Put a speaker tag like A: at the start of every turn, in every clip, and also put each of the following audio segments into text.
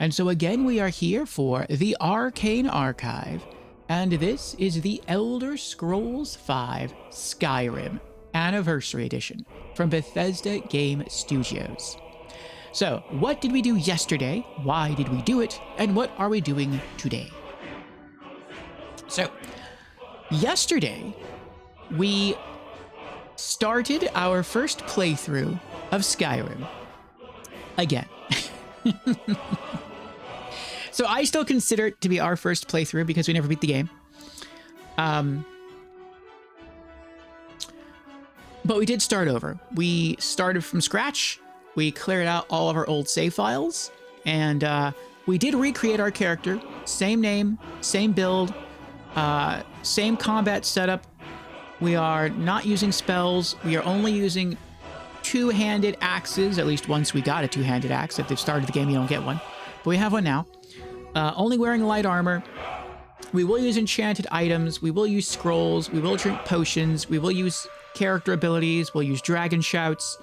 A: And so again, we are here for the Arcane Archive, and this is the Elder Scrolls V Skyrim Anniversary Edition from Bethesda Game Studios. So, what did we do yesterday? Why did we do it? And what are we doing today? So, yesterday, we started our first playthrough of Skyrim. Again. So I still consider it to be our first playthrough because we never beat the game. But we did start over. We started from scratch. We cleared out all of our old save files. And we did recreate our character. Same name, same build, same combat setup. We are not using spells. We are only using two-handed axes. At least once we got a two-handed axe. At the start of the game, you don't get one. But we have one now. Only wearing light armor. We will use enchanted items. We will use scrolls. We will drink potions. We will use character abilities. We'll use dragon shouts.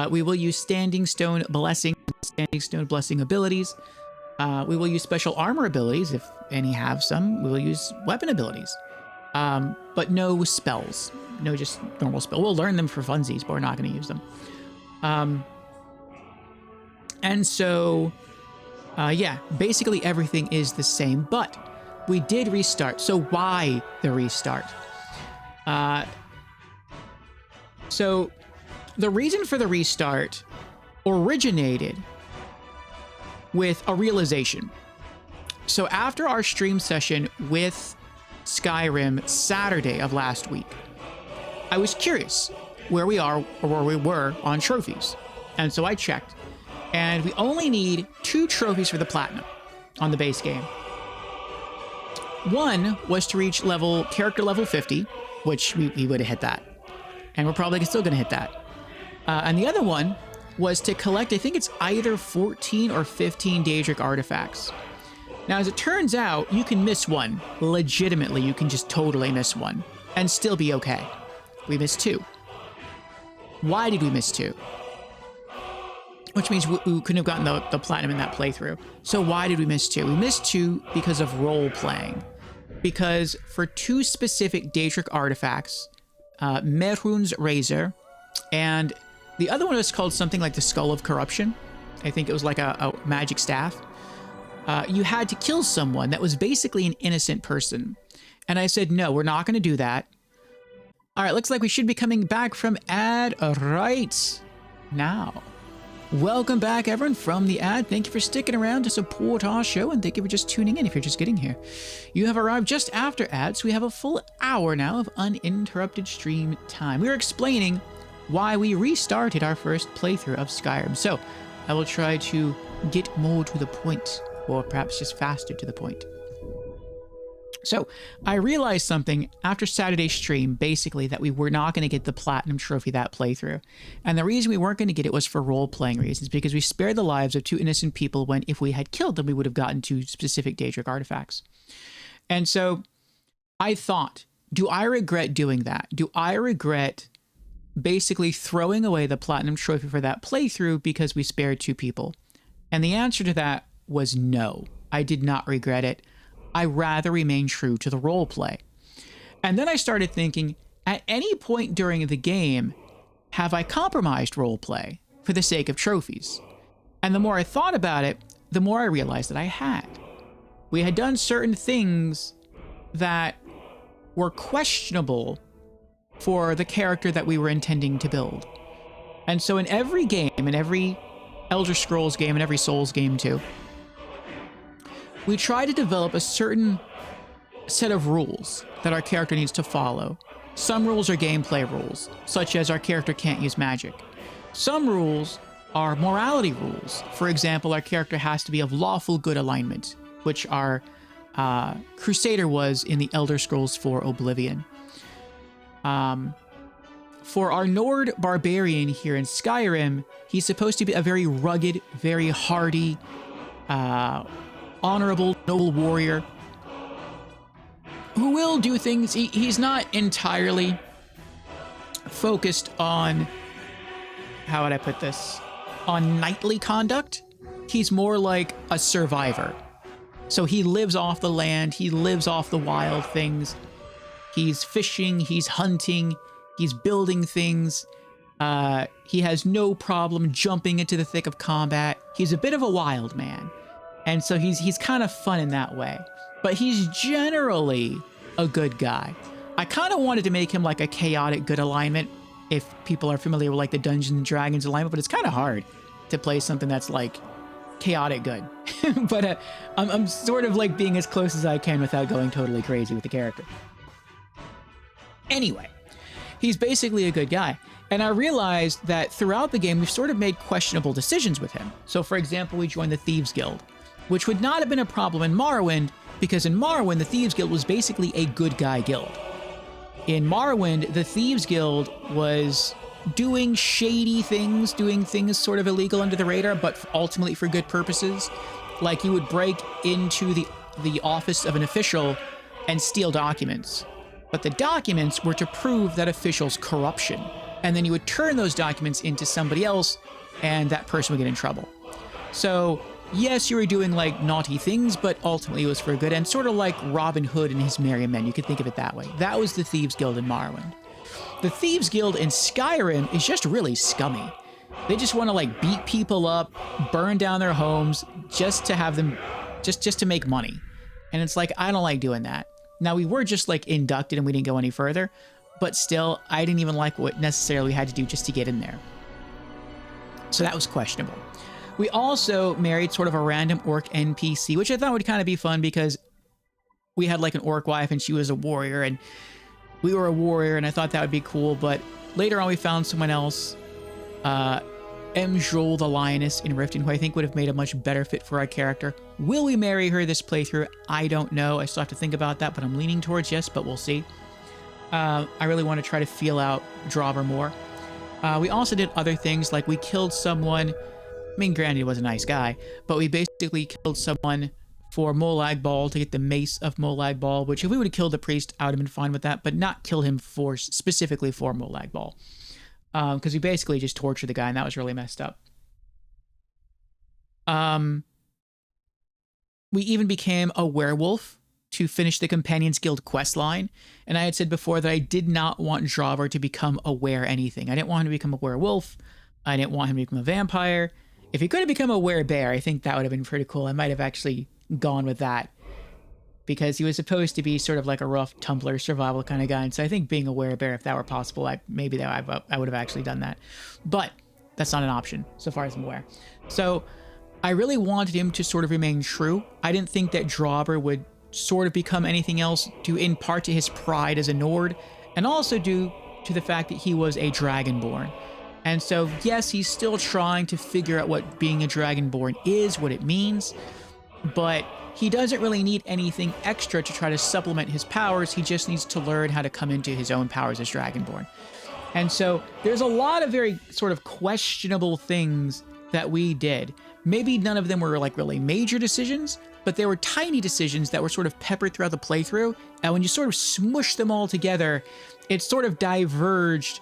A: We will use standing stone blessing abilities. We will use special armor abilities, if any have some. We will use weapon abilities. But no spells. No just normal spell. We'll learn them for funsies, but we're not going to use them. And so... yeah, basically everything is the same, but we did restart. So why the restart? So the reason for the restart originated with a realization. So after our stream session with Skyrim Saturday of last week, I was curious where we are or where we were on trophies. And so I checked. And we only need 2 trophies for the platinum on the base game. One was to reach character level 50, which we would have hit that. And we're probably still going to hit that. And the other one was to collect, I think it's either 14 or 15 Daedric artifacts. Now, as it turns out, you can miss one. Legitimately, you can just totally miss one and still be okay. We missed 2. Why did we miss 2? Which means we couldn't have gotten the platinum in that playthrough. So why did we miss 2? We missed 2 because of role-playing. Because for 2 specific Daedric artifacts, Mehrunes Razor, and the other one was called something like the Skull of Corruption. I think it was like a magic staff. You had to kill someone that was basically an innocent person. And I said, no, we're not going to do that. All right, looks like we should be coming back from ad right now. Welcome back, everyone, from the ad. Thank you for sticking around to support our show, and thank you for just tuning in if you're just getting here. You have arrived just after ads, so we have a full hour now of uninterrupted stream time. We are explaining why we restarted our first playthrough of Skyrim. So I will try to get more to the point, or perhaps just faster to the point. So I realized something after Saturday's stream, basically, that we were not going to get the platinum trophy that playthrough. And the reason we weren't going to get it was for role-playing reasons, because we spared the lives of 2 innocent people when, if we had killed them, we would have gotten 2 specific Daedric artifacts. And so I thought, do I regret doing that? Do I regret basically throwing away the platinum trophy for that playthrough because we spared 2 people? And the answer to that was no. I did not regret it. I rather remain true to the role play. And then I started thinking, at any point during the game, have I compromised role play for the sake of trophies? And the more I thought about it, the more I realized that I had. We had done certain things that were questionable for the character that we were intending to build. And so in every game, in every Elder Scrolls game, and every Souls game too, we try to develop a certain set of rules that our character needs to follow. Some rules are gameplay rules, such as our character can't use magic. Some rules are morality rules. For example, our character has to be of lawful good alignment, which our Crusader was in the Elder Scrolls IV Oblivion. For our Nord Barbarian here in Skyrim, he's supposed to be a very rugged, very hardy, honorable, noble warrior who will do things. He's not entirely focused on, how would I put this, on knightly conduct. he's more like a survivor. So he lives off the land, he lives off the wild things. He's fishing, he's hunting, he's building things. He has no problem jumping into the thick of combat. He's a bit of a wild man. And so he's kind of fun in that way. But he's generally a good guy. I kind of wanted to make him like a chaotic good alignment, if people are familiar with like the Dungeons and Dragons alignment, but it's kind of hard to play something that's like chaotic good. But I'm sort of like being as close as I can without going totally crazy with the character. Anyway, he's basically a good guy. And I realized that throughout the game, we've sort of made questionable decisions with him. So for example, we joined the Thieves Guild, which would not have been a problem in Morrowind, because in Morrowind, the Thieves Guild was basically a good guy guild. In Morrowind, the Thieves Guild was doing shady things, doing things sort of illegal under the radar, but ultimately for good purposes. Like you would break into the office of an official and steal documents. But the documents were to prove that official's corruption. And then you would turn those documents into somebody else, and that person would get in trouble. So yes, you were doing like naughty things, but ultimately it was for good, and sort of like Robin Hood and his merry men. You could think of it that way. That was the Thieves Guild in Morrowind. The Thieves Guild in Skyrim is just really scummy. They just want to like beat people up, burn down their homes, just to have them, just to make money. And it's like, I don't like doing that. Now we were just like inducted and we didn't go any further, but still, I didn't even like what necessarily we had to do just to get in there. So that was questionable. We also married sort of a random orc NPC, which I thought would kind of be fun because we had like an orc wife and she was a warrior and we were a warrior, and I thought that would be cool. But later on we found someone else, Mjol the Lioness in Riften, who I think would have made a much better fit for our character. Will we marry her this playthrough? I don't know. I still have to think about that, but I'm leaning towards yes, but we'll see. I really want to try to feel out Drabur more. We also did other things, like we killed someone. I mean, granted, he was a nice guy, but we basically killed someone for Molag Bal to get the mace of Molag Bal, which if we would have killed the priest, I would have been fine with that, but not kill him for specifically for Molag Bal. Because we basically just tortured the guy, and that was really messed up. We even became a werewolf to finish the Companions Guild quest line. And I had said before that I did not want Drabur to become a were anything. I didn't want him to become a werewolf. I didn't want him to become a vampire. If he could have become a werebear, I think that would have been pretty cool. I might have actually gone with that, because he was supposed to be sort of like a rough Tumblr survival kind of guy. And so I think being a werebear, if that were possible, I would have actually done that. But that's not an option, so far as I'm aware. So I really wanted him to sort of remain true. I didn't think that Drabur would sort of become anything else, due in part to his pride as a Nord, and also due to the fact that he was a Dragonborn. And so, yes, he's still trying to figure out what being a Dragonborn is, what it means, but he doesn't really need anything extra to try to supplement his powers. He just needs to learn how to come into his own powers as Dragonborn. And so there's a lot of very sort of questionable things that we did. Maybe none of them were like really major decisions, but they were tiny decisions that were sort of peppered throughout the playthrough. And when you sort of smush them all together, it sort of diverged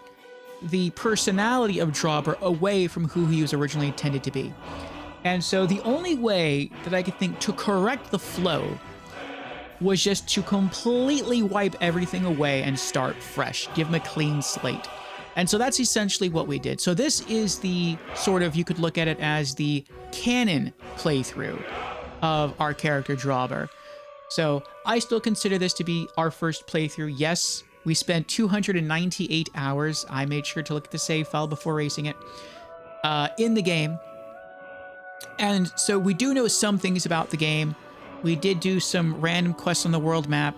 A: the personality of Drabur away from who he was originally intended to be. And so the only way that I could think to correct the flow was just to completely wipe everything away and start fresh, give him a clean slate. And so that's essentially what we did. So this is the sort of, you could look at it as the canon playthrough of our character Drabur. So I still consider this to be our first playthrough. Yes, we spent 298 hours. I made sure to look at the save file before racing it in the game. And so we do know some things about the game. We did do some random quests on the world map.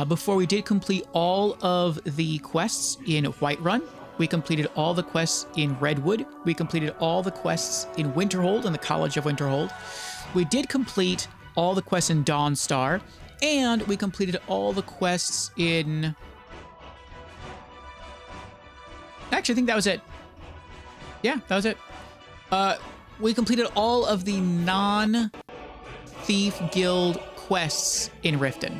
A: Before we did complete all of the quests in Whiterun. We completed all the quests in Redwood. We completed all the quests in Winterhold, in the College of Winterhold. We did complete all the quests in Dawnstar. And we completed all the quests in... Actually, I think that was it. Yeah, that was it. We completed all of the non-Thief Guild quests in Riften.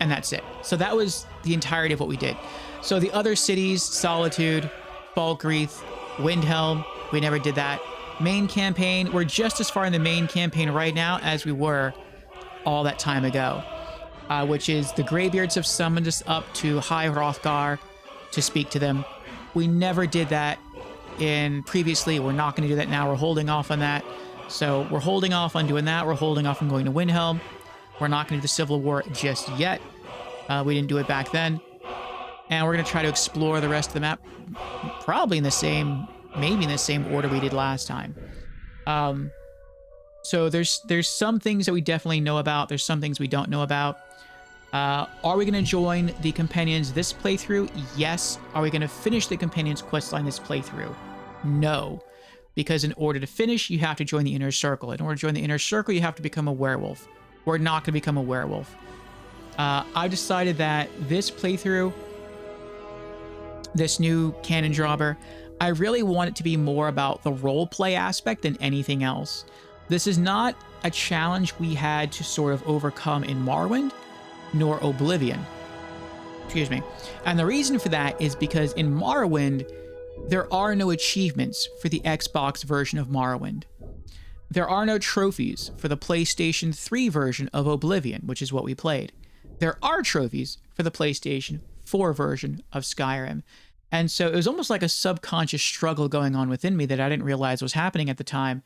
A: And that's it. So that was the entirety of what we did. So the other cities, Solitude, Falkreath, Windhelm, we never did that. Main campaign. We're just as far in the main campaign right now as we were all that time ago, which is the Greybeards have summoned us up to High Hrothgar to speak to them. We never did that in previously. We're not going to do that now. We're holding off on that. So we're holding off on doing that. We're holding off on going to Windhelm. We're not going to do the Civil War just yet. We didn't do it back then. And we're going to try to explore the rest of the map, probably in the same, maybe in the same order we did last time. So there's some things that we definitely know about. There's some things we don't know about. Are we going to join the Companions this playthrough? Yes. Are we going to finish the Companions questline this playthrough? No. Because in order to finish, you have to join the Inner Circle. In order to join the Inner Circle, you have to become a werewolf. We're not going to become a werewolf. I decided that this playthrough, this new canon Drabur, I really want it to be more about the roleplay aspect than anything else. This is not a challenge we had to sort of overcome in Morrowind, nor Oblivion. Excuse me. And the reason for that is because in Morrowind, there are no achievements for the Xbox version of Morrowind. There are no trophies for the PlayStation 3 version of Oblivion, which is what we played. There are trophies for the PlayStation 4 version of Skyrim. And so it was almost like a subconscious struggle going on within me that I didn't realize was happening at the time,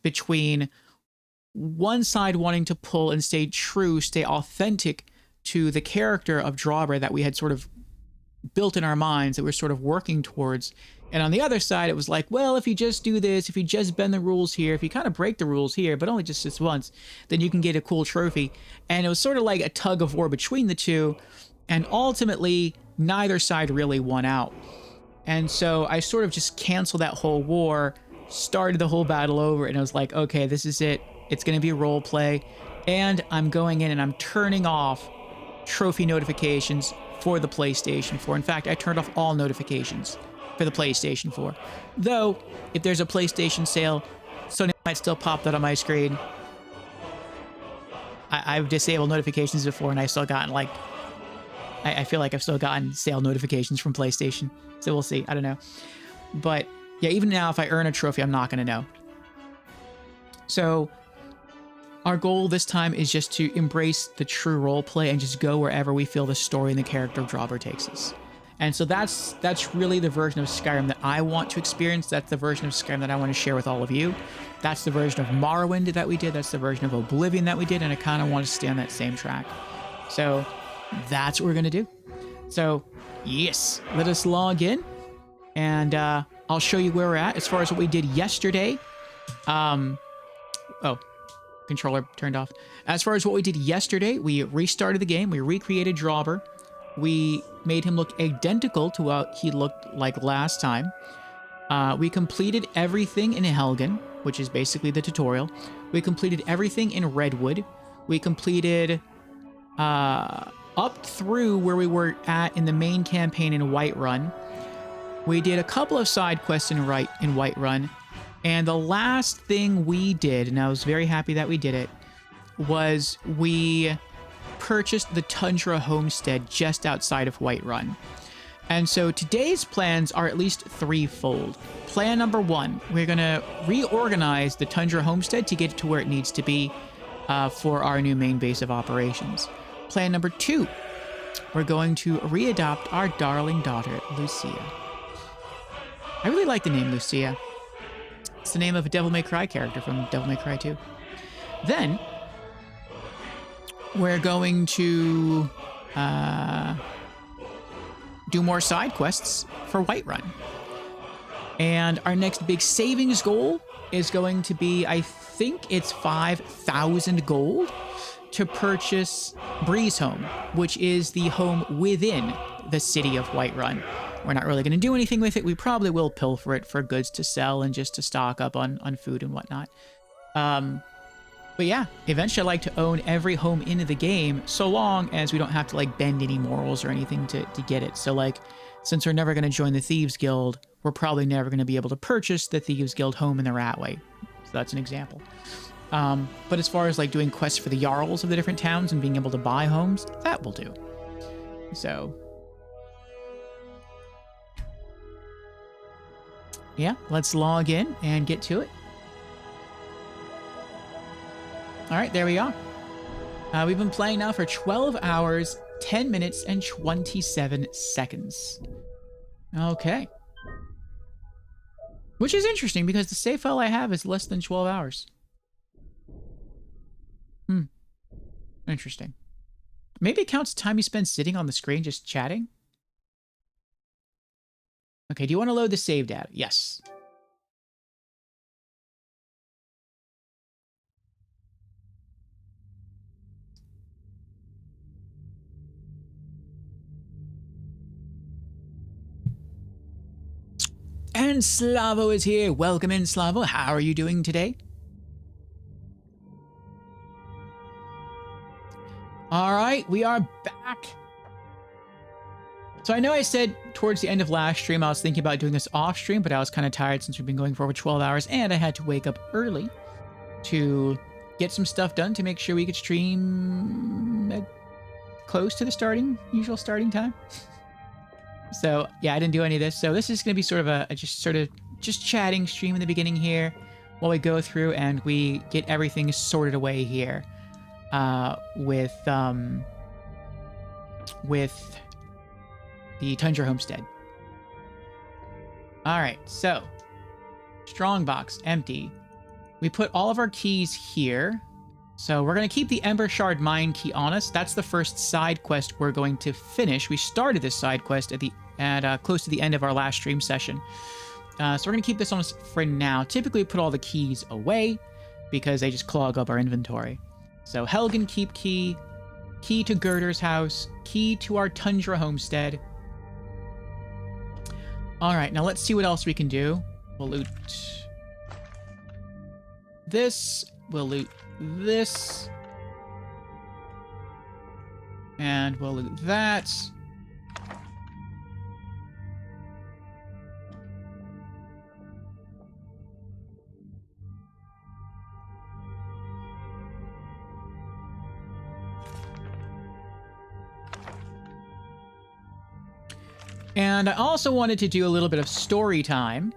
A: between one side wanting to pull and stay true, stay authentic to the character of Drabur that we had sort of built in our minds, that we're sort of working towards. And on the other side, it was like, well, if you just do this, if you just bend the rules here, if you kind of break the rules here, but only just this once, then you can get a cool trophy. And it was sort of like a tug of war between the two. And ultimately, neither side really won out. And so I sort of just canceled that whole war, started the whole battle over, and I was like, okay, this is it. It's going to be role play. And I'm going in and I'm turning off trophy notifications for the PlayStation 4. In fact, I turned off all notifications for the PlayStation 4. Though, if there's a PlayStation sale, Sony might still pop that on my screen. I've disabled notifications before, and I've still gotten, like, I feel like I've still gotten sale notifications from PlayStation. So we'll see. I don't know. But, yeah, even now, if I earn a trophy, I'm not going to know. So our goal this time is just to embrace the true roleplay and just go wherever we feel the story and the character of Drabur takes us. And so that's really the version of Skyrim that I want to experience. That's the version of Skyrim that I want to share with all of you. That's the version of Morrowind that we did. That's the version of Oblivion that we did. And I kind of want to stay on that same track. So that's what we're going to do. So, yes, let us log in. And I'll show you where we're at as far as what we did yesterday. Oh, controller turned off. As far as what we did yesterday, we restarted the game. We recreated Drabur. We made him look identical to what he looked like last time. We completed everything in Helgen, which is basically the tutorial. We completed everything in Redwood. We completed up through where we were at in the main campaign in Whiterun. We did a couple of side quests in Whiterun. And the last thing we did, and I was very happy that we did it, was we purchased the Tundra Homestead just outside of Whiterun. And so today's plans are at least threefold. Plan number one, we're going to reorganize the Tundra Homestead to get it to where it needs to be for our new main base of operations. Plan number two, we're going to readopt our darling daughter, Lucia. I really like the name Lucia. It's the name of a Devil May Cry character from Devil May Cry 2. Then, we're going to do more side quests for Whiterun. And our next big savings goal is going to be, I think it's 5,000 gold to purchase Breeze Home, which is the home within the city of Whiterun. We're not really going to do anything with it. We probably will pilfer it for goods to sell and just to stock up on food and whatnot. But yeah, eventually I'd like to own every home in the game, so long as we don't have to like bend any morals or anything to get it. So like, since we're never going to join the Thieves Guild, we're probably never going to be able to purchase the Thieves Guild home in the Ratway. So that's an example. But as far as like doing quests for the Jarls of the different towns and being able to buy homes, that will do. So yeah, let's log in and get to it. All right, there we are. We've been playing now for 12 hours, 10 minutes, and 27 seconds. Okay. Which is interesting because the save file I have is less than 12 hours. Interesting. Maybe it counts time you spend sitting on the screen just chatting? Okay, do you want to load the save data? Yes. And Slavo is here. Welcome in, Slavo. How are you doing today? All right, we are back. So I know I said towards the end of last stream I was thinking about doing this off stream, but I was kind of tired since we've been going for over 12 hours, and I had to wake up early to get some stuff done to make sure we could stream close to the usual starting time. So yeah, I didn't do any of this. So this is going to be sort of a just chatting stream in the beginning here while we go through and we get everything sorted away here with the Tundra Homestead. All right, so strongbox empty. We put all of our keys here. So we're going to keep the Ember Shard Mine key on us. That's the first side quest we're going to finish. We started this side quest at close to the end of our last stream session. So we're going to keep this on us for now. Typically, we put all the keys away because they just clog up our inventory. So Helgen keep key, key to Girder's house, key to our Tundra Homestead. All right, now let's see what else we can do. We'll loot this. We'll loot this. And we'll loot that. And I also wanted to do a little bit of story time.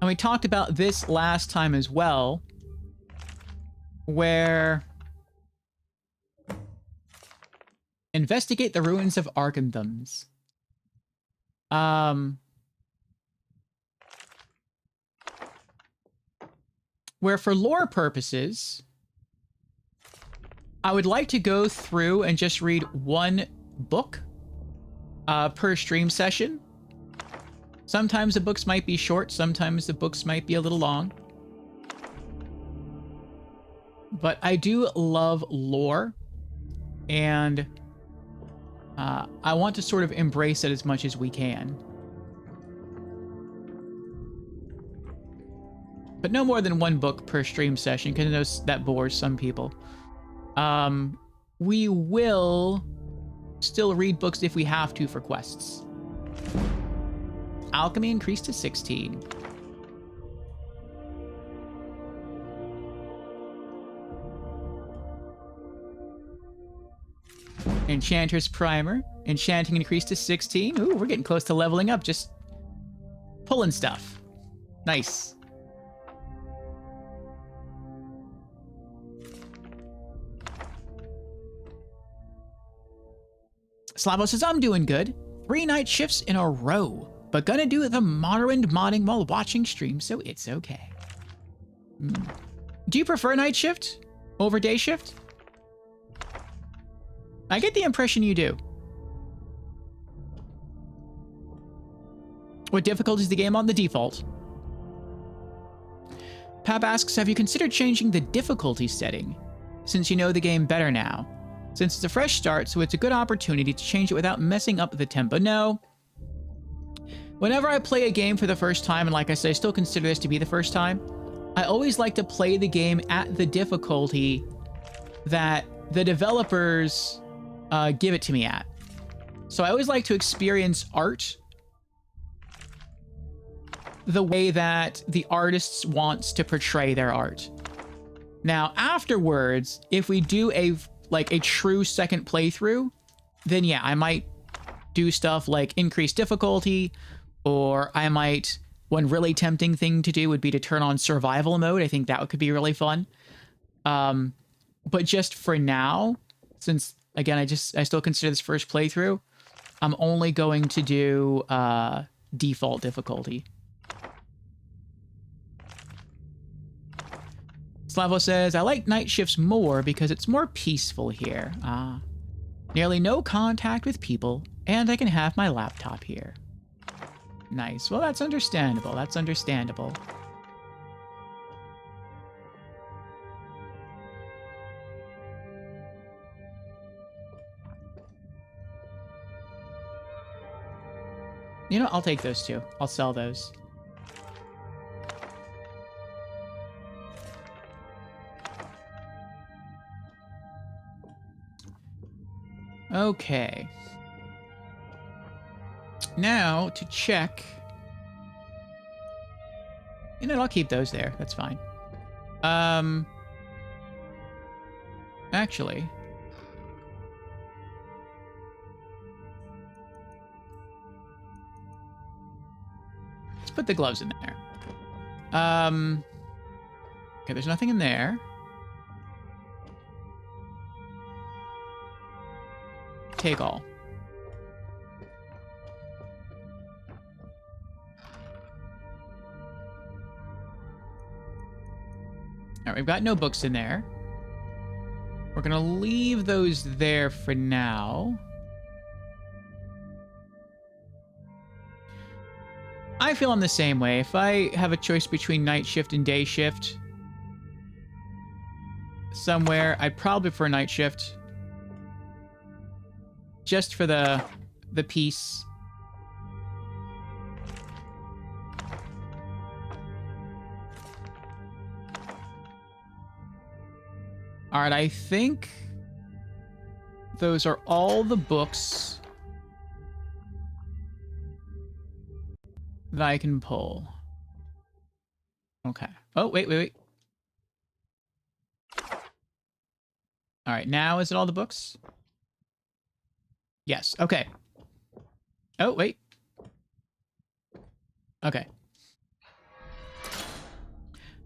A: And we talked about this last time as well, where investigate the ruins of Arkanthums. Where for lore purposes, I would like to go through and just read one book per stream session. Sometimes the books might be short, sometimes the books might be a little long. But I do love lore, and I want to sort of embrace it as much as we can. But no more than one book per stream session, because I know that bores some people. We will still read books if we have to for quests. Alchemy increased to 16. Enchanter's Primer. Enchanting increased to 16. Ooh, we're getting close to leveling up. Just pulling stuff. Nice. Slavo says, I'm doing good. 3 night shifts in a row, but gonna do the Morrowind modding while watching stream, so it's okay. Do you prefer night shift over day shift? I get the impression you do. What difficulty is the game on? The default. Pap asks, have you considered changing the difficulty setting, since you know the game better now? Since it's a fresh start, so it's a good opportunity to change it without messing up the tempo. No. Whenever I play a game for the first time, and like I said, I still consider this to be the first time, I always like to play the game at the difficulty that the developers give it to me at. So I always like to experience art the way that the artist wants to portray their art. Now, afterwards, if we do a true second playthrough, then yeah, I might do stuff like increase difficulty, or I might One really tempting thing to do would be to turn on survival mode. I think that could be really fun. But just for now, since again, I still consider this first playthrough, I'm only going to do default difficulty. Slavo says, I like night shifts more because it's more peaceful here. Nearly no contact with people, and I can have my laptop here. Nice. Well, that's understandable. That's understandable. You know, I'll take those two. I'll sell those. Okay. Now, to check... You know, I'll keep those there. That's fine. Actually... Let's put the gloves in there. Okay, there's nothing in there. Take all. All right, we've got no books in there. We're gonna leave those there for now. I feel I'm the same way. If I have a choice between night shift and day shift somewhere, I'd probably prefer night shift. Just for the peace. All right, I think those are all the books that I can pull. Okay. Oh, wait. All right, now is it all the books? Yes, okay. Oh, wait. Okay.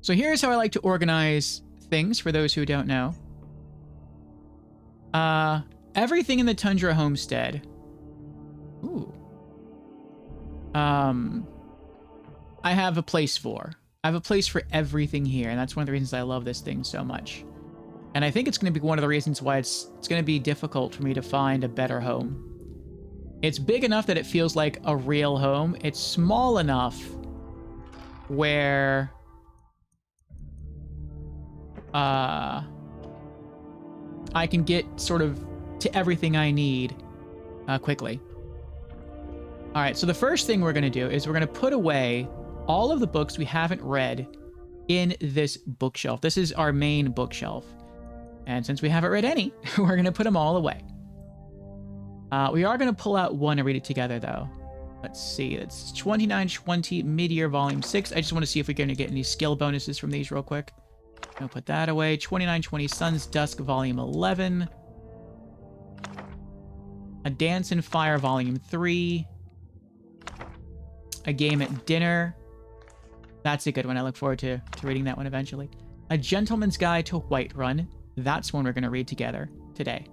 A: So here's how I like to organize things for those who don't know. Everything in the Tundra Homestead. Ooh. I have a place for. I have a place for everything here, and that's one of the reasons I love this thing so much. And I think it's going to be one of the reasons why it's going to be difficult for me to find a better home. It's big enough that it feels like a real home. It's small enough where I can get sort of to everything I need quickly. All right, so the first thing we're going to do is we're going to put away all of the books we haven't read in this bookshelf. This is our main bookshelf. And since we haven't read any, we're going to put them all away. We are going to pull out one and read it together, though. Let's see. It's 2920 Mid-Year Volume 6. I just want to see if we're going to get any skill bonuses from these real quick. I'll put that away. 2920 Sun's Dusk Volume 11. A Dance in Fire Volume 3. A Game at Dinner. That's a good one. I look forward to reading that one eventually. A Gentleman's Guide to Whiterun. That's one we're going to read together today.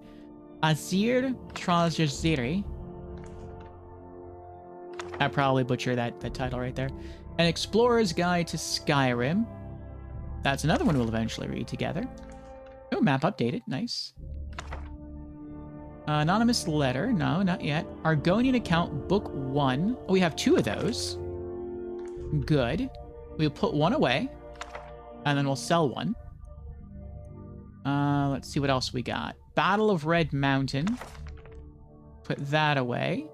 A: Azir Trajaziri. I probably butchered that title right there. An Explorer's Guide to Skyrim. That's another one we'll eventually read together. Oh, map updated. Nice. Anonymous Letter. No, not yet. Argonian Account, Book 1. Oh, we have 2 of those. Good. We'll put one away. And then we'll sell one. Let's see what else we got. Battle of Red Mountain. Put that away.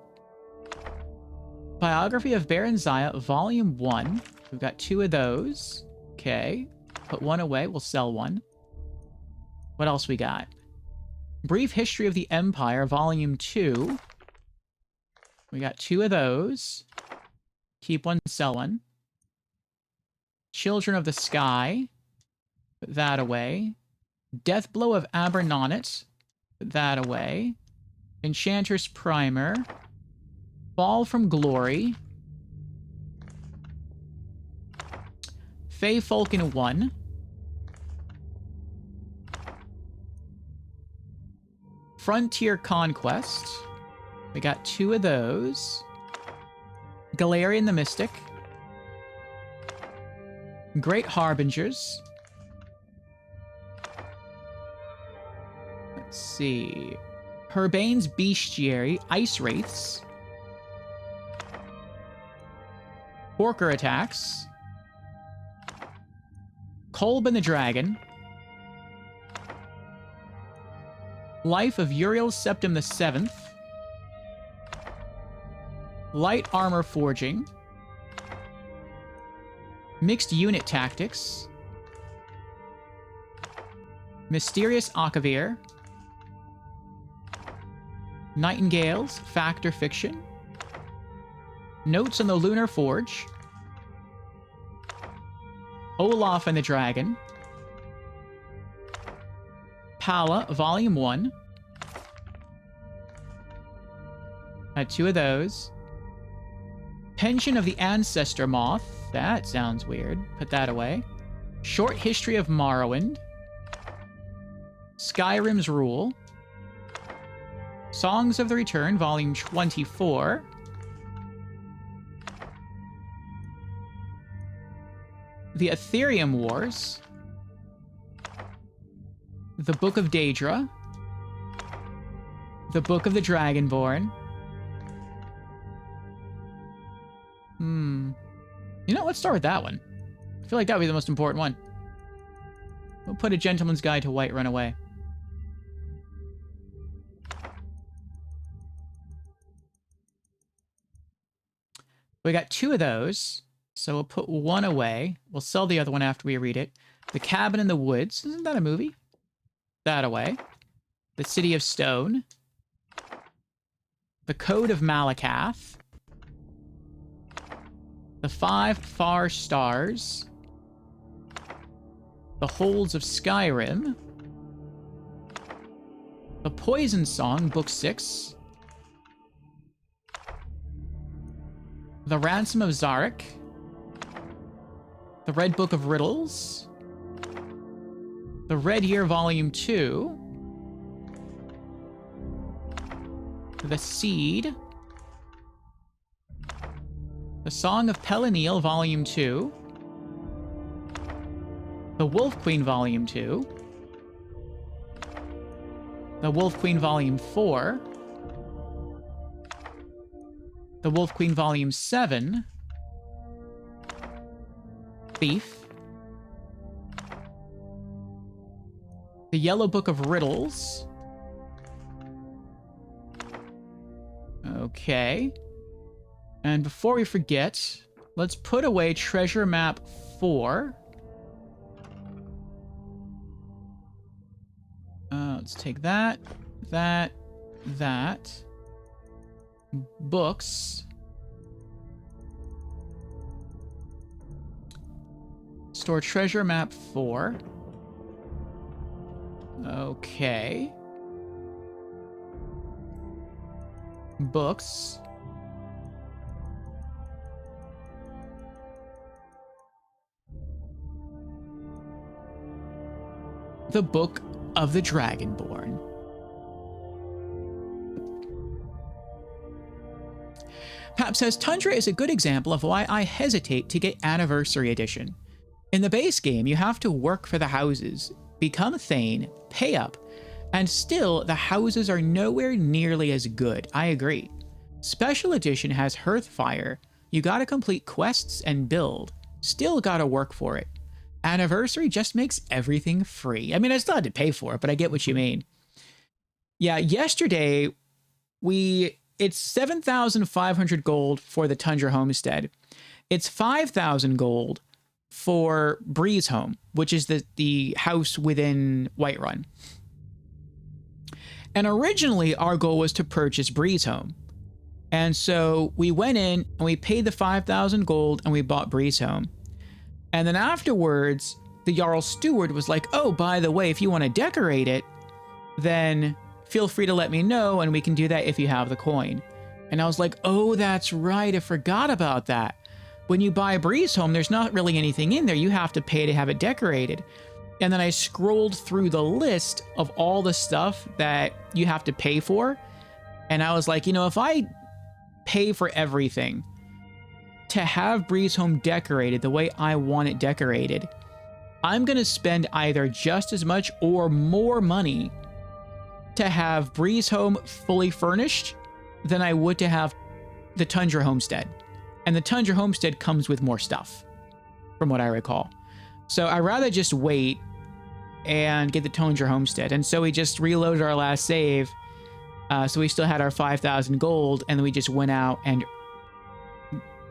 A: Biography of Baron Zaya, Volume 1. We've got 2 of those. Okay. Put one away. We'll sell one. What else we got? Brief History of the Empire, Volume 2. We got 2 of those. Keep one, sell one. Children of the Sky. Put that away. Deathblow of Abernonnet. Put that away. Enchanter's Primer. Fall from Glory. Fey Falcon 1. Frontier Conquest. We got 2 of those. Galarian the Mystic. Great Harbingers. Let's see. Herbane's Bestiary. Ice Wraiths. Porker Attacks. Kolben the Dragon. Life of Uriel's Septim the 7th. Light Armor Forging. Mixed Unit Tactics. Mysterious Akavir. Nightingales, Fact or Fiction. Notes on the Lunar Forge. Olaf and the Dragon. Pala, Volume 1. Had 2 of those. Pension of the Ancestor Moth. That sounds weird. Put that away. Short History of Morrowind. Skyrim's Rule. Songs of the Return, Volume 24. The Ethereum Wars. The Book of Daedra. The Book of the Dragonborn. You know, let's start with that one. I feel like that would be the most important one. We'll put A Gentleman's Guide to Whiterun away. We got 2 of those, so we'll put 1 away. We'll sell the other one after we read it. The Cabin in the Woods. Isn't that a movie? That away. The City of Stone. The Code of Malakath. The 5 Far Stars. The Holds of Skyrim. The Poison Song, Book 6. The Ransom of Zarek. The Red Book of Riddles. The Red Year, Volume 2. The Seed. The Song of Pelennial, Volume 2. The Wolf Queen, Volume 2. The Wolf Queen, Volume 4. The Wolf Queen, Volume 7. Thief. The Yellow Book of Riddles. Okay. And before we forget, let's put away Treasure Map 4. Let's take that, that. Books. Store Treasure Map 4. Okay. Books. The Book of the Dragonborn. Pap says, Tundra is a good example of why I hesitate to get Anniversary Edition. In the base game, you have to work for the houses, become Thane, pay up, and still, the houses are nowhere nearly as good. I agree. Special Edition has Hearthfire. You gotta complete quests and build. Still gotta work for it. Anniversary just makes everything free. I mean, I still had to pay for it, but I get what you mean. Yeah, yesterday, it's 7,500 gold for the Tundra Homestead. It's 5,000 gold for Breeze Home, which is the house within Whiterun. And originally, our goal was to purchase Breeze Home. And so we went in and we paid the 5,000 gold and we bought Breeze Home. And then afterwards, the Jarl Steward was like, oh, by the way, if you want to decorate it, then feel free to let me know and we can do that if you have the coin. And I was like, oh, that's right. I forgot about that. when you buy a Breeze Home, there's not really anything in there. You have to pay to have it decorated. And then I scrolled through the list of all the stuff that you have to pay for. And I was like, you know, if I pay for everything to have Breeze Home decorated the way I want it decorated, I'm going to spend either just as much or more money to have Breeze Home fully furnished than I would to have the Tundra Homestead. And the Tundra Homestead comes with more stuff, from what I recall. So I'd rather just wait and get the Tundra Homestead. And so we just reloaded our last save. So we still had our 5,000 gold, and then we just went out and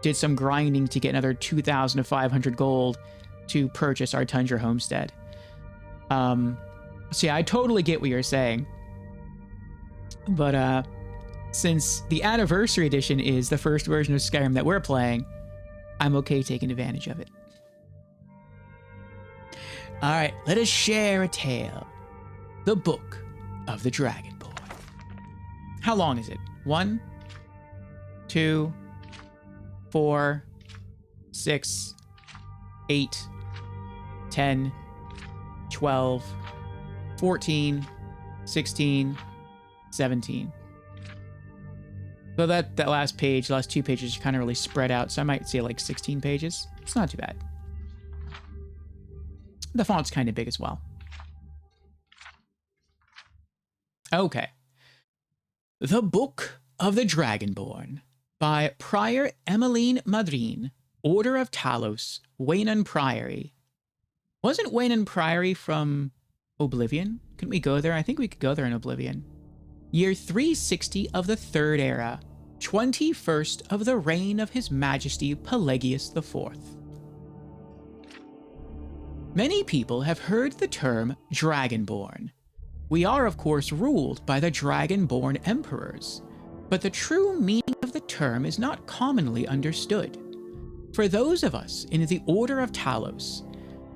A: did some grinding to get another 2,500 gold to purchase our Tundra Homestead. So yeah, I totally get what you're saying. But since the Anniversary Edition is the first version of Skyrim that we're playing, I'm okay taking advantage of it. All right, let us share a tale. The Book of the Dragonborn. How long is it? 1, 2, 4, 6, 8, 10, 12, 14, 16, 17. So that last page, the last 2 pages are kind of really spread out, so I might say like 16 pages. It's not too bad. The font's kind of big as well. Okay. The Book of the Dragonborn by Prior Emmeline Madrine, Order of Talos, Waynon Priory. Wasn't Waynon Priory from Oblivion? Couldn't we go there? I think we could go there in Oblivion. Year 360 of the Third Era, 21st of the reign of His Majesty Pelagius IV. Many people have heard the term Dragonborn. We are, of course, ruled by the Dragonborn emperors, but the true meaning of the term is not commonly understood. For those of us in the Order of Talos,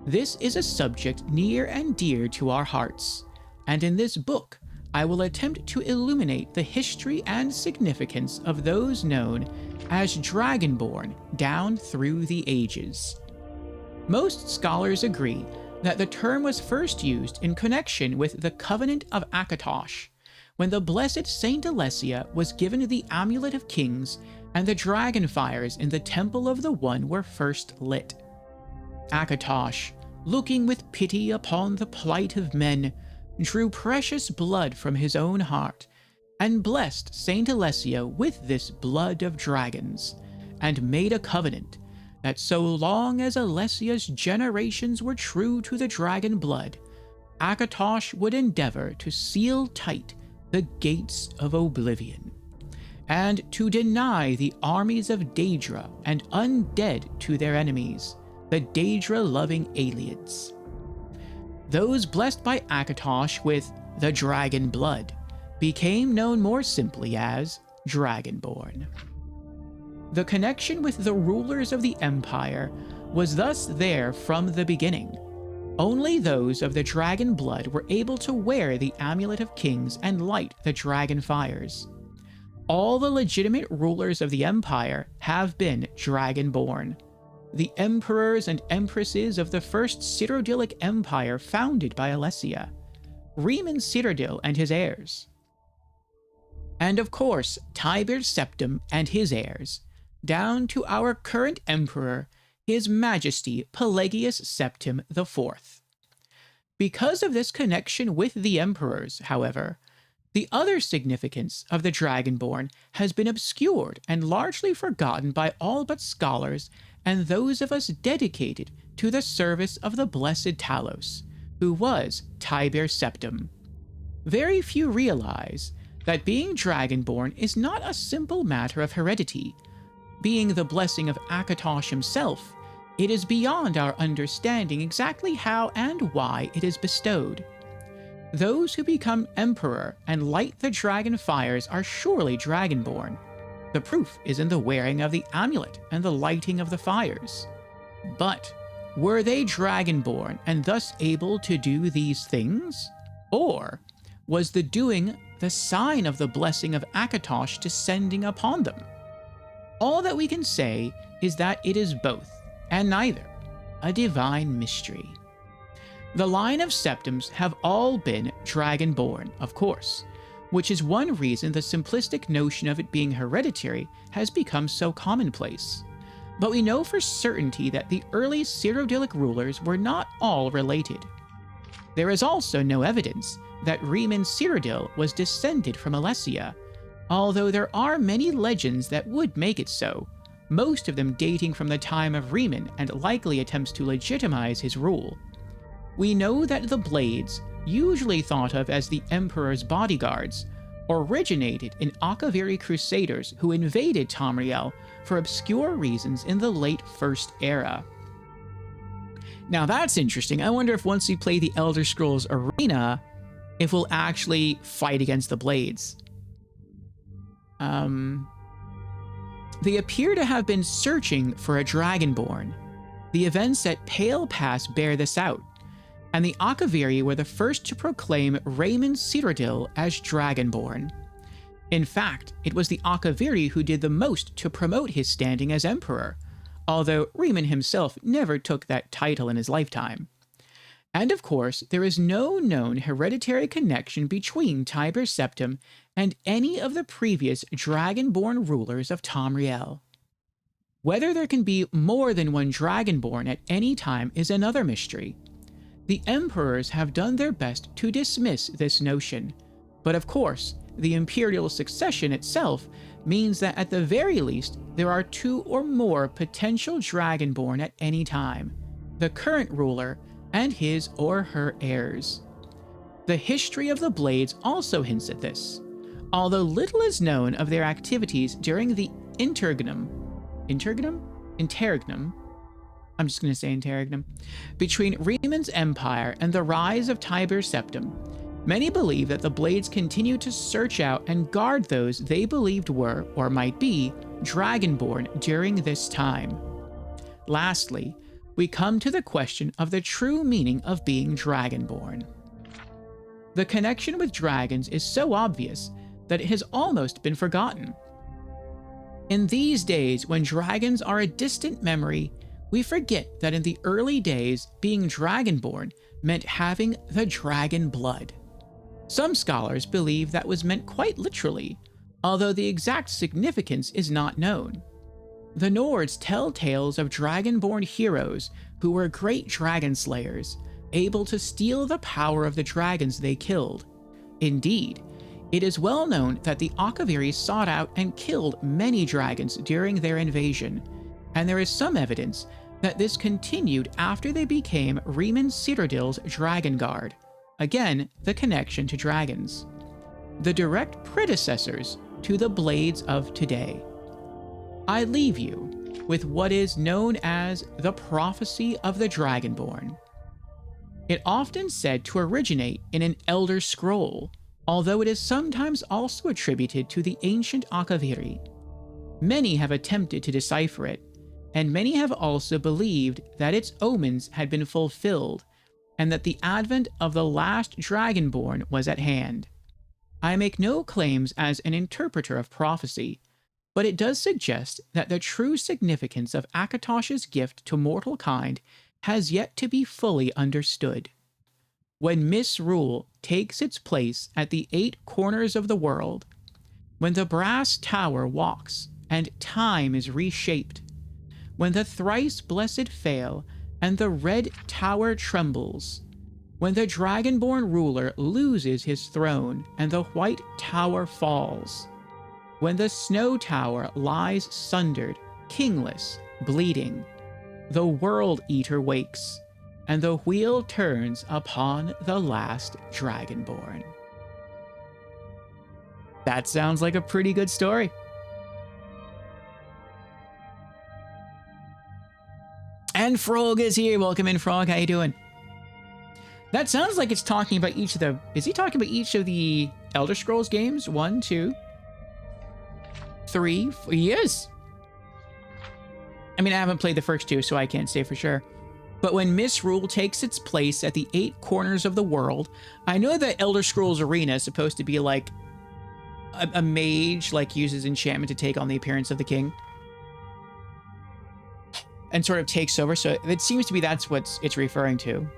A: this is a subject near and dear to our hearts, and in this book, I will attempt to illuminate the history and significance of those known as Dragonborn down through the ages. Most scholars agree that the term was first used in connection with the Covenant of Akatosh, when the blessed Saint Alessia was given the Amulet of Kings and the dragon fires in the Temple of the One were first lit. Akatosh, looking with pity upon the plight of men, drew precious blood from his own heart, and blessed Saint Alessia with this blood of dragons, and made a covenant that so long as Alessia's generations were true to the dragon blood, Akatosh would endeavor to seal tight the gates of oblivion, and to deny the armies of Daedra and undead to their enemies, the Daedra-loving Aliads. Those blessed by Akatosh with the dragon blood became known more simply as Dragonborn. The connection with the rulers of the Empire was thus there from the beginning. Only those of the dragon blood were able to wear the Amulet of Kings and light the dragon fires. All the legitimate rulers of the Empire have been Dragonborn. The emperors and empresses of the first Cyrodiilic Empire founded by Alessia, Riemann Cyrodiil and his heirs. And of course, Tiber Septim and his heirs, down to our current emperor, His Majesty Pelagius Septim IV. Because of this connection with the emperors, however, the other significance of the Dragonborn has been obscured and largely forgotten by all but scholars and those of us dedicated to the service of the blessed Talos, who was Tiber Septim. Very few realize that being Dragonborn is not a simple matter of heredity. Being the blessing of Akatosh himself, it is beyond our understanding exactly how and why it is bestowed. Those who become emperor and light the dragon fires are surely Dragonborn. The proof is in the wearing of the amulet and the lighting of the fires. But were they Dragonborn and thus able to do these things? Or was the doing the sign of the blessing of Akatosh descending upon them? All that we can say is that it is both, and neither, a divine mystery. The line of septums have all been dragonborn, of course, which is one reason the simplistic notion of it being hereditary has become so commonplace. But we know for certainty that the early Cyrodiilic rulers were not all related. There is also no evidence that Riemann Cyrodiil was descended from Alesia, although there are many legends that would make it so, most of them dating from the time of Riemann and likely attempts to legitimize his rule. We know that the Blades, usually thought of as the Emperor's bodyguards, originated in Akaviri crusaders who invaded Tamriel for obscure reasons in the late First Era. Now that's interesting. I wonder if once we play the Elder Scrolls Arena, if we'll actually fight against the Blades. They appear to have been searching for a Dragonborn. The events at Pale Pass bear this out, and the Akaviri were the first to proclaim Riemann Cyrodiil as Dragonborn. In fact, it was the Akaviri who did the most to promote his standing as Emperor, although Riemann himself never took that title in his lifetime. And of course, there is no known hereditary connection between Tiber Septim and any of the previous Dragonborn rulers of Tamriel. Whether there can be more than one Dragonborn at any time is another mystery. The emperors have done their best to dismiss this notion, but of course, the imperial succession itself means that at the very least, there are two or more potential Dragonborn at any time, the current ruler and his or her heirs. The history of the Blades also hints at this, although little is known of their activities during the interregnum, I'm just going to say interregnum, between Riemann's empire and the rise of Tiber Septim. Many believe that the Blades continue to search out and guard those they believed were, or might be, Dragonborn during this time. Lastly, we come to the question of the true meaning of being Dragonborn. The connection with dragons is so obvious that it has almost been forgotten. In these days, when dragons are a distant memory, we forget that in the early days, being Dragonborn meant having the dragon blood. Some scholars believe that was meant quite literally, although the exact significance is not known. The Nords tell tales of Dragonborn heroes who were great dragon slayers, able to steal the power of the dragons they killed. Indeed, it is well known that the Akaviri sought out and killed many dragons during their invasion, and there is some evidence that this continued after they became Riemann Cyrodiil's Dragon Guard. Again, the connection to dragons. The direct predecessors to the Blades of today. I leave you with what is known as the Prophecy of the Dragonborn. It often said to originate in an Elder Scroll, although it is sometimes also attributed to the ancient Akaviri. Many have attempted to decipher it, and many have also believed that its omens had been fulfilled, and that the advent of the last Dragonborn was at hand. I make no claims as an interpreter of prophecy, but it does suggest that the true significance of Akatosh's gift to mortal kind has yet to be fully understood. When misrule takes its place at the 8 corners of the world, when the brass tower walks and time is reshaped, when the thrice blessed fail and the red tower trembles, when the Dragonborn ruler loses his throne and the white tower falls, when the snow tower lies sundered, kingless, bleeding, the World Eater wakes, and the wheel turns upon the last Dragonborn. That sounds like a pretty good story. And Frog is here. Welcome in, Frog. How you doing? That sounds like it's talking about each of the... Is he talking about each of the Elder Scrolls games? 1, 2, 3, 4... Yes! I mean, I haven't played the first 2, so I can't say for sure. But when misrule takes its place at the 8 corners of the world, I know that Elder Scrolls Arena is supposed to be like a mage, like uses enchantment to take on the appearance of the king. and sort of takes over. So it seems to be that's what it's referring to.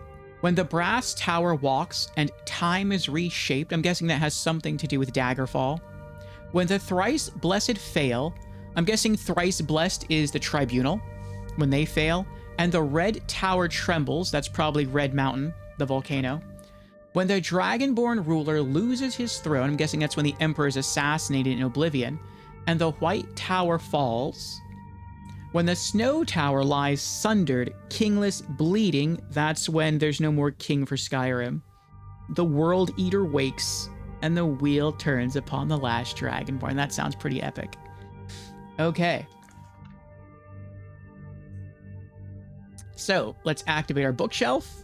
A: When the brass tower walks and time is reshaped, I'm guessing that has something to do with Daggerfall. When the thrice blessed fail, I'm guessing thrice blessed is the tribunal, when they fail, and the red tower trembles, that's probably Red Mountain, the volcano. When the dragonborn ruler loses his throne, I'm guessing that's when the emperor is assassinated in Oblivion, and the white tower falls. When the snow tower lies sundered, kingless, bleeding, that's when there's no more king for Skyrim. The world eater wakes, and the wheel turns upon the last dragonborn. That sounds pretty epic. Okay. So, let's activate our bookshelf.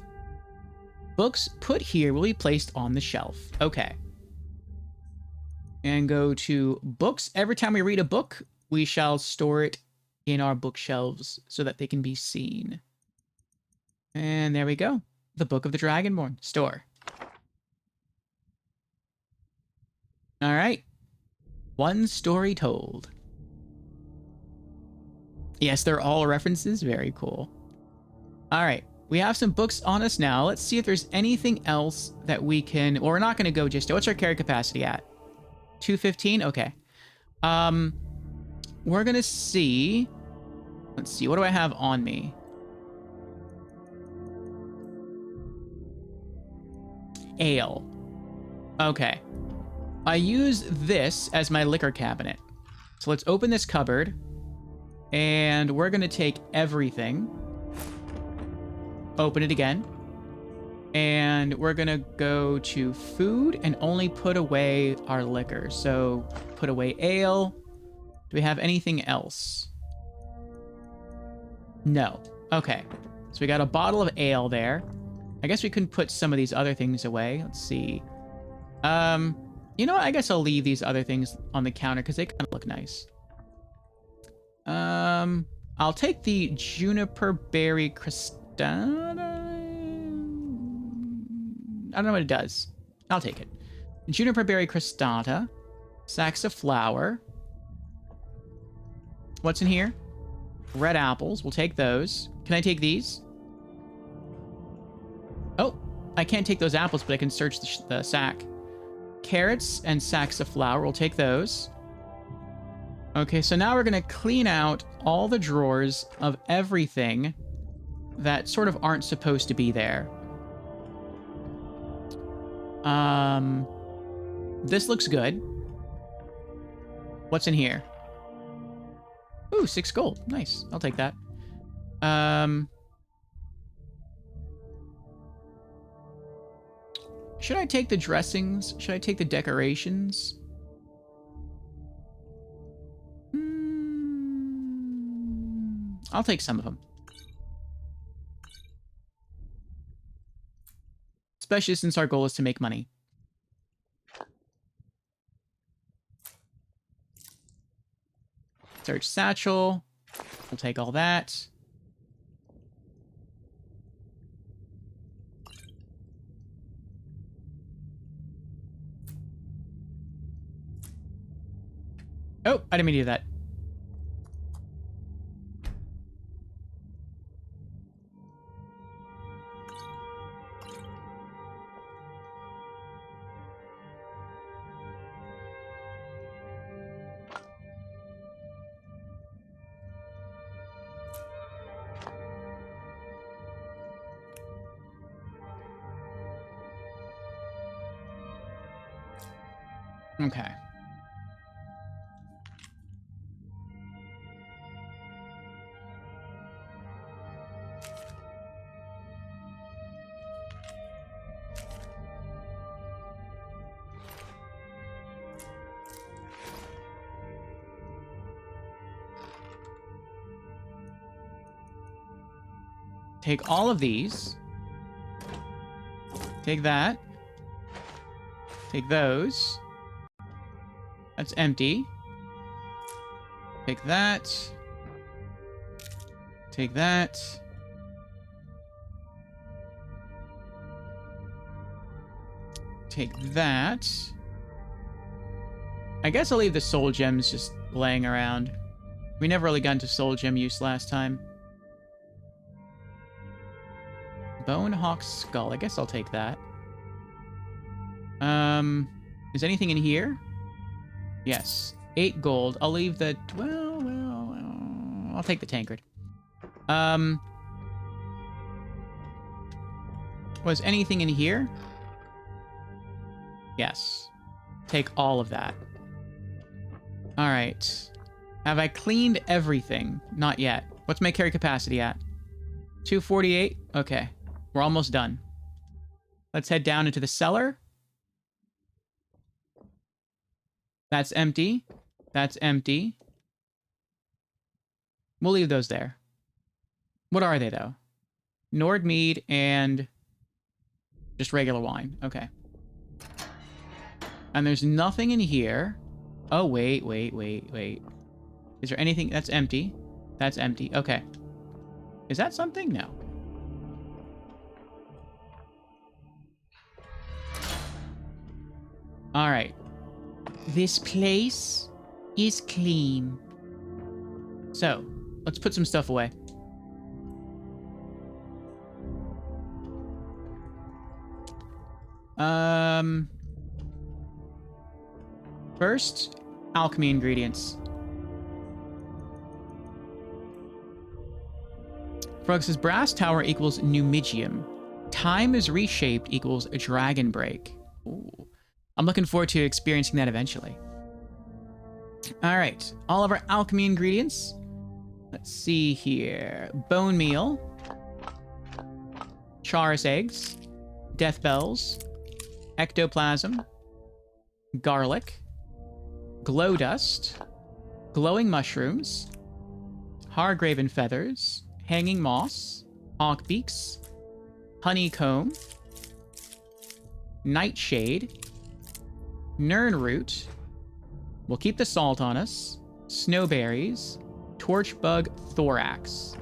A: Books put here will be placed on the shelf. Okay. And go to books. Every time we read a book, we shall store it in our bookshelves so that they can be seen. And there we go. The Book of the Dragonborn. Store. All right. One story told. Yes, they're all references. Very cool. All right. We have some books on us now. Let's see if there's anything else that we can... Well, we're not going to go just... What's our carry capacity at? 215? Okay. We're going to see... Let's see. What do I have on me? Ale. Okay. I use this as my liquor cabinet. So let's open this cupboard. And we're going to take everything. Open it again. And we're going to go to food and only put away our liquor. So put away ale. Do we have anything else? No. Okay. So we got a bottle of ale there. I guess we couldn't put some of these other things away. Let's see. You know what? I guess I'll leave these other things on the counter because they kind of look nice. I'll take the juniper berry crostata. I don't know what it does. I'll take it. Juniper berry crostata. Sacks of flour. What's in here? Red apples. We'll take those. Can I take these? Oh, I can't take those apples, but I can search the sack. Carrots and sacks of flour. We'll take those. Okay, so now we're going to clean out all the drawers of everything that sort of aren't supposed to be there. This looks good. What's in here? Ooh, 6 gold. Nice. I'll take that. Should I take the dressings? Should I take the decorations? I'll take some of them. Especially since our goal is to make money. Search satchel. We'll take all that. Oh, I didn't mean to do that. Okay. Take all of these. Take that. Take those. That's empty. Take that. Take that. Take that. I guess I'll leave the soul gems just laying around. We never really got into soul gem use last time. Bonehawk skull. I guess I'll take that. Is anything in here? Yes. 8 gold. I'll leave the... Well, I'll take the tankard. Was anything in here? Yes. Take all of that. All right. Have I cleaned everything? Not yet. What's my carry capacity at? 248? Okay. We're almost done. Let's head down into the cellar. That's empty. That's empty. We'll leave those there. What are they, though? Nord mead and just regular wine. Okay. And there's nothing in here. Oh, wait. Is there anything? That's empty. That's empty. Okay. Is that something? No. All right. This place is clean. So, let's put some stuff away. First, alchemy ingredients. Frog says brass tower equals Numidium. Time is reshaped equals a dragon break. Ooh. I'm looking forward to experiencing that eventually. All right, all of our alchemy ingredients. Let's see here. Bone meal, Charis eggs, death bells, ectoplasm, garlic, glow dust, glowing mushrooms, Hargraven feathers, hanging moss, auk beaks, honeycomb, nightshade, Nern root. We'll keep the salt on us. Snowberries. Torchbug thorax.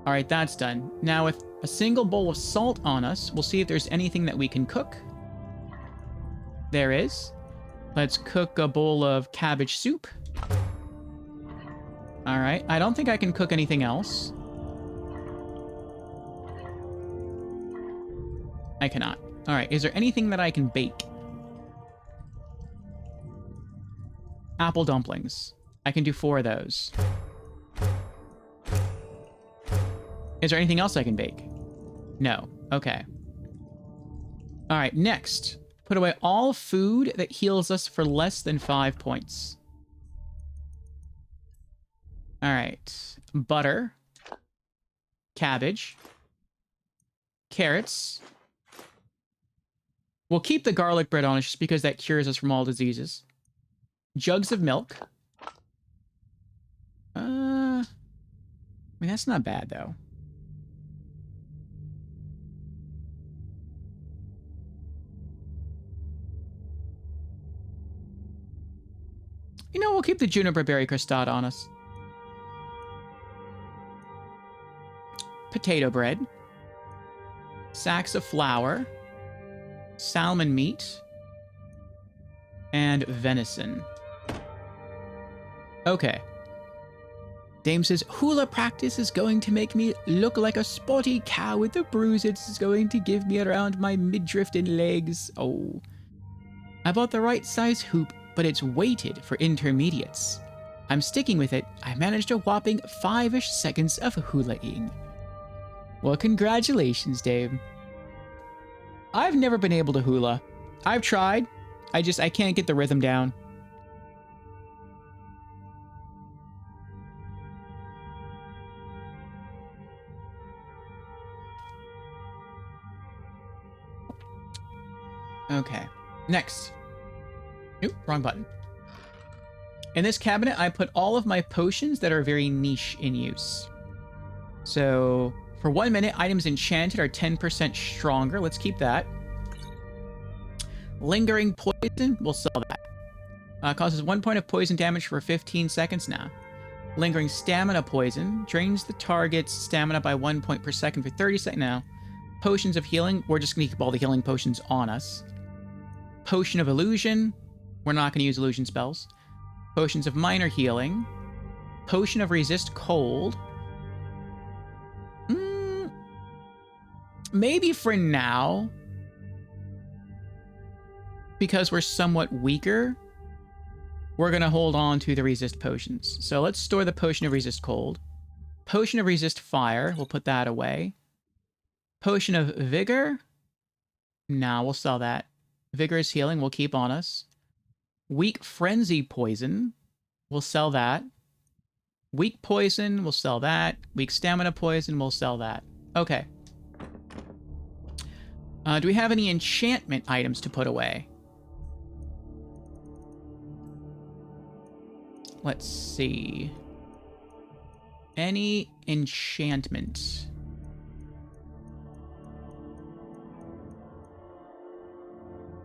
A: All right, that's done. Now with a single bowl of salt on us, we'll see if there's anything that we can cook. There is. Let's cook a bowl of cabbage soup. All right, I don't think I can cook anything else. I cannot. All right, is there anything that I can bake? Apple dumplings. I can do 4 of those. Is there anything else I can bake? No. Okay. All right, next. Put away all food that heals us for less than 5 points. All right. Butter. Cabbage. Carrots. We'll keep the garlic bread on us just because that cures us from all diseases. Jugs of milk. I mean, that's not bad, though. You know, we'll keep the juniper berry crostata on us. Potato bread. Sacks of flour. Salmon meat. And venison. Okay. Dame says, hula practice is going to make me look like a spotty cow with the bruises it's going to give me around my midriff and legs. Oh. I bought the right size hoop, but it's weighted for intermediates. I'm sticking with it. I managed a whopping 5-ish seconds of hula-ing. Well, congratulations, Dave. I've never been able to hula. I've tried. I can't get the rhythm down. Okay, next. Nope, wrong button. In this cabinet, I put all of my potions that are very niche in use. So, for 1 minute, items enchanted are 10% stronger. Let's keep that. Lingering poison, we'll sell that. Causes 1 point of poison damage for 15 seconds now. Lingering stamina poison drains the target's stamina by 1 point per second for 30 seconds now. Potions of healing, we're just going to keep all the healing potions on us. Potion of illusion, we're not going to use illusion spells. Potions of minor healing. Potion of resist cold. maybe for now, because we're somewhat weaker, we're going to hold on to the resist potions. So let's store the potion of resist cold. Potion of resist fire. We'll put that away. Potion of vigor. Nah, we'll sell that. Vigorous healing we'll keep on us. Weak frenzy poison. We'll sell that. Weak poison. We'll sell that. Weak stamina poison. We'll sell that. Okay. Do we have any enchantment items to put away? Let's see. Any enchantment?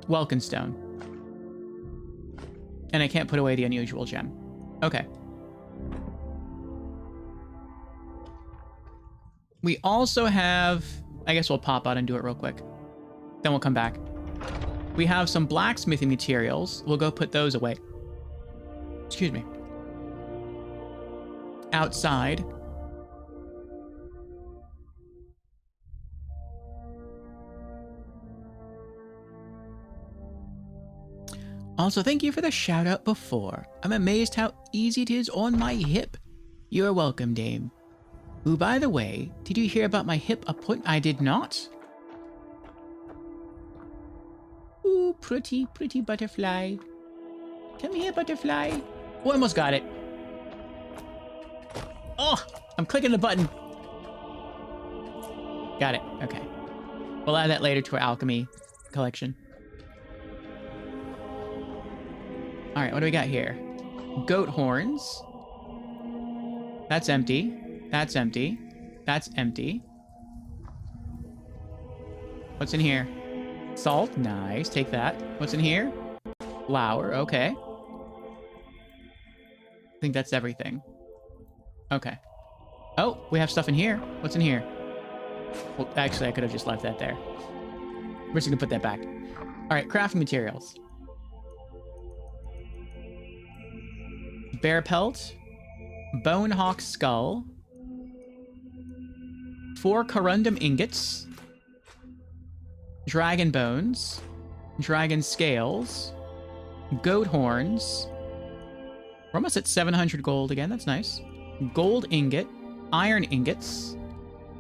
A: Welkin Stone. And I can't put away the unusual gem. Okay. We also have... I guess we'll pop out and do it real quick. Then we'll come back. We have some blacksmithing materials. We'll go put those away. Excuse me. Outside. Also, thank you for the shout out before. I'm amazed how easy it is on my hip. You're welcome, Dame. Ooh, by the way, did you hear about my hip appointment? I did not. Ooh, pretty, pretty butterfly. Come here, butterfly. Oh, I almost got it. Oh, I'm clicking the button. Got it. Okay. We'll add that later to our alchemy collection. All right, what do we got here? Goat horns. That's empty. That's empty. That's empty. What's in here? Salt. Nice. Take that. What's in here? Flour. Okay. I think that's everything. Okay. Oh, we have stuff in here. What's in here? Well, actually, I could have just left that there. We're just gonna put that back. All right, crafting materials. Bear pelt. Bone hawk skull. 4 corundum ingots. Dragon bones. Dragon scales. Goat horns. We're almost at 700 gold again. That's nice. Gold ingot. Iron ingots.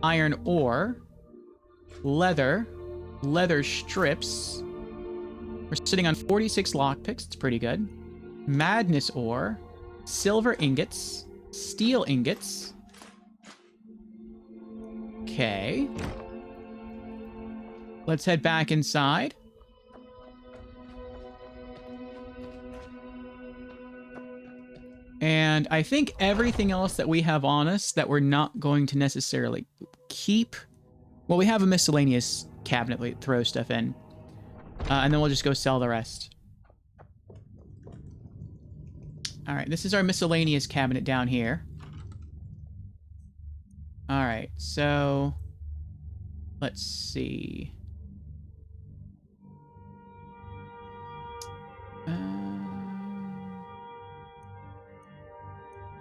A: Iron ore. Leather. Leather strips. We're sitting on 46 lockpicks. It's pretty good. Madness ore. Silver ingots. Steel ingots. Okay. Let's head back inside. And I think everything else that we have on us that we're not going to necessarily keep... Well, we have a miscellaneous cabinet we throw stuff in. And then we'll just go sell the rest. Alright, this is our miscellaneous cabinet down here. Alright, so... Let's see...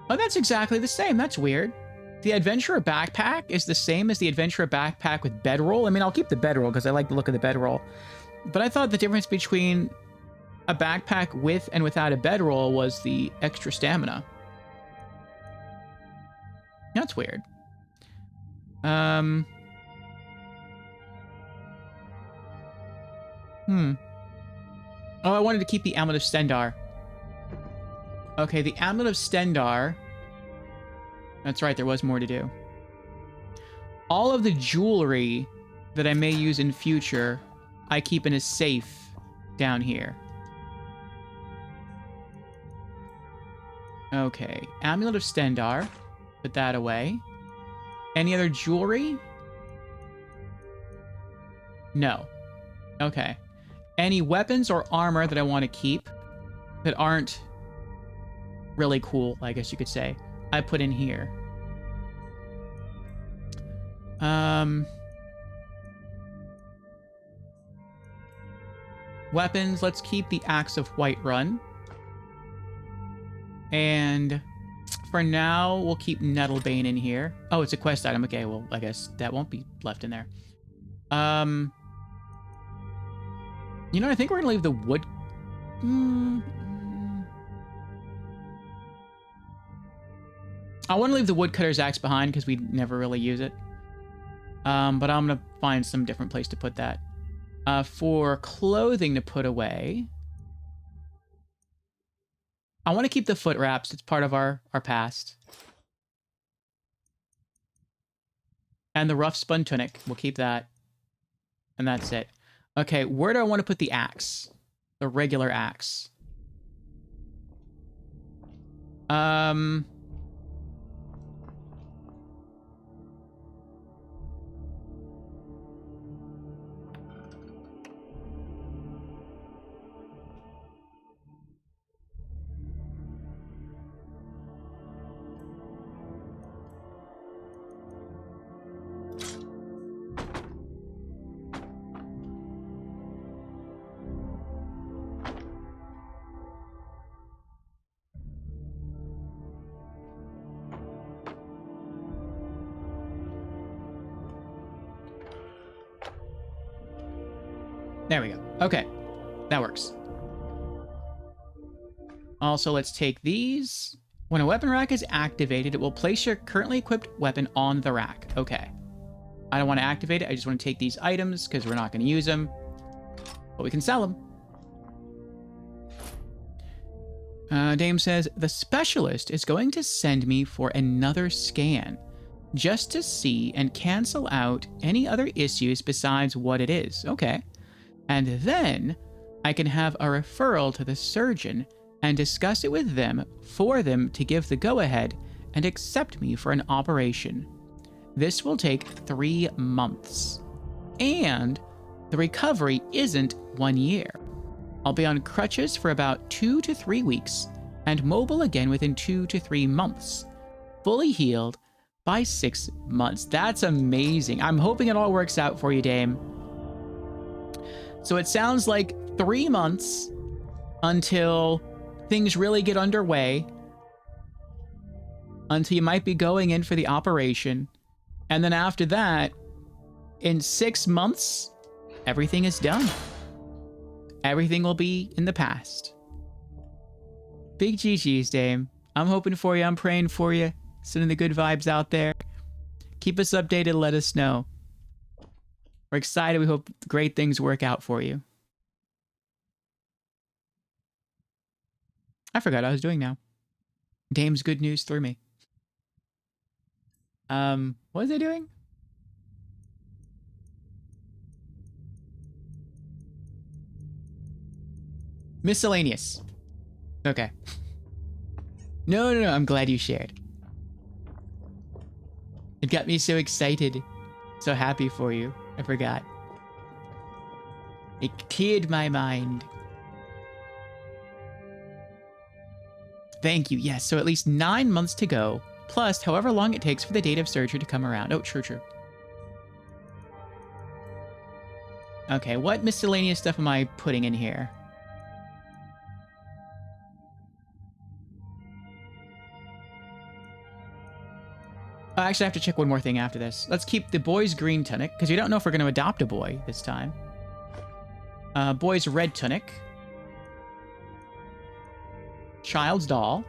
A: Oh, that's exactly the same. That's weird. The Adventurer backpack is the same as the Adventurer backpack with bedroll. I mean, I'll keep the bedroll because I like the look of the bedroll. But I thought the difference between a backpack with and without a bedroll was the extra stamina. That's weird. Oh, I wanted to keep the Amulet of Stendar. Okay, the Amulet of Stendar. That's right, there was more to do. All of the jewelry that I may use in future, I keep in a safe down here. Okay, Amulet of Stendar. Put that away. Any other jewelry? No. Okay. Any weapons or armor that I want to keep that aren't really cool, I guess you could say, I put in here. Weapons, let's keep the Axe of Whiterun. And for now, we'll keep Nettlebane in here. Oh, it's a quest item. Okay, well, I guess that won't be left in there. You know, I think we're gonna leave the wood. I want to leave the woodcutter's axe behind because we never really use it. But I'm gonna find some different place to put that. For clothing to put away, I want to keep the foot wraps. It's part of our past. And the rough spun tunic, we'll keep that. And that's it. Okay, where do I want to put the axe? The regular axe. There we go. Okay, that works. Also, let's take these. When a weapon rack is activated, it will place your currently equipped weapon on the rack. Okay. I don't want to activate it. I just want to take these items because we're not going to use them. But we can sell them. Dame says, the specialist is going to send me for another scan just to see and cancel out any other issues besides what it is. Okay. And then I can have a referral to the surgeon and discuss it with them for them to give the go-ahead and accept me for an operation. This will take 3 months. And the recovery isn't 1 year. I'll be on crutches for about 2 to 3 weeks and mobile again within 2 to 3 months. Fully healed by 6 months. That's amazing. I'm hoping it all works out for you, Dame. So it sounds like 3 months until things really get underway, until you might be going in for the operation. And then after that, in 6 months, everything is done. Everything will be in the past. Big GG's, Dame. I'm hoping for you. I'm praying for you. Sending the good vibes out there. Keep us updated. Let us know. We're excited. We hope great things work out for you. I forgot what I was doing now. Dame's good news through me. What was I doing? Miscellaneous. Okay. No. I'm glad you shared. It got me so excited. So happy for you. I forgot. It cleared my mind. Thank you. Yes, so at least 9 months to go, plus however long it takes for the date of surgery to come around. Oh, true. Okay, what miscellaneous stuff am I putting in here? Actually, I have to check one more thing after this. Let's keep the boy's green tunic, because we don't know if we're going to adopt a boy this time. Boy's red tunic. Child's doll.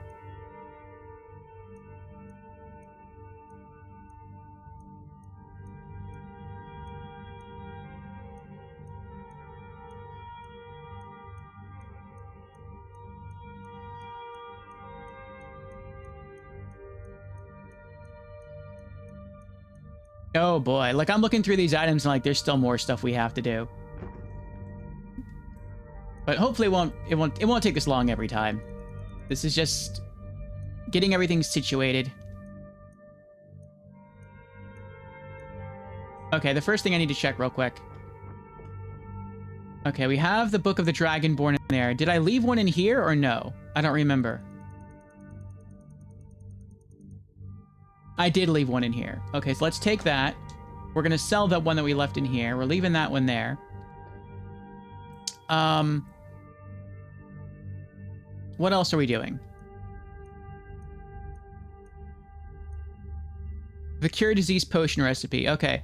A: Oh boy, like I'm looking through these items and like there's still more stuff we have to do. But hopefully it won't take this long every time. This is just getting everything situated. Okay, the first thing I need to check real quick. Okay, we have the Book of the Dragonborn in there. Did I leave one in here or no? I don't remember. I did leave one in here. Okay, so let's take that. We're gonna sell the one that we left in here. We're leaving that one there. What else are we doing? The Cure Disease Potion recipe. Okay.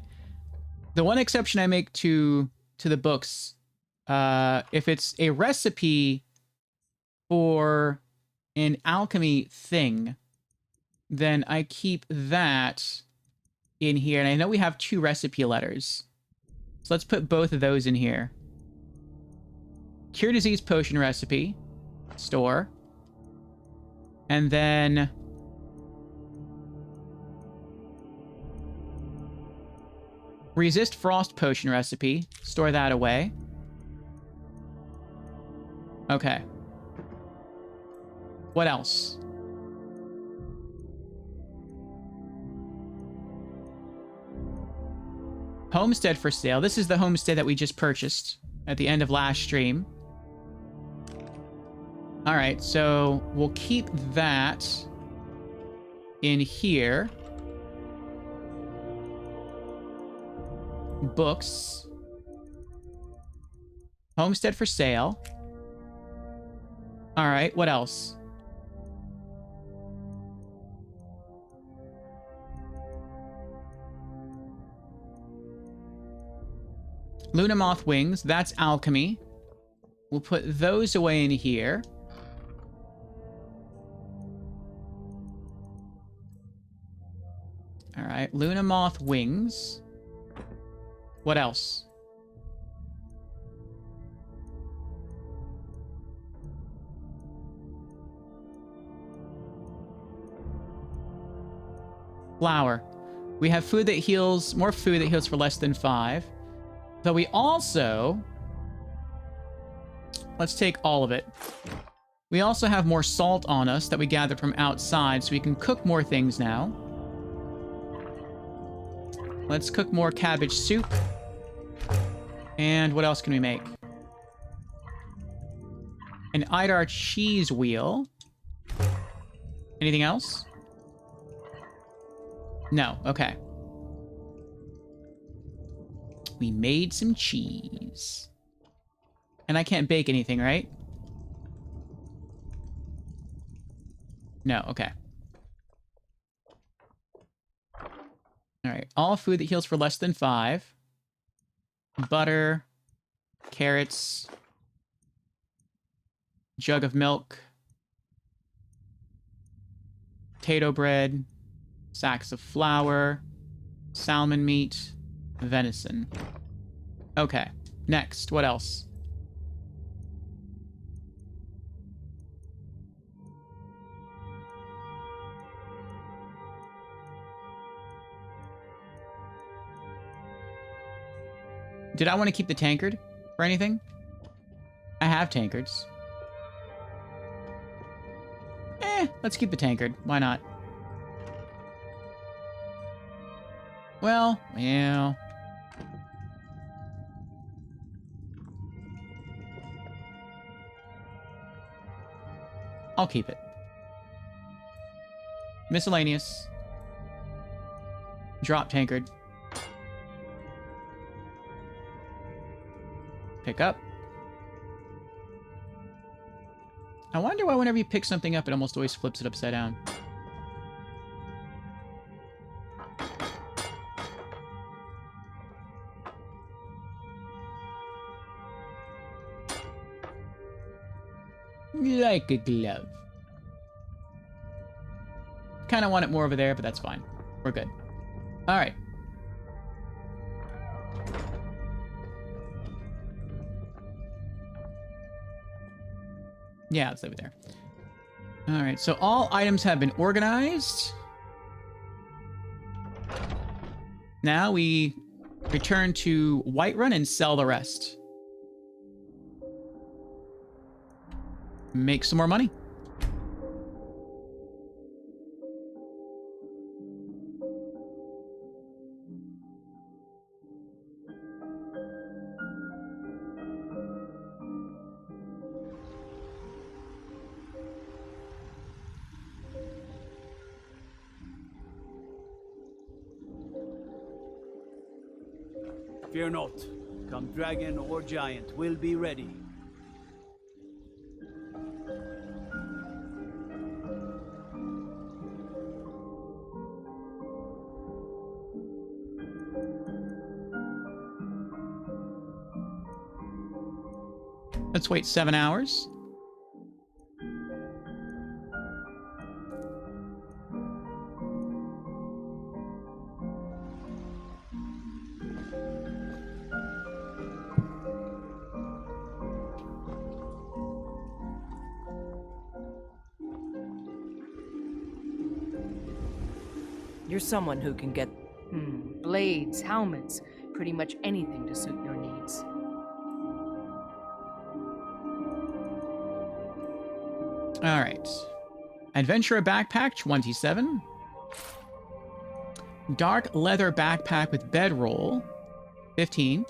A: The one exception I make to the books, if it's a recipe for an alchemy thing, then I keep that in here. And I know we have 2 recipe letters. So let's put both of those in here. Cure disease potion recipe. Store. And then resist frost potion recipe. Store that away. Okay. What else? Homestead for sale. This is the homestead that we just purchased at the end of last stream. All right, so we'll keep that in here. Books. Homestead for sale. All right, what else? Luna Moth Wings, that's alchemy. We'll put those away in here. All right, Luna Moth Wings. What else? Flour. We have food that heals, more food that heals for less than 5. But we also, let's take all of it. We also have more salt on us that we gathered from outside, so we can cook more things now. Let's cook more cabbage soup. And what else can we make? An Idar cheese wheel. Anything else? No, okay. We made some cheese. And I can't bake anything, right? No, okay. Alright, all food that heals for less than 5. Butter. Carrots. Jug of milk. Potato bread. Sacks of flour. Salmon meat. Venison. Okay. Next. What else? Did I want to keep the tankard for anything? I have tankards. Let's keep the tankard. Why not? Well. I'll keep it. Miscellaneous. Drop tankard. Pick up. I wonder why whenever you pick something up, it almost always flips it upside down. Like a glove. Kind of want it more over there, but that's fine. We're good. All right. Yeah, let's leave it there. All right, so all items have been organized. Now we return to Whiterun and sell the rest. Make some more money.
B: Fear not. Come dragon or giant, we'll be ready.
A: Let's wait 7 hours.
C: You're someone who can get, blades, helmets, pretty much anything to suit your needs.
A: All right. Adventurer backpack, 27. Dark leather backpack with bedroll, 15.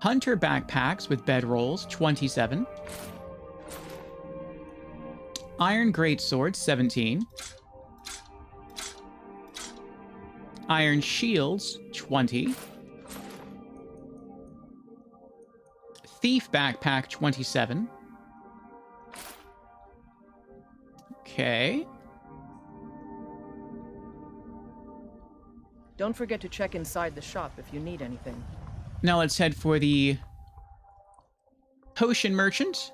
A: Hunter backpacks with bedrolls, 27. Iron greatsword, 17. Iron shields, 20. Thief backpack, 27. Okay.
C: Don't forget to check inside the shop if you need anything.
A: Now let's head for the potion merchant.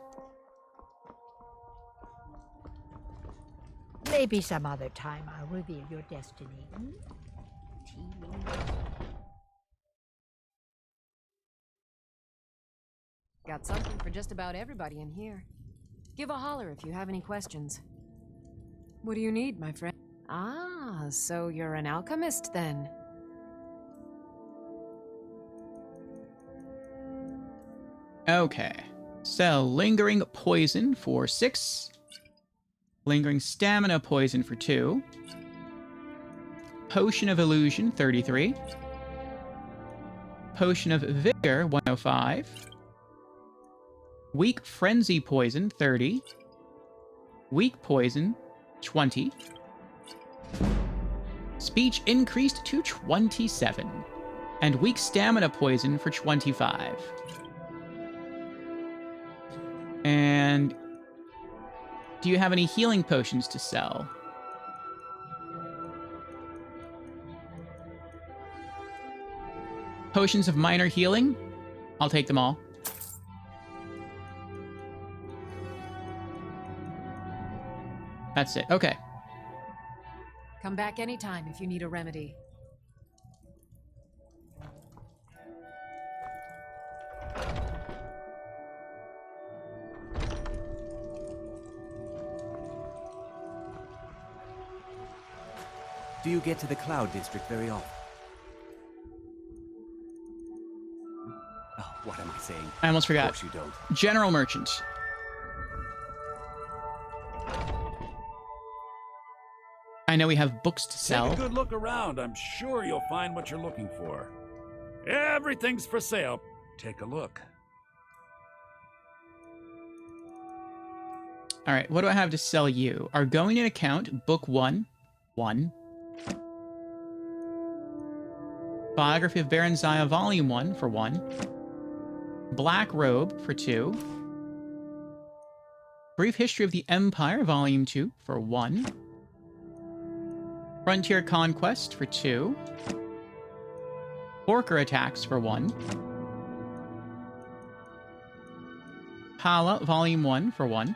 D: Maybe some other time I'll reveal your destiny.
E: Got something for just about everybody in here. Give a holler if you have any questions. What do you need, my friend? Ah, so you're an alchemist then?
A: Okay. Sell lingering poison for 6. Lingering stamina poison for 2. Potion of illusion, 33. Potion of vigor, 105. Weak frenzy poison, 30. Weak poison, 20. Speech increased to 27. And weak stamina poison for 25. And do you have any healing potions to sell? Potions of minor healing? I'll take them all. That's it. Okay.
E: Come back anytime if you need a remedy.
F: Do you get to the Cloud District very often? Oh, what am I saying?
A: I almost forgot.
F: Of course you don't.
A: General merchant. I know we have books to sell.
G: Take a good look around. I'm sure you'll find what you're looking for. Everything's for sale. Take a look.
A: All right, what do I have to sell you? Argonian account, book 1, 1. Biography of Baron Zaya, volume 1 for 1. Black robe for 2. Brief history of the Empire, volume 2 for 1. Frontier Conquest for 2. Orker Attacks for 1. Pala, volume 1 for 1.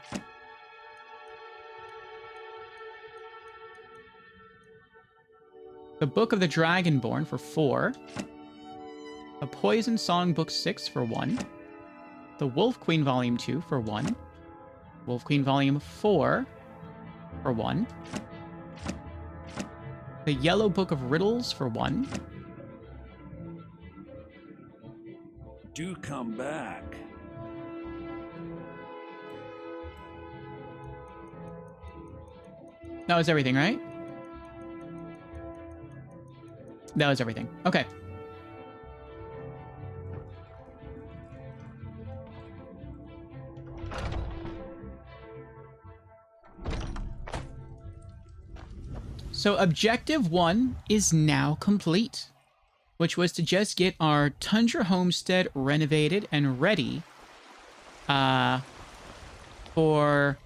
A: The Book of the Dragonborn for 4. A Poison Song Book 6 for 1. The Wolf Queen Volume 2 for 1. Wolf Queen Volume 4 for 1. The Yellow Book of Riddles for 1.
G: Do come back.
A: That was everything, right? That was everything. Okay. So objective 1 is now complete, which was to just get our Tundra Homestead renovated and ready for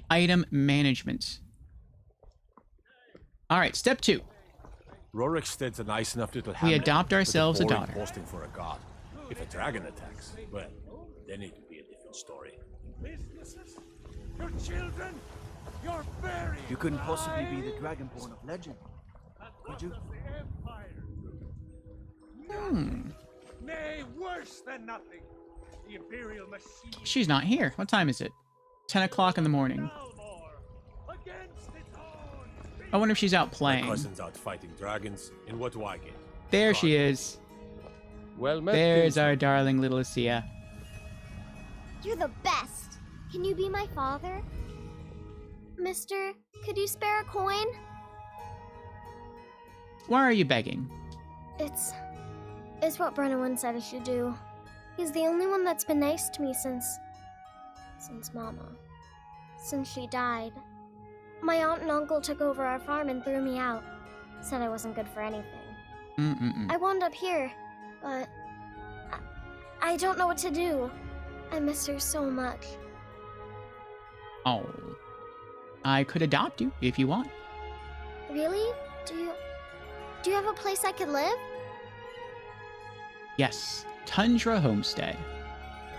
A: item management. All right, step 2.
H: Rorikstead's a nice enough little
A: We
H: hamlet,
A: adopt
H: with
A: ourselves a
H: boring
A: daughter.
H: posting for a god. If a dragon attacks, well, then it'd be dragon story.
G: Businesses? Your children? Your very
F: You couldn't possibly be the Dragonborn of legend, could you?
G: Nay, worse than nothing. The Imperial machine.
A: She's not here. What time is it? 10 o'clock in the morning. I wonder if she's out
H: My
A: playing.
H: cousin's out fighting dragons, and what do I get?
A: There she is.
I: Well met,
A: There's
I: kinsman.
A: our darling little Lucia.
J: You're the best. Can you be my father? Mister, could you spare a coin?
A: Why are you begging?
J: It's what Brennan said I should do. He's the only one that's been nice to me since Mama. Since she died. My aunt and uncle took over our farm and threw me out. Said I wasn't good for anything. I wound up here, but I don't know what to do. I miss her so much.
A: Oh. I could adopt you if you want.
J: Really? Do you have a place I could live?
A: Yes. Tundra Homestead.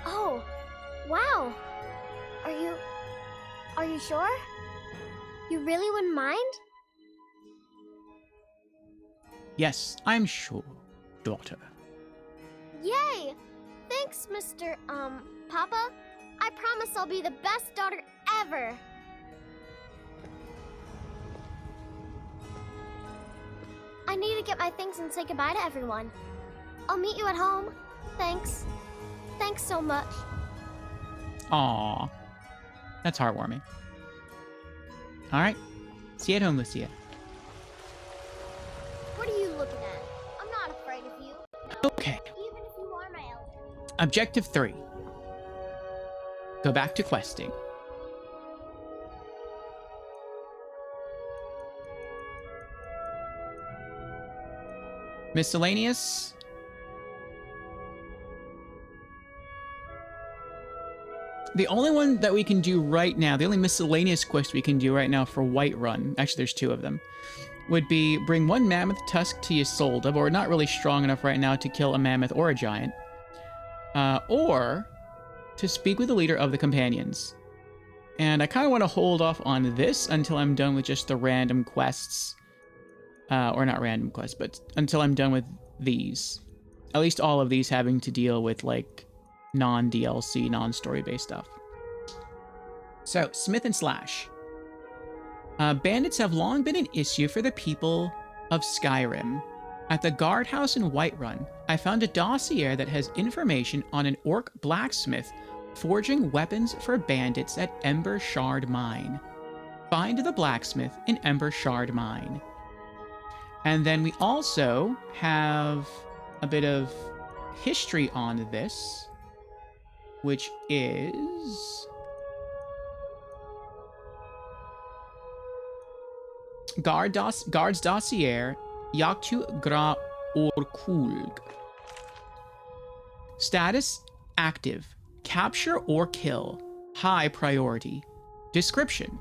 J: Oh, wow. Are you sure? You really wouldn't mind?
A: Yes, I'm sure, daughter.
J: Yay! Thanks, Mr. Papa. I promise I'll be the best daughter ever. I need to get my things and say goodbye to everyone. I'll meet you at home. Thanks. Thanks so much.
A: Aww. That's heartwarming. Alright. See you at home, Lucia.
J: What are you looking at? I'm not afraid of you.
A: Okay.
J: Even if you are my elder.
A: Objective 3. Go back to questing. Miscellaneous. The only one that we can do right now, the only miscellaneous quest we can do right now for Whiterun, actually there's 2 of them, would be bring 1 mammoth tusk to Ysolda, but we're not really strong enough right now to kill a mammoth or a giant. Or to speak with the leader of the companions. And I kind of want to hold off on this until I'm done with just the random quests. Or not random quests, but until I'm done with these. At least all of these having to deal with, like, non-DLC, non-story-based stuff. So, Smith and Slash. Bandits have long been an issue for the people of Skyrim. At the guardhouse in Whiterun, I found a dossier that has information on an orc blacksmith forging weapons for bandits at Ember Shard Mine. Find the blacksmith in Ember Shard Mine. And then we also have a bit of history on this, which is Guards Dossier Yaktu Gra Orkulg. Status active. Capture or kill. High priority. Description: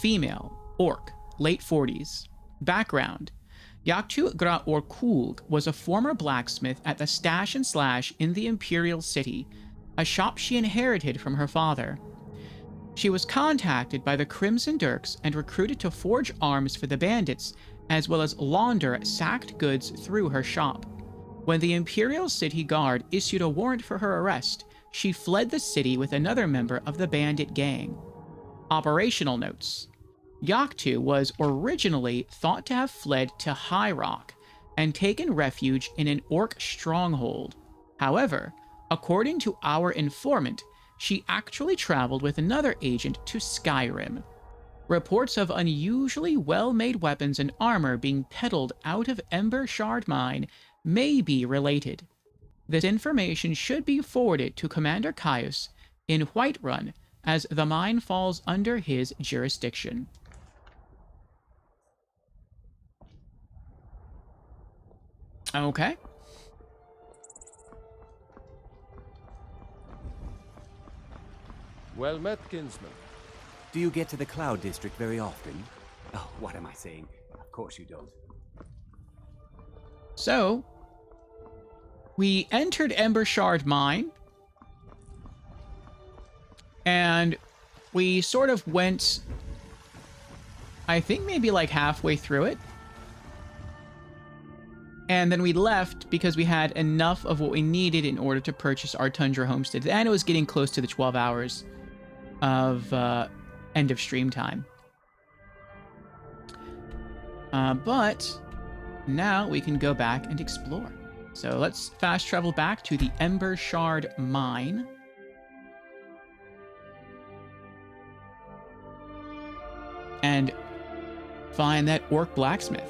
A: female, orc, late 40s. Background: Yaktu Gra Orkulg was a former blacksmith at the Stash and Slash in the Imperial City, a shop she inherited from her father. She was contacted by the Crimson Dirks and recruited to forge arms for the bandits, as well as launder sacked goods through her shop. When the Imperial City Guard issued a warrant for her arrest, she fled the city with another member of the bandit gang. Operational notes: Yaktu was originally thought to have fled to High Rock and taken refuge in an orc stronghold. However, according to our informant, she actually traveled with another agent to Skyrim. Reports of unusually well-made weapons and armor being peddled out of Ember Shard Mine may be related. This information should be forwarded to Commander Caius in Whiterun, as the mine falls under his jurisdiction. Okay.
I: Well met, kinsman.
F: Do you get to the Cloud District very often? Oh, what am I saying? Of course you don't.
A: So, we entered Ember Shard Mine. And we sort of went, I think maybe like halfway through it. And then we left because we had enough of what we needed in order to purchase our Tundra Homestead. And it was getting close to the 12 hours of end of stream time. But now we can go back and explore. So let's fast travel back to the Ember Shard Mine. And find that orc blacksmith.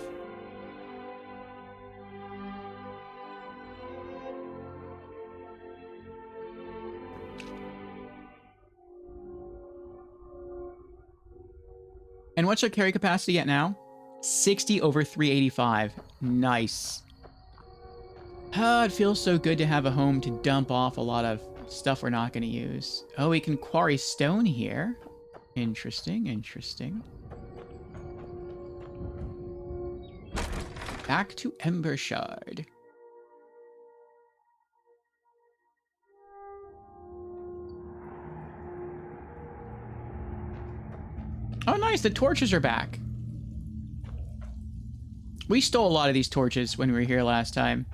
A: And what's our carry capacity at now? 60 over 385. Nice. Oh, it feels so good to have a home to dump off a lot of stuff we're not going to use. Oh, we can quarry stone here. Interesting, interesting. Back to Ember Shard. Oh, nice. The torches are back. We stole a lot of these torches when we were here last time.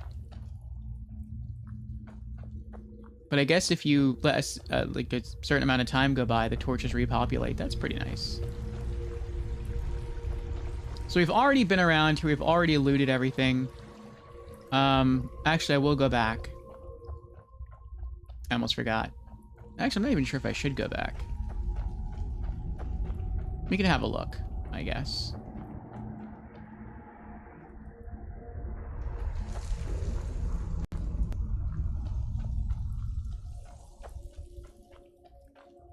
A: But I guess if you let like a certain amount of time go by, the torches repopulate. That's pretty nice. So we've already been around here. We've already looted everything. Actually, I will go back. I almost forgot. Actually, I'm not even sure if I should go back. We can have a look, I guess.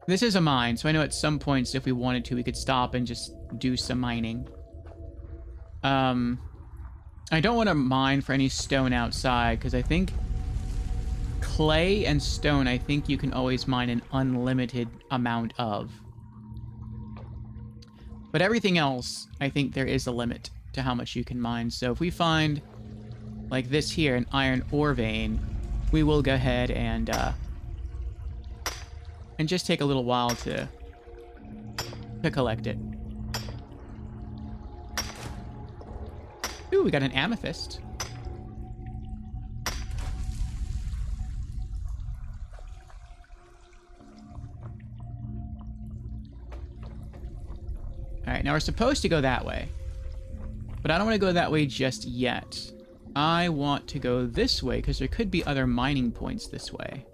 A: This is a mine, so I know at some points if we wanted to, we could stop and just do some mining. I don't want to mine for any stone outside, because I think clay and stone, I think you can always mine an unlimited amount of. But everything else, I think there is a limit to how much you can mine. So if we find, like this here, an iron ore vein, we will go ahead and just take a little while to collect it. Ooh, we got an amethyst. Alright, now we're supposed to go that way. But I don't want to go that way just yet. I want to go this way, because there could be other mining points this way.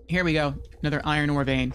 A: Here we go. Another iron ore vein.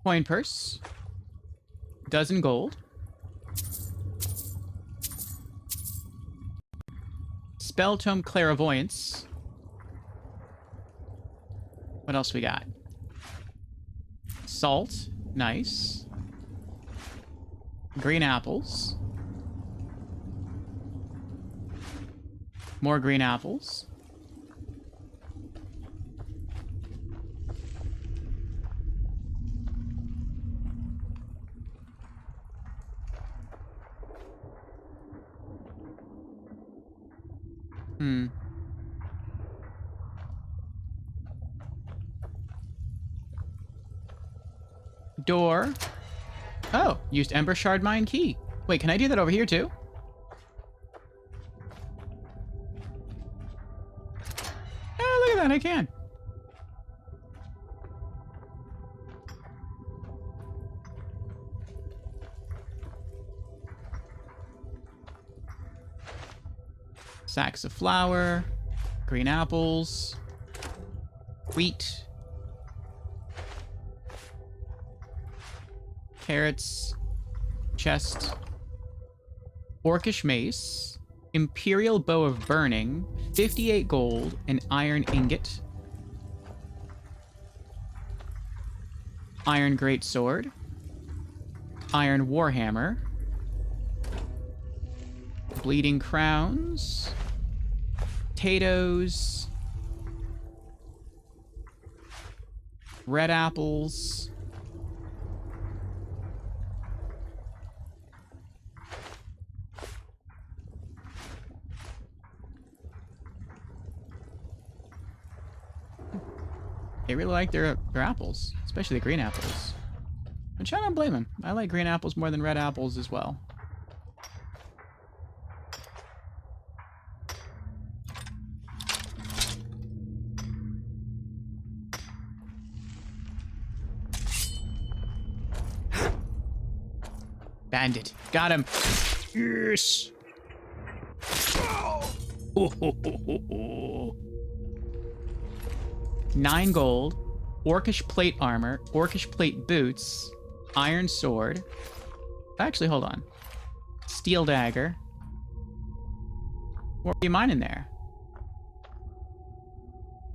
A: Coin purse. Dozen gold. Spell tome clairvoyance. What else we got? Salt. Nice. Green apples. More green apples. Door. Oh, used Ember Shard Mine Key. Wait, can I do that over here too? Oh, look at that, I can. Sacks of flour, green apples, wheat, carrots, chest, orcish mace, imperial bow of burning, 58 gold, an iron ingot, iron great sword, iron warhammer, bleeding crowns, potatoes, red apples, they really like their apples, especially the green apples. Which I don't blame them. I like green apples more than red apples as well. Bandit. Got him. Yes. Oh. 9 gold, orcish plate armor, orcish plate boots, iron sword. Actually, hold on. Steel dagger. What were you mining there?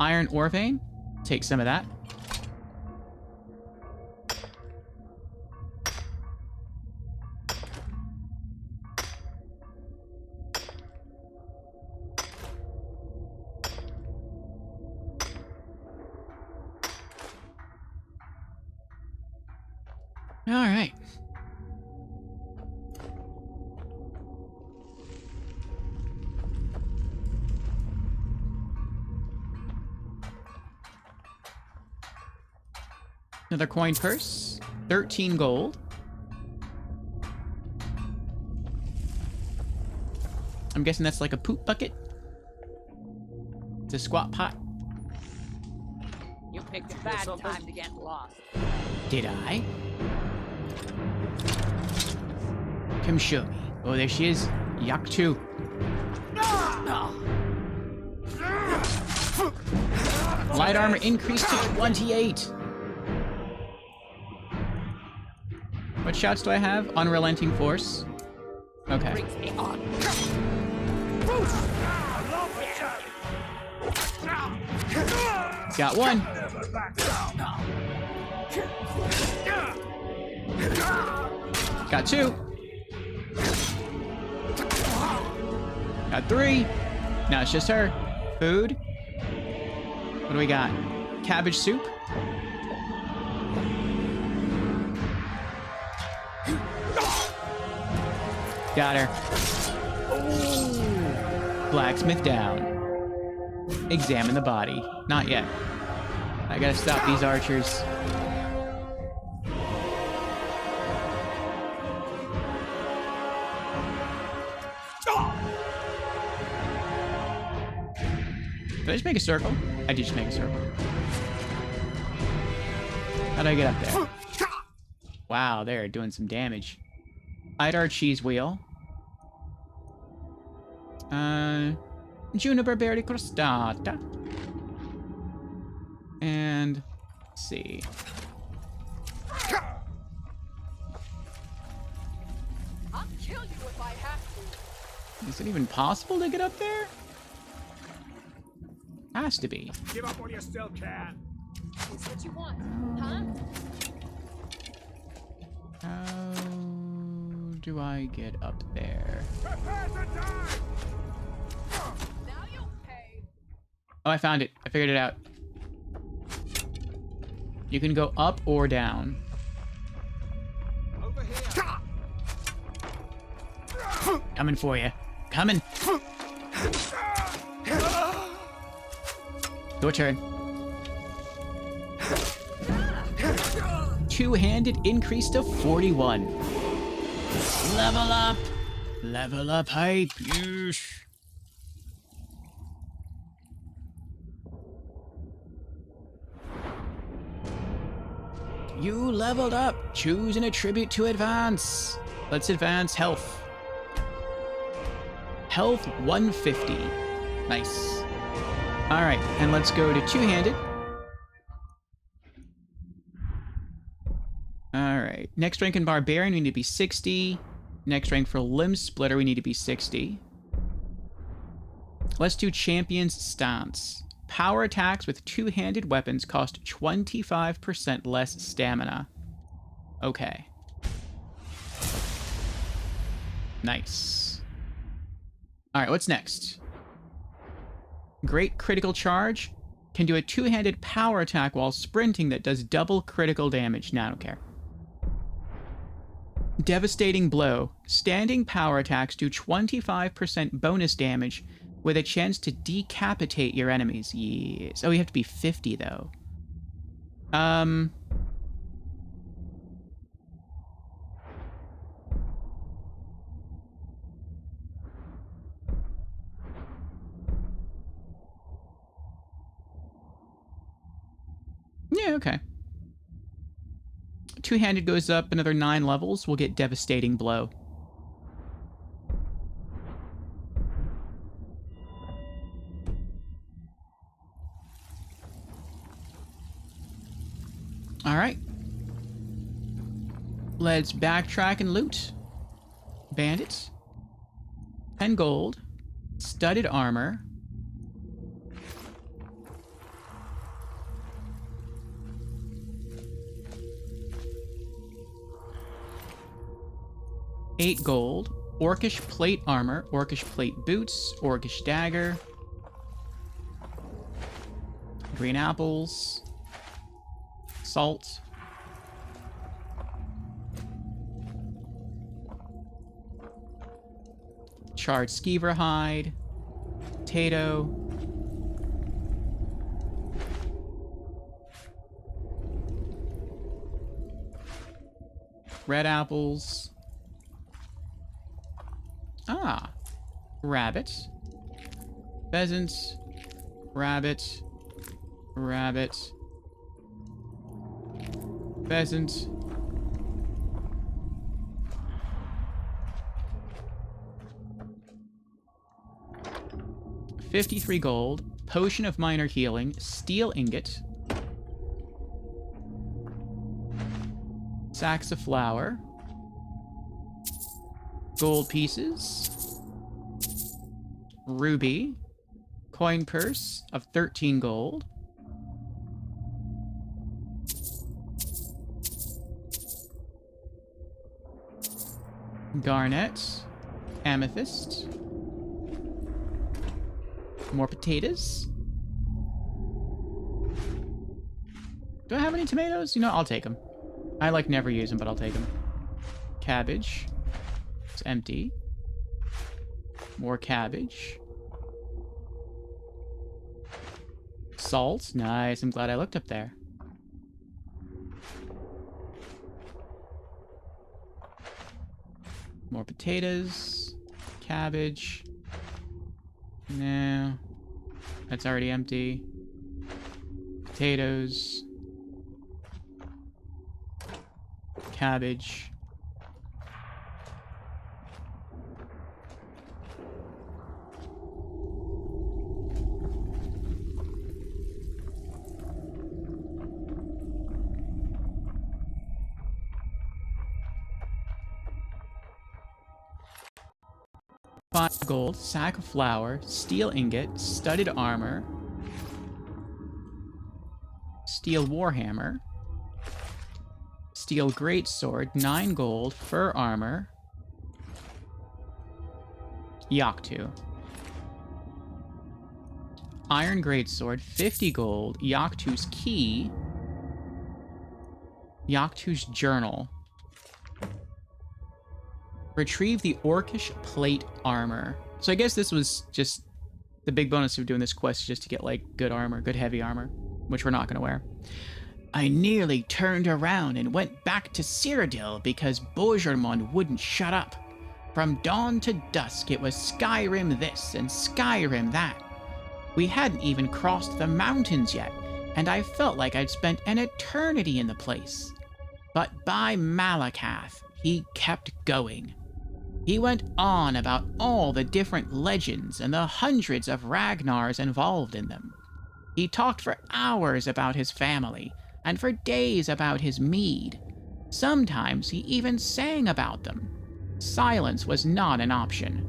A: Iron ore vein. Take some of that. All right. Another coin purse. 13 gold. I'm guessing that's like a poop bucket. It's a squat pot.
K: You picked a bad time to get lost.
A: Did I? Come show me. Oh, there she is. Yak 2. Light armor increased to 28. What shouts do I have? Unrelenting force. Okay. Got one. Got 2. Got 3. Now it's just her. Food. What do we got? Cabbage soup. Got her. Blacksmith down. Examine the body. Not yet. I gotta stop these archers. Did I just make a circle? I did just make a circle. How do I get up there? Wow, they're doing some damage. Idar cheese wheel. Juniper berry crostata. And let's see.
K: I'll kill you if I have to.
A: Is it even possible to get up there? Has to be.
B: Give up while you still can.
K: Is what you want, huh?
A: How do I get up there?
B: Prepare to die!
K: Now you'll pay.
A: Oh, I found it. I figured it out. You can go up or down.
B: Over here.
A: Coming for you. Coming. Your turn. two-handed increase to 41. Level up! Level up hype! Yes. You leveled up! Choose an attribute to advance! Let's advance health. Health 150. Nice. Alright, and let's go to two-handed. Alright, next rank in Barbarian, we need to be 60. Next rank for Limb Splitter, we need to be 60. Let's do Champion's Stance. Power attacks with two-handed weapons cost 25% less stamina. Okay. Nice. Alright, what's next? Great Critical Charge. Can do a two-handed power attack while sprinting that does double critical damage. Nah, I don't care. Devastating Blow. Standing power attacks do 25% bonus damage with a chance to decapitate your enemies. Yes. Oh, you have to be 50, though. Yeah, okay. Two-handed goes up another 9 levels. We'll get Devastating Blow. Alright. Let's backtrack and loot. Bandits. 10 gold. Studded armor. $8 gold. Orcish plate armor. Orcish plate boots. Orcish dagger. Green apples. Salt. Charred skeever hide. Potato. Red apples. Ah. Rabbit. Pheasant. Rabbit. Rabbit. Pheasant. $53 gold. Potion of minor healing. Steel ingot. Sacks of flour. Gold pieces. Ruby. Coin purse of 13 gold. Garnet. Amethyst. More potatoes. Do I have any tomatoes? You know, I'll take them. I like never use them, but I'll take them. Cabbage. It's empty. More cabbage. Salt. Nice. I'm glad I looked up there. More potatoes. Cabbage. No. That's already empty. Potatoes. Cabbage. $5 gold, sack of flour, steel ingot, studded armor, steel warhammer, steel greatsword, 9 gold, fur armor, Yoctu. Iron greatsword, 50 gold, Yoctu's key, Yoctu's journal. Retrieve the Orcish plate armor. So I guess this was just the big bonus of doing this quest, just to get like good armor, good heavy armor, which we're not going to wear. I nearly turned around and went back to Cyrodiil because Bourgermond wouldn't shut up. From dawn to dusk, it was Skyrim this and Skyrim that. We hadn't even crossed the mountains yet, and I felt like I'd spent an eternity in the place. But by Malakath, he kept going. He went on about all the different legends and the hundreds of Ragnars involved in them. He talked for hours about his family, and for days about his mead. Sometimes he even sang about them. Silence was not an option.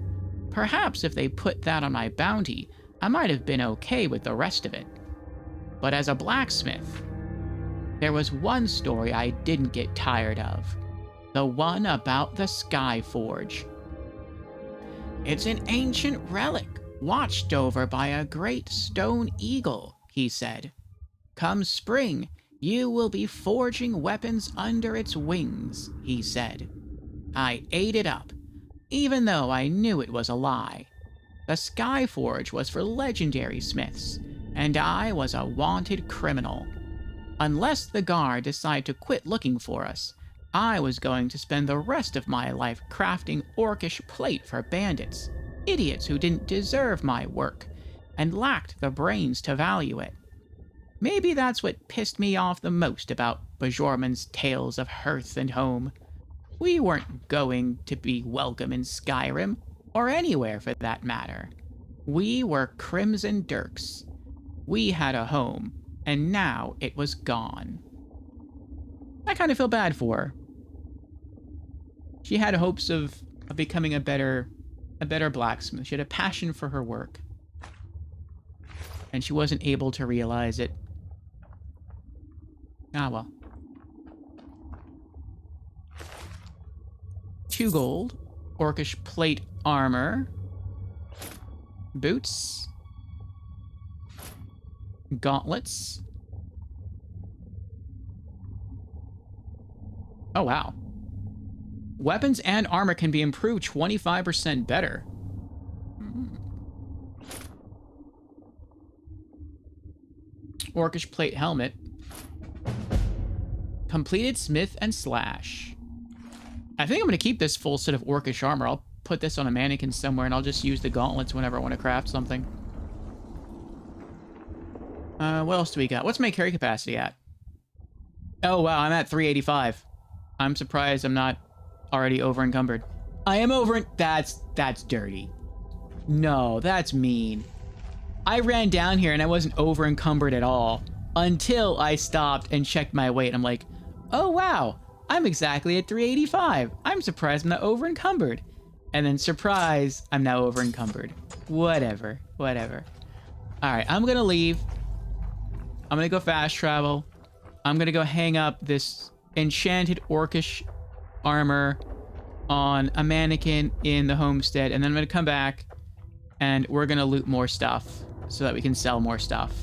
A: Perhaps if they put that on my bounty, I might have been okay with the rest of it. But as a blacksmith, there was one story I didn't get tired of. The one about the Sky Forge. It's an ancient relic, watched over by a great stone eagle, he said. Come spring, you will be forging weapons under its wings, he said. I ate it up, even though I knew it was a lie. The Sky Forge was for legendary smiths, and I was a wanted criminal. Unless the guard decided to quit looking for us, I was going to spend the rest of my life crafting orcish plate for bandits, idiots who didn't deserve my work, and lacked the brains to value it. Maybe that's what pissed me off the most about Bajorman's tales of hearth and home. We weren't going to be welcome in Skyrim, or anywhere for that matter. We were Crimson Dirks. We had a home, and now it was gone. I kind of feel bad for her. She had hopes of becoming a better blacksmith. She had a passion for her work. And she wasn't able to realize it. Ah, well. 2 gold. Orcish plate armor. Boots. Gauntlets. Oh, wow. Weapons and armor can be improved 25% better. Orcish plate helmet. Completed smith and slash. I think I'm going to keep this full set of orcish armor. I'll put this on a mannequin somewhere, and I'll just use the gauntlets whenever I want to craft something. What else do we got? What's my carry capacity at? Oh, wow, I'm at 385. I'm surprised I'm not already over encumbered. I am over. That's dirty. No, that's mean. I ran down here and I wasn't over encumbered at all until I stopped and checked my weight. I'm like, oh wow, I'm exactly at 385. I'm surprised I'm not over encumbered. And then surprise, I'm now over encumbered. Whatever. All right, I'm gonna leave. I'm gonna go fast travel. I'm gonna go hang up this enchanted orcish armor on a mannequin in the homestead, and then I'm gonna come back and we're gonna loot more stuff so that we can sell more stuff.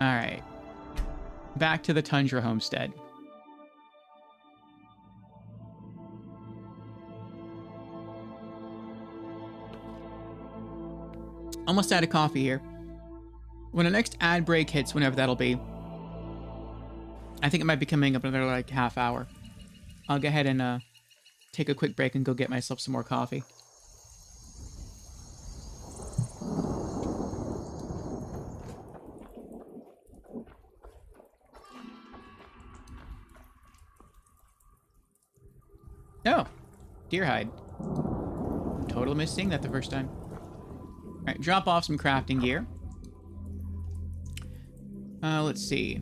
A: Alright. Back to the Tundra Homestead. Almost out of coffee here. When the next ad break hits, whenever that'll be, I think it might be coming up another like half hour. I'll go ahead and take a quick break and go get myself some more coffee. Oh, deer hide. Totally missed seeing that the first time. All right, drop off some crafting gear. Let's see.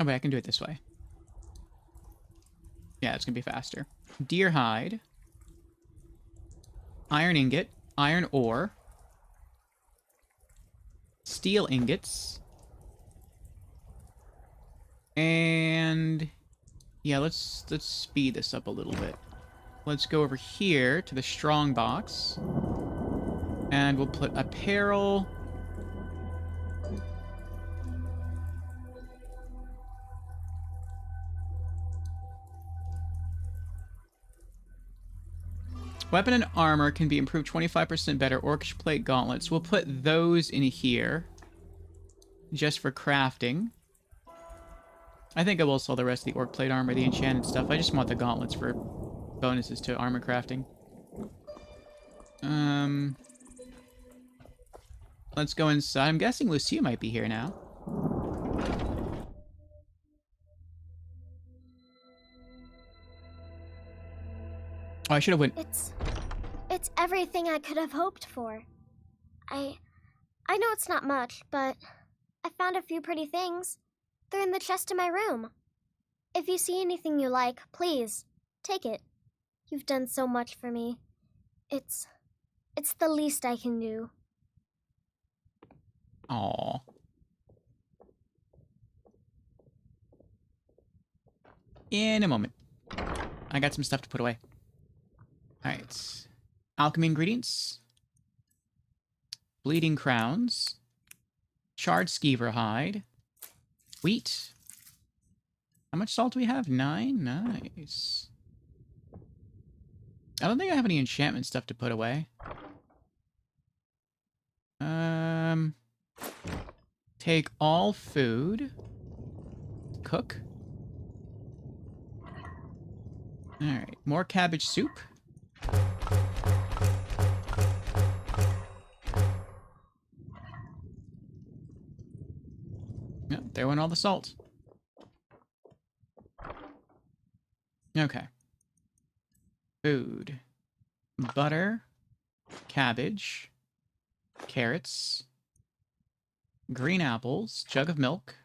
A: Oh, wait, I can do it this way. Yeah, it's gonna be faster. Deer hide. Iron ingot. Iron ore. Steel ingots. And yeah, let's speed this up a little bit. Let's go over here to the strong box. And we'll put apparel. Weapon and armor can be improved 25% better. Orcish plate gauntlets. We'll put those in here. Just for crafting. I think I will sell the rest of the orc plate armor, the enchanted stuff. I just want the gauntlets for bonuses to armor crafting. Let's go inside. I'm guessing Lucia might be here now. Oh, I should have went.
J: It's everything I could have hoped for. I know it's not much, but I found a few pretty things. They're in the chest in my room. If you see anything you like, please, take it. You've done so much for me. It's the least I can do.
A: Aww. In a moment. I got some stuff to put away. Alright. Alchemy ingredients. Bleeding crowns. Charred skeever hide. Wheat. How much salt do we have? 9? Nice. I don't think I have any enchantment stuff to put away. Take all food. Cook. Alright, more cabbage soup. Yep, there went all the salt. Okay. Food. Butter. Cabbage. Carrots. Green apples. Jug of milk.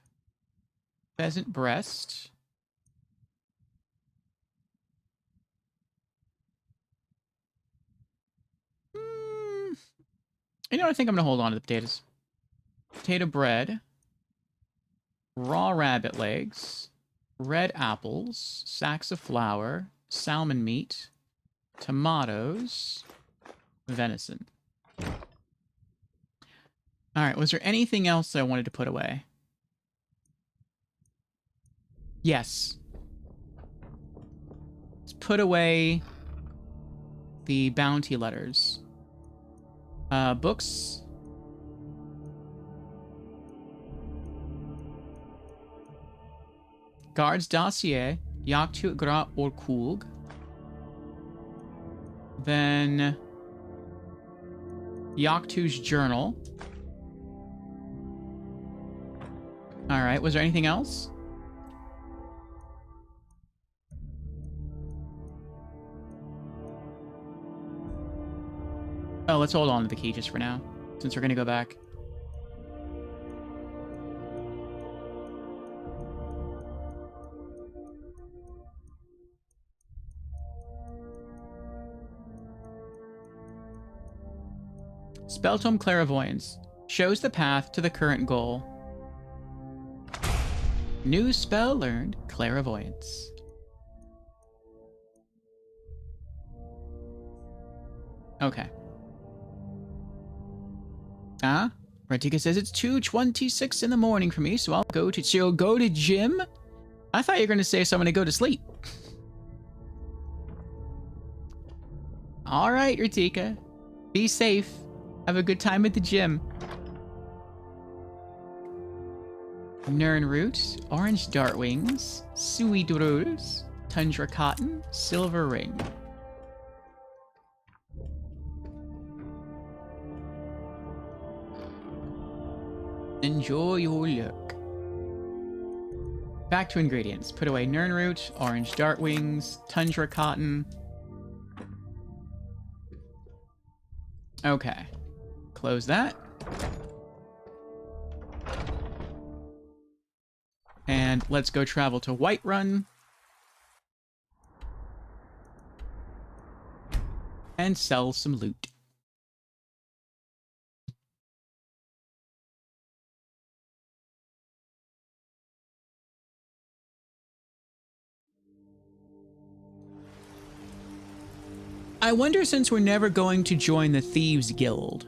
A: Pheasant breast. You know what? I think I'm going to hold on to the potatoes. Potato bread. Raw rabbit legs. Red apples. Sacks of flour. Salmon meat. Tomatoes. Venison. Alright, was there anything else that I wanted to put away? Yes. Let's put away the bounty letters. Books. Guard's dossier. Yaktu gra orkulg. Then Yaktu's journal. Alright, was there anything else? Oh, let's hold on to the key just for now, since we're gonna go back. Spelltome Clairvoyance. Shows the path to the current goal. New spell learned, Clairvoyance. Okay. Rentika says it's 2:26 in the morning for me, so I'll go to gym? I thought you were going to say so I'm going to go to sleep. Alright, Rentika. Be safe. Have a good time at the gym. Nirnroot, Orange Dartwings, Suidurus, Tundra Cotton, Silver Ring. Enjoy your look. Back to ingredients. Put away Nirnroot, Orange Dartwings, Tundra Cotton. Okay. Close that. And And let's go travel to Whiterun. And sell some loot. I wonder, since we're never going to join the Thieves Guild.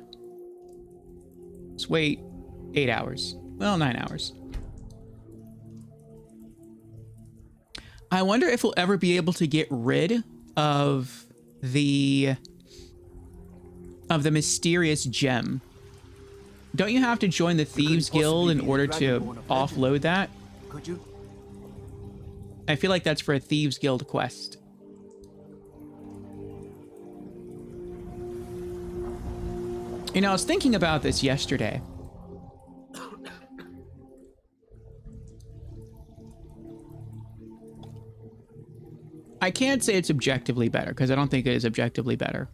A: Let's wait 8 hours. Well, 9 hours. I wonder if we'll ever be able to get rid of the mysterious gem. Don't you have to join the Thieves Guild in order to offload that?
F: Could you?
A: I feel like that's for a Thieves Guild quest. You know, I was thinking about this yesterday. I can't say it's objectively better, because I don't think it is objectively better.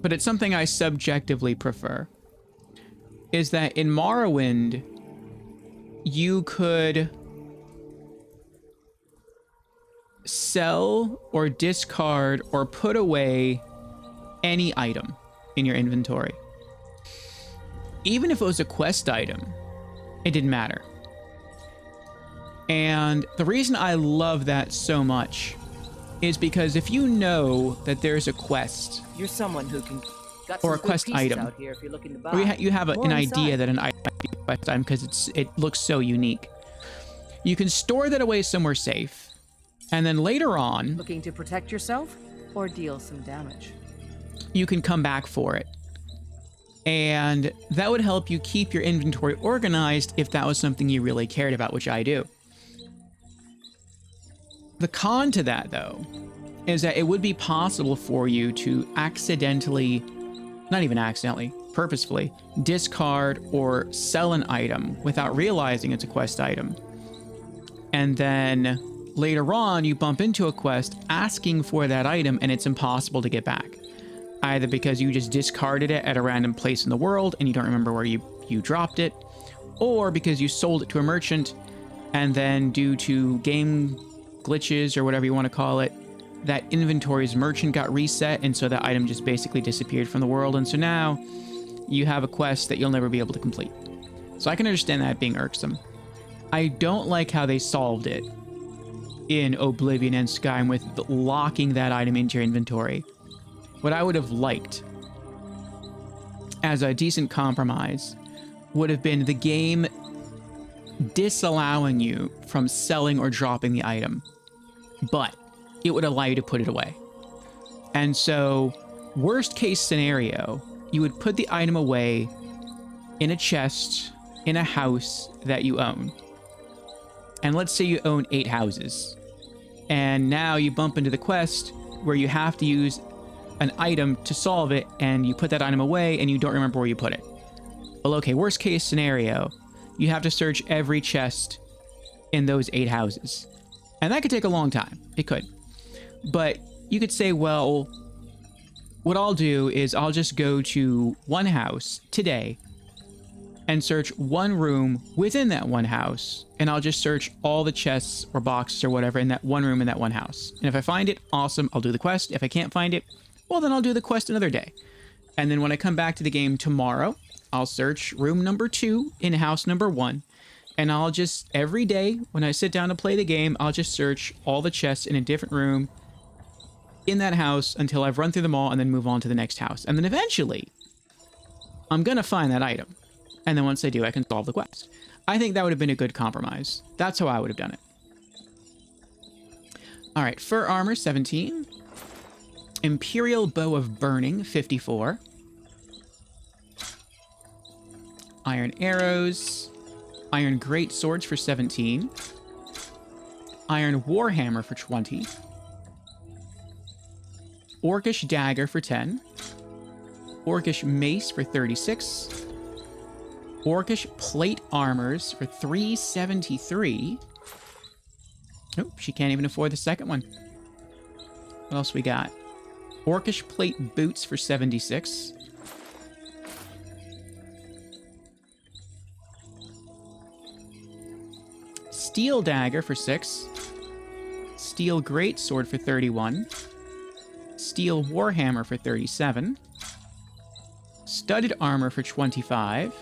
A: But it's something I subjectively prefer. Is that in Morrowind, you could sell or discard or put away any item in your inventory. Even if it was a quest item, it didn't matter. And the reason I love that so much is because if you know that there's a quest,
C: You're someone who can got
A: or
C: some
A: a
C: good
A: quest
C: pieces
A: item,
C: out here if you're looking to buy.
A: or you have
C: More
A: an
C: inside.
A: idea that an item might be a quest item because it looks so unique. You can store that away somewhere safe, and then later on,
C: Looking to protect yourself or deal some damage.
A: you can come back for it. And that would help you keep your inventory organized if that was something you really cared about, which I do. The con to that, though, is that it would be possible for you to accidentally, not even accidentally, purposefully, discard or sell an item without realizing it's a quest item. And then later on, you bump into a quest asking for that item and it's impossible to get back. Either because you just discarded it at a random place in the world and you don't remember where you dropped it, or because you sold it to a merchant and then due to game glitches or whatever you want to call it, that inventory's merchant got reset and so that item just basically disappeared from the world, and so now you have a quest that you'll never be able to complete. So I can understand that being irksome. I don't like how they solved it in Oblivion and Skyrim with locking that item into your inventory. What I would have liked as a decent compromise would have been the game disallowing you from selling or dropping the item, but it would allow you to put it away. And so, worst case scenario, you would put the item away in a chest in a house that you own. And let's say you own 8 houses. And now you bump into the quest where you have to use an item to solve it, and you put that item away and you don't remember where you put it. Well, okay, worst case scenario, you have to search every chest in those 8 houses. And that could take a long time. It could. But you could say, well, what I'll do is I'll just go to one house today and search one room within that one house, and I'll just search all the chests or boxes or whatever in that one room in that one house. And if I find it, awesome, I'll do the quest. If I can't find it, well, then I'll do the quest another day. And then when I come back to the game tomorrow, I'll search room number 2 in house number 1. And I'll just, every day when I sit down to play the game, I'll just search all the chests in a different room in that house until I've run through them all and then move on to the next house. And then eventually, I'm going to find that item. And then once I do, I can solve the quest. I think that would have been a good compromise. That's how I would have done it. All right, fur armor, 17. Imperial bow of burning, 54. Iron arrows. Iron great swords for 17. Iron warhammer for 20. Orcish dagger for 10. Orcish mace for 36. Orcish plate armors for 373. Nope, she can't even afford the second one. What else we got? Orcish plate boots for 76. steel dagger for 6. Steel greatsword for 31. Steel warhammer for 37. Studded armor for 25.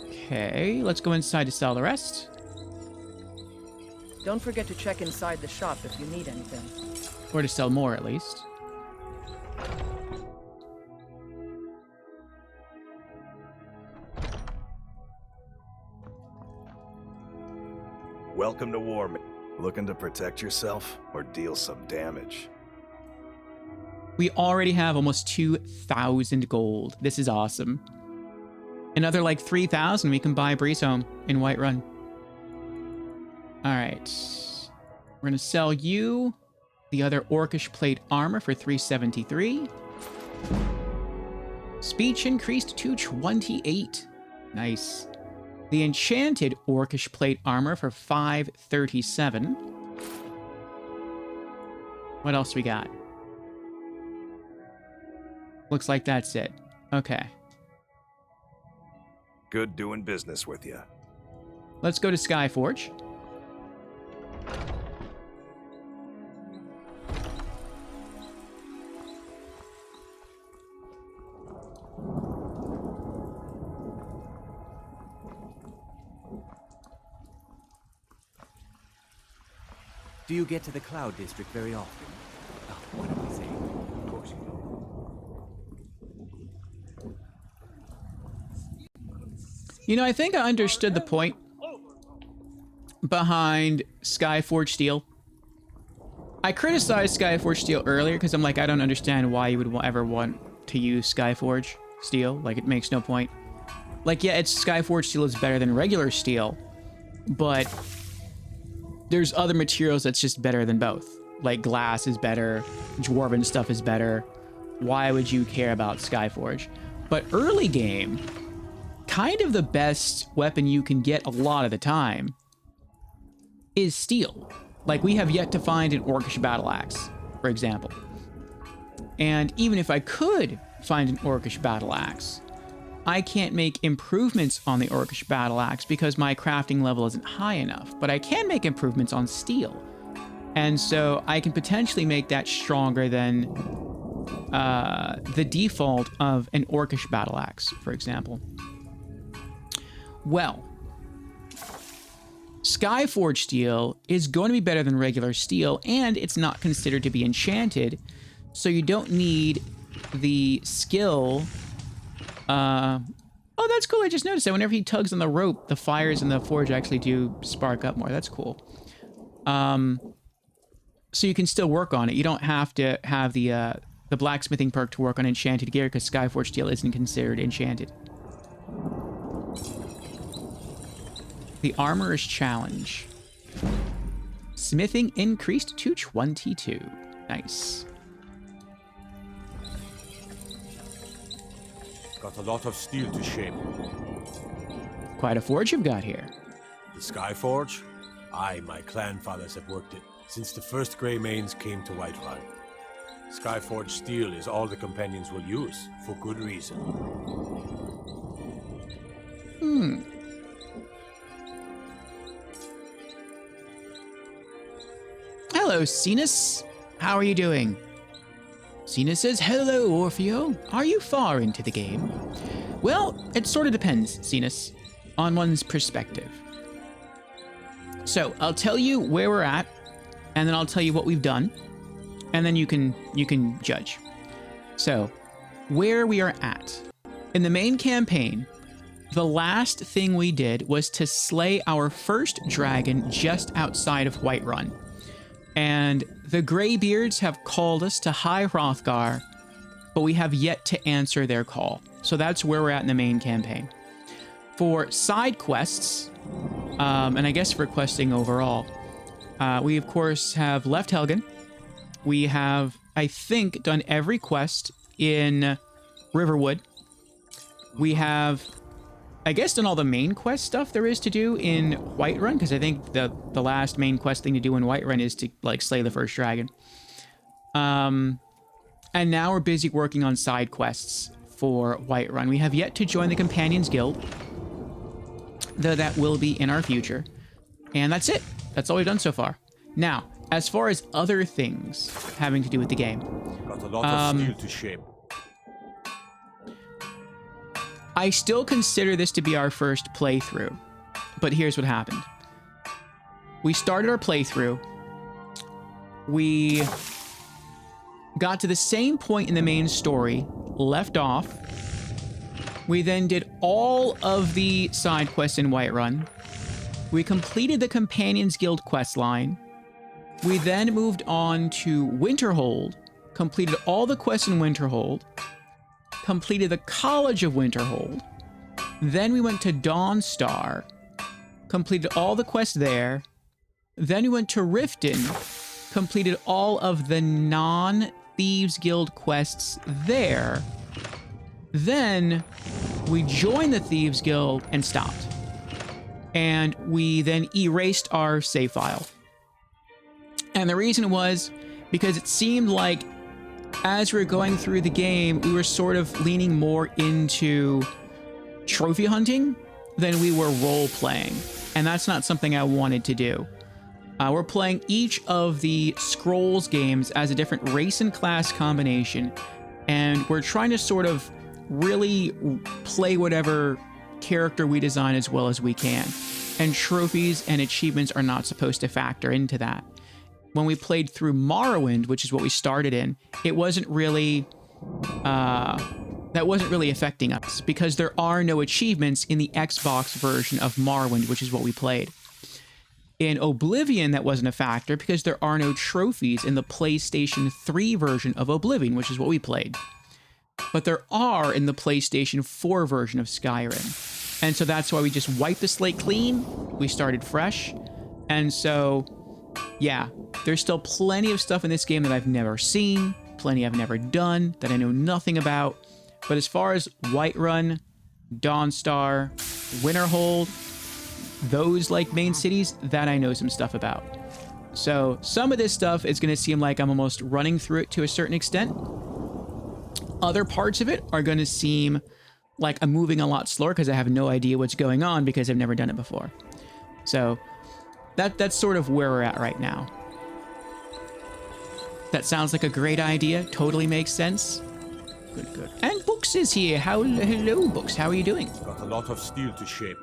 A: Okay, let's go inside to sell the rest.
C: Don't forget to check inside the shop if you need anything.
A: Or to sell more, at least.
L: Welcome to war. Looking to protect yourself or deal some damage?
A: We already have almost 2,000 gold. This is awesome. Another like 3,000 we can buy Breeze Home in Whiterun. Alright. We're gonna sell you the other Orcish plate armor for 373. Speech increased to 28. Nice. The enchanted Orcish plate armor for 537. What else we got? Looks like that's it. Okay.
L: Good doing business with you.
A: Let's go to Skyforge.
F: Do you get to the Cloud District very often? Oh, what am I saying? Of course you do.
A: You know, I think I understood the point behind Skyforge Steel. I criticized Skyforge Steel earlier because I'm like, I don't understand why you would ever want to use Skyforge Steel. Like, it makes no point. Like, yeah, it's Skyforge Steel is better than regular steel, but there's other materials that's just better than both. Like, glass is better, dwarven stuff is better. Why would you care about Skyforge? But early game, kind of the best weapon you can get a lot of the time is steel. Like, we have yet to find an Orcish battle axe, for example. And even if I could find an Orcish battle axe, I can't make improvements on the Orcish battle axe because my crafting level isn't high enough. But I can make improvements on steel. And so I can potentially make that stronger than the default of an Orcish battle axe, for example. Well, Skyforge steel is going to be better than regular steel, and it's not considered to be enchanted, so you don't need the skill. Oh, that's cool. I just noticed that whenever he tugs on the rope, the fires in the forge actually do spark up more. That's cool. So you can still work on it. You don't have to have the blacksmithing perk to work on enchanted gear because Skyforge steel isn't considered enchanted. The Armorer's Challenge. Smithing increased to 22. Nice.
H: Got a lot of steel to shape.
A: Quite a forge you've got here.
H: The Skyforge? I, my clan fathers have worked it since the first Grey Manes came to Whiterun. Skyforge steel is all the companions will use, for good reason.
A: Hello, Cenas. How are you doing? Cenas says, hello, Orfeo. Are you far into the game? Well, it sort of depends, Cenas, on one's perspective. So, I'll tell you where we're at, and then I'll tell you what we've done, and then you can judge. So, where we are at. In the main campaign, the last thing we did was to slay our first dragon just outside of Whiterun. And the Greybeards have called us to High Hrothgar, but we have yet to answer their call. So that's where we're at in the main campaign. For side quests, and I guess for questing overall, we of course have left Helgen. We have, I think, done every quest in Riverwood. We have, I guess, done all the main quest stuff there is to do in Whiterun, because I think the last main quest thing to do in Whiterun is to, like, slay the first dragon. And now we're busy working on side quests for Whiterun. We have yet to join the Companions Guild. though that will be in our future. And that's it. That's all we've done so far. Now, as far as other things having to do with the game.
H: Got a lot of steel to shape.
A: I still consider this to be our first playthrough, but here's what happened. We started our playthrough. We got to the same point in the main story, left off. We then did all of the side quests in Whiterun. We completed the Companions Guild quest line. We then moved on to Hold, completed all the quests in Hold, completed the College of Hold. Then we went to Dawnstar, completed all the quests there. Then we went to Riften, completed all of the non-Thieves Guild quests there. Then we joined the Thieves Guild and stopped. And we then erased our save file. And the reason was because it seemed like as we were going through the game, we were sort of leaning more into trophy hunting than we were role-playing. And that's not something I wanted to do. We're playing each of the Scrolls games as a different race and class combination, and we're trying to sort of really play whatever character we design as well as we can. And trophies and achievements are not supposed to factor into that. When we played through Morrowind, which is what we started in, it wasn't really that wasn't really affecting us because there are no achievements in the Xbox version of Morrowind, which is what we played. In Oblivion, that wasn't a factor because there are no trophies in the PlayStation 3 version of Oblivion, which is what we played. But there are in the PlayStation 4 version of Skyrim. And so that's why we just wiped the slate clean. We started fresh. And so, yeah, there's still plenty of stuff in this game that I've never seen, plenty I've never done, that I know nothing about. But as far as Whiterun, Dawnstar, Winterhold, those like main cities, that I know some stuff about. So some of this stuff is going to seem like I'm almost running through it to a certain extent. Other parts of it are going to seem like I'm moving a lot slower because I have no idea what's going on because I've never done it before. So that's sort of where we're at right now. That sounds like a great idea. Totally makes sense. Good, good. And Books is here. Hello, Books. How are you doing?
H: Got a lot of steel to shape.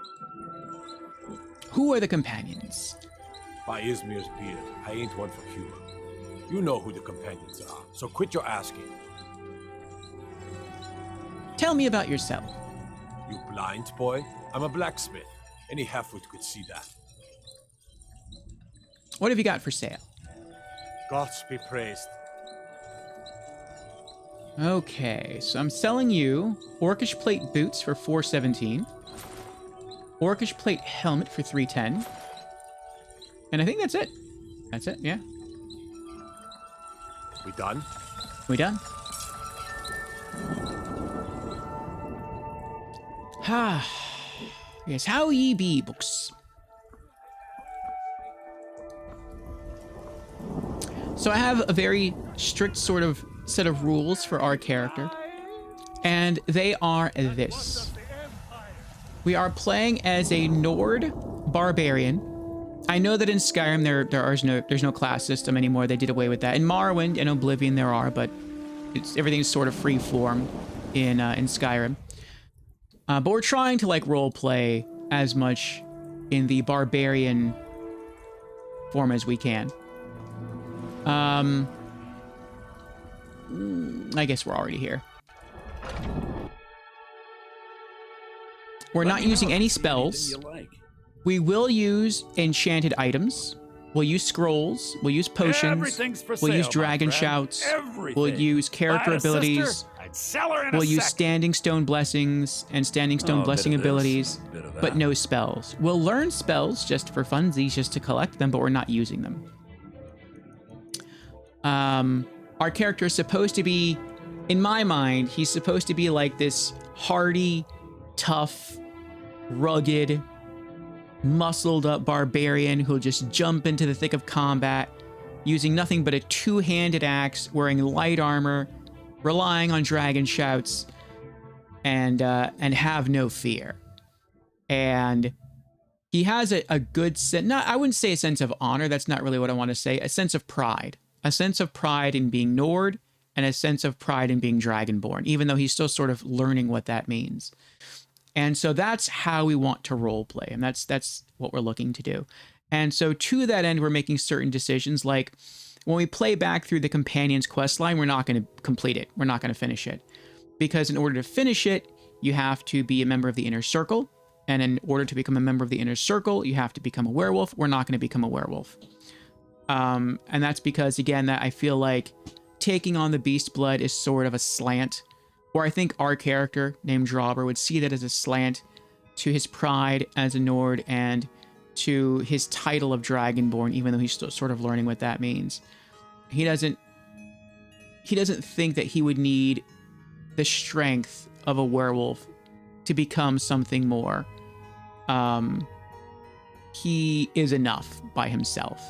A: Who are the companions?
H: By Izmir's beard, I ain't one for humor. You know who the companions are, so quit your asking.
A: Tell me about yourself.
H: You blind, boy? I'm a blacksmith. Any halfwit could see that.
A: What have you got for sale?
H: Gods be praised.
A: Okay, so I'm selling you Orcish Plate boots for $417. Orcish Plate helmet for $310. And I think that's it. That's it, yeah.
H: We done?
A: We done. Ah. Yes, how ye be, Books? So I have a very strict sort of set of rules for our character. And they are this. We are playing as a Nord barbarian. I know that in Skyrim there's no class system anymore. They did away with that. In Morrowind and Oblivion there are, but everything's sort of free form in Skyrim. But we're trying to like role play as much in the barbarian form as we can. I guess we're already here. We're not using any spells. We will use enchanted items. We'll use scrolls. We'll use potions. We'll use dragon shouts. We'll use character abilities. We'll use standing stone blessings and standing stone blessing abilities, but no spells. We'll learn spells just for funsies, just to collect them, but we're not using them. Our character is supposed to be, in my mind, he's supposed to be like this hardy, tough, rugged, muscled up barbarian who'll just jump into the thick of combat using nothing but a two-handed axe, wearing light armor, relying on dragon shouts, and have no fear. And he has a good sense, not, I wouldn't say a sense of honor, that's not really what I want to say, a sense of pride. A sense of pride in being Nord, and a sense of pride in being Dragonborn, even though he's still sort of learning what that means. And so that's how we want to role play, and that's what we're looking to do. And so to that end, we're making certain decisions, like when we play back through the companion's quest line, we're not going to complete it. We're not going to finish it. Because in order to finish it, you have to be a member of the inner circle. And in order to become a member of the inner circle, you have to become a werewolf. We're not going to become a werewolf. And that's because, again, that I feel like taking on the beast blood is sort of a slant. Or I think our character, named Drabur, would see that as a slant to his pride as a Nord and to his title of Dragonborn, even though he's still sort of learning what that means. He doesn't think that he would need the strength of a werewolf to become something more. He is enough by himself.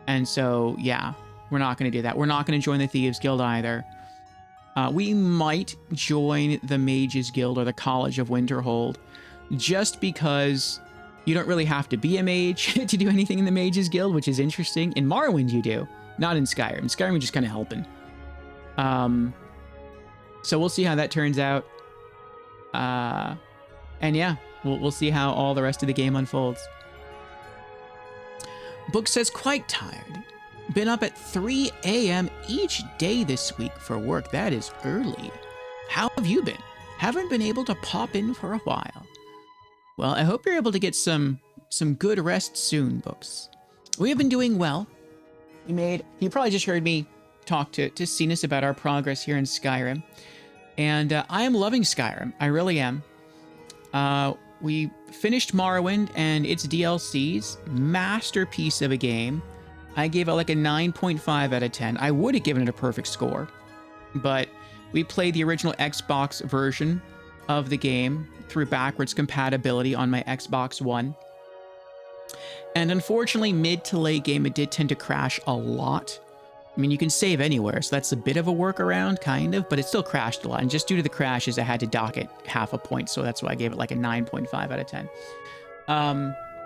A: And so, yeah, we're not going to do that. We're not going to join the Thieves Guild either. We might join the Mages Guild or the College of Winterhold, just because you don't really have to be a mage to do anything in the Mages Guild, which is interesting. In Morrowind you do, not in Skyrim. In Skyrim you're just kind of helping. So we'll see how that turns out. And yeah, we'll see how all the rest of the game unfolds. Book says, quite tired. Been up at 3 a.m. each day this week for work. That is early. How have you been? Haven't been able to pop in for a while. Well, I hope you're able to get some good rest soon, Books. We have been doing well. You probably just heard me talk to Cenas about our progress here in Skyrim. And I am loving Skyrim. I really am. We finished Morrowind and its DLCs. Masterpiece of a game. I gave it like a 9.5 out of 10. I would have given it a perfect score. But we played the original Xbox version of the game through backwards compatibility on my Xbox One. And unfortunately, mid to late game, it did tend to crash a lot. I mean, you can save anywhere, so that's a bit of a workaround, kind of, but it still crashed a lot. And just due to the crashes, I had to dock it half a point, so that's why I gave it like a 9.5 out of 10.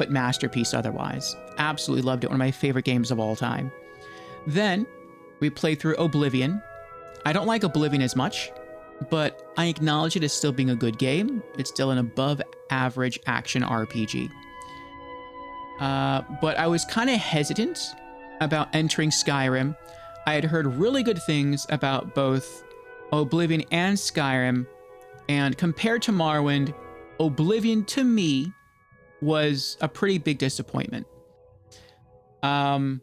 A: But masterpiece otherwise. Absolutely loved it. One of my favorite games of all time. Then, we played through Oblivion. I don't like Oblivion as much, but I acknowledge it as still being a good game. It's still an above-average action RPG. But I was kind of hesitant about entering Skyrim. I had heard really good things about both Oblivion and Skyrim, and compared to Morrowind, Oblivion to me was a pretty big disappointment. And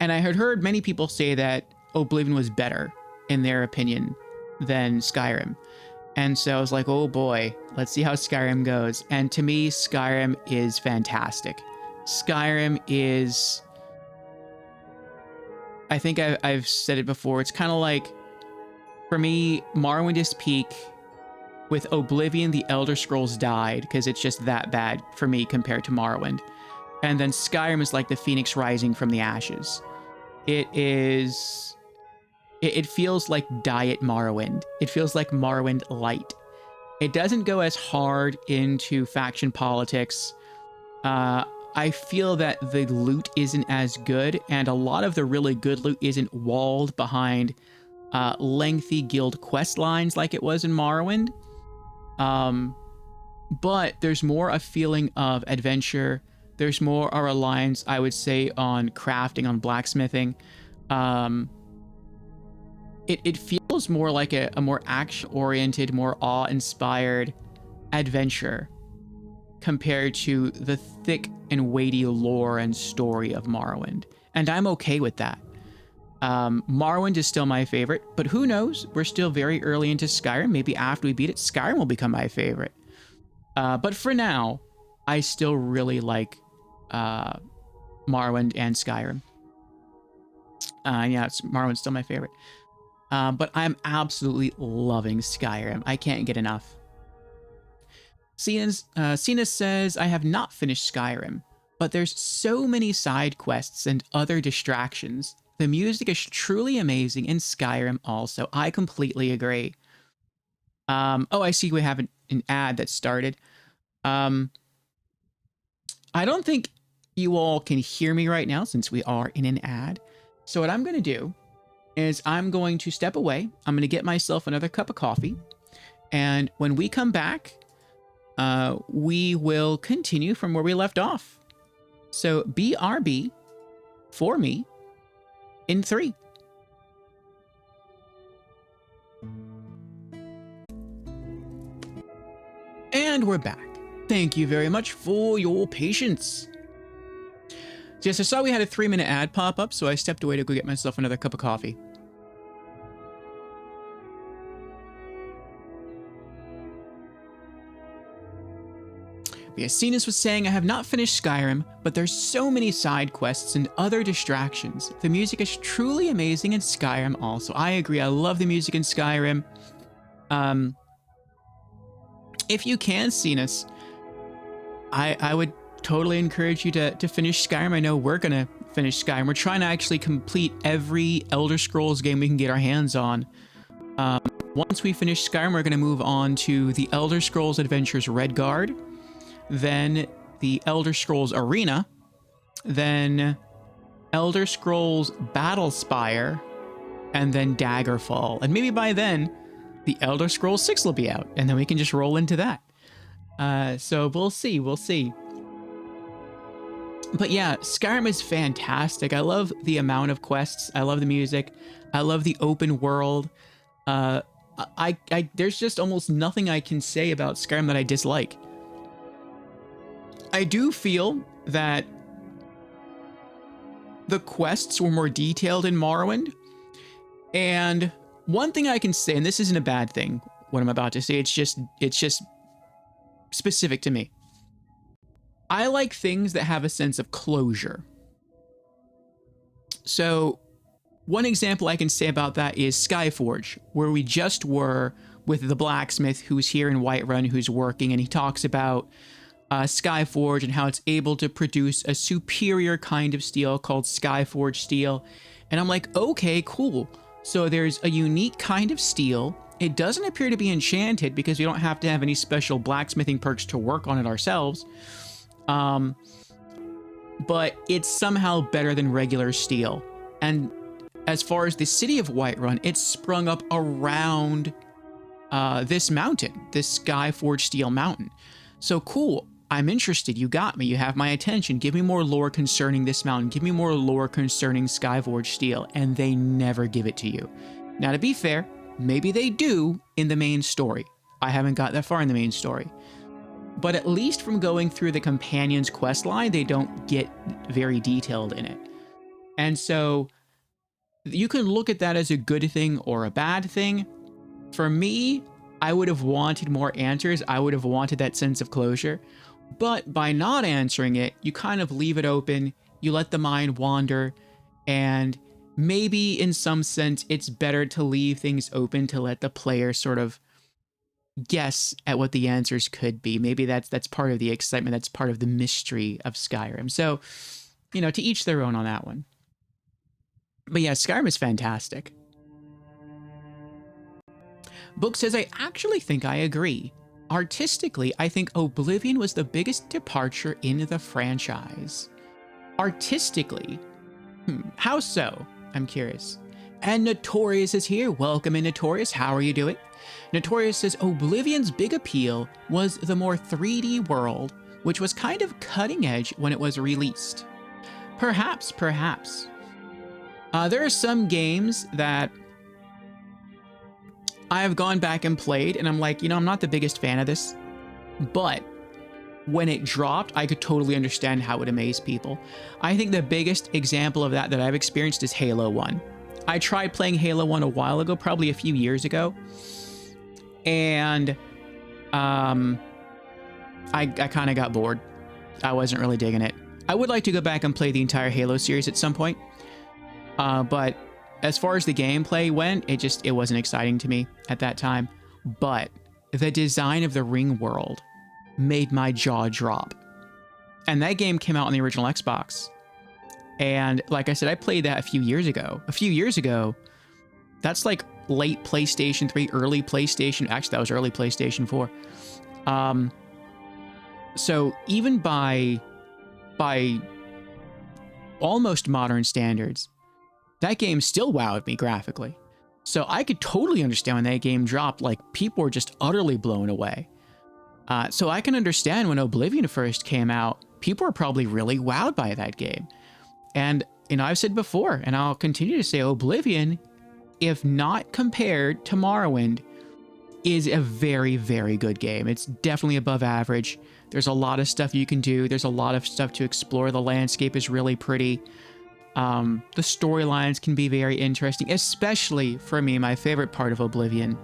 A: I had heard many people say that Oblivion was better, in their opinion, than Skyrim. And so I was like, oh boy, let's see how Skyrim goes. And to me, Skyrim is fantastic. Skyrim is... I think I've said it before. It's kind of like, for me, Morrowind is peak. With Oblivion, the Elder Scrolls died because it's just that bad for me compared to Morrowind. And then Skyrim is like the Phoenix rising from the ashes. It feels like Diet Morrowind. It feels like Morrowind light. It doesn't go as hard into faction politics. I feel that the loot isn't as good, and a lot of the really good loot isn't walled behind lengthy guild quest lines like it was in Morrowind. But there's more a feeling of adventure. There's more a reliance, I would say, on crafting, on blacksmithing. It feels more like a more action-oriented, more awe-inspired adventure compared to the thick and weighty lore and story of Morrowind. And I'm okay with that. Morrowind is still my favorite, but who knows? We're still very early into Skyrim. Maybe after we beat it, Skyrim will become my favorite. But for now, I still really like Morrowind and Skyrim. Yeah, Morrowind's still my favorite. But I'm absolutely loving Skyrim. I can't get enough. Cenas says, I have not finished Skyrim, but there's so many side quests and other distractions. The music is truly amazing in Skyrim also. I completely agree. Oh, I see we have an ad that started. I don't think you all can hear me right now since we are in an ad. So what I'm going to do is I'm going to step away. I'm going to get myself another cup of coffee. And when we come back, we will continue from where we left off. So BRB for me in 3. And we're back. Thank you very much for your patience. Yes, I saw we had a 3-minute ad pop up, so I stepped away to go get myself another cup of coffee. Yeah, Cenas was saying, I have not finished Skyrim, but there's so many side quests and other distractions. The music is truly amazing in Skyrim also. I agree, I love the music in Skyrim. If you can, Cenas, I would totally encourage you to finish Skyrim. I know we're gonna finish Skyrim. We're trying to actually complete every Elder Scrolls game we can get our hands on. Once we finish Skyrim, we're gonna move on to the Elder Scrolls Adventures Redguard, then the Elder Scrolls Arena, then Elder Scrolls Battlespire, and then Daggerfall. And maybe by then, the Elder Scrolls 6 will be out, and then we can just roll into that. So we'll see. But yeah, Skyrim is fantastic. I love the amount of quests. I love the music. I love the open world. There's just almost nothing I can say about Skyrim that I dislike. I do feel that the quests were more detailed in Morrowind. And one thing I can say, and this isn't a bad thing, what I'm about to say, it's just specific to me. I like things that have a sense of closure. So one example I can say about that is Skyforge, where we just were with the blacksmith who's here in Whiterun, who's working, and he talks about Skyforge and how it's able to produce a superior kind of steel called Skyforge steel. And I'm like, okay, cool. So there's a unique kind of steel. It doesn't appear to be enchanted because we don't have to have any special blacksmithing perks to work on it ourselves. But it's somehow better than regular steel. And as far as the city of Whiterun, it's sprung up around this mountain, this Skyforge steel mountain. So cool. I'm interested. You got me. You have my attention. Give me more lore concerning this mountain. Give me more lore concerning Skyforge steel. And they never give it to you. Now, to be fair, maybe they do in the main story. I haven't got that far in the main story. But at least from going through the companion's quest line, they don't get very detailed in it. And so you can look at that as a good thing or a bad thing. For me, I would have wanted more answers. I would have wanted that sense of closure. But by not answering it, you kind of leave it open. You let the mind wander. And maybe in some sense, it's better to leave things open to let the player sort of guess at what the answers could be. Maybe that's part of the excitement. That's part of the mystery of Skyrim. So, you know, to each their own on that one. But yeah, Skyrim is fantastic. Book says, I actually think I agree. Artistically, I think Oblivion was the biggest departure in the franchise. Artistically? How so? I'm curious. And Notorious is here. Welcome in, Notorious. How are you doing? Notorious says, Oblivion's big appeal was the more 3D world, which was kind of cutting edge when it was released. Perhaps. There are some games that I have gone back and played, and I'm like, you know, I'm not the biggest fan of this. But when it dropped, I could totally understand how it amazed people. I think the biggest example of that I've experienced is Halo 1. I tried playing Halo 1 a while ago, probably a few years ago. And I kind of got bored. I wasn't really digging it. I would like to go back and play the entire Halo series at some point. But as far as the gameplay went, it wasn't exciting to me at that time. But the design of the ring world made my jaw drop. And that game came out on the original Xbox. And like I said, I played that a few years ago. That's like late PlayStation 3, early PlayStation. Actually, that was early PlayStation 4. So even by by almost modern standards, that game still wowed me graphically. So I could totally understand when that game dropped, like people were just utterly blown away. So I can understand when Oblivion first came out, people were probably really wowed by that game. And, you know, I've said before, and I'll continue to say, Oblivion, if not compared to Morrowind, is a very, very good game. It's definitely above average. There's a lot of stuff you can do. There's a lot of stuff to explore. The landscape is really pretty. The storylines can be very interesting, especially for me. My favorite part of Oblivion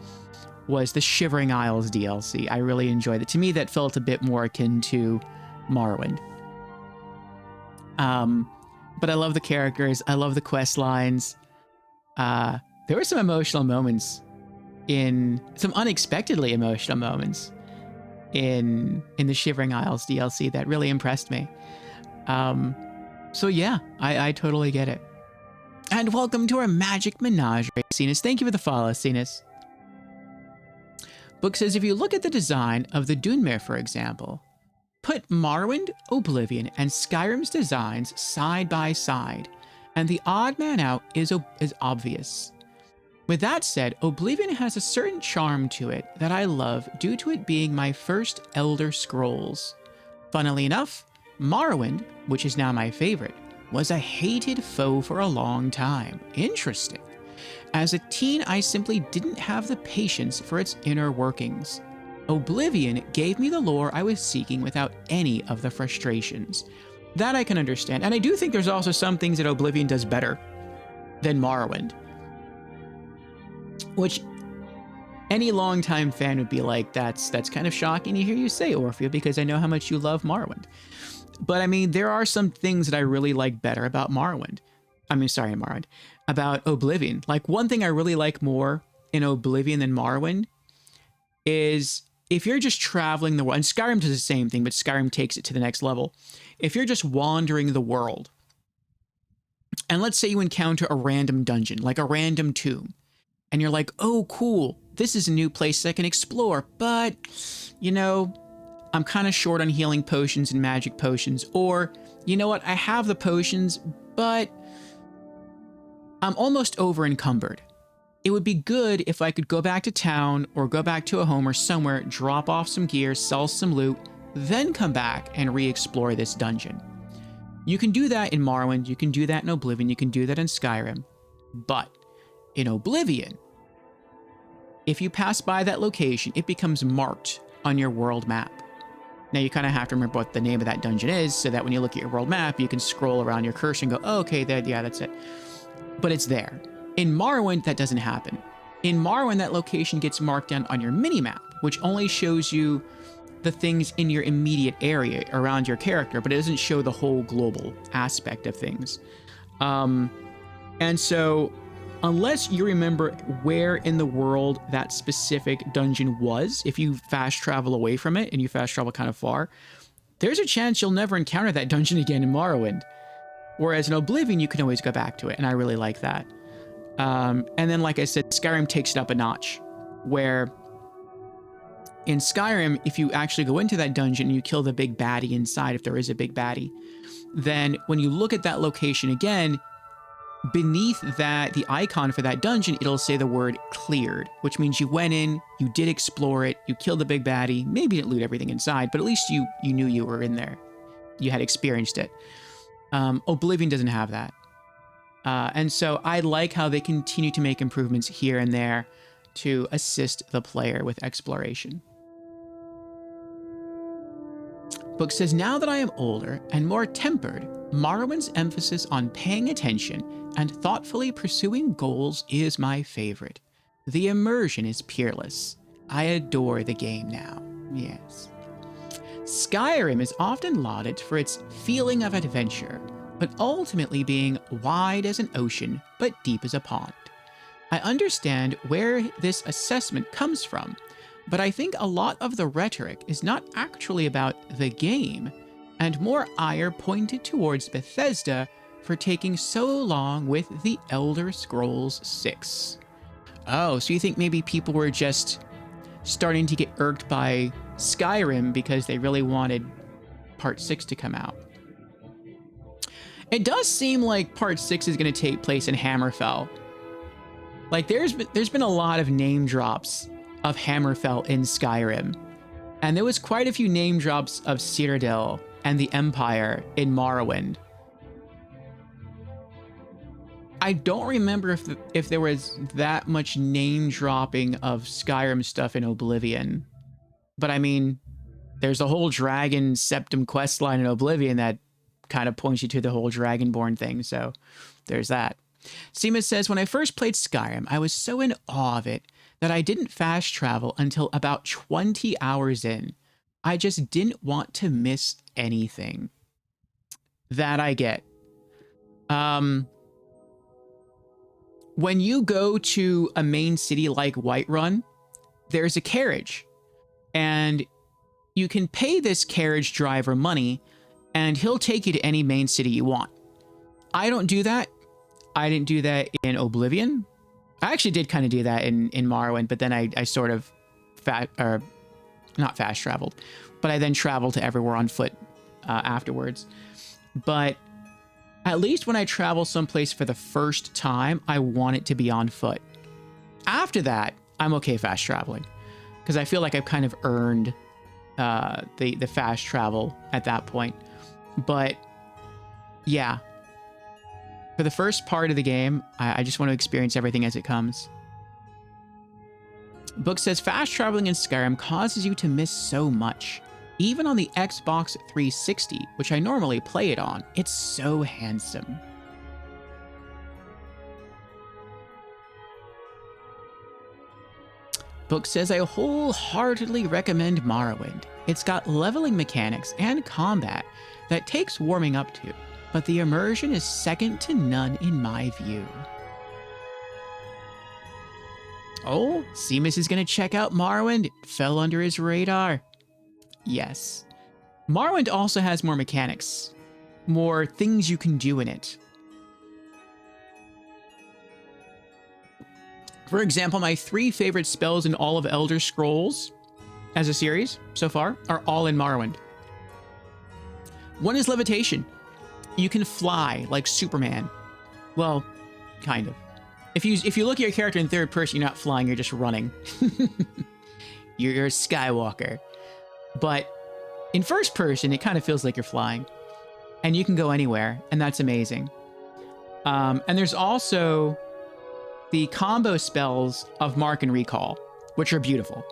A: was the Shivering Isles DLC. I really enjoyed it. To me, that felt a bit more akin to Morrowind. But I love the characters. I love the quest lines. There were some emotional moments some unexpectedly emotional moments in the Shivering Isles DLC that really impressed me. So yeah, I totally get it. And welcome to our Magic Menagerie, Cenas. Thank you for the follow, Cenas. Book says, if you look at the design of the Dunmer, for example, put Morrowind, Oblivion, and Skyrim's designs side by side, and the odd man out is obvious. With that said, Oblivion has a certain charm to it that I love due to it being my first Elder Scrolls. Funnily enough, Morrowind, which is now my favorite, was a hated foe for a long time. Interesting. As a teen, I simply didn't have the patience for its inner workings. Oblivion gave me the lore I was seeking without any of the frustrations. That I can understand, and I do think there's also some things that Oblivion does better than Morrowind. Which any longtime fan would be like, that's kind of shocking to hear you say, Orphea, because I know how much you love Morrowind. But I mean, there are some things that I really like better about about Oblivion. Like, one thing I really like more in Oblivion than Morrowind is if you're just traveling the world, and Skyrim does the same thing, but Skyrim takes it to the next level. If you're just wandering the world, and let's say you encounter a random dungeon, like a random tomb, and you're like, oh, cool, this is a new place I can explore, but, you know, I'm kind of short on healing potions and magic potions, or, you know what, I have the potions, but I'm almost over encumbered. It would be good if I could go back to town or go back to a home or somewhere, drop off some gear, sell some loot, then come back and re-explore this dungeon. You can do that in Morrowind, you can do that in Oblivion, you can do that in Skyrim, but in Oblivion, if you pass by that location, it becomes marked on your world map. Now you kind of have to remember what the name of that dungeon is so that when you look at your world map, you can scroll around your cursor and go, oh, okay, yeah, that's it. But it's there. In Morrowind, that doesn't happen. In Morrowind, that location gets marked down on your mini-map, which only shows you the things in your immediate area around your character, but it doesn't show the whole global aspect of things. And so, unless you remember where in the world that specific dungeon was, if you fast travel away from it and you fast travel kind of far, there's a chance you'll never encounter that dungeon again in Morrowind. Whereas in Oblivion, you can always go back to it, and I really like that. And then, like I said, Skyrim takes it up a notch, where in Skyrim, if you actually go into that dungeon and you kill the big baddie inside, if there is a big baddie, then when you look at that location again, beneath that, the icon for that dungeon, it'll say the word cleared, which means you went in, you did explore it, you killed the big baddie, maybe you didn't loot everything inside, but at least you knew you were in there. You had experienced it. Oblivion doesn't have that. And so I like how they continue to make improvements here and there to assist the player with exploration. Book says, now that I am older and more tempered, Morrowind's emphasis on paying attention and thoughtfully pursuing goals is my favorite. The immersion is peerless. I adore the game now. Yes. Skyrim is often lauded for its feeling of adventure, but ultimately being wide as an ocean, but deep as a pond. I understand where this assessment comes from, but I think a lot of the rhetoric is not actually about the game, and more ire pointed towards Bethesda for taking so long with the Elder Scrolls 6. Oh, so you think maybe people were just starting to get irked by Skyrim because they really wanted Part 6 to come out? It does seem like part 6 is going to take place in Hammerfell. Like there's been a lot of name drops of Hammerfell in Skyrim. And there was quite a few name drops of Citadel and the Empire in Morrowind. I don't remember if there was that much name dropping of Skyrim stuff in Oblivion. But I mean, there's a whole Dragon Septum questline in Oblivion that kind of points you to the whole Dragonborn thing. So there's that. Seema says, when I first played Skyrim, I was so in awe of it that I didn't fast travel until about 20 hours in. I just didn't want to miss anything. That I get. When you go to a main city like Whiterun, there's a carriage. And you can pay this carriage driver money, and he'll take you to any main city you want. I don't do that. I didn't do that in Oblivion. I actually did kind of do that in Morrowind, but then I sort of not fast traveled, but I then traveled to everywhere on foot afterwards. But at least when I travel someplace for the first time, I want it to be on foot. After that, I'm okay fast traveling, because I feel like I've kind of earned the fast travel at that point. But yeah, for the first part of the game, I just want to experience everything as it comes. Book says, fast traveling in Skyrim causes you to miss so much. Even on the Xbox 360, which I normally play it on, it's so handsome. Book says, I wholeheartedly recommend Morrowind. It's got leveling mechanics and combat that takes warming up to, but the immersion is second to none in my view. Oh, Seamus is going to check out Morrowind. It fell under his radar. Yes. Morrowind also has more mechanics, more things you can do in it. For example, my 3 favorite spells in all of Elder Scrolls as a series so far are all in Morrowind. One is levitation. You can fly like Superman. Well, kind of. If you look at your character in third person, you're not flying, you're just running. You're a Skywalker. But in first person, it kind of feels like you're flying. And you can go anywhere, and that's amazing. And there's also the combo spells of Mark and Recall, which are beautiful.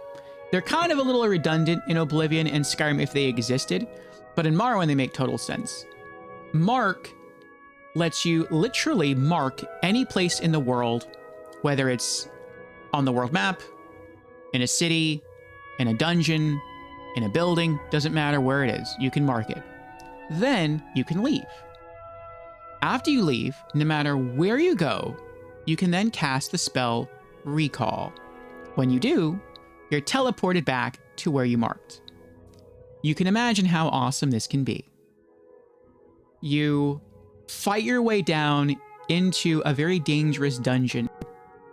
A: They're kind of a little redundant in Oblivion and Skyrim if they existed, but in Morrowind they make total sense. Mark lets you literally mark any place in the world, whether it's on the world map, in a city, in a dungeon, in a building, doesn't matter where it is, you can mark it. Then you can leave. After you leave, no matter where you go, you can then cast the spell Recall. When you do, you're teleported back to where you marked. You can imagine how awesome this can be. You fight your way down into a very dangerous dungeon.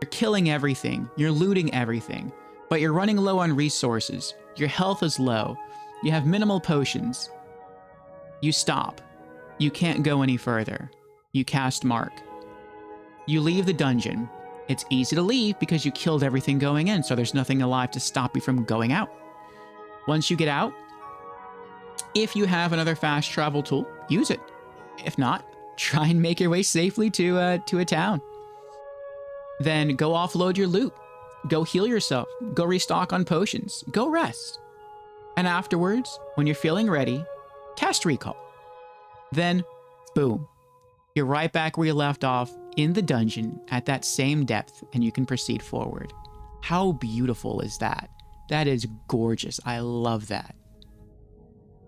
A: You're killing everything, you're looting everything, but you're running low on resources. Your health is low. You have minimal potions. You stop. You can't go any further. You cast Mark. You leave the dungeon. It's easy to leave because you killed everything going in, so there's nothing alive to stop you from going out. Once you get out, if you have another fast travel tool, use it. If not, try and make your way safely to a town. Then go offload your loot. Go heal yourself. Go restock on potions. Go rest. And afterwards, when you're feeling ready, cast Recall. Then, boom. You're right back where you left off in the dungeon at that same depth, and you can proceed forward. How beautiful is that? That is gorgeous. I love that.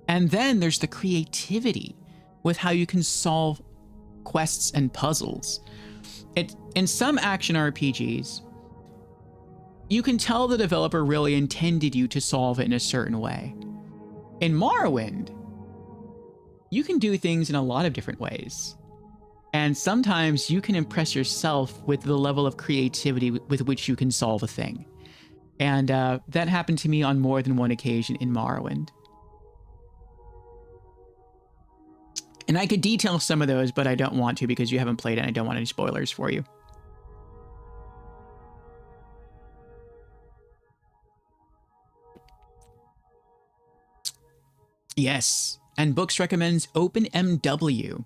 A: And then there's the creativity with how you can solve quests and puzzles. In some action RPGs, you can tell the developer really intended you to solve it in a certain way. In Morrowind, you can do things in a lot of different ways. And sometimes you can impress yourself with the level of creativity with which you can solve a thing. And that happened to me on more than one occasion in Morrowind. And I could detail some of those, but I don't want to because you haven't played it and I don't want any spoilers for you. Yes, and Books recommends OpenMW.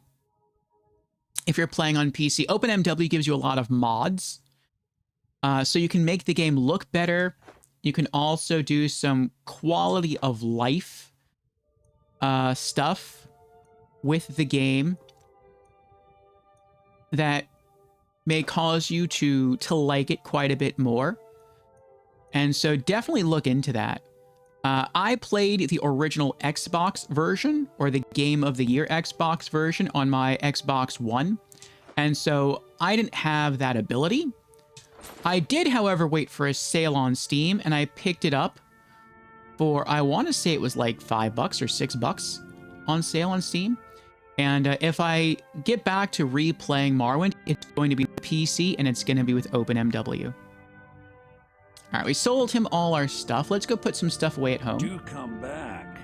A: If you're playing on PC, OpenMW gives you a lot of mods. So you can make the game look better. You can also do some quality of life stuff with the game that may cause you to like it quite a bit more. And so definitely look into that. I played the original Xbox version, or the Game of the Year Xbox version, on my Xbox One. And so I didn't have that ability. I did, however, wait for a sale on Steam, and I picked it up for, I want to say it was like $5 or $6 on sale on Steam. And if I get back to replaying Morrowind, it's going to be PC, and it's going to be with OpenMW. All right, we sold him all our stuff. Let's go put some stuff away at home.
G: Do come back.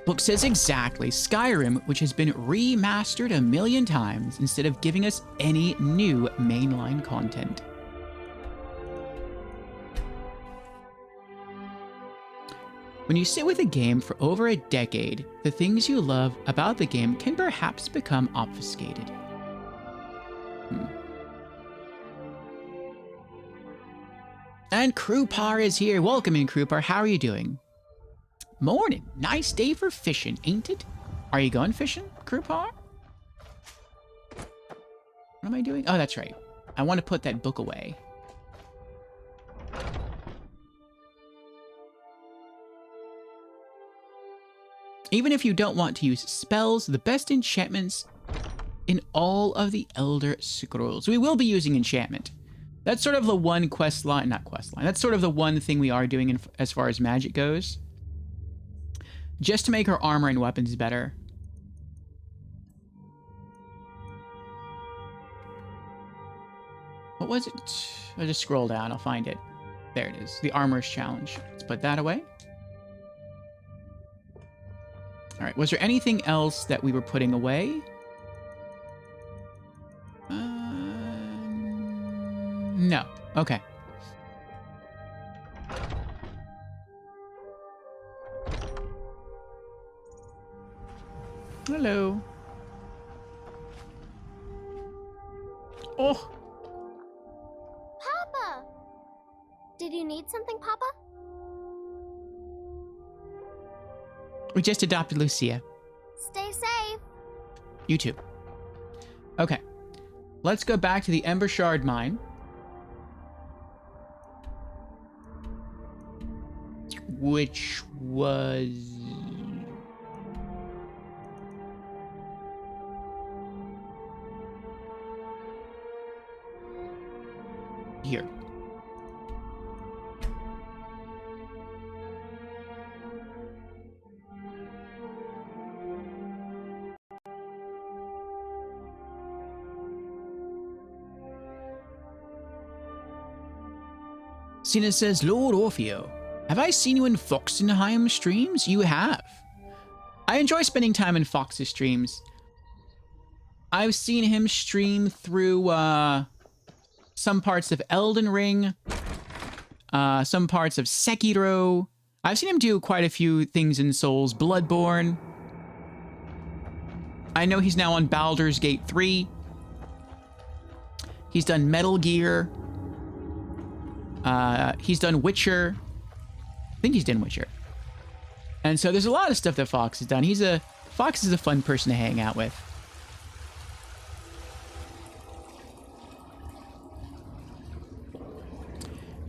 A: Book says exactly. Skyrim, which has been remastered 1,000,000 times instead of giving us any new mainline content. When you sit with a game for over a decade, the things you love about the game can perhaps become obfuscated. And Krupar is here. Welcome in, Krupar. How are you doing? Morning. Nice day for fishing, ain't it? Are you going fishing, Krupar? What am I doing? Oh, that's right. I want to put that book away. Even if you don't want to use spells, the best enchantments in all of the Elder Scrolls. We will be using enchantment. That's sort of the one quest line, not quest line. That's sort of the one thing we are doing as far as magic goes. Just to make our armor and weapons better. What was it? I'll just scroll down, I'll find it. There it is, the Armor's Challenge. Let's put that away. All right, was there anything else that we were putting away? No. Okay. Hello. Oh.
J: Papa! Did you need something, Papa?
A: We just adopted Lucia.
J: Stay safe.
A: You too. Okay. Let's go back to the Ember Shard mine. Which was... here. Cena says, Lord Orfeo, have I seen you in Foxenheim streams? You have. I enjoy spending time in Fox's streams. I've seen him stream through some parts of Elden Ring, some parts of Sekiro. I've seen him do quite a few things in Souls, Bloodborne. I know he's now on Baldur's Gate 3. He's done Metal Gear. He's done Witcher. I think he's done Witcher. And so there's a lot of stuff that Fox has done. Fox is a fun person to hang out with.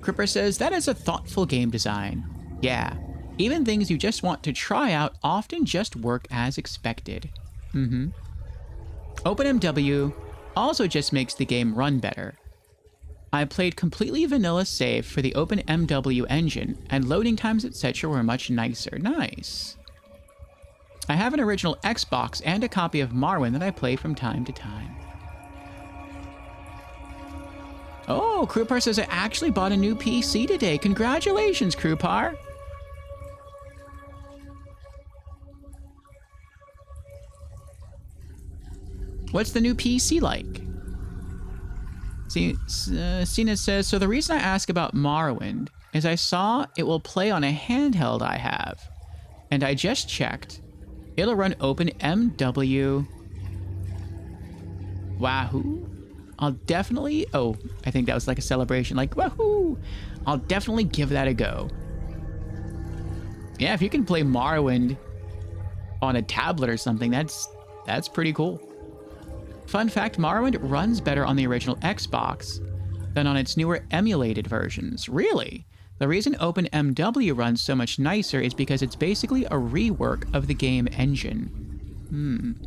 A: Cripper says, that is a thoughtful game design. Yeah, even things you just want to try out often just work as expected. OpenMW also just makes the game run better. I played completely vanilla save for the OpenMW engine, and loading times etc. were much nicer. Nice. I have an original Xbox and a copy of Morrowind that I play from time to time. Oh, Krupar says I actually bought a new PC today. Congratulations, Krupar. What's the new PC like? See, Cena says, so the reason I ask about Morrowind is I saw it will play on a handheld I have. And I just checked. It'll run OpenMW. Wahoo. I'll definitely... Oh, I think that was like a celebration. Like, wahoo! I'll definitely give that a go. Yeah, if you can play Morrowind on a tablet or something, that's pretty cool. Fun fact, Morrowind runs better on the original Xbox than on its newer emulated versions. Really? The reason OpenMW runs so much nicer is because it's basically a rework of the game engine.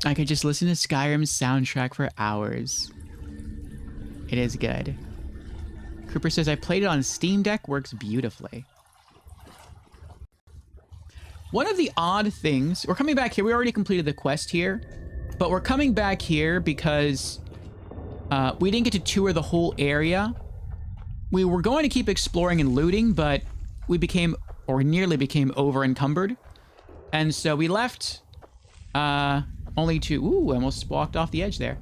A: I could just listen to Skyrim's soundtrack for hours. It is good. Cooper says, I played it on Steam Deck, works beautifully. One of the odd things, we're coming back here, we already completed the quest here, but we're coming back here because we didn't get to tour the whole area. We were going to keep exploring and looting, but we became, or nearly became, over encumbered. And so we left only to, ooh, I almost walked off the edge there.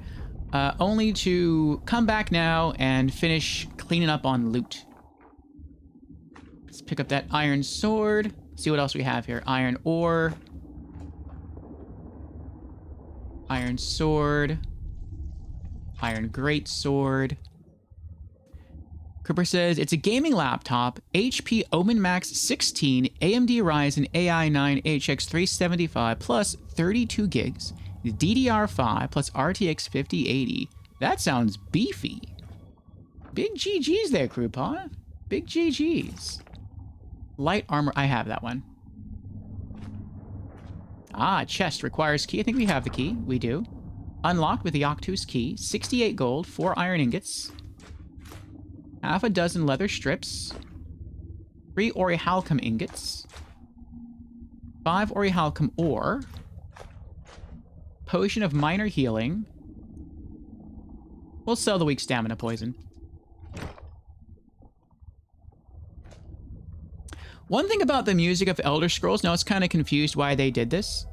A: Only to come back now and finish cleaning up on loot. Let's pick up that iron sword. See what else we have here. Iron ore. Iron sword. Iron greatsword. Cooper says, it's a gaming laptop, HP Omen Max 16, AMD Ryzen AI9 HX375 plus 32 gigs, DDR5 plus RTX 5080. That sounds beefy. Big GG's there, Krupa. Big GG's. Light armor, I have that one. Ah, chest requires key. I think we have the key. We do. Unlocked with the Octus key. 68 gold, 4 iron ingots. Half a dozen leather strips. 3 orichalcum ingots. 5 orichalcum ore. Potion of minor healing. We'll sell the weak stamina poison. One thing about the music of Elder Scrolls, now I was kind of confused why they did this.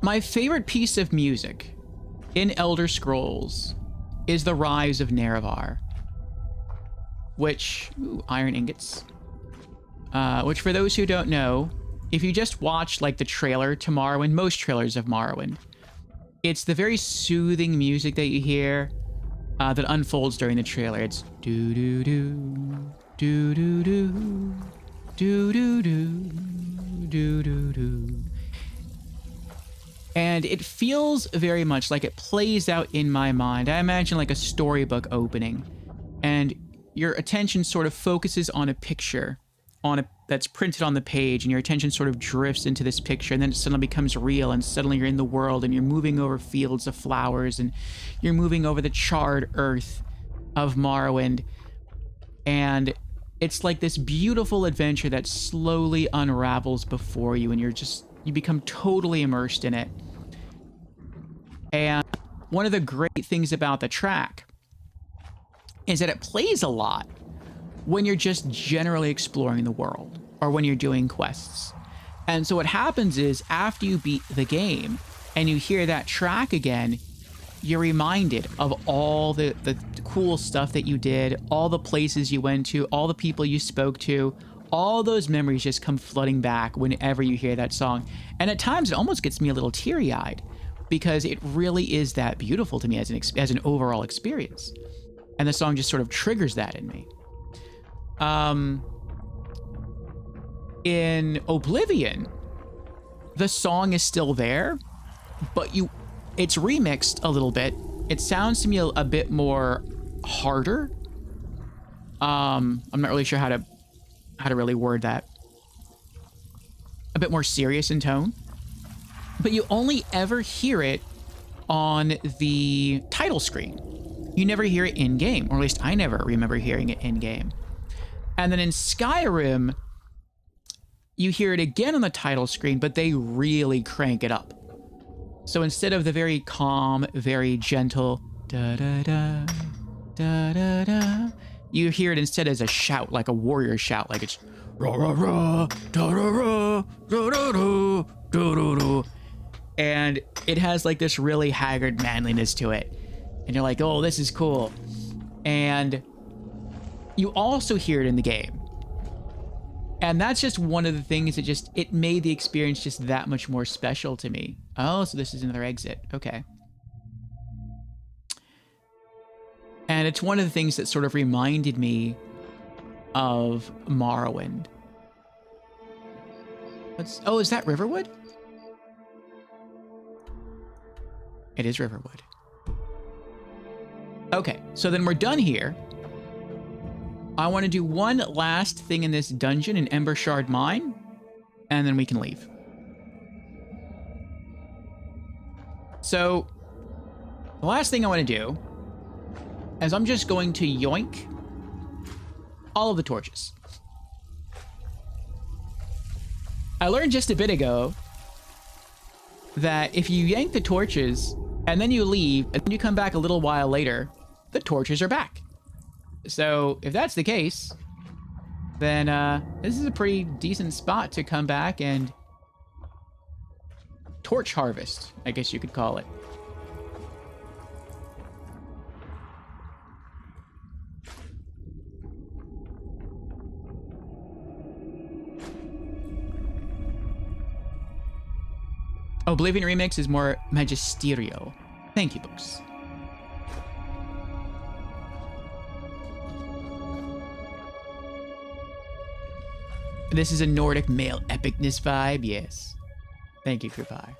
A: My favorite piece of music in Elder Scrolls is the Rise of Nerevar. Which, ooh, iron ingots. Which for those who don't know, if you just watch like the trailer to Morrowind, most trailers of Morrowind, it's the very soothing music that you hear that unfolds during the trailer. It's do-do-do. Do do do do do do do do do, and it feels very much like it plays out in my mind. I imagine like a storybook opening, and your attention sort of focuses on a picture, that's printed on the page, and your attention sort of drifts into this picture, and then it suddenly becomes real, and suddenly you're in the world, and you're moving over fields of flowers, and you're moving over the charred earth of Morrowind, and it's like this beautiful adventure that slowly unravels before you, and you become totally immersed in it. And one of the great things about the track is that it plays a lot when you're just generally exploring the world or when you're doing quests. And so what happens is after you beat the game and you hear that track again, you're reminded of all the cool stuff that you did, all the places you went to, all the people you spoke to. All those memories just come flooding back whenever you hear that song. And at times it almost gets me a little teary-eyed because it really is that beautiful to me as an overall experience. And the song just sort of triggers that in me. In Oblivion, the song is still there, but it's remixed a little bit. It sounds to me a bit more harder. I'm not really sure how to really word that. A bit more serious in tone. But you only ever hear it on the title screen. You never hear it in-game, or at least I never remember hearing it in-game. And then in Skyrim, you hear it again on the title screen, but they really crank it up. So instead of the very calm, very gentle da-da-da, da-da-da, you hear it instead as a shout, like a warrior shout, like it's Rah, rah, rah, da, rah, rah, da, da, da, da, da, da. And it has like this really haggard manliness to it. And you're like, oh, this is cool. And you also hear it in the game. And that's just one of the things that it made the experience just that much more special to me. Oh, so this is another exit. Okay. And it's one of the things that sort of reminded me of Morrowind. Oh, is that Riverwood? It is Riverwood. Okay, so then we're done here. I want to do one last thing in this dungeon, an Ember Shard Mine, and then we can leave. So, the last thing I want to do is I'm just going to yoink all of the torches. I learned just a bit ago that if you yank the torches and then you leave and then you come back a little while later, the torches are back. So if that's the case, then this is a pretty decent spot to come back and torch harvest, I guess you could call it. Oblivion Remix is more magisterial. Thank you, books. This is a Nordic male epicness vibe, yes. Thank you, Krupai.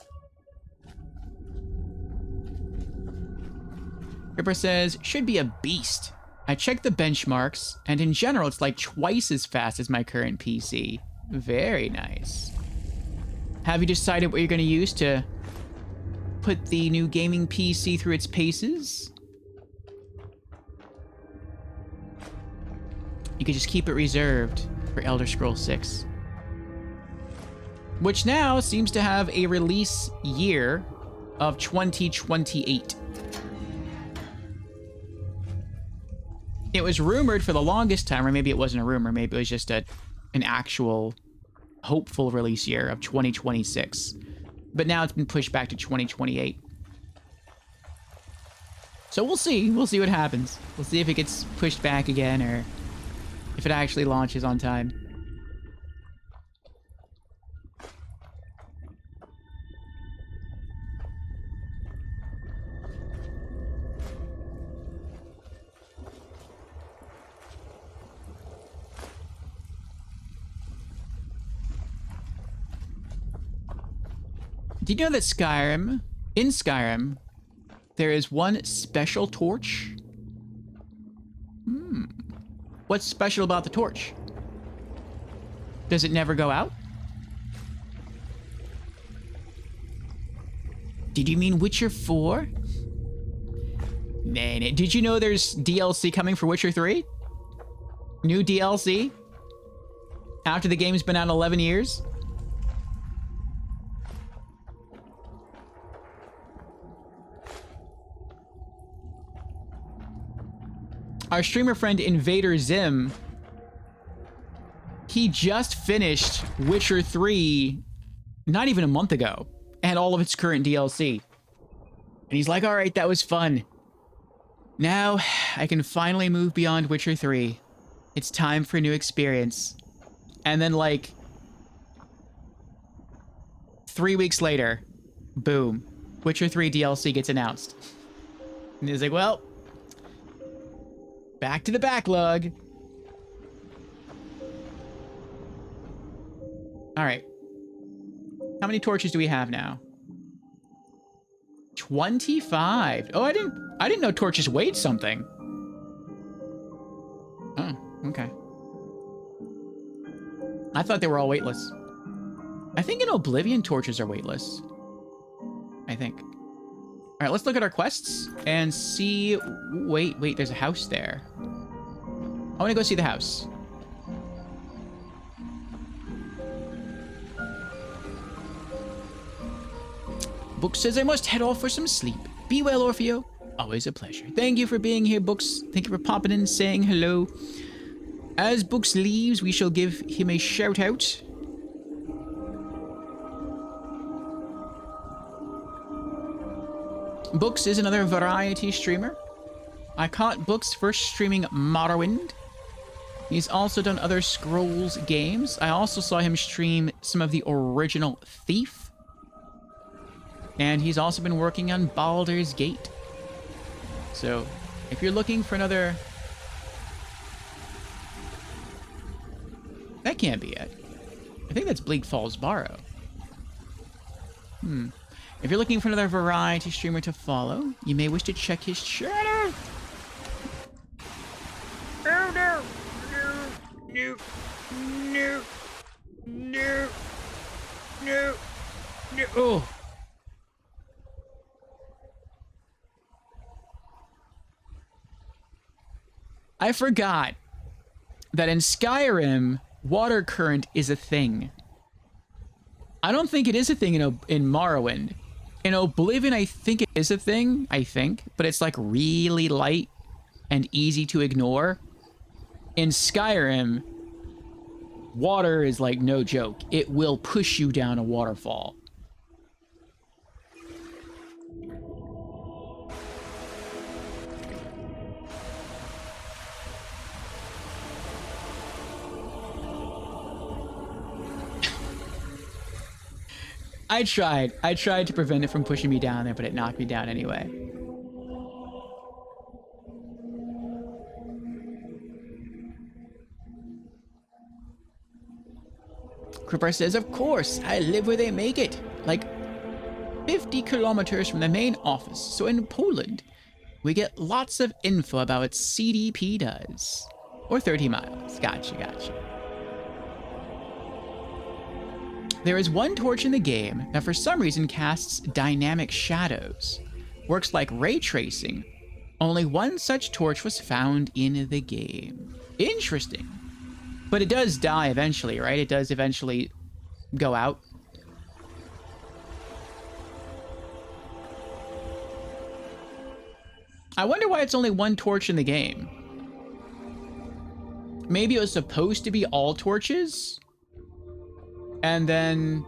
A: Ripper says, should be a beast. I checked the benchmarks, and in general, it's like twice as fast as my current PC. Very nice. Have you decided what you're going to use to put the new gaming PC through its paces? You could just keep it reserved for Elder Scrolls 6. Which now seems to have a release year of 2028. It was rumored for the longest time, or maybe it wasn't a rumor, maybe it was just an actual hopeful release year of 2026. But now it's been pushed back to 2028. So we'll see. We'll see what happens. We'll see if it gets pushed back again or if it actually launches on time. Did you know that in Skyrim, there is one special torch? What's special about the torch? Does it never go out? Did you mean Witcher 4? Nah. Did you know there's DLC coming for Witcher 3? New DLC? After the game's been out 11 years? Our streamer friend Invader Zim, he just finished Witcher 3 not even a month ago, and all of its current DLC. And he's like, all right, that was fun. Now I can finally move beyond Witcher 3. It's time for a new experience. And then like 3 weeks later, boom, Witcher 3 DLC gets announced. And he's like, well, back to the backlog. All right. How many torches do we have now? 25. Oh, I didn't know torches weighed something. Oh, okay. I thought they were all weightless. I think in Oblivion torches are weightless. I think. All right, let's look at our quests and see. Wait, there's a house there. I want to go see the house. Books says I must head off for some sleep. Be well, Orfeo. Always a pleasure. Thank you for being here, Books. Thank you for popping in and saying hello. As Books leaves, we shall give him a shout out. Books is another variety streamer. I caught Books first streaming Morrowind. He's also done other Scrolls games. I also saw him stream some of the original Thief. And he's also been working on Baldur's Gate. So, if you're looking for another... That can't be it. I think that's Bleak Falls Barrow. If you're looking for another variety streamer to follow, you may wish to check his channel. Oh no! No! No! No! No! No! Oh! I forgot that in Skyrim, water current is a thing. I don't think it is a thing in Morrowind. In Oblivion, I think it is a thing, but it's like really light and easy to ignore. In Skyrim, water is like no joke. It will push you down a waterfall. I tried to prevent it from pushing me down there, but it knocked me down anyway. Cripper says, of course, I live where they make it. Like 50 kilometers from the main office. So in Poland, we get lots of info about what CDP does. Or 30 miles. Gotcha. There is one torch in the game that for some reason casts dynamic shadows. Works like ray tracing. Only one such torch was found in the game. Interesting. But it does die eventually, right? It does eventually go out. I wonder why it's only one torch in the game. Maybe it was supposed to be all torches? And then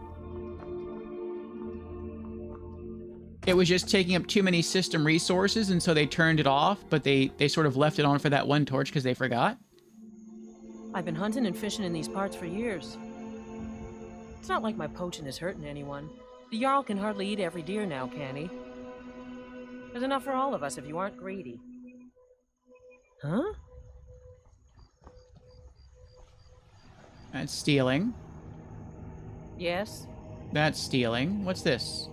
A: it was just taking up too many system resources, and so they turned it off, but they sort of left it on for that one torch because they forgot.
C: I've been hunting and fishing in these parts for years. It's not like my poaching is hurting anyone. The Jarl can hardly eat every deer now, can he? There's enough for all of us if you aren't greedy. Huh?
A: That's stealing.
C: Yes?
A: That's stealing. What's this?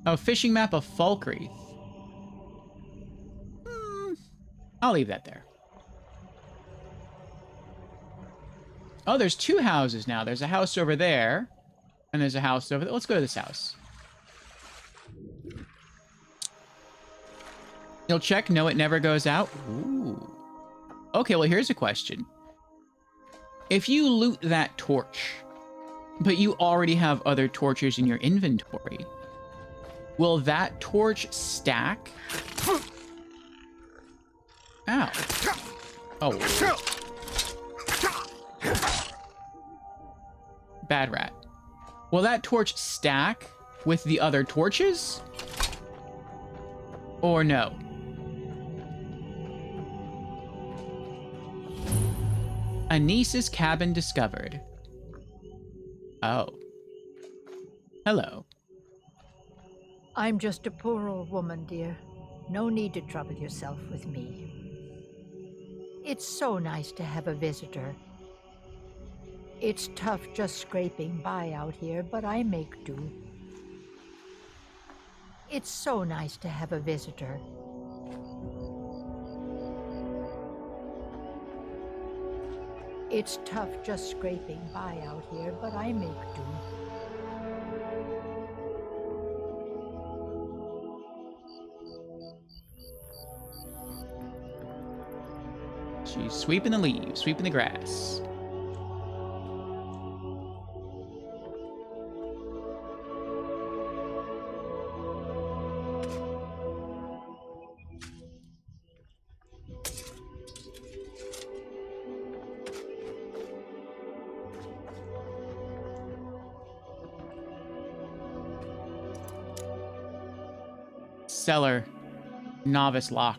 A: Oh, fishing map of Falkreath. I'll leave that there. Oh, there's two houses now. There's a house over there, and there's a house over there. Let's go to this house. You'll check? No, it never goes out? Ooh. Okay, well, here's a question. If you loot that torch, but you already have other torches in your inventory, will that torch stack? Ow. Oh. Bad rat. Will that torch stack with the other torches? Or no? Anis's cabin discovered. Oh. Hello.
D: I'm just a poor old woman, dear. No need to trouble yourself with me. It's so nice to have a visitor. It's tough just scraping by out here, but I make do. It's so nice to have a visitor. It's tough just scraping by out here, but I make do.
A: She's sweeping the leaves, sweeping the grass. Cellar. Novice lock.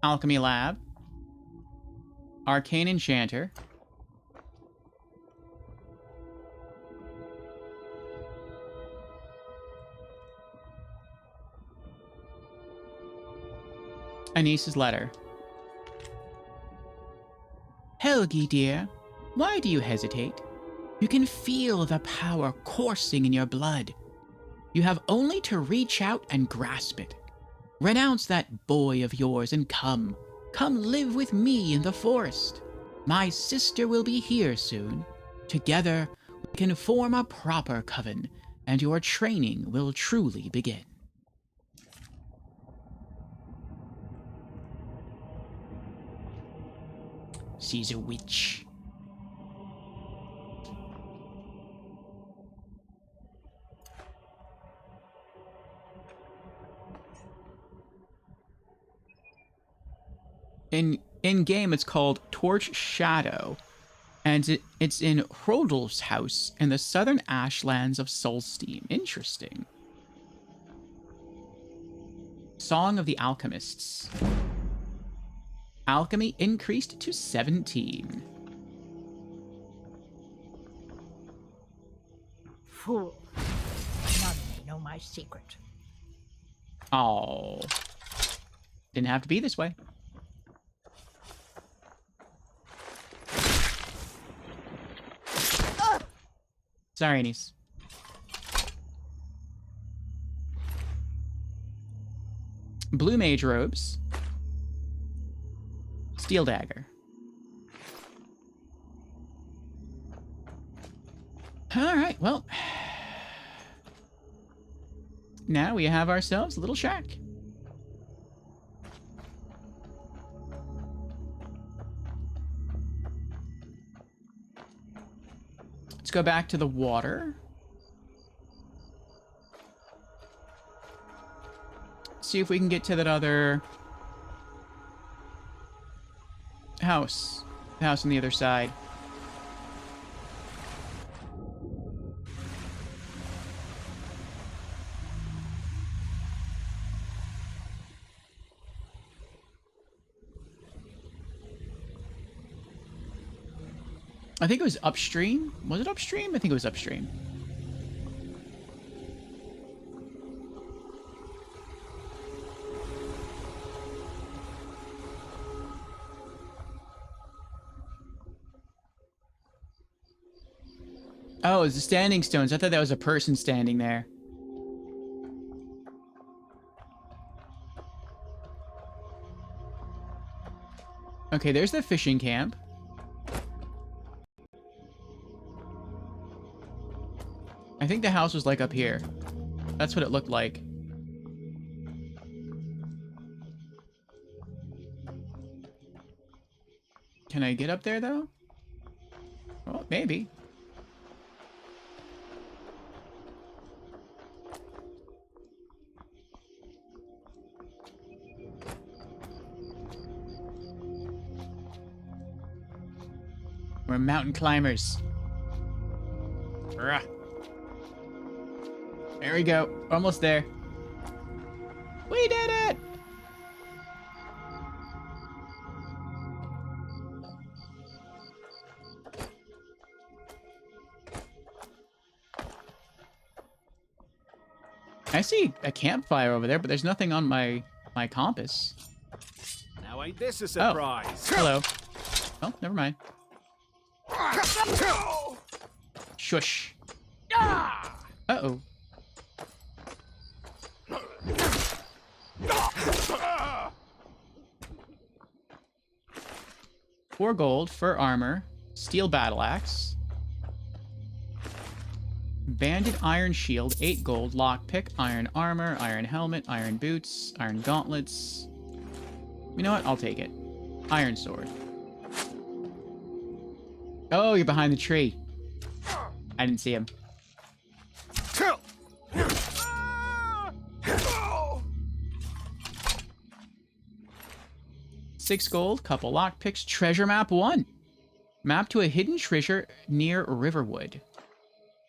A: Alchemy lab. Arcane enchanter. Anis's letter. Helgi, dear, why do you hesitate? You can feel the power coursing in your blood. You have only to reach out and grasp it. Renounce that boy of yours and come. Come live with me in the forest. My sister will be here soon. Together, we can form a proper coven, and your training will truly begin. She's a witch. In game, it's called Torch Shadow, and it's in Hrodulf's house in the southern ashlands of Solstein. Interesting. Song of the Alchemists. Alchemy increased to 17.
D: Fool. None may know my secret.
A: Oh. Didn't have to be this way. Sorry, Anis. Blue mage robes. Steel dagger. Alright, well. Now we have ourselves a little shack. Let's go back to the water. See if we can get to that other house. The house on the other side. I think it was upstream. Was it upstream? I think it was upstream. Oh, it's the standing stones. I thought that was a person standing there. Okay, there's the fishing camp. I think the house was like up here. That's what it looked like. Can I get up there though? Well, maybe. We're mountain climbers. Rah. There we go. Almost there. We did it! I see a campfire over there, but there's nothing on my compass.
B: Now ain't this a surprise?
A: Oh. Hello. Oh, never mind. Shush. Uh-oh. 4 gold, fur armor, steel battle axe, banded iron shield, 8 gold, lockpick, iron armor, iron helmet, iron boots, iron gauntlets. You know what? I'll take it. Iron sword. Oh, you're behind the tree. I didn't see him. 6 gold, couple lockpicks, treasure map 1. Map to a hidden treasure near Riverwood.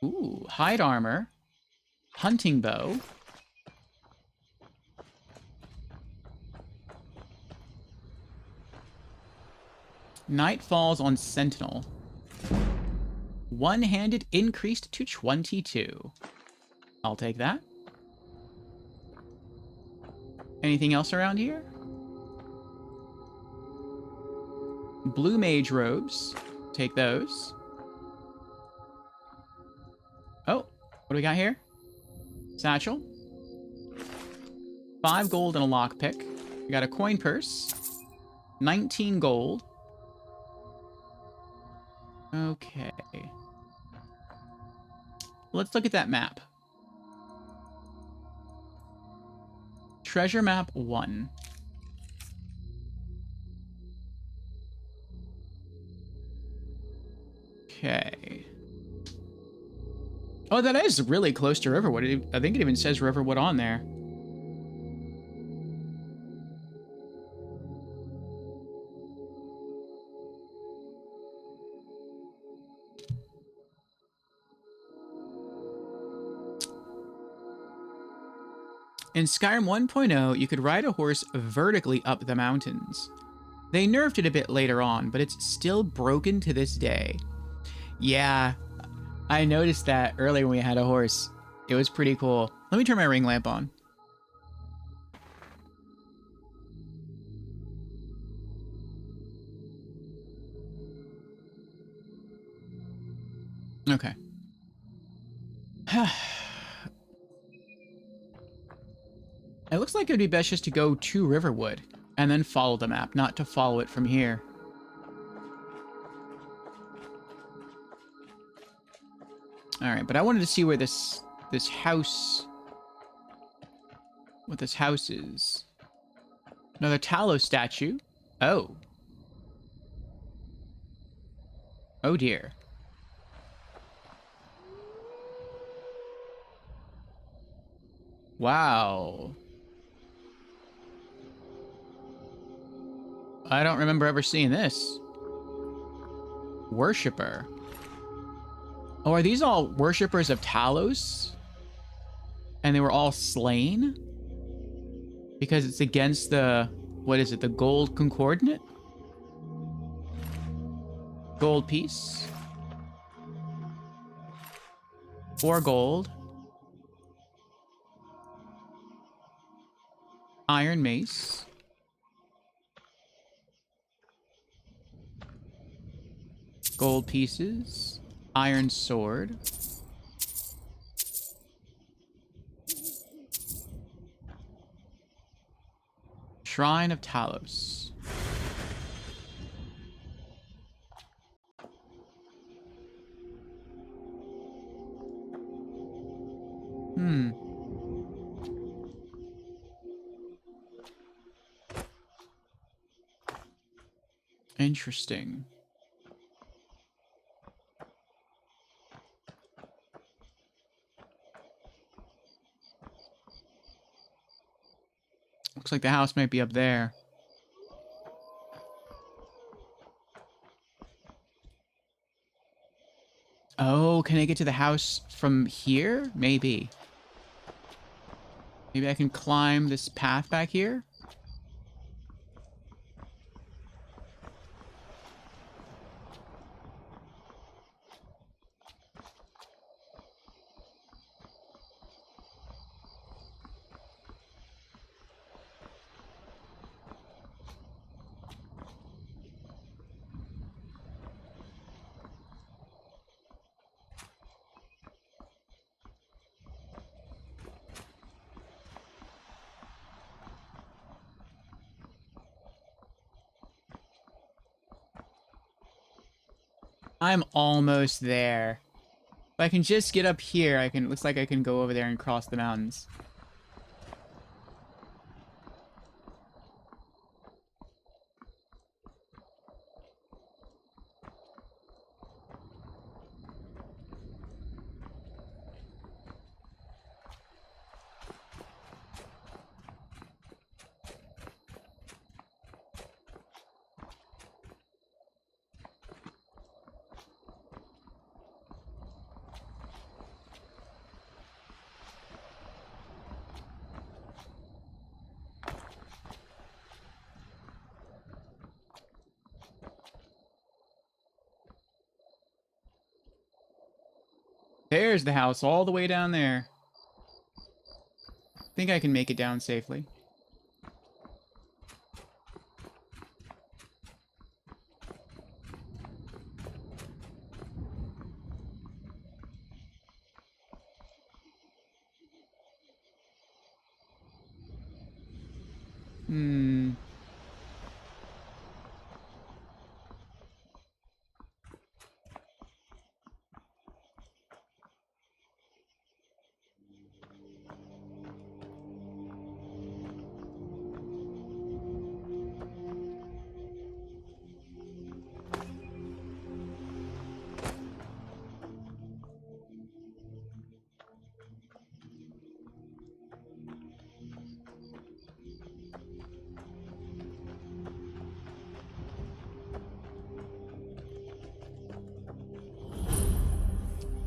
A: Ooh, hide armor, hunting bow. Night falls on Sentinel. One-handed increased to 22. I'll take that. Anything else around here? Blue mage robes. Take those. Oh, what do we got here? Satchel. 5 gold and a lockpick. We got a coin purse. 19 gold. Okay. Let's look at that map. Treasure map 1. Okay. Oh, that is really close to Riverwood. I think it even says Riverwood on there. In Skyrim 1.0, you could ride a horse vertically up the mountains. They nerfed it a bit later on, but it's still broken to this day. Yeah, I noticed that earlier when we had a horse. It was pretty cool. Let me turn my ring lamp on. Okay. It looks like it would be best just to go to Riverwood and then follow the map, not to follow it from here. All right, but I wanted to see where this house, what this house is. Another Talos statue. Oh. Oh dear. Wow. I don't remember ever seeing this. Worshipper. Oh, are these all worshippers of Talos? And they were all slain? Because it's against the, what is it, the gold concordant? Gold piece. 4 gold. Iron mace. Gold pieces. Iron sword. Shrine of Talos. Interesting. Looks like the house might be up there. Oh, can I get to the house from here? Maybe. Maybe I can climb this path back here? I'm almost there. If I can just get up here, I can, looks like I can go over there and cross the mountains. There's the house all the way down there. Think I can make it down safely.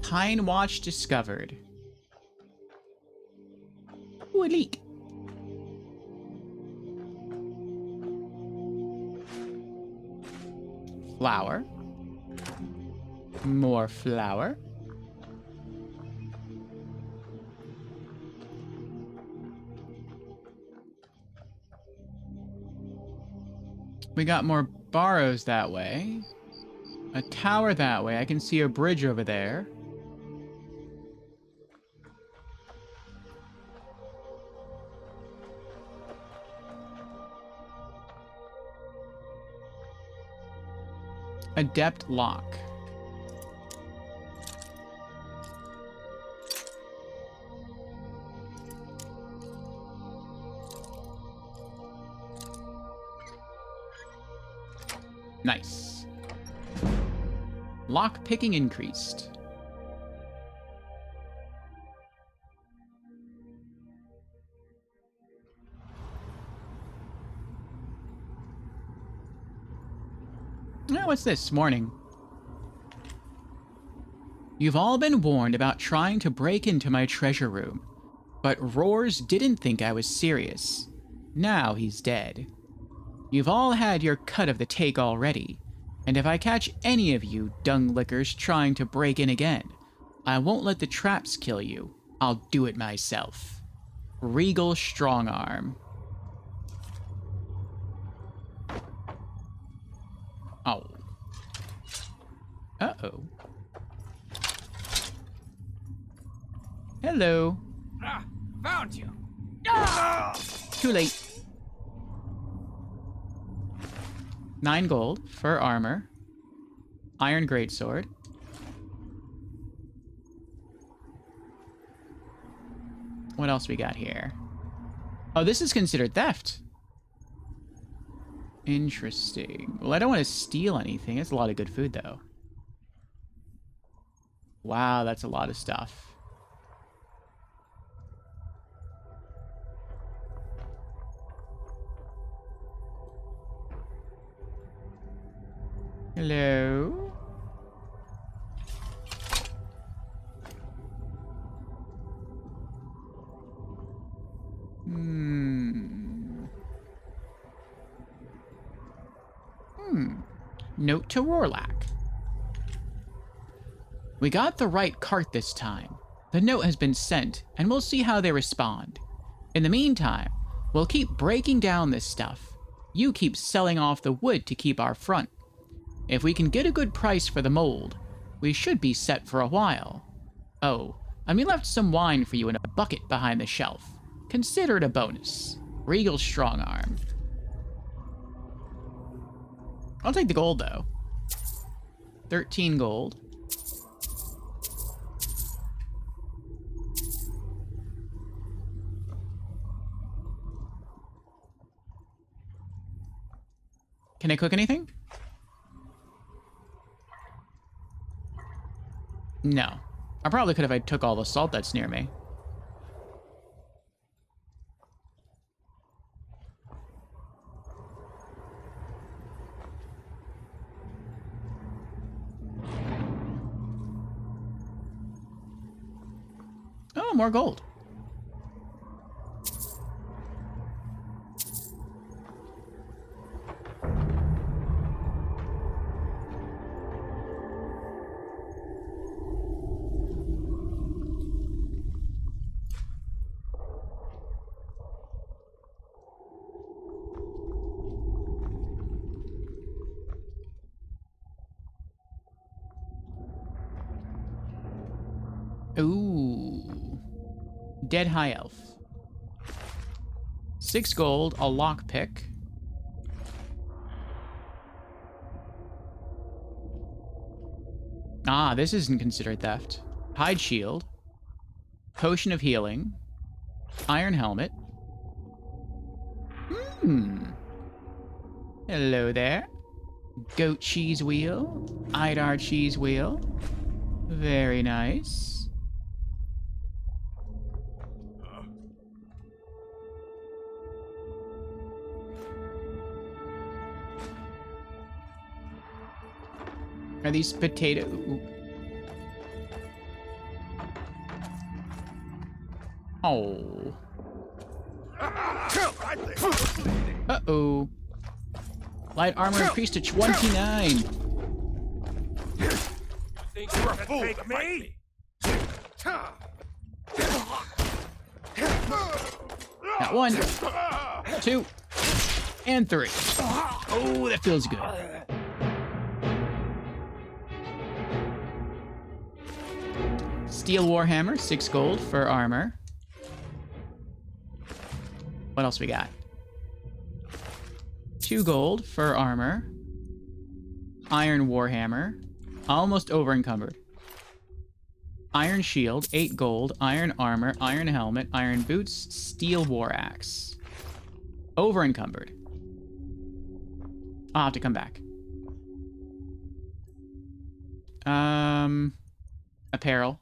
A: Pine Watch discovered. Ooh, a leak. Flour. More flour. We got more barrows that way. A tower that way. I can see a bridge over there. Adept lock. Nice. Lock picking increased. Oh, what's this? Morning. You've all been warned about trying to break into my treasure room, but Roars didn't think I was serious. Now he's dead. You've all had your cut of the take already, and if I catch any of you dung lickers trying to break in again, I won't let the traps kill you. I'll do it myself. Regal Strongarm. Oh. Uh-oh. Hello.
F: Ah, found you.
A: Too late. 9 gold for armor. Iron greatsword. What else we got here? Oh, this is considered theft. Interesting. Well, I don't want to steal anything. It's a lot of good food, though. Wow, that's a lot of stuff. Hello? Note to Rorlak. We got the right cart this time. The note has been sent, and we'll see how they respond. In the meantime, we'll keep breaking down this stuff. You keep selling off the wood to keep our front. If we can get a good price for the mold, we should be set for a while. Oh, and we left some wine for you in a bucket behind the shelf. Consider it a bonus. Regal Strongarm. I'll take the gold, though. 13 gold. Can I cook anything? No. I probably could if I took all the salt that's near me. Oh, more gold. Ooh. Dead High Elf. 6 gold, a lockpick. Ah, this isn't considered theft. Hide shield. Potion of healing. Iron helmet. Hello there. Goat cheese wheel. Idar cheese wheel. Very nice. Are these potato... Ooh. Oh. Uh-oh. Light armor increased to 29.
G: Think you're a fool to me?
A: Got 1, 2, and 3. Oh, that feels good. Steel Warhammer, 6 gold for armor. What else we got? 2 gold for armor. Iron Warhammer. Almost over encumbered. Iron Shield, 8 gold. Iron Armor, Iron Helmet, Iron Boots, Steel War Axe. Over encumbered. I'll have to come back. Apparel.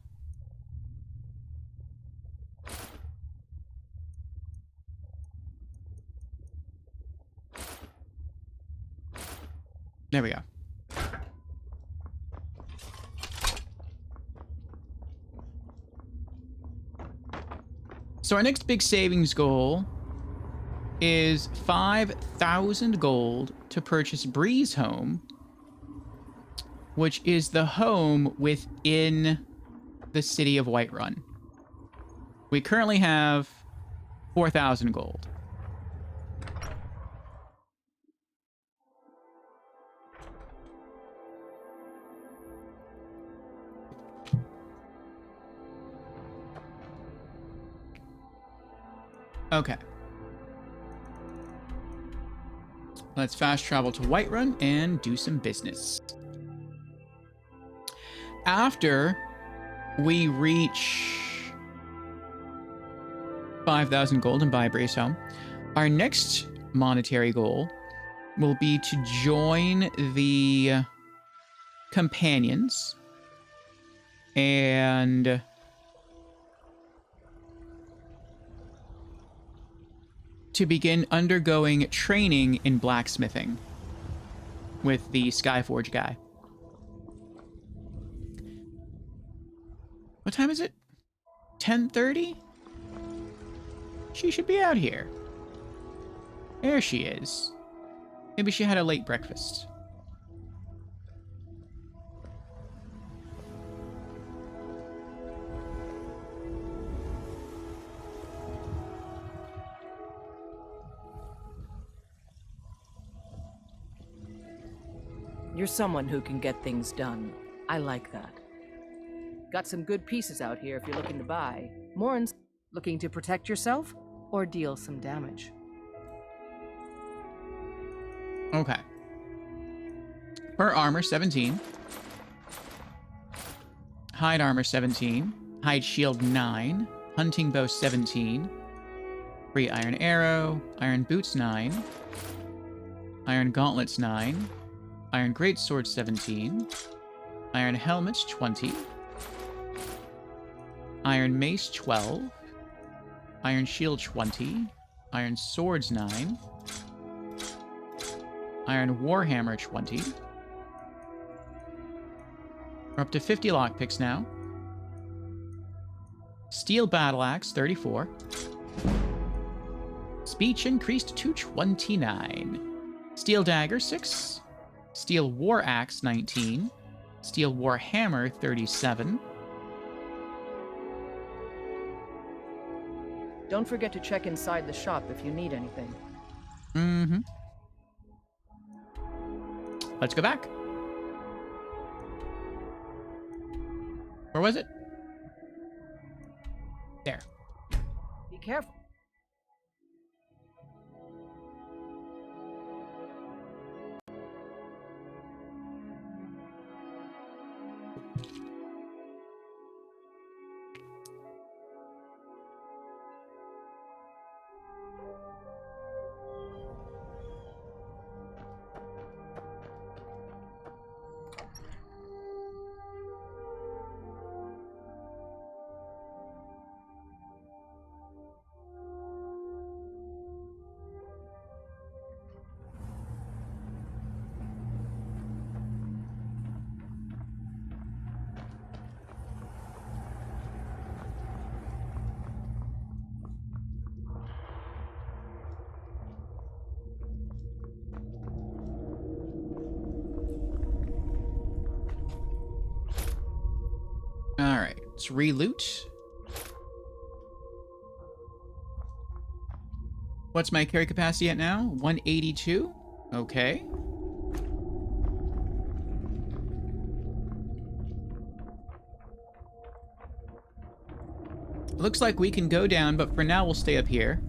A: There we go. So our next big savings goal is 5,000 gold to purchase Breeze Home, which is the home within the city of Whiterun. We currently have 4,000 gold. Okay. Let's fast travel to Whiterun and do some business. After we reach 5,000 gold and buy Breeze Home, our next monetary goal will be to join the companions and to begin undergoing training in blacksmithing with the Skyforge guy. What time is it? 10:30? She should be out here. There she is. Maybe she had a late breakfast.
M: You're someone who can get things done. I like that. Got some good pieces out here if you're looking to buy. Morin's looking to protect yourself or deal some damage.
A: Okay. Her armor, 17. Hide armor, 17. Hide shield, 9. Hunting bow, 17. Free iron arrow. Iron boots, 9. Iron gauntlets, 9. Iron greatsword, 17. Iron helmets, 20. Iron mace, 12. Iron shield, 20. Iron swords, 9. Iron warhammer, 20. We're up to 50 lockpicks now. Steel battle axe, 34. Speech increased to 29. Steel dagger, 6. Steel war axe, 19. Steel war hammer, 37.
M: Don't forget to check inside the shop if you need anything.
A: Mm-hmm. Let's go back. Where was it? There.
M: Be careful.
A: Alright, let's re-loot. What's my carry capacity at now? 182? Okay. Looks like we can go down, but for now we'll stay up here.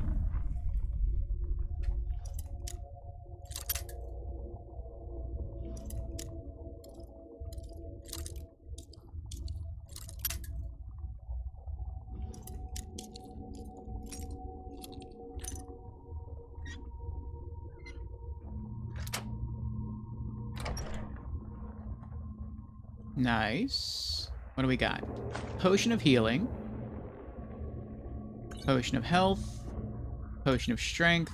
A: Nice. What do we got? Potion of healing. Potion of health. Potion of strength.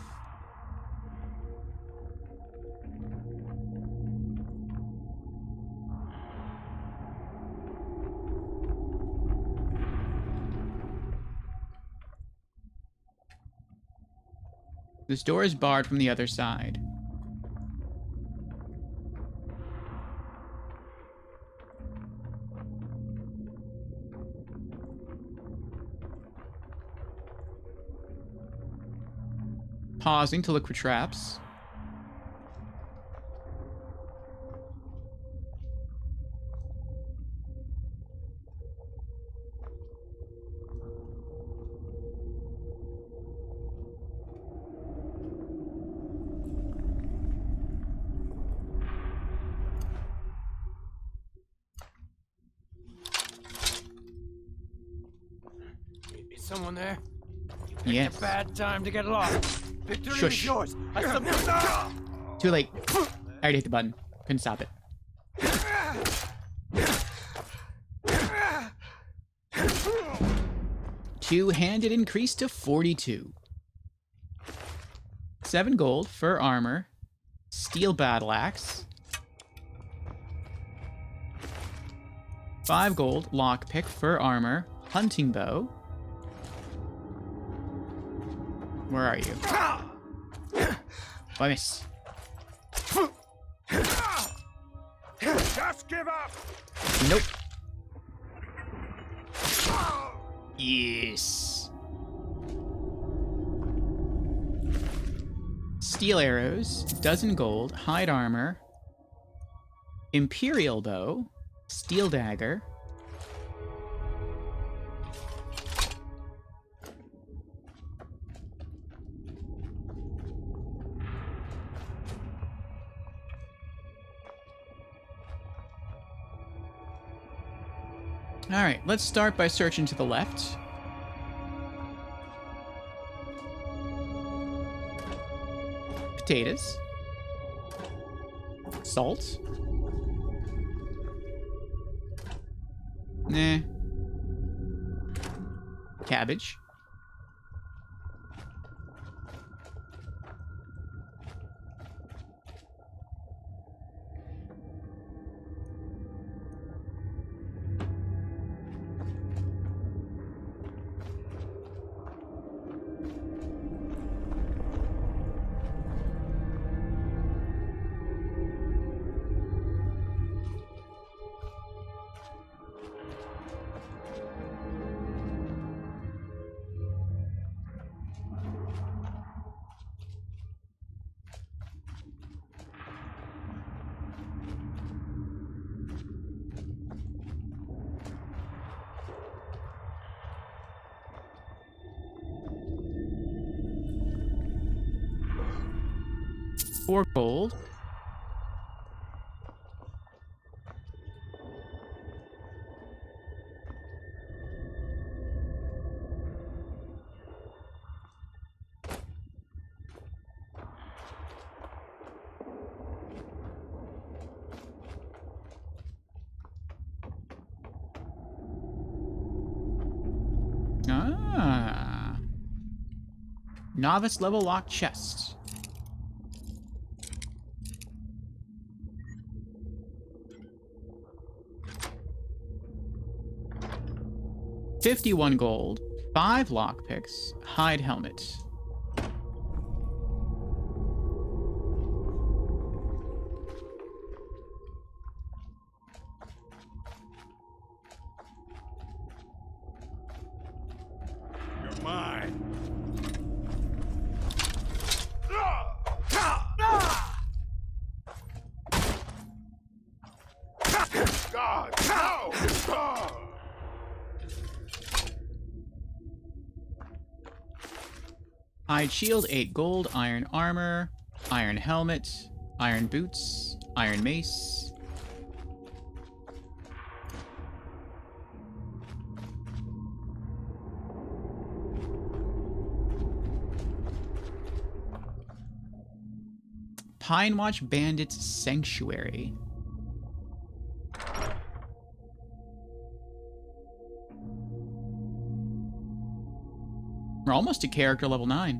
A: This door is barred from the other side. Pausing to look for traps.
N: Is someone there?
A: Yes.
N: It's a bad time to get lost. Victory
A: Shush.
N: is yours. I submit.
A: Too late. I already hit the button. Couldn't stop it. Two-handed increase to 42. 7 gold, fur armor, steel battle axe. 5 gold, lockpick, fur armor, hunting bow. Where are you? Oh, I miss.
N: Just give up.
A: Nope. Yes. Steel arrows, dozen gold, hide armor, imperial bow, steel dagger. All right, let's start by searching to the left. Potatoes. Salt. Nah. Cabbage. 4 gold. Ah. Novice level locked chest. $51 gold, 5 lockpicks, hide helmet.
G: You're mine.
N: God, no!
A: Hide shield, 8 gold, iron armor, iron helmet, iron boots, iron mace. Pine Watch Bandits Sanctuary. We're almost to character level 9.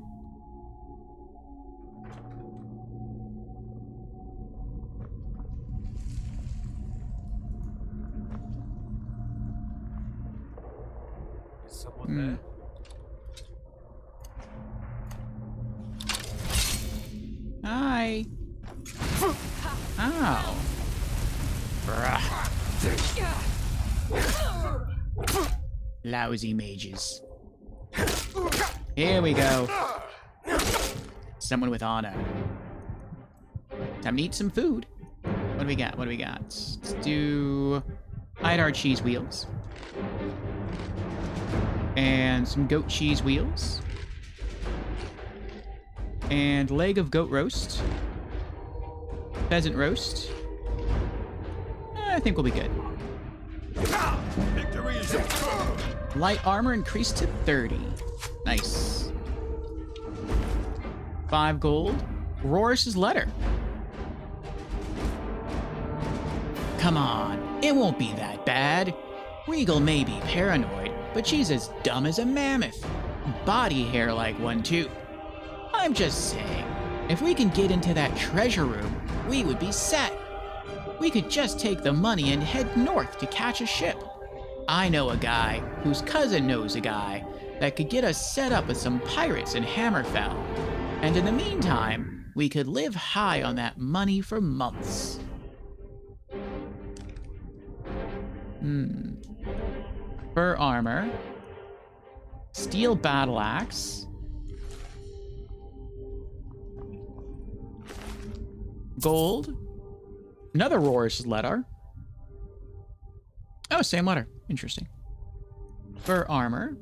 N: Is someone there?
A: Hi. Ow. Bruh. Lousy mages. Here we go. Someone with honor. Time to eat some food. What do we got? What do we got? Let's do hide our cheese wheels. And some goat cheese wheels. And leg of goat roast. Pheasant roast. I think we'll be good.
N: Victory is
A: Light armor increased to 30. Nice. 5 gold. Rorsch's letter. Come on, it won't be that bad. Regal may be paranoid, but she's as dumb as a mammoth. Body hair like one too. I'm just saying, if we can get into that treasure room, we would be set. We could just take the money and head north to catch a ship. I know a guy whose cousin knows a guy that could get us set up with some pirates in Hammerfell. And in the meantime, we could live high on that money for months. Fur armor. Steel battle axe. Gold. Another Rorsch's letter. Oh, same letter. Interesting. Fur armor.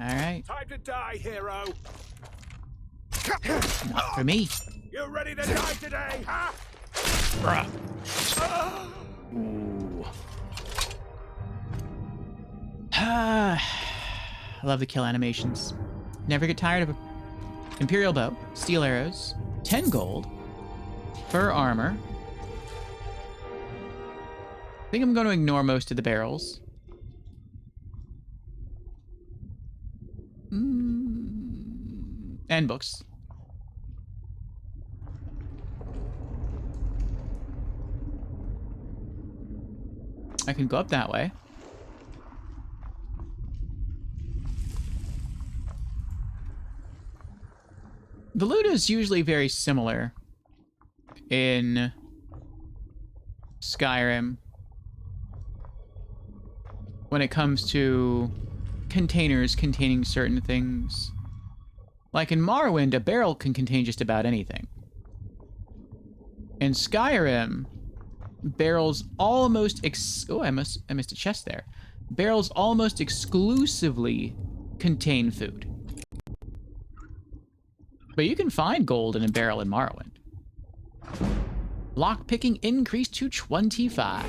A: Alright.
N: time to die, hero.
A: Not for me.
N: You ready to die today, huh?
A: Bruh. Ooh. I love the kill animations. Never get tired of them. Imperial bow, steel arrows, 10 gold, fur armor. I think I'm going to ignore most of the barrels. And books. I can go up that way. The loot is usually very similar in Skyrim when it comes to containers containing certain things. Like in Morrowind, a barrel can contain just about anything. In Skyrim, barrels almost oh, I missed a chest there. Barrels almost exclusively contain food. But you can find gold in a barrel in Morrowind. Lockpicking increased to 25.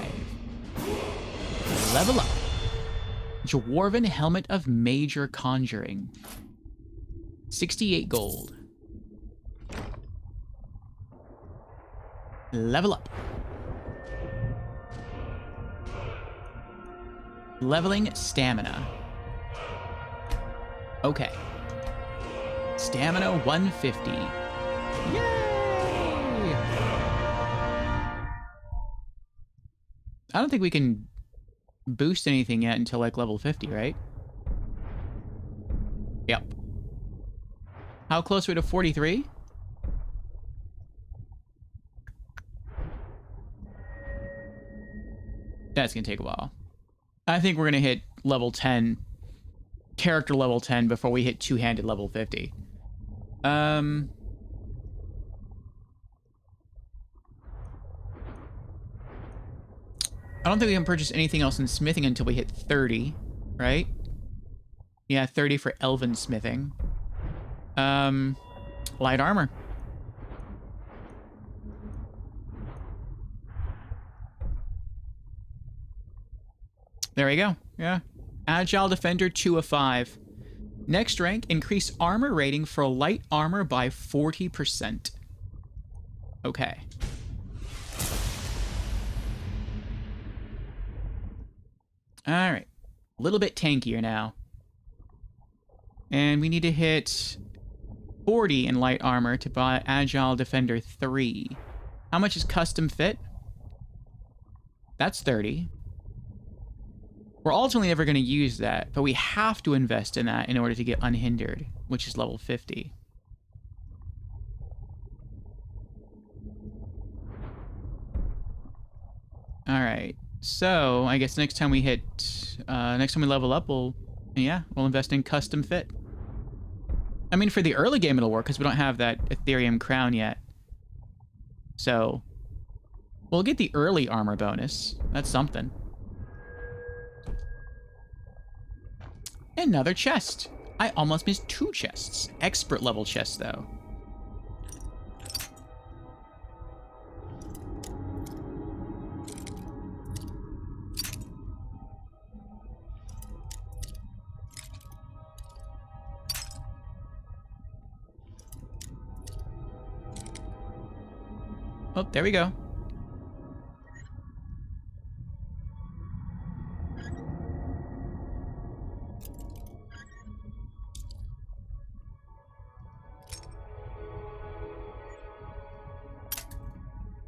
A: Level up. Dwarven Helmet of Major Conjuring. 68 gold. Level up. Leveling Stamina. Okay. Stamina 150. Yay! I don't think we can boost anything yet until like level 50, right? Yep. How close are we to 43? That's gonna take a while. I think we're gonna hit level 10, character level 10 before we hit two-handed level 50. I don't think we can purchase anything else in smithing until we hit 30, right? Yeah, 30 for elven smithing. Light armor. There we go. Yeah. Agile Defender 2 of 5. Next rank, increase armor rating for light armor by 40%. Okay. Alright. A little bit tankier now. And we need to hit 40 in light armor to buy Agile Defender 3. How much is custom fit? That's 30. We're ultimately never going to use that, but we have to invest in that in order to get Unhindered, which is level 50. Alright, so I guess next time we hit, next time we level up, we'll invest in custom fit. I mean, for the early game it'll work, because we don't have that Ethereum crown yet. So, we'll get the early armor bonus. That's something. Another chest. I almost missed 2 chests. Expert level chests, though. Oh, there we go.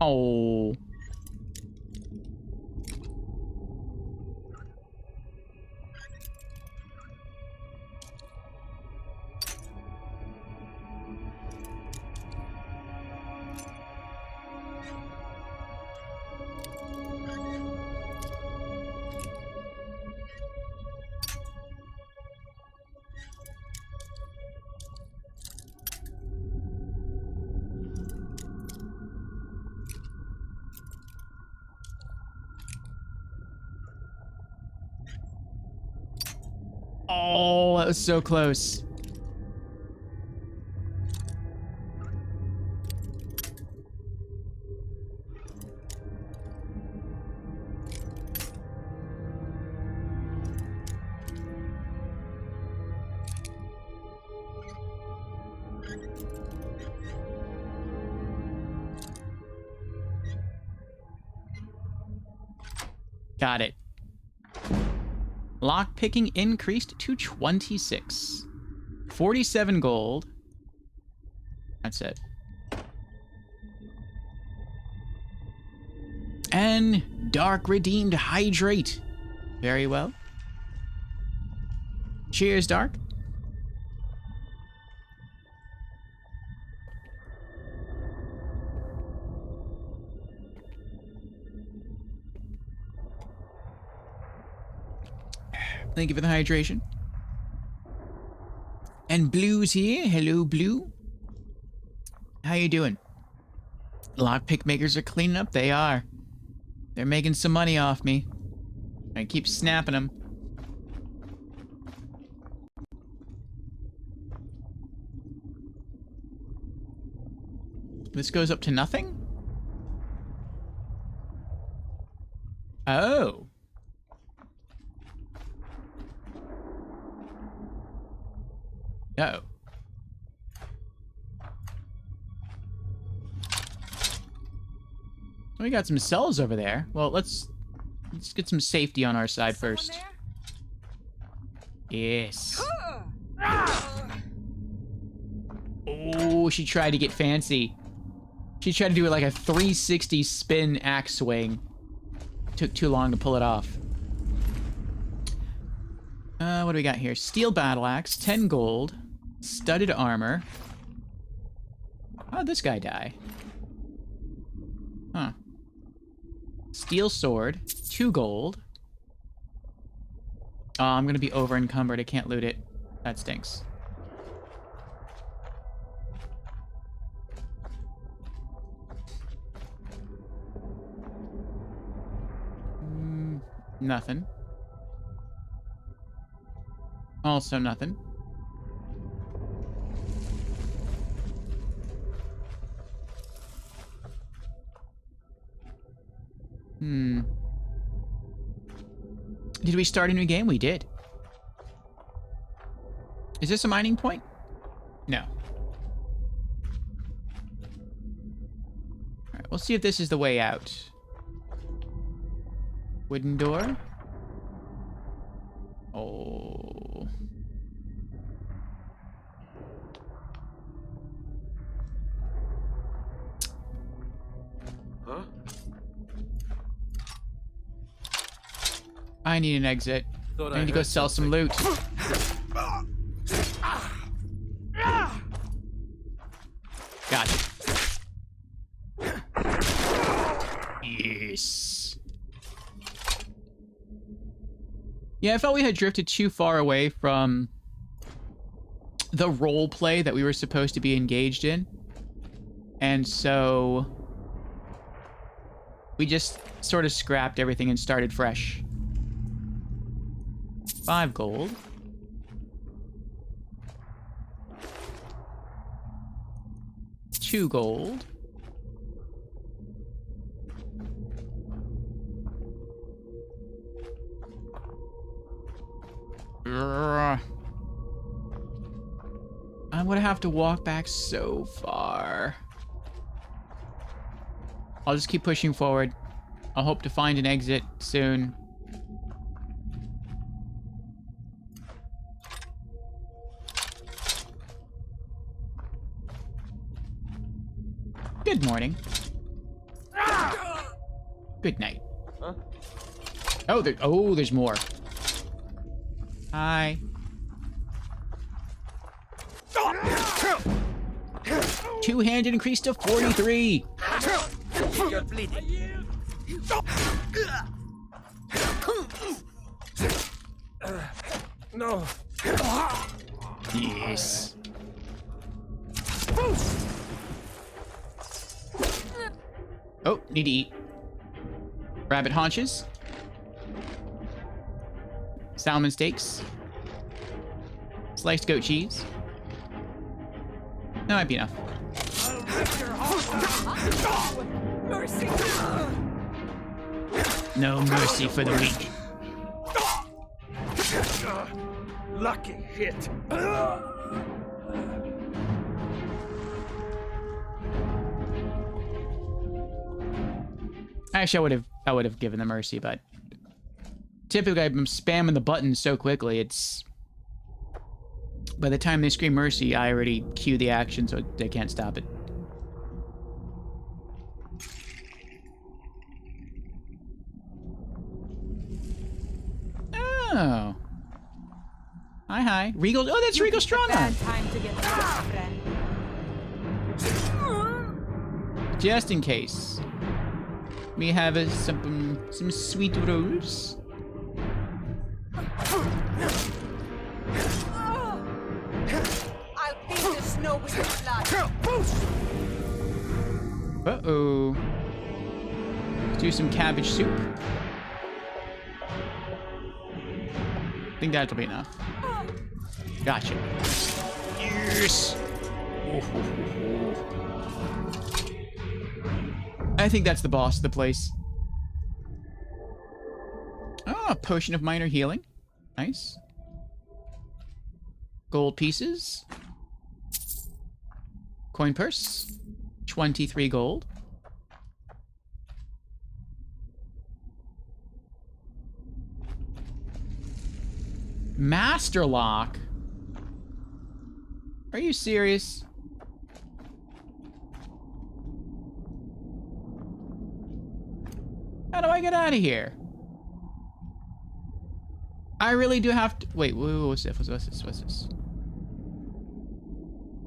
A: Oh. Oh, that was so close. Got it. Lockpicking increased to 26. 47 gold. That's it. And Dark Redeemed Hydrate. Very well. Cheers, Dark. Thank you for the hydration. And Blue's here. Hello, Blue. How you doing? Lockpick makers are cleaning up. They are. They're making some money off me. I keep snapping them. This goes up to nothing? Oh. Uh-oh. We got some cells over there. Well, let's get some safety on our side first. Yes. Oh, she tried to get fancy. She tried to do like a 360 spin axe swing. Took too long to pull it off. What do we got here? Steel battle axe, 10 gold, studded armor. How'd this guy die? Huh. Steel sword, 2 gold. Oh, I'm gonna be over encumbered. I can't loot it. That stinks. Nothing. Also nothing. Did we start a new game? We did. Is this a mining point? No. Alright, we'll see if this is the way out. Wooden door. Oh.
N: Huh?
A: I need an exit.
N: Thought
A: I need to go sell some loot. Gotcha. Yes. Yeah, I felt we had drifted too far away from the role play that we were supposed to be engaged in. And so we just sort of scrapped everything and started fresh. 5 gold. $2 gold. I'm gonna have to walk back so far. I'll just keep pushing forward. I'll hope to find an exit soon. Good morning. Good night.
N: Huh?
A: Oh, there's more. Hi. Two-handed increased to 43.
N: You're bleeding. No.
A: Yes. Oh, need to eat. Rabbit haunches. Salmon steaks. Sliced goat cheese. That might be enough.
K: Mercy!
A: No mercy for the weak.
N: Lucky hit.
A: Actually, I would have given the mercy, but typically I'm spamming the buttons so quickly, it's... By the time they scream mercy, I already cue the action, so they can't stop it. Oh. Hi. Regal. Oh, that's Regal Strongarm.
K: Time to get friend.
A: Just in case. We have some sweet rolls.
K: I'll beat the snow with your blood.
A: Uh-oh. Let's do some cabbage soup. I think that'll be enough. Gotcha. Yes! I think that's the boss of the place. Ah, potion of minor healing. Nice. Gold pieces. Coin purse. 23 gold. Master lock. Are you serious? How do I get out of here? I really do have to... Wait, what's this? What's this?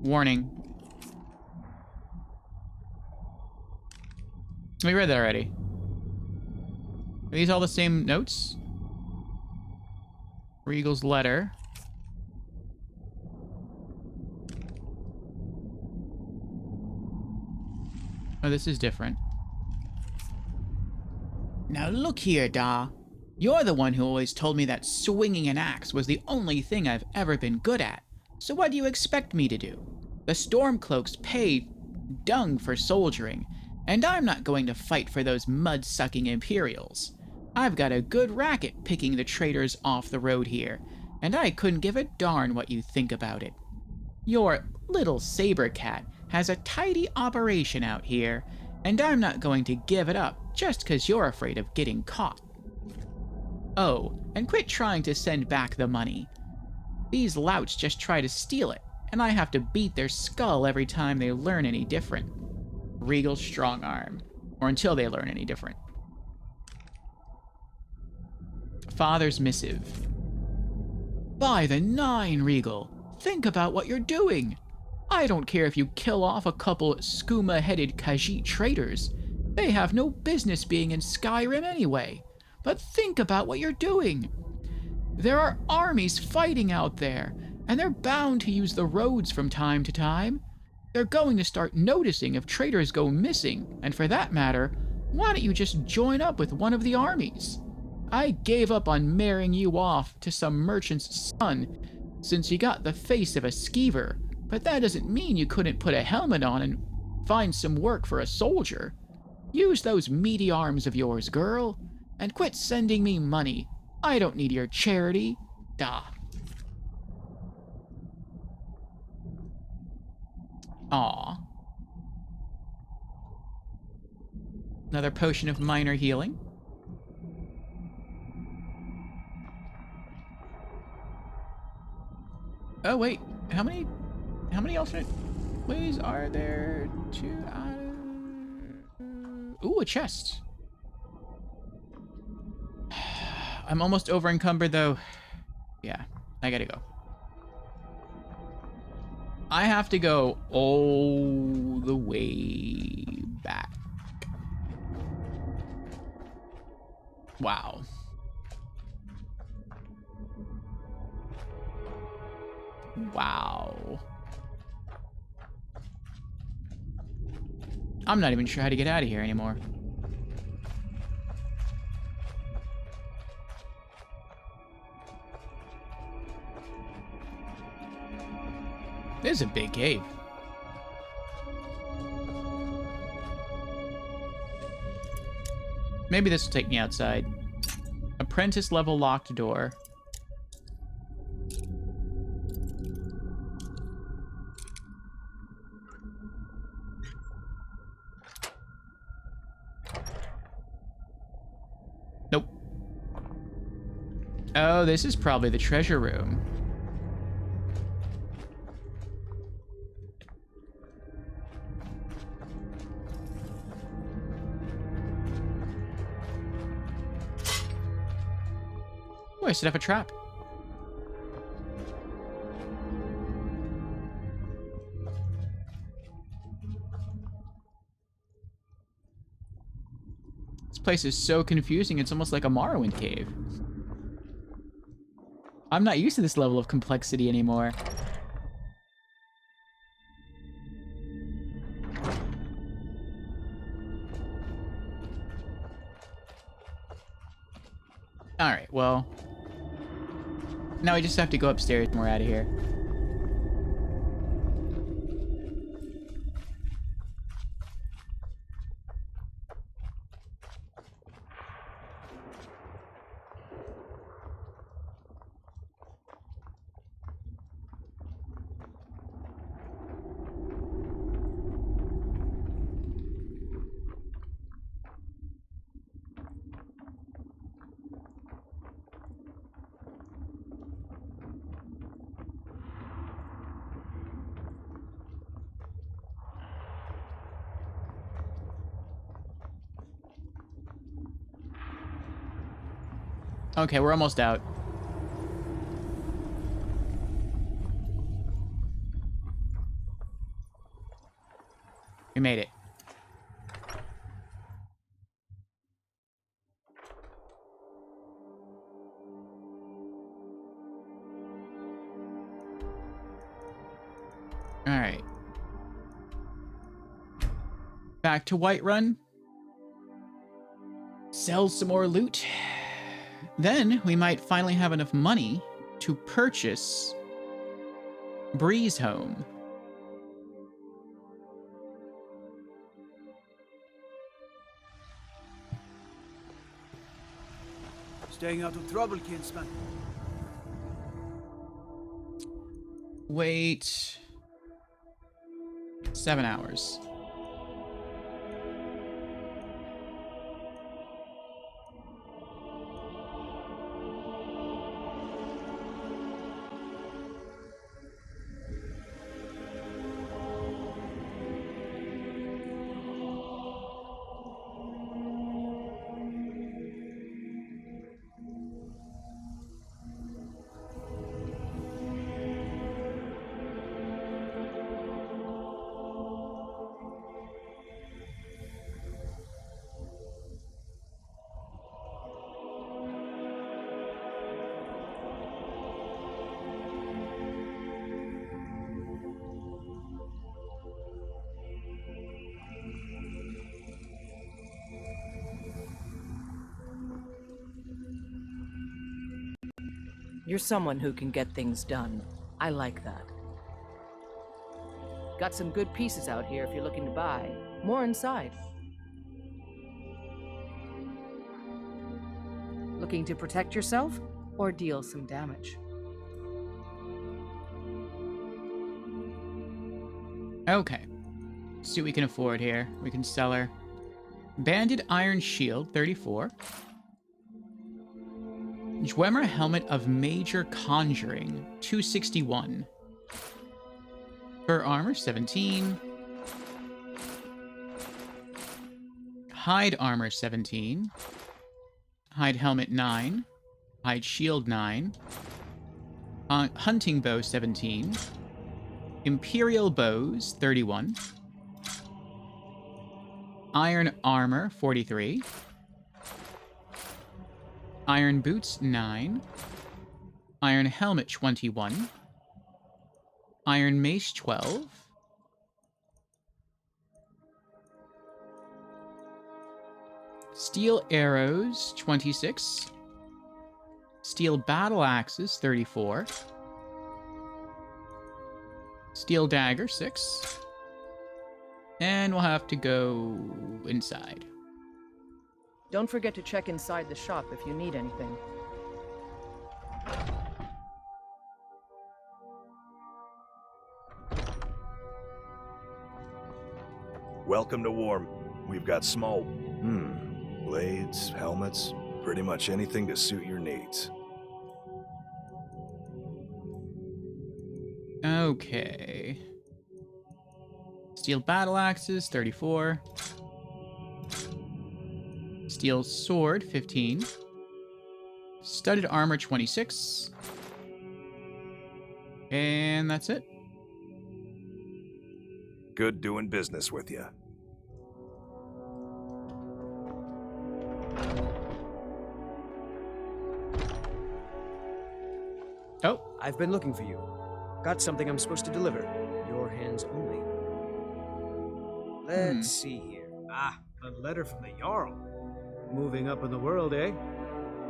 A: Warning. We read that already. Are these all the same notes? Regal's letter. Oh, this is different. Now look here, Da. You're the one who always told me that swinging an axe was the only thing I've ever been good at. So what do you expect me to do? The Stormcloaks pay dung for soldiering, and I'm not going to fight for those mud-sucking Imperials. I've got a good racket picking the traitors off the road here, and I couldn't give a darn what you think about it. Your little saber cat has a tidy operation out here, and I'm not going to give it up just 'cause you're afraid of getting caught. Oh, and quit trying to send back the money. These louts just try to steal it, and I have to beat their skull every time they learn any different. Regal strong arm, or until they learn any different. Father's missive. By the 9, Regal, think about what you're doing. I don't care if you kill off a couple skooma-headed Khajiit traitors. They have no business being in Skyrim anyway. But think about what you're doing. There are armies fighting out there, and they're bound to use the roads from time to time. They're going to start noticing if traitors go missing, and for that matter, why don't you just join up with one of the armies? I gave up on marrying you off to some merchant's son since you got the face of a skeever, but that doesn't mean you couldn't put a helmet on and find some work for a soldier. Use those meaty arms of yours, girl, and quit sending me money. I don't need your charity. Da. Aw. Another potion of minor healing. Oh wait, how many alternate ways are there to ooh, a chest. I'm almost over encumbered though. Yeah, I gotta go. I have to go all the way back. Wow. Wow. I'm not even sure how to get out of here anymore. This is a big cave. Maybe this will take me outside. Apprentice level locked door. Nope. Oh, this is probably the treasure room. Oh, I set up a trap. This place is so confusing, it's almost like a Morrowind cave. I'm not used to this level of complexity anymore. Alright, well... now we just have to go upstairs and we're out of here. Okay, we're almost out. We made it. All right. Back to Whiterun. Sell some more loot. Then we might finally have enough money to purchase Breeze Home.
B: Staying out of trouble, kinsman.
A: Wait 7 hours.
M: You're someone who can get things done. I like that. Got some good pieces out here if you're looking to buy. More inside. Looking to protect yourself or deal some damage?
A: Okay. Let's see what we can afford here. We can sell her. Banded Iron Shield, 34. Dwemer Helmet of Major Conjuring, 261. Fur Armor, 17. Hide Armor, 17. Hide Helmet, 9. Hide Shield, 9. Hunting Bow, 17. Imperial Bows, 31. Iron Armor, 43. Iron Boots, 9. Iron Helmet, 21. Iron Mace, 12. Steel Arrows, 26. Steel Battle Axes, 34. Steel Dagger, 6. And we'll have to go inside.
M: Don't forget to check inside the shop if you need anything.
L: Welcome to Warm. We've got small, blades, helmets, pretty much anything to suit your needs.
A: Okay. Steel Battle Axes, 34. Steel Sword, 15. Studded Armor, 26. And that's it.
L: Good doing business with you.
A: Oh.
O: I've been looking for you. Got something I'm supposed to deliver. Your hands only. Let's see here. Ah, a letter from the Jarl. Moving up in the world, eh?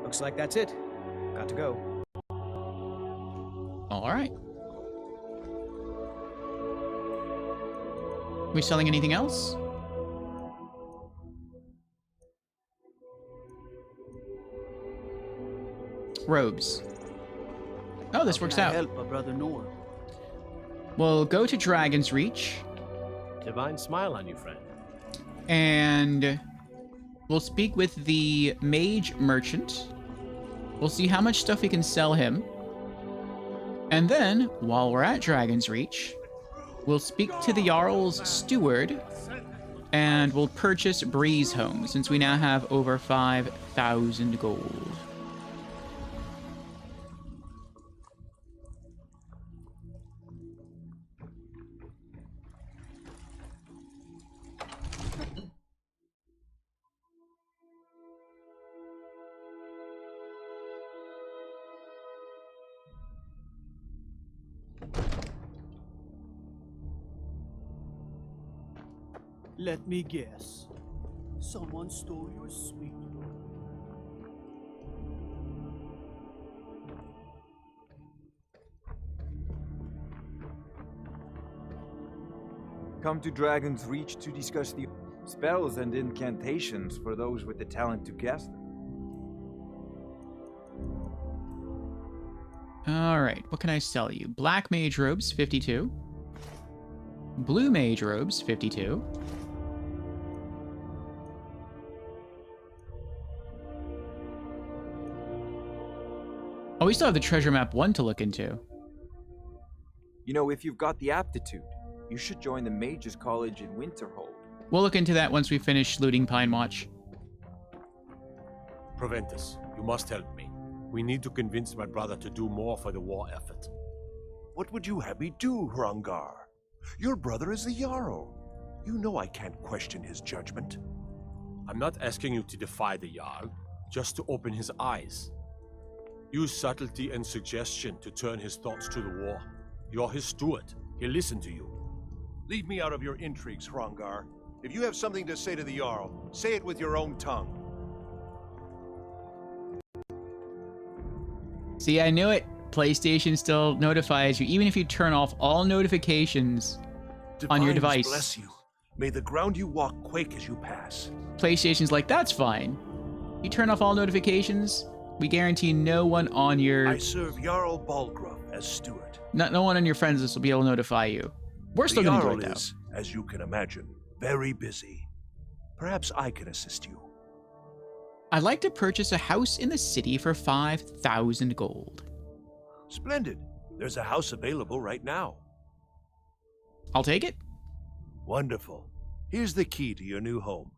O: Looks like that's it. Got to go.
A: All right. We selling anything else? Robes. Oh, this works out.
B: Help a brother Nor.
A: We'll go to Dragon's Reach.
I: Divine smile on you, friend.
A: And we'll speak with the mage merchant. We'll see how much stuff we can sell him. And then, while we're at Dragon's Reach, we'll speak to the Jarl's steward, and we'll purchase Breeze Home, since we now have over 5,000 gold.
B: Let me guess. Someone stole your sweet.
P: Come to Dragon's Reach to discuss the spells and incantations for those with the talent to cast them.
A: All right, what can I sell you? Black mage robes, 52. Blue mage robes, 52. Oh, we still have the treasure map 1 to look into.
P: You know, if you've got the aptitude, you should join the Mages College in Whiterun Hold.
A: We'll look into that once we finish looting Pine Watch.
H: Proventus, you must help me. We need to convince my brother to do more for the war effort.
Q: What would you have me do, Hrongar? Your brother is the Jarl. You know I can't question his judgment.
H: I'm not asking you to defy the Jarl, just to open his eyes. Use subtlety and suggestion to turn his thoughts to the war. You're his steward. He'll listen to you.
Q: Leave me out of your intrigues, Hrongar. If you have something to say to the Jarl, say it with your own tongue.
A: See, I knew it. PlayStation still notifies you, even if you turn off all notifications on your device.
Q: Bless you. May the ground you walk quake as you pass.
A: PlayStation's like, that's fine. You turn off all notifications, we guarantee no one on your...
Q: I serve Jarl Balgruff as steward.
A: No one on your friends list will be able to notify you. We're still going to do it, though.
Q: Is, as you can imagine, very busy. Perhaps I can assist you.
A: I'd like to purchase a house in the city for 5,000 gold.
Q: Splendid. There's a house available right now.
A: I'll take it.
Q: Wonderful. Here's the key to your new home.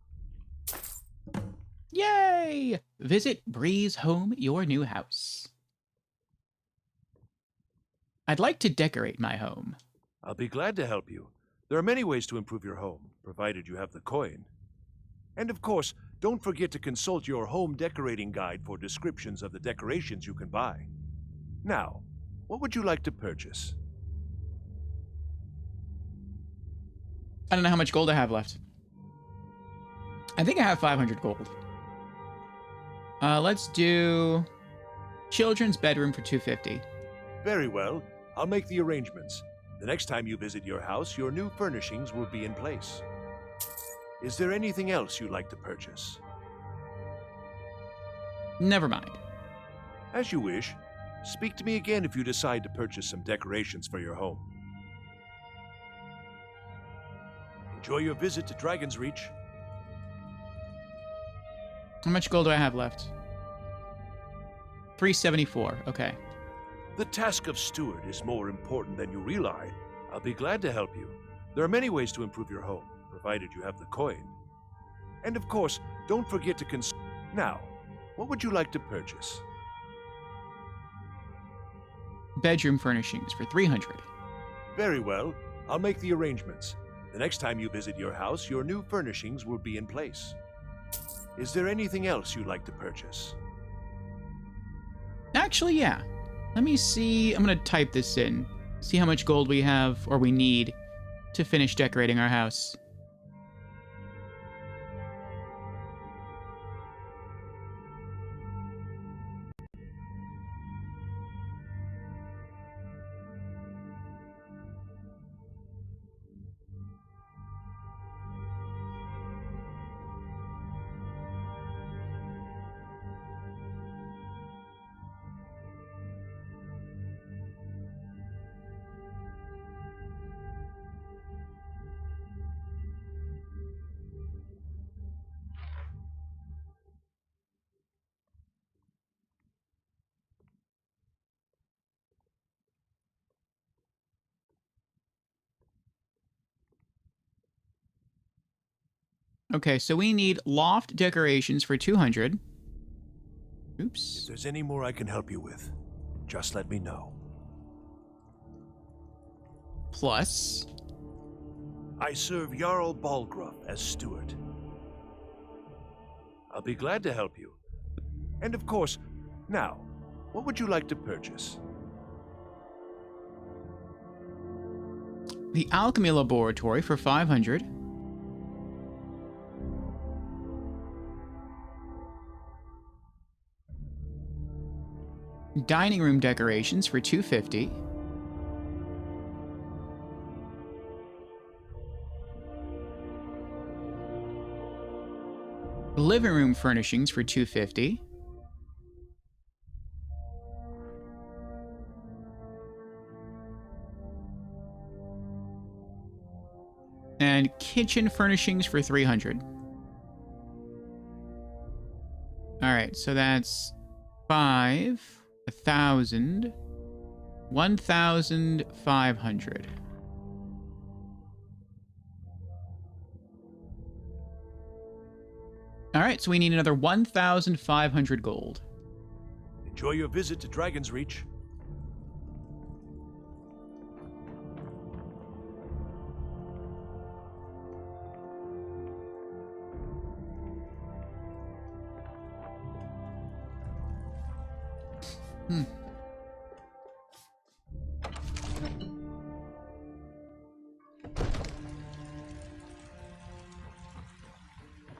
A: Yay! Visit Breeze Home, your new house. I'd like to decorate my home.
Q: I'll be glad to help you. There are many ways to improve your home, provided you have the coin. And of course, don't forget to consult your home decorating guide for descriptions of the decorations you can buy. Now, what would you like to purchase?
A: I don't know how much gold I have left. I think I have 500 gold. Let's do children's bedroom for 250.
Q: Very well. I'll make the arrangements. The next time you visit your house, your new furnishings will be in place. Is there anything else you'd like to purchase?
A: Never mind.
Q: As you wish. Speak to me again if you decide to purchase some decorations for your home. Enjoy your visit to Dragon's Reach.
A: How much gold do I have left? 374. Okay.
Q: The task of steward is more important than you realize. I'll be glad to help you. There are many ways to improve your home, provided you have the coin. And of course, don't forget to Now, what would you like to purchase?
A: Bedroom furnishings for 300.
Q: Very well. I'll make the arrangements. The next time you visit your house, your new furnishings will be in place. Is there anything else you'd like to purchase?
A: Actually, yeah. Let me see. I'm going to type this in. See how much gold we have or we need to finish decorating our house. Okay, so we need loft decorations for 200. Oops.
Q: If there's any more I can help you with, just let me know.
A: Plus...
Q: I serve Jarl Balgruff as steward. I'll be glad to help you. And of course, now, what would you like to purchase?
A: The Alchemy Laboratory for 500. Dining room decorations for $250. Living room furnishings for $250. And kitchen furnishings for $300. All right, so that's 5, 1,000, 1,500. All right, so we need another 1,500 gold.
Q: Enjoy your visit to Dragon's Reach.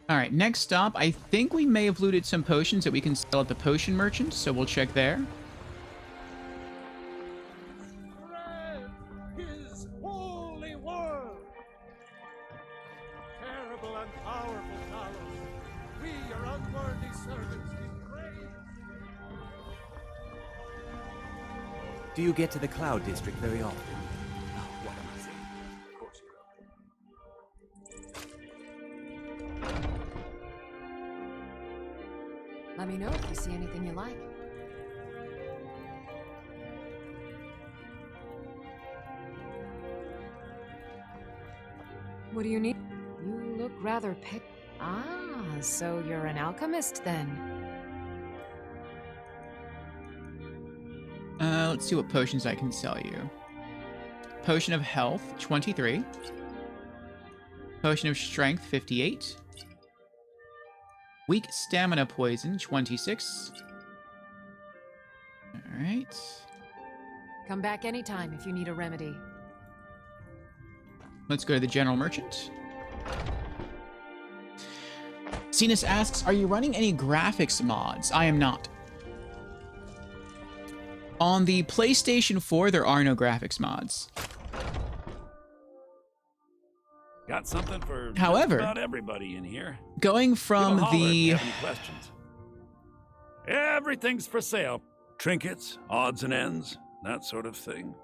A: All right, next stop, I think we may have looted some potions that we can sell at the potion merchant, so we'll check there.
N: His holy word! Terrible and powerful Talos, we, your unworthy servants, we pray.
F: Do you get to the Cloud District very often? Oh, what am I saying? Of course you
E: Let me know if you see anything you like. What do you need? You look rather Ah, so you're an alchemist then.
A: Let's see what potions I can sell you. Potion of Health, 23. Potion of Strength, 58. Weak Stamina Poison, 26. Alright.
E: Come back anytime if you need a remedy.
A: Let's go to the General Merchant. Cenas asks, are you running any graphics mods? I am not. On the PlayStation 4, there are no graphics mods.
G: Got something for
A: However,
G: just about everybody in here.
A: Going from
G: Give a holler if
A: the...
G: you have any questions. Everything's for sale. Trinkets, odds and ends, that sort of thing.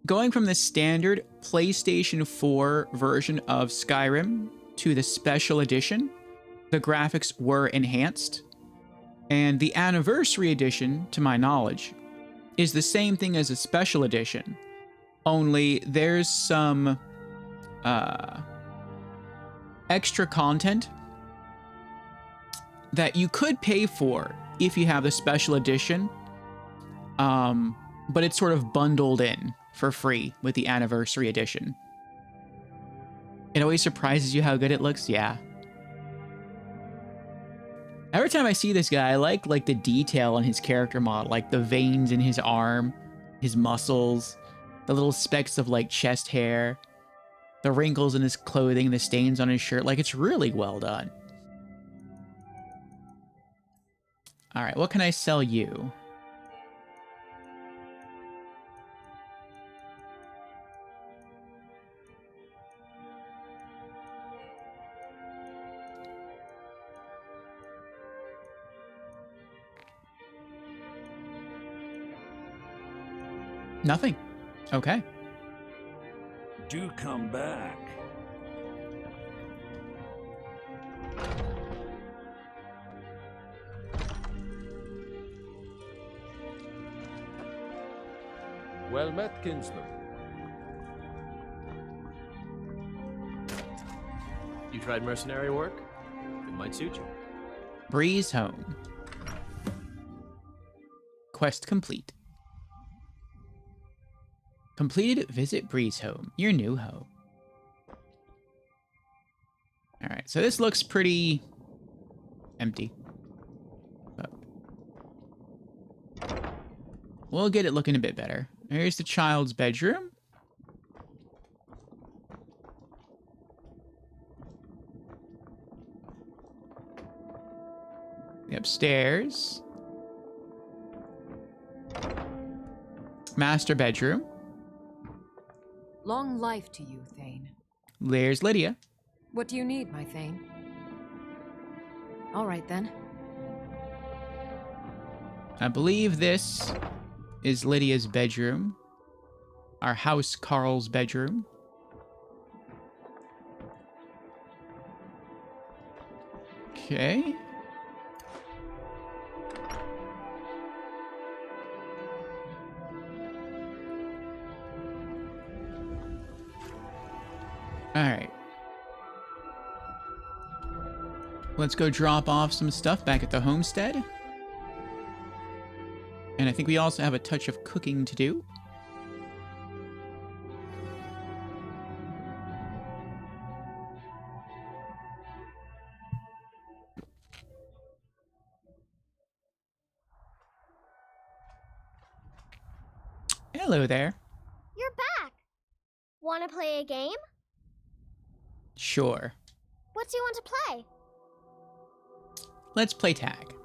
A: Going from the standard PlayStation 4 version of Skyrim to the special edition, the graphics were enhanced. And the anniversary edition, to my knowledge, is the same thing as a special edition. Only there's some extra content that you could pay for if you have the special edition, but it's sort of bundled in for free with the anniversary edition. It always surprises you how good it looks. Yeah. Every time I see this guy, I like the detail on his character model, like the veins in his arm, his muscles, the little specks of like chest hair, the wrinkles in his clothing, the stains on his shirt. Like, it's really well done. All right, what can I sell you? Nothing. Okay.
G: Do come back.
I: Well met, kinsman. You tried mercenary work? It might suit you.
A: Breeze home. Quest complete. Completed. Visit Breeze home, your new home. All right, so this looks pretty empty. But we'll get it looking a bit better. Here's the child's bedroom. The upstairs. Master bedroom.
E: Long life to you, Thane.
A: There's Lydia.
E: What do you need, my Thane? All right, then.
A: I believe this is Lydia's bedroom. Our house Carl's bedroom. Okay. All right. Let's go drop off some stuff back at the homestead. And I think we also have a touch of cooking to do. Hello there.
J: You're back. Want to play a game?
A: Sure.
J: What do you want to play?
A: Let's play tag.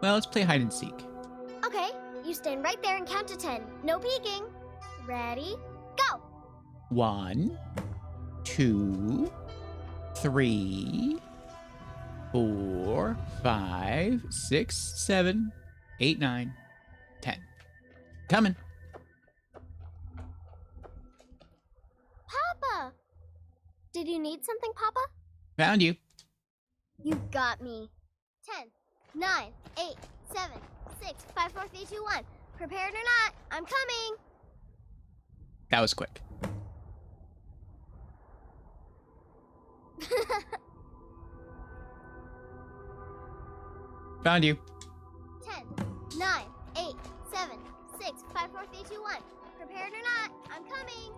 A: Well, let's play hide and seek.
J: Okay, you stand right there and count to 10. No peeking. Ready? Go!
A: 1, 2, 3, 4, 5, 6, 7, 8, 9, 10. Coming.
J: Papa! Did you need something, Papa?
A: Found you.
J: You got me. 10, 9, 8, 7, 6, 5, 4, 3, 2, 1. Prepared or not, I'm coming.
A: That was quick. Found you.
J: 10, 9, 8, 7, 6, 5, 4, 3, 2, 1. Prepared or not, I'm coming.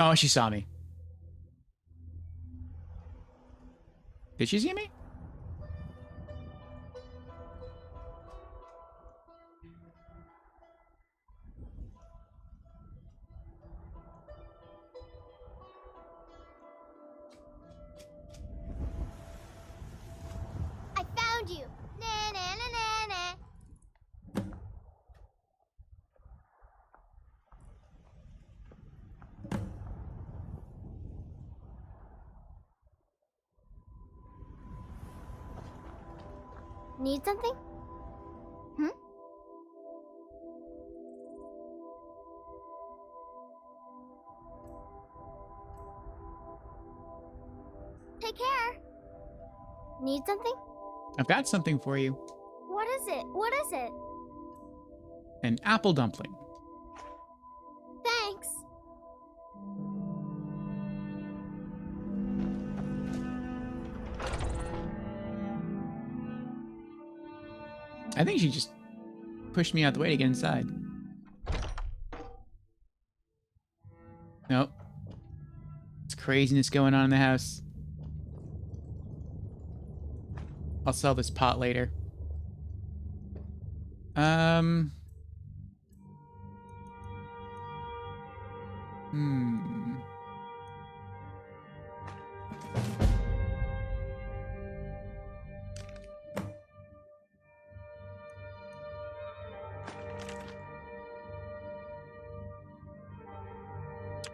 A: Oh, she saw me. Did she see me?
J: I found you. Na na na na na. Need something? Take care. Need something?
A: I've got something for you.
J: What is it? What is it?
A: An apple dumpling.
J: Thanks.
A: I think she just pushed me out the way to get inside. Nope. It's craziness going on in the house. I'll sell this pot later.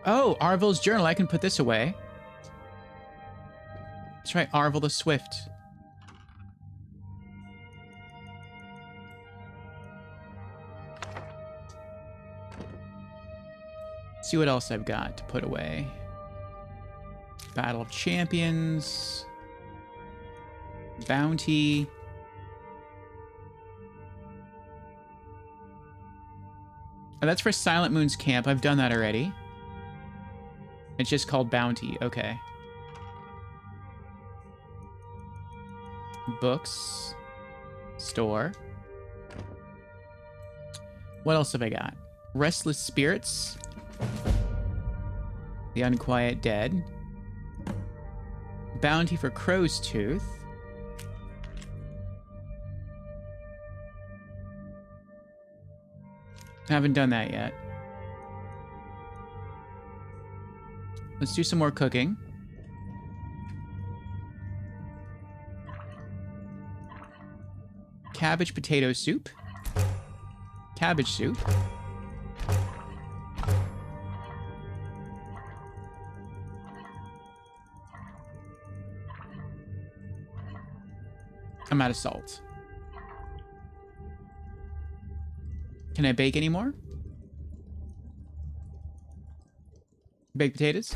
A: Oh, Arvil's journal. I can put this away. That's right, Arvil the Swift. See what else I've got to put away. Battle of Champions. Bounty. Oh, that's for Silent Moon's camp. I've done that already. It's just called Bounty. Okay. Books. Store. What else have I got? Restless Spirits. The Unquiet Dead. Bounty for Crow's Tooth. Haven't done that yet. Let's do some more cooking. Cabbage potato soup. Cabbage soup. I'm out of salt. Can I bake any more? Baked potatoes?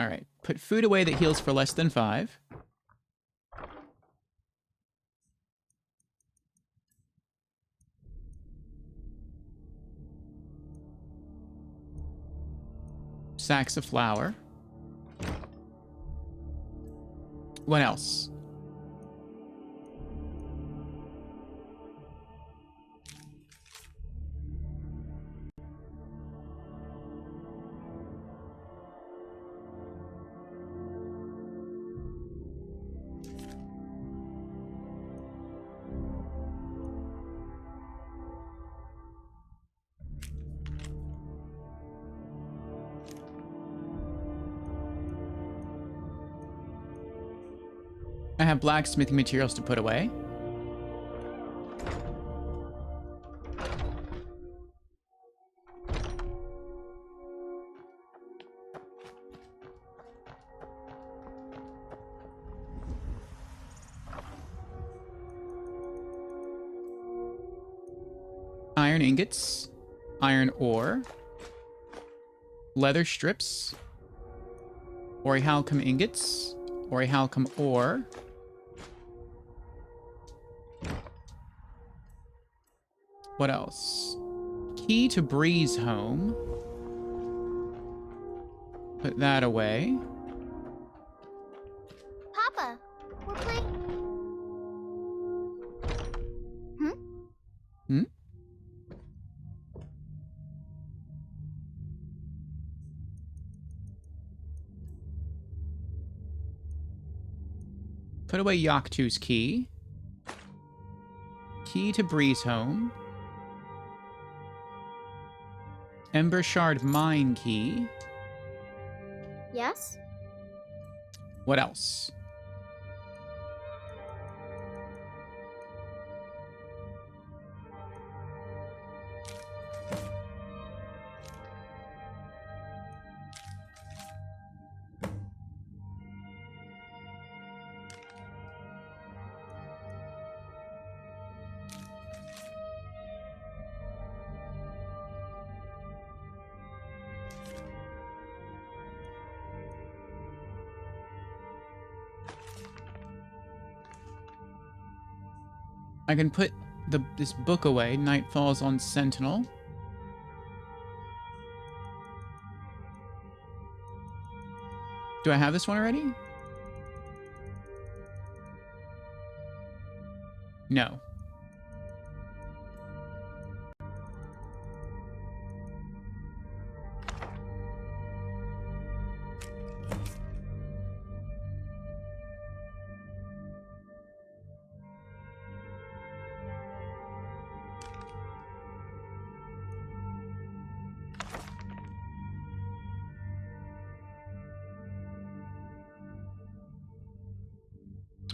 A: All right. Put food away that heals for less than 5. Sacks of flour. What else? I have blacksmithing materials to put away. Iron ingots, iron ore, leather strips, orichalcum ingots, orichalcum ore. What else? Key to Breeze home. Put that away.
J: Papa, we're playing.
A: Hmm? Put away Yoktu's key. Key to Breeze home. Ember Shard mine key.
J: Yes?
A: What else? I can put this book away. Night Falls on Sentinel. Do I have this one already? No.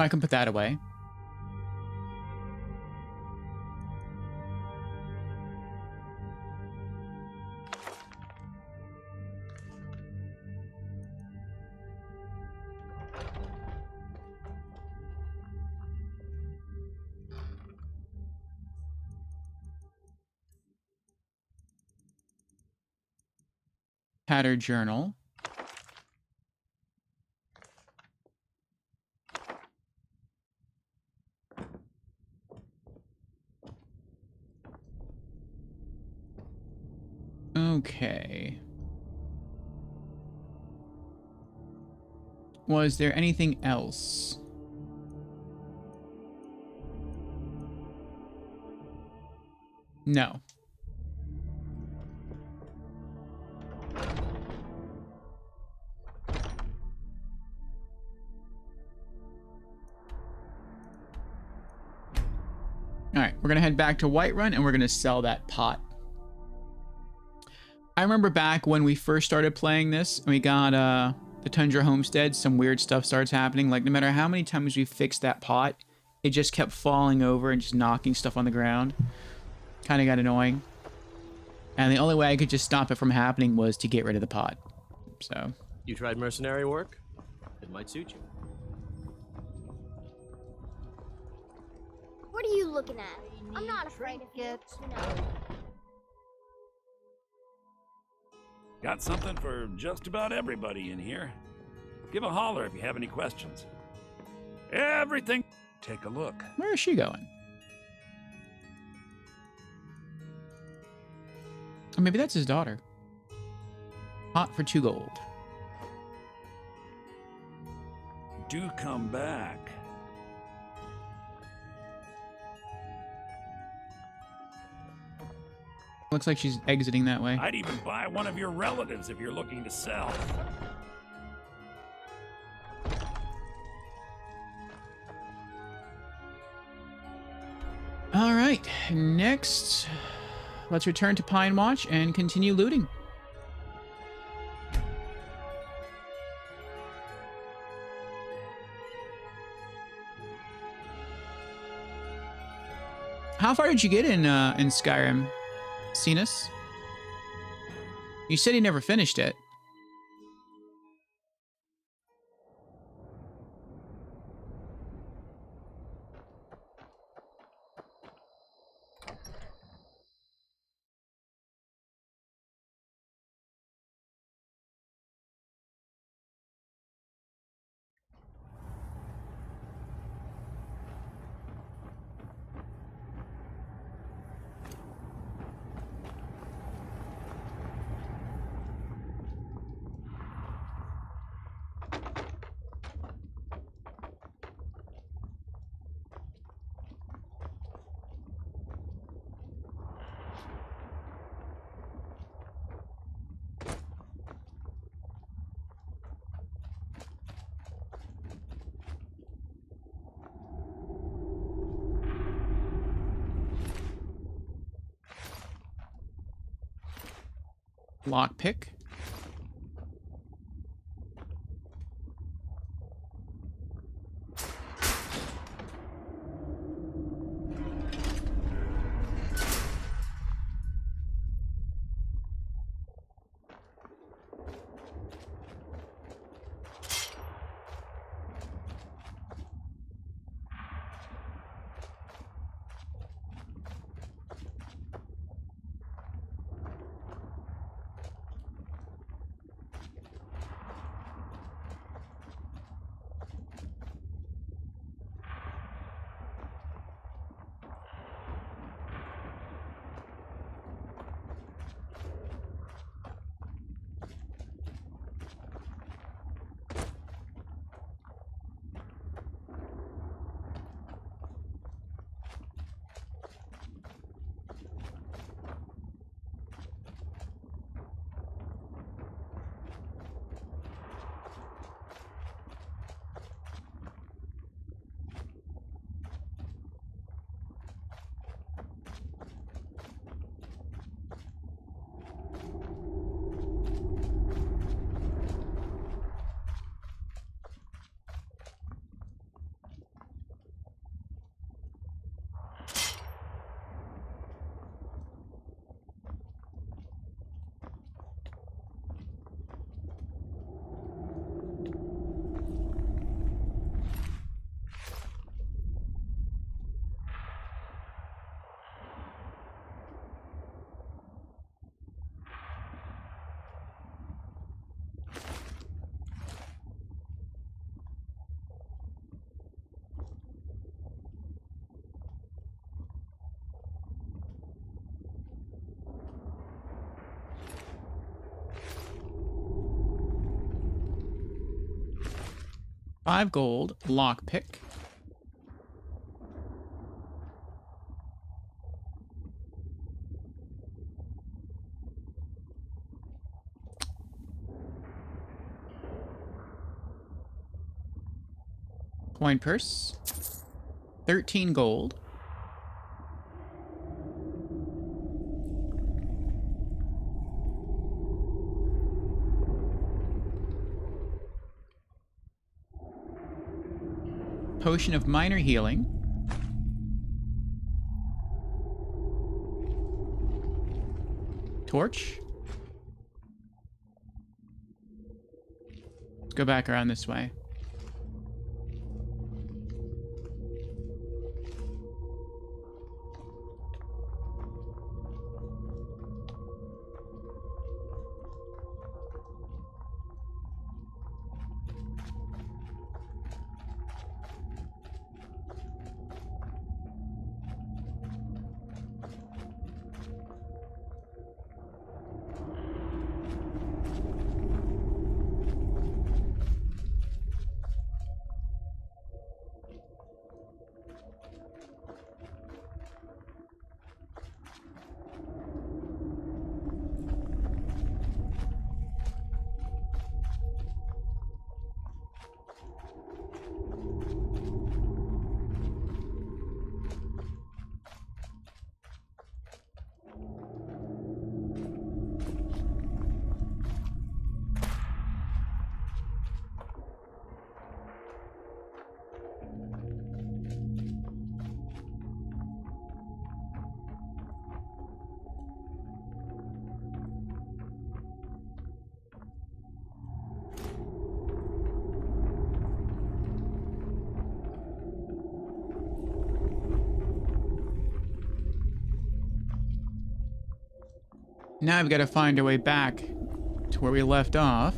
A: I can put that away. Tattered journal. Okay. Was there anything else? No. All right, we're gonna head back to Whiterun and we're gonna sell that pot. I remember back when we first started playing this and we got the Tundra Homestead, some weird stuff starts happening. Like no matter how many times we fixed that pot, it just kept falling over and just knocking stuff on the ground. Kind of got annoying. And the only way I could just stop it from happening was to get rid of the pot. So.
I: You tried mercenary work? It might suit you.
J: What are you looking at? I'm not afraid of you, you know.
G: Got something for just about everybody in here. Give a holler if you have any questions. Everything. Take a look.
A: Where is she going? Or maybe that's his daughter. Hot for 2 gold.
G: Do come back.
A: Looks like she's exiting that way.
G: I'd even buy one of your relatives if you're looking to sell.
A: All right, next, let's return to Pine Watch and continue looting. How far did you get in Skyrim, Cenas? You said you never finished it. Lockpick. $5 gold, lockpick. Coin purse. 13 gold. Potion of minor healing. Torch. Let's go back around this way. Now we've got to find our way back to where we left off.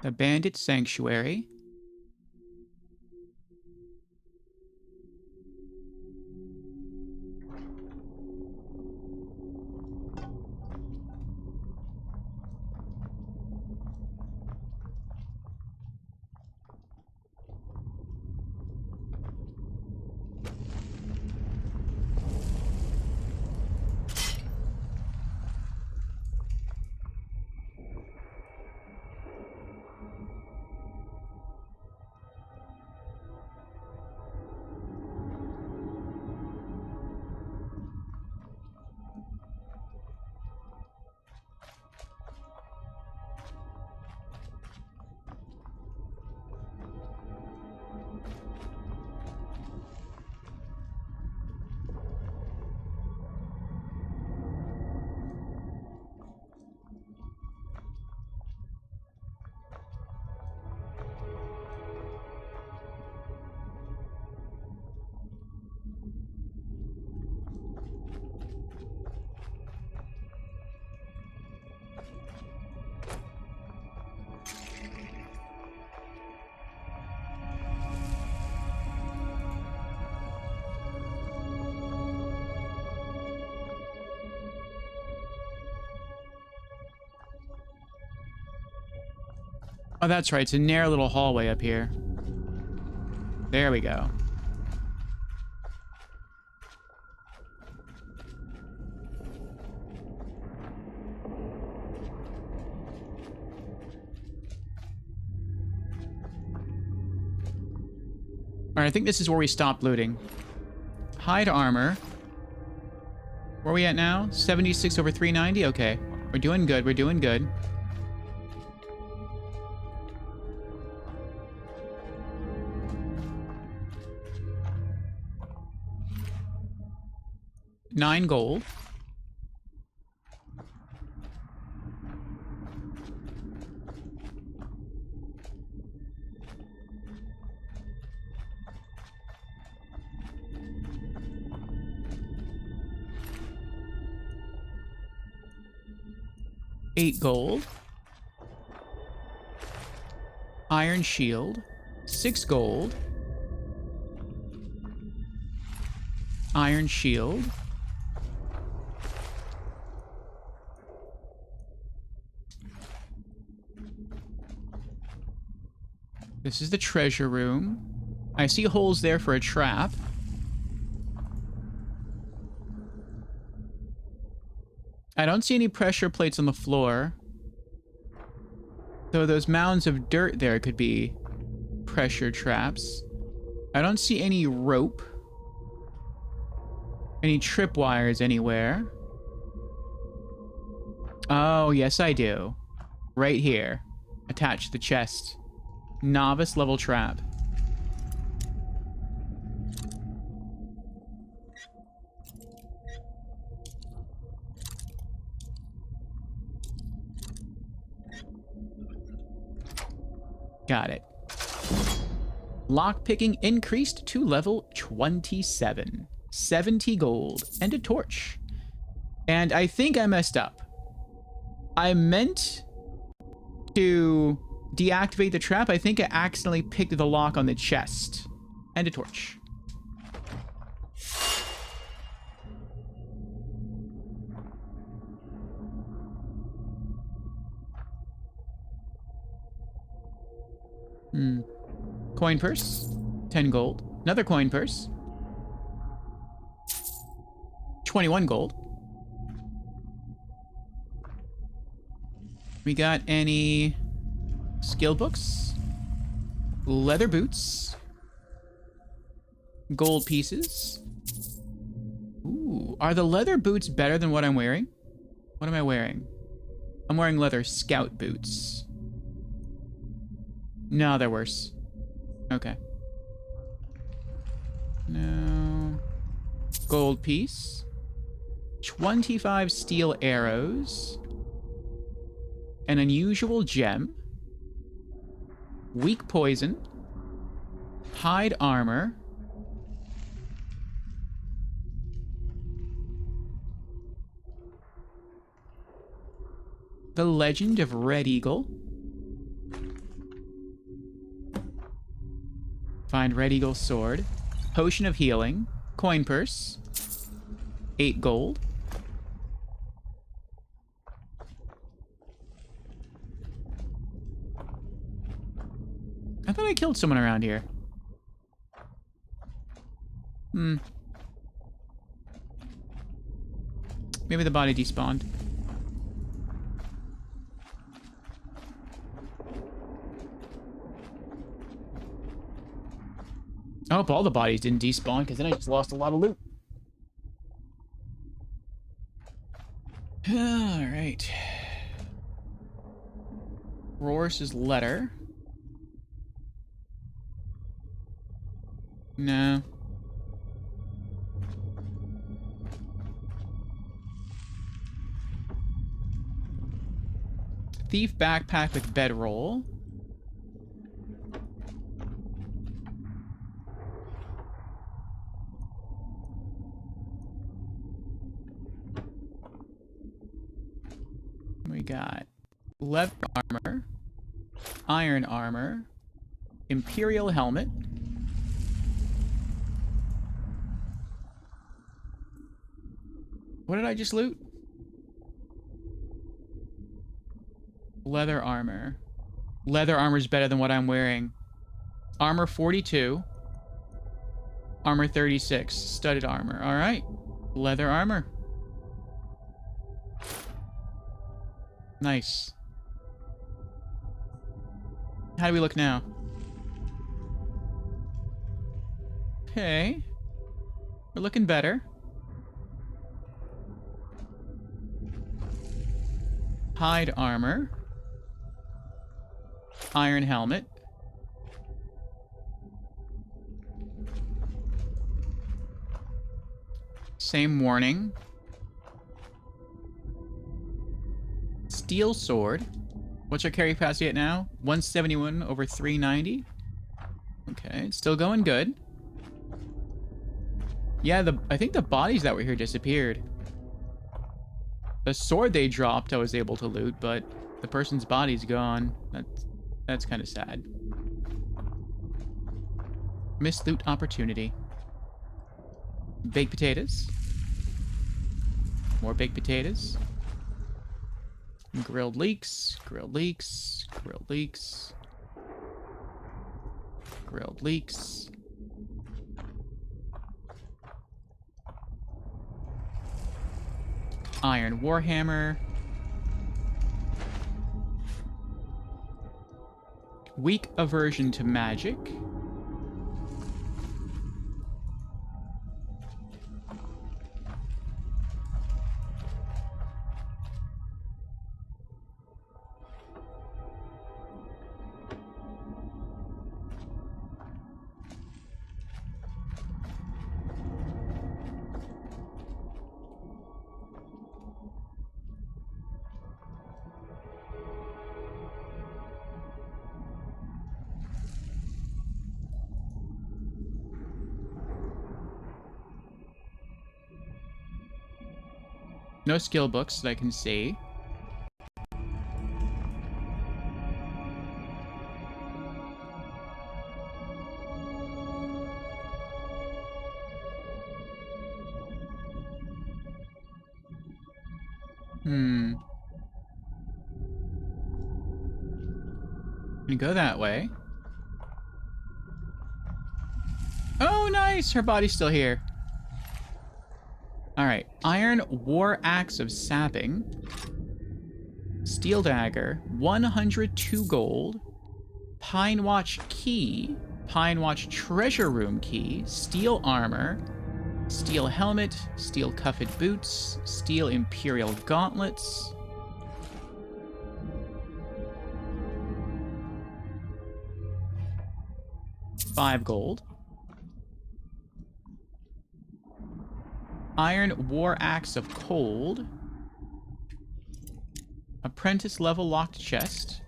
A: The Bandit Sanctuary. Oh, that's right. It's a narrow little hallway up here. There we go. All right, I think this is where we stopped looting. Hide armor. Where are we at now? 76 over 390? Okay. We're doing good. We're doing good. $9 gold. $8 gold. Iron shield. 6 gold. Iron shield. This is the treasure room. I see holes there for a trap. I don't see any pressure plates on the floor. Though those mounds of dirt there could be pressure traps. I don't see any rope. Any tripwires anywhere. Oh, yes I do. Right here. Attached to the chest. Novice level trap. Got it. Lockpicking increased to level 27. 70 gold and a torch. And I think I messed up. I meant to deactivate the trap. I think I accidentally picked the lock on the chest. And a torch. Coin purse. 10 gold. Another coin purse. 21 gold. We got any skill books? Leather boots. Gold pieces. Ooh, are the leather boots better than what I'm wearing? What am I wearing? I'm wearing leather scout boots. No, they're worse. Okay. No. Gold piece. 25 steel arrows. An unusual gem. Weak poison. Hide armor. The Legend of Red Eagle. Find Red Eagle sword. Potion of healing. Coin purse. 8 gold. I thought I killed someone around here. Maybe the body despawned. I hope all the bodies didn't despawn, because then I just lost a lot of loot. Alright. Rors's letter. No. Thief backpack with bedroll. We got leather armor, iron armor, imperial helmet. What did I just loot? Leather armor. Leather armor's better than what I'm wearing. Armor 42. Armor 36. Studded armor. Alright. Leather armor. Nice. How do we look now? Okay. We're looking better. Hide armor. Iron helmet. Same warning. Steel sword. What's our carry capacity at now? 171 over 390. Okay, it's still going good. Yeah, I think the bodies that were here disappeared. The sword they dropped I was able to loot, but the person's body's gone. That's kind of sad. Missed loot opportunity. Baked potatoes. More baked potatoes. Grilled leeks. Grilled leeks. Grilled leeks. Grilled leeks. Iron Warhammer. Weak aversion to magic. No skill books that I can see. Can go that way. Oh, nice! Her body's still here. Alright. Iron War Axe of Sapping. Steel Dagger. 102 gold. Pine Watch Key. Pine Watch Treasure Room Key. Steel Armor. Steel Helmet. Steel Cuffed Boots. Steel Imperial Gauntlets. $5 gold. Iron War Axe of Cold. Apprentice level locked chest.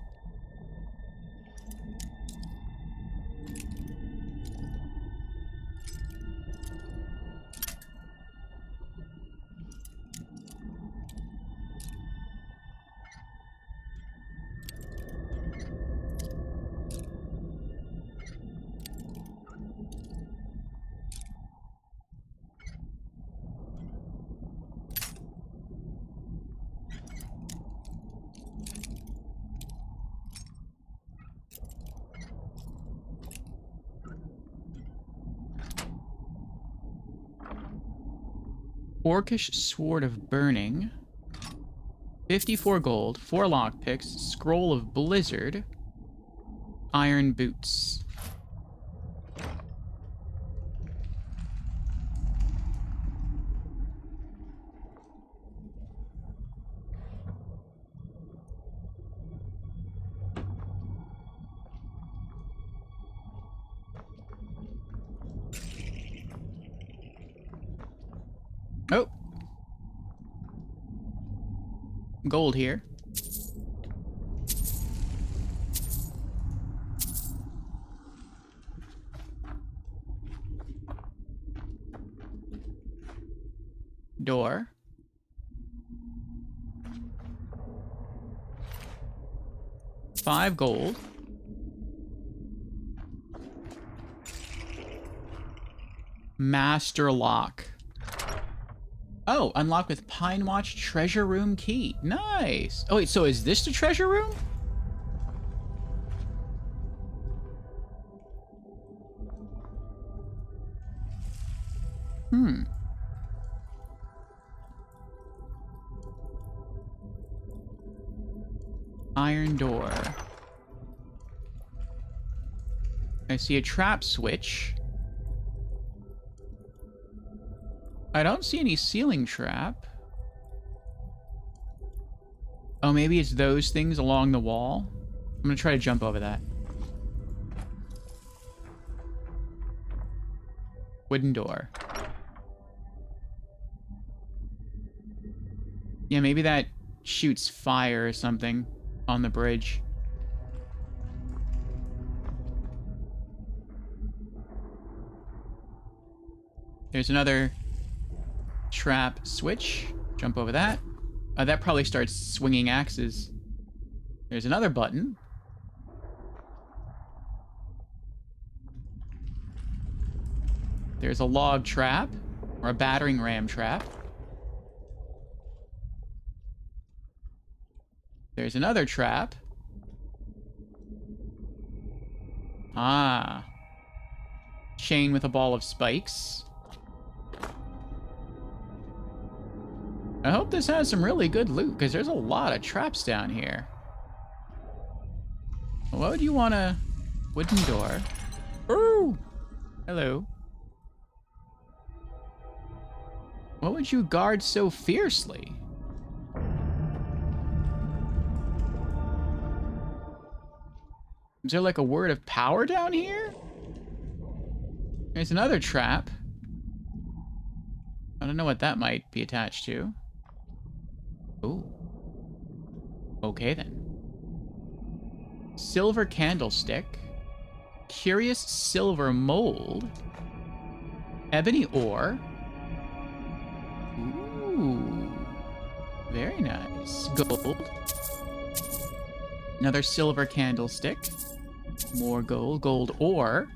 A: Orcish Sword of Burning. 54 gold, 4 lockpicks, Scroll of Blizzard, Iron Boots. Oh. Gold here. Door. $5 gold. Master Lock. Oh, unlock with Pine Watch Treasure Room Key. Nice. Oh, wait, so is this the treasure room? Iron door. I see a trap switch. I don't see any ceiling trap. Oh, maybe it's those things along the wall. I'm gonna try to jump over that. Wooden door. Yeah, maybe that shoots fire or something on the bridge. There's another trap switch. Jump over that. That probably starts swinging axes. There's another button. There's a log trap, or a battering ram trap. There's another trap. Ah. Chain with a ball of spikes. I hope this has some really good loot, because there's a lot of traps down here. What would you want a wooden door? Ooh! Hello. What would you guard so fiercely? Is there like a word of power down here? There's another trap. I don't know what that might be attached to. Ooh. Okay then. Silver candlestick. Curious silver mold. Ebony ore. Ooh. Very nice. Gold. Another silver candlestick. More gold. Gold ore.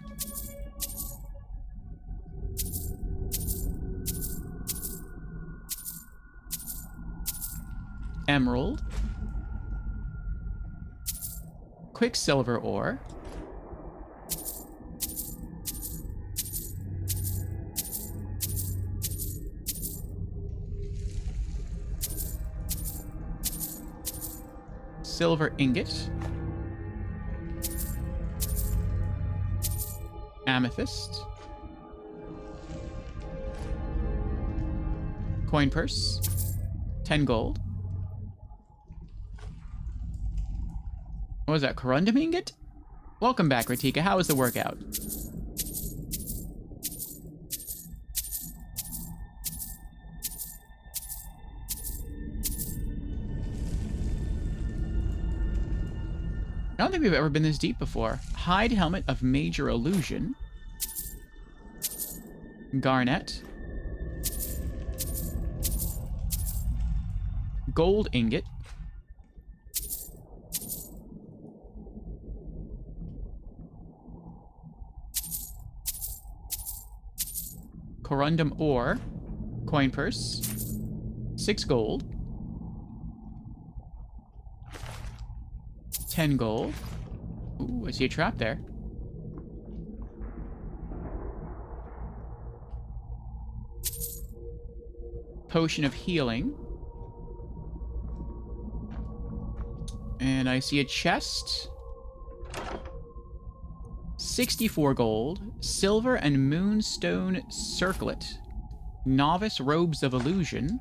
A: Emerald. Quicksilver ore. Silver ingot. Amethyst. Coin purse. 10 gold. What was that? Corundum ingot? Welcome back, Ratika. How was the workout? I don't think we've ever been this deep before. Hide helmet of major illusion. Garnet. Gold ingot. Corundum ore. Coin purse. 6 gold. 10 gold. Ooh, I see a trap there. Potion of healing. And I see a chest. 64 gold. Silver and moonstone circlet. Novice robes of illusion.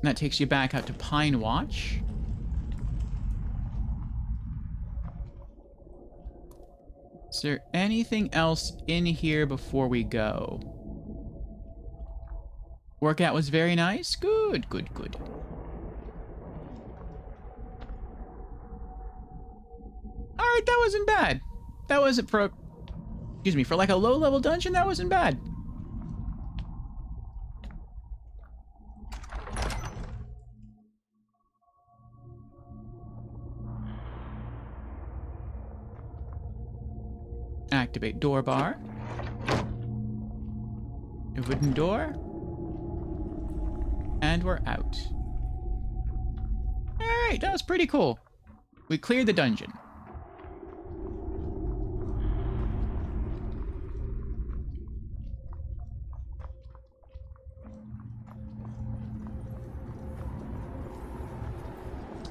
A: And that takes you back out to Pine Watch. Is there anything else in here before we go? Workout was very nice. Good, good, good. Alright, that wasn't bad. That wasn't for a... Excuse me, for like a low-level dungeon, that wasn't bad. Activate door bar. A wooden door. And we're out. Alright, that was pretty cool. We cleared the dungeon.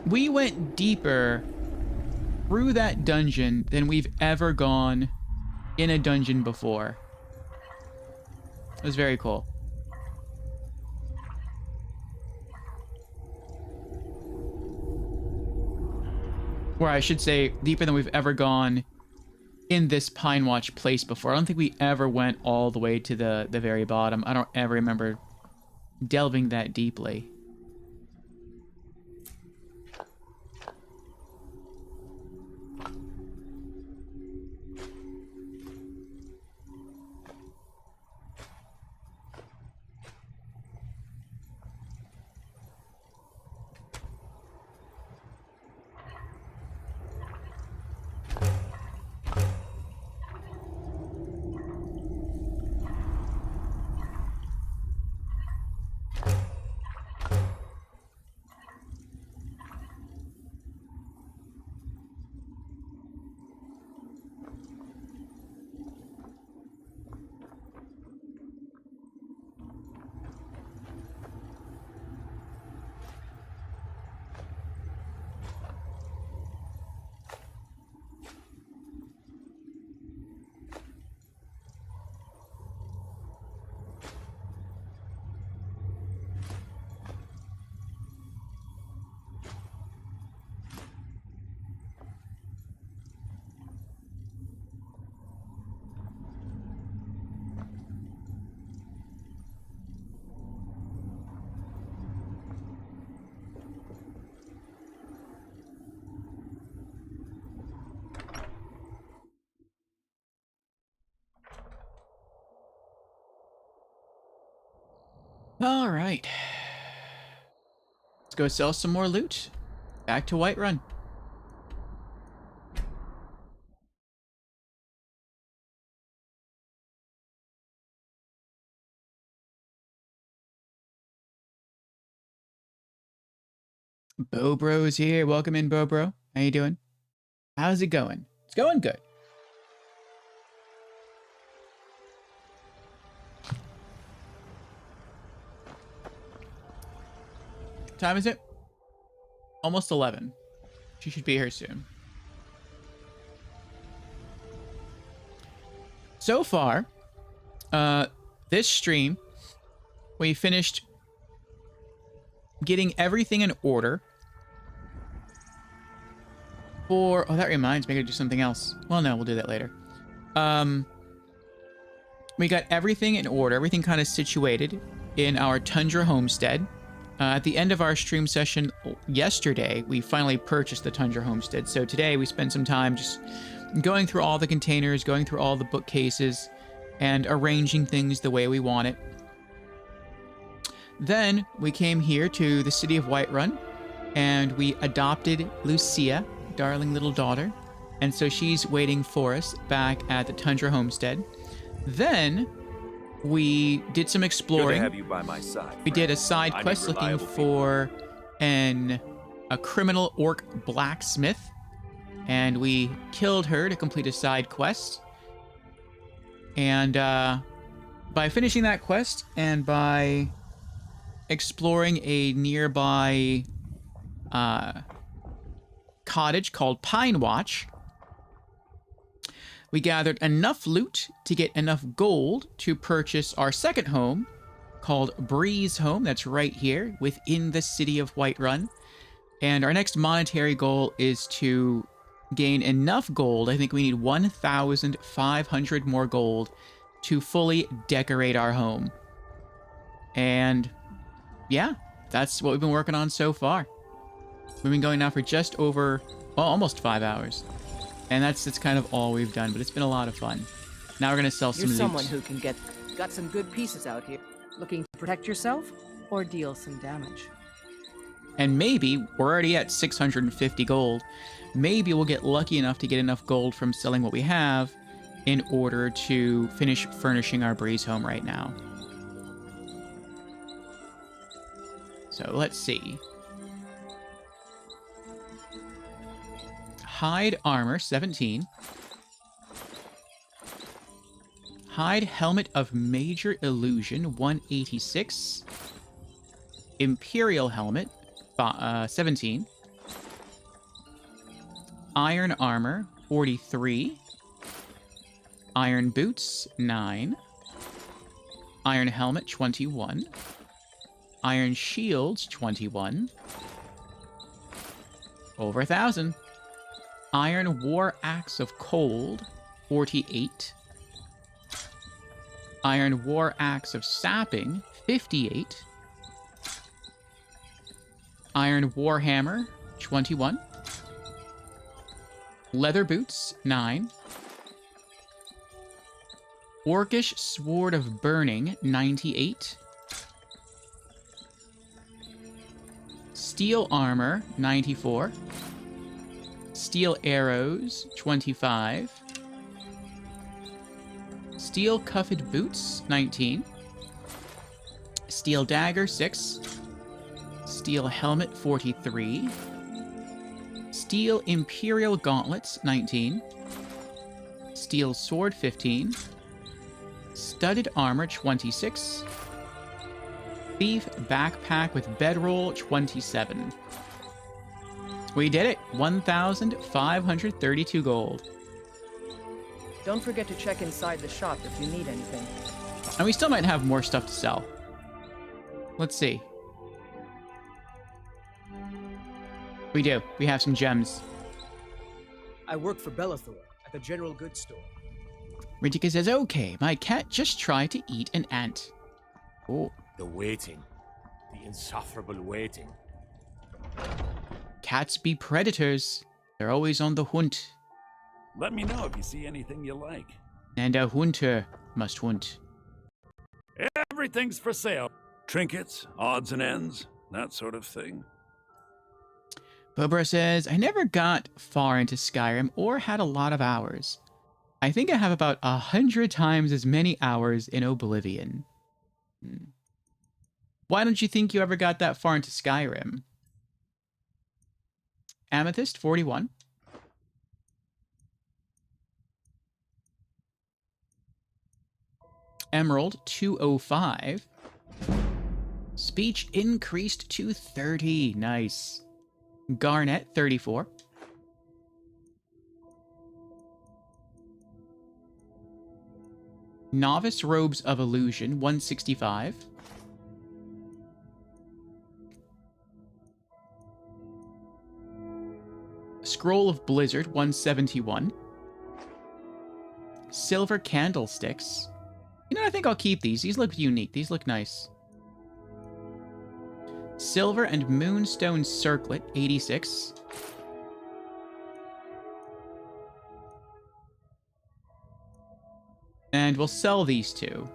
A: We went deeper through that dungeon than we've ever gone in a dungeon before. It was very cool. Or I should say, deeper than we've ever gone in this Pine Watch place before. I don't think we ever went all the way to the very bottom. I don't ever remember delving that deeply. All right. Let's go sell some more loot. Back to Whiterun. Bobro's here. Welcome in, Bobro. How you doing? How's it going? It's going good. What time is it? Almost 11. She should be here soon. So far, this stream, we finished getting everything in order for... Oh, that reminds me, I gotta do something else. Well, no, we'll do that later. We got everything in order, everything kind of situated in our Tundra Homestead. At the end of our stream session yesterday, we finally purchased the Tundra Homestead. So today we spent some time just going through all the containers, going through all the bookcases, and arranging things the way we want it. Then we came here to the city of Whiterun, and we adopted Lucia, darling little daughter. And so she's waiting for us back at the Tundra Homestead. Then we did some exploring.
F: Good to have you by my side.
A: We did a side quest looking for a criminal orc blacksmith, and we killed her to complete a side quest. And by finishing that quest and by exploring a nearby cottage called Pine Watch, we gathered enough loot to get enough gold to purchase our second home called Breeze Home. That's right here within the city of Whiterun. And our next monetary goal is to gain enough gold. I think we need 1,500 more gold to fully decorate our home. And yeah, that's what we've been working on so far. We've been going now for just over, well, almost 5 hours. And that's kind of all we've done, but it's been a lot of fun. Now we're gonna sell some
M: You're
A: loot.
M: someone who can got some good pieces out here. Looking to protect yourself or deal some damage.
A: And maybe, we're already at 650 gold, maybe we'll get lucky enough to get enough gold from selling what we have in order to finish furnishing our Breeze home right now. So let's see. Hide armor, 17. Hide helmet of major illusion, 186. Imperial helmet, 17. Iron armor, 43. Iron boots, 9. Iron helmet, 21. Iron shields, 21. Over 1,000. Iron war axe of cold, 48. Iron war axe of sapping, 58. Iron warhammer, 21. Leather boots, 9. Orcish sword of burning, 98. Steel armor, 94. Steel arrows, 25. Steel cuffed boots, 19. Steel dagger, 6. Steel helmet, 43. Steel imperial gauntlets, 19. Steel sword, 15. Studded armor, 26. Thief backpack with bedroll, 27. We did it! 1,532 gold.
M: Don't forget to check inside the shop if you need anything.
A: And we still might have more stuff to sell. Let's see. We do. We have some gems.
O: I work for Bellathor at the general goods store.
A: Ridika says, okay, my cat just tried to eat an ant. Oh.
H: The waiting. The insufferable waiting.
A: Cats be predators. They're always on the hunt.
G: Let me know if you see anything you like.
A: And a hunter must hunt.
G: Everything's for sale. Trinkets, odds and ends, that sort of thing.
A: Bobro says, I never got far into Skyrim or had a lot of hours. I think I have about 100 times as many hours in Oblivion. Why don't you think you ever got that far into Skyrim? Amethyst, 41. Emerald, 205. Speech increased to 30. Nice. Garnet, 34. Novice Robes of Illusion, 165. Scroll of Blizzard, 171. Silver Candlesticks. You know, I think I'll keep these. These look unique. These look nice. Silver and Moonstone Circlet, 86. And we'll sell these two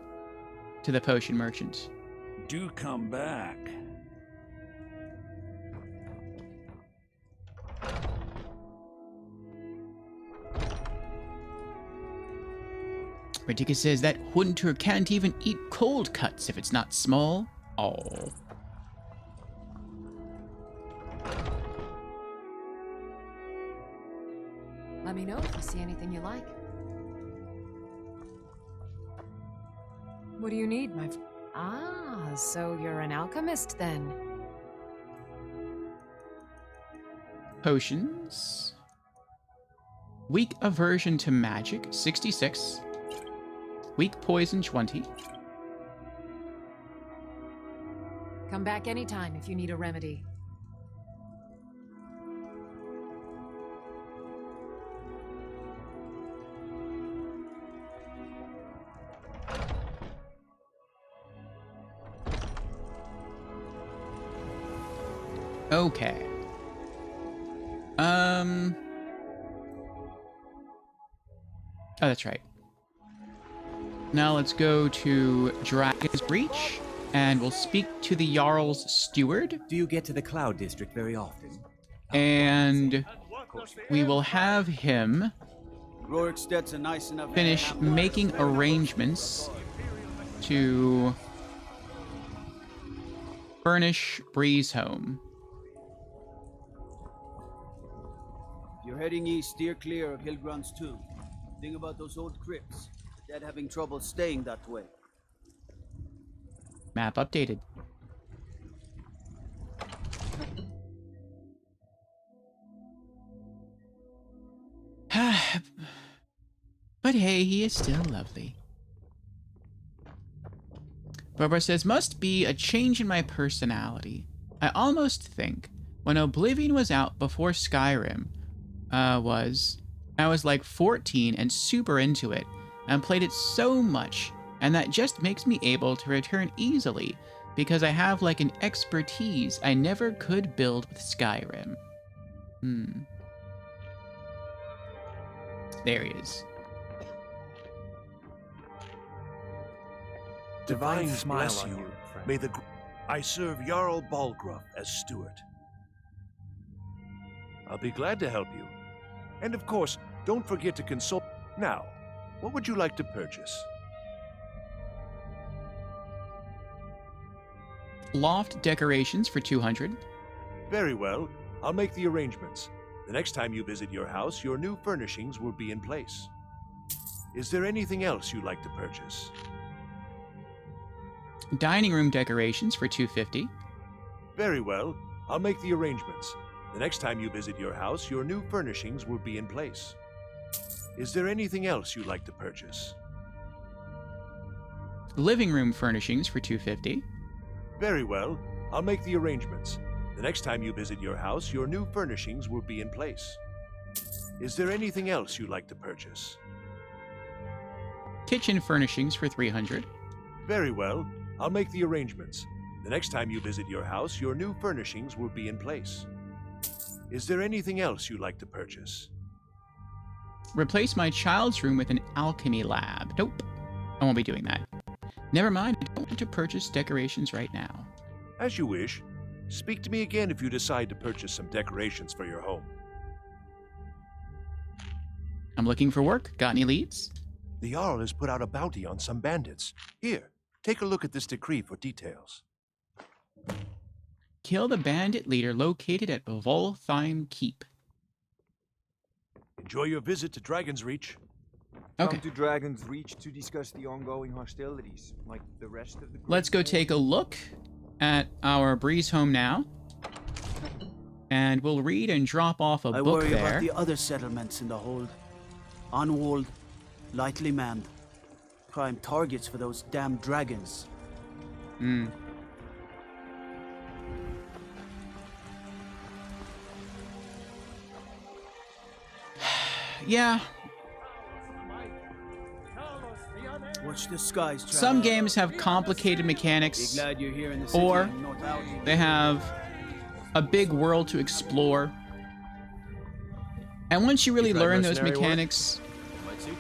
A: to the potion merchant.
G: Do come back.
A: Ridiculous says that hunter can't even eat cold cuts if it's not small. Oh.
E: Let me know if you see anything you like. What do you need, my friend? Ah, so you're an alchemist then.
A: Potions. Weak aversion to magic, 66. Weak poison, 20.
E: Come back anytime if you need a remedy.
A: Okay. Oh, that's right. Now let's go to Dragon's Breach, and we'll speak to the Jarl's Steward.
F: Do you get to the Cloud District very often?
A: And we will have him
B: Roriksted's a nice enough
A: finish making arrangements to furnish Breeze home.
B: If you're heading east, steer clear of Hilgrun's tomb. Think about those old crypts. Dead having trouble staying that way.
A: Map updated. But hey, he is still lovely. Barbara says, must be a change in my personality. I almost think when Oblivion was out before Skyrim I was like 14 and super into it and played it so much, and that just makes me able to return easily because I have like an expertise I never could build with Skyrim. There he is.
Q: Divine
F: smile
Q: bless
F: on
Q: you.
F: you, friend.
Q: May the I serve Jarl Balgruuf as steward. I'll be glad to help you. And of course, don't forget to consult. Now, what would you like to purchase?
A: Loft decorations for 200.
Q: Very well. I'll make the arrangements. The next time you visit your house, your new furnishings will be in place. Is there anything else you'd like to purchase?
A: Dining room decorations for 250.
Q: Very well. I'll make the arrangements. The next time you visit your house, your new furnishings will be in place. Is there anything else you'd like to purchase?
A: Living room furnishings for 250.
Q: Very well. I'll make the arrangements. The next time you visit your house, your new furnishings will be in place. Is there anything else you'd like to purchase?
A: Kitchen furnishings for 300.
Q: Very well. I'll make the arrangements. The next time you visit your house, your new furnishings will be in place. Is there anything else you'd like to purchase?
A: Replace my child's room with an alchemy lab. Nope. I won't be doing that. Never mind, I don't want to purchase decorations right now.
Q: As you wish. Speak to me again if you decide to purchase some decorations for your home.
A: I'm looking for work. Got any leads?
Q: The Jarl has put out a bounty on some bandits. Here, take a look at this decree for details.
A: Kill the bandit leader located at Voltheim Keep.
Q: Enjoy your visit to Dragon's Reach.
P: Come to Dragon's Reach to discuss the ongoing hostilities, like the rest of the group.
A: Let's go take a look at our Breeze home now. And we'll read and drop off a
B: I
A: book
B: worry
A: there.
B: about the other settlements in the hold. Unwalled, lightly manned. Prime targets for those damn dragons.
A: Hmm. Yeah.
B: Watch the skies, Travis.
A: Some games have complicated mechanics,
B: Be glad you're here in the city
A: or
B: and not out.
A: they have a big world to explore. And once you really
I: You tried
A: learn those
I: mercenary work?
A: mechanics,
I: Might suit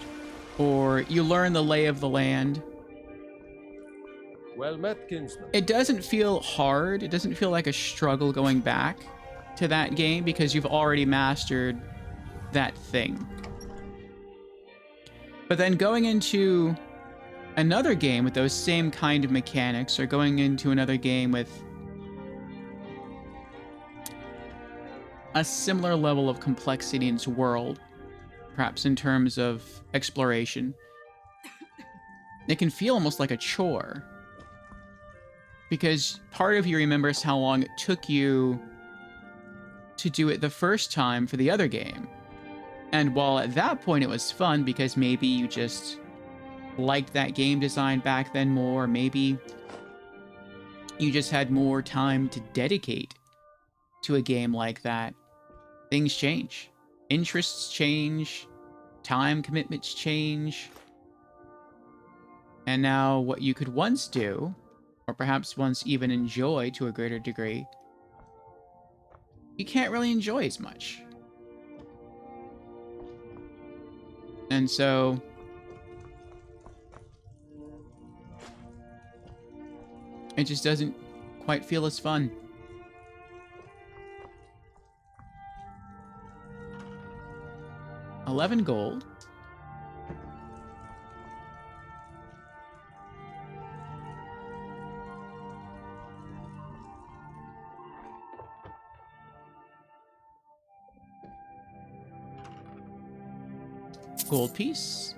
A: or you learn the lay of the land,
I: you. Well met, kinsman.
A: it doesn't feel hard. It doesn't feel like a struggle going back to that game because you've already mastered that thing. But then going into another game with those same kind of mechanics, or going into another game with a similar level of complexity in its world, perhaps in terms of exploration, it can feel almost like a chore. Because part of you remembers how long it took you to do it the first time for the other game. And while at that point it was fun because maybe you just liked that game design back then more, maybe you just had more time to dedicate to a game like that, things change. Interests change, time commitments change. And now what you could once do, or perhaps once even enjoy to a greater degree, you can't really enjoy as much. And so it just doesn't quite feel as fun. $11 gold. Gold piece.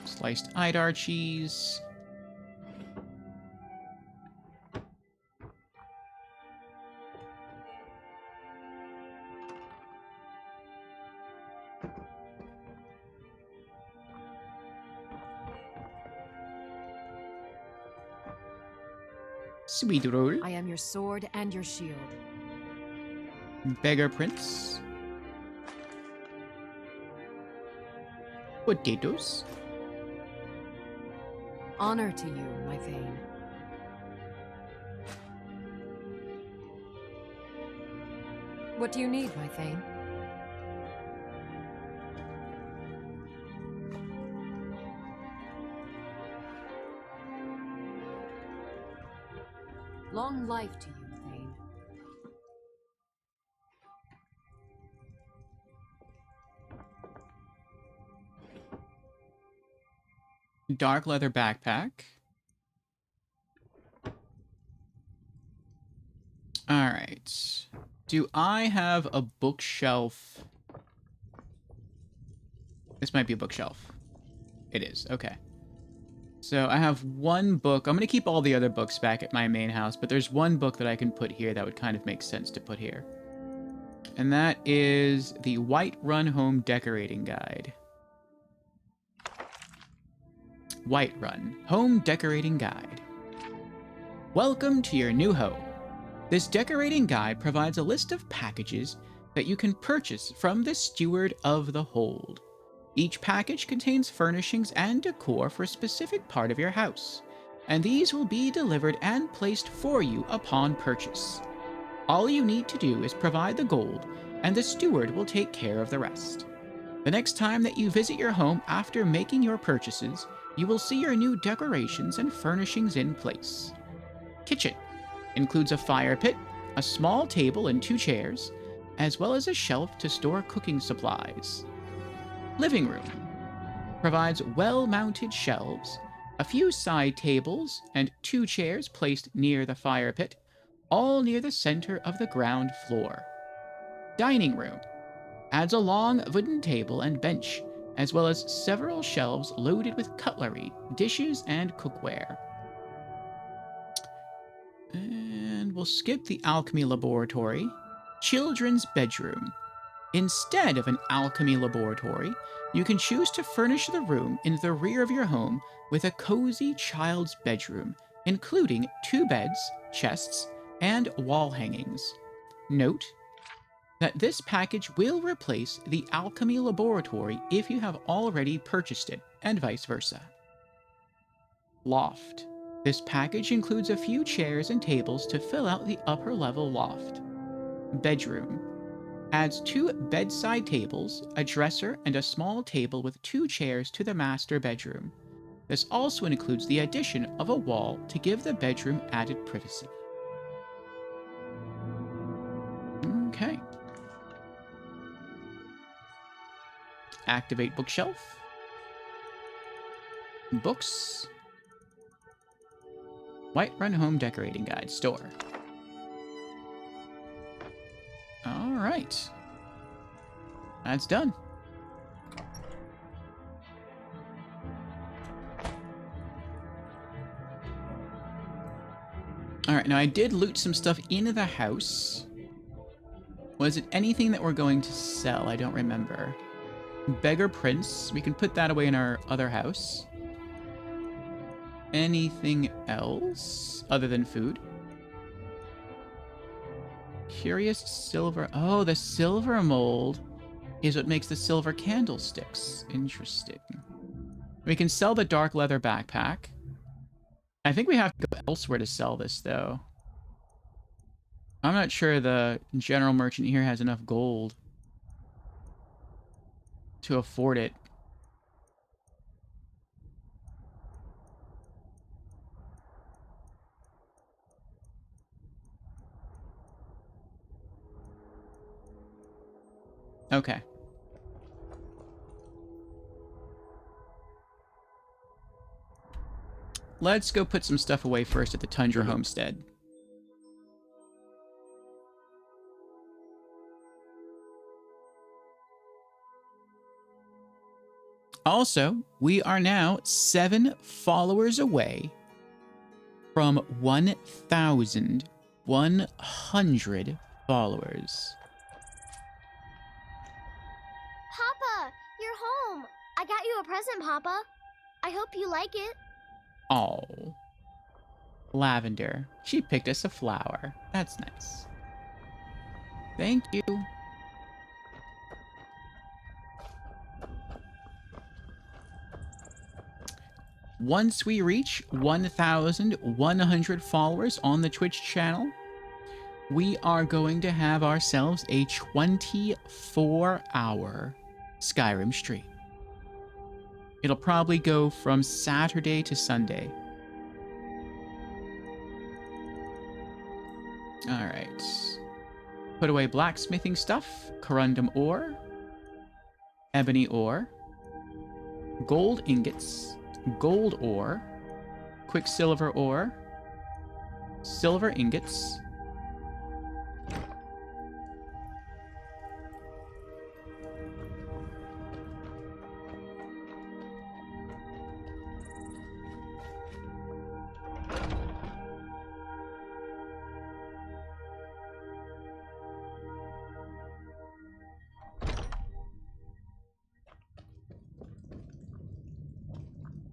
A: Sliced Idar cheese. Sweet roll.
E: I am your sword and your shield.
A: Beggar Prince. Potatoes.
E: Honor to you, my Thane. What do you need, my Thane? Long life to you, Thane.
A: Dark leather backpack. Alright. Do I have a bookshelf? This might be a bookshelf. It is, okay. So I have one book. I'm going to keep all the other books back at my main house, but there's one book that I can put here that would kind of make sense to put here. And that is the Whiterun Home Decorating Guide. Whiterun Home Decorating Guide. Welcome to your new home. This decorating guide provides a list of packages that you can purchase from the Steward of the Hold. Each package contains furnishings and decor for a specific part of your house, and these will be delivered and placed for you upon purchase. All you need to do is provide the gold, and the steward will take care of the rest. The next time that you visit your home after making your purchases, you will see your new decorations and furnishings in place. Kitchen includes a fire pit, a small table and 2 chairs, as well as a shelf to store cooking supplies. Living room provides well-mounted shelves, a few side tables, and 2 chairs placed near the fire pit, all near the center of the ground floor. Dining room adds a long wooden table and bench, as well as several shelves loaded with cutlery, dishes, and cookware. And we'll skip the alchemy laboratory. Children's bedroom. Instead of an alchemy laboratory, you can choose to furnish the room in the rear of your home with a cozy child's bedroom, including 2 beds, chests, and wall hangings. Note that this package will replace the alchemy laboratory if you have already purchased it, and vice versa. Loft. This package includes a few chairs and tables to fill out the upper level loft. Bedroom adds 2 bedside tables, a dresser, and a small table with 2 chairs to the master bedroom. This also includes the addition of a wall to give the bedroom added privacy. Okay. Activate bookshelf. Books. Whiterun Home Decorating Guide Store. All right. That's done. All right, now I did loot some stuff in the house. Was it anything that we're going to sell? I don't remember. Beggar Prince. We can put that away in our other house. Anything else other than food? Curious silver. Oh, the silver mold is what makes the silver candlesticks. Interesting. We can sell the dark leather backpack. I think we have to go elsewhere to sell this, though. I'm not sure the general merchant here has enough gold to afford it. Okay. Let's go put some stuff away first at the Tundra Homestead. Also, we are now 7 followers away from 1,100 followers.
J: Papa, you're home. I got you a present, Papa. I hope you like it.
A: Oh. Lavender. She picked us a flower. That's nice. Thank you. Once we reach 1,100 followers on the Twitch channel, we are going to have ourselves a 24-hour Skyrim stream. It'll probably go from Saturday to Sunday. Alright. Put away blacksmithing stuff, corundum ore, ebony ore, gold ingots, gold ore, quicksilver ore, silver ingots,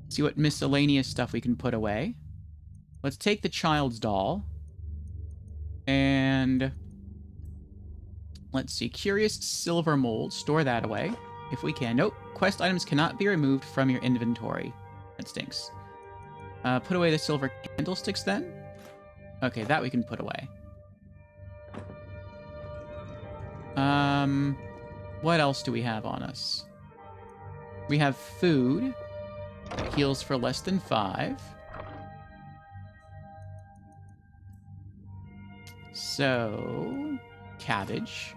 A: see what miscellaneous stuff we can put away. Let's take the child's doll. And let's see. Curious silver mold. Store that away if we can. Nope. Quest items cannot be removed from your inventory. That stinks. Put away the silver candlesticks then. Okay, that we can put away. What else do we have on us? We have food. It heals for less than 5. So, cabbage.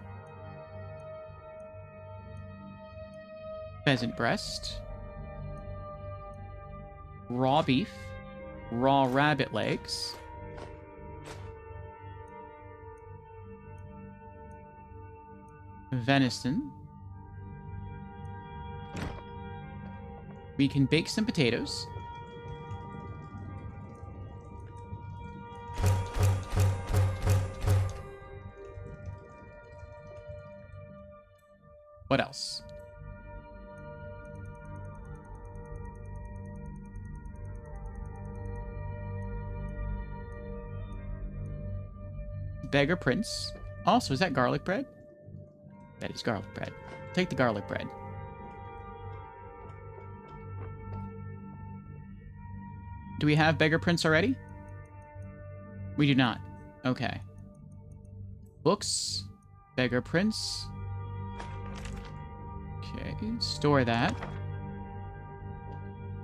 A: Pheasant breast. Raw beef. Raw rabbit legs. Venison. We can bake some potatoes. What else? Beggar Prince. Also, is that garlic bread? That is garlic bread. Take the garlic bread. Do we have Beggar Prince already? We do not. Okay. Books. Beggar Prince. Okay, store that.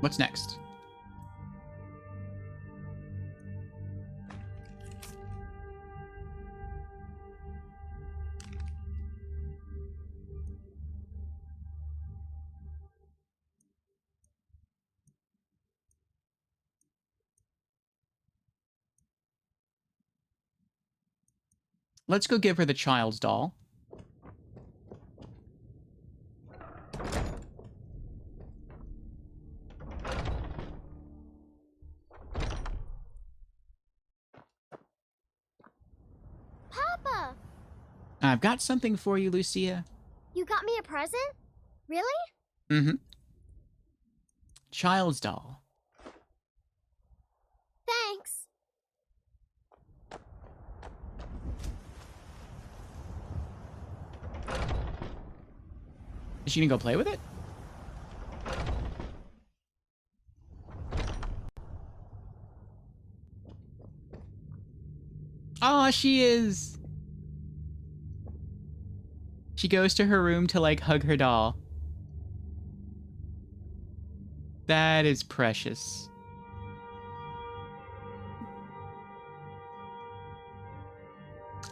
A: What's next? Let's go give her the child's doll.
J: Papa!
A: I've got something for you, Lucia.
J: You got me a present? Really?
A: Mm-hmm. Child's doll.
J: Thanks.
A: Is she gonna go play with it? Oh, she is. She goes to her room to, like, hug her doll. That is precious.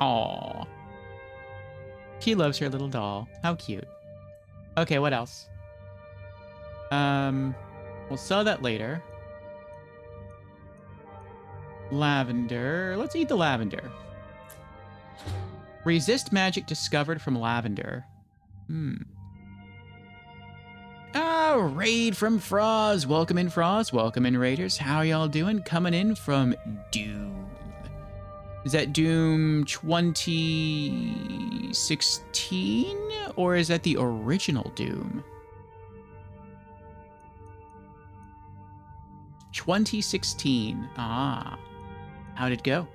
A: Aww. She loves her little doll. How cute. Okay, what else? We'll sell that later. Lavender. Let's eat the lavender. Resist magic discovered from lavender. Oh, raid from Froz. Welcome in, Froz. Welcome in, raiders. How y'all doing? Coming in from Doom. Is that Doom 2016? Or is that the original Doom? 2016. Ah. How'd it go?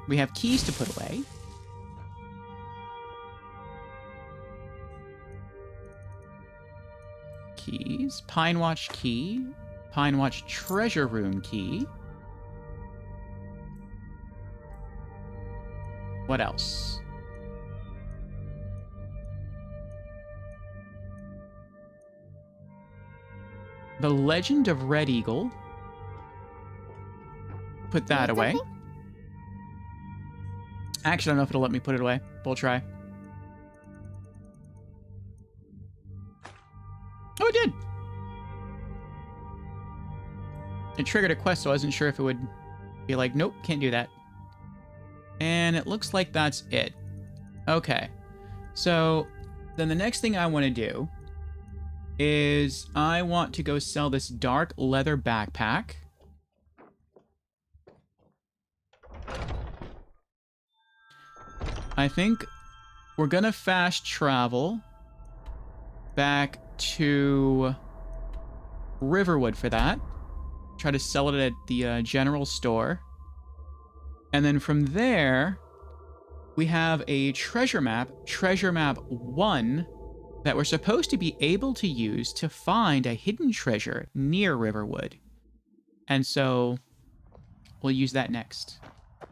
A: We have keys to put away. Keys. Pine Watch key. Pine Watch treasure room key. What else? The Legend of Red Eagle. Put that away. Actually, I don't know if it'll let me put it away. We'll try. Oh, it did! It triggered a quest, so I wasn't sure if it would be like, nope, can't do that. And it looks like that's it. Okay. So, then the next thing I want to do is I want to go sell this dark leather backpack. I think we're gonna fast travel back to Riverwood for that. Try to sell it at the general store. And then from there, we have a treasure map 1, that we're supposed to be able to use to find a hidden treasure near Riverwood. And so we'll use that next.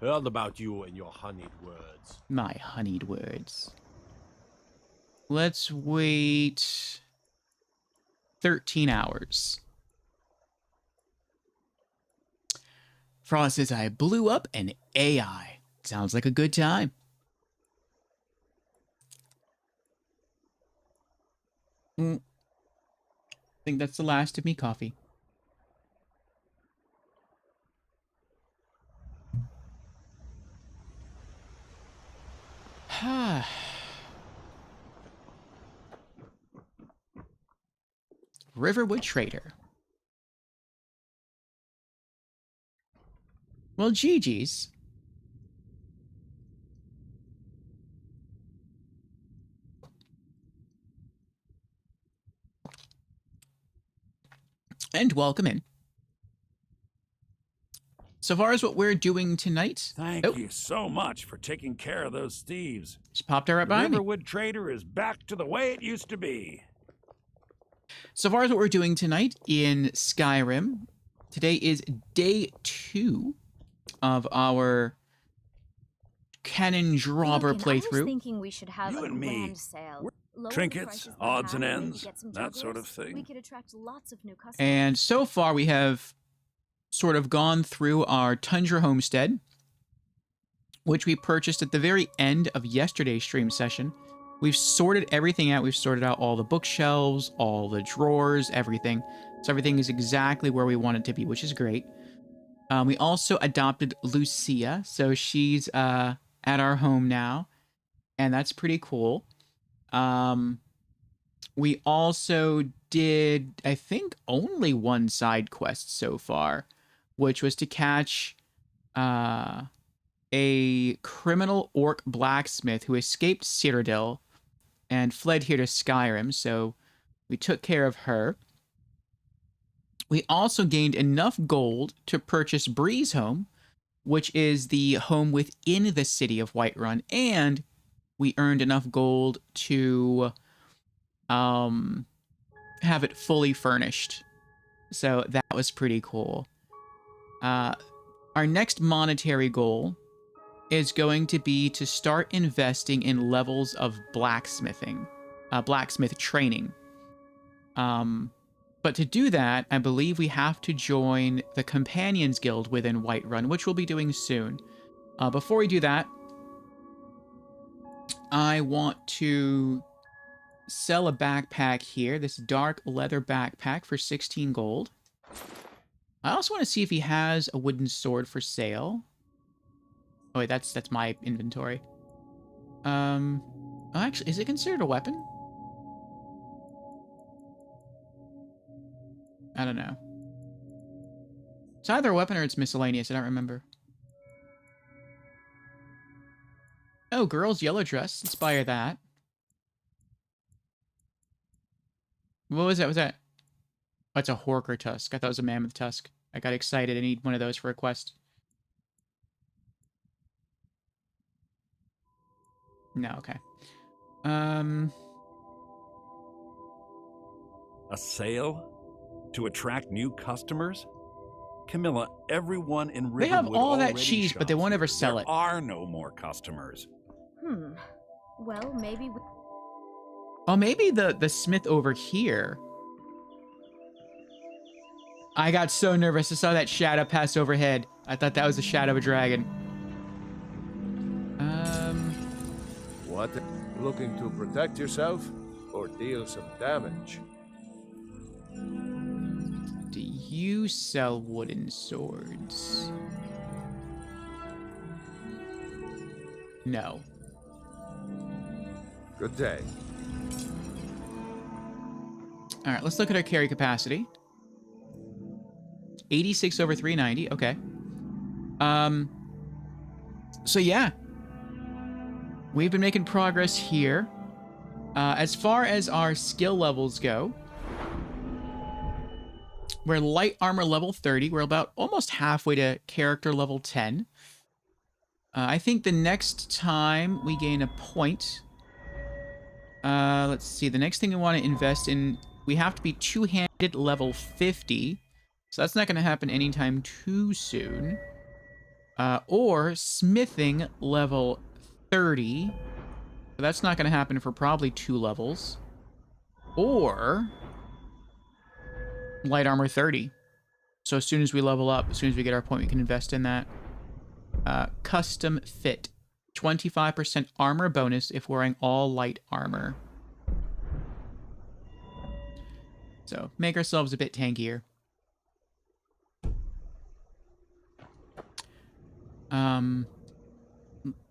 H: Heard about you and your honeyed words.
A: My honeyed words. Let's wait 13 hours. Frost says, I blew up an AI. Sounds like a good time. I think that's the last of me coffee. Riverwood Trader. Well, GG's. And welcome in. So far as what we're doing tonight...
G: Thank you so much for taking care of those thieves.
A: Just popped her right behind me.
G: Riverwood Trader is back to the way it used to be.
A: So far as what we're doing tonight in Skyrim, today is day 2 of our Canon Drabur playthrough.
R: I was thinking we should have
G: You
R: a
G: and me,
R: grand sale. Lower the
G: trinkets,
R: prices per
G: odds and
R: pound, maybe
G: ends,
R: get some
G: that sort of
R: jugglers.
G: thing.
R: We could attract lots of new customers.
A: And so far we have sort of gone through our Tundra Homestead, which we purchased at the very end of yesterday's stream session. We've sorted everything out. We've sorted out all the bookshelves, all the drawers, everything. So everything is exactly where we want it to be, which is great. We also adopted Lucia, so she's at our home now, and that's pretty cool. We also did, I think, only one side quest so far, which was to catch a criminal orc blacksmith who escaped Citadel and fled here to Skyrim, so we took care of her. We also gained enough gold to purchase Breeze Home, which is the home within the city of Whiterun, and we earned enough gold to have it fully furnished. So that was pretty cool. Our next monetary goal is going to be to start investing in levels of blacksmithing, blacksmith training. But to do that, I believe we have to join the Companions Guild within Whiterun, which we'll be doing soon. Before we do that, I want to sell a backpack here, this dark leather backpack for 16 gold. I also want to see if he has a wooden sword for sale. Oh wait, that's my inventory. Oh, actually, is it considered a weapon? I don't know. It's either a weapon or it's miscellaneous, I don't remember. Oh, girl's yellow dress. Inspire that. What was that? Was that? Oh, it's a Horker tusk. I thought it was a mammoth tusk. I got excited. I need one of those for a quest. No, okay.
G: A sale? To attract new customers? Camilla, everyone in Riverwood
A: They have all that
G: already
A: cheese, but they
G: shops
A: won't ever
G: here.
A: sell it.
G: There are no more customers.
R: Well, maybe we...
A: Oh, maybe the smith over here. I got so nervous. I saw that shadow pass overhead. I thought that was the shadow of a dragon.
H: What? Looking to protect yourself or deal some damage?
A: Do you sell wooden swords? No.
H: Good day.
A: All right, let's look at our carry capacity. 86 over 390. Okay. So yeah. We've been making progress here. As far as our skill levels go, we're light armor level 30. We're about almost halfway to character level 10. I think the next time we gain a point Let's see. The next thing we want to invest in, we have to be two-handed level 50. So that's not going to happen anytime too soon. Or smithing level 30. So that's not going to happen for probably 2 levels. Or light armor 30. So as soon as we level up, as soon as we get our point, we can invest in that. Custom fit. 25% armor bonus if wearing all light armor. So make ourselves a bit tankier.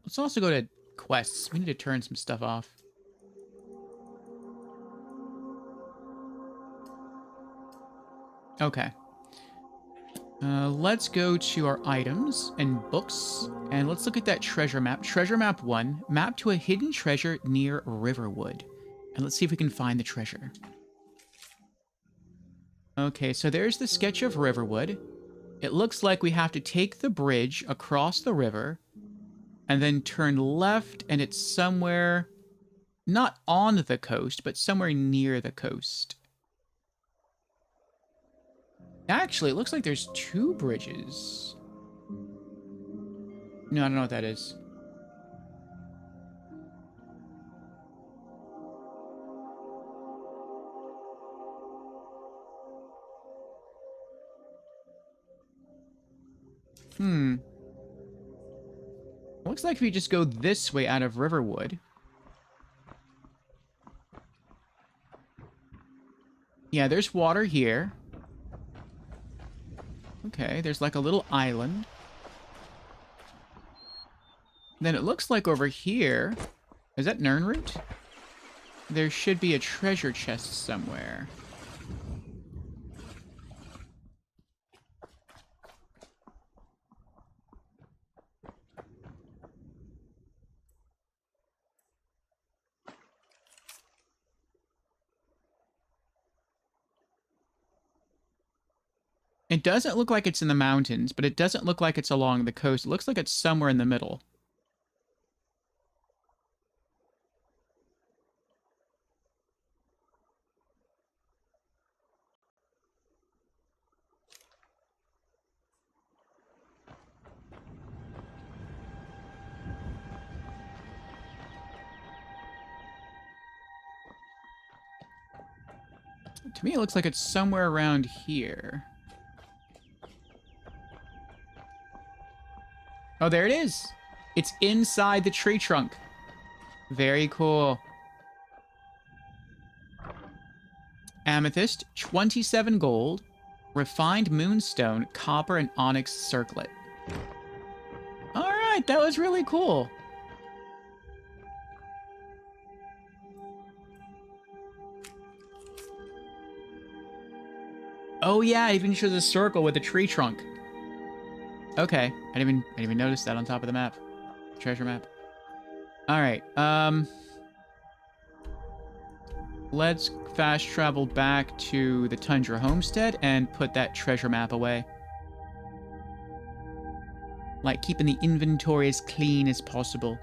A: Let's also go to quests. We need to turn some stuff off. Okay. Let's go to our items and books, and let's look at that treasure map. Treasure map 1, map to a hidden treasure near Riverwood. And let's see if we can find the treasure. Okay, so there's the sketch of Riverwood. It looks like we have to take the bridge across the river, and then turn left, and it's somewhere, not on the coast, but somewhere near the coast. Actually, it looks like there's 2 bridges. No, I don't know what that is. Looks like if we just go this way out of Riverwood. Yeah, there's water here. Okay, there's like a little island. Then it looks like over here... Is that Nirnroot? There should be a treasure chest somewhere. It doesn't look like it's in the mountains, but it doesn't look like it's along the coast. It looks like it's somewhere in the middle. To me, it looks like it's somewhere around here. Oh, there it is. It's inside the tree trunk. Very cool. Amethyst, 27 gold. Refined moonstone, copper, and onyx circlet. All right, that was really cool. Oh yeah, it even shows a circle with a tree trunk. Okay, I didn't even notice that on top of the map. Treasure map. All right, let's fast travel back to the Tundra Homestead and put that treasure map away. Like keeping the inventory as clean as possible.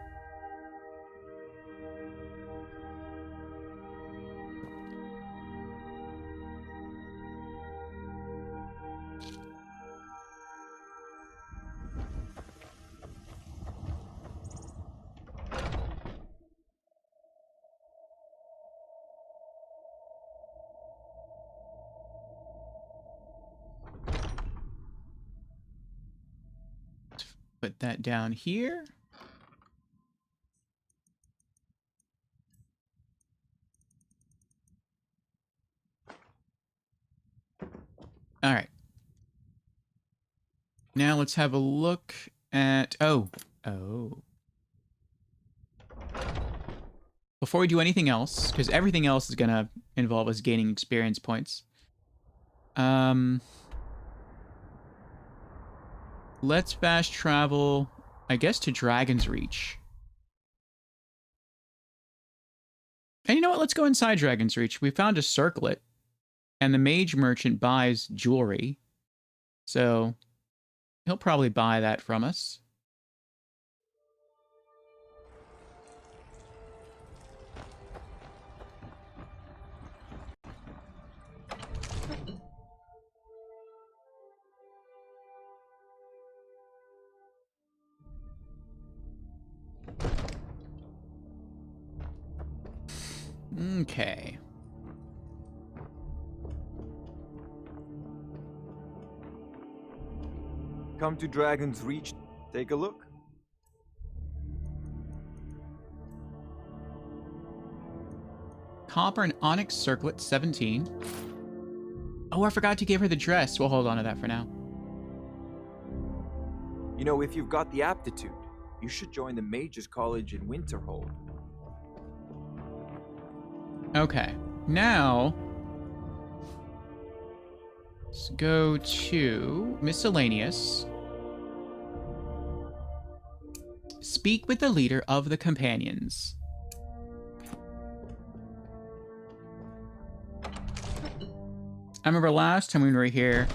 A: Put that down here. All right. Now let's have a look at... Oh. Before we do anything else, because everything else is going to involve us gaining experience points. Let's fast travel, I guess, to Dragon's Reach. And you know what? Let's go inside Dragon's Reach. We found a circlet, and the mage merchant buys jewelry. So he'll probably buy that from us. Okay.
P: Come to Dragon's Reach, take a look.
A: Copper and onyx circlet, 17. Oh, I forgot to give her the dress. We'll hold on to that for now.
P: You know, if you've got the aptitude, you should join the Mages College in Whiterun Hold.
A: Okay. Now, let's go to miscellaneous. Speak with the leader of the companions. I remember last time we were here,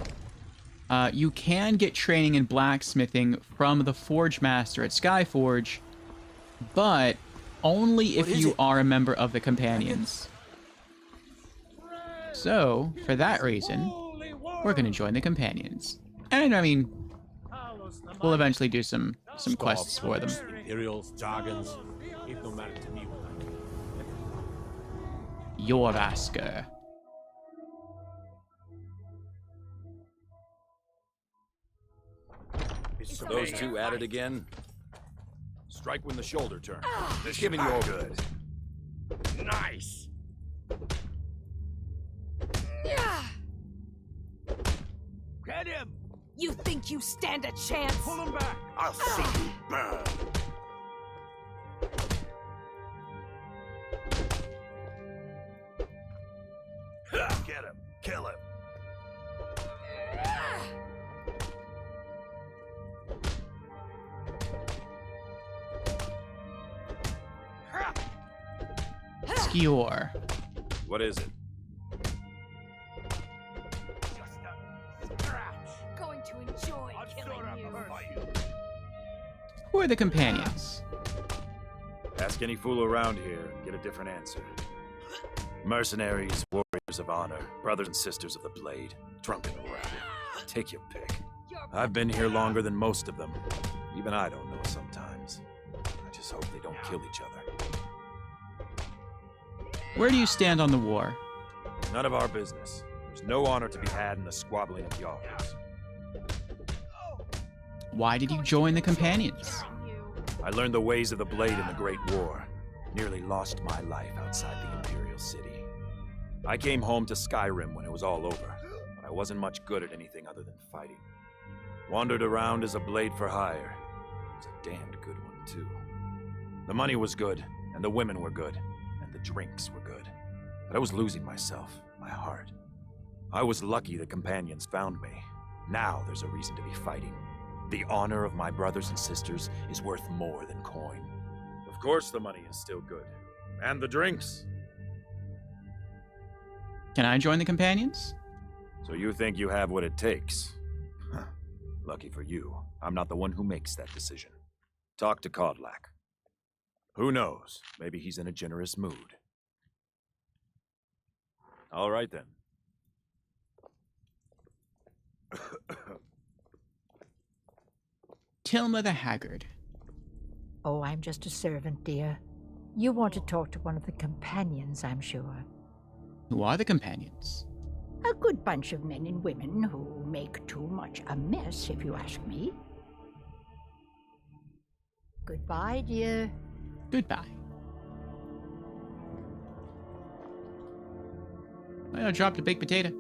A: you can get training in blacksmithing from the Forge Master at Skyforge, but only if you are a member of the companions. So, for that reason, we're going to join the companions. And, I mean, we'll eventually do some quests for them.
H: Imperials, jargons, it no matter to me.
A: Your Asker.
G: Those two at it again. Strike when the shoulder turns.
L: This
G: Giving you
L: should
G: over.
L: be good.
G: Nice.
K: Get him! You think you stand a chance?
L: Pull him back. I'll see you burn. Get him. Kill him.
A: Skewer.
G: What is it?
K: Going to enjoy killing you.
A: Who are the companions?
G: Ask any fool around here and get a different answer. Mercenaries, warriors of honor, brothers and sisters of the blade, drunken rabble. Take your pick. I've been here longer than most of them. Even I don't know sometimes. I just hope they don't kill each other.
A: Where do you stand on the war?
G: None of our business. There's no honor to be had in the squabbling of yards.
A: Why did you join the companions?
G: I learned the ways of the blade in the Great War. Nearly lost my life outside the Imperial City. I came home to Skyrim when it was all over, but I wasn't much good at anything other than fighting. Wandered around as a blade for hire. It was a damned good one, too. The money was good, and the women were good, and the drinks were good. But I was losing myself, my heart. I was lucky the companions found me. Now there's a reason to be fighting. The honor of my brothers and sisters is worth more than coin. Of course the money is still good. And the drinks.
A: Can I join the companions?
G: So you think you have what it takes? Huh. Lucky for you, I'm not the one who makes that decision. Talk to Kodlak. Who knows? Maybe he's in a generous mood. All right then.
A: Tilma the Haggard.
D: Oh, I'm just a servant, dear. You want to talk to one of the companions, I'm sure.
A: Who are the companions?
D: A good bunch of men and women who make too much a mess, if you ask me. Goodbye, dear.
A: Goodbye. I dropped a baked potato.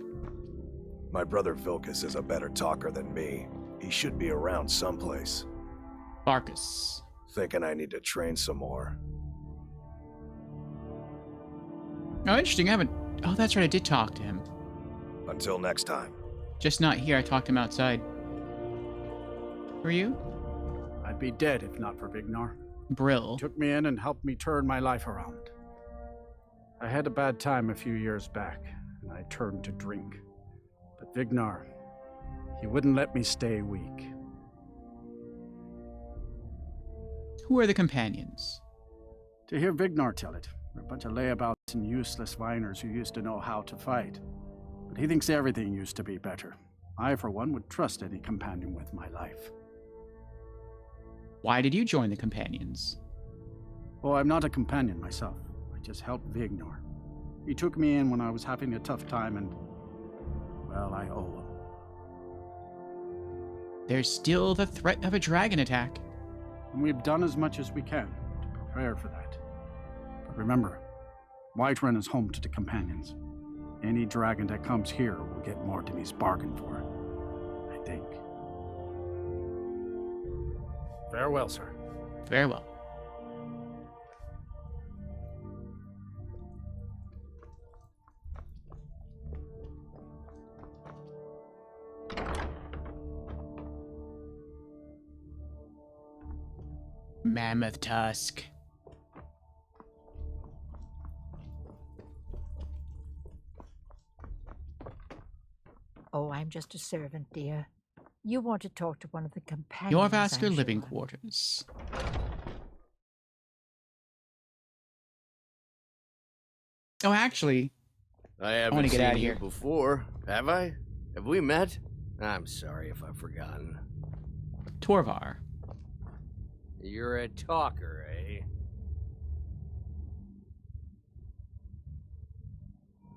L: My brother Vilcus is a better talker than me. He should be around someplace.
A: Barkus.
L: Thinking I need to train some more.
A: Oh, interesting. I haven't... Oh, that's right. I did talk to him.
L: Until next time.
A: Just not here. I talked to him outside. Who are you?
N: I'd be dead if not for Vignar.
A: Brill.
N: He took me in and helped me turn my life around. I had a bad time a few years back, and I turned to drink. But Vignar, he wouldn't let me stay weak.
A: Who are the companions?
N: To hear Vignar tell it, we're a bunch of layabouts and useless viners who used to know how to fight. But he thinks everything used to be better. I, for one, would trust any companion with my life.
A: Why did you join the companions?
N: Oh, I'm not a companion myself. I just help Vignar. He took me in when I was having a tough time and, well, I owe him.
A: There's still the threat of a dragon attack.
N: And we've done as much as we can to prepare for that. But remember, Whiterun is home to the companions. Any dragon that comes here will get more than he's bargained for, I think. Farewell, sir.
A: Farewell. Mammoth tusk.
D: Oh, I'm just a servant, dear. You want to talk to one of the companions.
A: Your vascular
D: I'm
A: living
D: sure.
A: quarters. Oh, actually,
I: I
A: wanna
I: haven't
A: get
I: seen
A: outta
I: you
A: here.
I: before, have I? Have we met? I'm sorry if I've forgotten.
A: Torvar.
I: You're a talker, eh?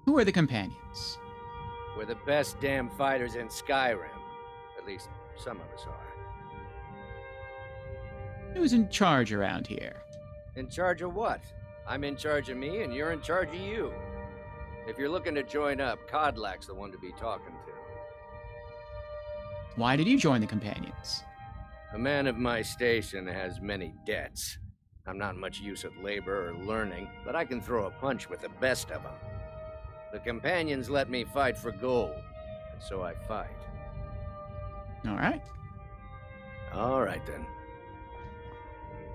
A: Who are the companions?
I: We're the best damn fighters in Skyrim. At least, some of us are.
A: Who's in charge around here?
I: In charge of what? I'm in charge of me, and you're in charge of you. If you're looking to join up, Kodlak's the one to be talking to.
A: Why did you join the companions?
I: A man of my station has many debts. I'm not much use at labor or learning, but I can throw a punch with the best of them. The companions let me fight for gold, and so I fight.
A: All right.
I: All right, then.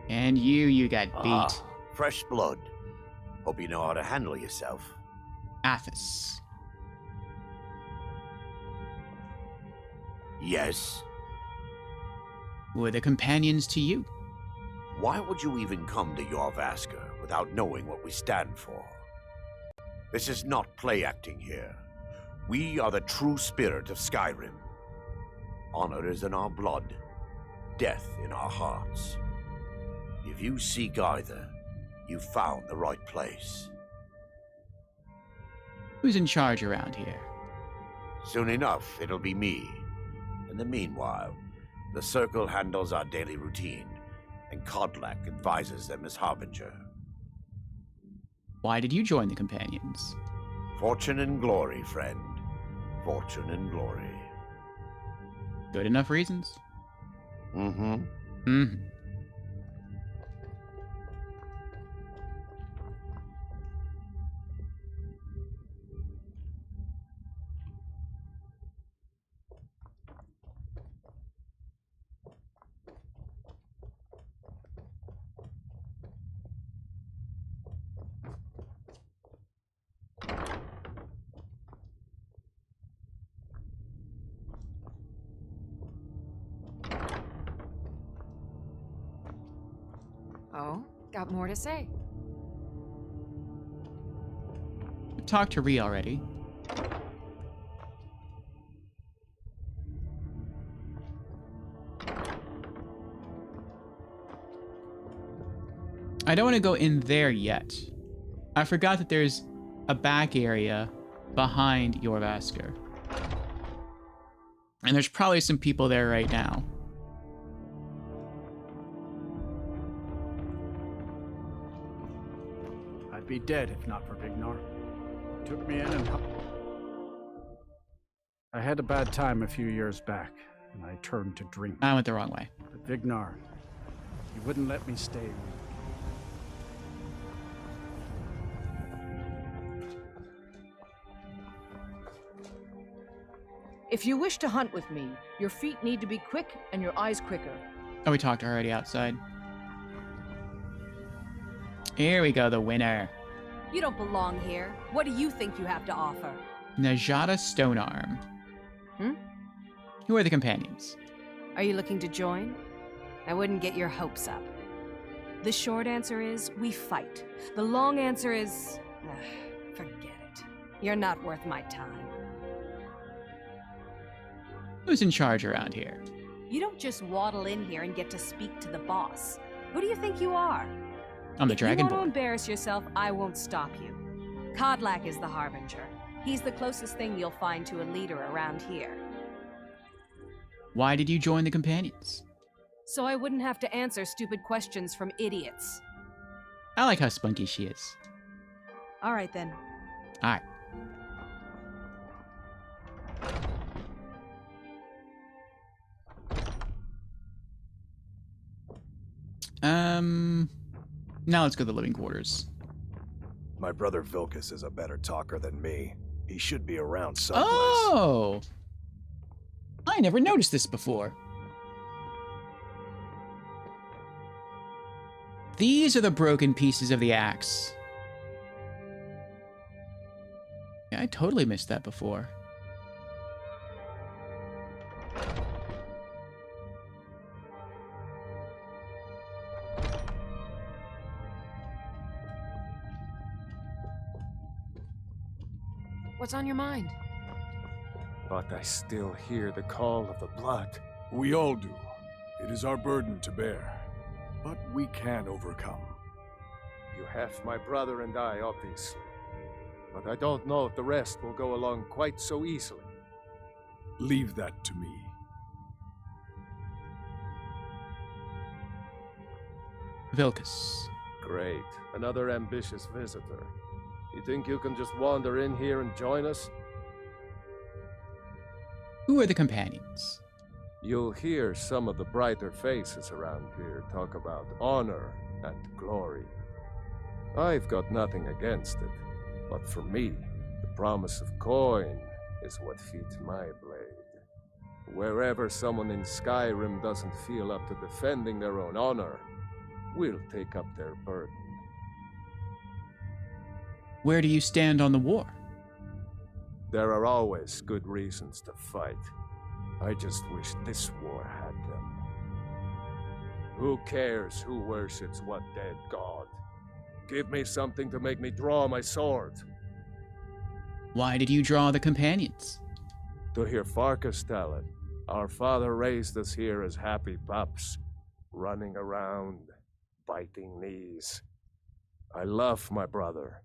A: And you got beat.
S: Ah, fresh blood. Hope you know how to handle yourself.
A: Athos.
S: Yes.
A: Who are the companions to you?
S: Why would you even come to Jorvaska without knowing what we stand for? This is not play acting here. We are the true spirit of Skyrim. Honor is in our blood, death in our hearts. If you seek either, you've found the right place.
A: Who's in charge around here?
S: Soon enough, it'll be me. In the meanwhile, the Circle handles our daily routine, and Kodlak advises them as Harbinger.
A: Why did you join the companions?
S: Fortune and glory, friend. Fortune and glory.
A: Good enough reasons?
S: Mm-hmm.
A: Mm-hmm.
E: Oh, got more to say.
A: Talked to Ree already. I don't want to go in there yet. I forgot that there's a back area behind Jorvaskr. And there's probably some people there right now.
N: I'd be dead if not for Vignar. He took me in and I had a bad time a few years back, and I turned to drink.
A: I went the wrong way.
N: But Vignar, he wouldn't let me stay.
M: If you wish to hunt with me, your feet need to be quick and your eyes quicker.
A: Oh, we talked already outside. Here we go, the winner.
R: You don't belong here. What do you think you have to offer?
A: Najada Stonearm. Who are the companions?
R: Are you looking to join? I wouldn't get your hopes up. The short answer is, we fight. The long answer is, forget it. You're not worth my time.
A: Who's in charge around here?
R: You don't just waddle in here and get to speak to the boss. Who do you think you are?
A: I'm the
R: If you want
A: Dragonborn.
R: to embarrass yourself, I won't stop you. Kodlak is the Harbinger. He's the closest thing you'll find to a leader around here.
A: Why did you join the Companions?
R: So I wouldn't have to answer stupid questions from idiots.
A: I like how spunky she is.
R: All right, then.
A: All right. Now let's go to the living quarters.
L: My brother Vilcus is a better talker than me. He should be around someplace.
A: Oh! I never noticed this before. These are the broken pieces of the axe. Yeah, I totally missed that before.
E: What's on your mind?
Q: But I still hear the call of the blood.
L: We all do. It is our burden to bear. But we can overcome.
Q: You have my brother and I, obviously. But I don't know if the rest will go along quite so easily.
L: Leave that to me.
A: Vilcus.
Q: Great. Another ambitious visitor. You think you can just wander in here and join us?
A: Who are the Companions?
Q: You'll hear some of the brighter faces around here talk about honor and glory. I've got nothing against it, but for me, the promise of coin is what feeds my blade. Wherever someone in Skyrim doesn't feel up to defending their own honor, we'll take up their burden.
A: Where do you stand on the war?
Q: There are always good reasons to fight. I just wish this war had them. Who cares who worships what dead god? Give me something to make me draw my sword.
A: Why did you draw the Companions?
Q: To hear Farkas tell it, our father raised us here as happy pups, running around, biting knees. I love my brother,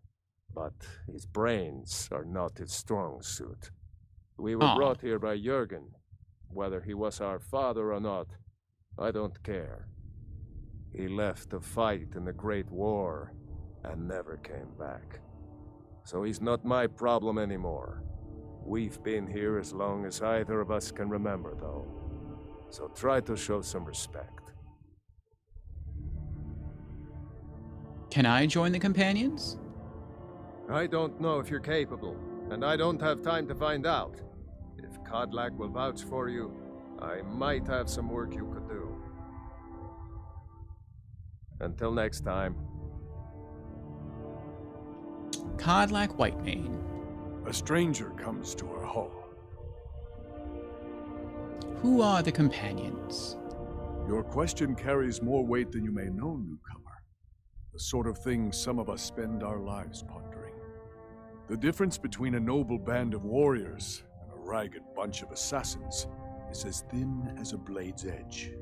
Q: but his brains are not his strong suit. We were brought here by Helgen. Whether he was our father or not, I don't care. He left to fight in the Great War and never came back. So he's not my problem anymore. We've been here as long as either of us can remember, though. So try to show some respect.
A: Can I join the Companions?
Q: I don't know if you're capable, and I don't have time to find out. If Kodlak will vouch for you, I might have some work you could do. Until next time.
A: Kodlak Whitemane.
L: A stranger comes to our hall.
A: Who are the Companions?
L: Your question carries more weight than you may know, newcomer. The sort of thing some of us spend our lives pondering. The difference between a noble band of warriors and a ragged bunch of assassins is as thin as a blade's edge.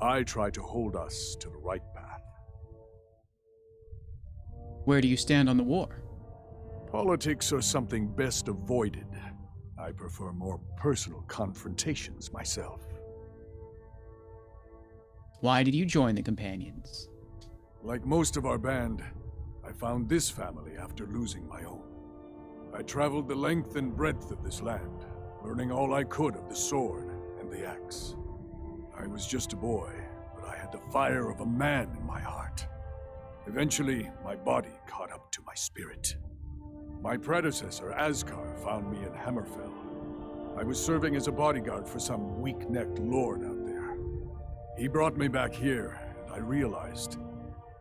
L: I try to hold us to the right path.
A: Where do you stand on the war?
L: Politics are something best avoided. I prefer more personal confrontations myself.
A: Why did you join the Companions?
L: Like most of our band, I found this family after losing my own. I traveled the length and breadth of this land, learning all I could of the sword and the axe. I was just a boy, but I had the fire of a man in my heart. Eventually, my body caught up to my spirit. My predecessor, Askar, found me in Hammerfell. I was serving as a bodyguard for some weak-necked lord out there. He brought me back here, and I realized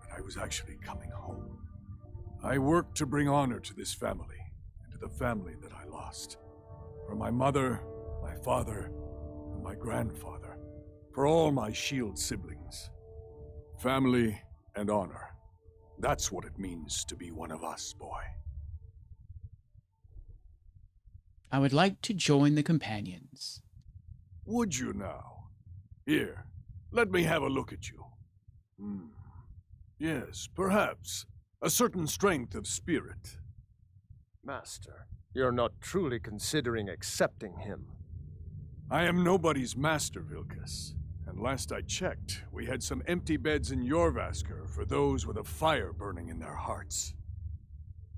L: that I was actually coming home. I worked to bring honor to this family, and to the family that I lost. For my mother, my father, and my grandfather. For all my shield siblings. Family and honor. That's what it means to be one of us, boy.
A: I would like to join the Companions.
L: Would you now? Here, let me have a look at you. Yes, perhaps. A certain strength of spirit.
T: Master, you're not truly considering accepting him.
L: I am nobody's master, Vilkas. And last I checked, we had some empty beds in Jorvaskr for those with a fire burning in their hearts.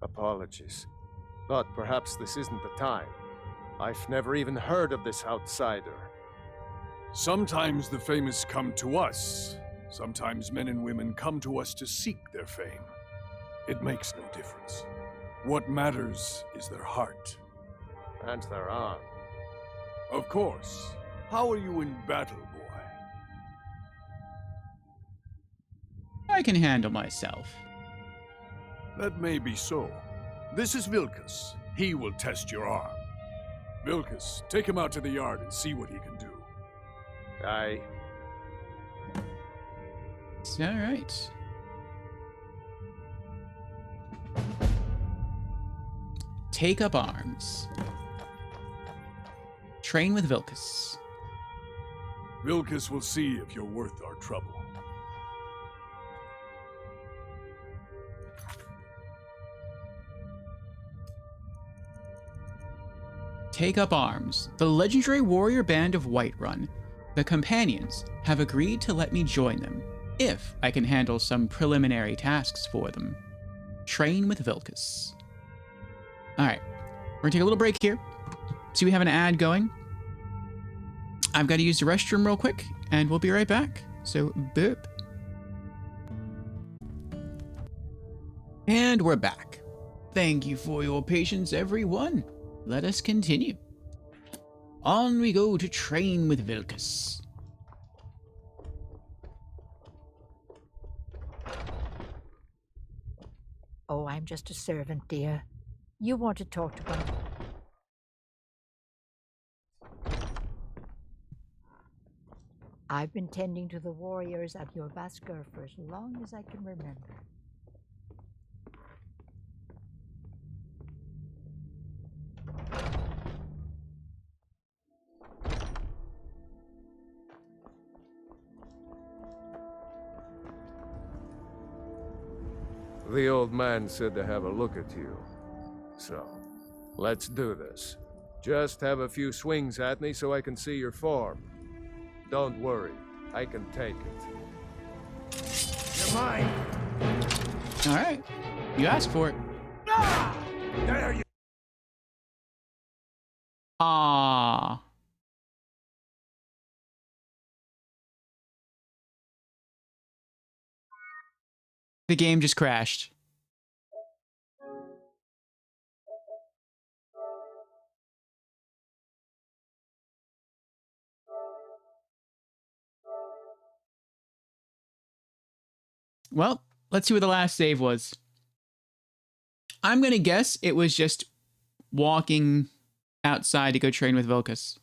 T: Apologies, but perhaps this isn't the time. I've never even heard of this outsider.
L: Sometimes the famous come to us. Sometimes men and women come to us to seek their fame. It makes no difference. What matters is their heart.
T: And their arm.
L: Of course. How are you in battle, boy?
A: I can handle myself.
L: That may be so. This is Vilkas. He will test your arm. Vilkas, take him out to the yard and see what he can do.
T: Aye.
A: All right. Take up arms. Train with Vilkas.
L: Vilkas will see if you're worth our trouble.
A: Take up arms. The legendary warrior band of Whiterun, the Companions, have agreed to let me join them, if I can handle some preliminary tasks for them. Train with Vilkas. Alright, we're gonna take a little break here. See, we have an ad going. I've got to use the restroom real quick, and we'll be right back. So, boop. And we're back. Thank you for your patience, everyone. Let us continue. On we go to train with Vilkas.
D: Oh, I'm just a servant, dear. You want to talk to one. I've been tending to the warriors at Jorvaskr for as long as I can remember.
T: The old man said to have a look at you. So, let's do this. Just have a few swings at me so I can see your form. Don't worry, I can take it.
Q: You're mine!
A: Alright, you asked for it.
Q: Ah! There you...
A: Ah. The game just crashed. Well, let's see what the last save was. I'm gonna guess it was just walking outside to go train with Vilkas.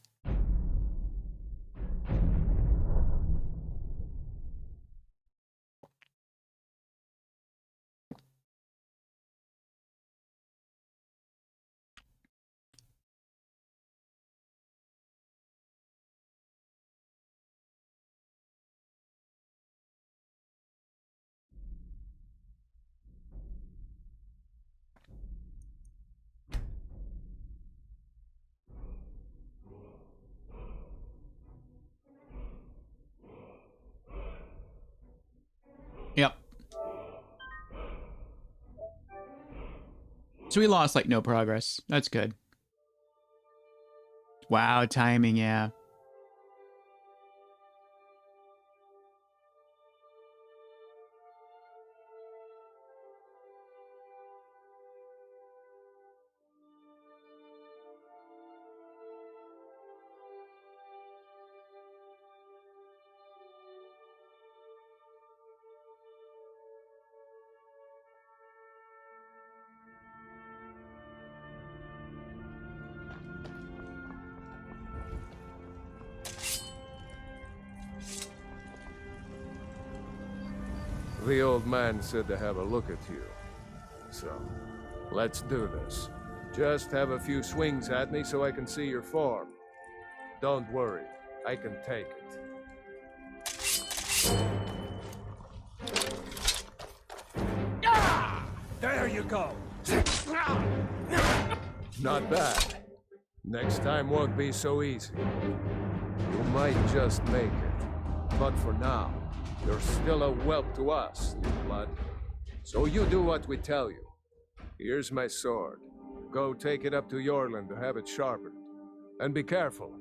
A: Yep. So we lost like no progress. That's good. Wow, timing, yeah.
T: The old man said to have a look at you. So, let's do this. Just have a few swings at me so I can see your form. Don't worry, I can take it.
Q: Ah! There you go!
T: Not bad. Next time won't be so easy. You might just make it. But for now, you're still a whelp to us, new blood. So you do what we tell you. Here's my sword. Go take it up to Yorland to have it sharpened. And be careful.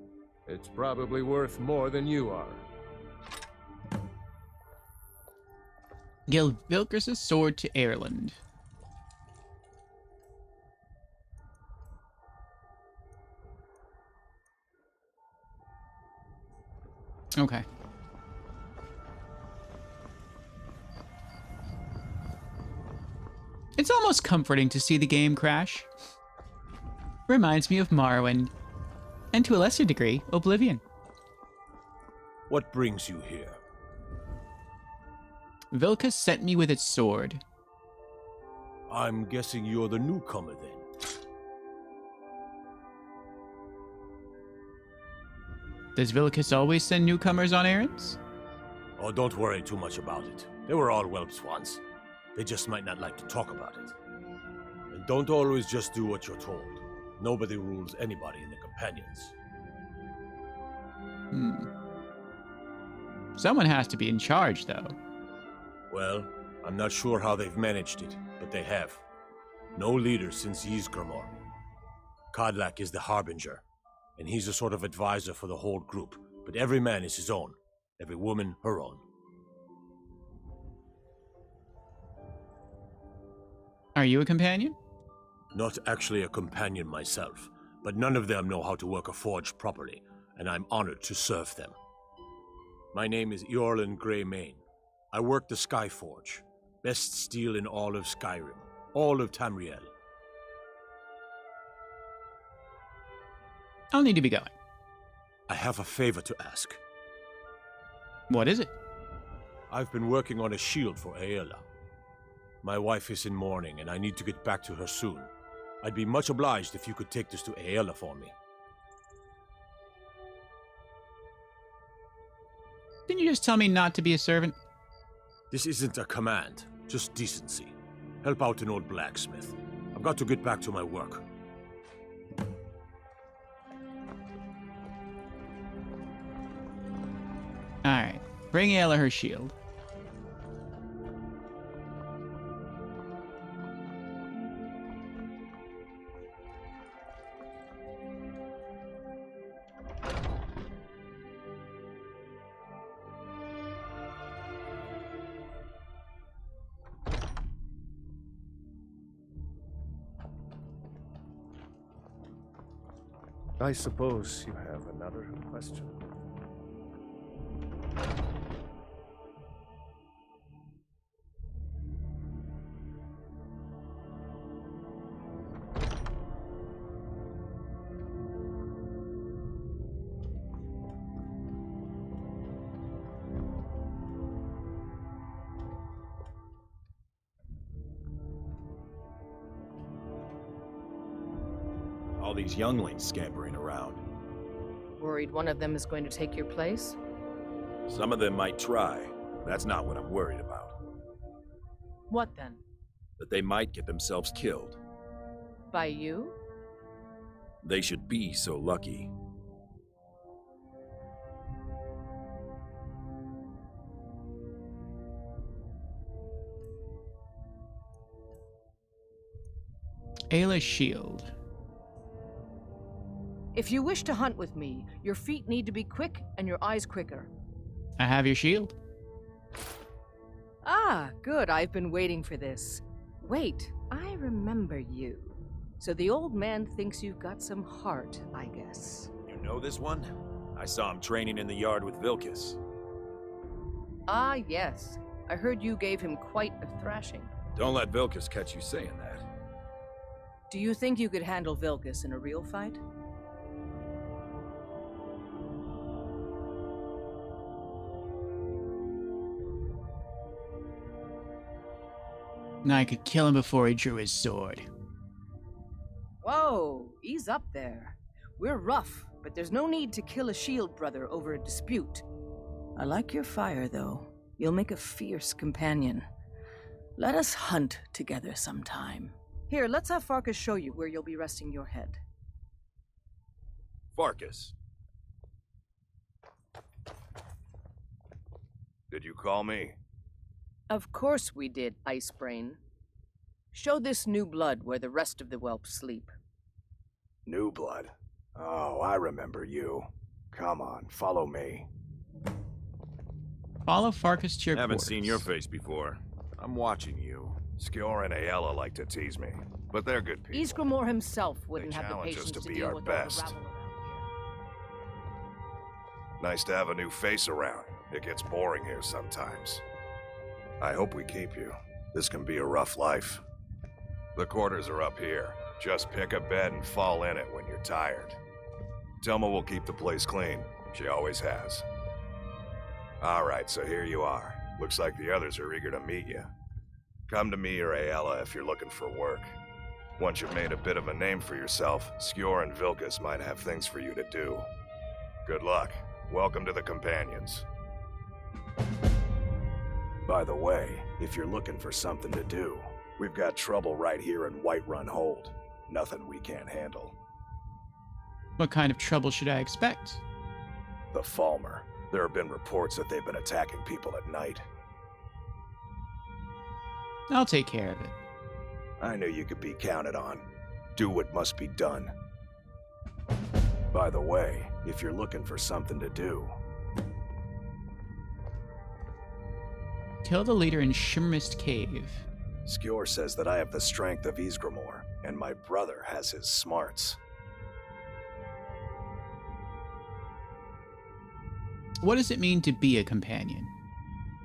T: It's probably worth more than you are.
A: Give Vilkers' sword to Ireland. Okay. It's almost comforting to see the game crash. Reminds me of Morrowind, and to a lesser degree, Oblivion.
H: What brings you here?
A: Vilkas sent me with its sword.
H: I'm guessing you're the newcomer then.
A: Does Vilkas always send newcomers on errands?
H: Oh, don't worry too much about it. They were all whelps once. They just might not like to talk about it. And don't always just do what you're told. Nobody rules anybody in the companions.
A: Someone has to be in charge, though.
H: Well, I'm not sure how they've managed it, but they have. No leader since Ysgramor. Kodlak is the Harbinger, and he's a sort of advisor for the whole group, but every man is his own. Every woman, her own.
A: Are you a companion?
H: Not actually a companion myself, but none of them know how to work a forge properly, and I'm honored to serve them. My name is Eorlin Greymane. I work the Skyforge. Best steel in all of Skyrim. All of Tamriel.
A: I'll need to be going.
H: I have a favor to ask.
A: What is it?
H: I've been working on a shield for Aela. My wife is in mourning, and I need to get back to her soon. I'd be much obliged if you could take this to Aela for me.
A: Didn't you just tell me not to be a servant?
H: This isn't a command, just decency. Help out an old blacksmith. I've got to get back to my work.
A: Alright, bring Ayla her shield.
T: I suppose you have another question.
G: All these younglings scampering around.
M: Worried one of them is going to take your place?
G: Some of them might try. That's not what I'm worried about.
M: What then?
G: That they might get themselves killed.
M: By you?
G: They should be so lucky.
A: Ayla's shield.
M: If you wish to hunt with me, your feet need to be quick and your eyes quicker.
A: I have your shield.
M: Ah, good. I've been waiting for this. Wait, I remember you. So the old man thinks you've got some heart, I guess.
G: You know this one? I saw him training in the yard with Vilkas.
M: Ah, yes. I heard you gave him quite a thrashing.
G: Don't let Vilkas catch you saying that.
M: Do you think you could handle Vilkas in a real fight?
A: I could kill him before he drew his sword.
M: Whoa, ease up there. We're rough, but there's no need to kill a shield brother over a dispute. I like your fire, though. You'll make a fierce companion. Let us hunt together sometime. Here, let's have Farkas show you where you'll be resting your head.
Q: Farkas. Did you call me?
M: Of course we did, Icebrain. Show this new blood where the rest of the whelps sleep.
U: New blood? Oh, I remember you. Come on, follow me.
A: Follow Farkas to your
G: Haven't
A: quarters.
G: seen your face before. I'm watching you.
U: Skjor and Ayala like to tease me, but they're good people.
M: Isgramor himself wouldn't
U: They
M: have the
U: challenge us
M: patience
U: to
M: to
U: be
M: deal
U: our
M: with all the
U: best.
M: rabble around
U: Nice to have a new face around. It gets boring here sometimes. I hope we keep you. This can be a rough life. The quarters are up here. Just pick a bed and fall in it when you're tired. Telma will keep the place clean. She always has. Alright, so here you are. Looks like the others are eager to meet you. Come to me or Ayala if you're looking for work. Once you've made a bit of a name for yourself, Skjor and Vilkas might have things for you to do. Good luck. Welcome to the Companions. By the way, if you're looking for something to do, we've got trouble right here in Whiterun Hold. Nothing we can't handle.
A: What kind of trouble should I expect?
U: The Falmer. There have been reports that they've been attacking people at night.
A: I'll take care of it.
U: I knew you could be counted on. Do what must be done. By the way, if you're looking for something to do...
A: Kill the leader in Shimmermist Cave.
U: Skjor says that I have the strength of Isgramor, and my brother has his smarts.
A: What does it mean to be a companion?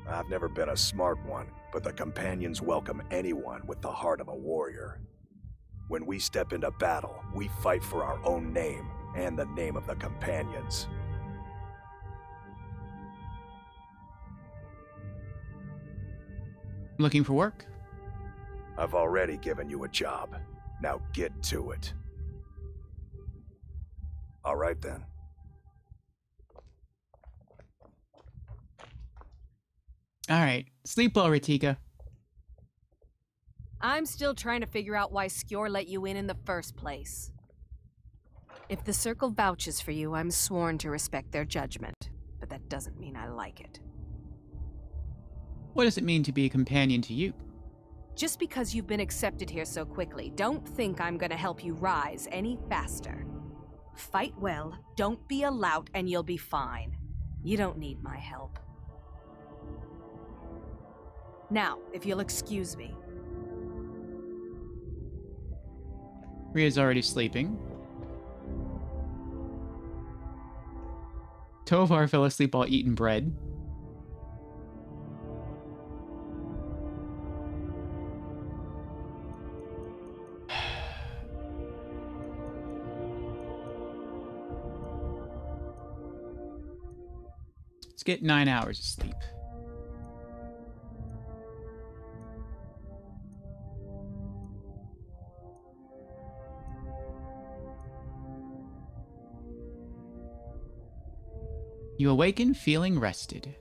U: I've never been a smart one, but the Companions welcome anyone with the heart of a warrior. When we step into battle, we fight for our own name and the name of the Companions.
A: Looking for work?
U: I've already given you a job. Now get to it. All right then.
A: All right. Sleep well, Ratika.
R: I'm still trying to figure out why Skjor let you in the first place. If the Circle vouches for you, I'm sworn to respect their judgment, but that doesn't mean I like it.
A: What does it mean to be a companion to you?
R: Just because you've been accepted here so quickly, don't think I'm gonna help you rise any faster. Fight well, don't be a lout, and you'll be fine. You don't need my help. Now, if you'll excuse me.
A: Rhea's already sleeping. Tovar fell asleep while eating bread. Let's get 9 hours of sleep. You awaken feeling rested.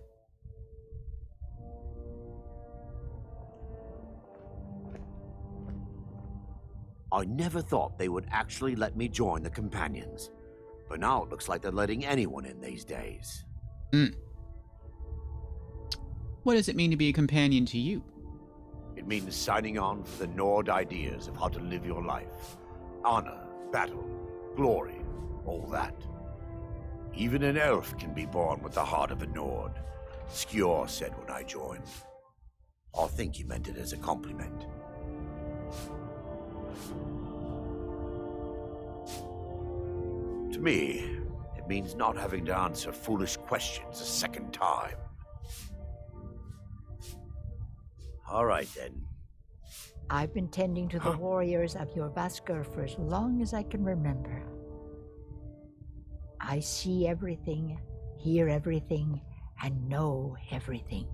S: I never thought they would actually let me join the Companions. But now it looks like they're letting anyone in these days.
A: What does it mean to be a companion to you?
S: It means signing on for the Nord ideas of how to live your life. Honor, battle, glory, all that. Even an elf can be born with the heart of a Nord. Skjor said when I joined. I think he meant it as a compliment. To me, it means not having to answer foolish questions a second time. All right, then.
D: I've been tending to the warriors of your Vaskr for as long as I can remember. I see everything, hear everything, and know everything.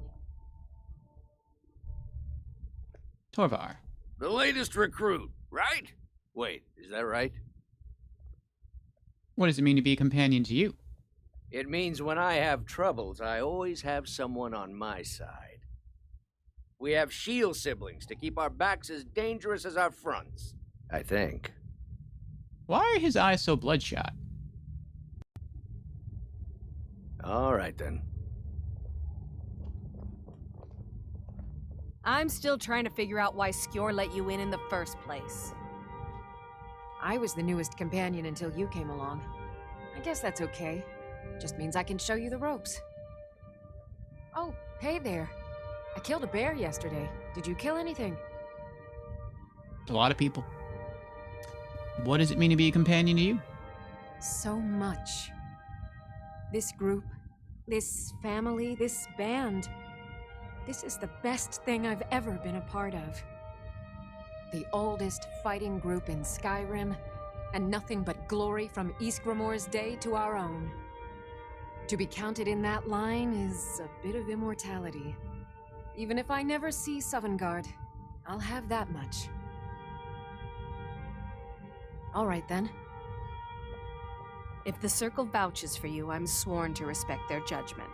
A: Torvar.
I: The latest recruit, right? Wait, is that right?
A: What does it mean to be a companion to you?
I: It means when I have troubles, I always have someone on my side. We have shield siblings to keep our backs as dangerous as our fronts. I think.
A: Why are his eyes so bloodshot?
I: All right, then.
R: I'm still trying to figure out why Skjor let you in the first place.
E: I was the newest companion until you came along. I guess that's okay. Just means I can show you the ropes. Oh, hey there. I killed a bear yesterday. Did you kill anything?
A: A lot of people. What does it mean to be a companion to you?
E: So much. This group, this family, this band. This is the best thing I've ever been a part of. The oldest fighting group in Skyrim, and nothing but glory from Ysgramor's day to our own. To be counted in that line is a bit of immortality. Even if I never see Sovngarde, I'll have that much. All right, then.
R: If the Circle vouches for you, I'm sworn to respect their judgment.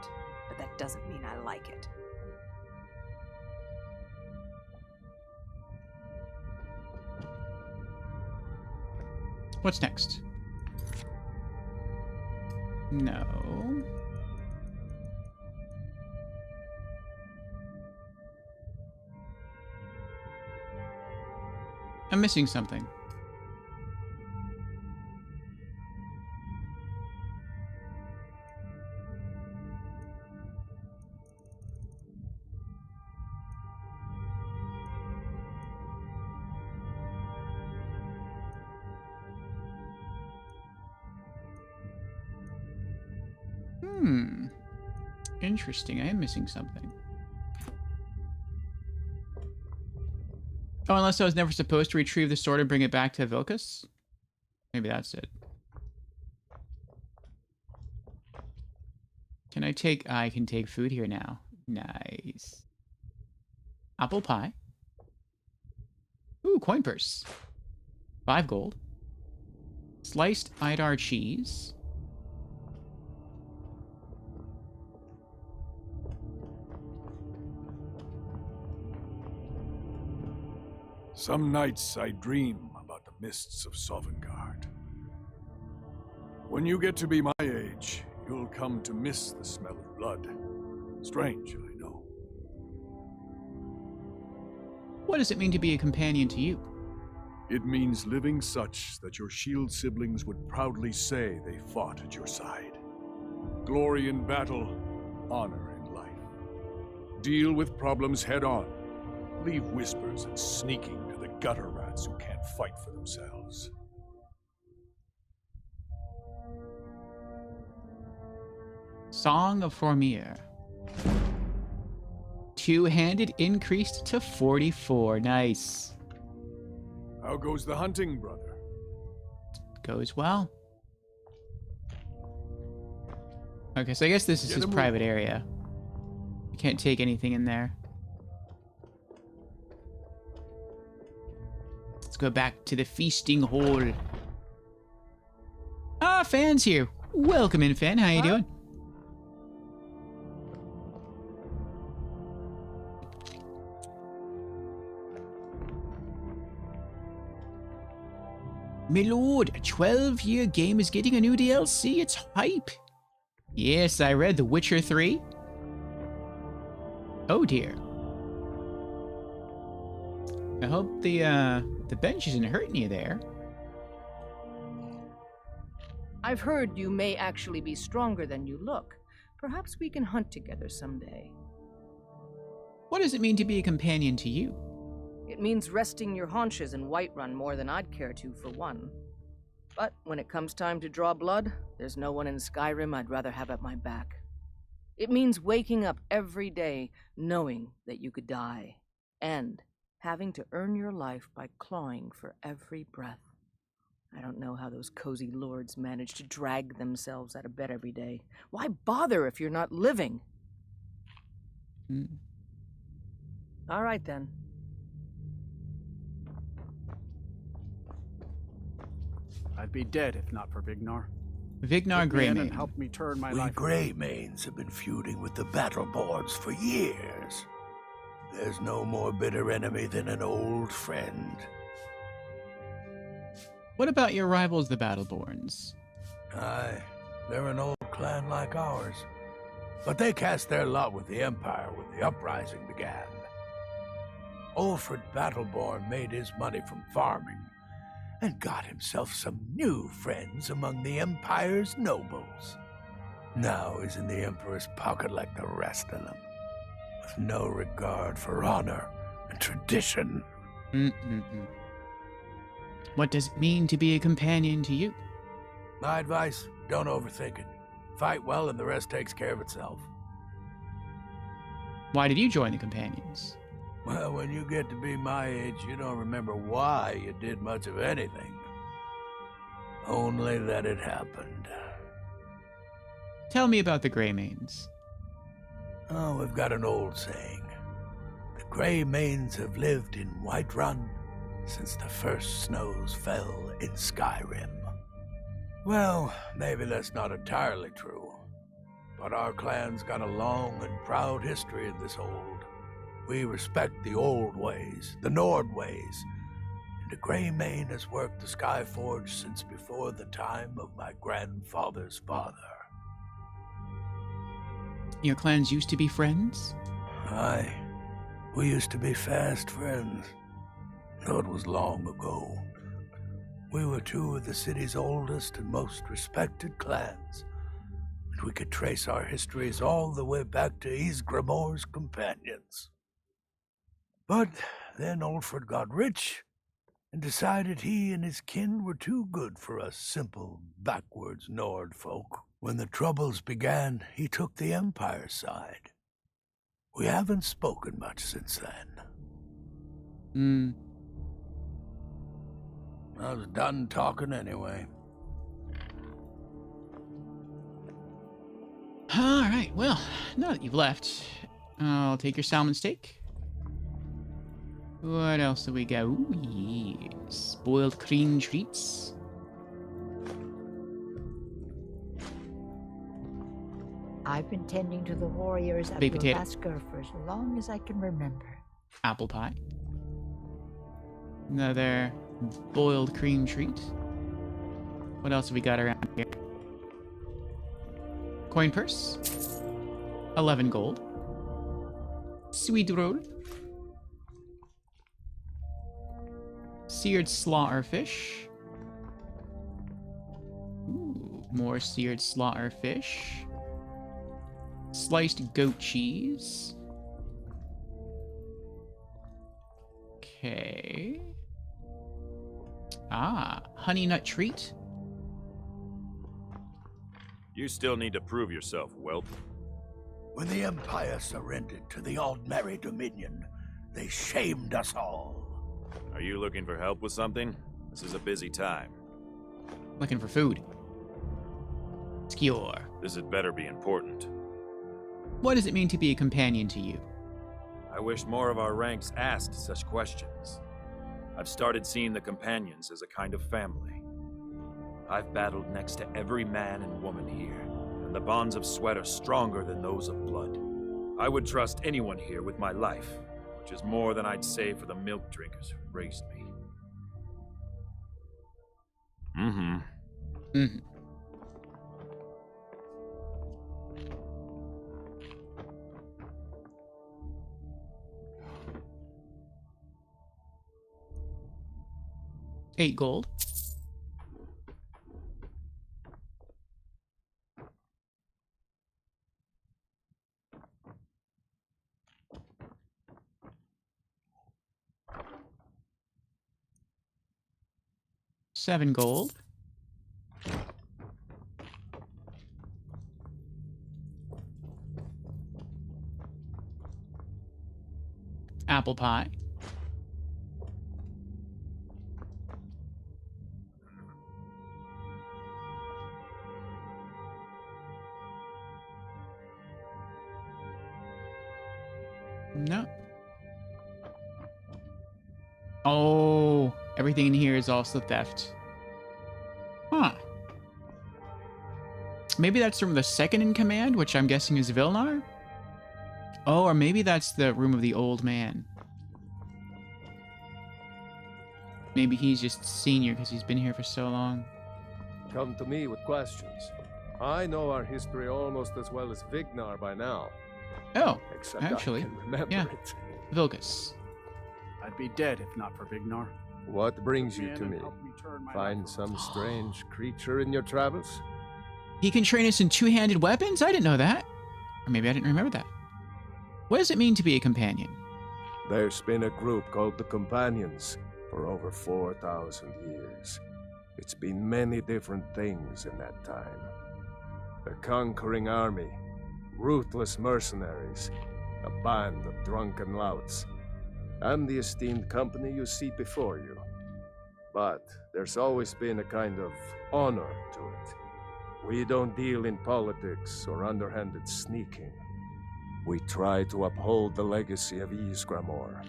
R: But that doesn't mean I like it.
A: What's next? No. I'm missing something. Interesting. I am missing something. Oh, unless I was never supposed to retrieve the sword and bring it back to Vilkas? Maybe that's it. Can I take... I can take food here now. Nice. Apple pie. Ooh, coin purse. 5 gold. Sliced Idar cheese.
L: Some nights I dream about the mists of Sovngarde. When you get to be my age, you'll come to miss the smell of blood. Strange, I know.
A: What does it mean to be a companion to you?
L: It means living such that your shield siblings would proudly say they fought at your side. Glory in battle, honor in life. Deal with problems head on. Leave whispers and sneaking to the gutter rats who can't fight for themselves.
A: Song of Formir. Two-handed increased to 44. Nice.
L: How goes the hunting, brother?
A: Goes well. Okay, so I guess this is his private area. You can't take anything in there. Let's go back to the feasting hall. Ah, Fan's here. Welcome in, Fan. How you doing? My lord, a 12-year game is getting a new DLC. It's hype. Yes, I read The Witcher 3. Oh dear. I hope the bench isn't hurting you there.
M: I've heard you may actually be stronger than you look. Perhaps we can hunt together someday.
A: What does it mean to be a companion to you?
M: It means resting your haunches in Whiterun more than I'd care to, for one. But when it comes time to draw blood, there's no one in Skyrim I'd rather have at my back. It means waking up every day knowing that you could die, and having to earn your life by clawing for every breath. I don't know how those cozy lords manage to drag themselves out of bed every day. Why bother if you're not living? All right, then.
N: I'd be dead if not for Vignar.
A: Vignar Greymane.
N: And helped me turn my
S: We
N: life.
S: Greymanes have been feuding with the battle boards for years.
C: There's no more bitter enemy than an old friend.
A: What about your rivals, the Battleborns?
C: Aye, they're an old clan like ours. But they cast their lot with the Empire when the uprising began. Ulfred Battleborn made his money from farming and got himself some new friends among the Empire's nobles. Now he's in the Emperor's pocket like the rest of them, with no regard for honor and tradition.
A: What does it mean to be a companion to you?
C: My advice, don't overthink it. Fight well and the rest takes care of itself.
A: Why did you join the Companions?
C: Well, when you get to be my age, you don't remember why you did much of anything. Only that it happened.
A: Tell me about the Greymanes.
C: Oh, we've got an old saying. The Greymanes have lived in Whiterun since the first snows fell in Skyrim. Well, maybe that's not entirely true, but our clan's got a long and proud history in this hold. We respect the old ways, the Nord ways, and the Greymane has worked the Skyforge since before the time of my grandfather's father.
A: Your clans used to be friends?
C: Aye, we used to be fast friends, though it was long ago. We were two of the city's oldest and most respected clans, and we could trace our histories all the way back to Ysgramor's companions. But then Ulfred got rich and decided he and his kin were too good for us simple, backwards Nord folk. When the Troubles began, he took the Empire's side. We haven't spoken much since then. I was done talking anyway.
A: All right, well, now that you've left, I'll take your salmon steak. What else do we got? Ooh, yes. Boiled cream treats.
D: I've been tending to the warriors of
A: Baked potato.
D: Alaska for as long as I can remember.
A: Apple pie. Another boiled cream treat. What else have we got around here? Coin purse. 11 gold. Sweet roll. Seared slaughter fish. Ooh, more seared slaughter fish. Sliced goat cheese. Okay. Honey nut treat.
G: You still need to prove yourself, whelp.
C: When the Empire surrendered to the Aldmeri Dominion, they shamed us all.
G: Are you looking for help with something? This is a busy time.
A: Looking for food. Skewer.
G: This had better be important.
A: What does it mean to be a companion to you?
G: I wish more of our ranks asked such questions. I've started seeing the companions as a kind of family. I've battled next to every man and woman here, and the bonds of sweat are stronger than those of blood. I would trust anyone here with my life, which is more than I'd say for the milk drinkers who raised me.
A: Mm-hmm. 8 gold. $7 gold. Apple pie. No. Oh, everything in here is also theft. Huh. Maybe that's from the second in command, which I'm guessing is Vilnar? Oh, or maybe that's the room of the old man. Maybe he's just senior because he's been here for so long.
T: Come to me with questions. I know our history almost as well as Vignar by now.
A: Oh,
T: Except
A: actually,
T: I can remember
A: yeah.
T: it.
A: Vilgus.
N: I'd be dead if not for Vignar.
T: What brings
N: Took
T: you to
N: in
T: me?
N: and helped me turn my
T: Find
N: life
T: some
N: around.
T: strange creature in your travels?
A: He can train us in two-handed weapons? I didn't know that. Or maybe I didn't remember that. What does it mean to be a companion?
T: There's been a group called the Companions for over 4,000 years. It's been many different things in that time. A conquering army, ruthless mercenaries, a band of drunken louts, and the esteemed company you see before you. But there's always been a kind of honor to it. We don't deal in politics or underhanded sneaking. We try to uphold the legacy of Ysgramor,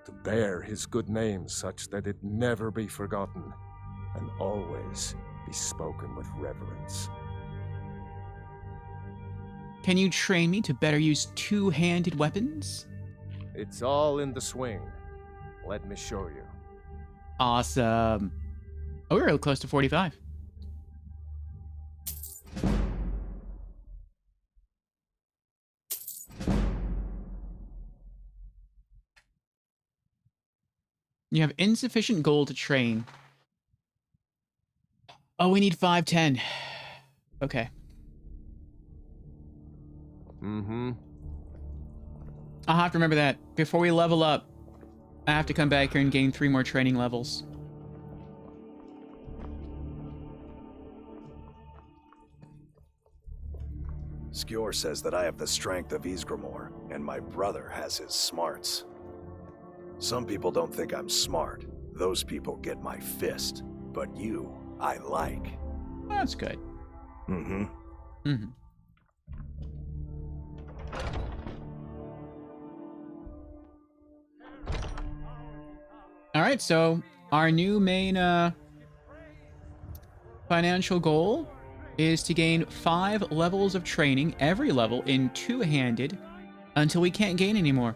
T: to bear his good name such that it never be forgotten, and always be spoken with reverence.
A: Can you train me to better use two-handed weapons?
T: It's all in the swing. Let me show you.
A: Awesome. Oh, we're real close to 45. You have insufficient gold to train. Oh, we need 510. Okay.
T: Mm-hmm.
A: I'll have to remember that. Before we level up, I have to come back here and gain 3 more training levels.
U: Skjor says that I have the strength of Ysgramor, and my brother has his smarts. Some people don't think I'm smart. Those people get my fist. But you, I like.
A: That's good.
U: Mm-hmm.
A: Mm-hmm. All right, so our new main financial goal is to gain 5 levels of training, every level in two-handed, until we can't gain anymore.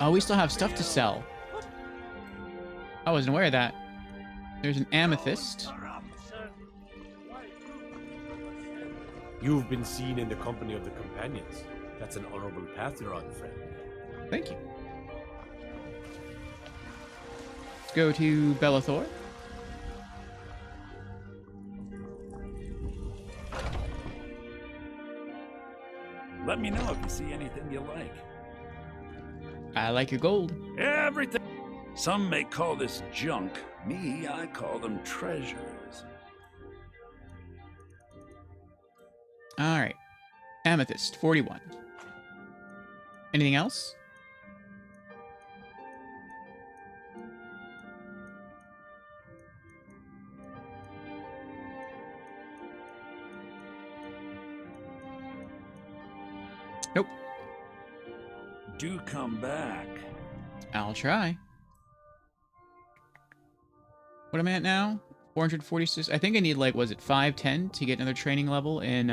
A: Oh, we still have stuff to sell. I wasn't aware of that. There's an amethyst.
H: You've been seen in the company of the Companions. That's an honorable path you're on, friend.
A: Thank you. Let's go to Bellathor.
O: Let me know if you see anything you like.
A: I like your gold.
O: Everything. Some may call this junk. Me, I call them treasures.
A: All right. Amethyst, 41. Anything else? Nope.
O: Do come back.
A: I'll try. What am I at now? 446. I think I need, like, was it 510 to get another training level in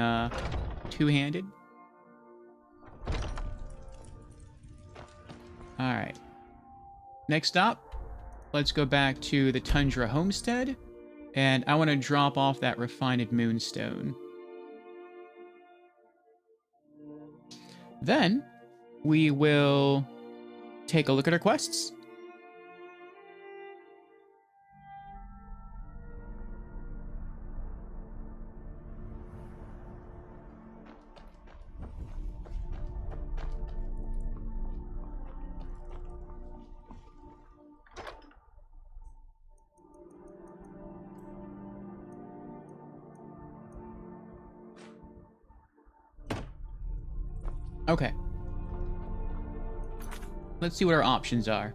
A: two-handed? All right. Next up, let's go back to the Tundra Homestead, and I want to drop off that refined moonstone. Then we will take a look at our quests. Okay. Let's see what our options are.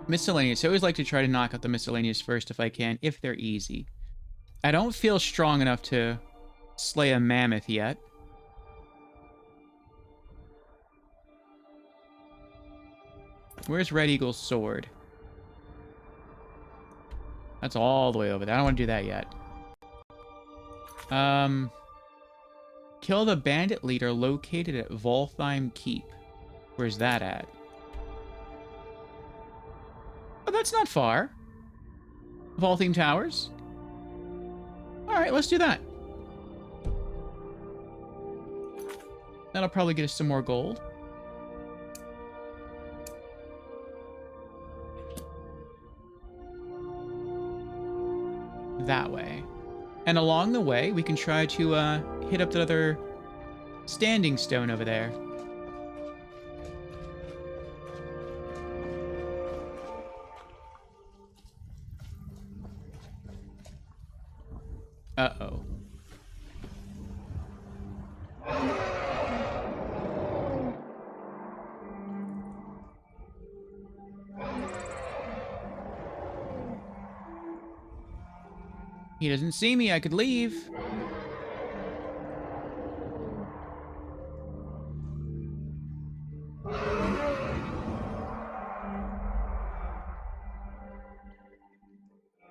A: Miscellaneous. I always like to try to knock out the miscellaneous first if I can, if they're easy. I don't feel strong enough to slay a mammoth yet. Where's Red Eagle's sword? That's all the way over there. I don't want to do that yet. Kill the bandit leader located at Voltheim Keep. Where's that at? Oh, that's not far. Voltheim Towers. Alright, let's do that. That'll probably get us some more gold. That way. And along the way, we can try to hit up that other standing stone over there. Uh-oh. He doesn't see me, I could leave.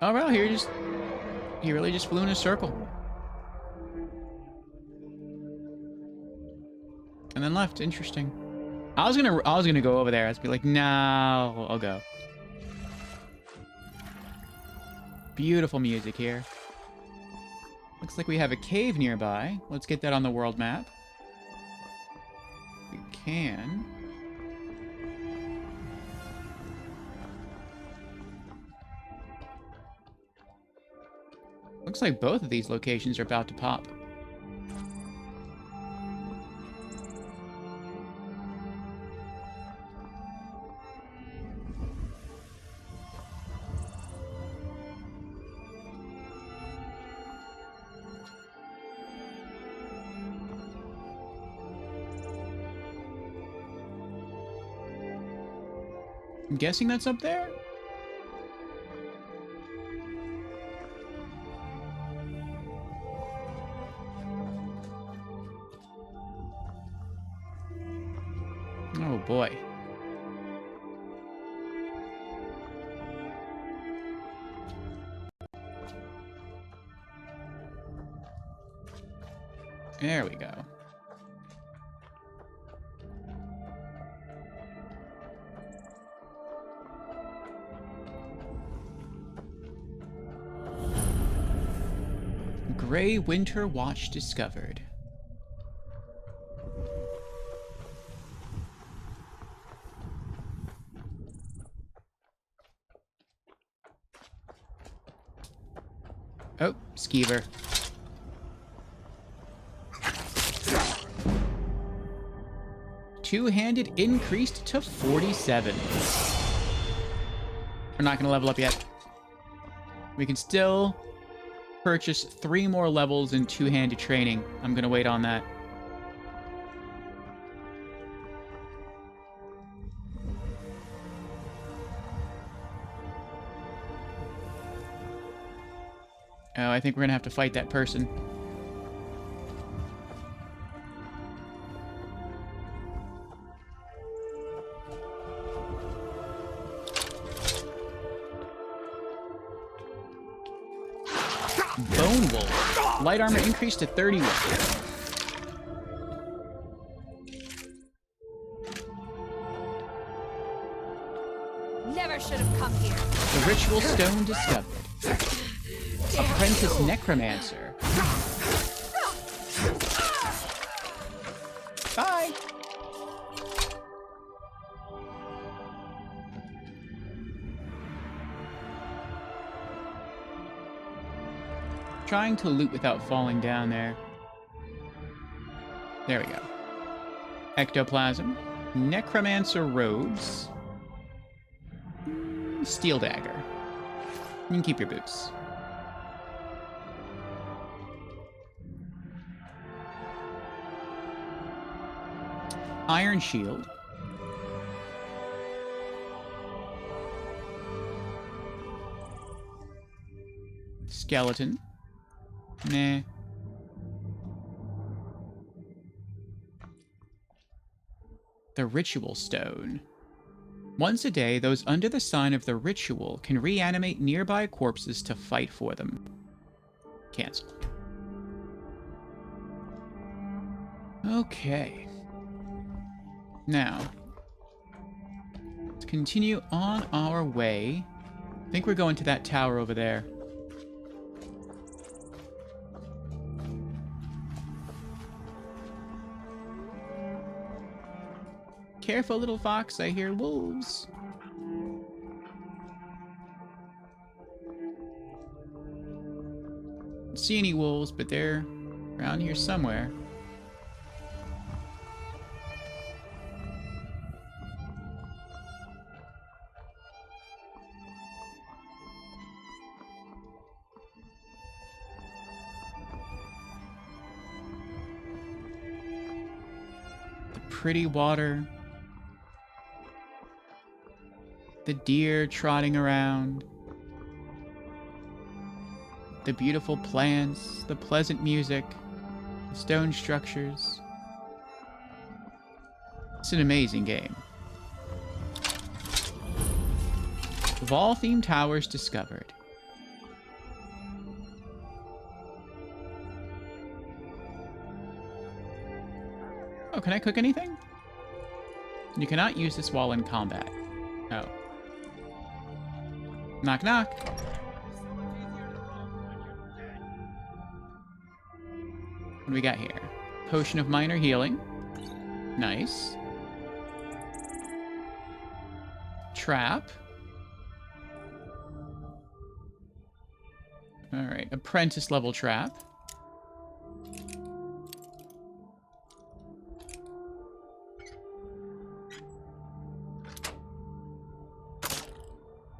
A: Oh well, he really just flew in a circle. And then left. Interesting. I was gonna go over there. I'd be like, no, I'll go. Beautiful music here. Looks like we have a cave nearby. Let's get that on the world map. We can. Looks like both of these locations are about to pop. I'm guessing that's up there? Oh boy. There we go. Grey Winter Watch discovered. Oh, skeever. Two-handed increased to 47. We're not going to level up yet. We can still purchase 3 more levels in two-handed training. I'm going to wait on that. Oh, I think we're going to have to fight that person. Bone Wolf. Light armor increased to 31.
R: Never should have come here.
A: The Ritual Stone discovered. Apprentice Necromancer. Bye. Trying to loot without falling down there. There we go. Ectoplasm. Necromancer robes. Steel dagger. You can keep your boots. Iron shield. Skeleton. Nah. The Ritual Stone. Once a day, those under the sign of the ritual can reanimate nearby corpses to fight for them. Cancel. Okay. Now, let's continue on our way. I think we're going to that tower over there. Careful, little fox, I hear wolves. Don't see any wolves, but they're around here somewhere. The pretty water. The deer trotting around, the beautiful plants, the pleasant music, the stone structures. It's an amazing game. Wall-themed towers discovered. Oh, can I cook anything? You cannot use this wall in combat. Oh. Knock, knock. What do we got here? Potion of minor healing. Nice. Trap. Alright, apprentice level trap.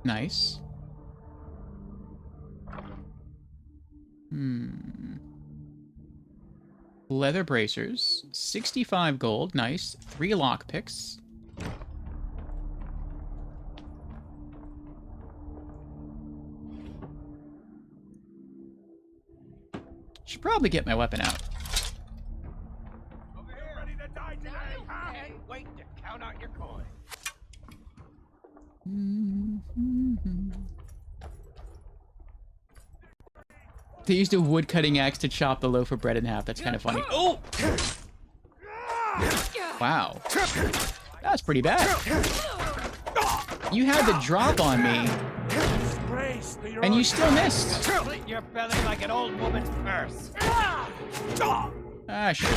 A: Nice. Leather bracers. 65 gold. Nice. 3 lockpicks. Should probably get my weapon out.
I: Over here, ready to die today. Can't wait to count out your coin.
A: They used a wood cutting axe to chop the loaf of bread in half. That's kind of funny. Oh! Wow. That's pretty bad. You had the drop on me, and you still missed.
I: Slit your belly like an old woman's purse.
A: Ah, shit.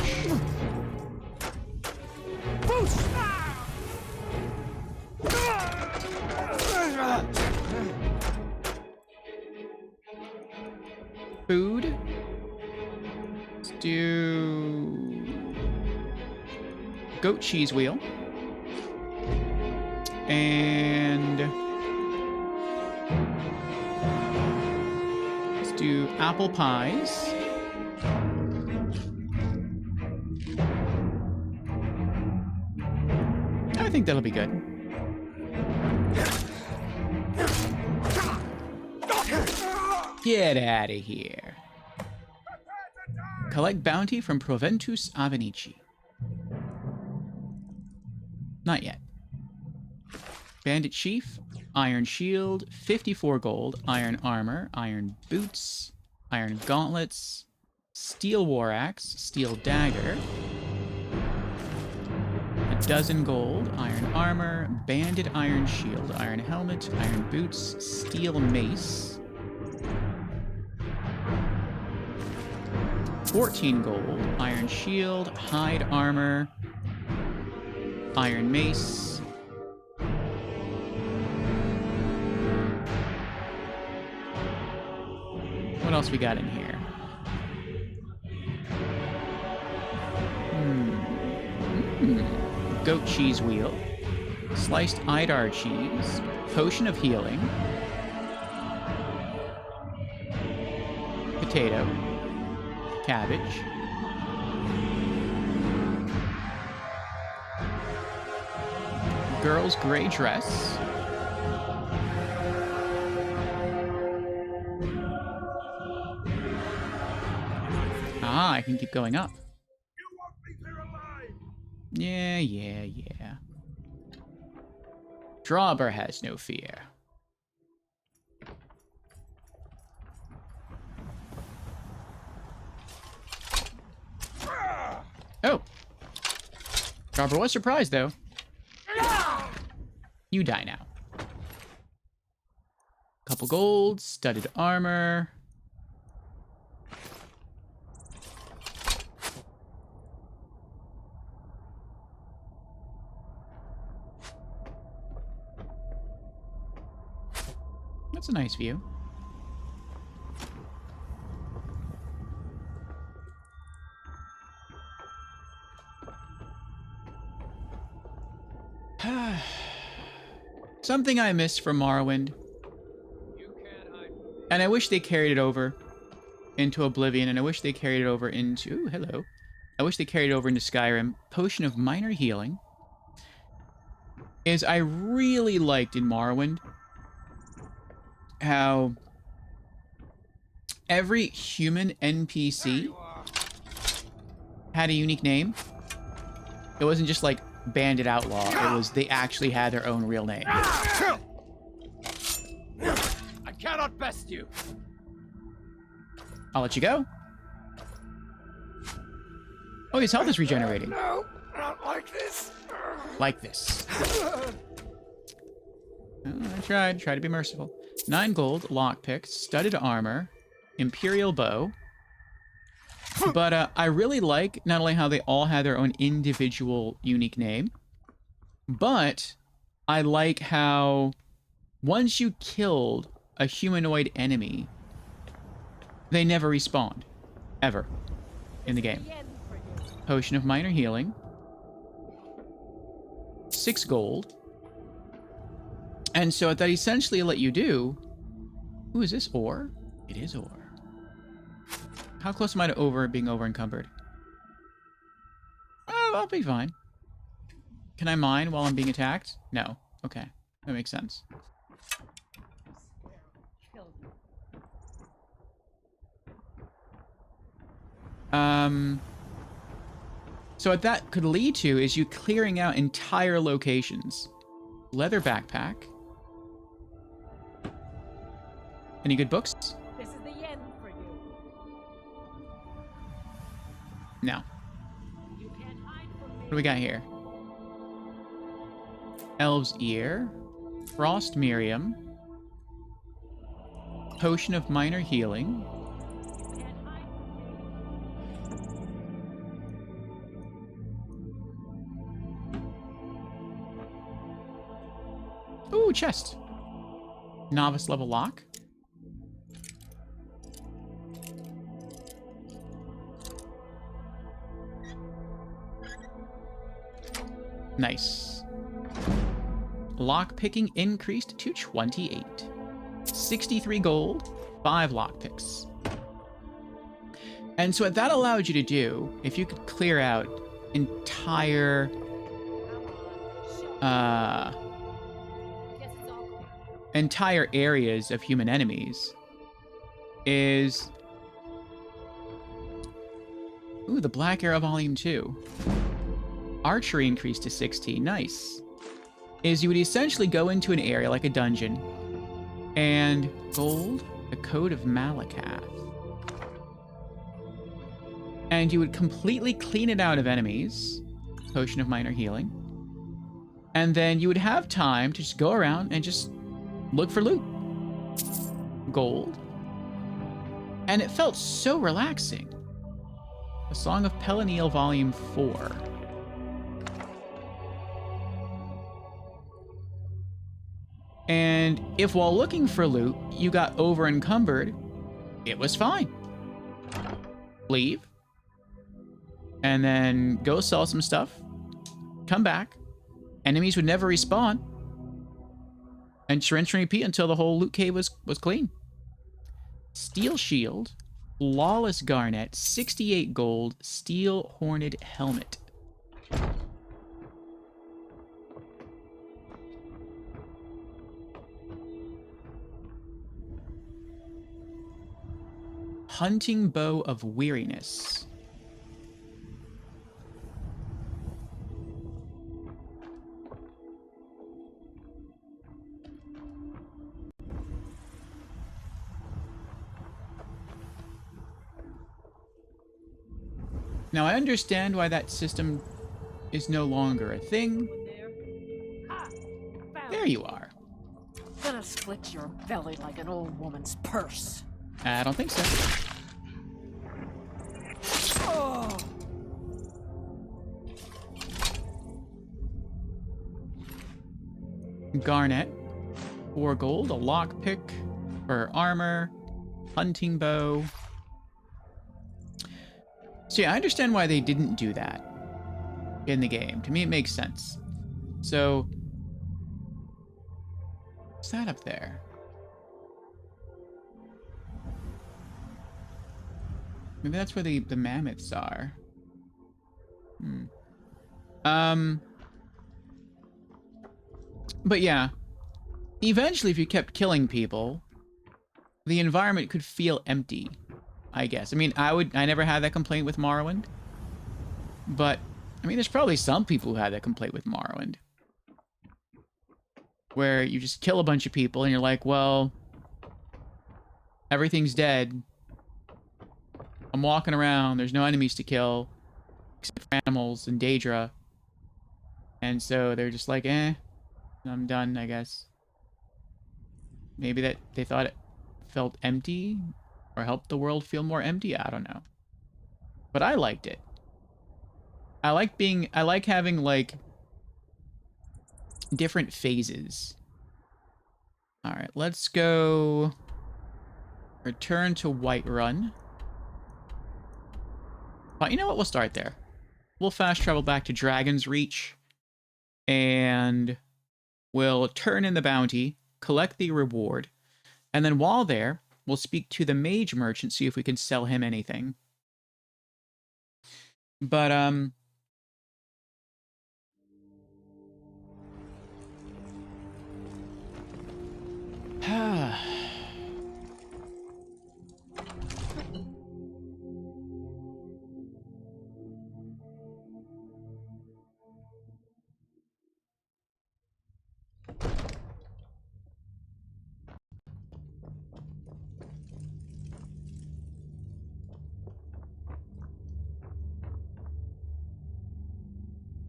A: Food. Let's do goat cheese wheel. And let's do apple pies. I think that'll be good. Get out of here. Collect bounty from Proventus Avenici. Not yet. Bandit Chief, Iron Shield, 54 gold, Iron Armor, Iron Boots, Iron Gauntlets, Steel War Axe, Steel Dagger, a dozen gold, Iron Armor, Banded Iron Shield, Iron Helmet, Iron Boots, Steel Mace, 14 gold, Iron Shield, Hide Armor, Iron Mace, what else we got in here? Goat cheese wheel, sliced Idar cheese, potion of healing, potato, cabbage, girl's gray dress, ah, I can keep going up. Yeah. Drabur has no fear. Oh. Drabur was surprised, though. You die now. Couple gold, studded armor. That's a nice view. Something I miss from Morrowind. And I wish they carried it over into Oblivion, and I wish they carried it over into... Ooh, hello. I wish they carried it over into Skyrim. Potion of Minor Healing. Is I really liked in Morrowind how every human NPC had a unique name. It wasn't just like Bandit Outlaw. It was they actually had their own real name.
F: I cannot best you.
A: I'll let you go. Oh, his health is regenerating.
F: No, not like this.
A: Like this. I tried to be merciful. 9 gold, lockpick, studded armor, Imperial bow. But I really like not only how they all have their own individual unique name, but I like how once you killed a humanoid enemy, they never respawned. Ever. In the game. Potion of Minor Healing. 6 gold. And so what that essentially let you do... Ooh, is this ore? It is ore. How close am I to being over encumbered? Oh, I'll be fine. Can I mine while I'm being attacked? No. Okay. That makes sense. So what that could lead to is you clearing out entire locations. Leather backpack. Any good books?
K: This is the end for you.
A: No.
K: You can't hide from me.
A: What do we got here? Elves' Ear. Frost Miriam. Potion of Minor Healing. Ooh, chest. Novice level lock. Nice. Lock picking increased to 28. 63 gold, 5 lock picks. And so what that allowed you to do, if you could clear out entire entire areas of human enemies, is... Ooh, the Black Arrow Volume 2. Archery increased to 16. Nice. Is you would essentially go into an area like a dungeon, and gold, the Code of Malakath. And you would completely clean it out of enemies, Potion of Minor Healing, and then you would have time to just go around and just look for loot. Gold. And it felt so relaxing. The Song of Pelennil Volume 4. And if while looking for loot, you got over encumbered, it was fine. Leave. And then go sell some stuff. Come back. Enemies would never respawn. And rinse and repeat until the whole loot cave was clean. Steel Shield. Flawless Garnet. 68 gold. Steel Horned Helmet. Hunting Bow of Weariness. Now, I understand why that system is no longer a thing. There you are.
K: Gonna split your belly like an old woman's purse.
A: I don't think so.
K: Oh.
A: Garnet. 4 gold. A lockpick. For armor. Hunting bow. So yeah, I understand why they didn't do that in the game. To me, it makes sense. So, what's that up there? Maybe that's where the mammoths are. But yeah, eventually, if you kept killing people, the environment could feel empty, I guess. I mean, I never had that complaint with Morrowind. But, I mean, there's probably some people who had that complaint with Morrowind. Where you just kill a bunch of people and you're like, well, everything's dead. I'm walking around, there's no enemies to kill, except for animals and Daedra. And so they're just like, I'm done, I guess. Maybe that they thought it felt empty or helped the world feel more empty. I don't know. But I liked it. I like having like different phases. All right, let's go return to Whiterun. You know what? We'll start there. We'll fast travel back to Dragon's Reach and we'll turn in the bounty, collect the reward, and then while there, we'll speak to the mage merchant, see if we can sell him anything. But,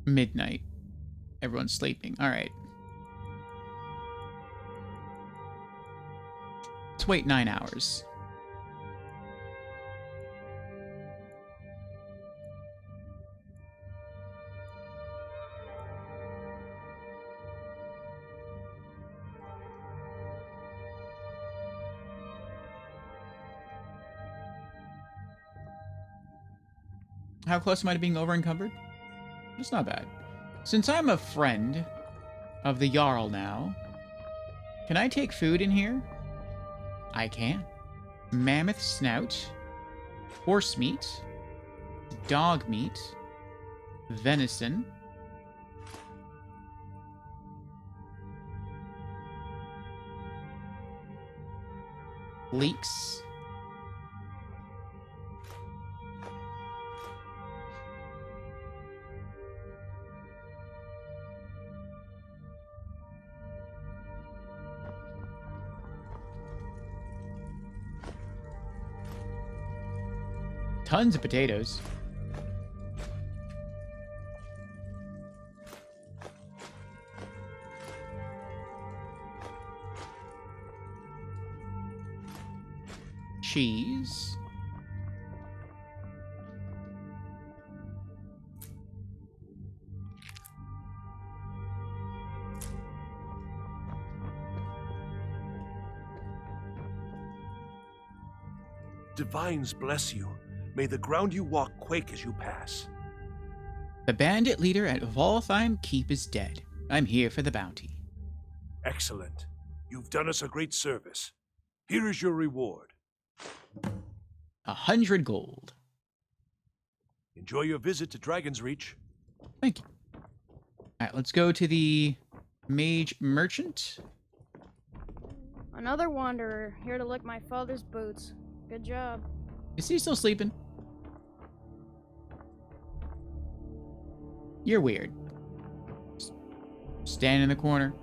A: midnight. Everyone's sleeping. All right. Let's wait 9 hours. How close am I to being over-encumbered? It's not bad. Since I'm a friend of the Jarl now, can I take food in here? I can. Mammoth snout, horse meat, dog meat, venison, leeks, tons of potatoes. Cheese.
Q: Divines bless you. May the ground you walk quake as you pass.
A: The bandit leader at Voltheim Keep is dead. I'm here for the bounty.
Q: Excellent. You've done us a great service. Here is your reward.
A: 100 gold.
Q: Enjoy your visit to Dragon's Reach.
A: Thank you. All right, let's go to the mage merchant.
B: Another wanderer, here to lick my father's boots. Good job.
A: Is he still sleeping? You're weird. Stand in the corner.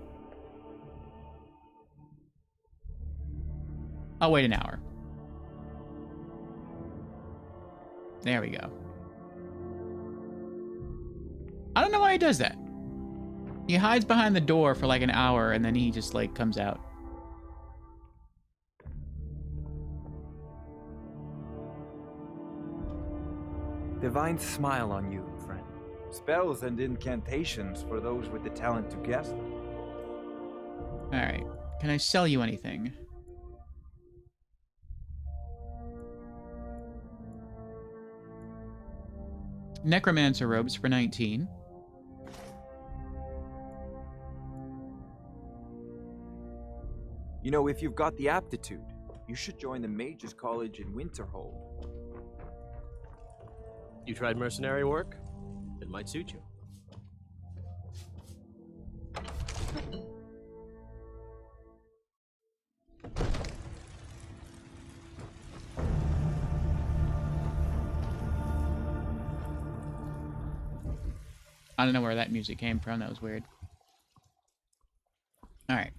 A: I'll wait an hour. There we go. I don't know why he does that. He hides behind the door for like an hour and then he just like comes out.
P: Divine smile on you, friend. Spells and incantations for those with the talent to guess them.
A: Alright. Can I sell you anything? Necromancer robes for 19.
P: You know, if you've got the aptitude, you should join the Mages College in Winterhold.
J: You tried mercenary work? It might suit you.
A: I don't know where that music came from. That was weird. Alright.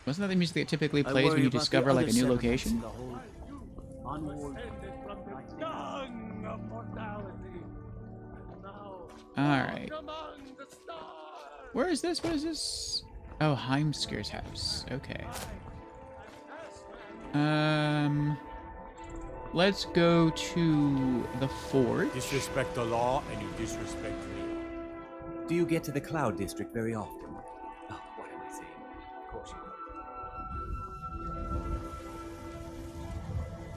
A: Wasn't that the music that typically plays when you discover like a new location? Alright. Where is this? What is this? Oh, Heimskir's house. Okay. Let's go to the forge.
H: Disrespect the law and you disrespect me.
V: Do you get to the Cloud District very often? Oh, what am I saying? Of course you do.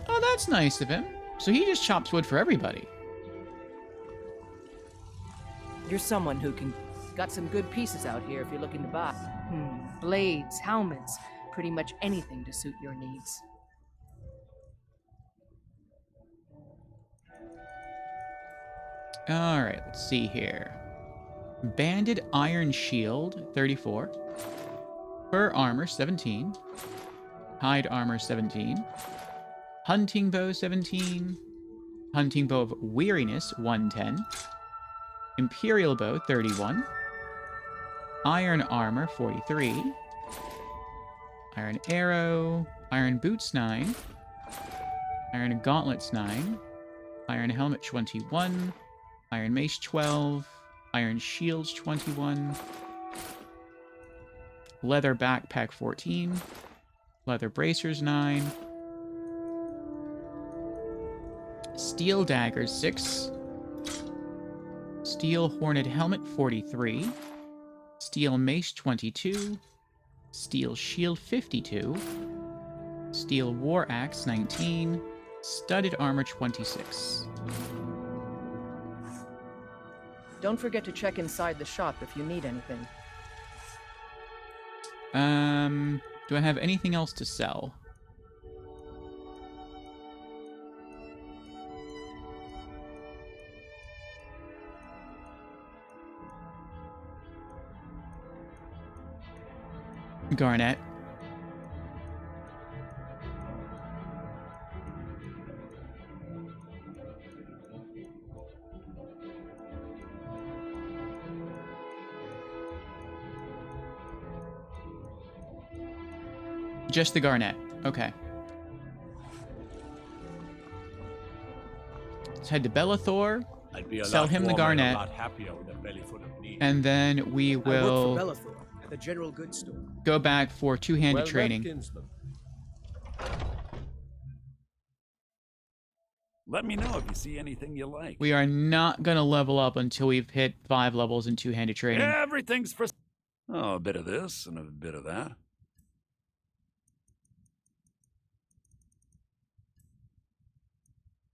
A: Oh, that's nice of him. So he just chops wood for everybody.
M: You're someone who can... Got some good pieces out here if you're looking to buy. Blades, helmets, pretty much anything to suit your needs.
A: Alright, let's see here. Banded Iron Shield, 34. Fur Armor, 17. Hide Armor, 17. Hunting Bow, 17. Hunting Bow of Weariness, 110. Imperial Bow, 31. Iron Armor, 43. Iron Arrow. Iron Boots, 9. Iron Gauntlets, 9. Iron Helmet, 21. Iron Mace, 12. Iron Shields, 21. Leather Backpack, 14. Leather Bracers, 9. Steel Daggers, 6. Steel Horned Helmet, 43. Steel Mace, 22. Steel Shield, 52. Steel War Axe, 19. Studded Armor, 26.
M: Don't forget to check inside the shop if you need anything.
A: Do I have anything else to sell? Garnet. Just the Garnet. Okay. Let's head to Bellathor.
H: I'd be a
A: sell
H: lot
A: him the
H: warmer
A: Garnet.
H: and a lot happier with a belly full of meat.
A: And then we
J: I work
A: will
J: for Bellathor at the General Goods Store.
A: go back for two-handed
J: Well,
A: training.
J: Kinsman.
O: Let me know if you see anything you like.
A: We are not going to level up until we've hit 5 levels in two-handed training.
O: Everything's for... Oh, a bit of this and a bit of that.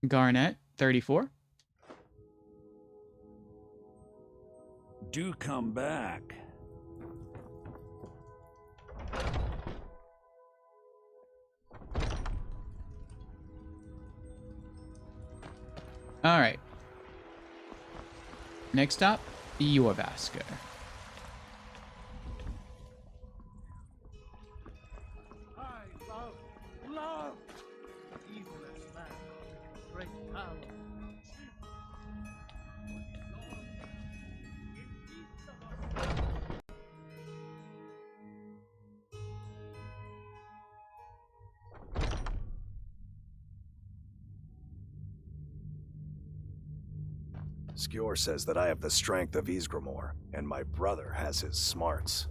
A: Garnet, 34.
O: Do come back.
A: All right. Next up, Jorvaskr.
F: Love! Evil as man, great power.
U: Skjor says that I have the strength of Ysgramor, and my brother has his smarts.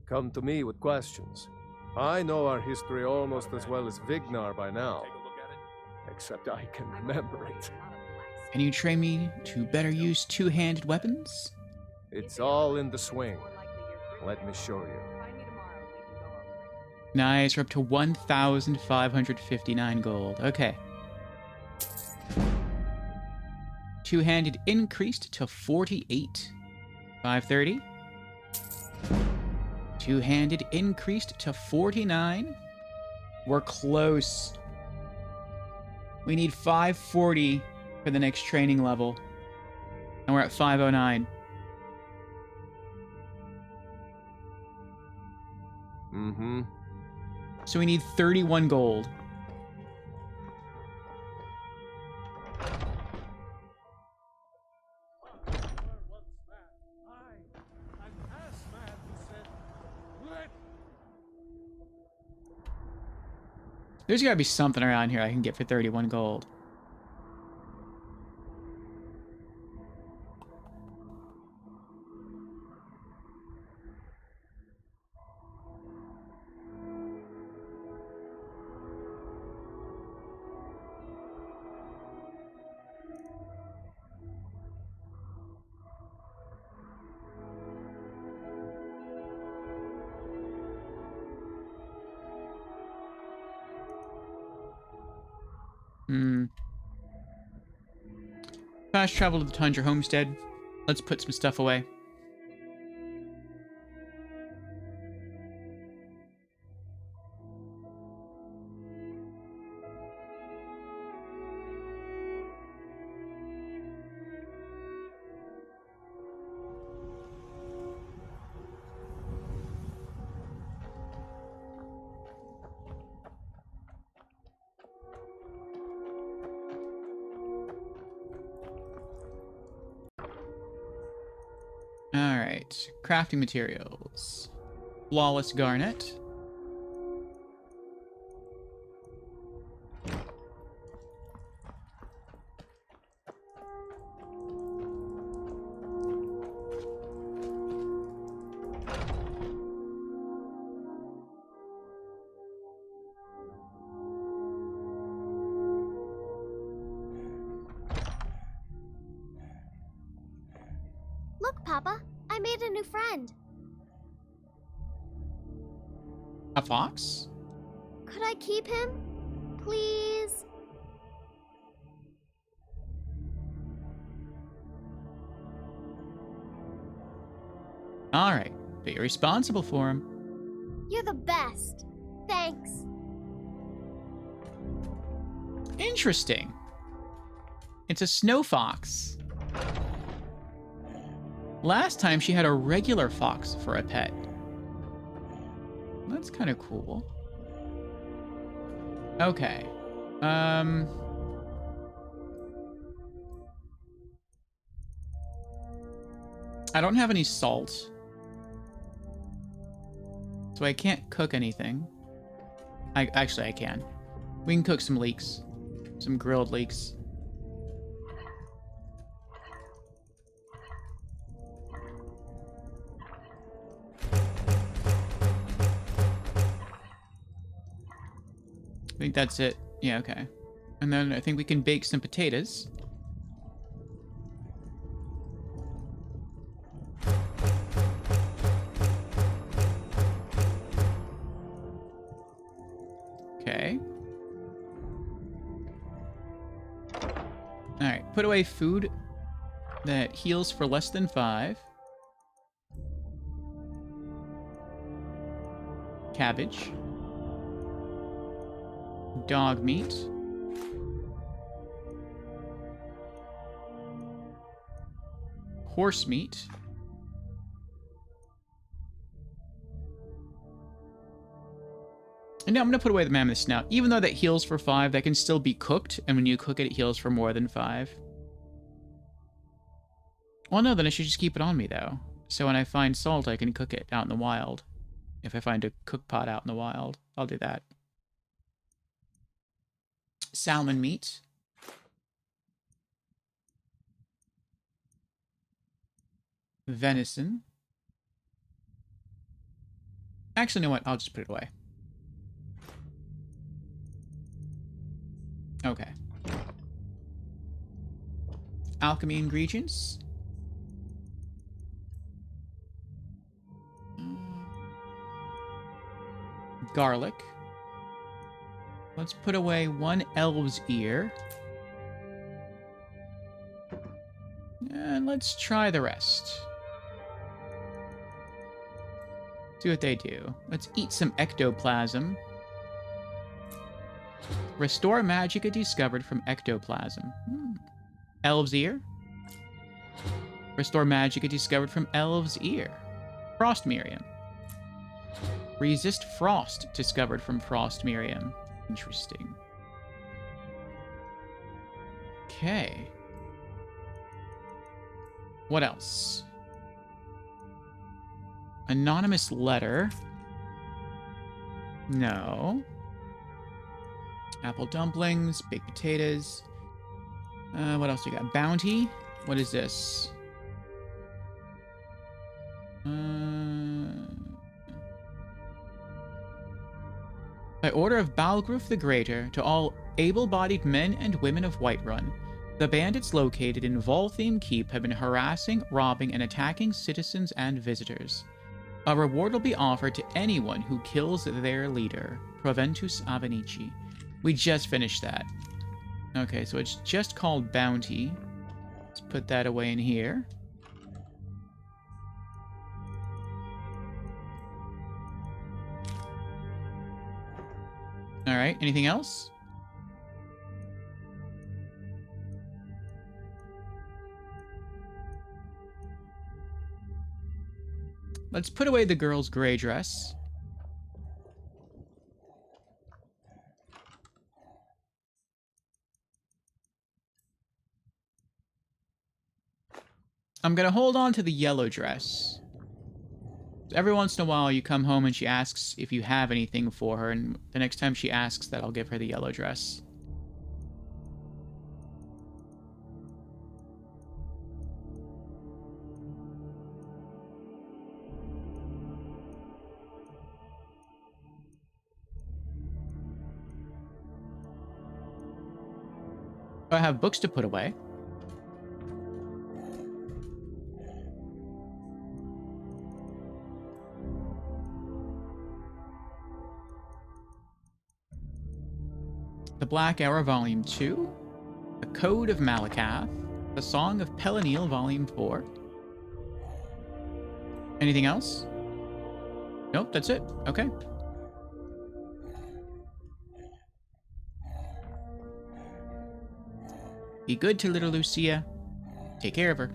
T: Come to me with questions. I know our history almost as well as Vignar by now. Except I can remember it.
A: Can you train me to better use two-handed weapons?
T: It's all in the swing. Let me show you.
A: Nice, we're up to 1,559 gold. Okay. Two-handed increased to 48. 530. Two-handed increased to 49. We're close. We need 540 for the next training level. And we're at 509.
T: Mm-hmm.
A: So we need 31 gold. There's gotta be something around here I can get for 31 gold. Fast travel to the Tundra Homestead. Let's put some stuff away. Alright, crafting materials. Flawless garnet.
E: Look, Papa, I made a new friend.
A: A fox?
E: Could I keep him? Please?
A: Alright, but you're responsible for him.
E: You're the best. Thanks.
A: Interesting. It's a snow fox. Last time she had a regular fox for a pet. That's kind of cool. Okay. I don't have any salt. So I can't cook anything. Actually, I can. We can cook some leeks. Some grilled leeks. I think that's it. Yeah, okay. And then I think we can bake some potatoes. Okay. Alright, put away food that heals for less than 5. Cabbage. Dog meat. Horse meat. And now I'm going to put away the mammoth snout. Even though that heals for 5, that can still be cooked. And when you cook it, it heals for more than 5. Well, no, then I should just keep it on me, though. So when I find salt, I can cook it out in the wild. If I find a cook pot out in the wild, I'll do that. Salmon meat. venison. Actually, you know what? I'll just put it away. Okay. Alchemy ingredients. Garlic. Let's put away 1 elf's ear. And let's try the rest. See what they do. Let's eat some ectoplasm. Restore magicka discovered from ectoplasm. Elf's ear. Restore magicka discovered from elf's ear. Frost Miriam. Resist frost discovered from Frost Miriam. Interesting. Okay. What else? Anonymous letter. No. Apple dumplings, baked potatoes. What else we got? Bounty. What is this? By order of Balgruf the Greater, to all able-bodied men and women of Whiterun, the bandits located in Voltheme Keep have been harassing, robbing, and attacking citizens and visitors. A reward will be offered to anyone who kills their leader, Proventus Avenici. We just finished that. Okay, so it's just called Bounty. Let's put that away in here. Alright, anything else? Let's put away the girl's gray dress. I'm gonna hold on to the yellow dress. Every once in a while you come home and she asks if you have anything for her, and the next time she asks that, I'll give her the yellow dress. I have books to put away. The Black Hour, Volume 2. The Code of Malakath. The Song of Pelenil, Volume 4. Anything else? Nope, that's it. Okay. Be good to little Lucia. Take care of her.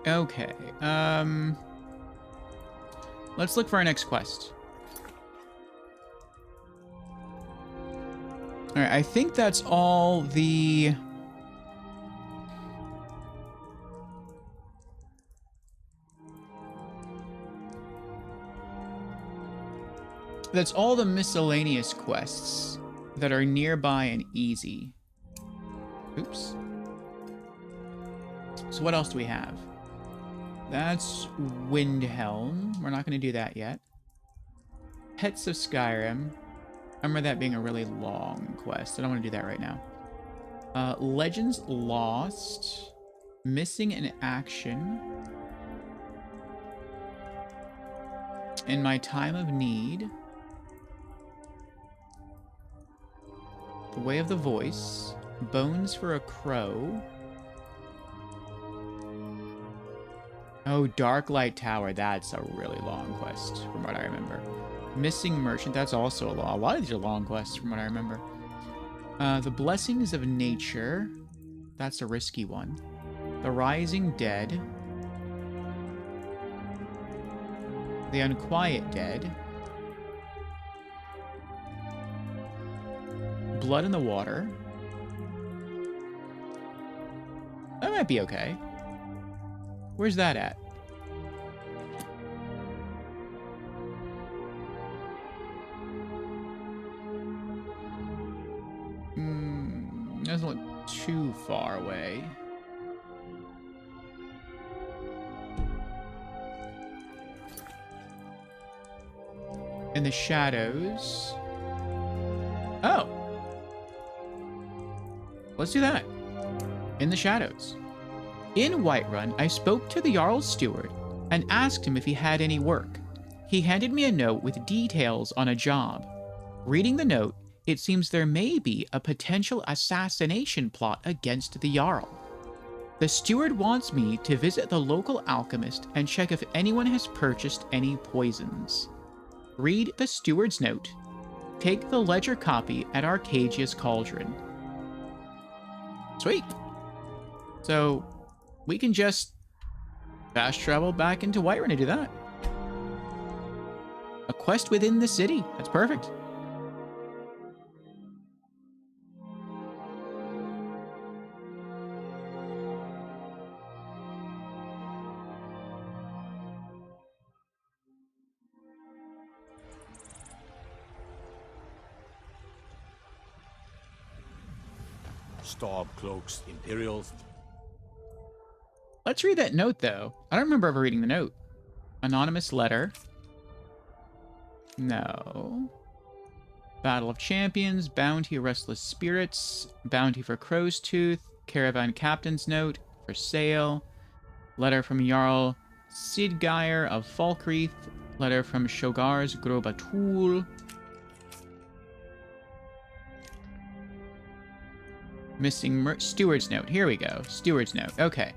A: Okay, let's look for our next quest. Alright, I think that's all the... That's all the miscellaneous quests that are nearby and easy. Oops. So what else do we have? That's Windhelm. We're not going to do that yet. Pets of Skyrim. I remember that being a really long quest. I don't want to do that right now. Legends Lost. Missing in Action. In My Time of Need. The Way of the Voice. Bones for a Crow. Oh, Darklight Tower. That's a really long quest, from what I remember. Missing Merchant. That's also a lot of these are long quests, from what I remember. The Blessings of Nature. That's a risky one. The Rising Dead. The Unquiet Dead. Blood in the Water. That might be okay. Where's that at? doesn't look too far away. In the shadows. Oh! Let's do that. In the shadows. In Whiterun, I spoke to the Jarl's steward and asked him if he had any work. He handed me a note with details on a job. Reading the note, it seems there may be a potential assassination plot against the Jarl. The steward wants me to visit the local alchemist and check if anyone has purchased any poisons. Read the steward's note. Take the ledger copy at Arcadia's Cauldron. Sweet. So, we can just fast travel back into Whiterun to do that. A quest within the city. That's perfect.
H: Storm cloaks, Imperials.
A: Let's read that note, though. I don't remember ever reading the note. Anonymous letter. No. Battle of Champions, Bounty, Restless Spirits, Bounty for Crow's Tooth, Caravan Captain's Note, for sale, letter from Jarl Sidgeir of Falkreath, letter from Shogar's Grobatul, missing Steward's Note. Here we go. Steward's Note. Okay.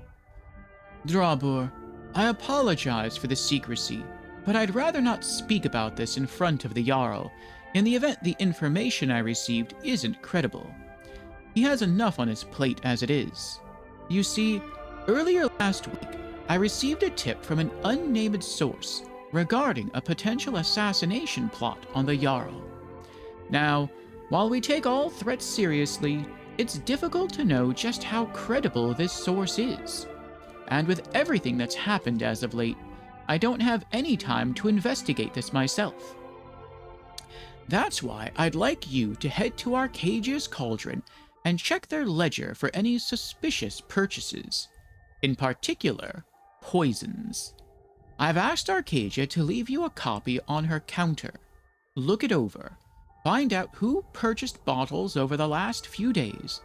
A: Drabur, I apologize for the secrecy, but I'd rather not speak about this in front of the Jarl, in the event the information I received isn't credible. He has enough on his plate as it is. You see, earlier last week, I received a tip from an unnamed source regarding a potential assassination plot on the Jarl. Now, while we take all threats seriously, it's difficult to know just how credible this source is. And with everything that's happened as of late, I don't have any time to investigate this myself. That's why I'd like you to head to Arcadia's Cauldron and check their ledger for any suspicious purchases. In particular, poisons. I've asked Arcadia to leave you a copy on her counter. Look it over, find out who purchased bottles over the last few days,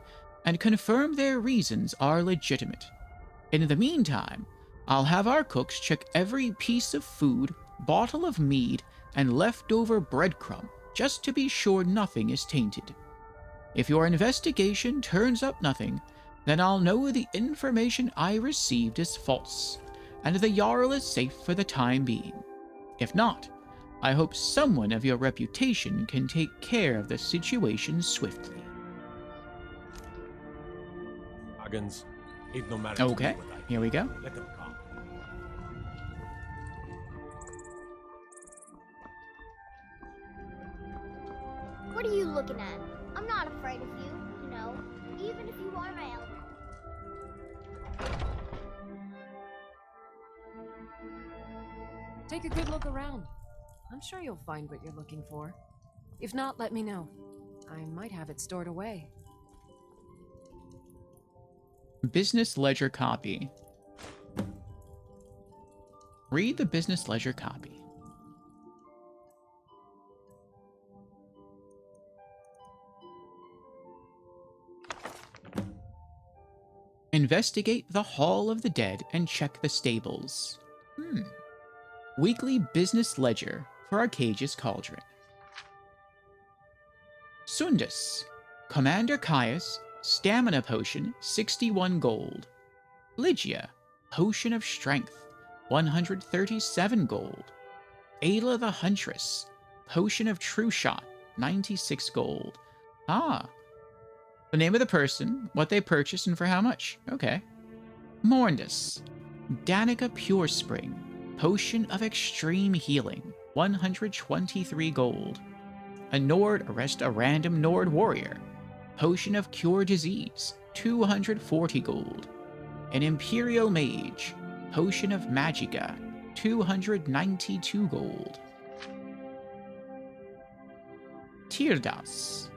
A: and confirm their reasons are legitimate. In the meantime, I'll have our cooks check every piece of food, bottle of mead, and leftover breadcrumb, just to be sure nothing is tainted. If your investigation turns up nothing, then I'll know the information I received is false, and the Jarl is safe for the time being. If not, I hope someone of your reputation can take care of the situation swiftly.
H: Dragons, ain't no matter.
A: Okay, here we go.
H: Let them come.
E: What are you looking at? I'm not afraid of you, you know, even if you are my elder.
R: Take a good look around. I'm sure you'll find what you're looking for. If not, let me know. I might have it stored away.
A: Business ledger copy. Read the business ledger copy. Investigate the Hall of the Dead and check the stables. Weekly business ledger for Arcadia's Cauldron. Sundus, Commander Caius, Stamina Potion, 61 gold. Lygia, Potion of Strength, 137 gold. Ayla the Huntress, Potion of True Shot, 96 gold. Ah. The name of the person, what they purchased, and for how much. Okay. Morndus, Danica Pure Spring, Potion of Extreme Healing, 123 gold. A Nord, arrest a random Nord warrior. Potion of Cure Disease, 240 gold. An Imperial Mage, Potion of Magica, 292 gold. Tirdas,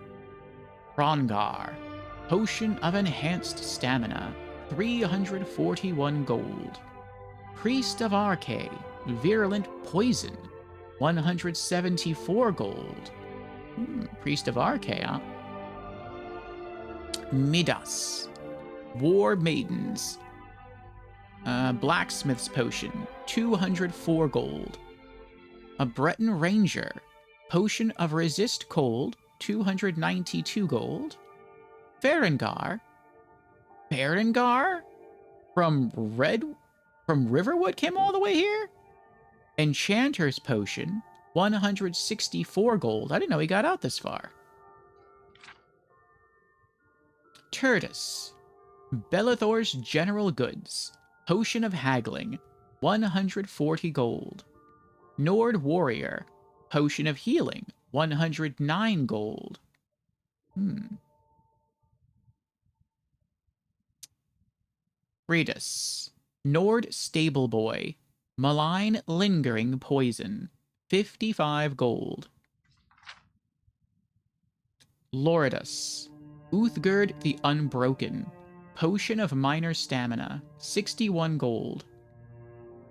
A: Rongar, Potion of Enhanced Stamina, 341 gold. Priest of Arche, Virulent Poison, 174 gold. Priest of Arche, huh? Midas, War Maidens, Blacksmith's Potion, 204 gold. A Breton Ranger, Potion of Resist Cold, 292 gold. Farengar from Riverwood came all the way here. Enchanter's Potion, 164 gold. I didn't know he got out this far. Tertus, Belethor's General Goods, Potion of Haggling, 140 gold. Nord Warrior, Potion of Healing, 109 gold. Redus, Nord Stable Boy, Malign Lingering Poison, 55 gold. Loridus, Uthgerd the Unbroken, Potion of Minor Stamina, 61 gold.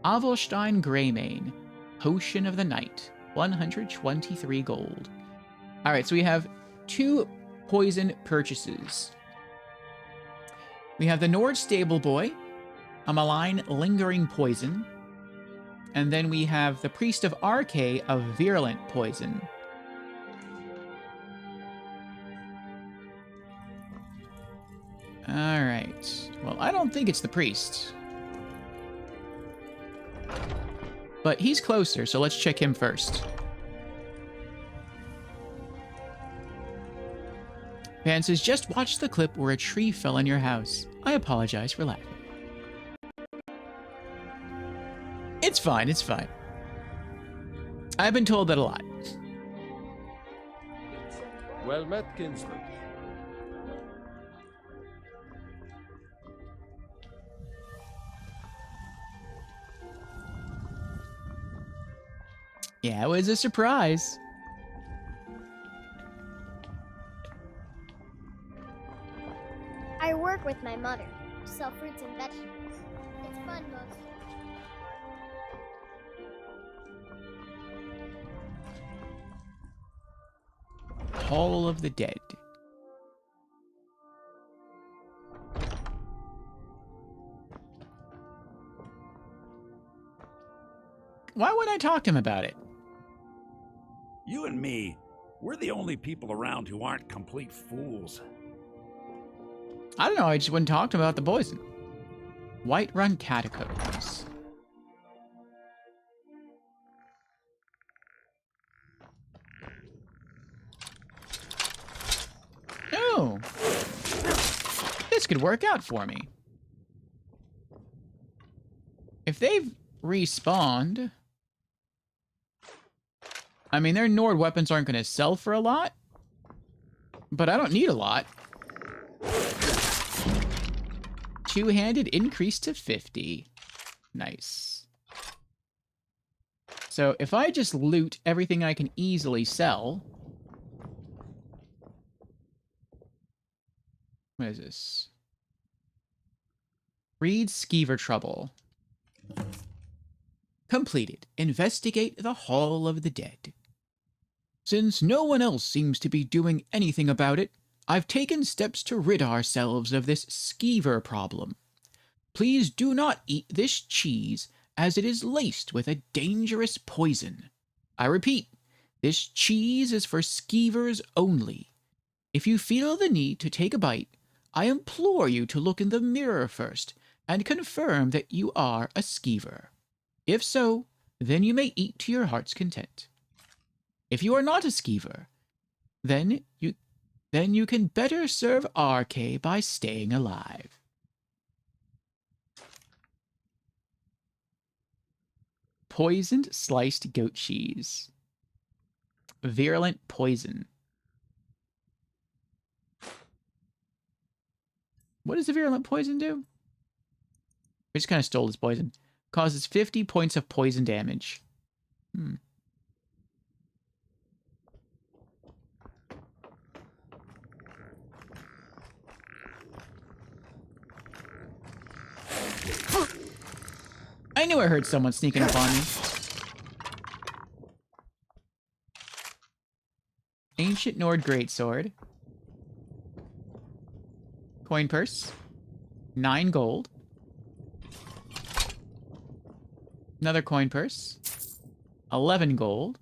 A: Avelstein Greymane, Potion of the Night, 123 gold. Alright, so we have 2 poison purchases. We have the Nord Stable Boy, a Malign Lingering Poison, and then we have the Priest of Arche of Virulent Poison. Alright, well, I don't think it's the Priest. But he's closer, so let's check him first. Pan says, just watch the clip where a tree fell on your house. I apologize for laughing. It's fine, it's fine. I've been told that a lot.
T: Well met, kinsman.
A: Yeah, it was a surprise.
E: I work with my mother, sell fruits and vegetables. It's fun mostly.
A: Hall of the Dead. Why would I talk to him about it?
O: You and me, we're the only people around who aren't complete fools.
A: I don't know, I just wouldn't talk to him about the poison. Whiterun Catacombs. Oh! This could work out for me. If they've respawned... I mean, their Nord weapons aren't going to sell for a lot, but I don't need a lot. Two-handed increase to 50. Nice. So if I just loot everything I can easily sell... What is this? Read Skeever Trouble. Completed. Investigate the Hall of the Dead. Since no one else seems to be doing anything about it, I've taken steps to rid ourselves of this skeever problem. Please do not eat this cheese, as it is laced with a dangerous poison. I repeat, this cheese is for skeevers only. If you feel the need to take a bite, I implore you to look in the mirror first and confirm that you are a skeever. If so, then you may eat to your heart's content. If you are not a skeever, then you can better serve RK by staying alive. Poisoned sliced goat cheese. Virulent poison. What does the virulent poison do? We just kind of stole his poison. Causes 50 points of poison damage. I knew I heard someone sneaking up on me. Ancient Nord Greatsword. Coin purse. 9 gold. Another coin purse. 11 gold.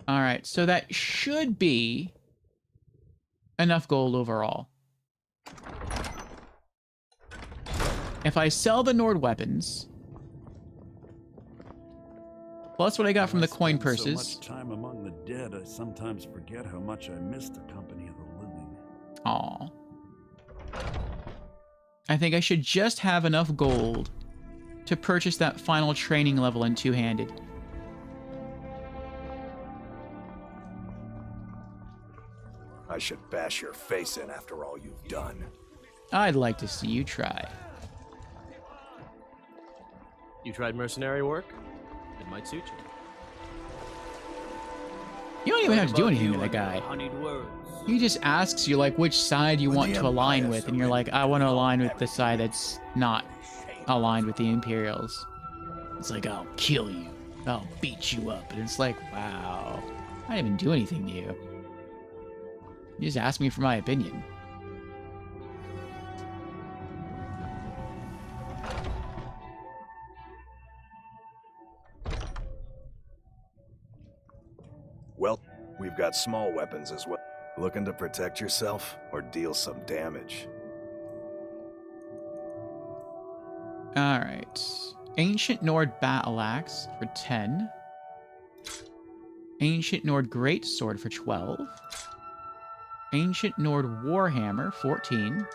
A: Alright, so that should be enough gold overall. If I sell the Nord weapons, plus what I got from the coin purses.
O: So much time among the dead, I sometimes forget how much I miss the company of the living.
A: Aw. I think I should just have enough gold to purchase that final training level in two-handed.
U: I should bash your face in after all you've done.
A: I'd like to see you try.
J: You tried mercenary work? It might suit you.
A: You don't even have to do anything to that guy. He just asks you, like, which side you want to align with, and you're like, I want to align with the side that's not aligned with the Imperials. It's like, I'll kill you. I'll beat you up. And it's like, wow. I didn't even do anything to you. You just asked me for my opinion.
U: Well, we've got small weapons as well. Looking to protect yourself or deal some damage?
A: Alright. Ancient Nord Battle Axe for 10. Ancient Nord Greatsword for 12. Ancient Nord Warhammer, 14.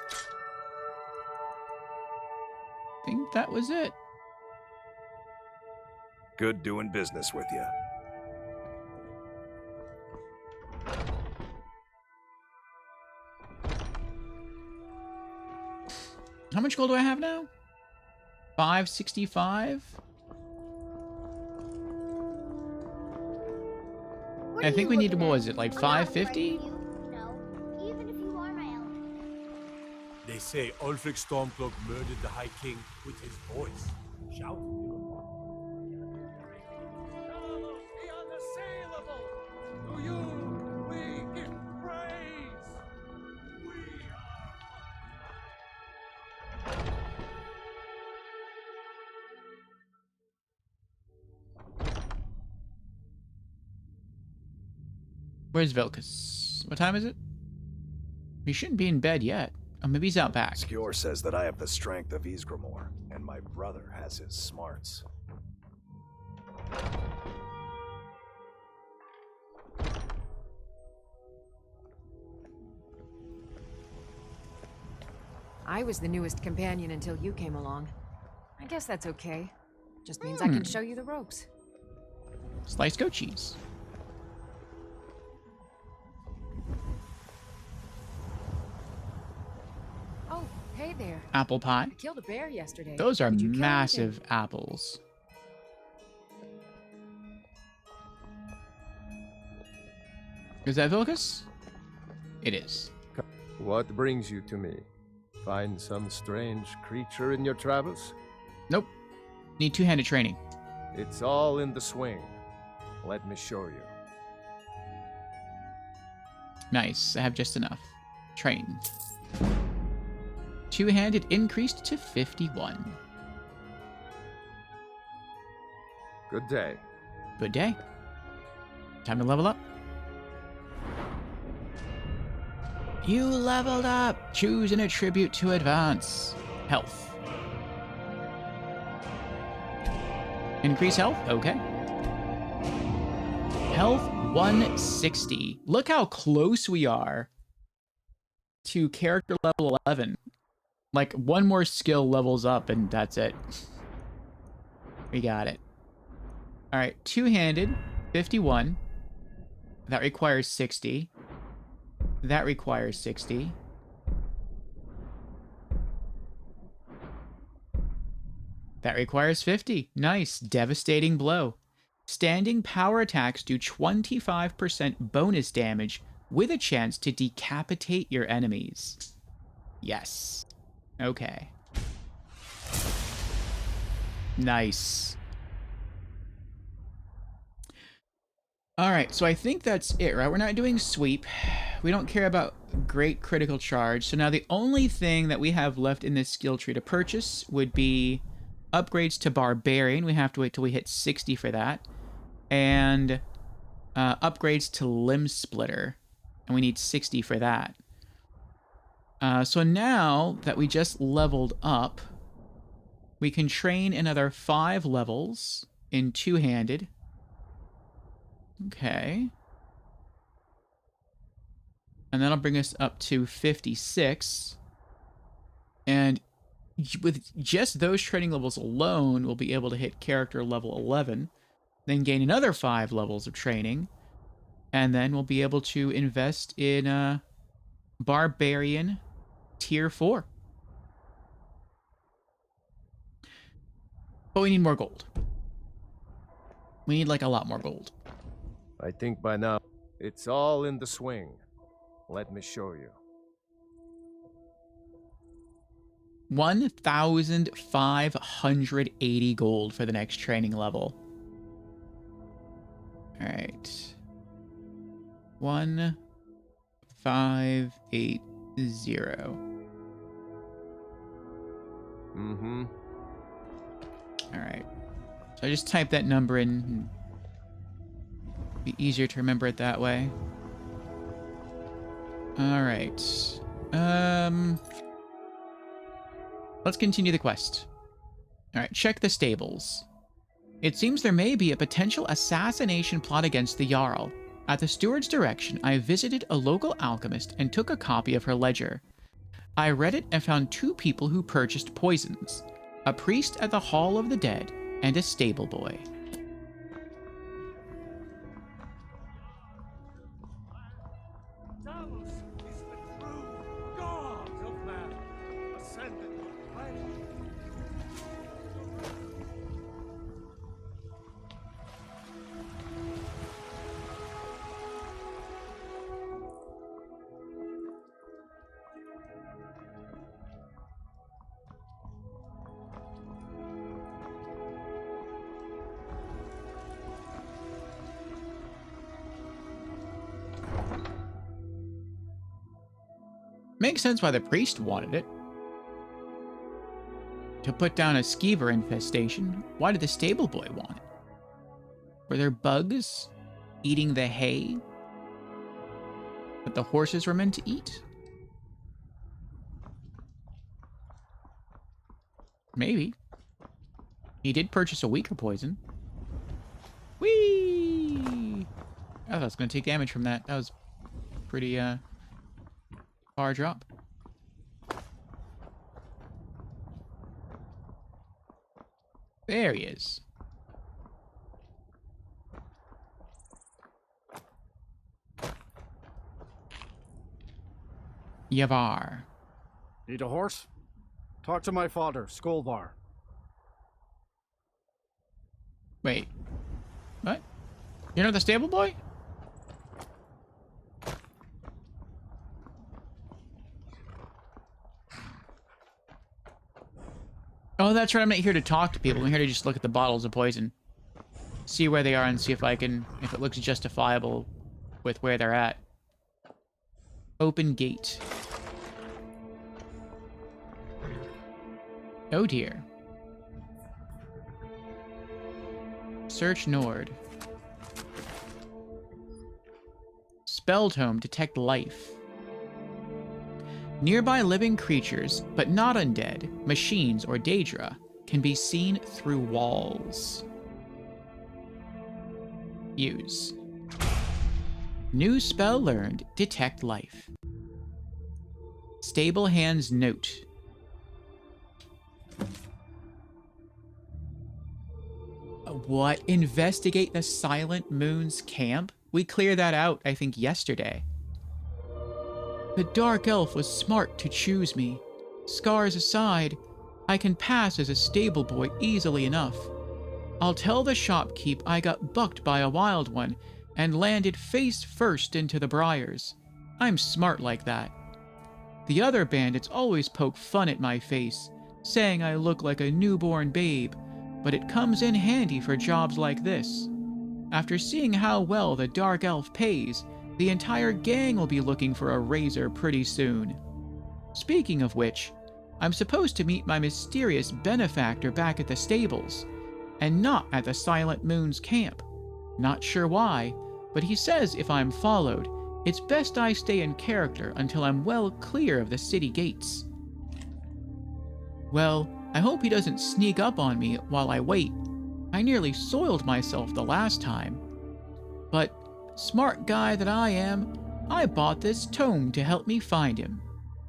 A: I think that was it.
U: Good doing business with you.
A: How much gold do I have now? 565? I think we need, what was it, like 550?
H: They say Ulfric Stormcloak murdered the High King with his voice. Shout.
F: To you we give praise.
A: Where's Vilkas? What time is it? He shouldn't be in bed yet. Oh, maybe he's out back.
U: Skjor says that I have the strength of Ysgramor, and my brother has his smarts.
R: I was the newest companion until you came along. I guess that's okay. Just means I can show you the ropes.
A: Sliced goat cheese.
R: Oh, hey there.
A: Apple pie.
R: I killed a bear yesterday.
A: Those are
R: Did you kill
A: massive
R: anything?
A: apples. Is that Vilkas? It is.
T: What brings you to me? Find some strange creature in your travels?
A: Nope. Need two-handed training.
T: It's all in the swing. Let me show you.
A: Nice. I have just enough. Train. Two-handed increased to 51.
T: Good day.
A: Good day. Time to level up. You leveled up! Choose an attribute to advance. Health. Increase health? Okay. Health 160. Look how close we are to character level 11. Like, one more skill levels up and that's it. We got it. Alright, two-handed, 51. That requires 60. That requires 60. That requires 50. Nice. Devastating blow. Standing power attacks do 25% bonus damage with a chance to decapitate your enemies. Yes. Okay. Nice. All right, so I think that's it, right? We're not doing sweep. We don't care about great critical charge. So now the only thing that we have left in this skill tree to purchase would be upgrades to Barbarian. We have to wait till we hit 60 for that. And upgrades to Limb Splitter. And we need 60 for that. So now that we just leveled up, we can train another 5 levels in two-handed. Okay. And that'll bring us up to 56. And with just those training levels alone, we'll be able to hit character level 11. Then gain another 5 levels of training. And then we'll be able to invest in Barbarian Tier 4. But we need more gold. We need, like, a lot more gold.
T: I think by now, it's all in the swing. Let me show you.
A: 1,580 gold for the next training level. All right. 1,580.
T: Mm-hmm.
A: All right. So I just type that number in. Be easier to remember it that way. All right. Let's continue the quest. All right, check the stables. It seems there may be a potential assassination plot against the Jarl. At the steward's direction, I visited a local alchemist and took a copy of her ledger. I read it and found 2 people who purchased poisons. A priest at the Hall of the Dead and a stable boy. Makes sense why the priest wanted it. To put down a skeever infestation, why did the stable boy want it? Were there bugs eating the hay that the horses were meant to eat? Maybe. He did purchase a weaker poison. Whee! I thought I was going to take damage from that. That was pretty, far drop. There he is. Yavar.
N: Need a horse? Talk to my father, Skolvar.
A: Wait. What? You're not the stable boy? Oh, that's right. I'm not here to talk to people. I'm here to just look at the bottles of poison. See where they are and see if if it looks justifiable with where they're at. Open gate. Oh dear. Search Nord. Spell tome, detect life. Nearby living creatures, but not undead, machines, or Daedra, can be seen through walls. Use. New spell learned, detect life. Stable Hand's note. What? Investigate the Silent Moon's camp? We cleared that out, I think, yesterday. The Dark Elf was smart to choose me. Scars aside, I can pass as a stable boy easily enough. I'll tell the shopkeep I got bucked by a wild one and landed face first into the briars. I'm smart like that. The other bandits always poke fun at my face, saying I look like a newborn babe, but it comes in handy for jobs like this. After seeing how well the Dark Elf pays, the entire gang will be looking for a razor pretty soon. Speaking of which, I'm supposed to meet my mysterious benefactor back at the stables, and not at the Silent Moon's camp. Not sure why, but he says if I'm followed, it's best I stay in character until I'm well clear of the city gates. Well, I hope he doesn't sneak up on me while I wait. I nearly soiled myself the last time. But, smart guy that I am, I bought this tome to help me find him.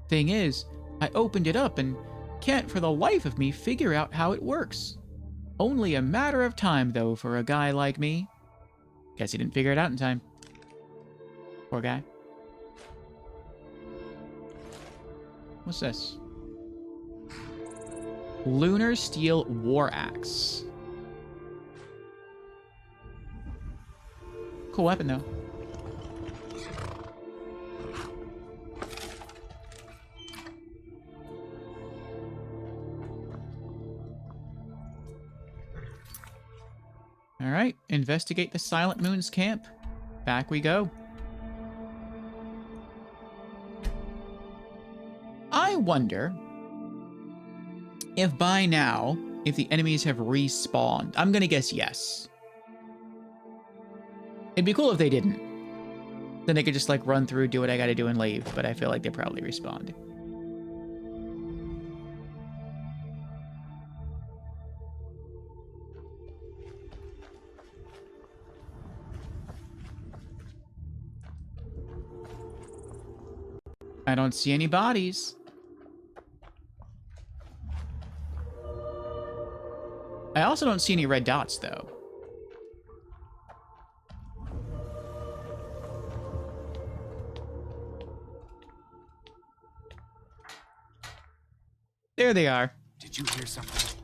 A: Thing is, I opened it up and can't for the life of me figure out how it works. Only a matter of time, though, for a guy like me. Guess he didn't figure it out in time. Poor guy. What's this? Lunar Steel War Axe. Cool weapon, though. Alright, investigate the Silent Moon's camp. Back we go. I wonder if by now, if the enemies have respawned. I'm gonna guess yes. It'd be cool if they didn't. Then I could just like run through, do what I gotta do, and leave, but I feel like they probably respawned. I don't see any bodies. I also don't see any red dots, though. There they are.
V: Did you hear something?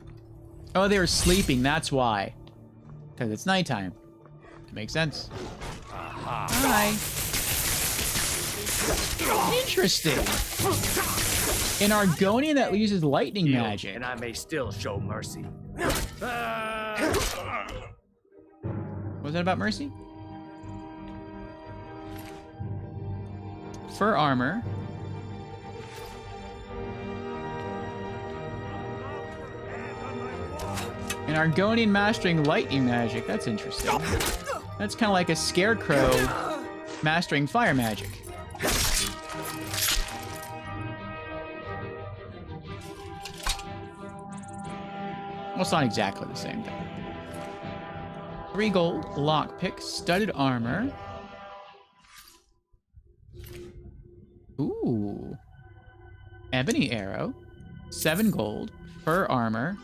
A: Oh, they were sleeping, that's why. Because it's nighttime. That makes sense. Hi. Interesting. An Argonian that uses lightning magic.
V: And I may still show mercy.
A: What was that about mercy? Fur armor. An Argonian mastering lightning magic. That's interesting. That's kind of like a scarecrow mastering fire magic. Well, it's not exactly the same thing. 3 gold, lockpick, studded armor. Ooh. Ebony arrow. 7 gold, fur armor,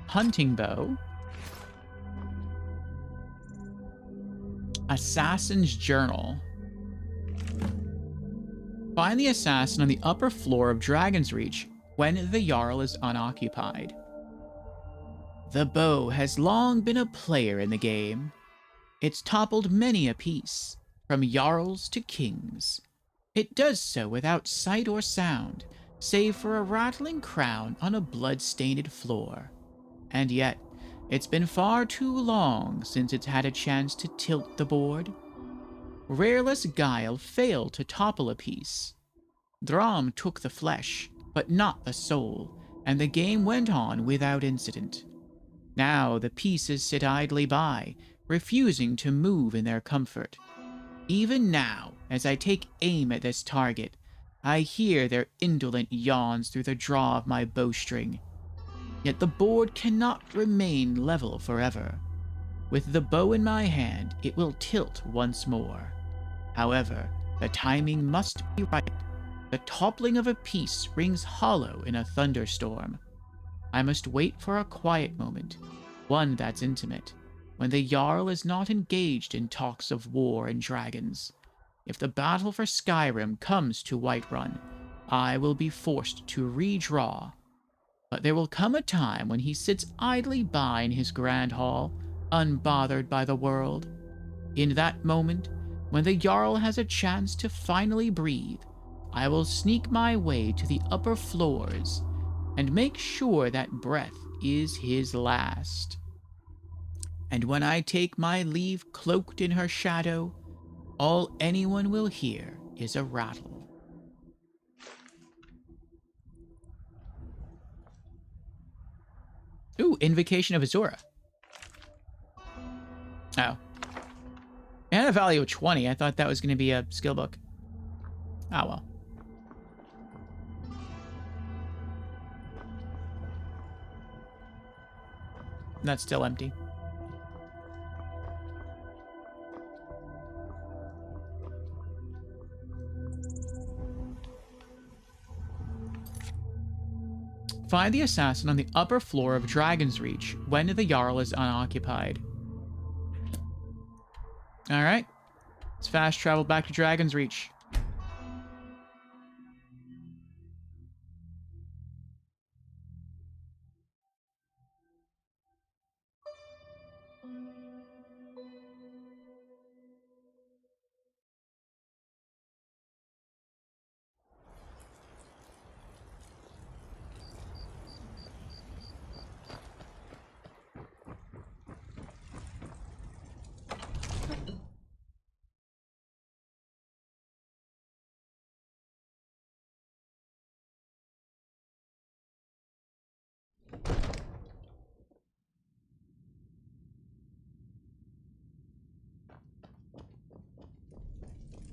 A: hunting bow. Assassin's journal. Find the assassin on the upper floor of Dragon's Reach when the Jarl is unoccupied. The bow has long been a player in the game. It's toppled many a piece, from Jarls to kings. It does so without sight or sound, save for a rattling crown on a blood-stained floor. And yet, it's been far too long since it's had a chance to tilt the board. Rareless guile failed to topple a piece. Dram took the flesh, but not the soul, and the game went on without incident. Now the pieces sit idly by, refusing to move in their comfort. Even now, as I take aim at this target, I hear their indolent yawns through the draw of my bowstring. Yet the board cannot remain level forever. With the bow in my hand, it will tilt once more. However, the timing must be right. The toppling of a piece rings hollow in a thunderstorm. I must wait for a quiet moment, one that's intimate, when the Jarl is not engaged in talks of war and dragons. If the battle for Skyrim comes to Whiterun, I will be forced to redraw. But there will come a time when he sits idly by in his grand hall, unbothered by the world. In that moment, when the Jarl has a chance to finally breathe, I will sneak my way to the upper floors and make sure that breath is his last. And when I take my leave cloaked in her shadow, all anyone will hear is a rattle. Ooh, Invocation of Azura. Oh. It had a value of 20. I thought that was going to be a skill book. Oh, well. That's still empty. Find the assassin on the upper floor of Dragon's Reach when the Jarl is unoccupied. Alright. Let's fast travel back to Dragon's Reach.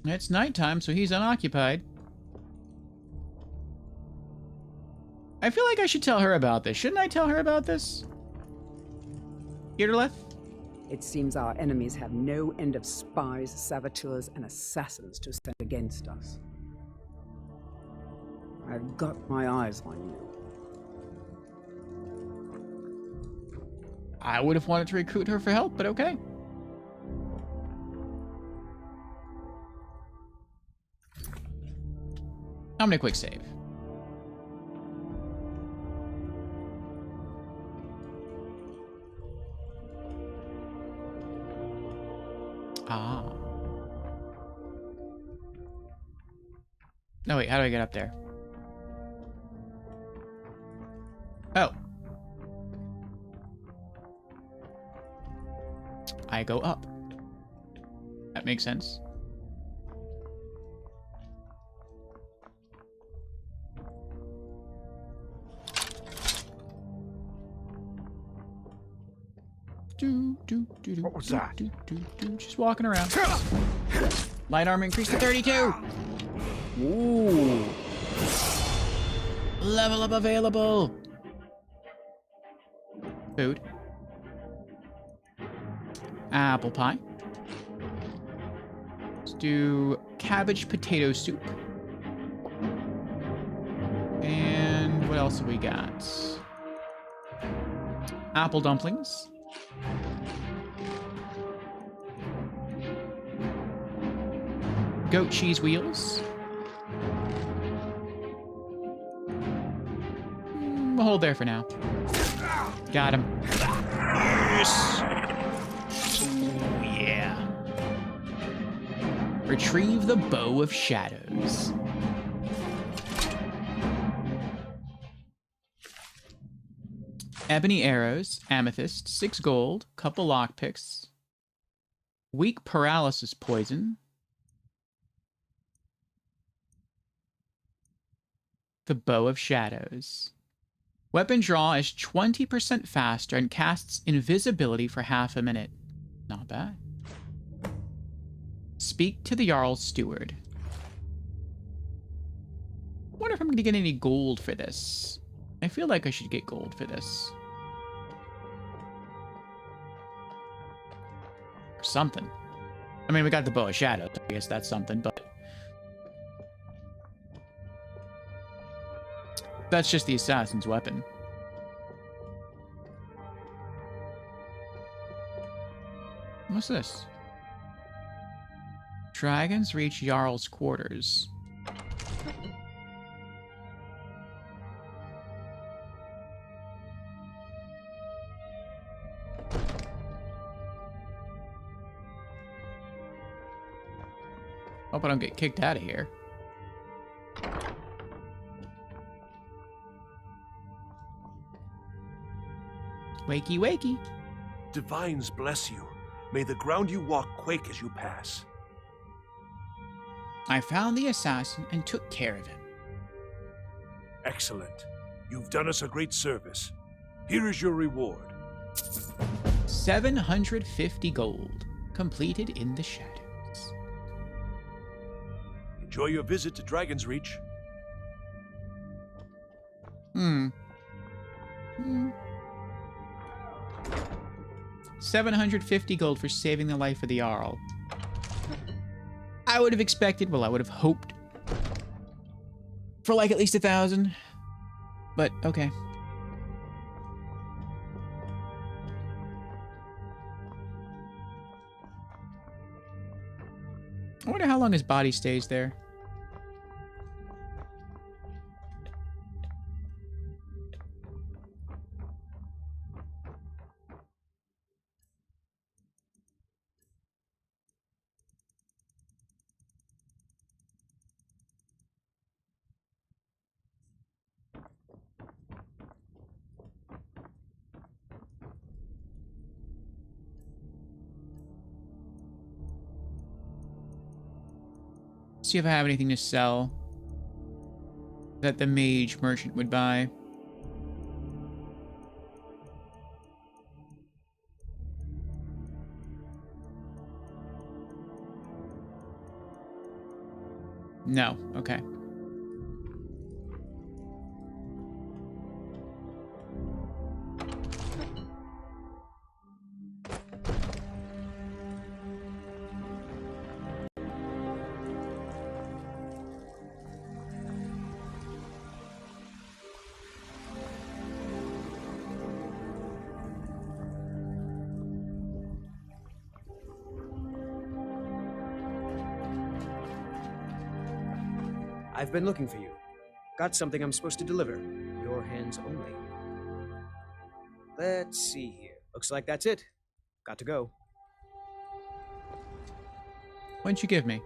A: It's nighttime, so he's unoccupied. I feel like I should tell her about this. Shouldn't I tell her about this? Girlith?
L: It seems our enemies have no end of spies, saboteurs, and assassins to send against us. I've got my eyes on you.
A: I would have wanted to recruit her for help, but okay. I'm gonna quick save. Ah. No, wait, how do I get up there? Oh. I go up. That makes sense.
Q: What was that?
A: Just walking around. Light armor increased to 32. Ooh. Level up available. Food. Apple pie. Let's do cabbage potato soup. And what else have we got? Apple dumplings. Goat cheese wheels. We'll hold there for now. Got him. Yes. Oh, yeah. Retrieve the Bow of Shadows. Ebony arrows, amethyst, 6 gold, couple lockpicks, weak paralysis poison, the Bow of Shadows. Weapon draw is 20% faster and casts invisibility for half a minute. Not bad. Speak to the Jarl's Steward. I wonder if I'm going to get any gold for this. I feel like I should get gold for this. Or something. I mean, we got the Bow of Shadows. I guess that's something, but... that's just the assassin's weapon. What's this? Dragons reach Jarl's quarters. Hope I don't get kicked out of here. Wakey, wakey.
Q: Divines bless you. May the ground you walk quake as you pass.
A: I found the assassin and took care of him.
Q: Excellent. You've done us a great service. Here is your reward.
A: 750 gold, completed in the shadows.
Q: Enjoy your visit to Dragon's Reach.
A: 750 gold for saving the life of the Jarl. I would have expected, well, I would have hoped for like at least 1,000. But, okay. I wonder how long his body stays there. See if I have anything to sell that the mage merchant would buy. No, okay.
J: I've been looking for you. Got something I'm supposed to deliver. Your hands only. Let's see here. Looks like that's it. Got to go.
A: What'd you give me?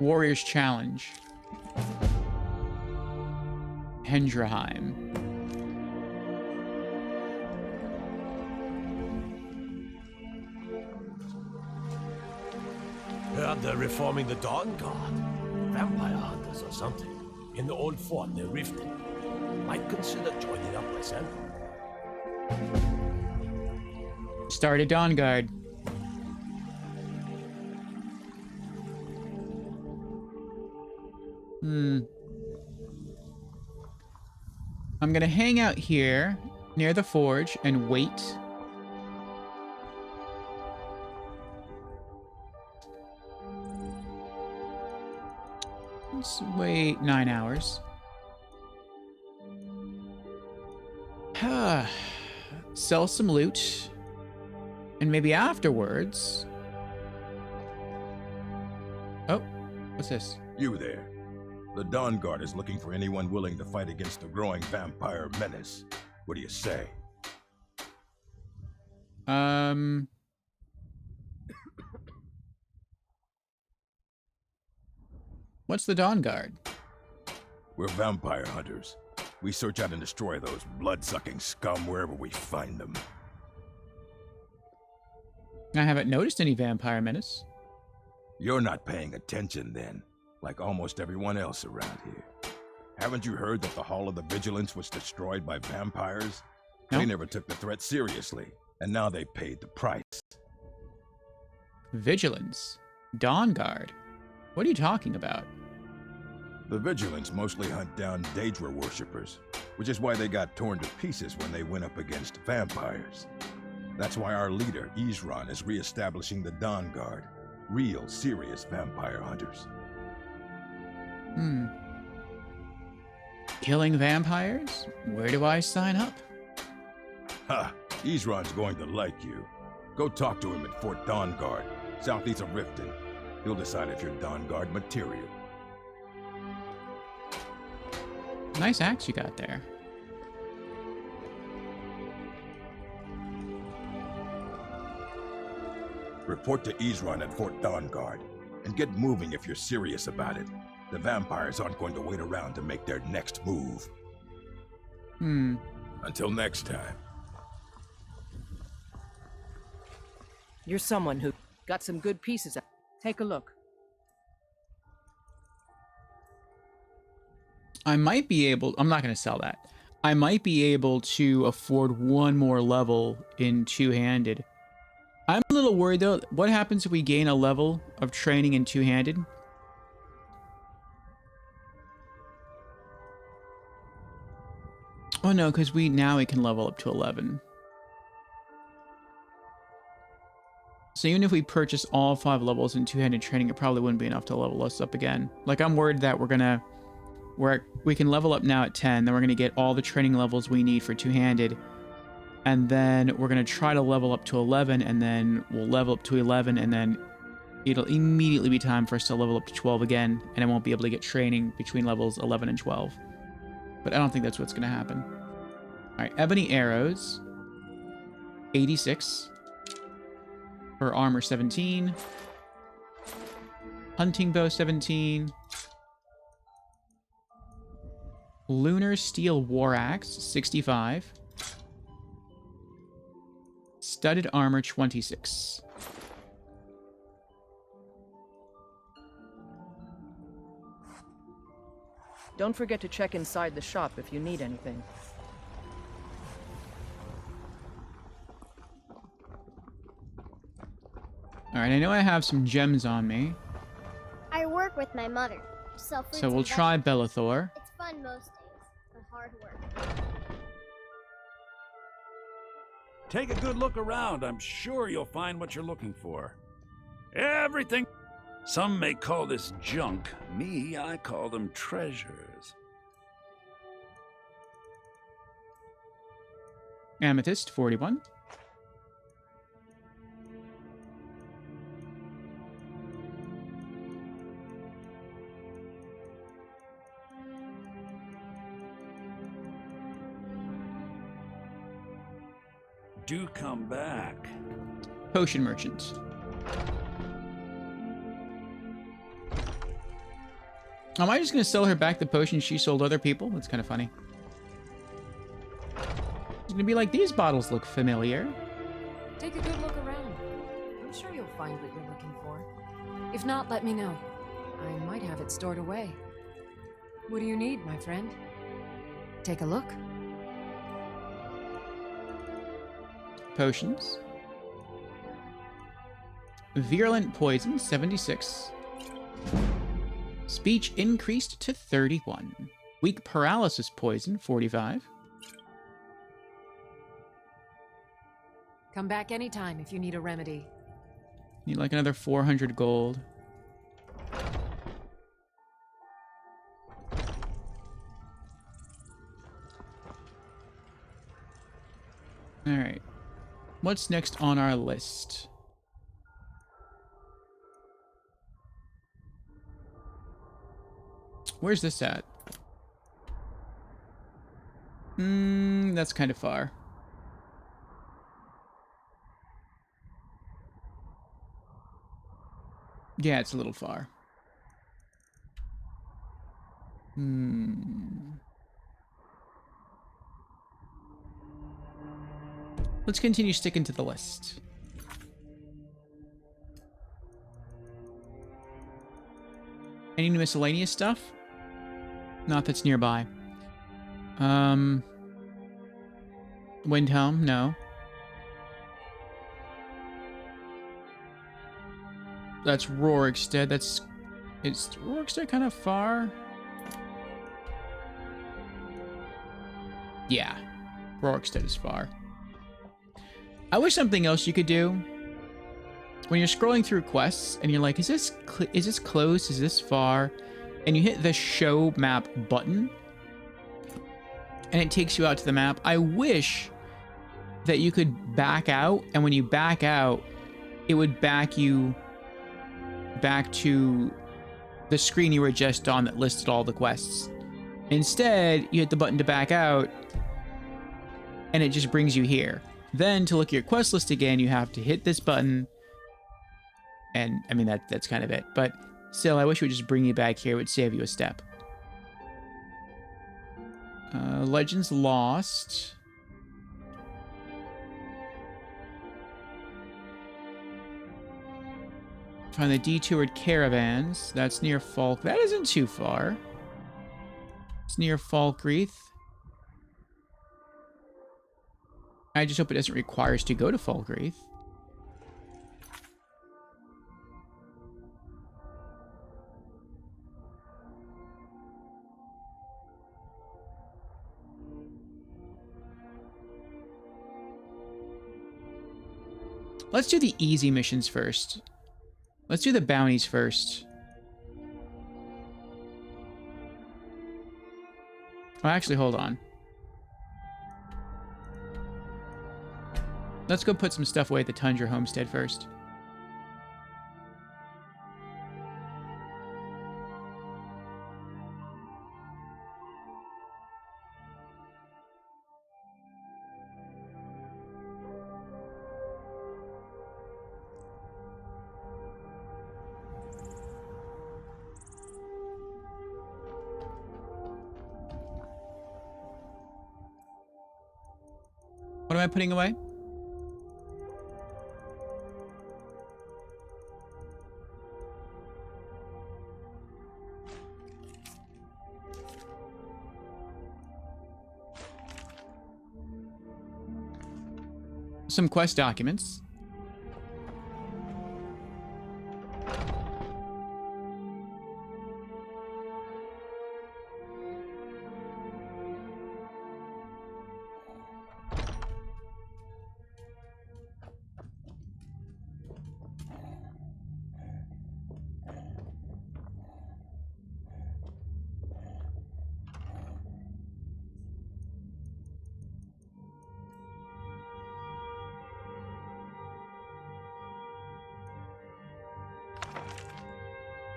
A: Warrior's Challenge. Hendraheim.
H: Heard they're reforming the Dawn Guard. Vampire hunters or something. In the old fort near Riften. Might consider joining up myself.
A: Start a Dawn Guard. I'm gonna hang out here near the forge and wait. Let's wait 9 hours. Sell some loot. And maybe afterwards... Oh, what's this?
D: You there. The Dawn Guard is looking for anyone willing to fight against the growing vampire menace. What do you say?
A: What's the Dawn Guard?
D: We're vampire hunters. We search out and destroy those blood-sucking scum wherever we find them.
A: I haven't noticed any vampire menace.
D: You're not paying attention then, like almost everyone else around here. Haven't you heard that the Hall of the Vigilance was destroyed by vampires?
A: No.
D: They never took the threat seriously, and now they paid the price.
A: Vigilance? Dawn Guard? What are you talking about?
D: The Vigilance mostly hunt down Daedra worshippers, which is why they got torn to pieces when they went up against vampires. That's why our leader, Isran, is re-establishing the Dawn Guard. Real, serious vampire hunters.
A: Killing vampires? Where do I sign up?
D: Ha! Isran's going to like you. Go talk to him at Fort Dawn Guard, southeast of Riften. He'll decide if you're Dawn Guard material.
A: Nice axe you got there.
D: Report to Isran at Fort Dawnguard, and get moving if you're serious about it. The vampires aren't going to wait around to make their next move. Until next time.
M: You're someone who got some good pieces out. Take a look.
A: I might be able... I'm not going to sell that. I might be able to afford one more level in two-handed. I'm a little worried, though. What happens if we gain a level of training in two-handed? Oh, no, because now we can level up to 11. So even if we purchase all 5 levels in two-handed training, it probably wouldn't be enough to level us up again. Like, I'm worried that we can level up now at 10, then we're going to get all the training levels we need for two-handed, and then we're going to try to level up to 11, and then we'll level up to 11, and then it'll immediately be time for us to level up to 12 again, and I won't be able to get training between levels 11 and 12. But I don't think that's what's going to happen. Alright, Ebony Arrows. 86. For Armor 17. Hunting Bow 17. Lunar Steel War Axe 65. Studded Armor 26.
M: Don't forget to check inside the shop if you need anything.
A: Alright, I know I have some gems on me.
E: I work with my mother. So
A: we'll try Bellathor.
E: It's fun most days, but hard work.
O: Take a good look around. I'm sure you'll find what you're looking for. Everything. Some may call this junk. Me, I call them treasures.
A: Amethyst 41.
O: Do come back.
A: Potion Merchant. Am I just going to sell her back the potions she sold other people? That's kind of funny. It's going to be like, these bottles look familiar.
K: Take a good look around. I'm sure you'll find what you're looking for. If not, let me know. I might have it stored away. What do you need, my friend? Take a look.
A: Potions. Virulent Poison 76. Speech increased to 31. Weak Paralysis Poison 45.
K: Come back anytime if you need a remedy.
A: Need like another 400 gold. Alright. What's next on our list? Where's this at? That's kind of far. Yeah, it's a little far. Let's continue sticking to the list. Any miscellaneous stuff? Not that's nearby. Windhelm, no. That's Rorikstead. Is Rorikstead kind of far? Yeah, Rorikstead is far. I wish something else you could do. When you're scrolling through quests and you're like, is this close? Is this far? And you hit the show map button and it takes you out to the map. I wish that you could back out, and when you back out, it would back you back to the screen you were just on that listed all the quests. Instead, you hit the button to back out, and it just brings you here. Then, to look at your quest list again, you have to hit this button, and, I mean, that's kind of it. But still, I wish it would just bring you back here. It would save you a step. Legends Lost. Find the detoured caravans. That's near Falk. That isn't too far. It's near Falkreath. I just hope it doesn't require us to go to Falkreath. Let's do the easy missions first. Let's do the bounties first. Oh, actually, hold on. Let's go put some stuff away at the Tundra Homestead first. What am I putting away? Some quest documents.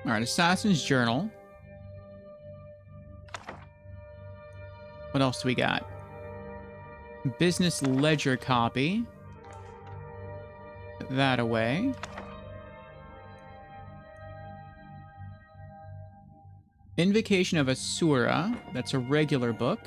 A: All right, Assassin's Journal. What else do we got? Business ledger copy. Put that away. Invocation of Asura. That's a regular book.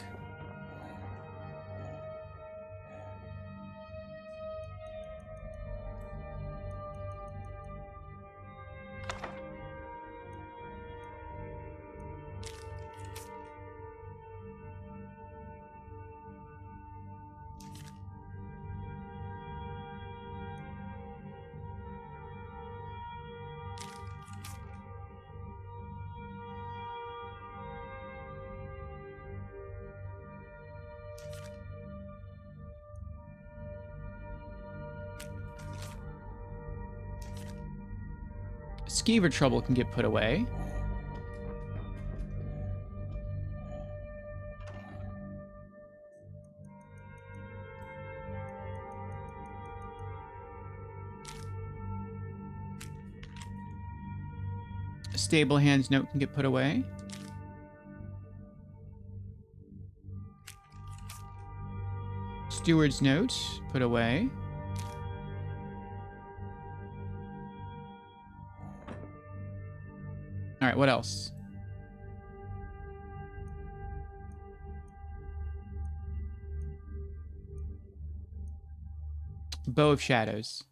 A: Skeever Trouble can get put away. Stable Hand's Note can get put away. Steward's Note, put away. All right, what else? Bow of Shadows.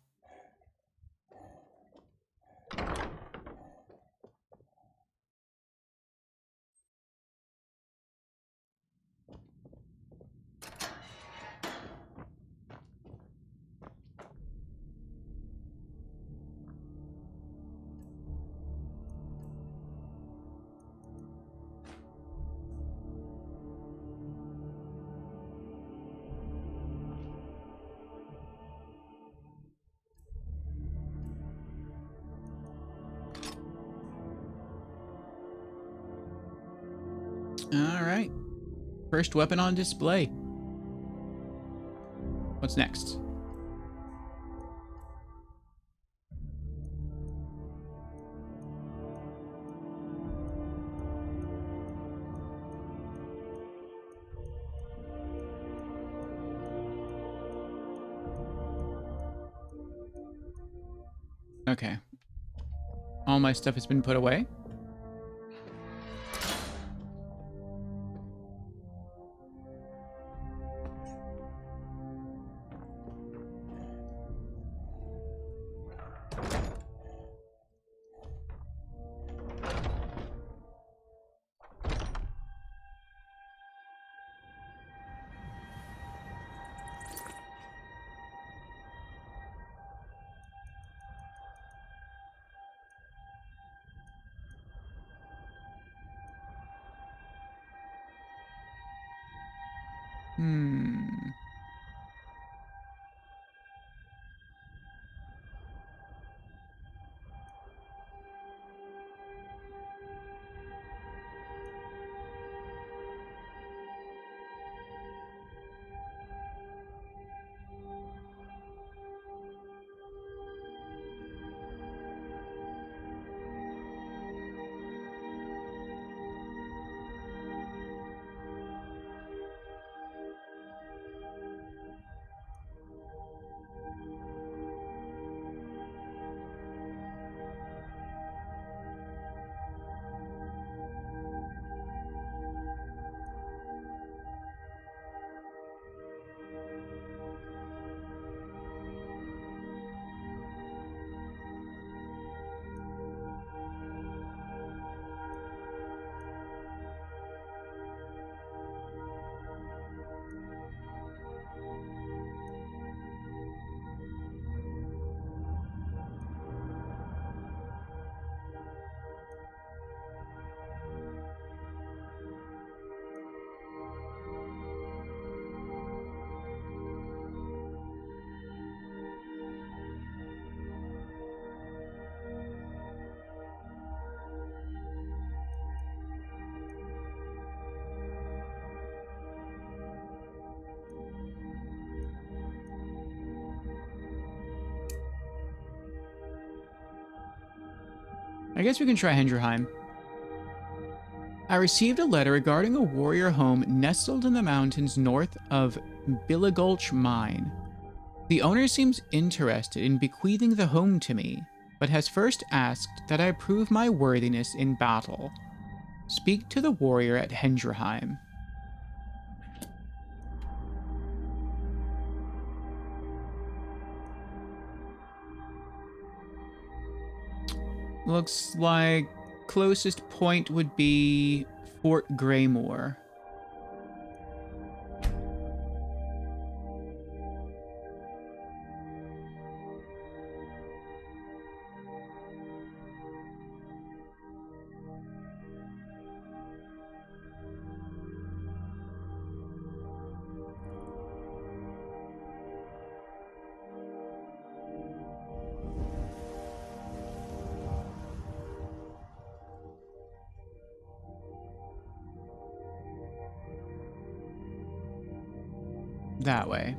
A: All right. First weapon on display. What's next? Okay. All my stuff has been put away. I guess we can try Hendrheim. I received a letter regarding a warrior home nestled in the mountains north of Billigulch Mine. The owner seems interested in bequeathing the home to me, but has first asked that I prove my worthiness in battle. Speak to the warrior at Hendrheim. Looks like closest point would be Fort Greymore. That way.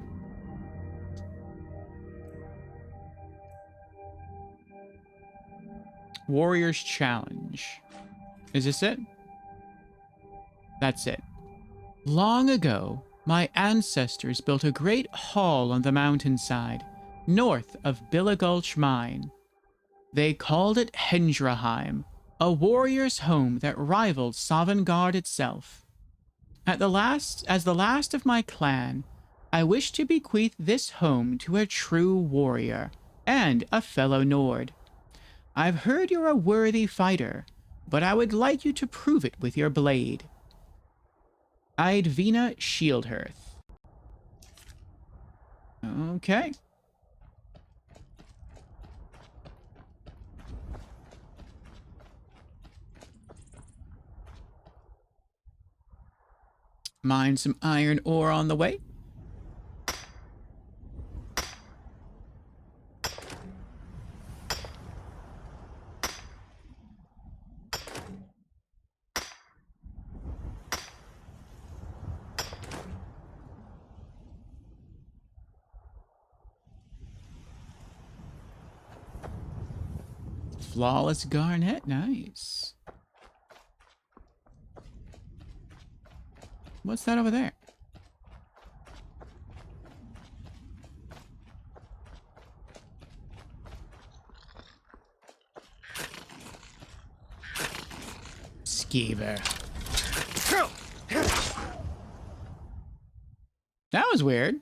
A: Warrior's Challenge. Is this it? That's it. Long ago, my ancestors built a great hall on the mountainside, north of Billigulch Mine. They called it Hendrheim, a warrior's home that rivaled Sovngarde itself. As the last of my clan, I wish to bequeath this home to a true warrior and a fellow Nord. I've heard you're a worthy fighter, but I would like you to prove it with your blade. Eidvina Shieldhearth. Okay. Mine some iron ore on the way. Flawless garnet, nice. What's that over there? Skeever. That was weird.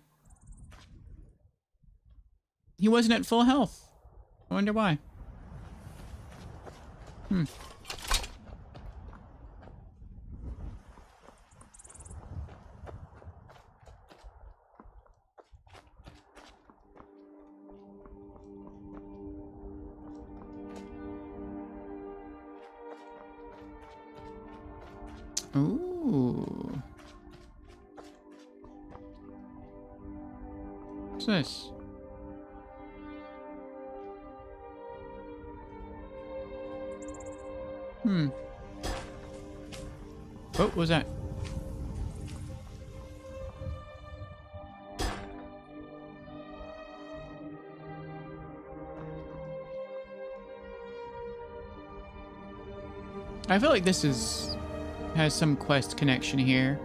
A: He wasn't at full health. I wonder why. Ooh. What's this? What was that? I feel like this has some quest connection here.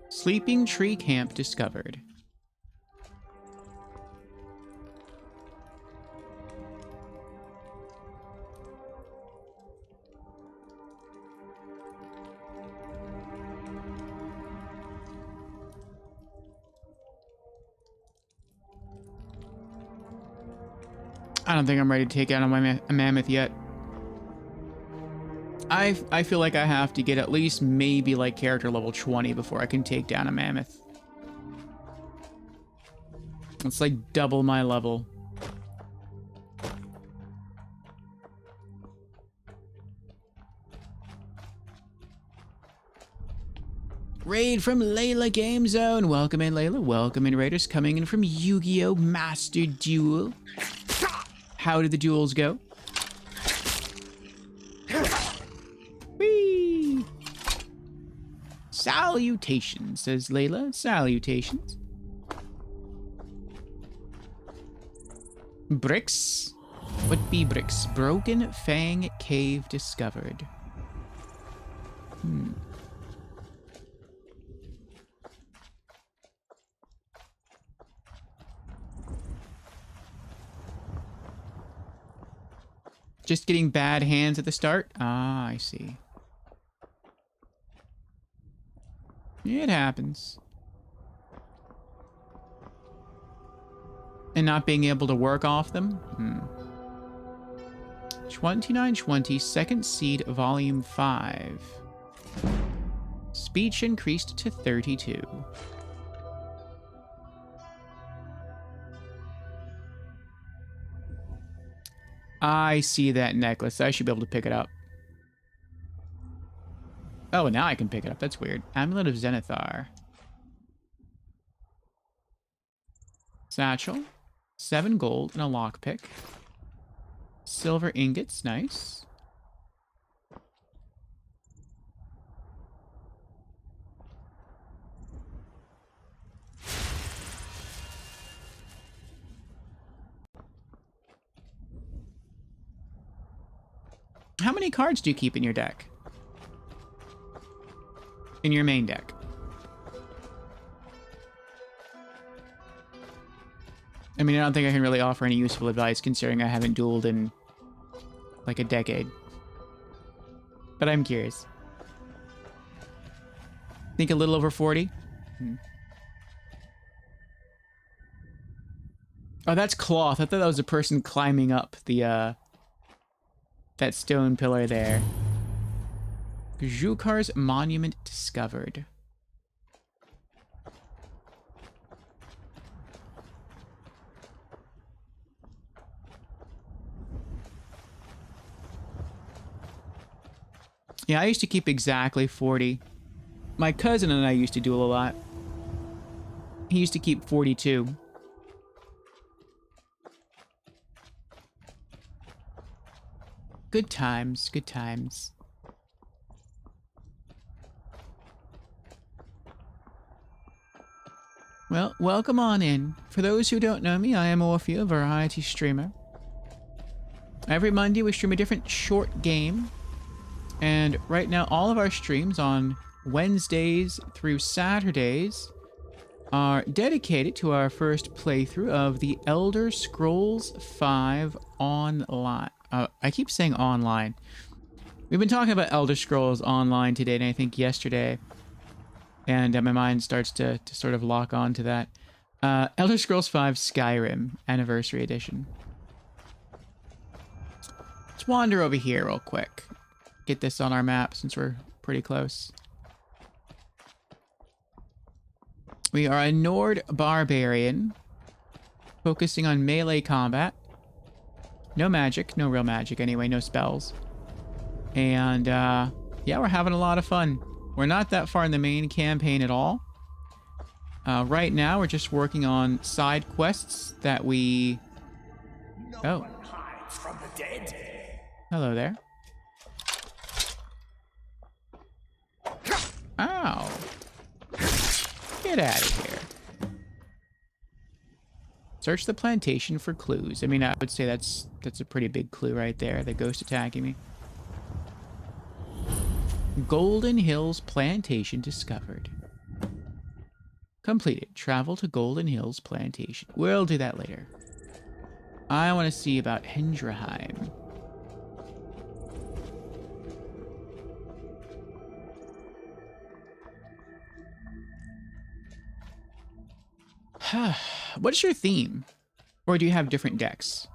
A: Sleeping tree camp discovered. I don't think I'm ready to take out a mammoth yet. I feel like I have to get at least maybe like character level 20 before I can take down a mammoth. It's like double my level. Raid from Layla Game Zone. Welcome in, Layla. Welcome in, Raiders. Coming in from Yu-Gi-Oh! Master Duel. How did the duels go? Whee! Salutations, says Layla. Salutations. Bricks? What be bricks? Broken Fang Cave discovered. Just getting bad hands at the start? Ah, I see. It happens. And not being able to work off them? 2920, Second Seed, Volume 5. Speech increased to 32. I see that necklace. I should be able to pick it up. Oh, now I can pick it up. That's weird. Amulet of Zenithar. Satchel. 7 gold and a lockpick. Silver ingots. Nice. How many cards do you keep in your deck? In your main deck? I mean, I don't think I can really offer any useful advice considering I haven't dueled in like a decade. But I'm curious. Think a little over 40? Oh, that's cloth. I thought that was a person climbing up the, that stone pillar there. Jukar's monument discovered. Yeah, I used to keep exactly 40. My cousin and I used to duel a lot. He used to keep 42. Good times, good times. Well, welcome on in. For those who don't know me, I am Orphea, a variety streamer. Every Monday we stream a different short game. And right now all of our streams on Wednesdays through Saturdays are dedicated to our first playthrough of the Elder Scrolls V Online. I keep saying online. We've been talking about Elder Scrolls Online today, and I think yesterday. And my mind starts to sort of lock on to that. Elder Scrolls V Skyrim Anniversary Edition. Let's wander over here real quick. Get this on our map since we're pretty close. We are a Nord Barbarian, focusing on melee combat. No magic, no real magic anyway, no spells. And yeah, we're having a lot of fun. We're not that far in the main campaign at all. Right now, we're just working on side quests that we... Oh.
F: One hides from the dead.
A: Hello there. Ow. Get out of here. Search the plantation for clues. I mean, I would say that's a pretty big clue right there. The ghost attacking me. Golden Hills Plantation discovered. Completed. Travel to Golden Hills Plantation. We'll do that later. I want to see about Hendraheim. What's your theme? Or do you have different decks?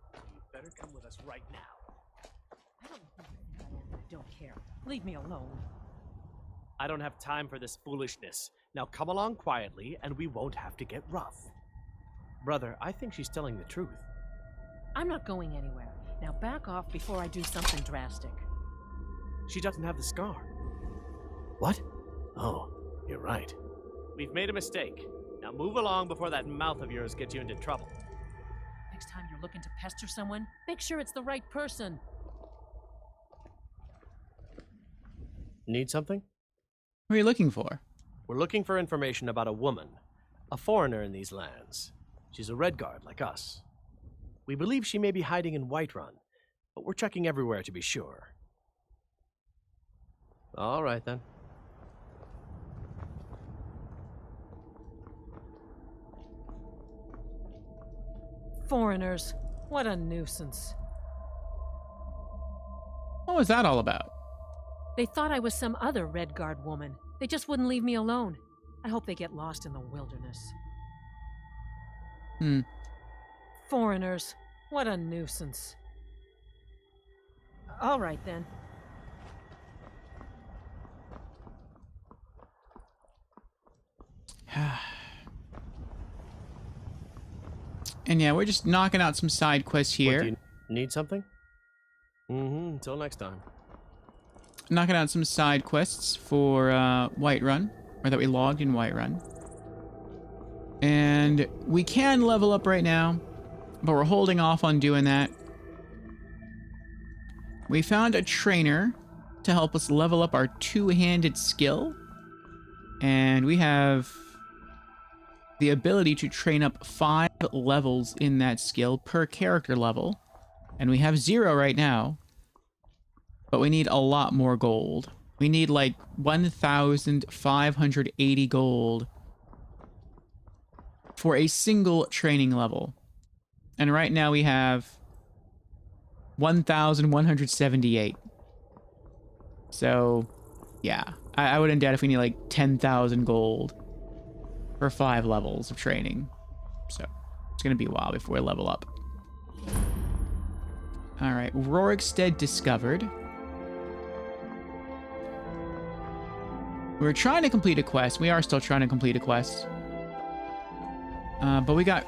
F: You better come with us right now.
C: I don't care. Leave me alone.
F: I don't have time for this foolishness. Now come along quietly, and we won't have to get rough. Brother, I think she's telling the truth.
C: I'm not going anywhere. Now back off before I do something drastic.
F: She doesn't have the scar. What? Oh, you're right. We've made a mistake. Now move along before that mouth of yours gets you into trouble.
C: Next time you're looking to pester someone, make sure it's the right person.
F: Need something?
A: What are you looking for?
F: We're looking for information about a woman, a foreigner in these lands. She's a Redguard like us. We believe she may be hiding in Whiterun, but we're checking everywhere to be sure. All right, then.
C: Foreigners. What a nuisance.
A: What was that all about?
C: They thought I was some other Redguard woman. They just wouldn't leave me alone. I hope they get lost in the wilderness. Foreigners. What a nuisance. All right, then.
A: And yeah, we're just knocking out some side quests here.
F: What, do you need something? Until next time.
A: Knocking out some side quests for Whiterun, or that we logged in Whiterun. And we can level up right now, but we're holding off on doing that. We found a trainer to help us level up our two-handed skill. And we have the ability to train up 5 levels in that skill per character level. And we have 0 right now. But we need a lot more gold. We need like 1,580 gold for a single training level. And right now we have 1,178. So, yeah. I wouldn't doubt if we need like 10,000 gold for 5 levels of training. So, it's going to be a while before we level up. Alright, Rorikstead discovered. We were trying to complete a quest. We are still trying to complete a quest. But we got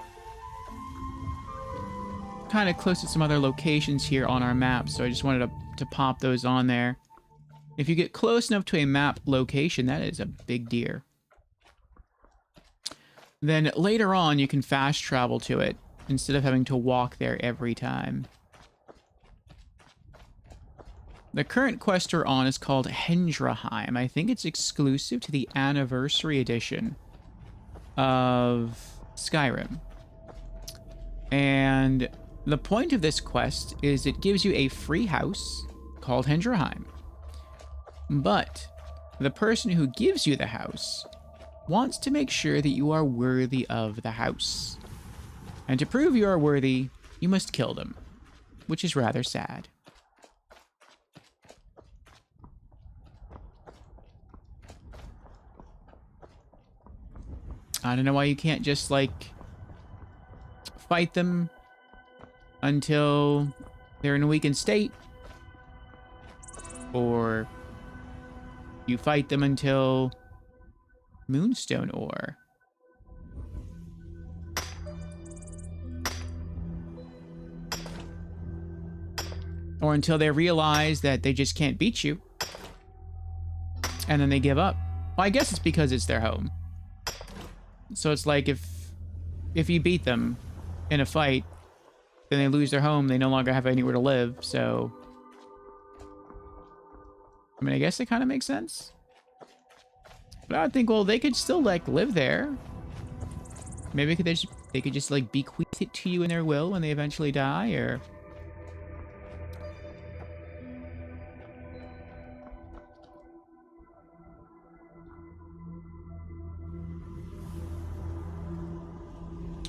A: kind of close to some other locations here on our map, so I just wanted to pop those on there. If you get close enough to a map location, that is a big deer. then later on you can fast travel to it instead of having to walk there every time. The current quest we're on is called Helgen. I think it's exclusive to the Anniversary Edition of Skyrim. And the point of this quest is it gives you a free house called Helgen. But the person who gives you the house wants to make sure that you are worthy of the house. And to prove you are worthy, you must kill them, which is rather sad. I don't know why you can't just, like, fight them until they're in a weakened state. Or you fight them until Moonstone ore. Or until they realize that they just can't beat you. And then they give up. Well, I guess it's because it's their home. So it's like if you beat them in a fight, then they lose their home, they no longer have anywhere to live, so... I mean, I guess it kind of makes sense. But I would think, well, they could still, like, live there. Maybe they could just, like, bequeath it to you in their will when they eventually die, or...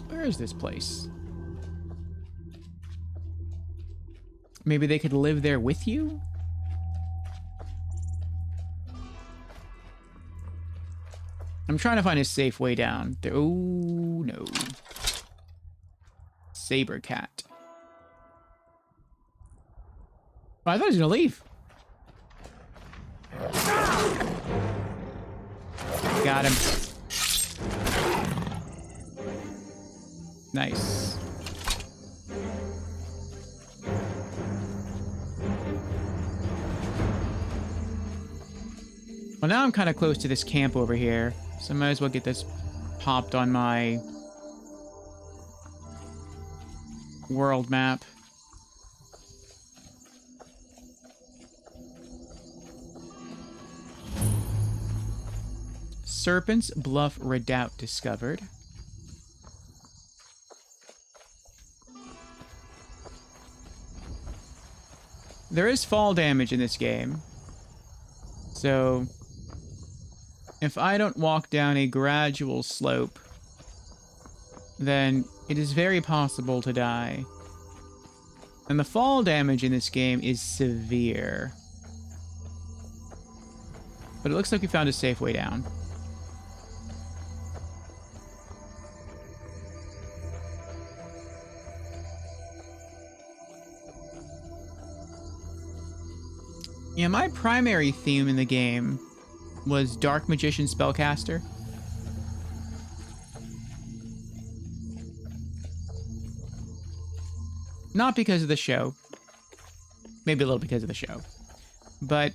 A: Where is this place? Maybe they could live there with you? I'm trying to find a safe way down. Oh, no. Saber cat. Oh, I thought he was gonna leave. Got him. Nice. Well, now I'm kind of close to this camp over here, so I might as well get this popped on my world map. Serpent's Bluff Redoubt discovered. There is fall damage in this game, so if I don't walk down a gradual slope, then it is very possible to die. And the fall damage in this game is severe. But it looks like we found a safe way down. Yeah, my primary theme in the game was Dark Magician Spellcaster. Not because of the show. Maybe a little because of the show. But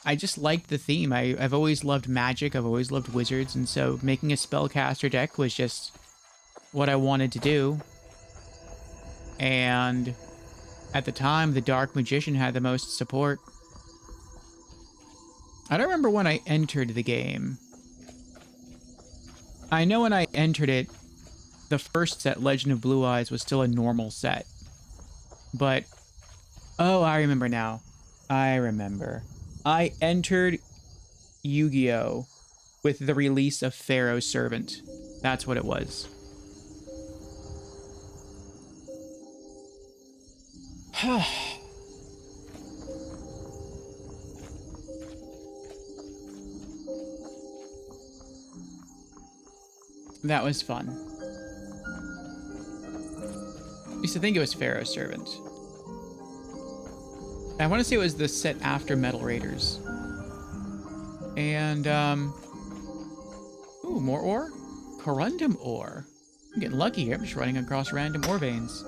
A: I just liked the theme. I've always loved magic. I've always loved wizards. And so making a Spellcaster deck was just what I wanted to do. And at the time, the Dark Magician had the most support. I don't remember when I entered the game. I know when I entered it, the first set, Legend of Blue Eyes, was still a normal set. But, oh, I remember now. I remember. I entered Yu-Gi-Oh! With the release of Pharaoh's Servant. That's what it was. That was fun. I used to think it was Pharaoh's Servant. I want to say it was the set after Metal Raiders. And, ooh, more ore? Corundum ore. I'm getting lucky here. I'm just running across random ore veins.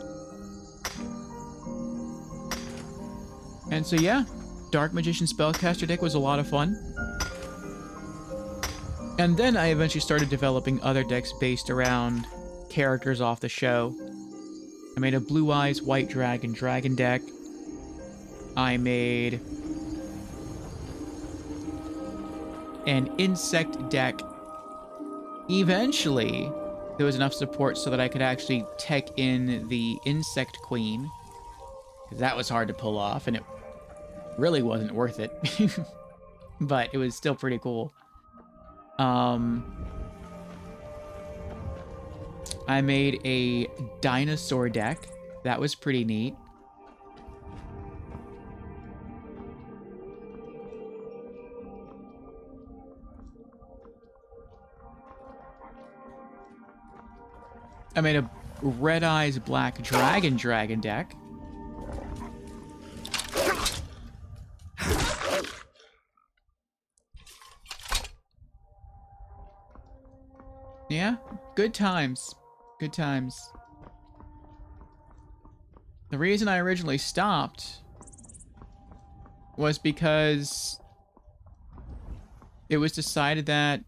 A: And so, yeah, Dark Magician Spellcaster deck was a lot of fun. And then I eventually started developing other decks based around characters off the show. I made a Blue Eyes White Dragon Dragon deck. I made an insect deck. Eventually, there was enough support so that I could actually tech in the Insect Queen. Because that was hard to pull off, and it really wasn't worth it. But it was still pretty cool. I made a dinosaur deck. That was pretty neat. I made a Red Eyes Black Dragon Dragon deck. Yeah, good times. Good times. The reason I originally stopped was because it was decided that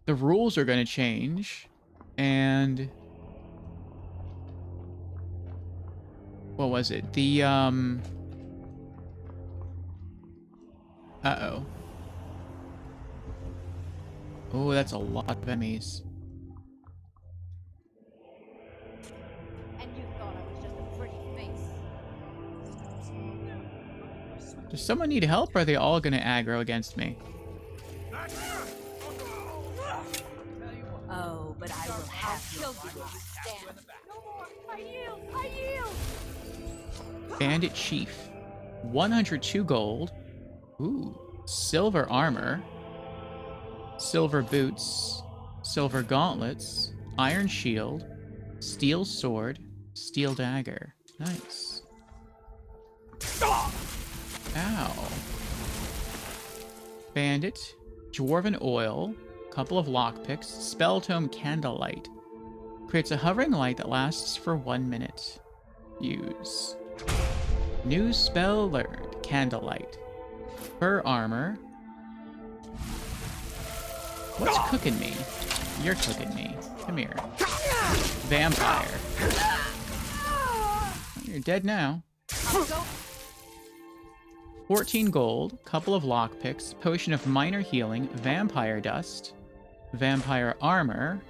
A: the rules are going to change, and what was it? The uh-oh. Oh, that's a lot of enemies.
E: And you thought I was just a pretty face.
A: Does someone need help, or are they all going to aggro against me?
R: Oh, but I will have
E: Killed you. Stand. No more. I yield. I yield.
A: Bandit Chief. 102 gold. Ooh. Silver armor. Silver boots. Silver gauntlets. Iron shield. Steel sword. Steel dagger. Nice. Ow. Bandit. Dwarven oil. Couple of lockpicks. Spell tome Candlelight. Creates a hovering light that lasts for 1 minute. Use. New spell learned. Candlelight. Fur armor. What's cooking me? You're cooking me. Come here. Vampire. You're dead now. 14 gold. Couple of lockpicks. Potion of minor healing. Vampire dust. Vampire armor.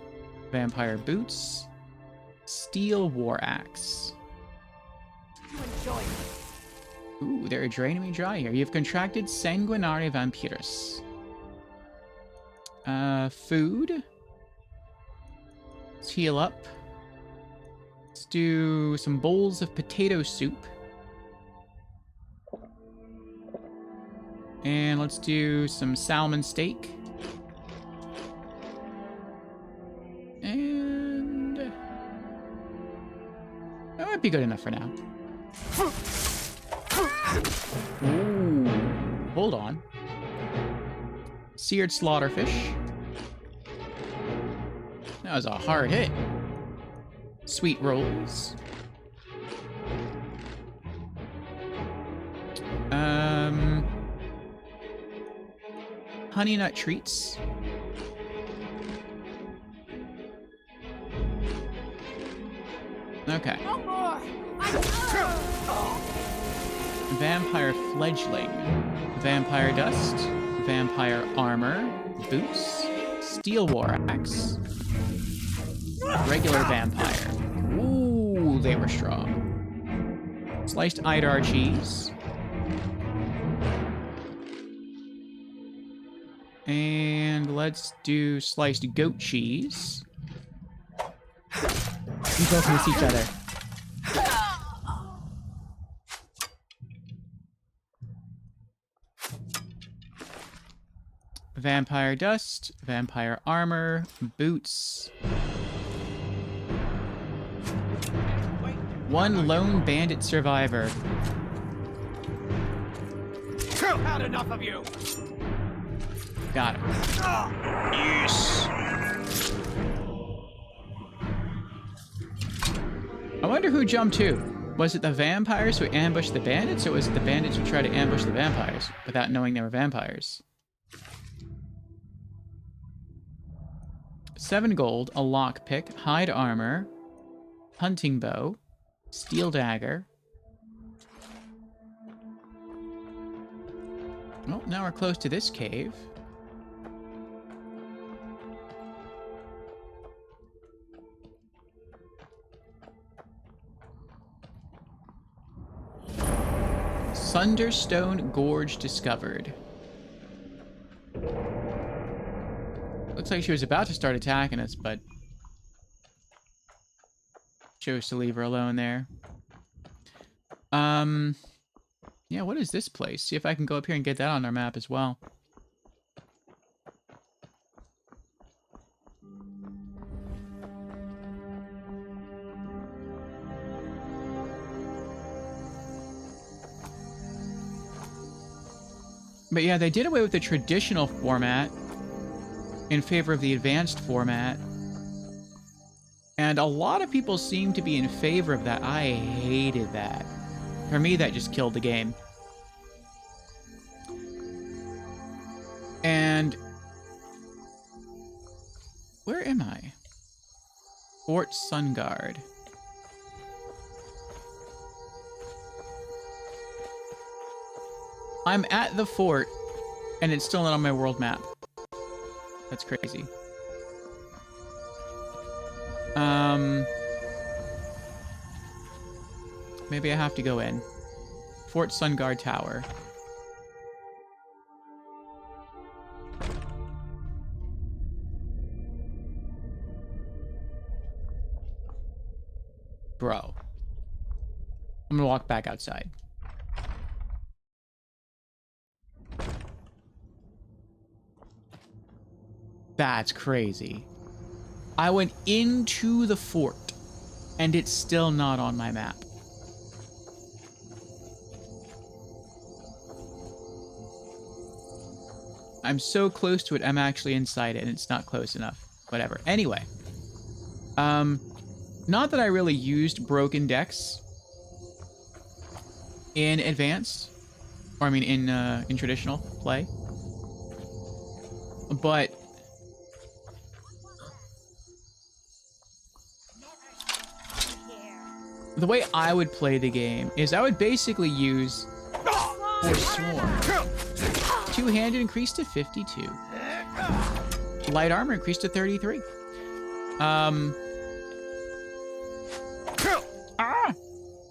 A: Vampire boots. Steel war axe. Ooh, they're draining me dry here. You've contracted Sanguinaria Vampirus. Food. Let's heal up. Let's do some bowls of potato soup. And let's do some salmon steak. And that might be good enough for now. Ooh, hold on. Seared slaughterfish. That was a hard hit. Sweet rolls. Honey nut treats. Okay.
E: No more.
A: Vampire fledgling. Vampire dust. Vampire armor. Boots. Steel war axe. Regular vampire. Ooh, they were strong. Sliced Idar cheese. And let's do sliced goat cheese. We both miss each other. Vampire dust, vampire armor, boots. One lone bandit survivor.
G: Had enough of you.
A: Got it. Yes. I wonder who jumped who. Was it the vampires who ambushed the bandits, or was it the bandits who tried to ambush the vampires without knowing they were vampires? 7 gold, a lockpick, hide armor, hunting bow, steel dagger. Well, now we're close to this cave. Sunderstone Gorge discovered. Looks like she was about to start attacking us, but chose to leave her alone there. Yeah, what is this place? See if I can go up here and get that on our map as well. But yeah, they did away with the traditional format in favor of the advanced format. And a lot of people seem to be in favor of that. I hated that. For me, that just killed the game. And where am I? Fort Sunguard. I'm at the fort, and it's still not on my world map. That's crazy. Maybe I have to go in. Fort Sunguard Tower. Bro. I'm gonna walk back outside. That's crazy. I went into the fort, and it's still not on my map. I'm so close to it, I'm actually inside it, and it's not close enough. Whatever. Anyway. Not that I really used broken decks in advanced, or I mean in traditional play. But the way I would play the game is I would basically use Forsworn. Two-handed increased to 52. Light armor increased to 33.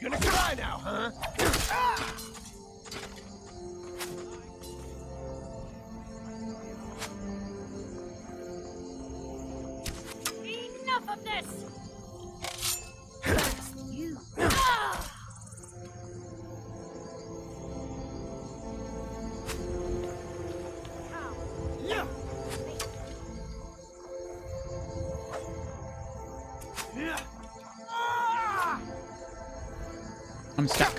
G: Gonna cry now, huh?
B: Enough of this! You.
A: I'm stuck.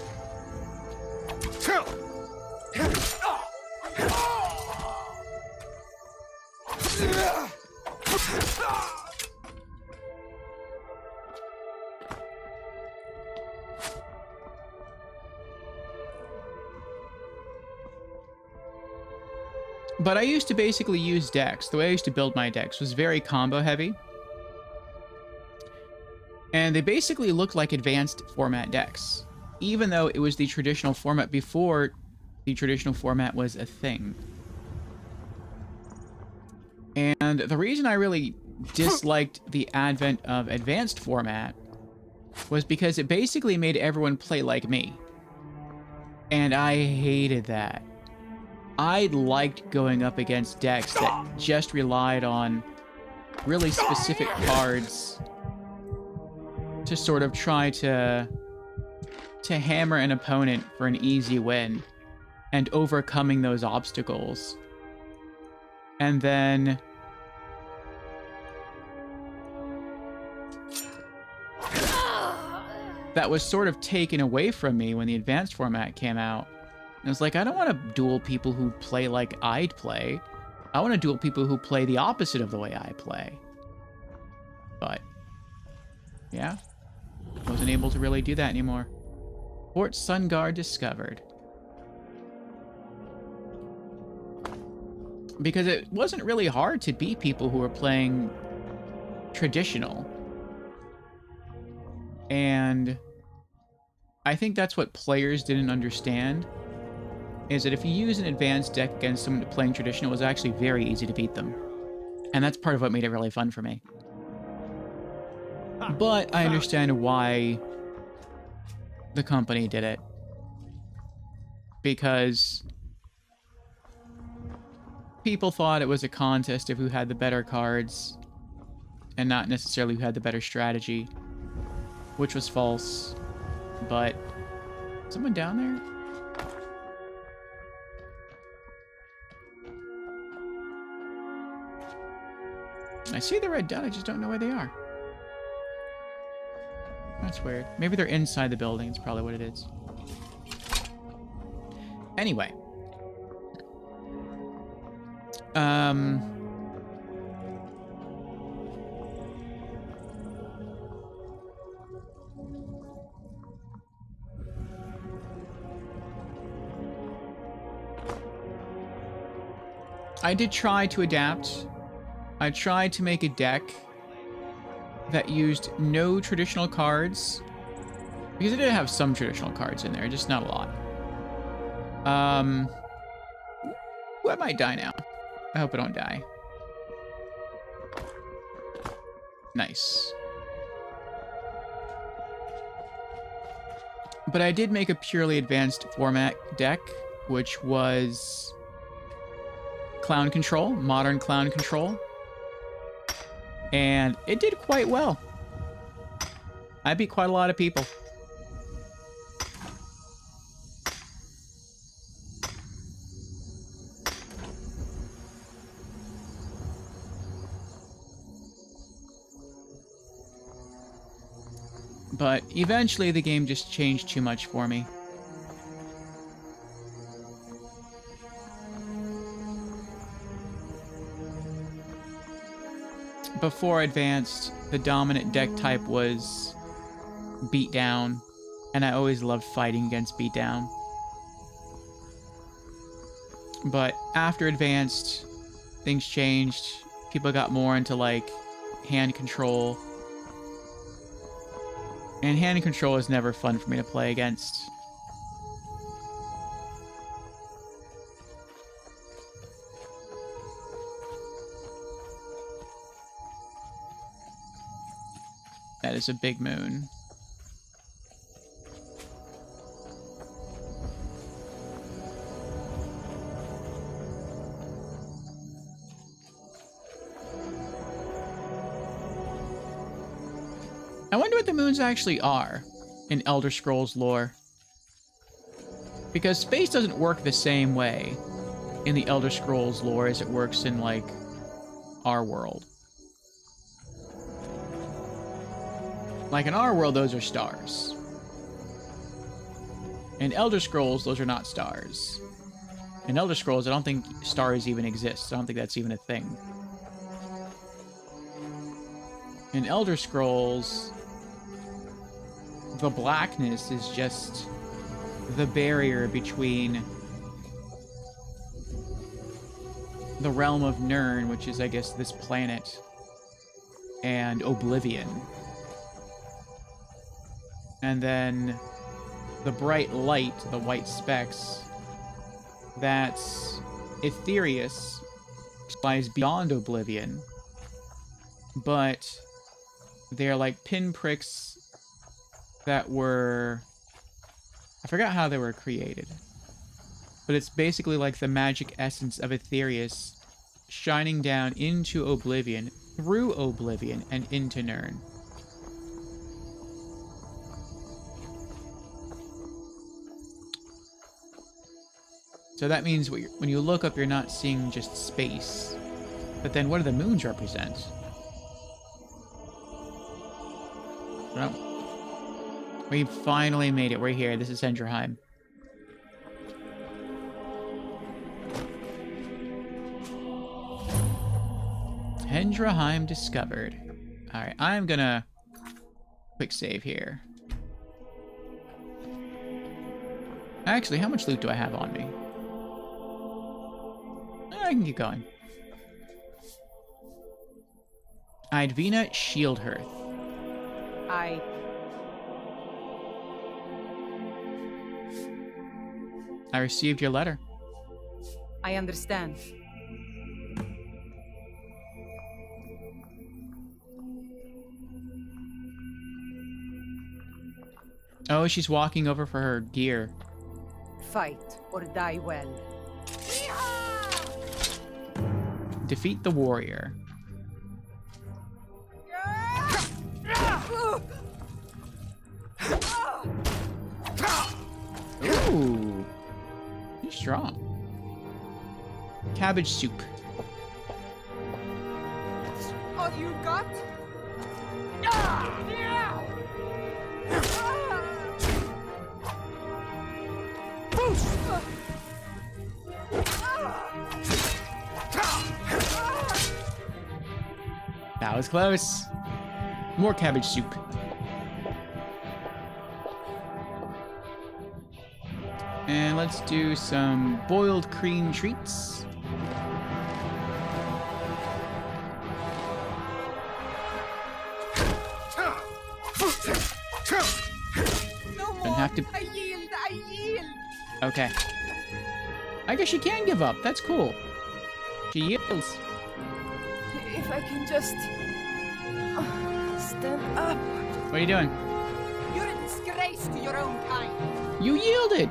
A: But I used to basically use decks. The way I used to build my decks was very combo heavy. And they basically looked like advanced format decks, even though it was the traditional format before the traditional format was a thing. And the reason I really disliked the advent of advanced format was because it basically made everyone play like me. And I hated that. I liked going up against decks that just relied on really specific cards to sort of try to hammer an opponent for an easy win and overcoming those obstacles. And then that was sort of taken away from me when the advanced format came out. And I was like, I don't want to duel people who play like I'd play. I want to duel people who play the opposite of the way I play. But yeah, wasn't able to really do that anymore. Fort Sunguard discovered. Because it wasn't really hard to beat people who were playing traditional. And I think that's what players didn't understand, is that if you use an advanced deck against someone playing traditional, it was actually very easy to beat them. And that's part of what made it really fun for me. But I understand why the company did it. Because people thought it was a contest of who had the better cards and not necessarily who had the better strategy, which was false. But someone down there? I see the red dot, I just don't know where they are. That's weird. Maybe they're inside the building, it's probably what it is. Anyway. I did try to adapt. I tried to make a deck that used no traditional cards, because it did have some traditional cards in there, just not a lot. Ooh, I might die now. I hope I don't die. Nice. But I did make a purely advanced format deck, which was Clown Control, Modern Clown Control. And it did quite well. I beat quite a lot of people. But eventually the game just changed too much for me. Before Advanced, the dominant deck type was Beatdown, and I always loved fighting against Beatdown. But after Advanced, things changed. People got more into, like, hand control. And hand control is never fun for me to play against. That is a big moon. I wonder what the moons actually are in Elder Scrolls lore. Because space doesn't work the same way in the Elder Scrolls lore as it works in, like, our world. Like, in our world, those are stars. In Elder Scrolls, those are not stars. In Elder Scrolls, I don't think stars even exist. I don't think that's even a thing. In Elder Scrolls, the blackness is just the barrier between the realm of Nirn, which is, I guess, this planet, and Oblivion. And then the bright light, the white specks, that's Aetherius, which lies beyond Oblivion. But they're like pinpricks that were... I forgot how they were created. But it's basically like the magic essence of Aetherius shining down into Oblivion, through Oblivion, and into Nirn. So that means when you look up, you're not seeing just space. But then what do the moons represent? Well, we finally made it. We're here. This is Helgen. Helgen discovered. Alright, I'm gonna quick save here. Actually, how much loot do I have on me? I can keep going. Idvina Shieldhearth.
M: I
A: received your letter.
M: I understand.
A: Oh, she's walking over for her gear.
M: Fight or die well.
A: Defeat the warrior. Ooh. You're strong. Cabbage soup.
M: All you got?
A: That was close. More cabbage soup. And let's do some boiled cream treats. Don't have to.
M: I yield.
A: Okay. I guess she can give up. That's cool. She yields.
K: If I can just stand up.
A: What are you doing?
K: You're a disgrace to your own kind.
A: You yielded.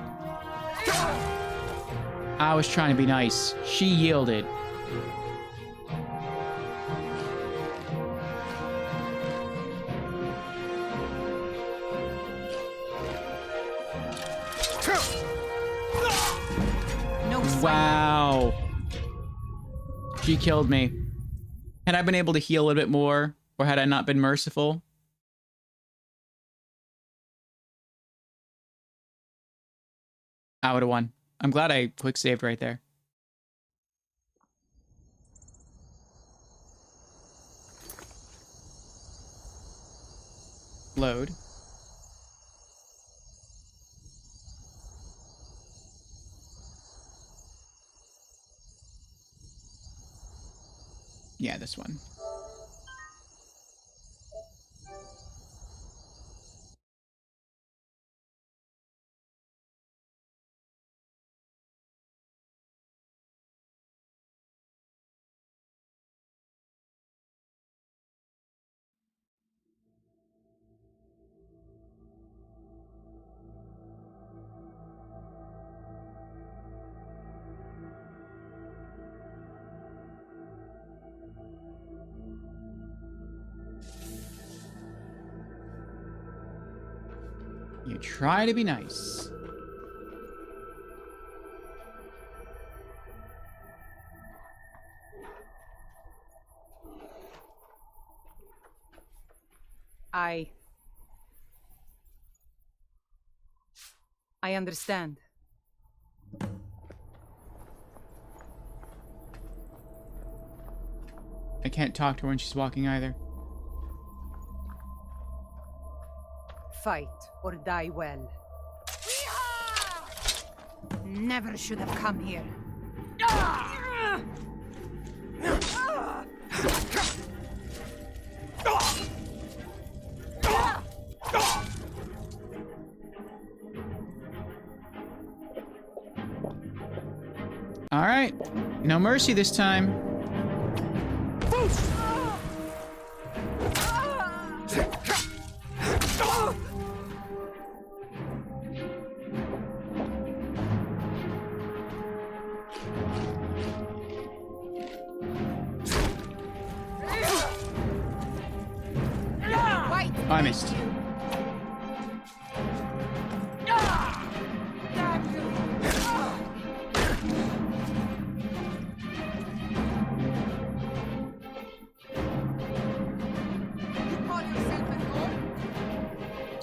A: I was trying to be nice. She yielded. Wow. She killed me. Had I been able to heal a little bit more, or had I not been merciful? I would have won. I'm glad I quick saved right there. Load. Yeah, this one. You try to be nice.
M: I understand.
A: I can't talk to her when she's walking either.
M: Fight or die well. Never should have come here.
A: All right, no mercy this time. I missed.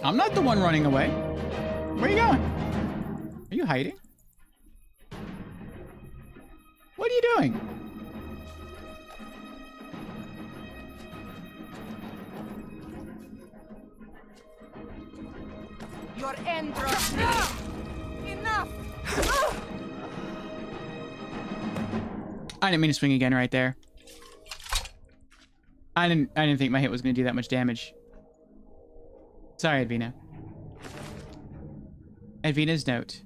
A: I'm not the one running away. Where are you going? Are you hiding? What are you doing?
M: Your end draws me. Enough!
A: I didn't mean to swing again right there. I didn't think my hit was going to do that much damage. Sorry, Edwina. Edwina's note.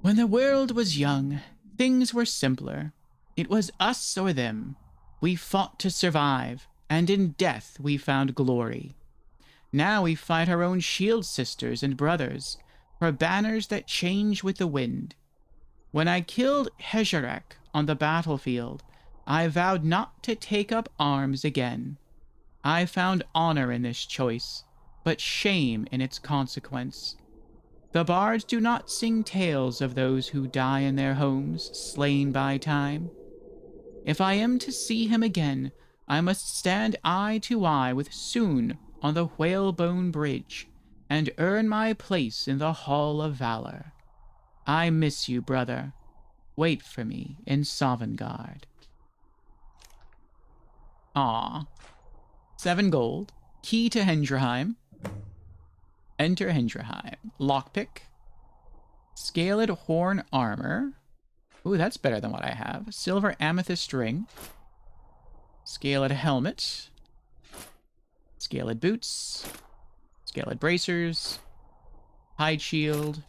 A: When the world was young, things were simpler. It was us or them. We fought to survive, and in death we found glory. Now we fight our own shield sisters and brothers, for banners that change with the wind. When I killed Hezarek on the battlefield, I vowed not to take up arms again. I found honor in this choice, but shame in its consequence. The bards do not sing tales of those who die in their homes, slain by time. If I am to see him again, I must stand eye to eye with Soon on the Whalebone Bridge, and earn my place in the Hall of Valor. I miss you, brother. Wait for me in Sovngarde. Aw. 7 gold. Key to Hendrheim. Enter Hendrheim. Lockpick. Scaled horn armor. Ooh, that's better than what I have. Silver amethyst ring. Scaled helmet. Scaled boots. Scaled bracers. Hide shield.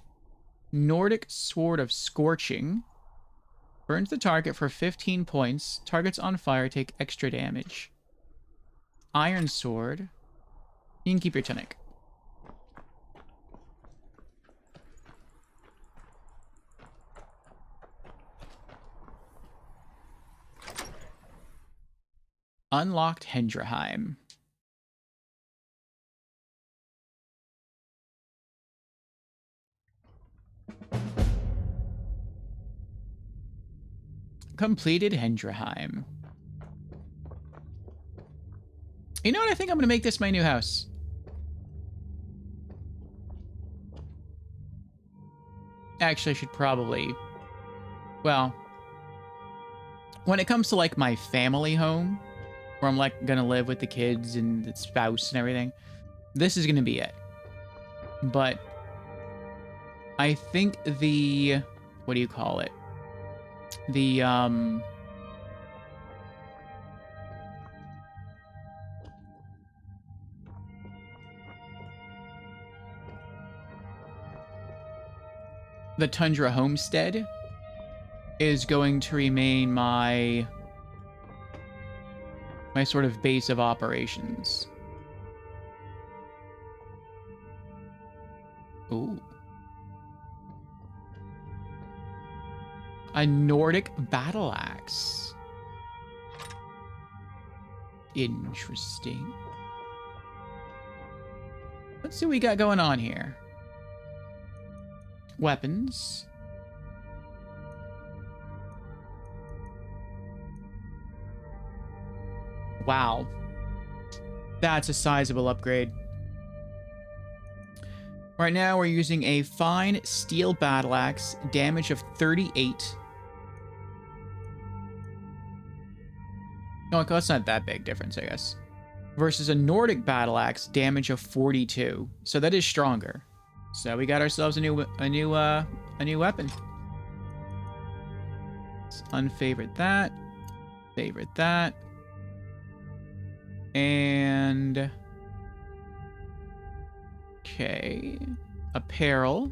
A: Nordic sword of scorching. Burns the target for 15 points. Targets on fire take extra damage. Iron sword. You can keep your tunic. Unlocked Hendrheim. Completed Hendrheim. You know what? I think I'm going to make this my new house. Actually, I should probably... Well, when it comes to, like, my family home, where I'm, like, going to live with the kids and the spouse and everything, this is going to be it. But I think the... What do you call it? The, the Tundra Homestead is going to remain my sort of base of operations. Ooh. A Nordic battle axe. Interesting. Let's see what we got going on here. Weapons. Wow. That's a sizable upgrade. Right now we're using a fine steel battle axe, damage of 38. Oh, that's not that big difference, I guess. Versus a Nordic battle axe, damage of 42. So that is stronger. So we got ourselves a new weapon. Let's unfavorite that. Favorite that. And okay. Apparel.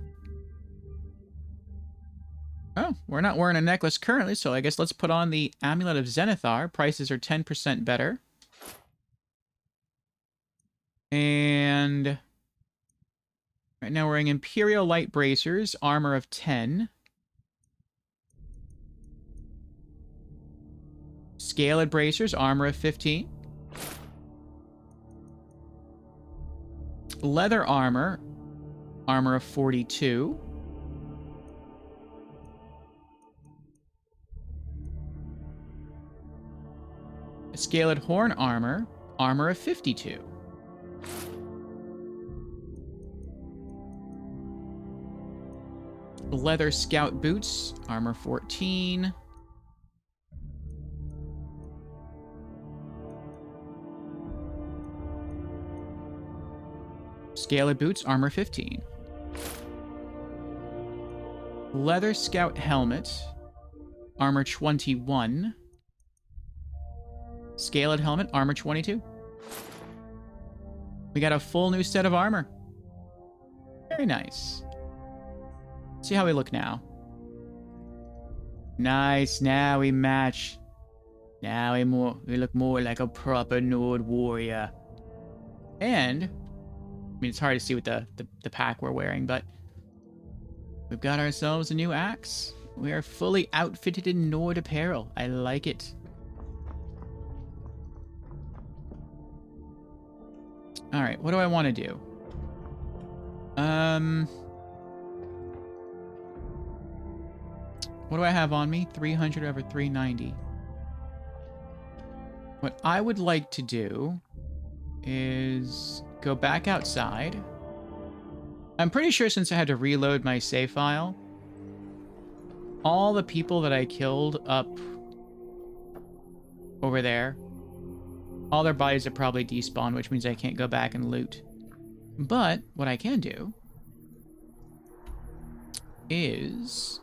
A: Oh, we're not wearing a necklace currently, so I guess let's put on the Amulet of Zenithar. Prices are 10% better. And right now we're wearing Imperial Light Bracers, armor of 10. Scaled Bracers, armor of 15. Leather armor, armor of 42. Scaled horn armor, armor of 52. Leather scout boots, armor 14. Scaled boots, armor 15. Leather scout helmet, armor 21. Scaled helmet, armor 22. We got a full new set of armor. Very nice. See how we look now. Nice, now we match. Now we look more like a proper Nord warrior. And, I mean, it's hard to see with the pack we're wearing, but we've got ourselves a new axe. We are fully outfitted in Nord apparel. I like it. Alright, what do I want to do? What do I have on me? 300 over 390. What I would like to do is go back outside. I'm pretty sure since I had to reload my save file, all the people that I killed up over there, all their bodies are probably despawned, which means I can't go back and loot. But what I can do is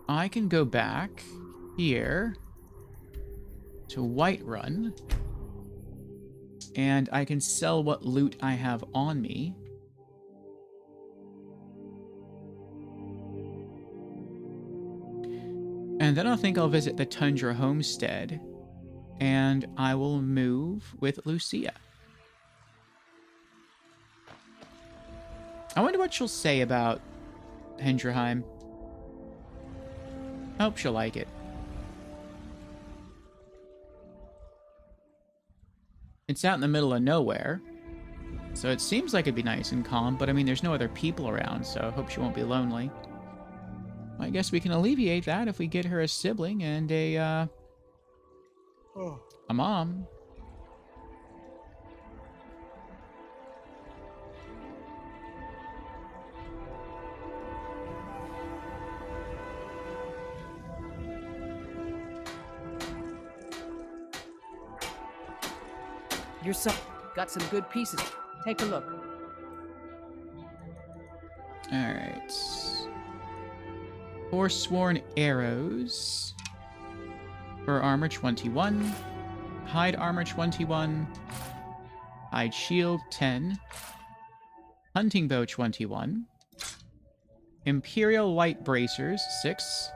A: I can go back here to Whiterun and I can sell what loot I have on me. And then I think I'll visit the Tundra Homestead and I will move with Lucia. I wonder what she'll say about Hendrheim. I hope she'll like it. It's out in the middle of nowhere, so it seems like it'd be nice and calm, but I mean, there's no other people around, so I hope she won't be lonely. I guess we can alleviate that if we get her a sibling and a mom.
M: Your son got some good pieces. Take a look.
A: Alright. Forsworn arrows. Fur armor 21. Hide armor 21. Hide shield 10. Hunting bow 21. Imperial light bracers 6.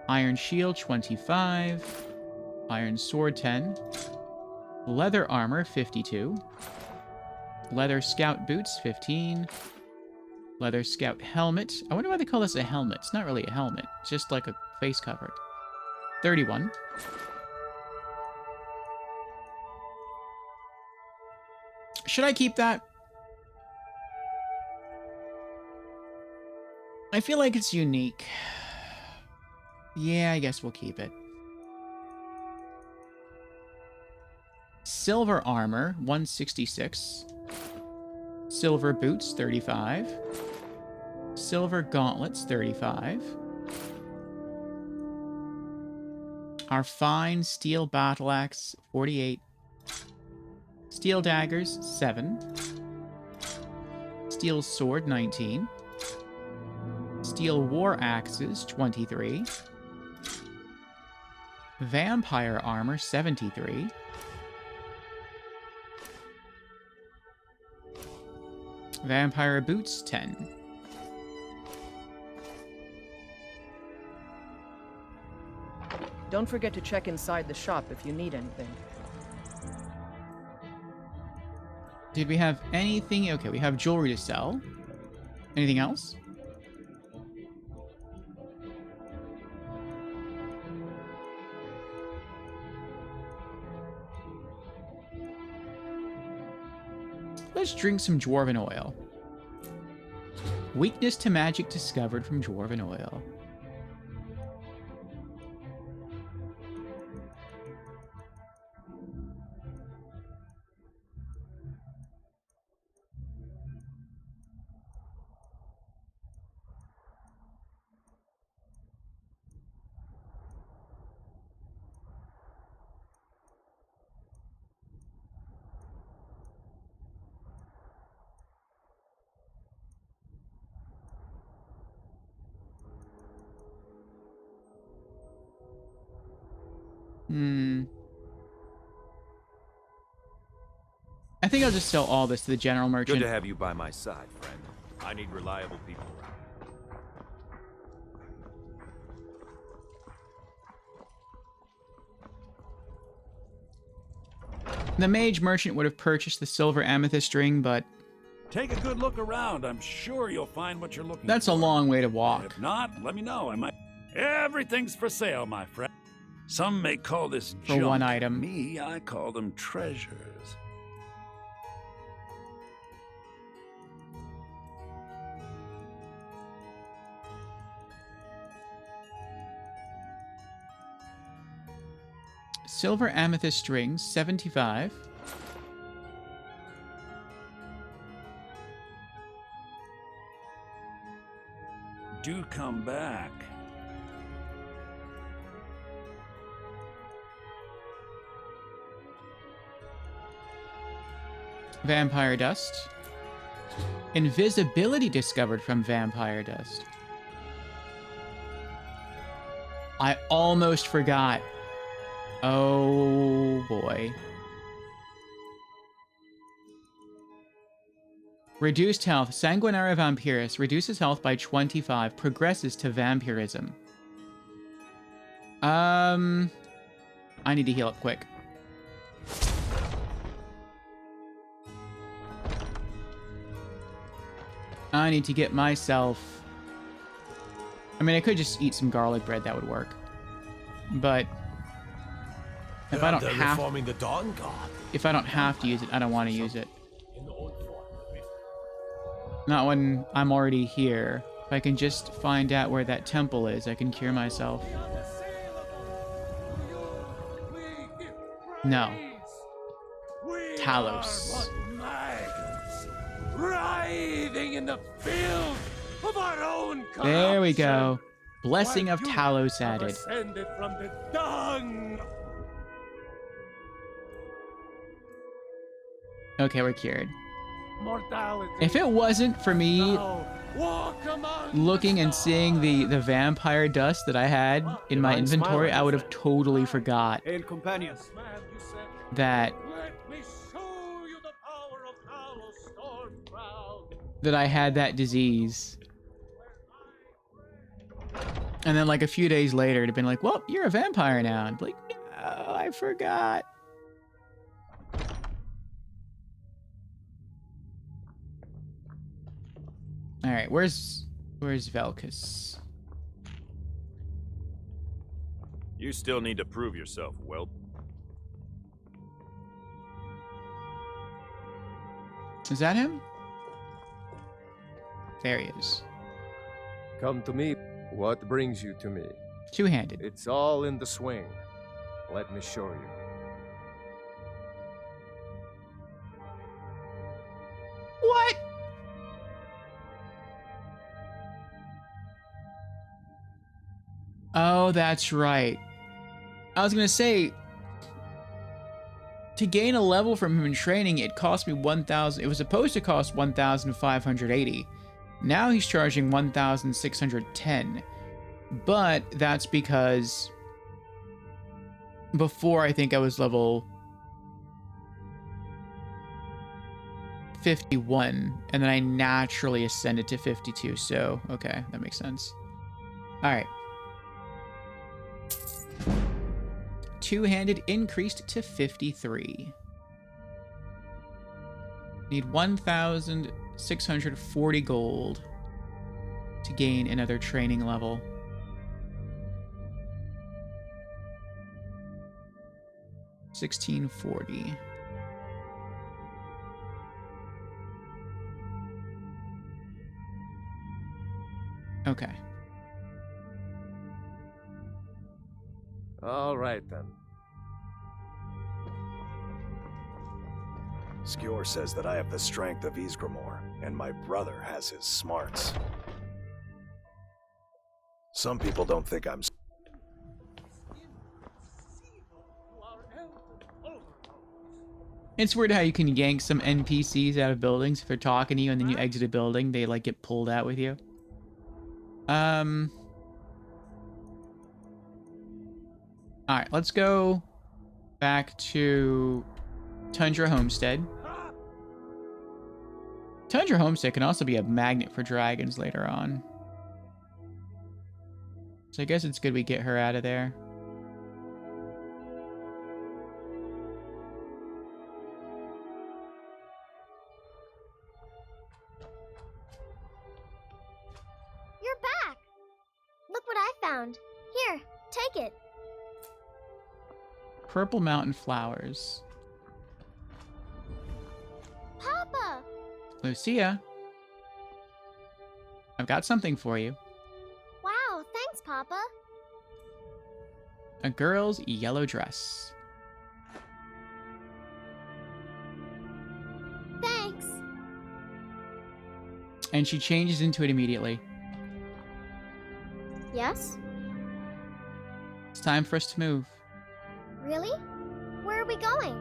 A: Iron shield 25. Iron sword 10. Leather armor, 52. Leather scout boots, 15. Leather scout helmet. I wonder why they call this a helmet. It's not really a helmet. It's just like a face cover. 31. Should I keep that? I feel like it's unique. Yeah, I guess we'll keep it. Silver armor, 166. Silver boots, 35. Silver gauntlets, 35. Our fine steel battle axe, 48. Steel daggers, 7. Steel sword, 19. Steel war axes, 23. Vampire armor, 73. Vampire boots, 10.
M: Don't forget to check inside the shop if you need anything.
A: Did we have anything? Okay, we have jewelry to sell. Anything else? Let's drink some Dwarven oil. Weakness to magic discovered from Dwarven oil. I think I'll just sell all this to the general merchant.
I: Good to have you by my side, friend. I need reliable people around.
A: The mage merchant would have purchased the silver amethyst ring, but
O: Take a good look around. I'm sure you'll find what you're looking
A: that's
O: for.
A: a long way to walk.
O: If not, let me know. I might. Everything's for sale, my friend. Some may call this
A: For
O: junk.
A: one item.
O: Me, I call them treasures.
A: Silver amethyst rings, 75.
O: Do come back.
A: Vampire dust. Invisibility discovered from vampire dust. I almost forgot. Oh boy. Reduced health. Sanguinaria Vampiris. Reduces health by 25. Progresses to vampirism. I need to heal up quick. I need to get myself... I mean, I could just eat some garlic bread. That would work. But... if I don't have...
F: reforming the Dawn God.
A: If I don't have to use it, I don't want to use it. Not when I'm already here. If I can just find out where that temple is, I can cure myself. No. Talos.
G: Writhing in the field of our own
A: There we go.
G: corruption,
A: Blessing of
G: while you
A: Talos
G: have
A: added.
G: ascended from the dung.
A: Okay, we're cured.
G: Mortality.
A: If it wasn't for me
G: Now, walk among
A: looking and seeing the vampire dust that I had in my inventory, I would have totally forgot
J: Hail, companions.
A: that
G: Let me show you the power of Talos Stormcloud.
A: that I had that disease. And then like a few days later, it'd been like, well, you're a vampire now. And I'd be like, no, I forgot. All right, where's Velkus?
I: You still need to prove yourself, whelp.
A: Is that him? There he is.
T: Come to me. What brings you to me?
A: Two-handed.
T: It's all in the swing. Let me show you.
A: What? Oh, that's right. I was gonna say, to gain a level from him in training, it cost me 1,000. It was supposed to cost 1,580. Now he's charging 1,610. But that's because before I think I was level 51, and then I naturally ascended to 52. So, okay, that makes sense. All right. Two-handed increased to 53. Need 1,640 gold to gain another training level. $1,640. Okay.
T: All right, then.
U: Skjor says that I have the strength of Ysgramor, and my brother has his smarts. Some people don't think I'm...
A: It's weird how you can yank some NPCs out of buildings if they're talking to you and then you exit a building, they like get pulled out with you. All right, let's go back to Tundra Homestead. Tundra Homestead can also be a magnet for dragons later on. So I guess it's good we get her out of there.
E: You're back! Look what I found. Here, take it.
A: Purple mountain flowers.
E: Papa!
A: Lucia, I've got something for you.
E: Wow, thanks, Papa.
A: A girl's yellow dress.
E: Thanks.
A: And she changes into it immediately.
E: Yes?
A: It's time for us to move.
E: Really? Where are we going?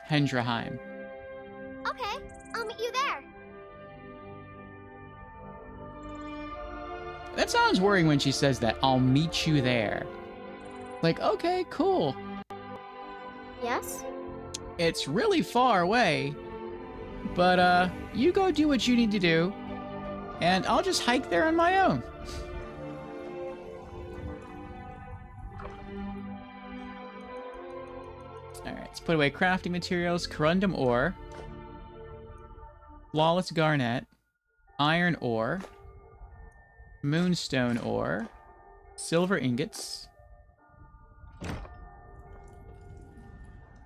A: Hendraheim.
E: Okay, I'll meet you there.
A: That sounds worrying when she says that. I'll meet you there. Like, okay, cool.
E: Yes?
A: It's really far away. But, you go do what you need to do. And I'll just hike there on my own. Alright, let's put away crafting materials. Corundum ore. Flawless garnet. Iron ore. Moonstone ore. Silver ingots.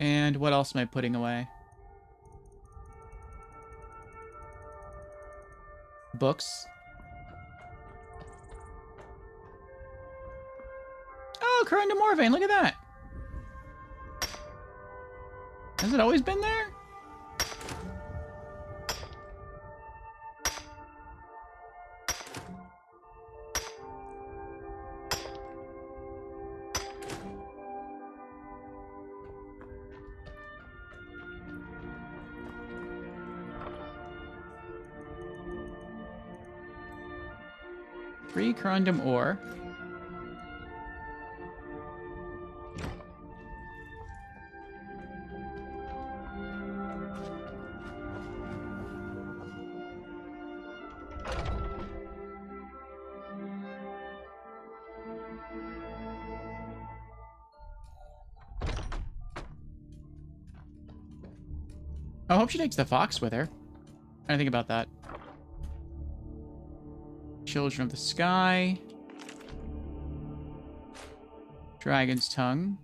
A: And what else am I putting away? Books. Oh, Corundum ore vein, look at that. Has it always been there? Three Corundum ore. I hope she takes the fox with her. I didn't think about that. Children of the Sky. Dragon's Tongue.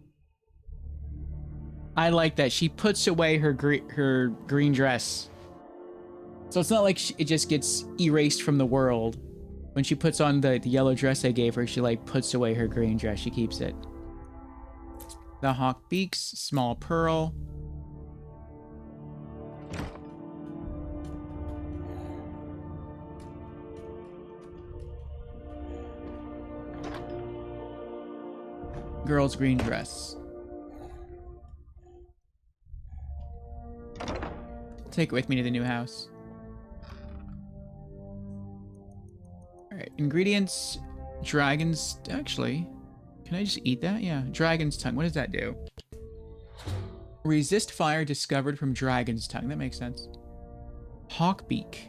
A: I like that. She puts away her green dress. So it's not like it just gets erased from the world. When she puts on the yellow dress I gave her, she like puts away her green dress. She keeps it. The Hawk Beaks. Small Pearl. Girl's green dress. Take it with me to the new house. Alright, ingredients. Dragon's... Actually, can I just eat that? Yeah, Dragon's Tongue. What does that do? Resist fire discovered from Dragon's Tongue. That makes sense. Hawkbeak.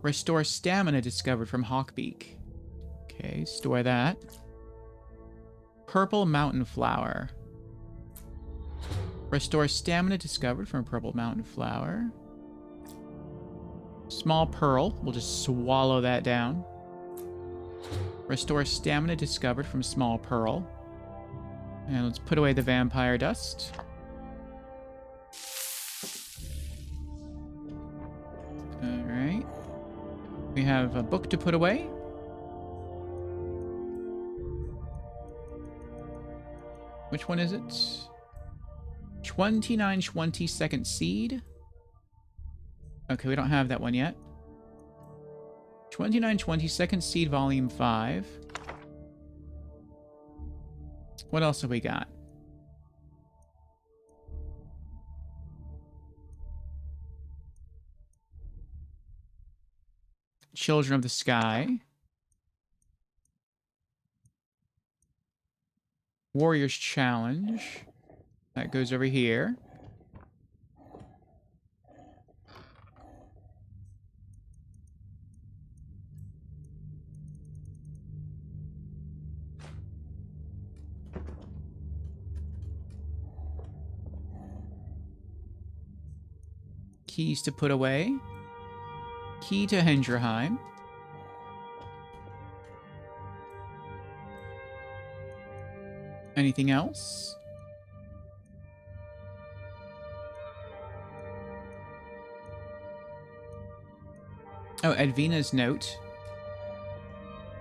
A: Restore stamina discovered from Hawkbeak. Okay, store that. Purple Mountain Flower. Restore stamina discovered from Purple Mountain Flower. Small Pearl. We'll just swallow that down. Restore stamina discovered from Small Pearl. And let's put away the vampire dust. Alright. We have a book to put away. Which one is it? 2920 Second Seed. Okay, we don't have that one yet. 2920 Second Seed Volume 5. What else have we got? Children of the Sky. Warriors Challenge. That goes over here. Keys to put away. Key to Hendrheim. Anything else? Oh, Edwina's note.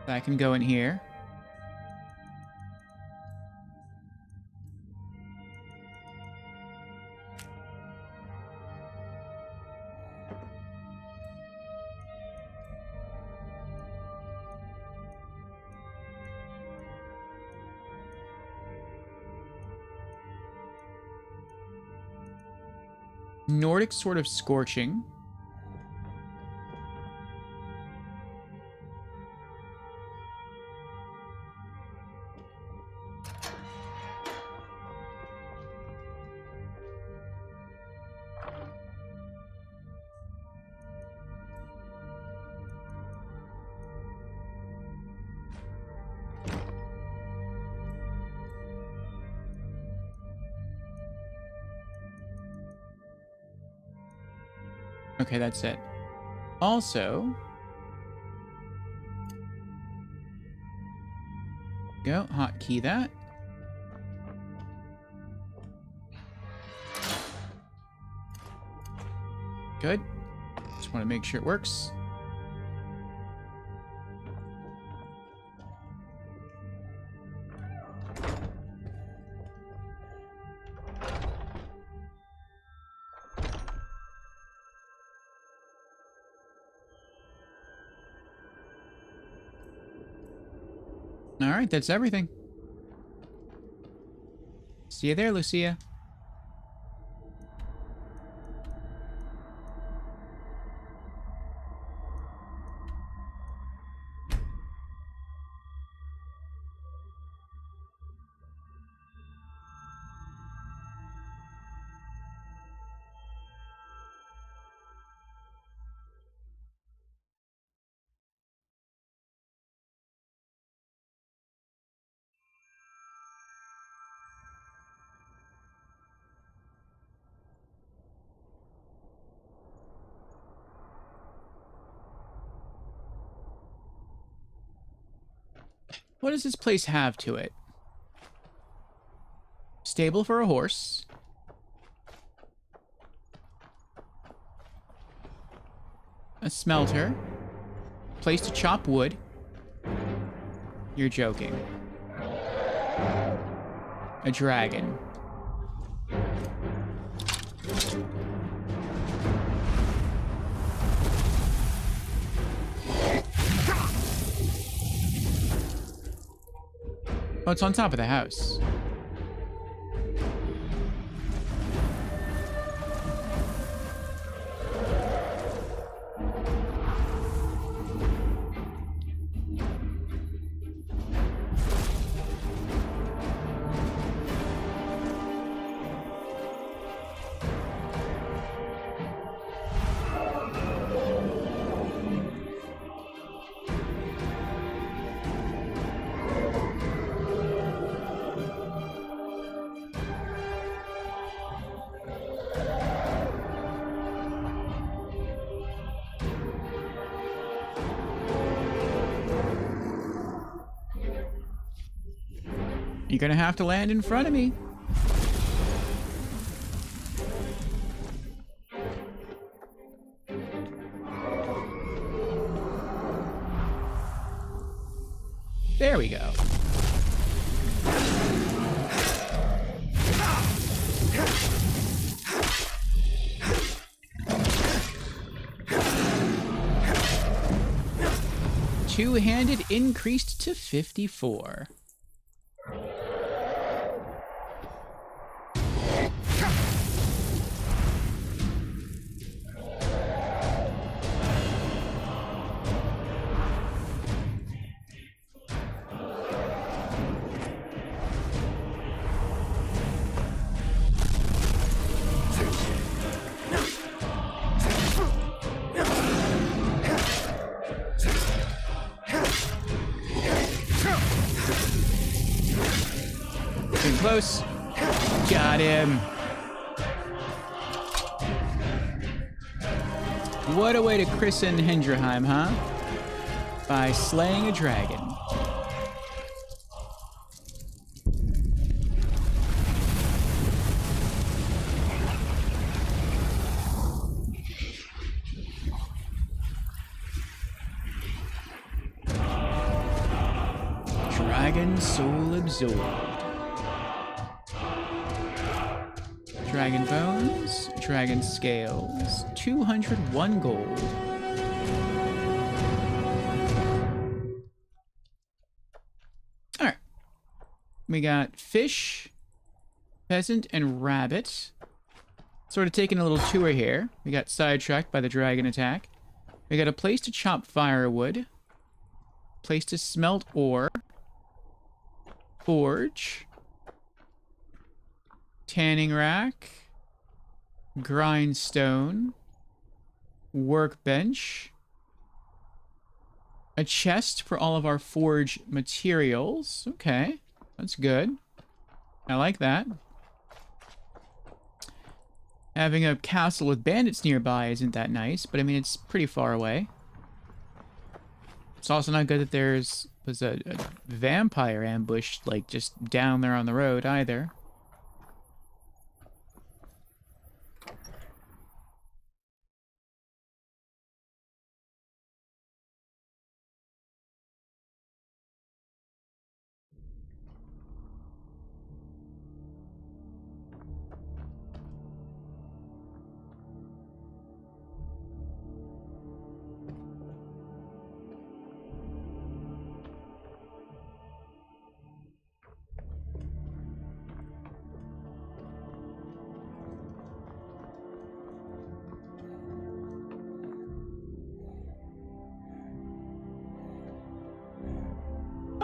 A: That can go in here. Nordic Sword of Scorching. Okay, that's it. Also, go hotkey that. Good. Just want to make sure it works. All right, that's everything. See you there, Lucia. What does this place have to it? Stable for a horse. A smelter. Place to chop wood. You're joking. A dragon. Oh, it's on top of the house. You're gonna have to land in front of me. There we go. Two-handed increased to 54. close. Got him. What a way to christen Hendrheim, huh? By slaying a dragon. Dragon soul absorbed. Dragon bones, dragon scales, 201 gold. All right. We got fish, pheasant, and rabbit. Sort of taking a little tour here. We got sidetracked by the dragon attack. We got a place to chop firewood, place to smelt ore, forge, tanning rack, grindstone, workbench, a chest for all of our forge materials. Okay, that's good. I like that. Having a castle with bandits nearby isn't that nice, but I mean, it's pretty far away. It's also not good that was a vampire ambush, like, just down there on the road either.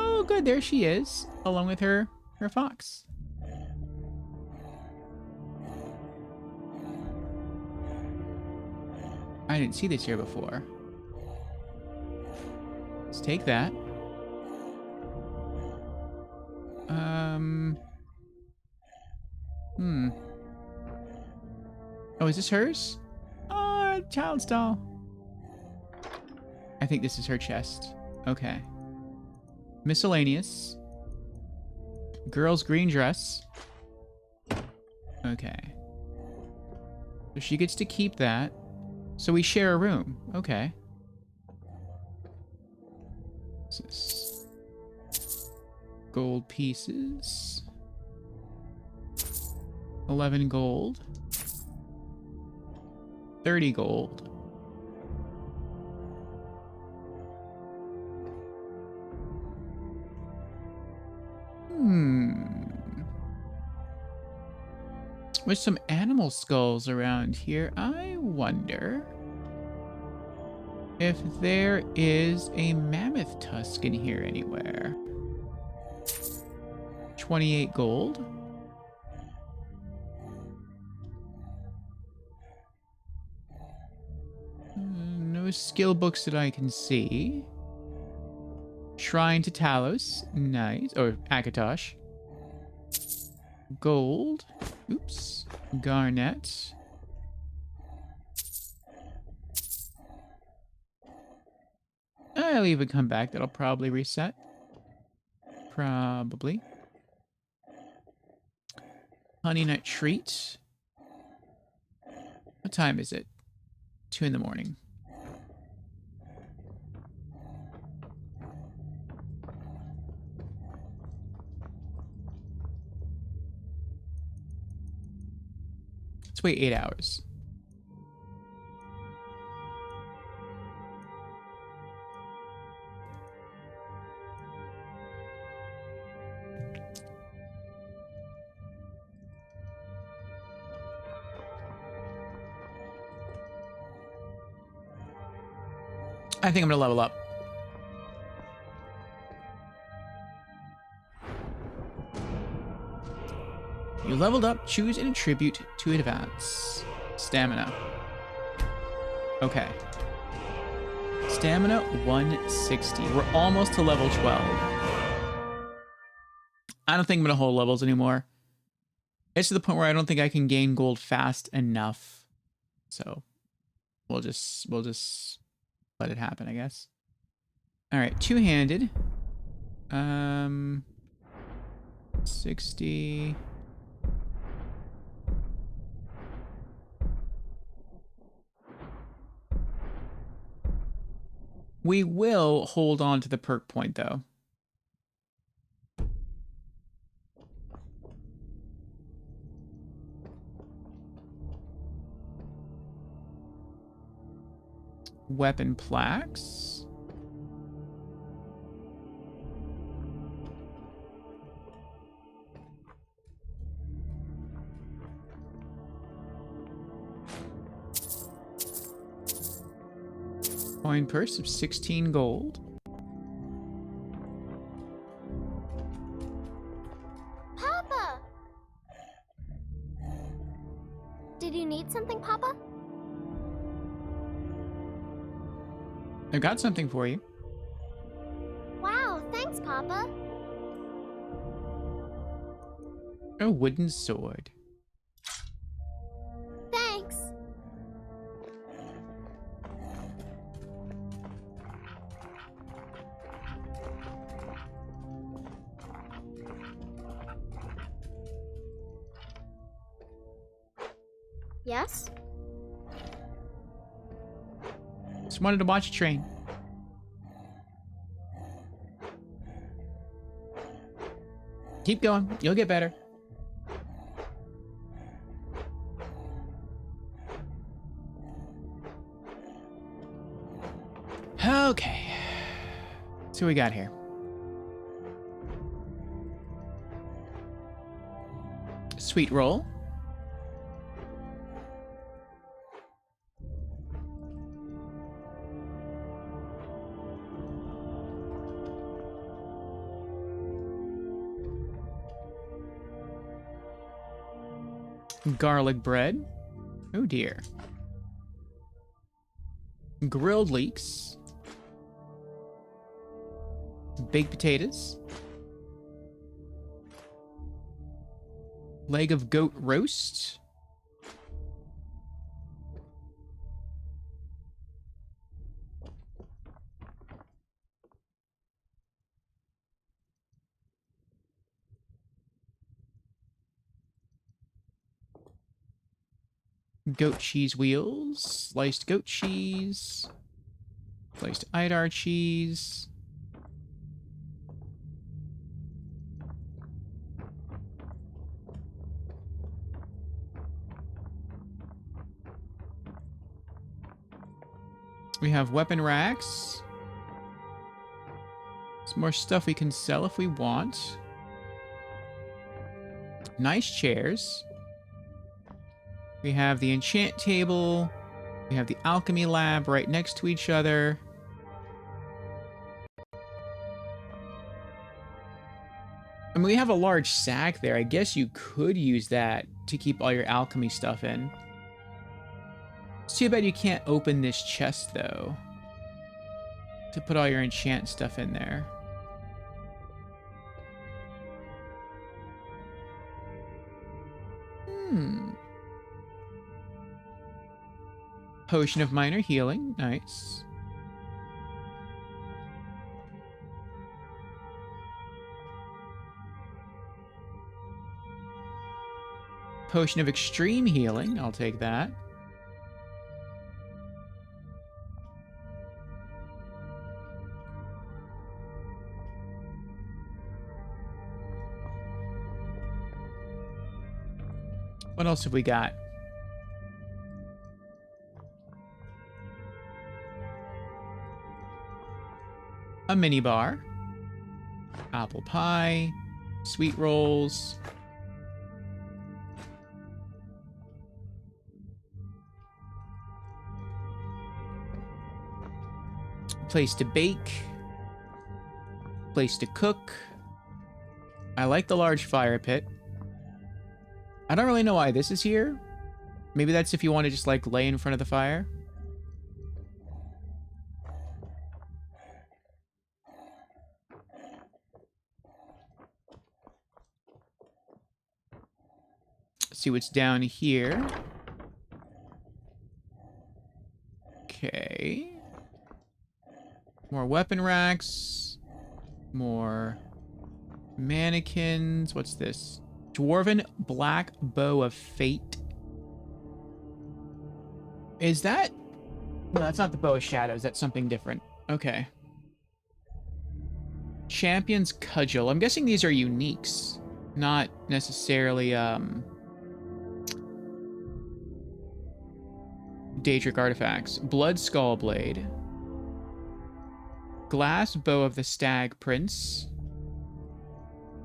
A: Oh, good, there she is, along with her fox. I didn't see this here before. Let's take that. Oh, is this hers? Oh, child's doll. I think this is her chest. Okay. Miscellaneous. Girl's green dress. Okay. So she gets to keep that. So we share a room. Okay. What's this? Gold pieces. 11 gold. 30 gold. With some animal skulls around here, I wonder if there is a mammoth tusk in here anywhere. 28 gold. No skill books that I can see. Shrine to Talos. Nice. Or Akatosh. Gold. Oops. Garnet. I'll even come back. That'll probably reset. Probably. Honey nut treat. What time is it? 2 in the morning. Let's wait 8 hours. I think I'm gonna level up. You leveled up, choose an attribute to advance. Stamina. Okay. Stamina 160. We're almost to level 12. I don't think I'm gonna hold levels anymore. It's to the point where I don't think I can gain gold fast enough. So we'll just let it happen, I guess. All right, two-handed. 60. We will hold on to the perk point though. Weapon plaques. Coin purse of 16 gold.
E: Papa! Did you need something, Papa?
A: I've got something for you.
E: Wow, thanks, Papa.
A: A wooden sword.
E: Thanks. Yes?
A: Just wanted to watch a train. Keep going. You'll get better. Okay. So we got here. Sweet roll. Garlic bread. Oh dear. Grilled leeks. Baked potatoes. Leg of goat roast. Goat cheese wheels. Sliced goat cheese. Sliced Idar cheese. We have weapon racks. Some more stuff we can sell if we want. Nice chairs. We have the enchant table. We have the alchemy lab right next to each other. I mean, we have a large sack there. I guess you could use that to keep all your alchemy stuff in. It's too bad you can't open this chest, though, to put all your enchant stuff in there. Potion of minor healing. Nice. Potion of extreme healing. I'll take that. What else have we got? A mini bar. Apple pie. Sweet rolls. Place to bake. Place to cook. I like the large fire pit. I don't really know why this is here. Maybe that's if you want to just like lay in front of the fire. Let's see what's down here. Okay. More weapon racks. More mannequins. What's this? Dwarven Black Bow of Fate. Is that... No, that's not the Bow of Shadows. That's something different. Okay. Champion's Cudgel. I'm guessing these are uniques. Not necessarily, Daedric artifacts. Blood Skull Blade. Glass Bow of the Stag Prince.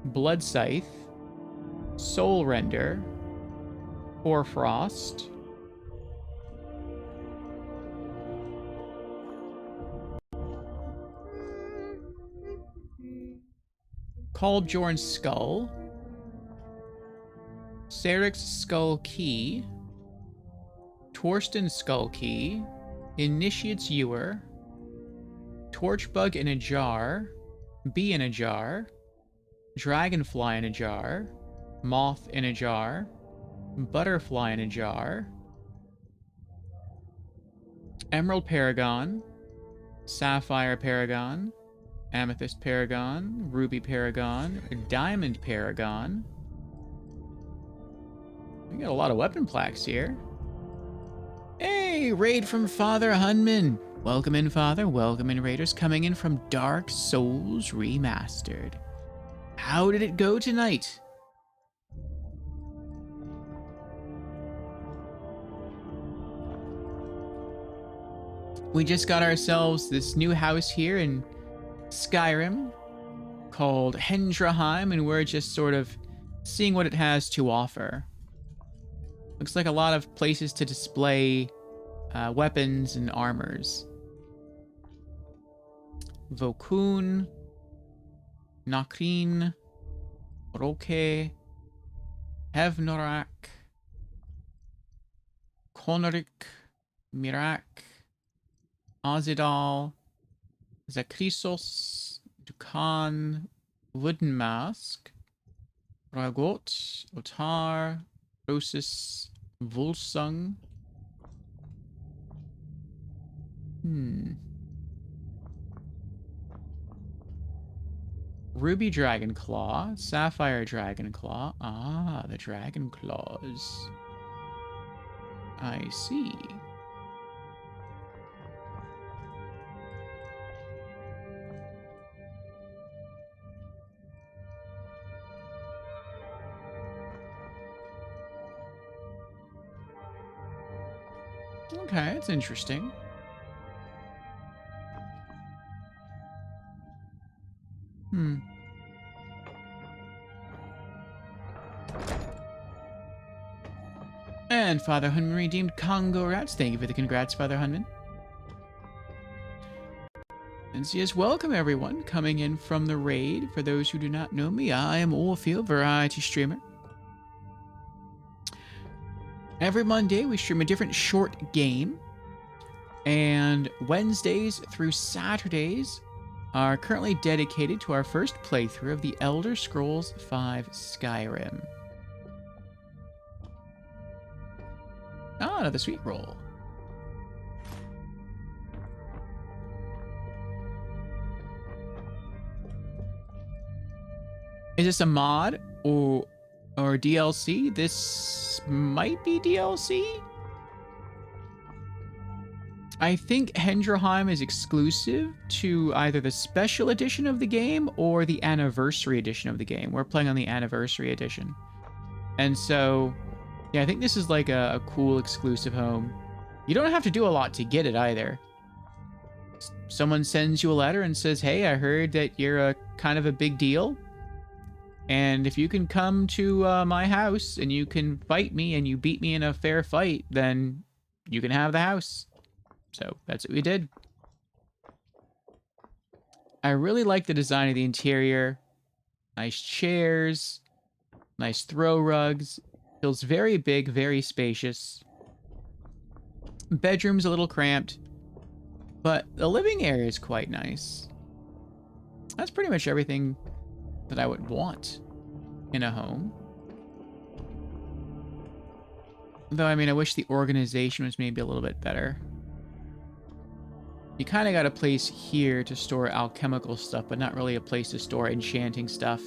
A: Blood Scythe. Soul Render. Hoarfrost. Kolbjorn's Skull. Sarik's Skull Key. Torsten's Skull Key. Initiate's Ewer. Torchbug in a Jar. Bee in a Jar. Dragonfly in a Jar. Moth in a Jar. Butterfly in a Jar. Emerald Paragon. Sapphire Paragon. Amethyst Paragon. Ruby Paragon. Diamond Paragon. We got a lot of weapon plaques here. Hey, raid from Father Hunman. Welcome in, Father. Welcome in, raiders. Coming in from Dark Souls Remastered. How did it go tonight? We just got ourselves this new house here in Skyrim called Hendraheim, and we're just sort of seeing what it has to offer. Looks like a lot of places to display weapons and armors. Vokun, Nakrin, Roke, Hevnorak, Konorik, Mirak, Azidal, Zakrisos, Dukan, Wooden Mask, Ragot, Otar, Rosis, Volsung. Ruby Dragonclaw, Sapphire Dragonclaw. Ah, the Dragon Claws. I see. Okay, it's interesting. And Father Hunman redeemed Congo Rats. Thank you for the congrats, Father Hunman. And so yes, welcome everyone coming in from the raid. For those who do not know me, I am Orpheal, variety streamer. Every Monday we stream a different short game, and Wednesdays through Saturdays are currently dedicated to our first playthrough of the Elder Scrolls V Skyrim. Ah, another sweet roll. Is this a mod or DLC? This might be DLC? I think Hendraheim is exclusive to either the special edition of the game or the anniversary edition of the game. We're playing on the anniversary edition. And so, yeah, I think this is like a cool exclusive home. You don't have to do a lot to get it either. Someone sends you a letter and says, hey, I heard that you're a kind of a big deal. And if you can come to my house and you can fight me and you beat me in a fair fight, then you can have the house. So that's what we did. I really like the design of the interior. Nice chairs, nice throw rugs. Feels very big, very spacious. Bedroom's a little cramped, but the living area is quite nice. That's pretty much everything that I would want in a home. Though, I mean, I wish the organization was maybe a little bit better. You kind of got a place here to store alchemical stuff, but not really a place to store enchanting stuff.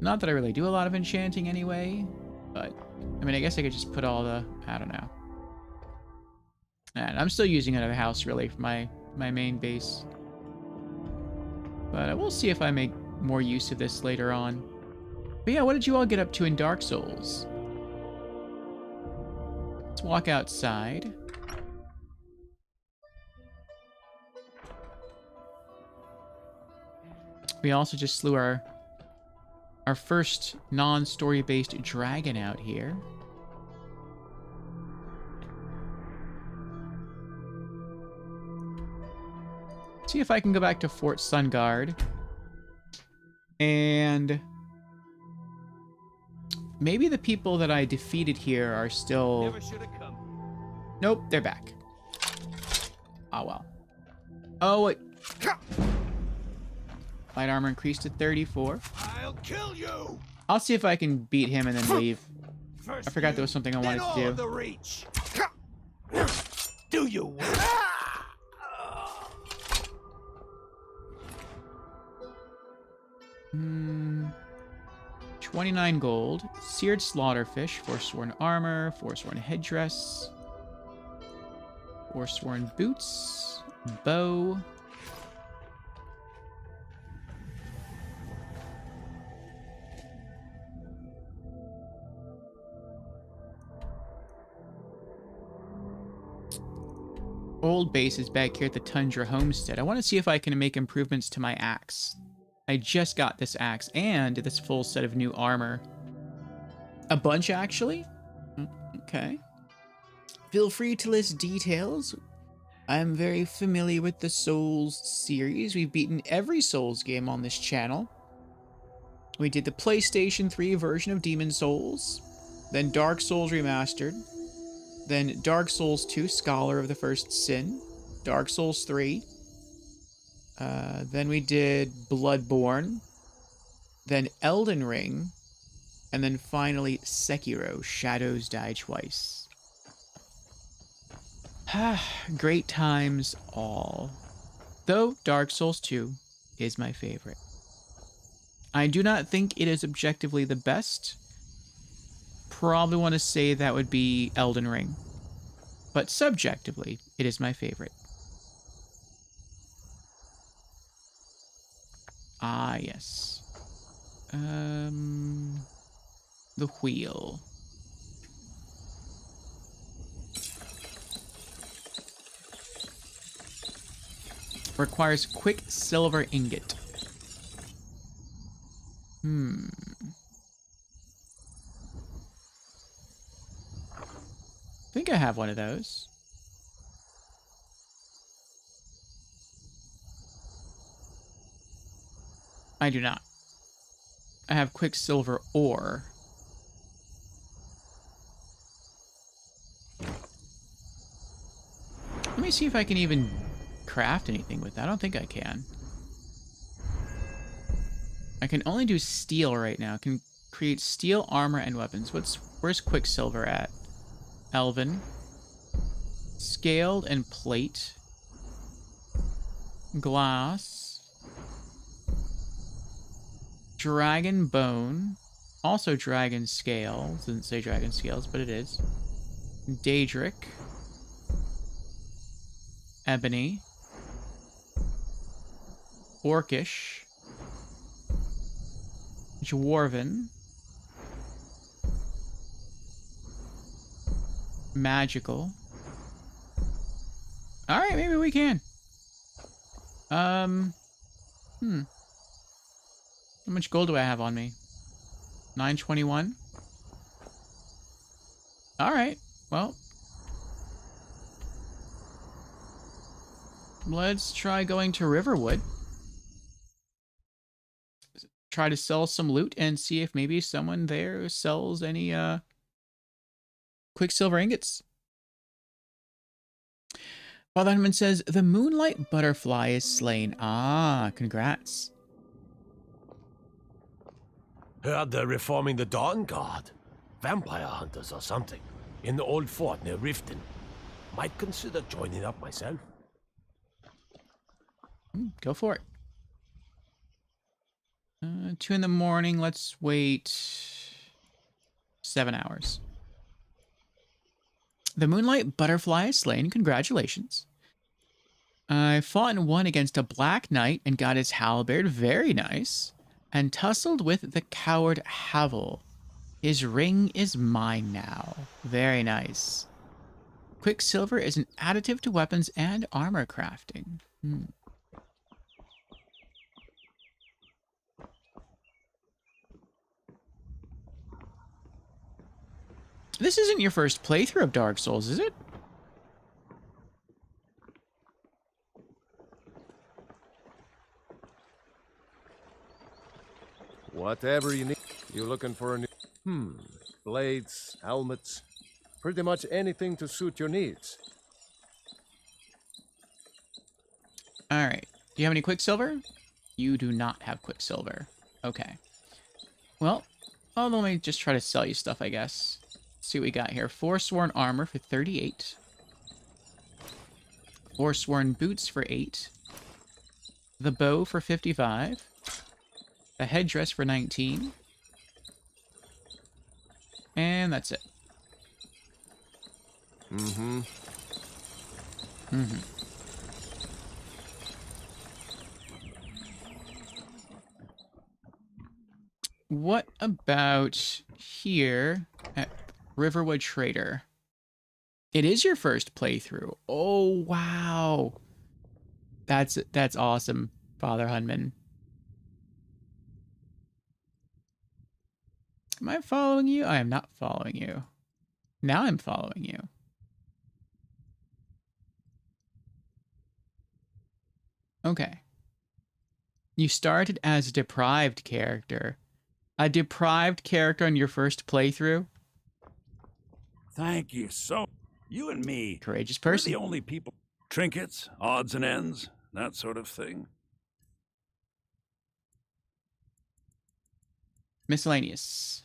A: Not that I really do a lot of enchanting anyway, but, I mean, I guess I could just put all the, I don't know. And I'm still using another house, really, for my main base. But we'll see if I make more use of this later on. But yeah, what did you all get up to in Dark Souls? Let's walk outside. We also just slew our first non-story-based dragon out here. See if I can go back to Fort Sunguard. And maybe the people that I defeated here are still...
G: Never should have come.
A: Nope, they're back. Ah, well. Oh, wait. Light armor increased to 34.
G: I'll kill you.
A: I'll see if I can beat him and then leave.
G: First
A: I forgot there was something I wanted to do.
G: The reach. Do you win?
A: 29 gold. Seared slaughterfish. Forsworn armor. Forsworn headdress. Forsworn boots. Bow. Old base is back here at the Tundra Homestead. I want to see if I can make improvements to my axe. I just got this axe and this full set of new armor. A bunch, actually? Okay. Feel free to list details. I'm very familiar with the Souls series. We've beaten every Souls game on this channel. We did the PlayStation 3 version of Demon Souls, then Dark Souls Remastered, then Dark Souls 2, Scholar of the First Sin, Dark Souls 3, then we did Bloodborne, then Elden Ring, and then finally Sekiro, Shadows Die Twice. Great times all. Though Dark Souls 2 is my favorite. I do not think it is objectively the best. Probably want to say that would be Elden Ring. But subjectively, it is my favorite. Ah, yes. The wheel. Requires quicksilver ingot. I think I have one of those. I do not. I have quicksilver ore. Let me see if I can even craft anything with that. I don't think I can. I can only do steel right now. I can create steel armor and weapons. Where's quicksilver at? Elven. Scaled and plate. Glass. Dragon bone. Also dragon scales. Doesn't say dragon scales, but it is. Daedric. Ebony. Orcish. Dwarven. Magical. Alright, maybe we can. How much gold do I have on me? 921? Alright, well. Let's try going to Riverwood. Try to sell some loot and see if maybe someone there sells any, quicksilver ingots. Father Hunman says, the moonlight butterfly is slain. Ah, congrats.
F: Heard they're reforming the Dawn Guard. Vampire hunters or something.
H: in the old fort near Riften. Might consider joining up myself.
A: Go for it. 2 in the morning. Let's wait 7 hours. The Moonlight Butterfly is slain. Congratulations. I fought and won against a Black Knight and got his halberd. Very nice. And tussled with the coward Havel. His ring is mine now. Very nice. Quicksilver is an additive to weapons and armor crafting. This isn't your first playthrough of Dark Souls, is it?
T: Whatever you need. You looking for a new... blades, helmets, pretty much anything to suit your needs.
A: Alright. Do you have any Quicksilver? You do not have Quicksilver. Okay. Well, let me just try to sell you stuff, I guess. Let's see what we got here. Forsworn armor for 38. Forsworn boots for 8. The bow for 55. A headdress for 19. And that's it. What about here at Riverwood Trader? It is your first playthrough. Oh, wow. That's awesome, Father Hunman. Am I following you? I am not following you. Now I'm following you. Okay. You started as a deprived character. A deprived character on your first playthrough?
O: Thank you so. You and me.
A: Courageous person.
O: We're the only people. Trinkets, odds and ends, that sort of thing.
A: Miscellaneous.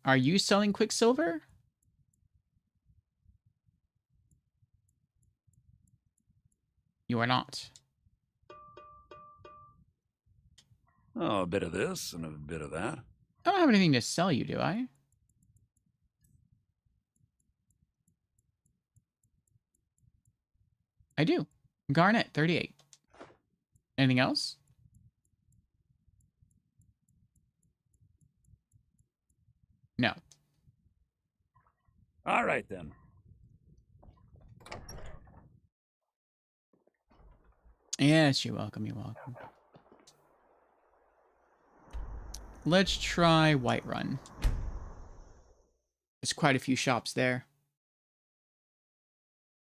A: Are you selling Quicksilver? You are not.
O: Oh, a bit of this and a bit of that.
A: I don't have anything to sell you, do I? I do. Garnet, 38. Anything else? No.
O: All right, then.
A: Yes, you're welcome, you're welcome. Let's try Whiterun. There's quite a few shops there.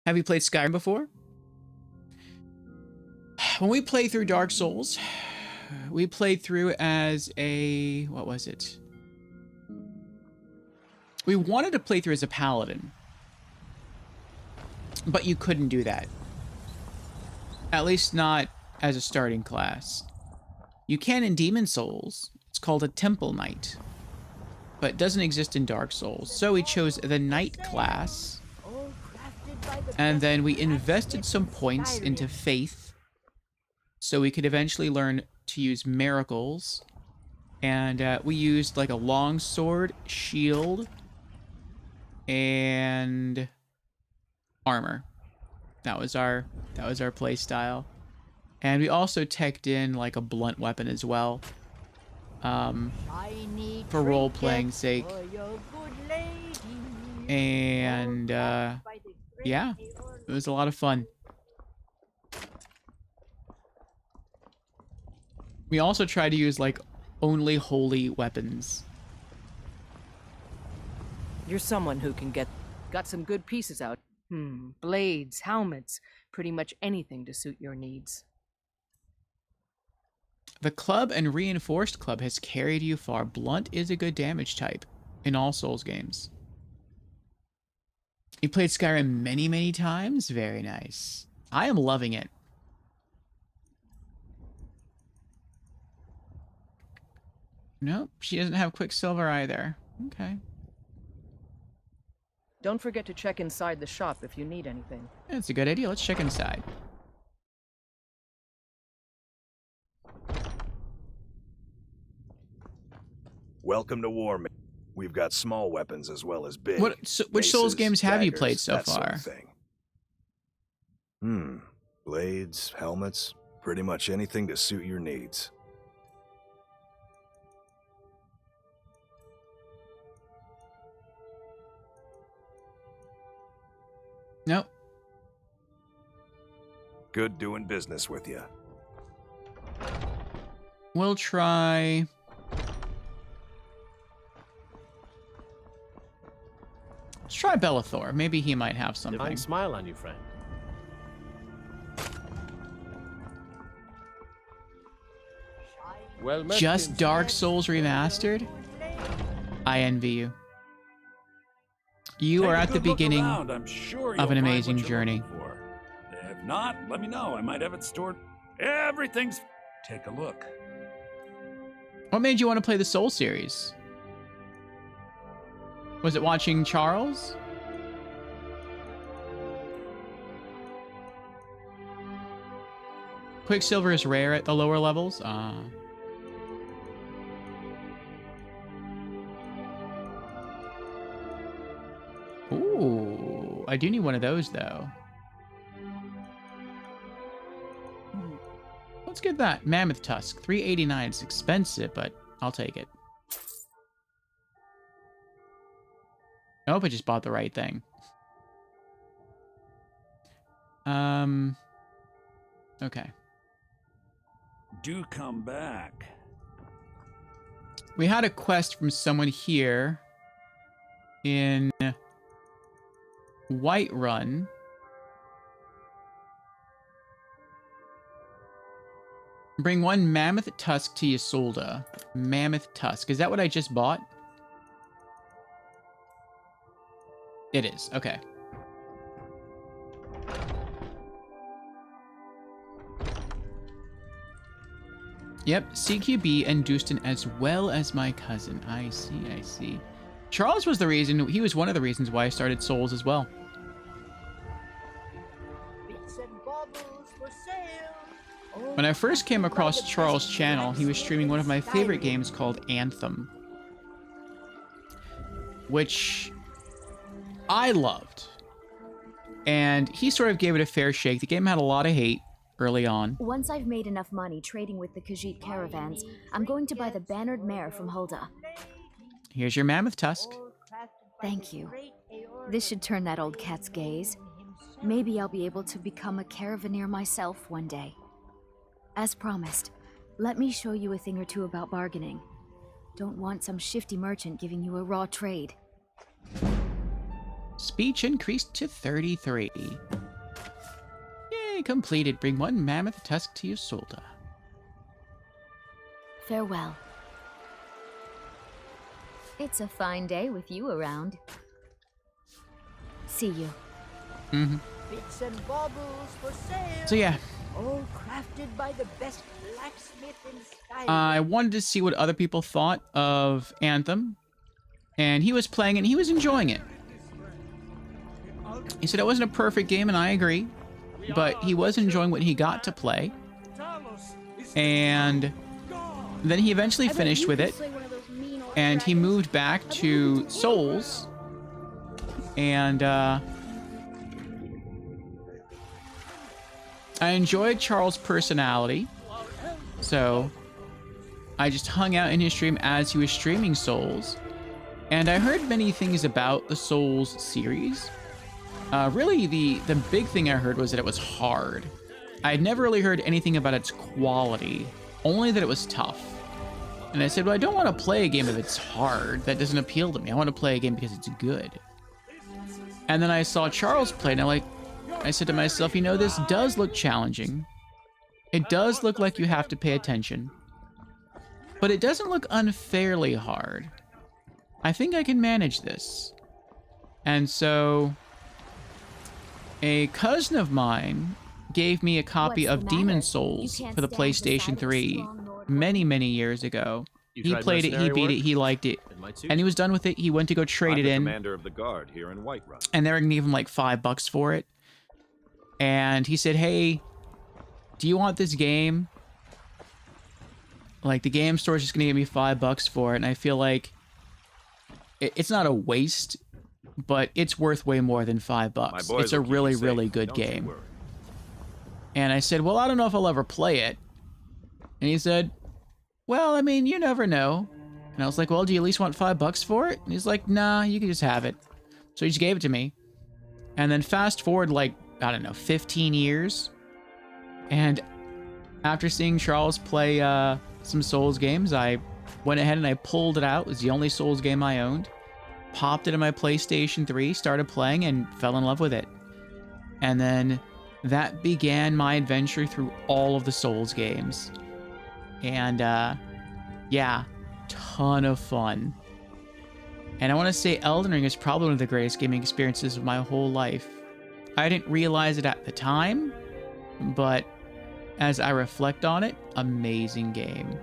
A: Have you played Skyrim before? When we played through Dark Souls, we played through as a... what was it? We wanted to play through as a paladin. But you couldn't do that. At least not as a starting class. You can in Demon Souls. It's called a Temple Knight. But it doesn't exist in Dark Souls. So we chose the Knight class. And then we invested some points into Faith. So we could eventually learn to use miracles. And we used like a long sword, shield, and armor. That was our play style. And we also teched in like a blunt weapon as well. For role-playing sake. And yeah, it was a lot of fun. We also tried to use like only holy weapons.
M: You're someone who can got some good pieces out. Blades, helmets, pretty much anything to suit your needs.
A: The club and reinforced club has carried you far. Blunt is a good damage type in all Souls games. You played Skyrim many, many times? Very nice. I am loving it. Nope, she doesn't have Quicksilver either. Okay.
M: Don't forget to check inside the shop if you need anything.
A: That's a good idea. Let's check inside.
U: Welcome to war, man. We've got small weapons as well as big.
A: Which Souls
U: maces,
A: games have you
U: daggers,
A: played so
U: that sort
A: far?
U: of thing. Blades, helmets, pretty much anything to suit your needs.
A: Nope.
U: Good doing business with you.
A: We'll try... Let's try Bellathor. Maybe he might have something.
F: Divine smile on you, friend.
T: Well met,
A: Just
T: Kinsman.
A: Dark Souls Remastered? I envy you. You
O: Take
A: are
O: a
A: at the
O: good look
A: beginning
O: around. I'm sure
A: of
O: you'll
A: an
O: find
A: amazing
O: what you're
A: journey.
O: looking for. If not, let me know. I might have it stored. Everything's... Take a look.
A: What made you want to play the Soul series? Was it watching Charles? Quicksilver is rare at the lower levels? Ooh, I do need one of those, though. Let's get that. Mammoth Tusk. $389. It's expensive, but I'll take it. I hope I just bought the right thing. Okay.
O: Do come back.
A: We had a quest from someone here in Whiterun. Bring one Mammoth Tusk to Ysolda. Mammoth Tusk. Is that what I just bought? It is. Okay. Yep, CQB and Dustin as well as my cousin. I see, I see. Charles was the reason, he was one of the reasons why I started Souls as well. When I first came across Charles' channel, he was streaming one of my favorite games called Anthem, which I loved. And he sort of gave it a fair shake. The game had a lot of hate early on.
P: Once I've made enough money trading with the Khajiit caravans, I'm going to buy the bannered mare from Hulda.
A: Here's your Mammoth Tusk.
P: Thank you. This should turn that old cat's gaze. Maybe I'll be able to become a caravaneer myself one day. As promised, let me show you a thing or two about bargaining. Don't want some shifty merchant giving you a raw trade.
A: Speech increased to 33. Yay, completed. Bring one Mammoth Tusk to Ysolda.
P: Farewell. It's a fine day with you around. See you.
S: Bits and baubles for sale.
A: So yeah.
S: All crafted by the best blacksmith in Skyrim.
A: I wanted to see what other people thought of Anthem. And he was playing it and he was enjoying it. He said it wasn't a perfect game, and I agree. But he was enjoying what he got to play. And then he eventually finished with it. And he moved back to Souls. And I enjoyed Charles' personality. So I just hung out in his stream as he was streaming Souls. And I heard many things about the Souls series. Really, the big thing I heard was that it was hard. I had never really heard anything about its quality, only that it was tough. And I said, well, I don't want to play a game if it's hard. That doesn't appeal to me. I want to play a game because it's good. And then I saw Charles play, and I said to myself, you know, this does look challenging. It does look like you have to pay attention. But it doesn't look unfairly hard. I think I can manage this. And so a cousin of mine gave me a copy of Demon Souls for the PlayStation 3 many, many years ago. He played it, he beat it, he liked it.
H: Might suit
A: And he
H: you.
A: was done with it. He went to go trade
I: I'm
A: it
I: the
A: in.
I: commander of the guard here in Whiterun.
A: And they were gonna give him like $5 for it. And he said, hey, do you want this game? Like, the game store's just gonna give me $5 for it. And I feel like it's not a waste, but it's worth way more than $5. It's a really, really good game. And I said, well, I don't know if I'll ever play it. And he said, well, I mean, you never know. And I was like, well, do you at least want $5 for it? And he's like, nah, you can just have it. So he just gave it to me. And then fast forward, like, I don't know, 15 years. And after seeing Charles play some Souls games, I went ahead and I pulled it out. It was the only Souls game I owned. Popped it in my PlayStation 3, started playing, and fell in love with it. And then that began my adventure through all of the Souls games. And, yeah, ton of fun. And I want to say Elden Ring is probably one of the greatest gaming experiences of my whole life. I didn't realize it at the time, but as I reflect on it, amazing game.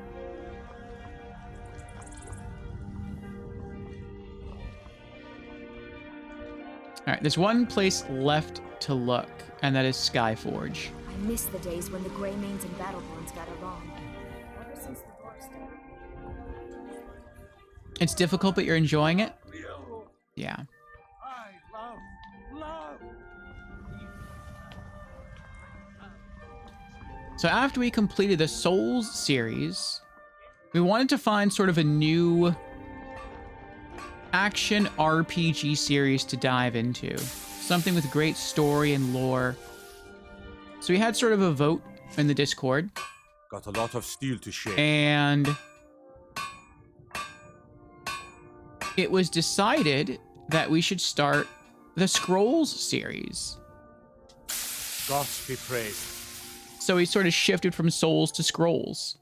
A: All right, there's one place left to look, and that is Skyforge.
P: I miss the days when the Greymanes and Battleborns got along. Ever since the dwarves started.
A: It's difficult, but you're enjoying it? Yeah. So after we completed the Souls series, we wanted to find sort of a new action RPG series to dive into. Something with great story and lore. So we had sort of a vote in the Discord.
H: Got a lot of steel to shake.
A: And it was decided that we should start the Scrolls series.
H: Gods be praised.
A: So we sort of shifted from Souls to Scrolls.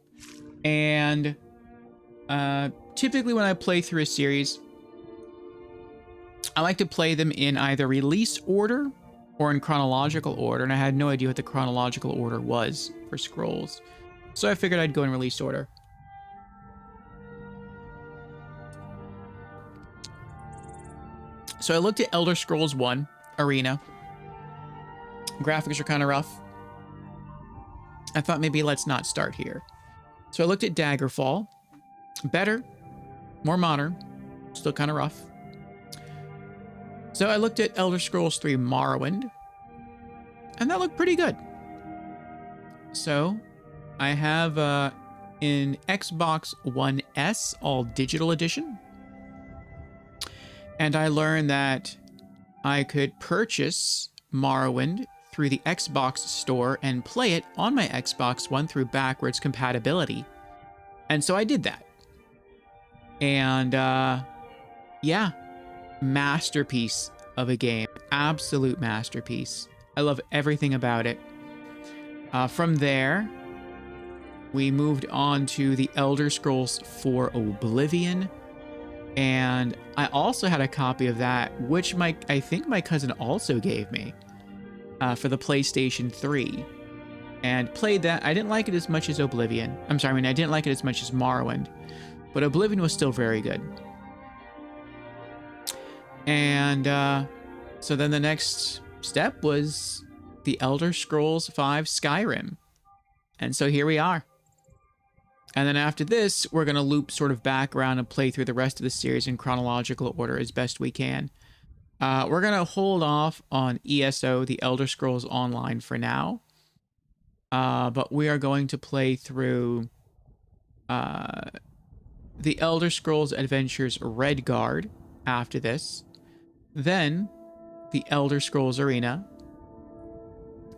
A: And typically when I play through a series, I like to play them in either release order or in chronological order. And I had no idea what the chronological order was for Scrolls. So I figured I'd go in release order. So I looked at Elder Scrolls 1 Arena. Graphics are kind of rough. I thought maybe let's not start here. So I looked at Daggerfall. Better, more modern, still kind of rough. So I looked at Elder Scrolls 3 Morrowind, and that looked pretty good. So I have an Xbox One S all digital edition. And I learned that I could purchase Morrowind through the Xbox store and play it on my Xbox One through backwards compatibility. And so I did that. And yeah, masterpiece of a game. Absolute masterpiece. I love everything about it. From there, we moved on to the Elder Scrolls 4 Oblivion. And I also had a copy of that, which I think my cousin also gave me. For the PlayStation 3, and played that. I didn't like it as much as Oblivion. I didn't like it as much as Morrowind, but Oblivion was still very good. And so then the next step was the Elder Scrolls 5 Skyrim. And so here we are. And then after this, we're going to loop sort of back around and play through the rest of the series in chronological order as best we can. We're going to hold off on ESO, the Elder Scrolls Online, for now. But we are going to play through the Elder Scrolls Adventures Redguard after this. Then the Elder Scrolls Arena.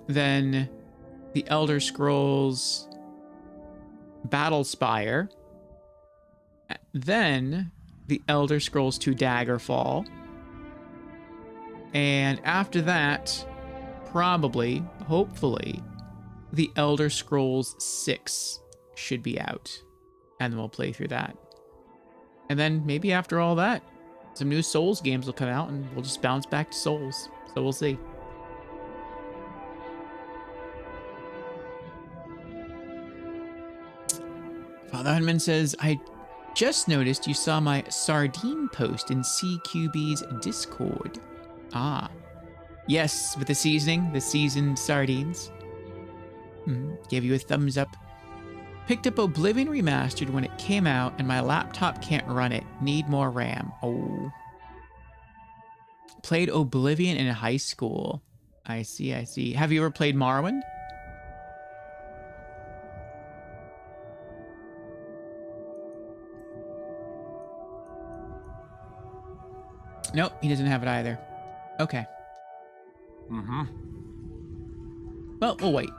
A: Then the Elder Scrolls Battlespire. Then the Elder Scrolls 2 Daggerfall. And after that, probably, hopefully, the Elder Scrolls 6 should be out. And then we'll play through that. And then maybe after all that, some new Souls games will come out and we'll just bounce back to Souls. So we'll see. Father Hunman says, Just noticed you saw my sardine post in CQB's Discord. Ah. Yes, with the seasoning, the seasoned sardines. Gave you a thumbs up. Picked up Oblivion Remastered when it came out, and my laptop can't run it. Need more RAM. Oh. Played Oblivion in high school. I see, I see. Have you ever played Morrowind? Nope, he doesn't have it either. Okay. Well, we'll wait.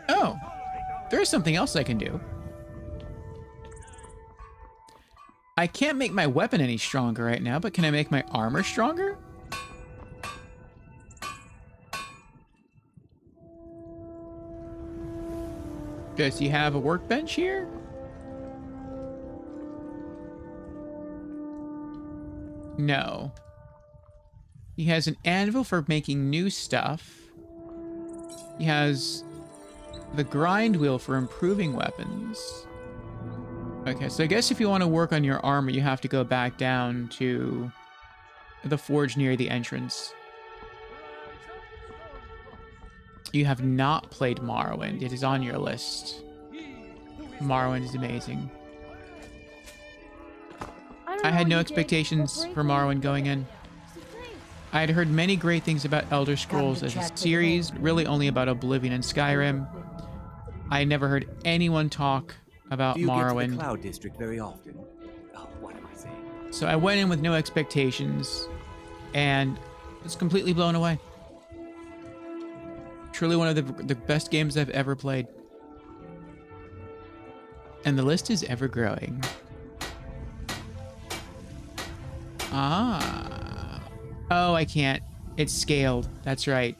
A: Oh, there's something else I can do. I can't make my weapon any stronger right now, but can I make my armor stronger? Does he have a workbench here? No. He has an anvil for making new stuff. He has the grind wheel for improving weapons. Okay, so I guess if you want to work on your armor, you have to go back down to the forge near the entrance. You have not played Morrowind. It is on your list. Morrowind is amazing. I had no expectations for Morrowind going in. I had heard many great things about Elder Scrolls as a series, really only about Oblivion and Skyrim. I had never heard anyone talk about Morrowind.
N: Get to the Cloud District very often? Oh, what am I saying?
A: So I went in with no expectations, and was completely blown away. Truly one of the best games I've ever played. And the list is ever growing. Ah. Oh, I can't. It's scaled. That's right.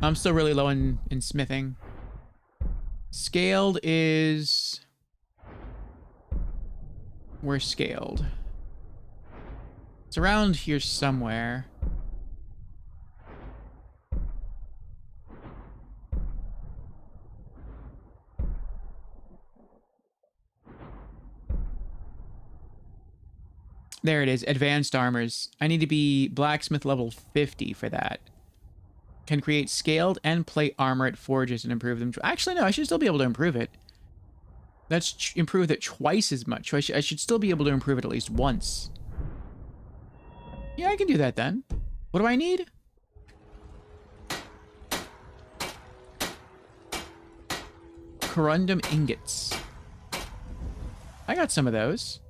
A: I'm still really low in smithing. Scaled is... We're scaled. It's around here somewhere. There it is, advanced armors. I need to be blacksmith level 50 for that. Can create scaled and plate armor at forges and improve them. Actually, no, I should still be able to improve it. That's improve it twice as much. So I should still be able to improve it at least once. Yeah, I can do that then. What do I need? Corundum ingots. I got some of those.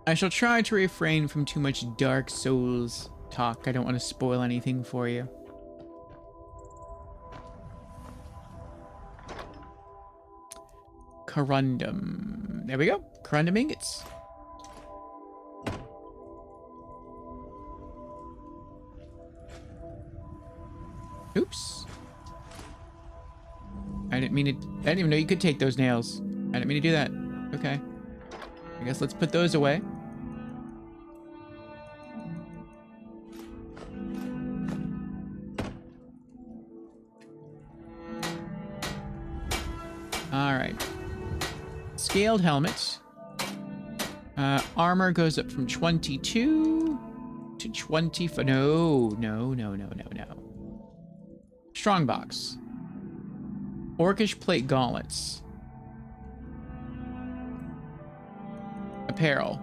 A: I shall try to refrain from too much Dark Souls talk. I don't want to spoil anything for you. Corundum. There we go. Corundum ingots. Oops. I didn't even know you could take those nails. I didn't mean to do that. Okay. I guess let's put those away. Alright. Scaled helmets. Armor goes up from 22 to 24. No. Strongbox. Orcish plate gauntlets. Apparel.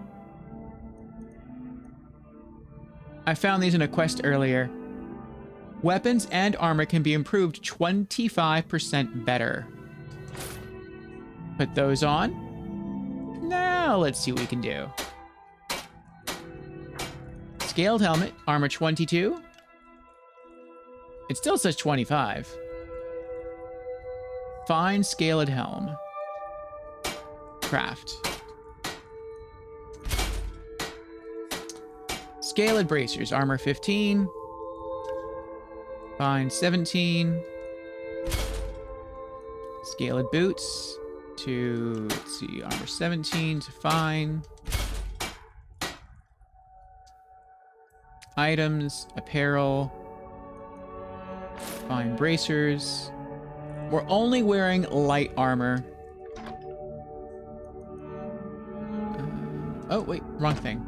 A: I found these in a quest earlier. Weapons and armor can be improved 25% better. Put those on. Now let's see what we can do. Scaled helmet, armor 22. It still says 25. Fine scaled helm. Craft. Scaled bracers. Armor 15. Fine 17. Scaled boots to, let's see, armor 17 to fine. Items, apparel, fine bracers. We're only wearing light armor. Oh, wait, wrong thing.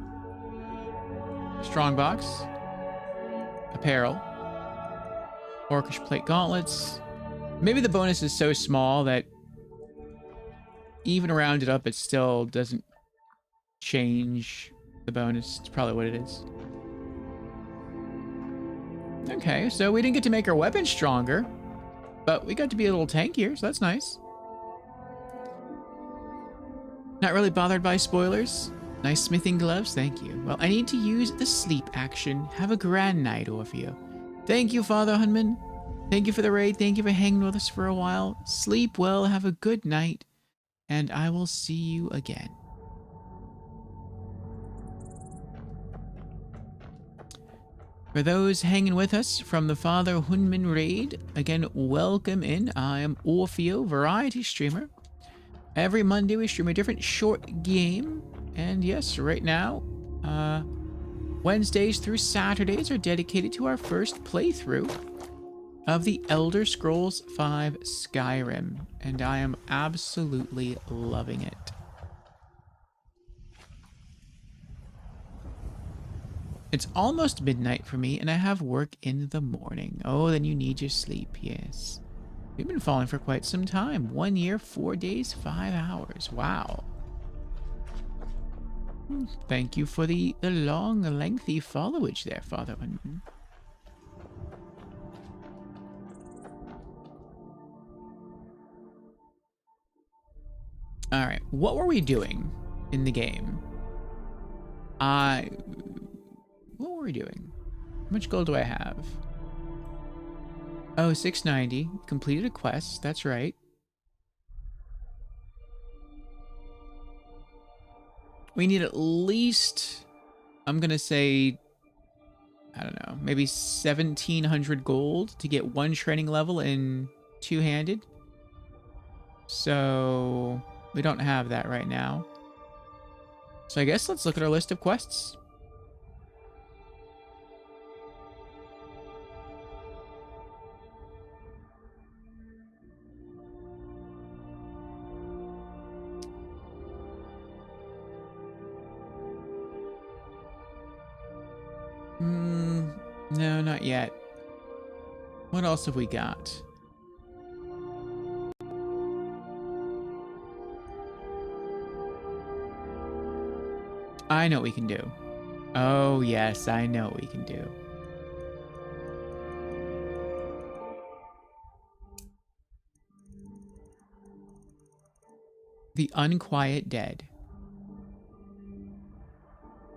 A: Strong box. Apparel. Orcish plate gauntlets. Maybe the bonus is so small that even rounded up, it still doesn't change the bonus. It's probably what it is. Okay, so we didn't get to make our weapons stronger, but we got to be a little tankier, so that's nice. Not really bothered by spoilers. Nice smithing gloves, thank you. Well, I need to use the sleep action. Have a grand night, Orfeo. Thank you, Father Hunman. Thank you for the raid. Thank you for hanging with us for a while. Sleep well, have a good night, and I will see you again. For those hanging with us from the Father Hunman raid, again, welcome in. I am Orfeo, variety streamer. Every Monday we stream a different short game. And yes, right now, Wednesdays through Saturdays are dedicated to our first playthrough of the Elder Scrolls V Skyrim. And I am absolutely loving it. It's almost midnight for me, and I have work in the morning. Oh, then you need your sleep, yes. We've been falling for quite some time. 1 year, 4 days, 5 hours. Wow. Thank you for the long, lengthy followage there, Father. Alright, what were we doing in the game? What were we doing? How much gold do I have? Oh, 690. Completed a quest, that's right. We need at least, I'm gonna say, I don't know, maybe 1,700 gold to get 1 training level in two-handed. So we don't have that right now. So I guess let's look at our list of quests. No, not yet. What else have we got? I know what we can do. Oh, yes, I know what we can do. The Unquiet Dead.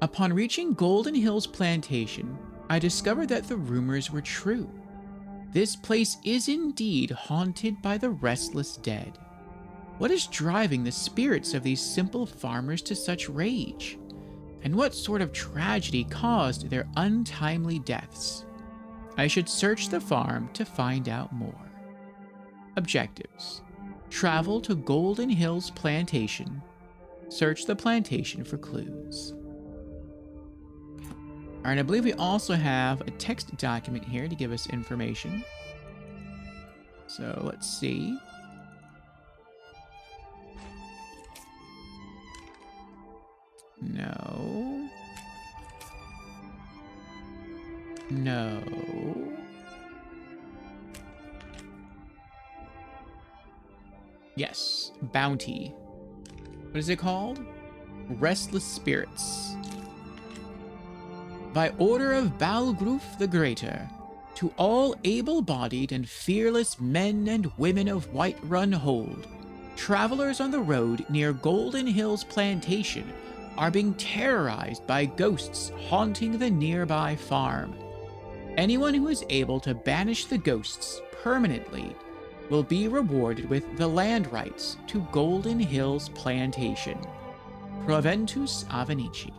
A: Upon reaching Golden Hills Plantation, I discovered that the rumors were true. This place is indeed haunted by the restless dead. What is driving the spirits of these simple farmers to such rage? And what sort of tragedy caused their untimely deaths? I should search the farm to find out more. Objectives: travel to Golden Hills Plantation. Search the plantation for clues. All right, I believe we also have a text document here to give us information. So let's see. No. No. Yes, bounty. What is it called? Restless Spirits. By order of Balgruf the Greater, to all able-bodied and fearless men and women of Whiterun Hold, travelers on the road near Golden Hills Plantation are being terrorized by ghosts haunting the nearby farm. Anyone who is able to banish the ghosts permanently will be rewarded with the land rights to Golden Hills Plantation. Proventus Avenici.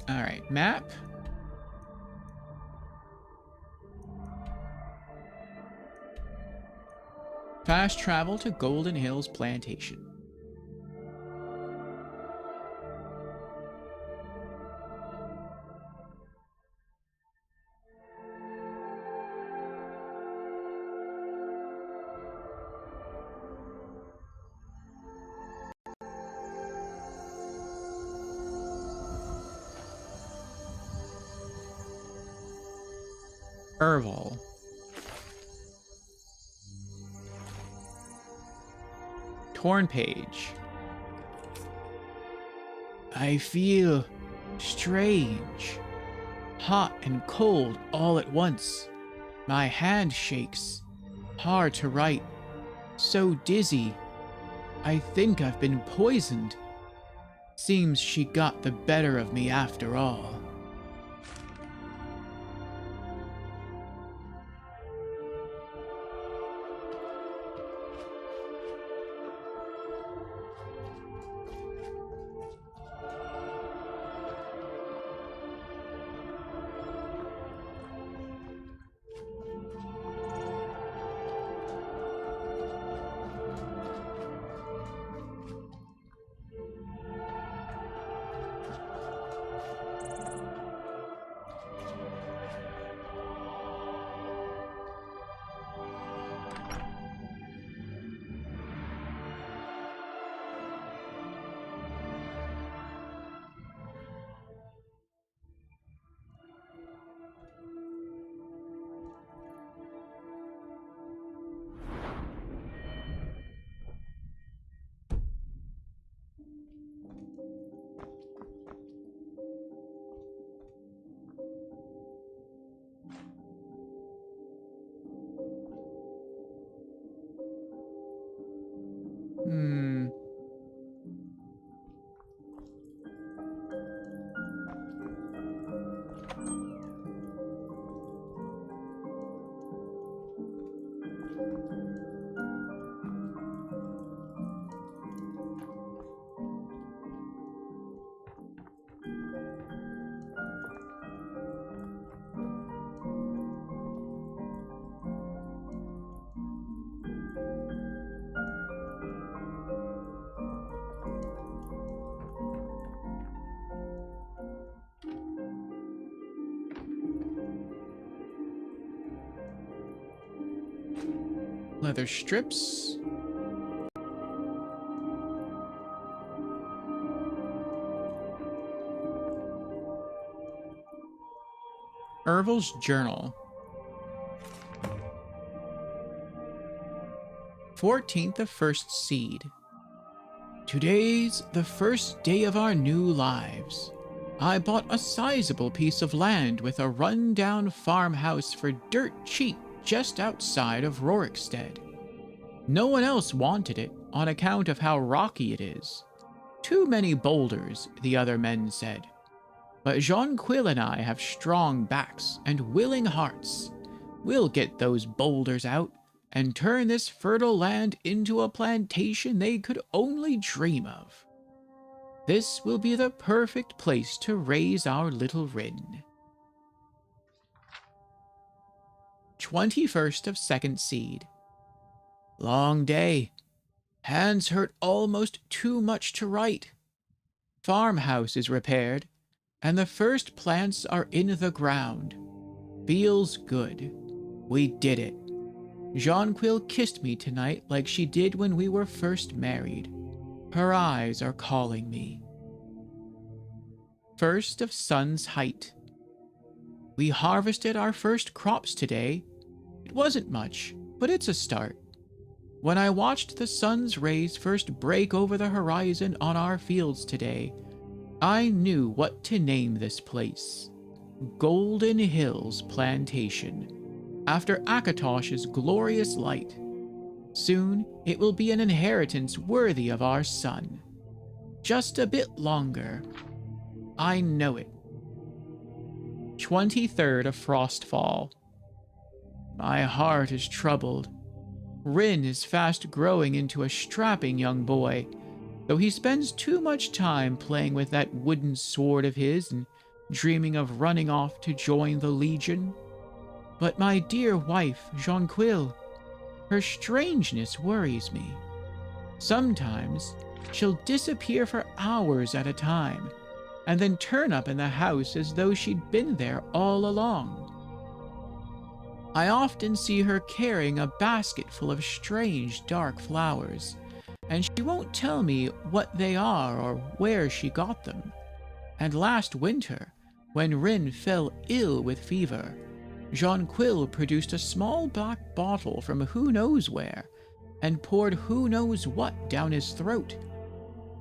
A: All right, map. Fast travel to Golden Hills Plantation. Erval. Torn page. I feel strange. Hot and cold all at once. My hand shakes. Hard to write. So dizzy. I think I've been poisoned. Seems she got the better of me after all. Leather strips. Erval's journal. 14th of First Seed. Today's the first day of our new lives. I bought a sizable piece of land with a run-down farmhouse for dirt cheap just outside of Rorikstead. No one else wanted it on account of how rocky it is. Too many boulders, the other men said. But Jonquil and I have strong backs and willing hearts. We'll get those boulders out and turn this fertile land into a plantation they could only dream of. This will be the perfect place to raise our little Rin. 21st of Second Seed. Long day. Hands hurt almost too much to write. Farmhouse is repaired, and the first plants are in the ground. Feels good. We did it. Jonquil kissed me tonight like she did when we were first married. Her eyes are calling me. 1st of Sun's Height. We harvested our first crops today. It wasn't much, but it's a start. When I watched the sun's rays first break over the horizon on our fields today, I knew what to name this place. Golden Hills Plantation. after Akatosh's glorious light. Soon it will be an inheritance worthy of our son. Just a bit longer. I know it. 23rd of Frostfall. My heart is troubled. Rin is fast growing into a strapping young boy, though he spends too much time playing with that wooden sword of his and dreaming of running off to join the Legion. But my dear wife, Jonquil, her strangeness worries me. Sometimes she'll disappear for hours at a time, and then turn up in the house as though she'd been there all along. I often see her carrying a basket full of strange, dark flowers, and she won't tell me what they are or where she got them. And last winter, when Rin fell ill with fever, Jonquil produced a small black bottle from who knows where, and poured who knows what down his throat.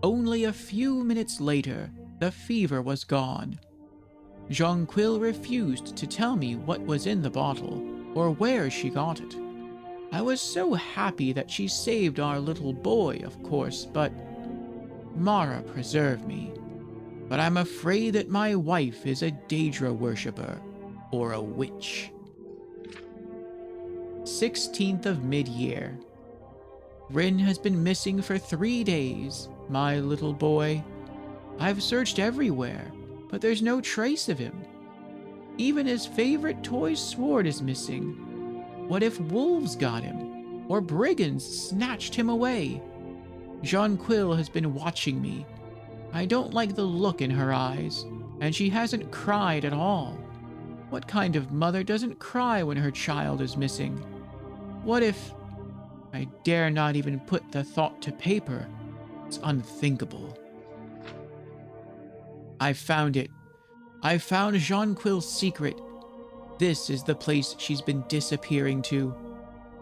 A: Only a few minutes later, the fever was gone. Jonquil refused to tell me what was in the bottle, or where she got it. I was so happy that she saved our little boy, of course, but Mara preserve me. But I'm afraid that my wife is a Daedra worshipper, or a witch. 16th of mid-year. Rin has been missing for 3 days, my little boy. I've searched everywhere, but there's no trace of him. Even his favorite toy sword is missing. What if wolves got him, or brigands snatched him away? Jonquil has been watching me. I don't like the look in her eyes, and she hasn't cried at all. What kind of mother doesn't cry when her child is missing? What if... I dare not even put the thought to paper. It's unthinkable. I found it. I found Jonquil's secret. This is the place she's been disappearing to.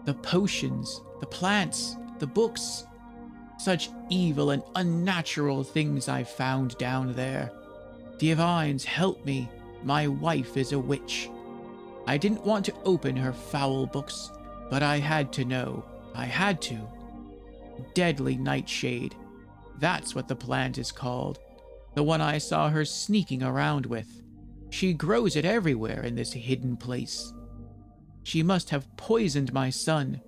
A: The potions, the plants, the books. Such evil and unnatural things I found down there. Divines, help me. My wife is a witch. I didn't want to open her foul books, but I had to know. I had to. Deadly nightshade. That's what the plant is called. The one I saw her sneaking around with. She grows it everywhere in this hidden place. She must have poisoned my son.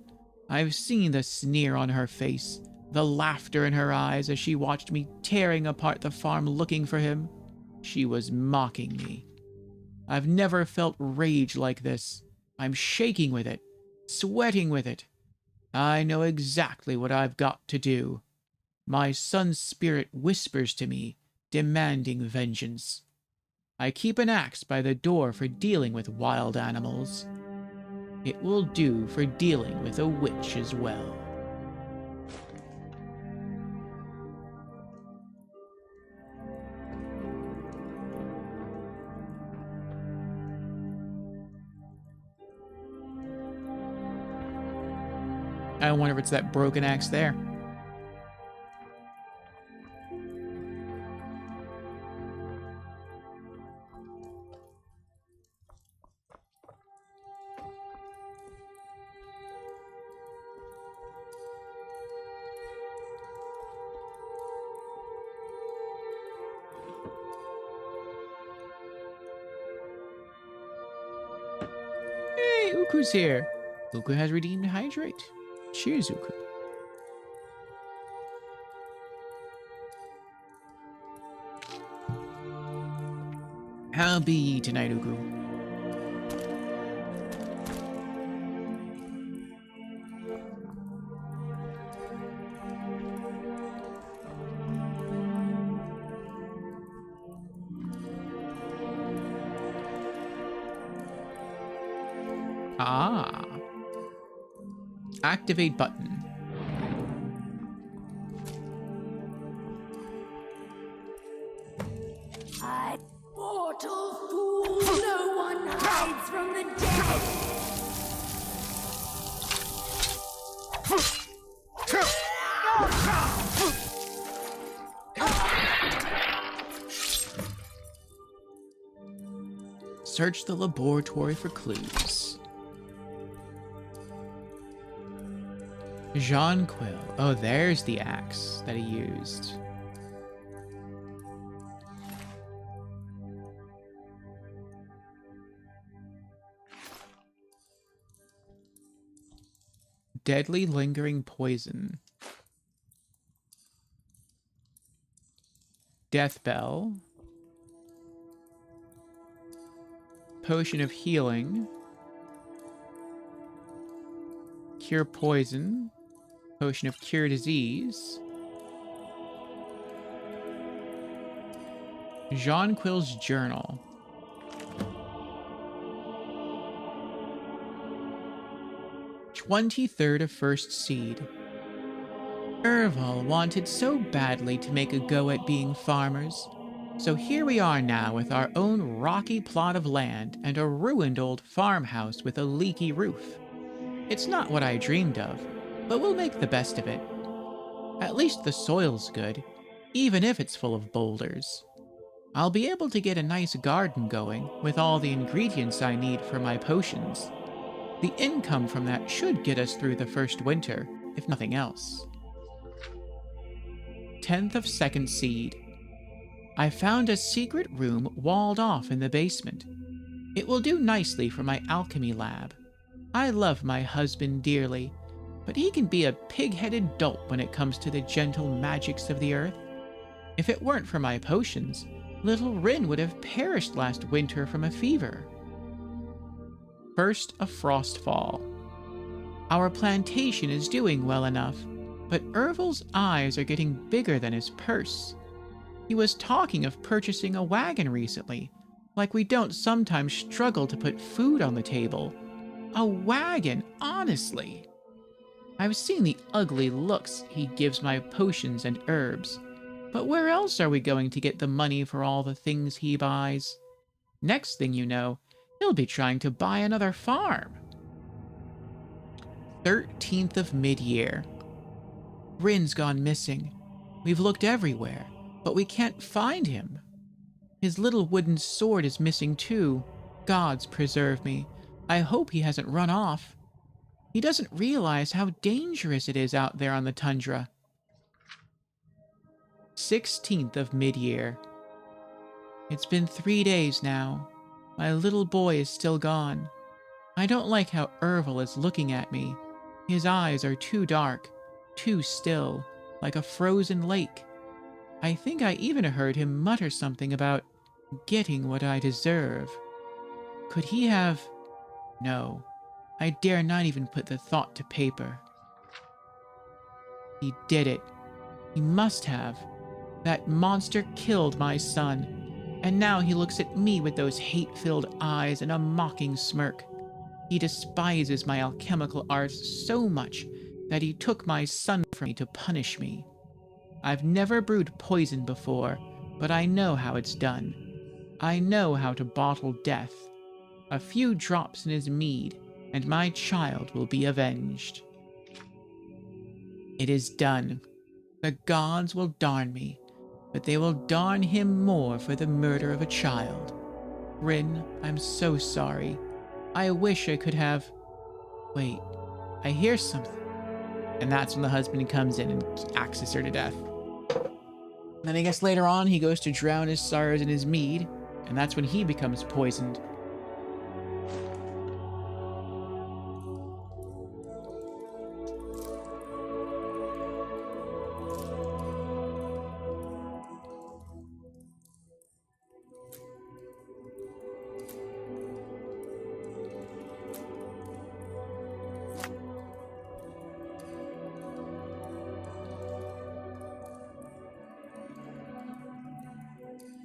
A: I've seen the sneer on her face, the laughter in her eyes as she watched me tearing apart the farm looking for him. She was mocking me. I've never felt rage like this. I'm shaking with it, sweating with it. I know exactly what I've got to do. My son's spirit whispers to me, demanding vengeance. I keep an axe by the door for dealing with wild animals. It will do for dealing with a witch as well. I wonder if it's that broken axe there. Hey, Uku's here. Uku has redeemed Hydrate. Cheers, Uku. How be ye tonight, Uku? Ah. Activate button.
L: I mortal fool, no one hides from the dead.
A: Search the laboratory for clues. Jonquil. Oh, there's the axe that he used. Deadly lingering poison. Death bell. Potion of healing. Cure poison. Potion of cure disease. Jonquil's journal. "23rd of first seed. Erval wanted so badly to make a go at being farmers, so here we are now with our own rocky plot of land and a ruined old farmhouse with a leaky roof. It's not what I dreamed of, but we'll make the best of it. At least the soil's good, even if it's full of boulders. I'll be able to get a nice garden going with all the ingredients I need for my potions. The income from that should get us through the first winter, if nothing else." 10th of second seed. I found a secret room walled off in the basement. It will do nicely for my alchemy lab. I love my husband dearly, but he can be a pig-headed dolt when it comes to the gentle magics of the earth. If it weren't for my potions, little Rin would have perished last winter from a fever. 1st of Frostfall. Our plantation is doing well enough, but Erval's eyes are getting bigger than his purse. He was talking of purchasing a wagon recently, like we don't sometimes struggle to put food on the table. A wagon, honestly. I've seen the ugly looks he gives my potions and herbs, but where else are we going to get the money for all the things he buys? Next thing you know, he'll be trying to buy another farm. 13th of mid-year. Rin's gone missing. We've looked everywhere, but we can't find him. His little wooden sword is missing too. Gods preserve me. I hope he hasn't run off. He doesn't realize how dangerous it is out there on the tundra. 16th of mid-year. It's been 3 days now. My little boy is still gone. I don't like how Erval is looking at me. His eyes are too dark, too still, like a frozen lake. I think I even heard him mutter something about getting what I deserve. Could he have... No, I dare not even put the thought to paper. He did it. He must have. That monster killed my son, and now he looks at me with those hate-filled eyes and a mocking smirk. He despises my alchemical arts so much that he took my son from me to punish me. I've never brewed poison before, but I know how it's done. I know how to bottle death. A few drops in his mead, and my child will be avenged. It is done. The gods will darn me, but they will darn him more for the murder of a child. Rin, I'm so sorry. I wish I could have... Wait, I hear something. And that's when the husband comes in and axes her to death. Then I guess later on he goes to drown his sorrows in his mead, and that's when he becomes poisoned.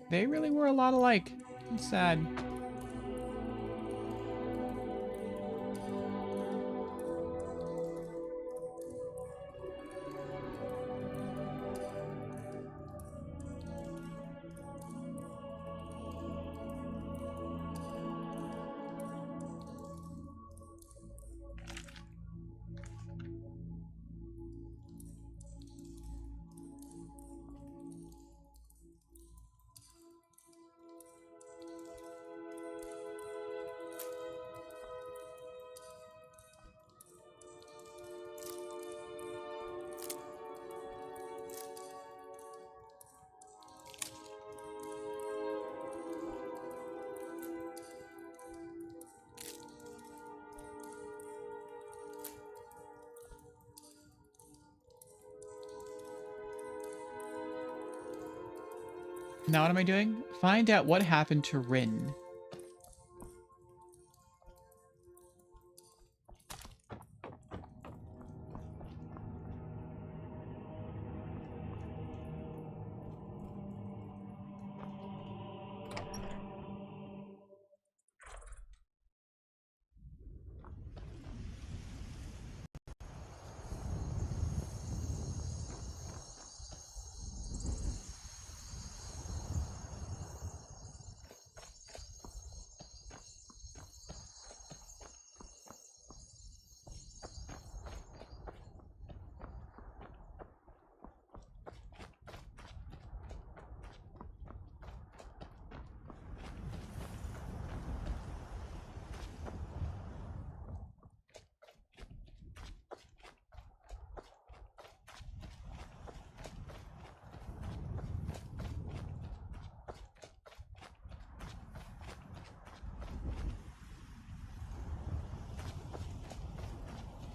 A: They really were a lot alike. It's sad. Now what am I doing? Find out what happened to Rin.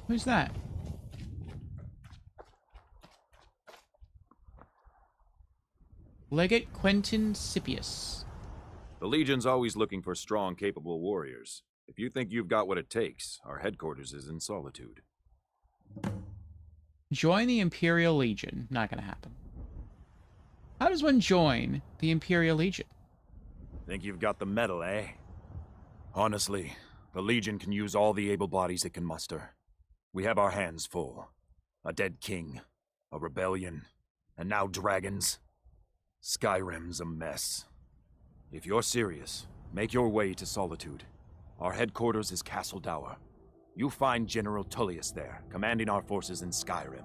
A: Who's that? Legate Quentin Scipius.
I: The Legion's always looking for strong, capable warriors. If you think you've got what it takes, our headquarters is in Solitude.
A: Join the Imperial Legion. Not gonna happen. How does one join the Imperial Legion?
I: Think you've got the metal, eh? Honestly, the Legion can use all the able bodies it can muster. We have our hands full. A dead king, a rebellion, and now dragons. Skyrim's a mess. If you're serious, make your way to Solitude. Our headquarters is Castle Dower. You find General Tullius there, commanding our forces in Skyrim.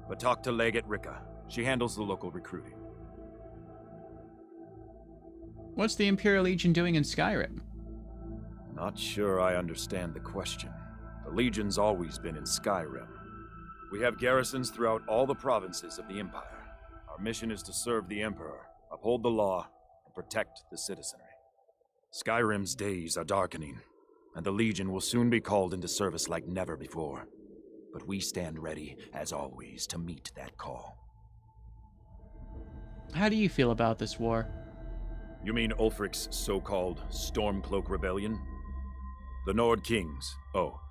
I: But talk to Legate Rika. She handles the local recruiting.
A: What's the Imperial Legion doing in Skyrim?
I: Not sure I understand the question. The Legion's always been in Skyrim. We have garrisons throughout all the provinces of the Empire. Our mission is to serve the Emperor, uphold the law, and protect the citizenry. Skyrim's days are darkening, and the Legion will soon be called into service like never before. But we stand ready, as always, to meet that call.
A: How do you feel about this war?
I: You mean Ulfric's so-called Stormcloak Rebellion? The Nord Kings,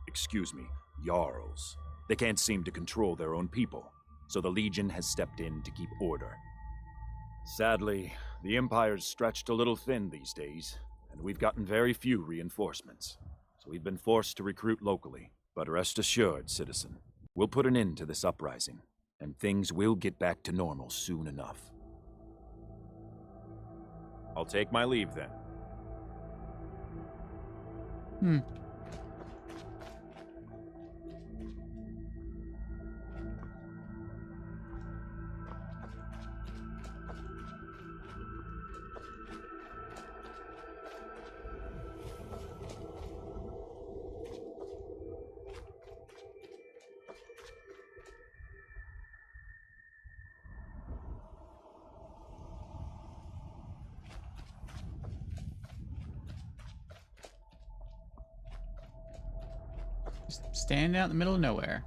I: excuse me, Jarls. They can't seem to control their own people, so the Legion has stepped in to keep order. Sadly, the Empire's stretched a little thin these days, and we've gotten very few reinforcements. So we've been forced to recruit locally. But rest assured, citizen, we'll put an end to this uprising, and things will get back to normal soon enough. I'll take my leave then.
A: Stand out in the middle of nowhere.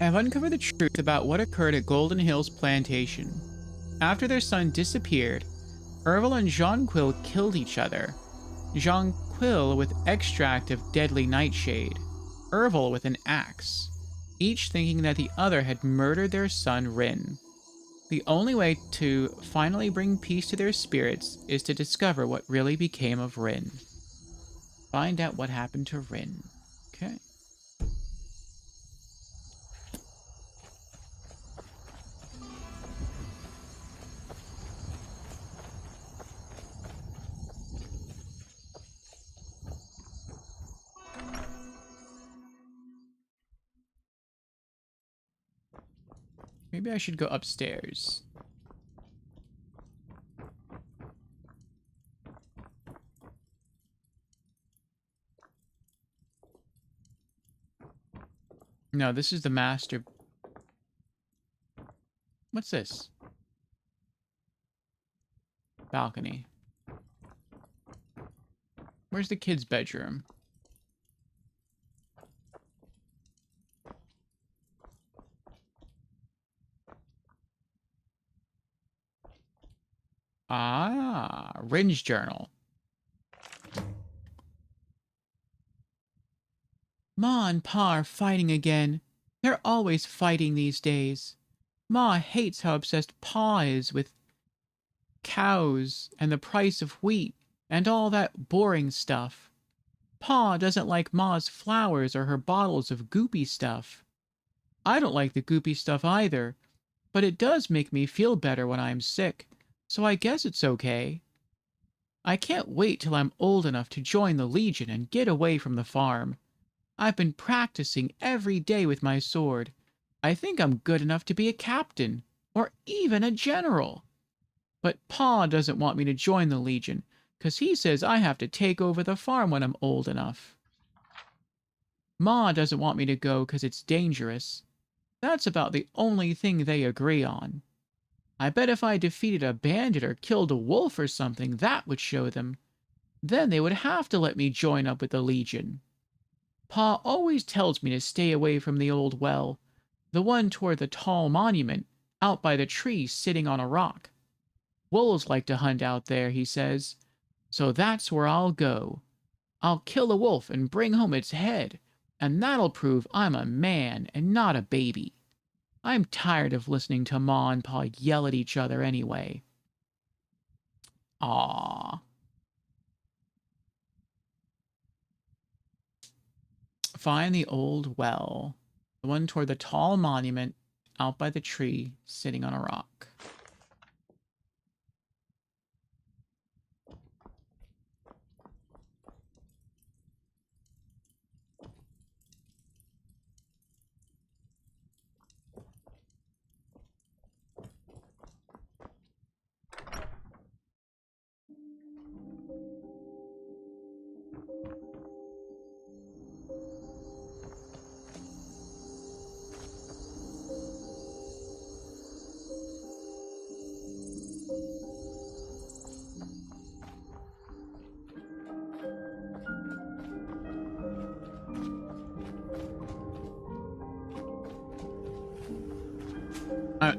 A: I've uncovered the truth about what occurred at Golden Hills Plantation. After their son disappeared, Ervil and Jonquil killed each other. Jonquil with extract of deadly nightshade, Ervil with an axe, each thinking that the other had murdered their son Rin. The only way to finally bring peace to their spirits is to discover what really became of Rin. Find out what happened to Rin. Okay. Maybe I should go upstairs. No, this is the master. What's this? Balcony. Where's the kid's bedroom? Ah, Rin's journal. Ma and Pa are fighting again. They're always fighting these days. Ma hates how obsessed Pa is with cows and the price of wheat and all that boring stuff. Pa doesn't like Ma's flowers or her bottles of goopy stuff. I don't like the goopy stuff either, but it does make me feel better when I'm sick, so I guess it's okay. I can't wait till I'm old enough to join the Legion and get away from the farm. I've been practicing every day with my sword. I think I'm good enough to be a captain, or even a general. But Pa doesn't want me to join the Legion, 'cause he says I have to take over the farm when I'm old enough. Ma doesn't want me to go 'cause it's dangerous. That's about the only thing they agree on. I bet if I defeated a bandit or killed a wolf or something, that would show them. Then they would have to let me join up with the Legion. Pa always tells me to stay away from the old well, the one toward the tall monument, out by the tree sitting on a rock. Wolves like to hunt out there, he says, so that's where I'll go. I'll kill a wolf and bring home its head, and that'll prove I'm a man and not a baby. I'm tired of listening to Ma and Pa yell at each other anyway. Aww. Find the old well, the one toward the tall monument out by the tree sitting on a rock.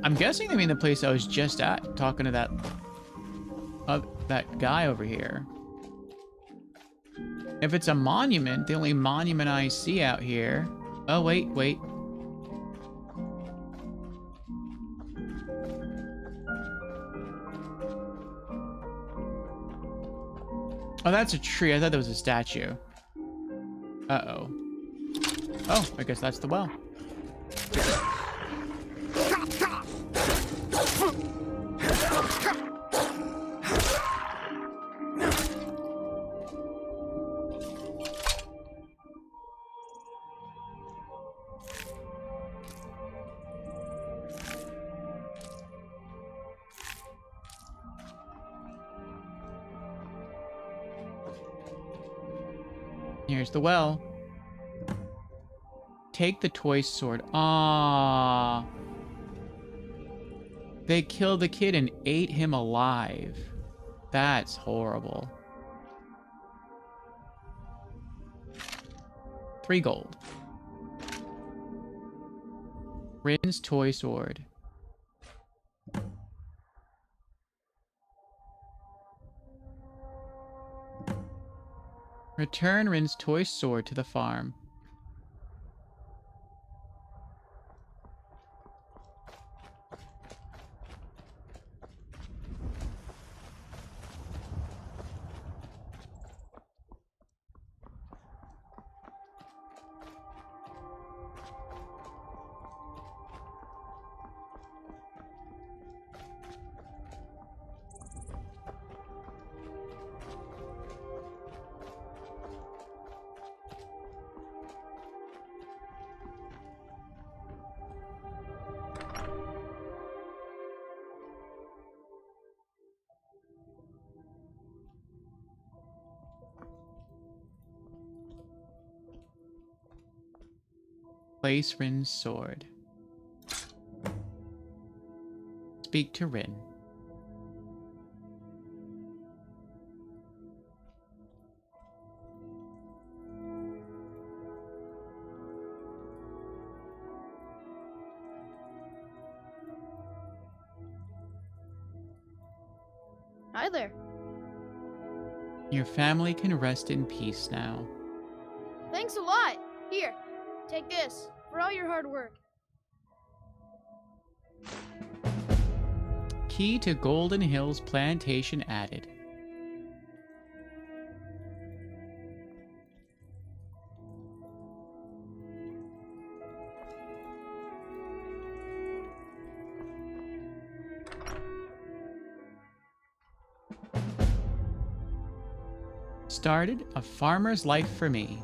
A: I'm guessing they mean the place I was just at, talking to that guy over here. If it's a monument, the only monument I see out here... Oh, wait. Oh, that's a tree. I thought that was a statue. Uh-oh. Oh, I guess that's the well. Here's the well. Take the toy sword. Ah. They killed the kid and ate him alive. That's horrible. 3 gold. Rin's toy sword. Return Rin's toy sword to the farm. Place Rin's sword. Speak to Rin.
B: Hi there.
A: Your family can rest in peace now.
B: Thanks a lot. Here, take this for all your hard work.
A: Key to Golden Hills Plantation added. Started a farmer's life for me.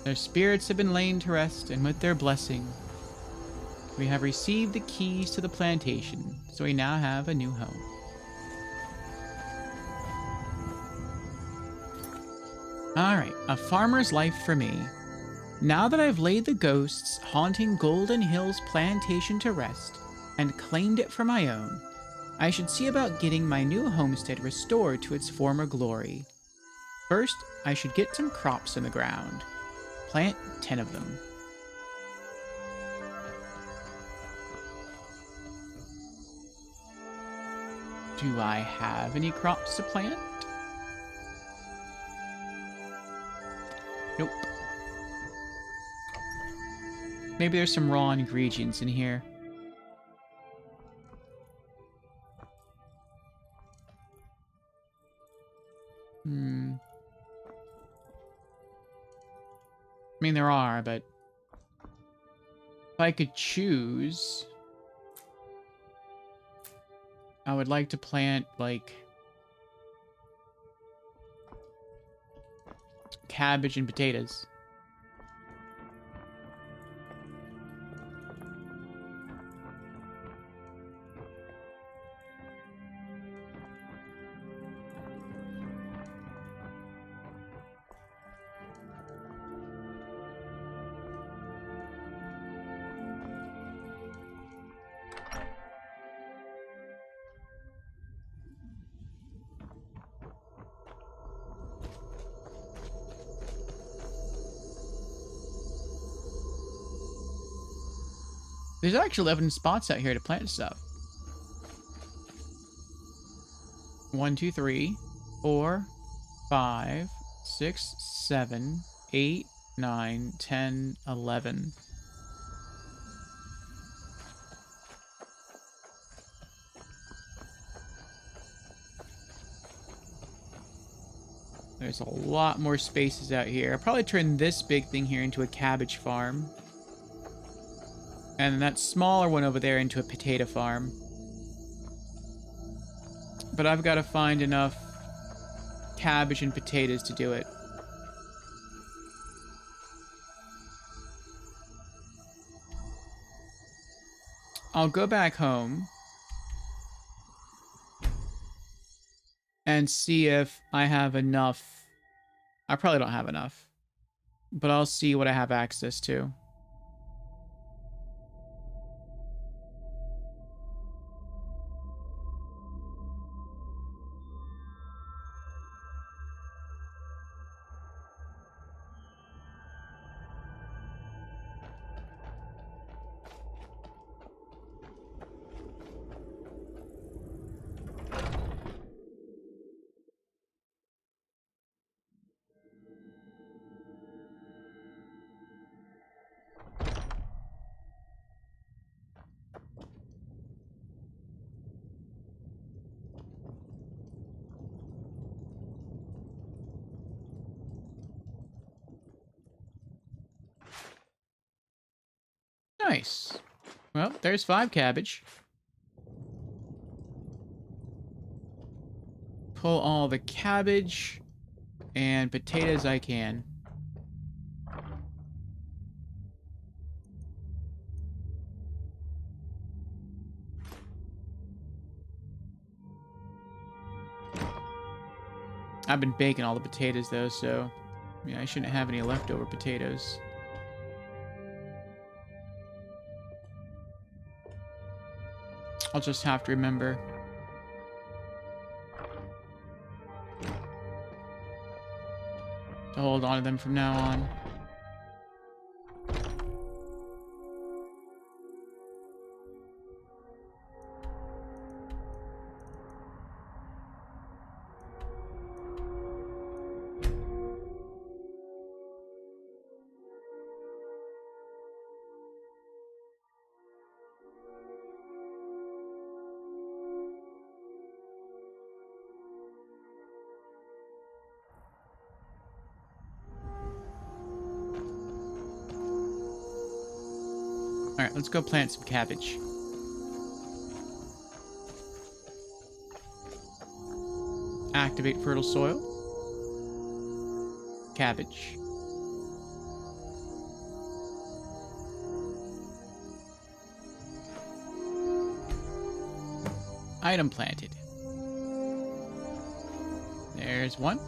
A: Their spirits have been laid to rest, and with their blessing, we have received the keys to the plantation, so we now have a new home. Alright, a farmer's life for me. Now that I've laid the ghosts haunting Golden Hills Plantation to rest, and claimed it for my own, I should see about getting my new homestead restored to its former glory. First, I should get some crops in the ground. Plant 10 of them. Do I have any crops to plant? Nope. Maybe there's some raw ingredients in here. I mean, there are, but if I could choose, I would like to plant, like, cabbage and potatoes. There's actually 11 spots out here to plant stuff. 1, 2, 3, 4, 5, 6, 7, 8, 9, 10, 11. There's a lot more spaces out here. I'll probably turn this big thing here into a cabbage farm. And that smaller one over there into a potato farm. But I've got to find enough cabbage and potatoes to do it. I'll go back home and see if I have enough. I probably don't have enough, but I'll see what I have access to. Nice. Well, there's 5 cabbage. Pull all the cabbage and potatoes I can. I've been baking all the potatoes though, so yeah, I shouldn't have any leftover potatoes. I'll just have to remember. To hold on to them from now on. Alright, let's go plant some cabbage. Activate fertile soil. Cabbage. Item planted. There's one.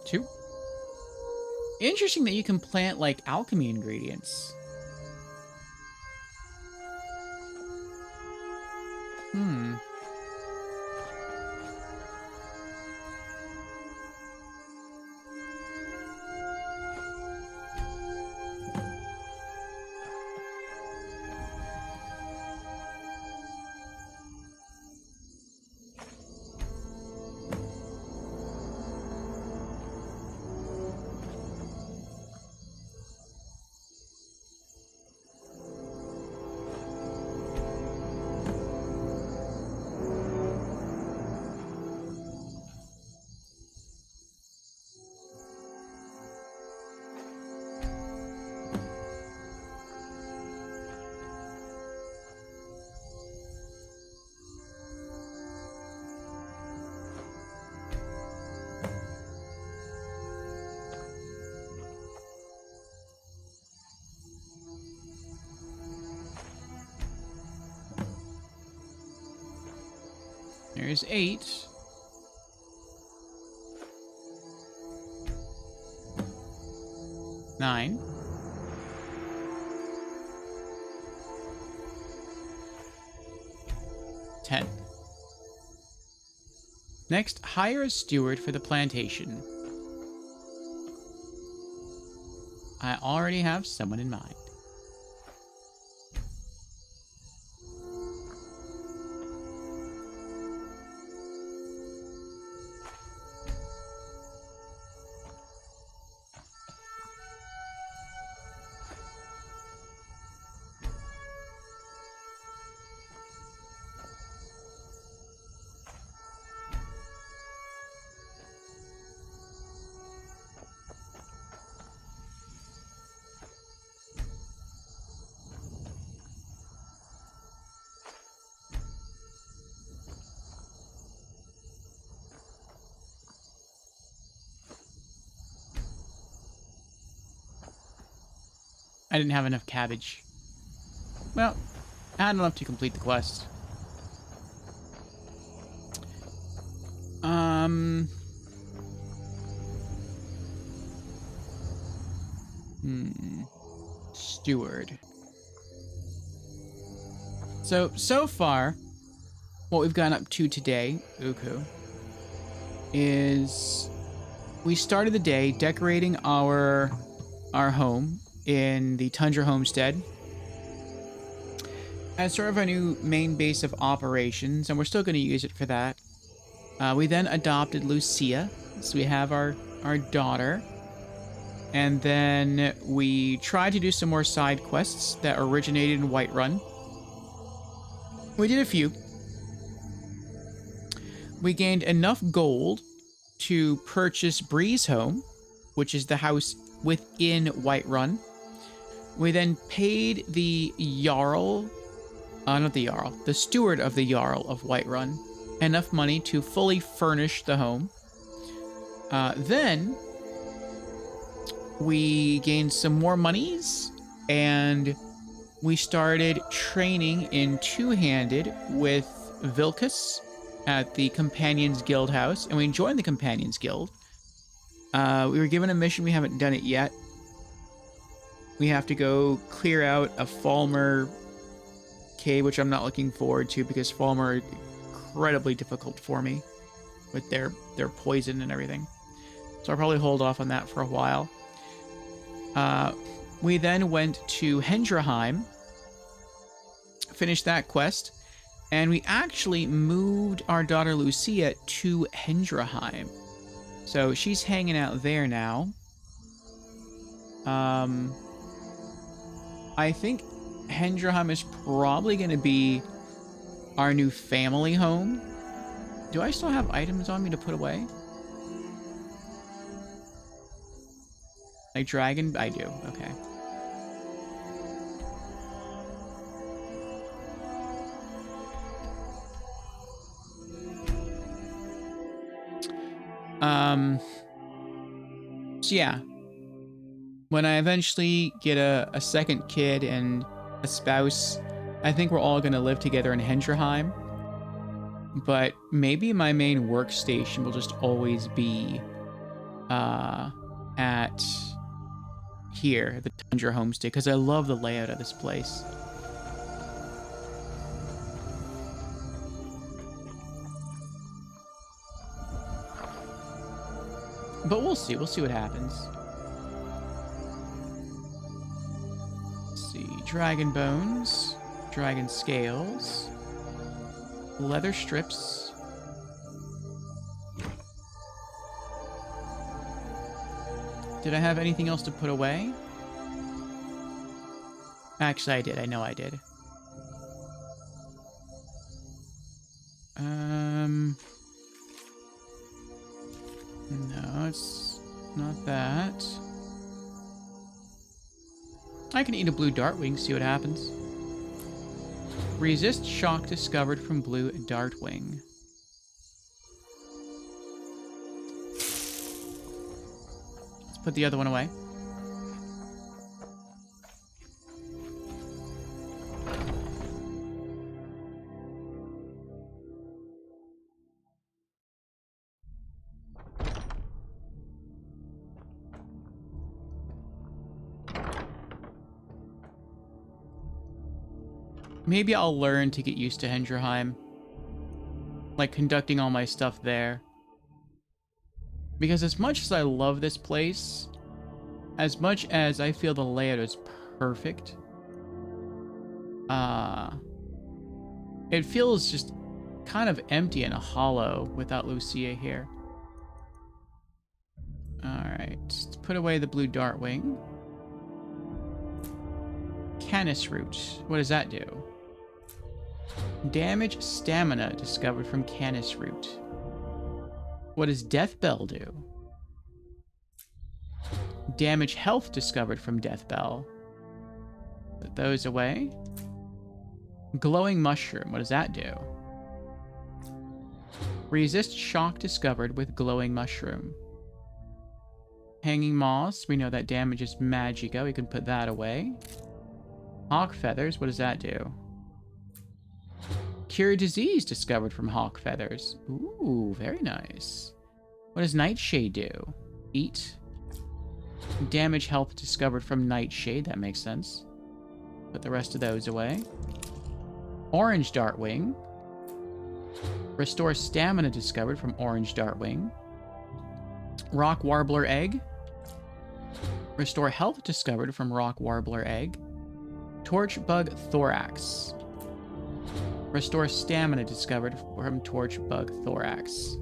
A: Two. Interesting that you can plant, like, alchemy ingredients. Hmm. There's 8. Nine. 10. Next, hire a steward for the plantation. I already have someone in mind. I didn't have enough cabbage. Well, I had enough to complete the quest. Steward. So far, what we've gotten up to today, Uku, is we started the day decorating our home in the Tundra Homestead as sort of our new main base of operations, and we're still going to use it for that. We then adopted Lucia, so we have our daughter. And then we tried to do some more side quests that originated in Whiterun. We did a few. we gained enough gold to purchase Breeze Home, which is the house within Whiterun. We then paid the Jarl, not the Jarl, the steward of the Jarl of Whiterun, enough money to fully furnish the home. Then we gained some more monies, and we started training in two-handed with Vilcus at the Companions Guild house, and we joined the Companions Guild. We were given a mission. We haven't done it yet. We have to go clear out a Falmer cave, which I'm not looking forward to because Falmer are incredibly difficult for me with their poison and everything. So I'll probably hold off on that for a while. We then went to Hendraheim, finished that quest, and we actually moved our daughter Lucia to Hendraheim. So she's hanging out there now. I think Hendraheim is probably going to be our new family home. Do I still have items on me to put away? Like dragon? I do. Okay. So yeah, when I eventually get a second kid and a spouse, I think we're all going to live together in Hendraheim. But maybe my main workstation will just always be at here, the Tundra Homestead, because I love the layout of this place. But we'll see. We'll see what happens. Let's see. Dragon bones. Dragon scales. Leather strips. Did I have anything else to put away? Actually, I did. I know I did. No, it's not that. I can eat a blue dartwing, see what happens. Resist shock discovered from blue dartwing. Let's put the other one away. Maybe I'll learn to get used to Hendraheim. Like, conducting all my stuff there. Because as much as I love this place, as much as I feel the layout is perfect, it feels just kind of empty and hollow without Lucia here. Alright, let's put away the blue dartwing. Canis root. What does that do? Damage stamina discovered from Canis root. What does Death Bell do? Damage health discovered from Death Bell. Put those away. Glowing mushroom. What does that do? Resist shock discovered with glowing mushroom. Hanging moss. We know that damages magicka. We can put that away. Hawk feathers. What does that do? Cure disease discovered from hawk feathers. Ooh, very nice. What does Nightshade do? Eat. Damage health discovered from Nightshade. That makes sense. Put the rest of those away. Orange Dartwing. Restore stamina discovered from Orange Dartwing. Rock Warbler Egg. Restore health discovered from Rock Warbler Egg. Torch Bug Thorax. Restore stamina discovered from Torch Bug Thorax.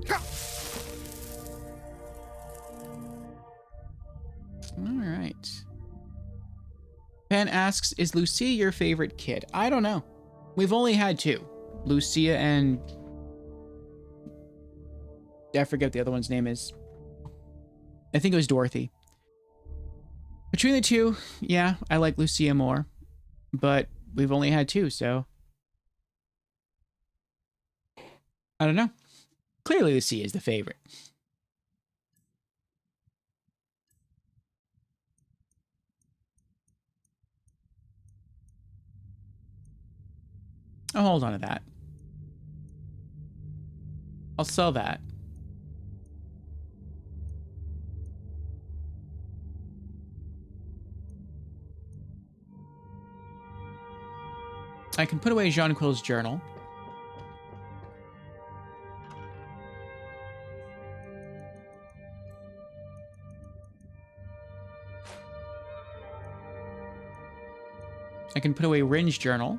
A: Alright. Pan asks, is Lucia your favorite kid? I don't know. We've only had two. Lucia and I forget what the other one's name is. I think it was Dorothy. Between the two, yeah, I like Lucia more. But we've only had 2, so... I don't know. Clearly Lucia is the favorite. I'll hold on to that. I'll sell that. I can put away Jean-Quill's journal. I can put away Rin's journal.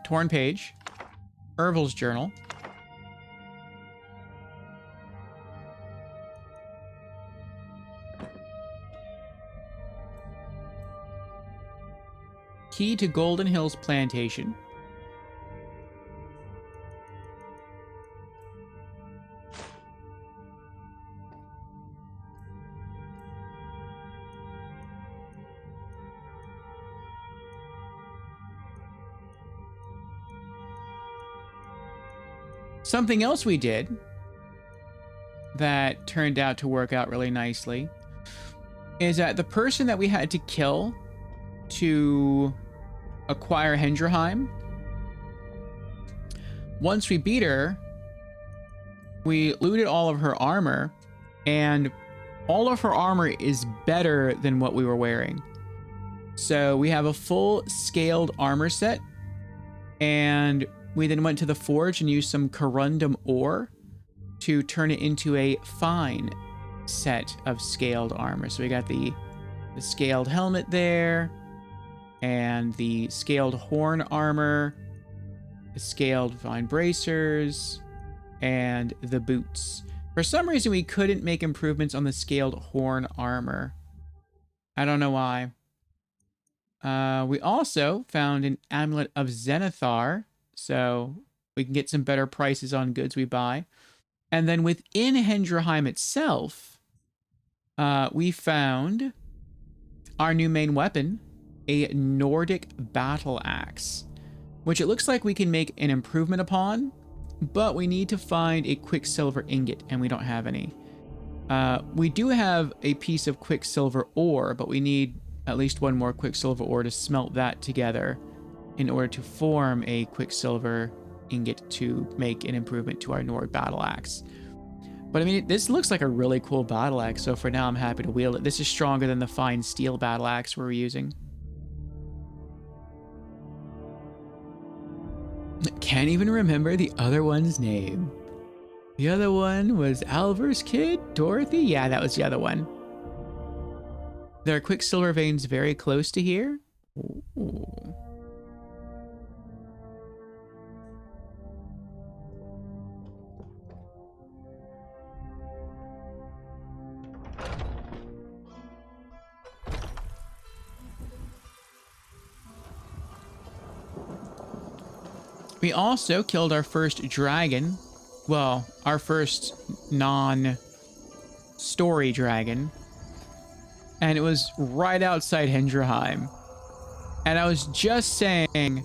A: Torn page. Ervil's journal. Key to Golden Hills Plantation. Something else we did that turned out to work out really nicely is that the person that we had to kill to acquire Hendrheim, once we beat her, we looted all of her armor, and all of her armor is better than what we were wearing. So we have a full scaled armor set, and we then went to the forge and used some corundum ore to turn it into a fine set of scaled armor. So we got the scaled helmet there, and the scaled horn armor, the scaled vine bracers, and the boots. For some reason, we couldn't make improvements on the scaled horn armor. I don't know why. We also found an amulet of Zenithar, so we can get some better prices on goods we buy. And then within Hendrheim itself, we found our new main weapon, a Nordic battle axe, which it looks like we can make an improvement upon, but we need to find a quicksilver ingot, and we don't have any. We do have a piece of quicksilver ore, but we need at least one more quicksilver ore to smelt that together in order to form a quicksilver ingot to make an improvement to our Nord battle axe. But I mean, this looks like a really cool battle axe, so for now I'm happy to wield it. This is stronger than the fine steel battle axe we're using. Can't even remember the other one's name. The other one was Alvar's kid? Dorothy? Yeah, that was the other one. There are quicksilver veins very close to here. Ooh. We also killed our first dragon. Well, our first non-story dragon. And it was right outside Hendrheim. And I was just saying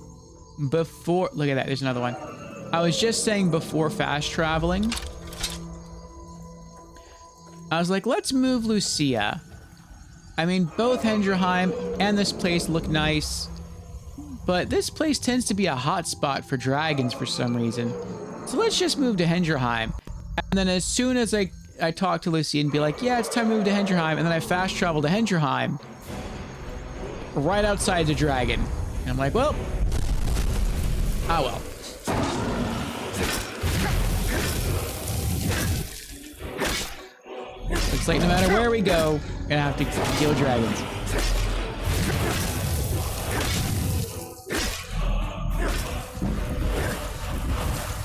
A: before... Look at that, there's another one. I was just saying before fast traveling. I was like, let's move Lucia. I mean, both Hendrheim and this place look nice. But this place tends to be a hot spot for dragons for some reason. So let's just move to Hendrheim. And then as soon as I talk to Lucy and be like, yeah, it's time to move to Hendrheim. And then I fast travel to Hendrheim. Right outside the dragon. And I'm like, well. Ah, well. Looks like no matter where we go, we're gonna have to kill dragons.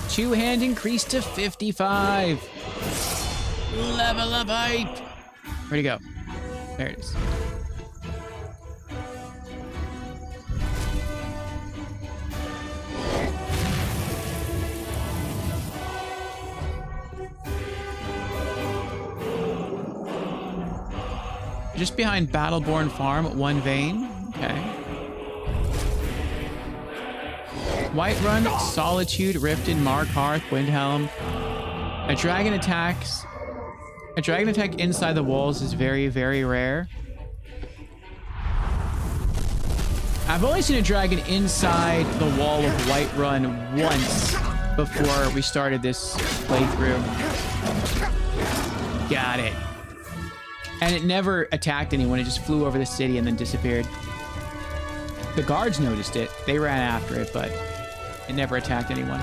A: Two-hand increase to 55. Level up hype. Where'd he go? There it is. just behind Battleborn Farm, 1 vein. Okay. Whiterun, Solitude, Riften, Mark, Hearth, Windhelm. A dragon attack inside the walls is very, very rare. I've only seen a dragon inside the wall of Whiterun once before we started this playthrough. Got it. And it never attacked anyone. It just flew over the city and then disappeared. The guards noticed it. They ran after it, but it never attacked anyone.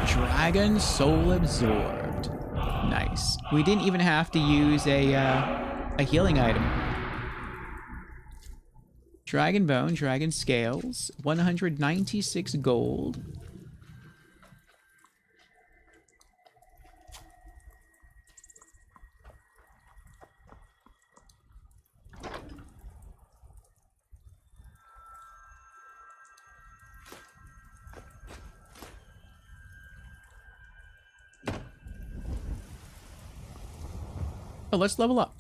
A: Dragon Soul Absorbed. Nice. We didn't even have to use a healing item. Dragon Bone, Dragon Scales, 196 gold. Oh, let's level up.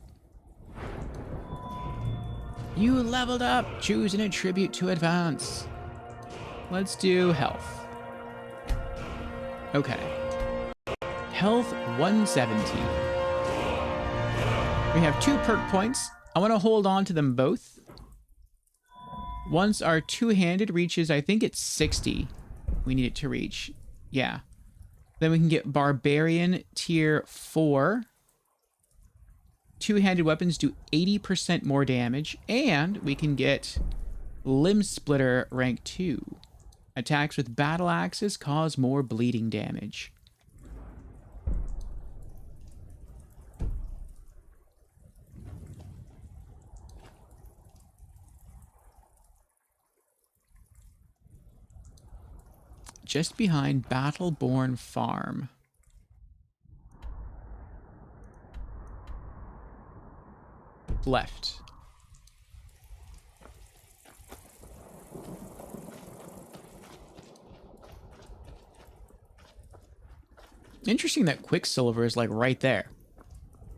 A: You leveled up. Choose an attribute to advance. Let's do health. Okay. Health 170. We have 2 perk points. I want to hold on to them both. Once our two-handed reaches, I think it's 60. We need it to reach. Yeah. Then we can get Barbarian tier 4. Two-handed weapons do 80% more damage, and we can get Limb Splitter rank 2. Attacks with battle axes cause more bleeding damage. Just behind Battleborn Farm. Left. Interesting that Quicksilver is like right there,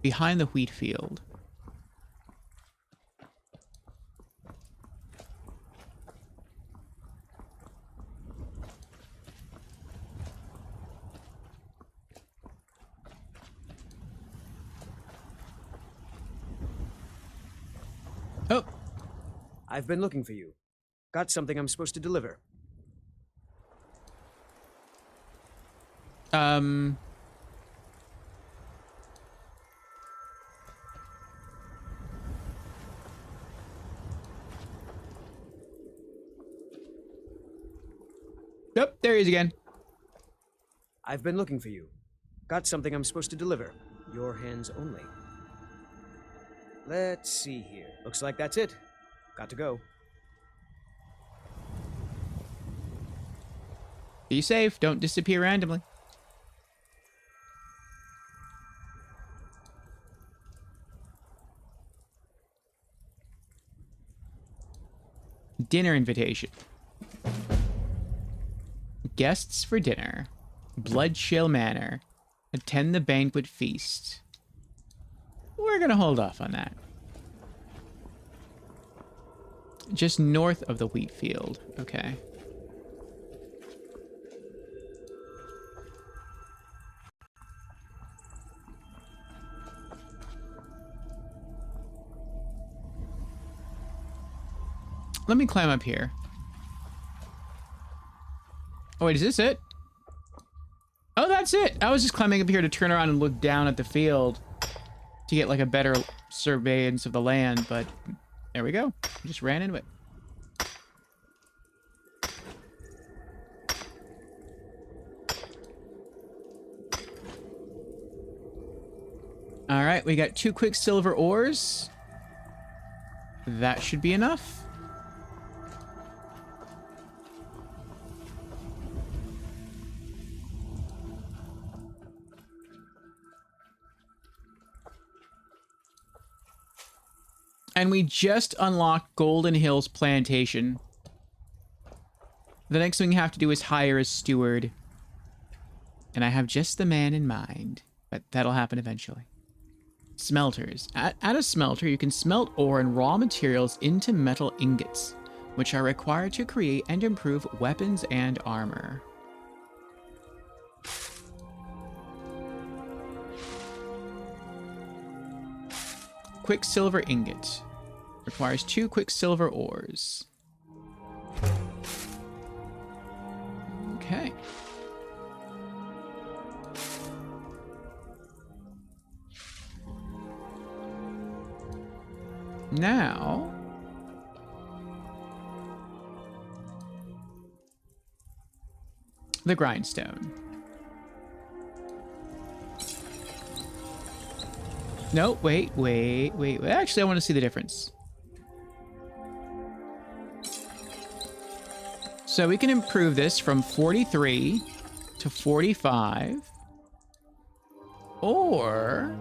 A: behind the wheat field.
J: Oh! I've been looking for you. Got something I'm supposed to deliver.
A: Yep, there he is again.
J: I've been looking for you. Got something I'm supposed to deliver. Your hands only. Let's see here. Looks like that's it. Got to go.
A: Be safe. Don't disappear randomly. Dinner invitation. Guests for dinner. Bloodchill Manor. Attend the banquet feast. We're gonna hold off on that. Just north of the wheat field. Okay. Let me climb up here. Oh, wait, is this it? Oh, that's it. I was just climbing up here to turn around and look down at the field to get like a better surveillance of the land, but there we go. Just ran into it. All right, we got 2 Quicksilver ores. That should be enough. And we just unlocked Golden Hills Plantation. The next thing we have to do is hire a steward. And I have just the man in mind. But that'll happen eventually. Smelters. At a smelter, you can smelt ore and raw materials into metal ingots, which are required to create and improve weapons and armor. Quicksilver ingot. Requires 2 quicksilver ores. Okay. Now, the grindstone. No, wait. Actually, I want to see the difference. So we can improve this from 43 to 45. Or...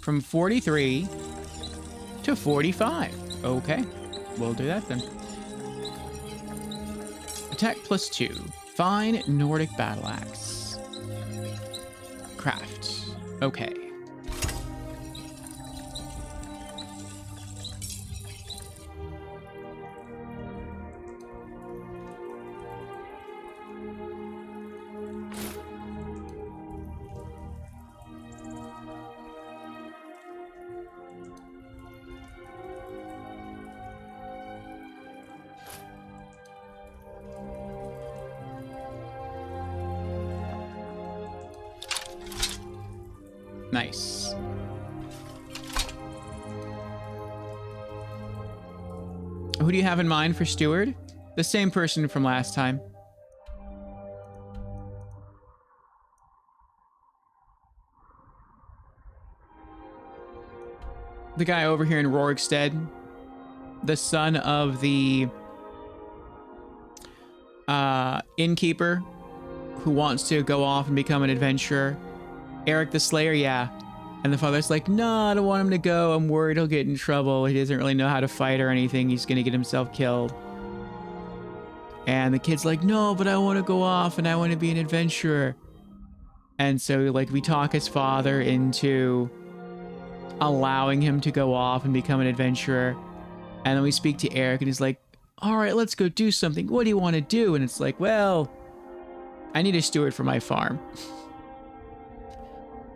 A: from 43 to 45. Okay, we'll do that then. Attack +2. Fine Nordic battle axe. Craft. Okay. Nice. Who do you have in mind for steward? The same person from last time. The guy over here in Rorikstead. The son of the innkeeper who wants to go off and become an adventurer. Eric the Slayer, yeah. And the father's like, no, I don't want him to go. I'm worried he'll get in trouble. He doesn't really know how to fight or anything. He's going to get himself killed. And the kid's like, no, but I want to go off and I want to be an adventurer. And so, like, we talk his father into allowing him to go off and become an adventurer. And then we speak to Eric and he's like, all right, let's go do something. What do you want to do? And it's like, well, I need a steward for my farm.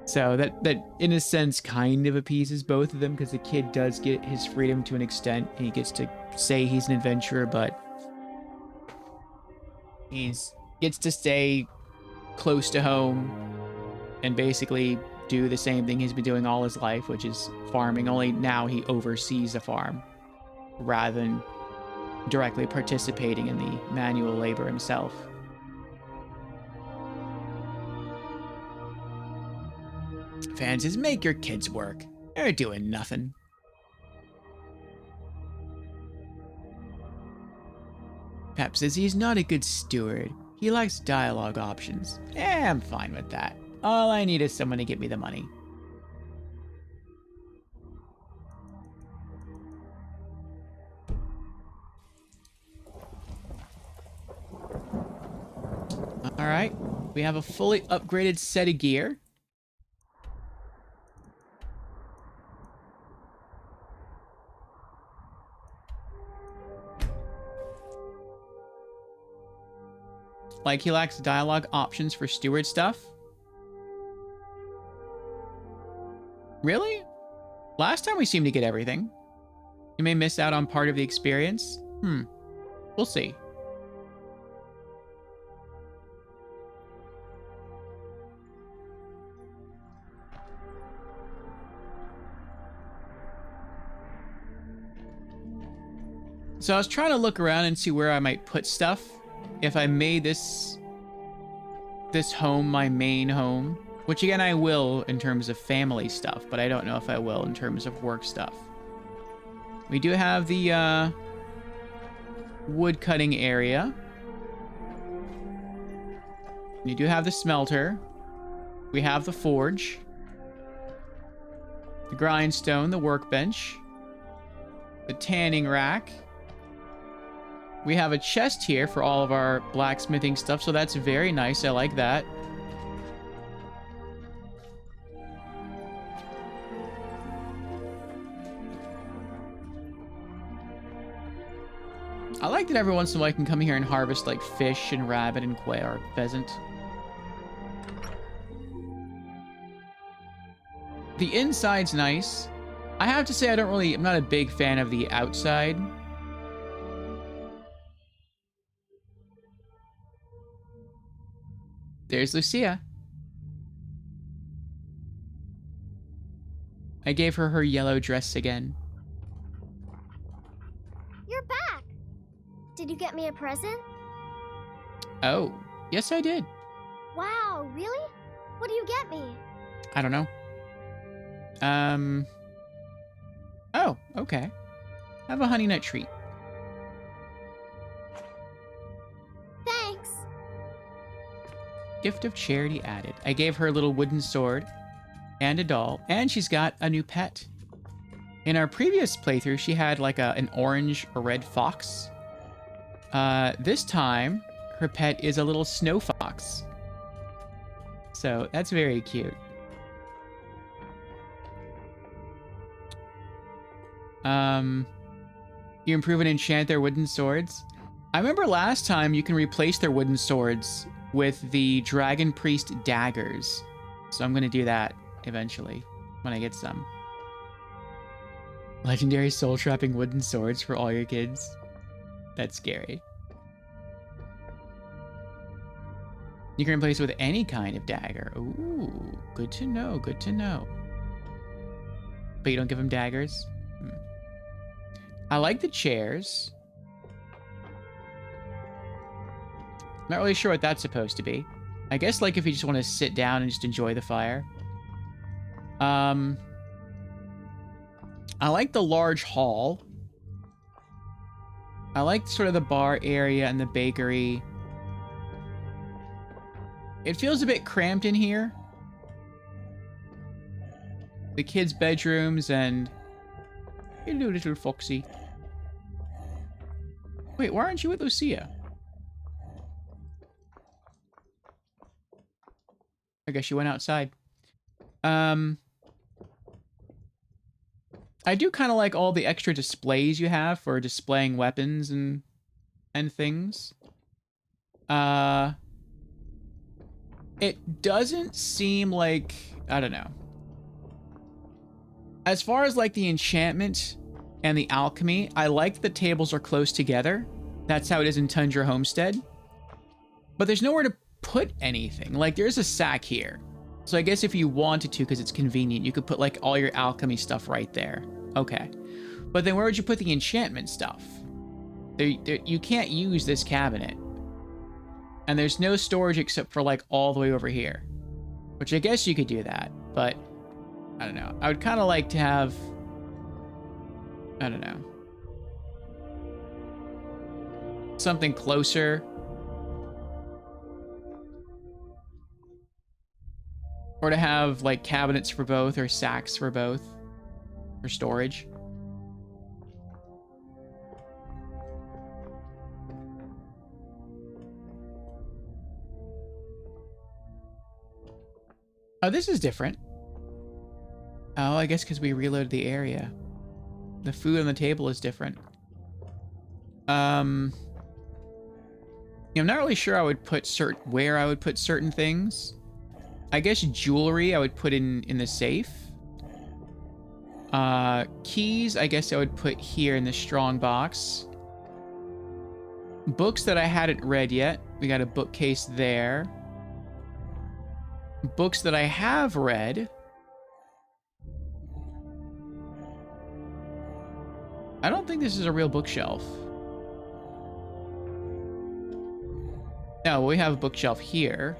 A: So that in a sense kind of appeases both of them, because the kid does get his freedom to an extent. He gets to say he's an adventurer, but gets to stay close to home and basically do the same thing he's been doing all his life, which is farming, only now he oversees a farm rather than directly participating in the manual labor himself. Fan says, make your kids work. They're doing nothing. Pep says he's not a good steward. He likes dialogue options. I'm fine with that. All I need is someone to give me the money. Alright, we have a fully upgraded set of gear. Like, he lacks dialogue options for steward stuff. Really? Last time we seemed to get everything. You may miss out on part of the experience. We'll see. So I was trying to look around and see where I might put stuff. If I made this home my main home, Which again, I will in terms of family stuff, but I don't know if I will in terms of work stuff. We do have the wood cutting area. You do have the smelter. We have the forge. The grindstone, the workbench. The tanning rack. We have a chest here for all of our blacksmithing stuff, so that's very nice. I like that. I like that every once in a while I can come here and harvest like fish and rabbit and quail or pheasant. The inside's nice. I have to say I'm not a big fan of the outside. There's Lucia. I gave her her yellow dress again.
E: You're back. Did you get me a present?
A: Oh, yes I did.
E: Wow, really? What do you get me?
A: I don't know. Oh, okay. Have a honey nut treat.
E: Thanks.
A: Gift of charity added. I gave her a little wooden sword and a doll, and she's got a new pet. In our previous playthrough, she had like an orange or red fox. This time, her pet is a little snow fox. So that's very cute. You improve and enchant their wooden swords. I remember last time you can replace their wooden swords with the Dragon Priest daggers. So I'm going to do that eventually when I get some. Legendary soul trapping wooden swords for all your kids. That's scary. You can replace it with any kind of dagger. Ooh, good to know, good to know. But you don't give them daggers? I like the chairs. Not really sure what that's supposed to be. I guess like if you just want to sit down and just enjoy the fire. I like the large hall. I like sort of the bar area and the bakery. It feels a bit cramped in here. The kids' bedrooms and... Hello, little foxy. Wait, why aren't you with Lucia? I guess you went outside. I do kind of like all the extra displays you have for displaying weapons and things. It doesn't seem like... I don't know. As far as like the enchantment and the alchemy, I like that the tables are close together. That's how it is in Tundra Homestead. But there's nowhere to put anything. Like there's a sack here. So I guess if you wanted to, because it's convenient, you could put like all your alchemy stuff right there. Okay. But then where would you put the enchantment stuff? You can't use this cabinet. And there's no storage except for like all the way over here. Which I guess you could do that, but I don't know. I would kind of like to have, I don't know, something closer. Or to have like cabinets for both or sacks for both for storage. Oh, this is different. Oh, I guess because we reloaded the area. The food on the table is different. I'm not really sure I would put where I would put certain things. I guess jewelry I would put in the safe. Keys, I guess I would put here in the strong box. Books that I hadn't read yet. We got a bookcase there. Books that I have read. I don't think this is a real bookshelf. No, we have a bookshelf here.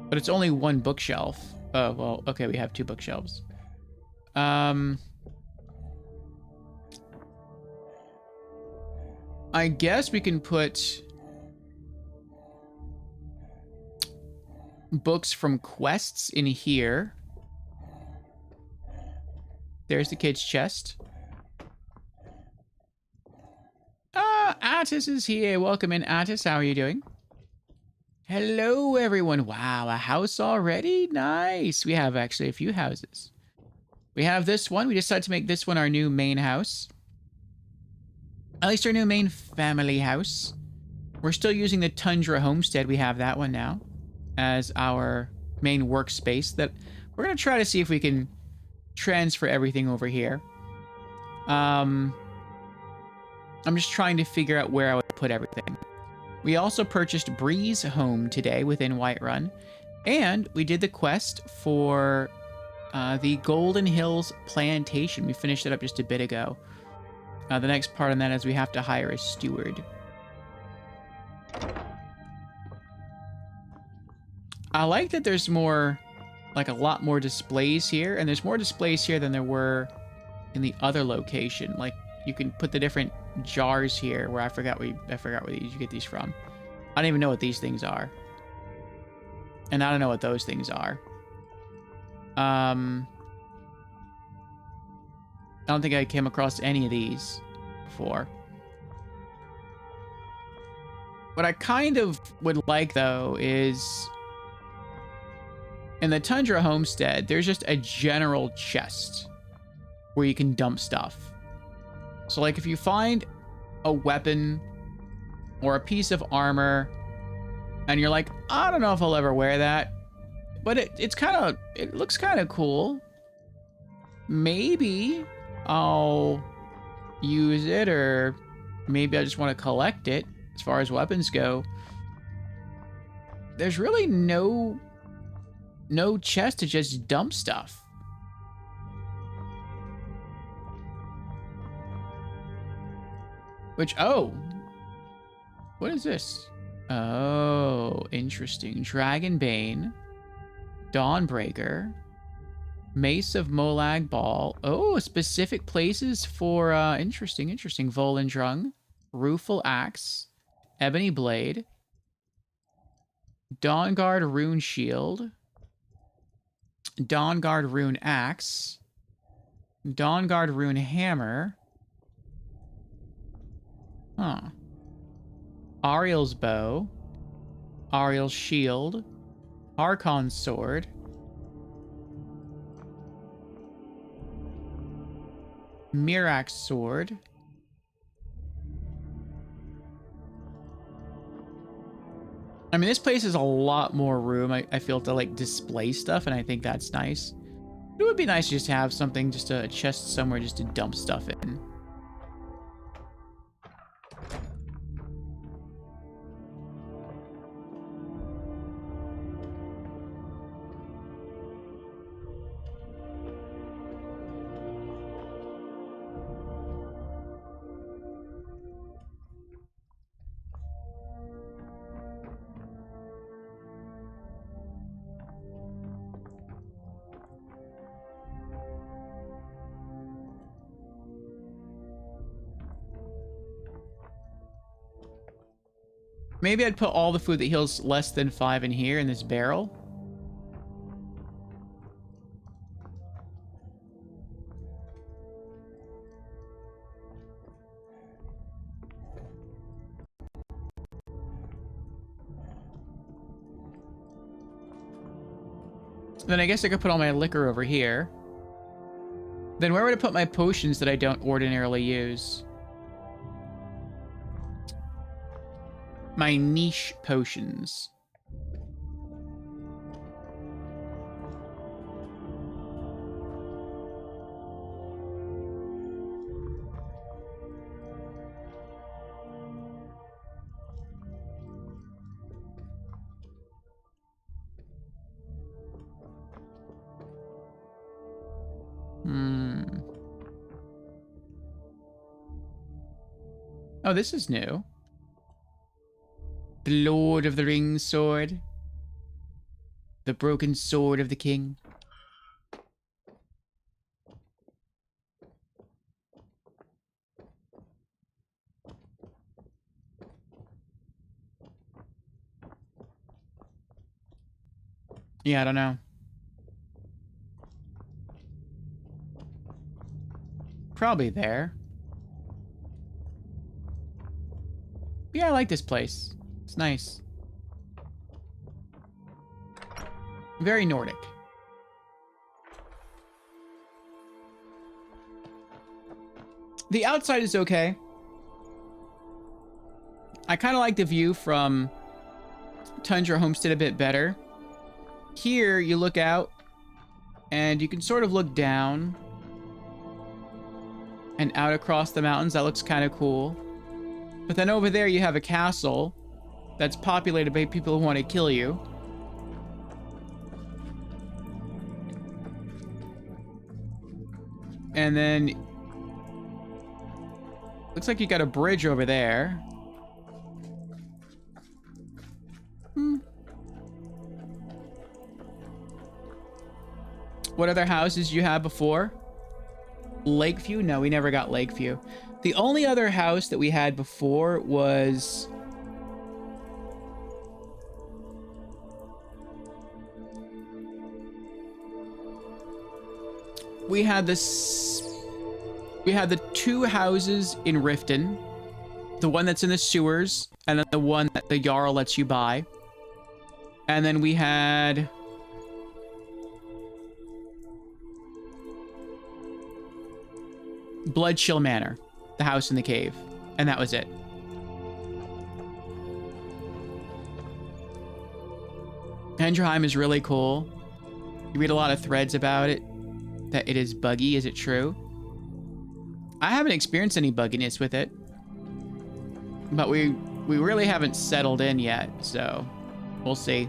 A: But it's only one bookshelf. Oh, well, okay, we have 2 bookshelves. I guess we can put books from quests in here. There's the kids' chest. Attis is here. Welcome in, Attis. How are you doing? Hello, everyone. Wow, a house already? Nice. We have actually a few houses. We have this one. We decided to make this one our new main house. At least our new main family house. We're still using the Tundra Homestead. We have that one now as our main workspace. That we're going to try to see if we can transfer everything over here. I'm just trying to figure out where I would put everything. We also purchased Breeze Home today within Whiterun, and we did the quest for the Golden Hills Plantation. We finished it up just a bit ago. The next part on that is we have to hire a steward. I like that there's more, like a lot more displays here, and there's more displays here than there were in the other location. Like, you can put the different jars here where I forgot where you get these from. I don't even know what these things are. And I don't know what those things are. I don't think I came across any of these before. What I kind of would like, though, is in the Tundra Homestead, there's just a general chest where you can dump stuff. So, like, if you find a weapon or a piece of armor and you're like, I don't know if I'll ever wear that, but it looks kind of cool. Maybe I'll use it, or maybe I just want to collect it. As far as weapons go, there's really no chest to just dump stuff. Which, oh, what is this? Oh, interesting. Dragonbane, Dawnbreaker, Mace of Molag Ball. Oh, specific places for, interesting. Volendrung, Rueful Axe, Ebony Blade, Dawnguard Rune Shield, Dawnguard Rune Axe, Dawnguard Rune Hammer. Huh. Ariel's Bow, Ariel's Shield, Harkon's Sword, Mirak's Sword, I mean, this place has a lot more room, I feel, to, like, display stuff, and I think that's nice. It would be nice to just have something, just a chest somewhere just to dump stuff in. Maybe I'd put all the food that heals less than 5 in here in this barrel. Then I guess I could put all my liquor over here. Then where would I put my potions that I don't ordinarily use? My niche potions. Oh, this is new. The Lord of the Rings sword. The broken sword of the king. Yeah, I don't know. Probably there. Yeah, I like this place. It's nice. Very Nordic. The outside is okay. I kind of like the view from Tundra Homestead a bit better. Here, you look out, and you can sort of look down and out across the mountains. That looks kind of cool. But then over there, you have a castle that's populated by people who want to kill you. And then looks like you got a bridge over there. What other houses you had before? Lakeview? No, we never got Lakeview. The only other house that we had before was... We had this... We had the two houses in Riften. The one that's in the sewers, and then the one that the Jarl lets you buy. And then we had... Bloodchill Manor, the house in the cave, and that was it. Hendrheim is really cool. You read a lot of threads about it, that it is buggy. Is it true? I haven't experienced any bugginess with it, but we really haven't settled in yet, so we'll see.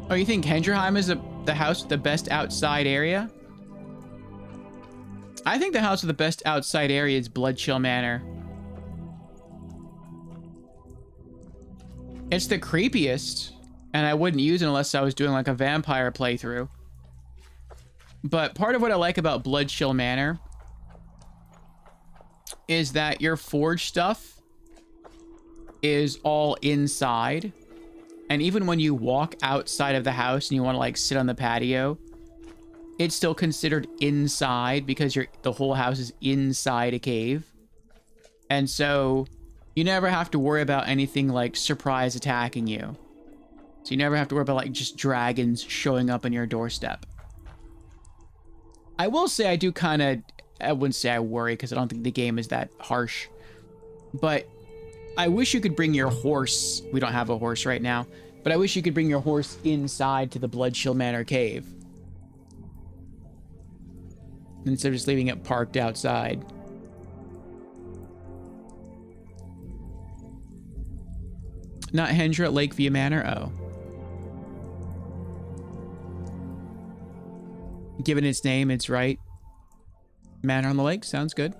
A: Oh, you think Hendrheim is the house with the best outside area? I think the house with the best outside area is Bloodchill Manor. It's the creepiest, and I wouldn't use it unless I was doing like a vampire playthrough. But part of what I like about Bloodchill Manor is that your forge stuff is all inside. And even when you walk outside of the house and you want to like sit on the patio, it's still considered inside because the whole house is inside a cave. And so you never have to worry about anything like surprise attacking you. So you never have to worry about like just dragons showing up on your doorstep. I will say I do kind of, I wouldn't say I worry because I don't think the game is that harsh. But I wish you could bring your horse. We don't have a horse right now, but I wish you could bring your horse inside to the Bloodchill Manor cave instead of just leaving it parked outside. Not Hendra at Lakeview Manor? Oh. Given its name, it's right. Manor on the Lake? Sounds good.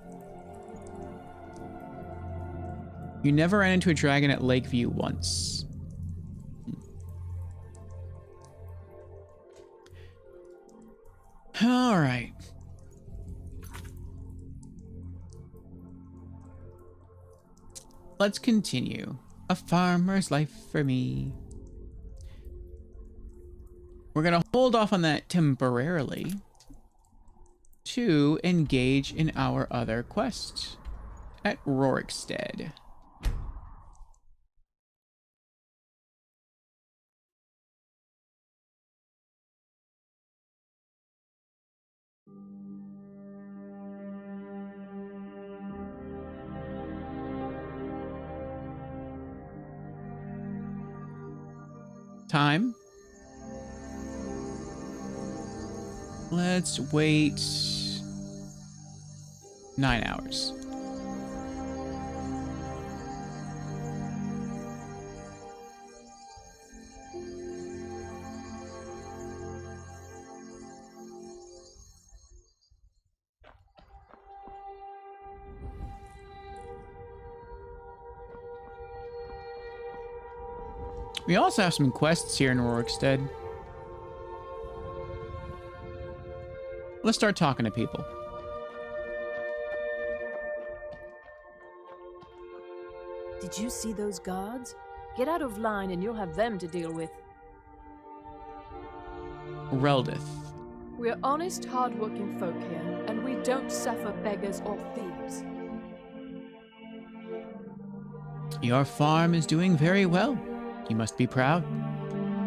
A: You never ran into a dragon at Lakeview once. All right. Let's continue. A farmer's life for me. We're gonna hold off on that temporarily to engage in our other quest at Rorikstead. Time. Let's wait 9 hours. We also have some quests here in Rorikstead. Let's start talking to people.
Q: Did you see those guards? Get out of line and you'll have them to deal with.
A: Reldith.
Q: We're honest, hard-working folk here, and we don't suffer beggars or thieves.
A: Your farm is doing very well. You must be proud.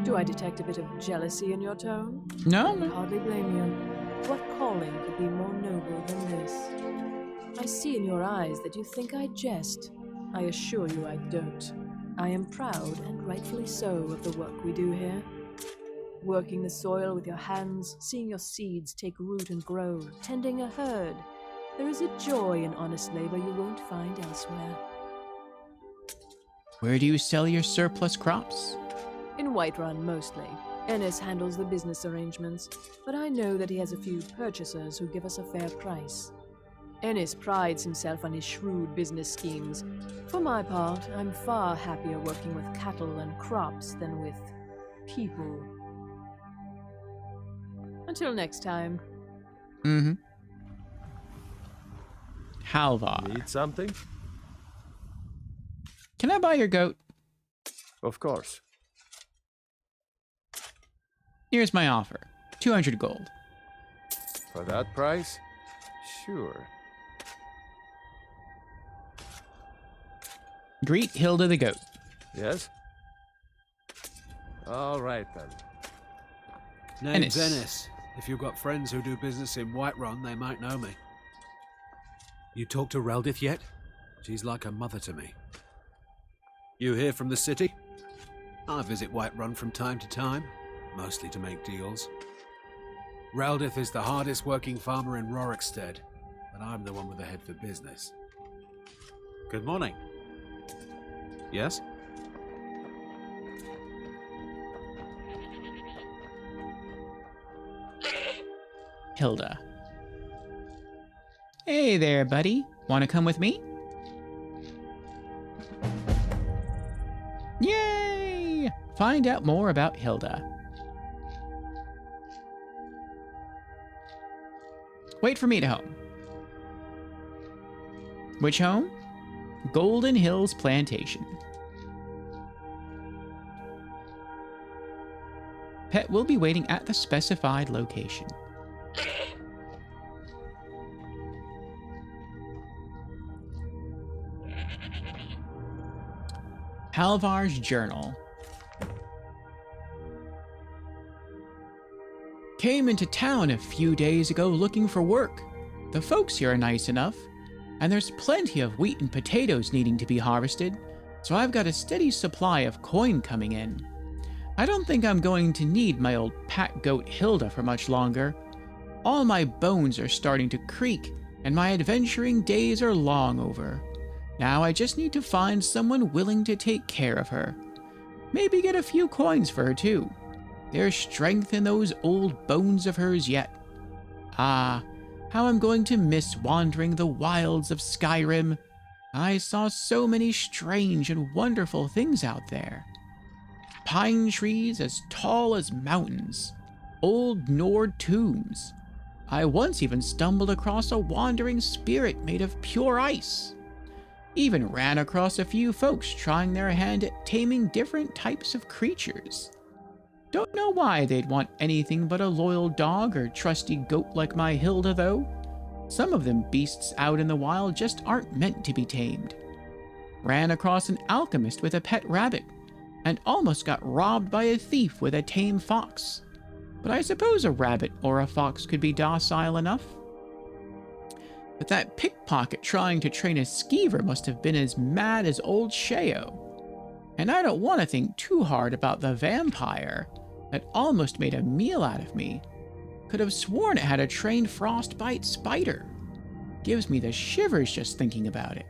Q: Do I detect a bit of jealousy in your tone?
A: No.
Q: I would hardly blame you. What calling could be more noble than this? I see in your eyes that you think I jest. I assure you I don't. I am proud, and rightfully so, of the work we do here. Working the soil with your hands, seeing your seeds take root and grow, tending a herd. There is a joy in honest labor you won't find elsewhere.
A: Where do you sell your surplus crops?
Q: In Whiterun, mostly. Ennis handles the business arrangements, but I know that he has a few purchasers who give us a fair price. Ennis prides himself on his shrewd business schemes. For my part, I'm far happier working with cattle and crops than with people. Until next time.
A: Mm-hmm. Halvar.
F: Need something?
A: Can I buy your goat?
T: Of course.
A: Here's my offer. 200 gold.
T: For that price? Sure.
A: Greet Hilda the goat.
T: Yes? All right, then.
V: Name's Ennis. If you've got friends who do business in Whiterun, they might know me. You talked to Reldith yet? She's like a mother to me. You here from the city? I visit Whiterun from time to time, mostly to make deals. Reldith is the hardest working farmer in Rorikstead, but I'm the one with the head for business. Good morning. Yes?
A: Hilda. Hey there, buddy. Want to come with me? Yay! Find out more about Hilda. Wait for me to home. Which home? Golden Hills Plantation. Pet will be waiting at the specified location. Halvar's journal. Came into town a few days ago looking for work. The folks here are nice enough, and there's plenty of wheat and potatoes needing to be harvested, so I've got a steady supply of coin coming in. I don't think I'm going to need my old pack goat Hilda for much longer. All my bones are starting to creak, and my adventuring days are long over. Now I just need to find someone willing to take care of her. Maybe get a few coins for her too. There's strength in those old bones of hers yet. Ah, how I'm going to miss wandering the wilds of Skyrim. I saw so many strange and wonderful things out there. Pine trees as tall as mountains. Old Nord tombs. I once even stumbled across a wandering spirit made of pure ice. Even ran across a few folks trying their hand at taming different types of creatures. Don't know why they'd want anything but a loyal dog or trusty goat like my Hilda, though. Some of them beasts out in the wild just aren't meant to be tamed. Ran across an alchemist with a pet rabbit, and almost got robbed by a thief with a tame fox. But I suppose a rabbit or a fox could be docile enough. But that pickpocket trying to train a skeever must have been as mad as old Sheo. And I don't want to think too hard about the vampire that almost made a meal out of me. Could have sworn it had a trained frostbite spider. Gives me the shivers just thinking about it.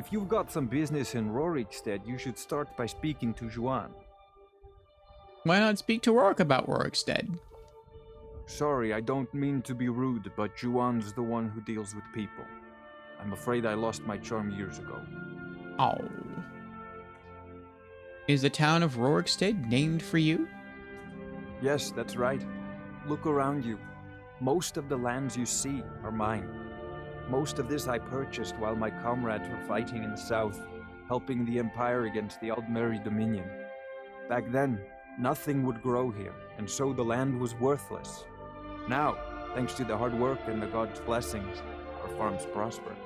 C: If you've got some business in Rorikstead, you should start by speaking to Juan.
A: Why not speak to Rourke about Rorikstead?
C: Sorry, I don't mean to be rude, but Juan's the one who deals with people. I'm afraid I lost my charm years ago.
A: Oh. Is the town of Rorikstead named for you?
C: Yes, that's right. Look around you. Most of the lands you see are mine. Most of this I purchased while my comrades were fighting in the south, helping the Empire against the Aldmeri Dominion. Back then, nothing would grow here, and so the land was worthless. Now, thanks to the hard work and the gods' blessings, our farms prosper.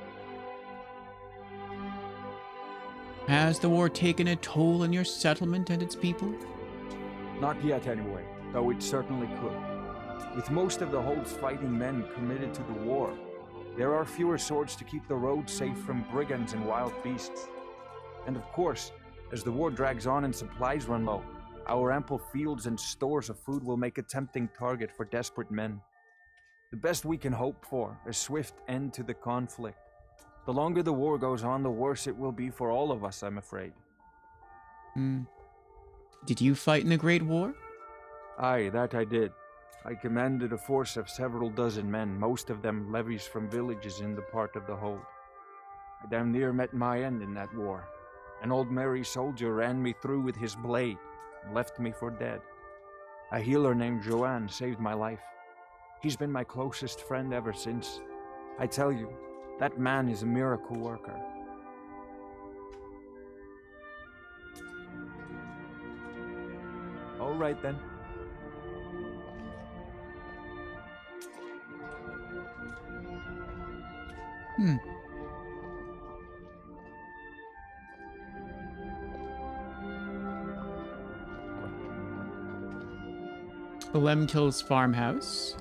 A: Has the war taken a toll on your settlement and its people?
C: Not yet, anyway, though it certainly could. With most of the Hold's fighting men committed to the war, there are fewer swords to keep the roads safe from brigands and wild beasts. And of course, as the war drags on and supplies run low, our ample fields and stores of food will make a tempting target for desperate men. The best we can hope for is a swift end to the conflict. The longer the war goes on, the worse it will be for all of us, I'm afraid.
A: Did you fight in the Great War?
C: Aye, that I did. I commanded a force of several dozen men, most of them levies from villages in the part of the Hold. I damn near met my end in that war. An old merry soldier ran me through with his blade and left me for dead. A healer named Joanne saved my life. He's been my closest friend ever since. I tell you, that man is a miracle worker. All right then.
A: Lemkill's farmhouse.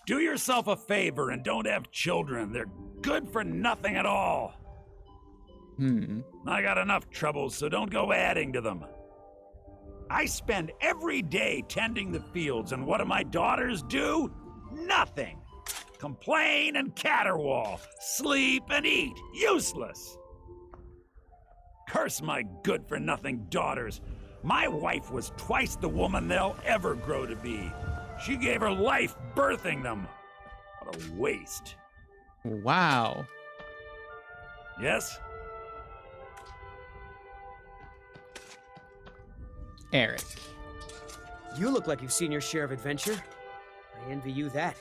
O: Do yourself a favor and don't have children. They're good for nothing at all. I got enough troubles, so don't go adding to them. I spend every day tending the fields, and what do my daughters do? Nothing. Complain and caterwaul. Sleep and eat. Useless. Curse my good-for-nothing daughters. My wife was twice the woman they'll ever grow to be. She gave her life birthing them. What a waste.
A: Wow.
O: Yes?
A: Eric.
J: You look like you've seen your share of adventure. I envy you that.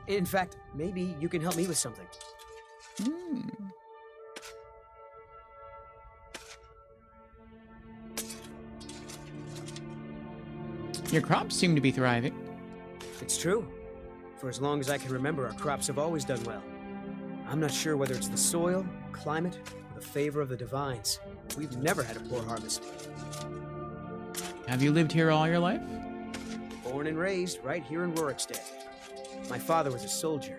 J: In fact, maybe you can help me with something.
A: Your crops seem to be thriving.
J: It's true. For as long as I can remember, our crops have always done well. I'm not sure whether it's the soil, climate, or the favor of the divines. We've never had a poor harvest.
A: Have you lived here all your life?
J: Born and raised right here in Rorikstead. My father was a soldier.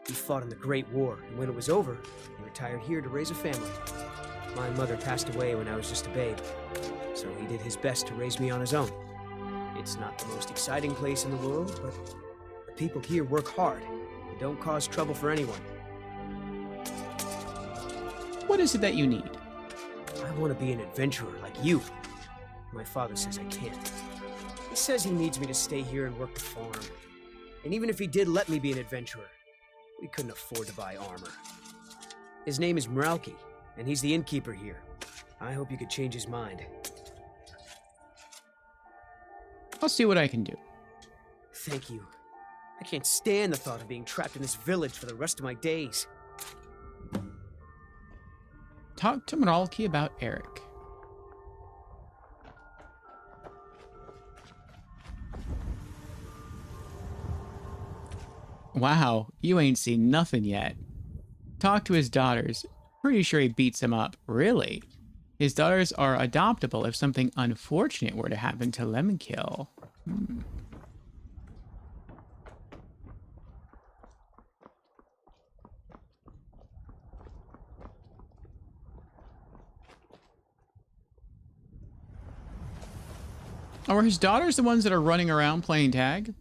J: He fought in the Great War, and when it was over, he retired here to raise a family. My mother passed away when I was just a babe, so he did his best to raise me on his own. It's not the most exciting place in the world, but the people here work hard and don't cause trouble for anyone.
A: What is it that you need?
J: I want to be an adventurer like you. My father says I can't. He says he needs me to stay here and work the farm. And even if he did let me be an adventurer, we couldn't afford to buy armor. His name is Mralki, and he's the innkeeper here. I hope you could change his mind.
A: I'll see what I can do.
J: Thank you. I can't stand the thought of being trapped in this village for the rest of my days.
A: Talk to Mralki about Eric. Wow, you ain't seen nothing yet. Talk to his daughters. Pretty sure he beats them up. Really? His daughters are adoptable if something unfortunate were to happen to Lemkill. Are his daughters the ones that are running around playing tag?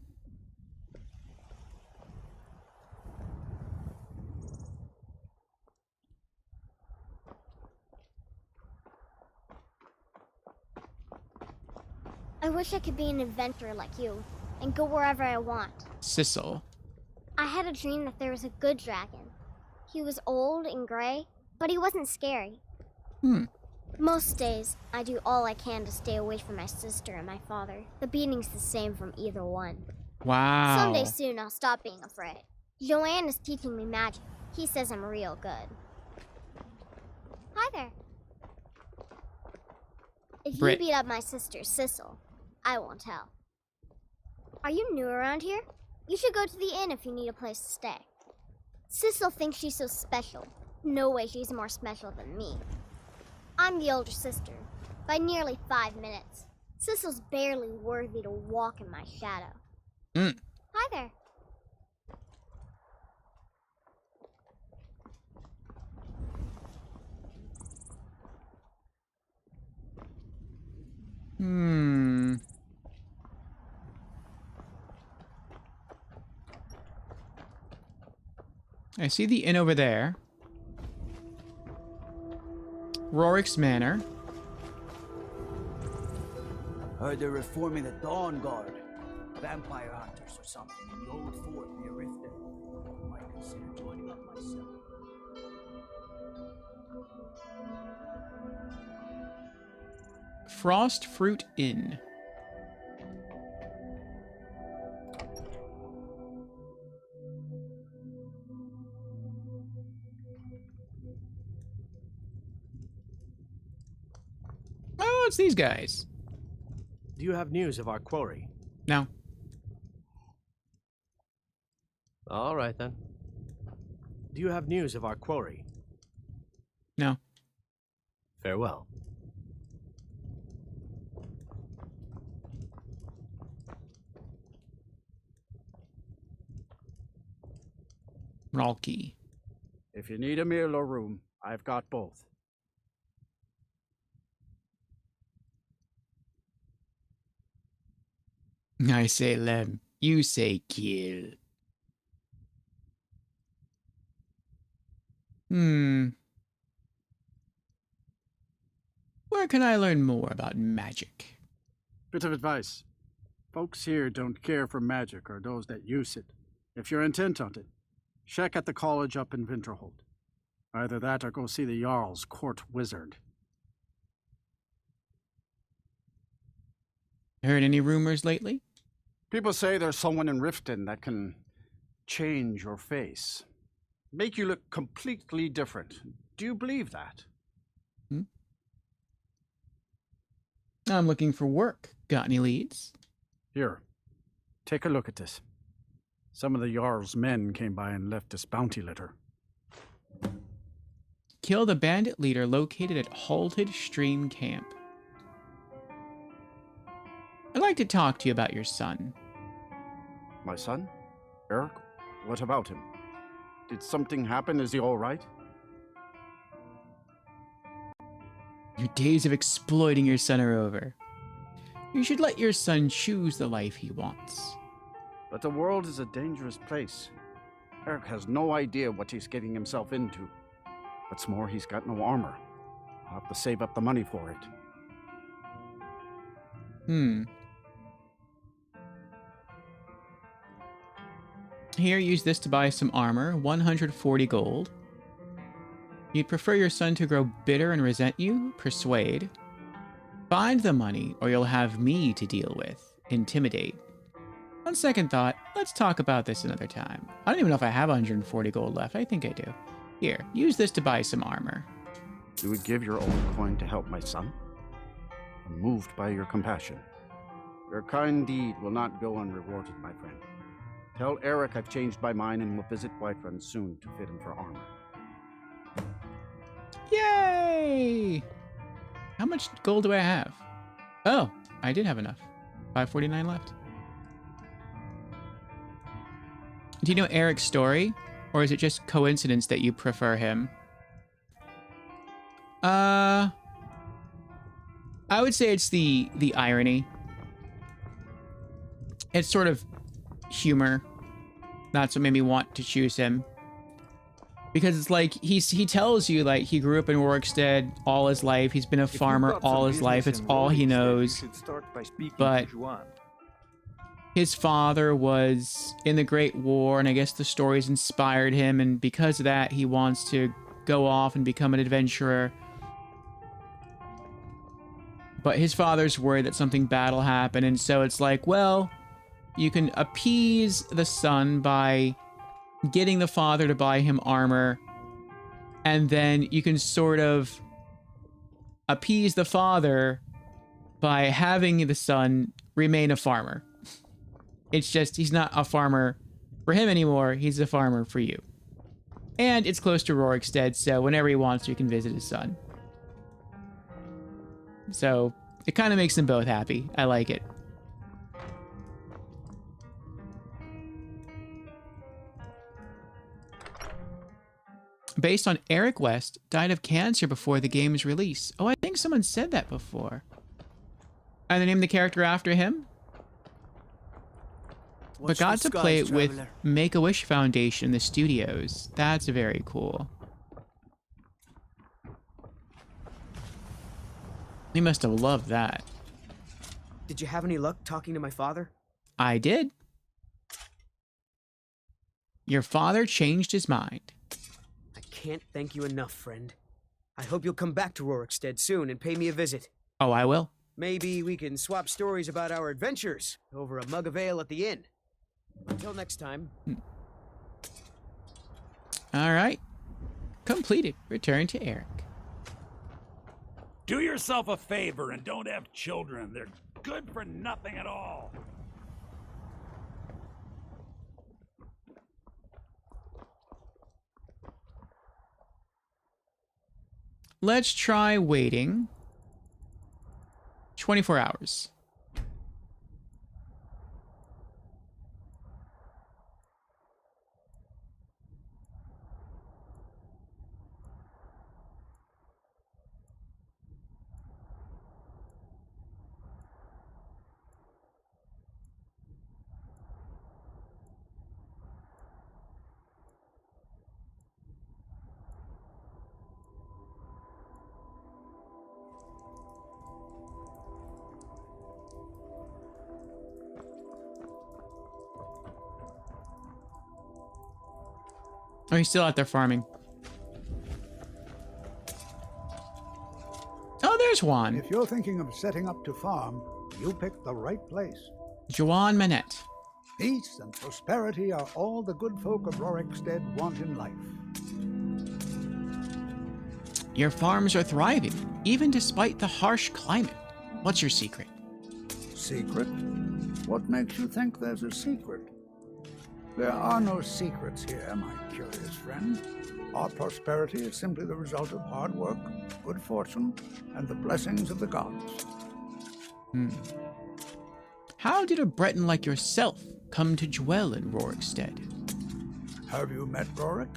E: I wish I could be an adventurer like you and go wherever I want.
A: Sissel.
E: I had a dream that there was a good dragon. He was old and gray, but he wasn't scary. Most days, I do all I can to stay away from my sister and my father. The beating's the same from either one.
A: Wow.
E: Someday soon, I'll stop being afraid. Joanne is teaching me magic. He says I'm real good. Hi there. If
A: Brit.
E: you beat up my sister, Sissel, I won't tell. Are you new around here? You should go to the inn if you need a place to stay. Sissel thinks she's so special. No way she's more special than me. I'm the older sister, by nearly 5 minutes. Sissel's barely worthy to walk in my shadow. Hi there.
A: I see the inn over there. Rorik's Manor.
N: Heard they're reforming the Dawn Guard. Vampire hunters or something in the old fort near Riften. Might consider joining up myself.
A: Frost Fruit Inn. Oh, it's these guys.
F: Do you have news of our quarry?
A: No.
F: All right, then. Do you have news of our quarry?
A: No.
F: Farewell.
A: Ralki.
D: If you need a meal or room, I've got both.
A: I say lem. You say kill. Where can I learn more about magic?
D: Bit of advice. Folks here don't care for magic or those that use it. If you're intent on it, check at the college up in Winterhold. Either that or go see the Jarl's court wizard.
A: Heard any rumors lately?
D: People say there's someone in Riften that can change your face. Make you look completely different. Do you believe that?
A: I'm looking for work. Got any leads?
D: Here, take a look at this. Some of the Jarl's men came by and left this bounty letter.
A: Kill the bandit leader located at Halted Stream Camp. I'd like to talk to you about your son.
D: My son? Eric? What about him? Did something happen? Is he all right?
A: Your days of exploiting your son are over. You should let your son choose the life he wants.
D: But the world is a dangerous place. Eric has no idea what he's getting himself into. What's more, he's got no armor. I'll have to save up the money for it.
A: Here, use this to buy some armor, 140 gold. You'd prefer your son to grow bitter and resent you? Persuade. Find the money, or you'll have me to deal with. Intimidate. On second thought, let's talk about this another time. I don't even know if I have 140 gold left. I think I do. Here, use this to buy some armor.
D: You would give your own coin to help my son? I'm moved by your compassion. Your kind deed will not go unrewarded, my friend. Tell Eric I've changed my mind and will visit Whiterun soon to fit him for armor.
A: Yay! How much gold do I have? Oh, I did have enough. 549 left. Do you know Eric's story? Or is it just coincidence that you prefer him? I would say it's the irony. It's sort of humor. That's what made me want to choose him. Because it's like he tells you like he grew up in Rorikstead all his life. He's been a farmer all his life. It's all he knows. But his father was in the Great War, and I guess the stories inspired him, and because of that, he wants to go off and become an adventurer. But his father's worried that something bad will happen, and so it's like, well, you can appease the son by getting the father to buy him armor, and then you can sort of appease the father by having the son remain a farmer. It's just, he's not a farmer for him anymore, he's a farmer for you. And it's close to Rorikstead, so whenever he wants, you can visit his son. So, it kind of makes them both happy. I like it. Based on Eric West, died of cancer before the game's release. Oh, I think someone said that before. And they named the character after him? But got to play it with Make-A-Wish Foundation in the studios. That's very cool. He must have loved that.
J: Did you have any luck talking to my father?
A: I did. Your father changed his mind.
J: I can't thank you enough, friend. I hope you'll come back to Rorikstead soon and pay me a visit.
A: Oh, I will.
J: Maybe we can swap stories about our adventures over a mug of ale at the inn. Until next time.
A: All right. Completed. Return to Eric.
O: Do yourself a favor and don't have children. They're good for nothing at all.
A: Let's try waiting 24 hours. Oh, he's still out there farming. Oh, there's Juan.
K: If you're thinking of setting up to farm, you picked the right place.
A: Juan Manette.
K: Peace and prosperity are all the good folk of Rorikstead want in life.
A: Your farms are thriving, even despite the harsh climate. What's your secret?
K: Secret? What makes you think there's a secret? There are no secrets here, my curious friend. Our prosperity is simply the result of hard work, good fortune, and the blessings of the gods.
A: How did a Breton like yourself come to dwell in Rorikstead?
K: Have you met Rorik?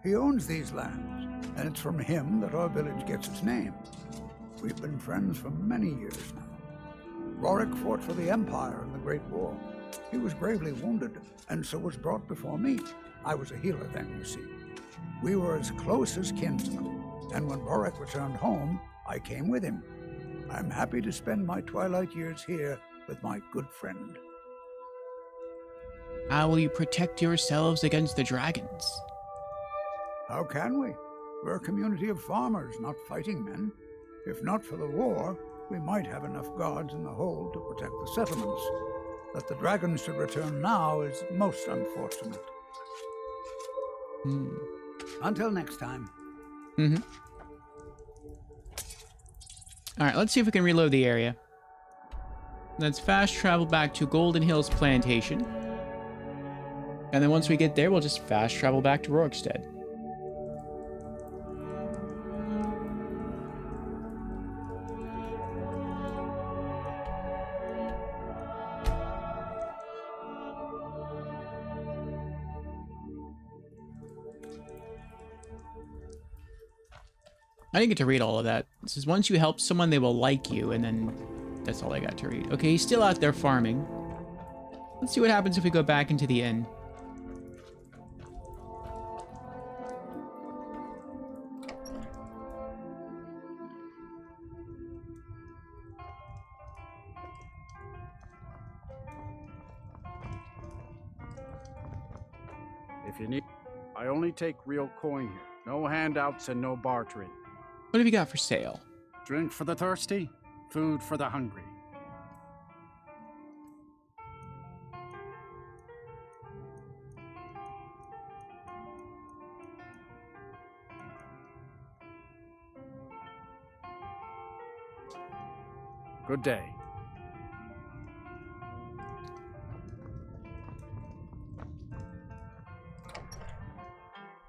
K: He owns these lands, and it's from him that our village gets its name. We've been friends for many years now. Rorik fought for the Empire in the Great War. He was gravely wounded, and so was brought before me. I was a healer then, you see. We were as close as kinsmen, and when Rorik returned home, I came with him. I'm happy to spend my twilight years here with my good friend.
A: How will you protect yourselves against the dragons?
K: How can we? We're a community of farmers, not fighting men. If not for the war, we might have enough guards in the hold to protect the settlements. That the dragons should return now is most unfortunate. Until next time.
A: Alright, let's see if we can reload the area. Let's fast travel back to Golden Hills Plantation. And then once we get there, we'll just fast travel back to Rorikstead. I didn't get to read all of that. It says once you help someone, they will like you, and then that's all I got to read. Okay, he's still out there farming. Let's see what happens if we go back into the inn.
D: If you need, I only take real coin here. No handouts and no bartering.
A: What have you got for sale?
D: Drink for the thirsty, food for the hungry. Good day.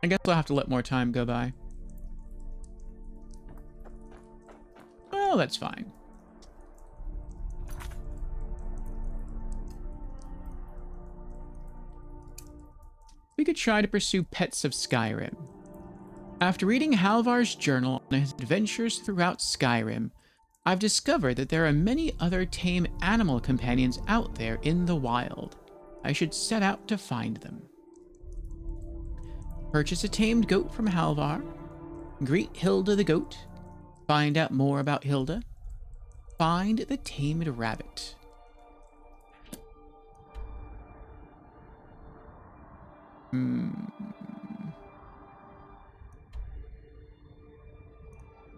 A: I guess I'll have to let more time go by. Well, that's fine. We could try to pursue Pets of Skyrim. After reading Halvar's journal on his adventures throughout Skyrim, I've discovered that there are many other tame animal companions out there in the wild. I should set out to find them. Purchase a tamed goat from Halvar. Greet Hilda the goat. Find out more about Hilda. Find the tamed rabbit.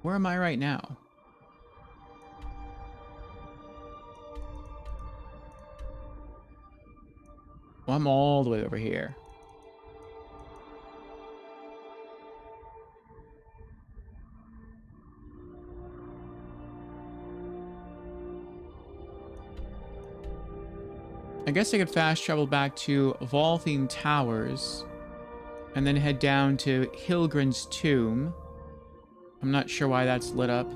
A: Where am I right now? Well, I'm all the way over here. I guess I could fast travel back to Volthene Towers and then head down to Hilgren's tomb. I'm not sure why that's lit up.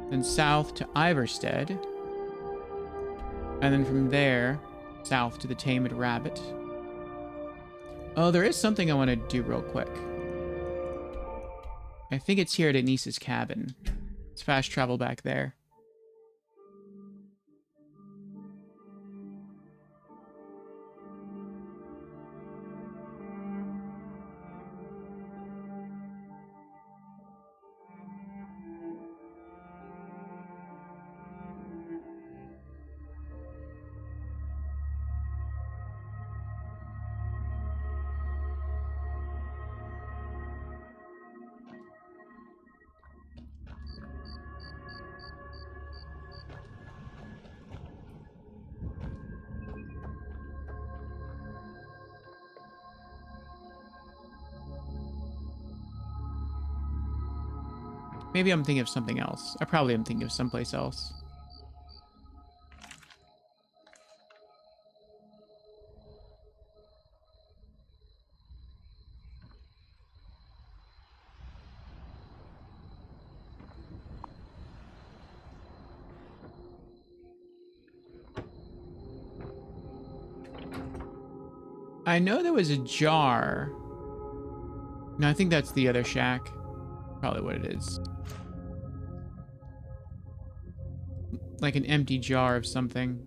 A: Then south to Iverstead. And then from there, south to the Tamed Rabbit. Oh, there is something I want to do real quick. I think it's here at Anissa's cabin. Let's fast travel back there. Maybe I'm thinking of something else. I probably am thinking of someplace else. I know there was a jar. No, I think that's the other shack. Probably what it is. Like an empty jar of something.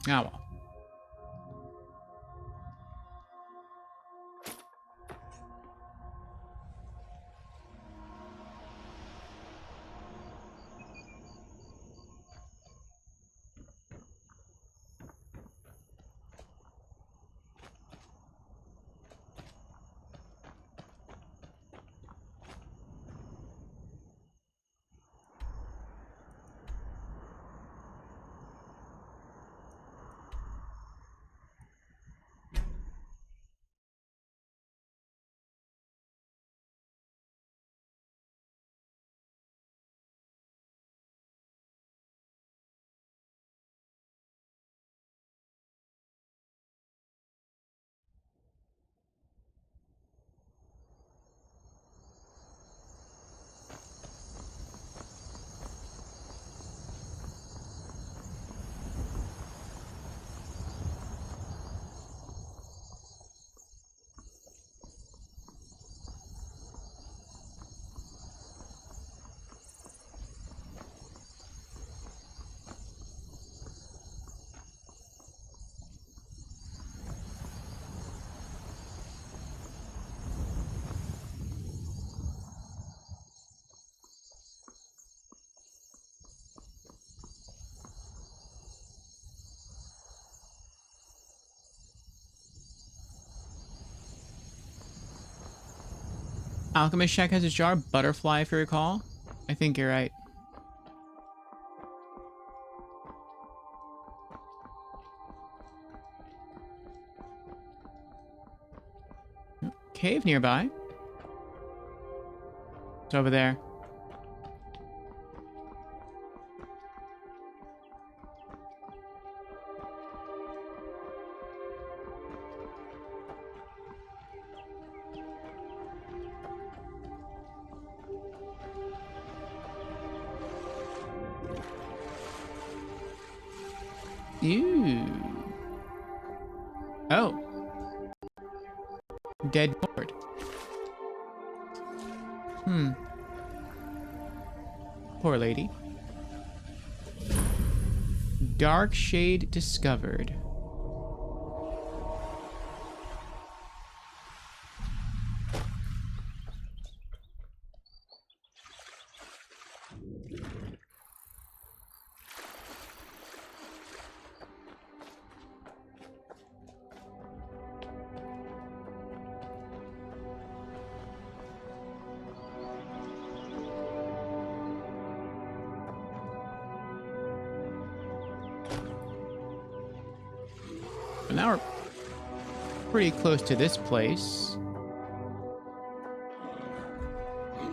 A: Oh well. Alchemist Shack has a jar. Butterfly, if you recall. I think you're right. Cave nearby. It's over there. Ew. Oh. Dead board. Poor lady. Dark shade discovered. But now we're pretty close to this place.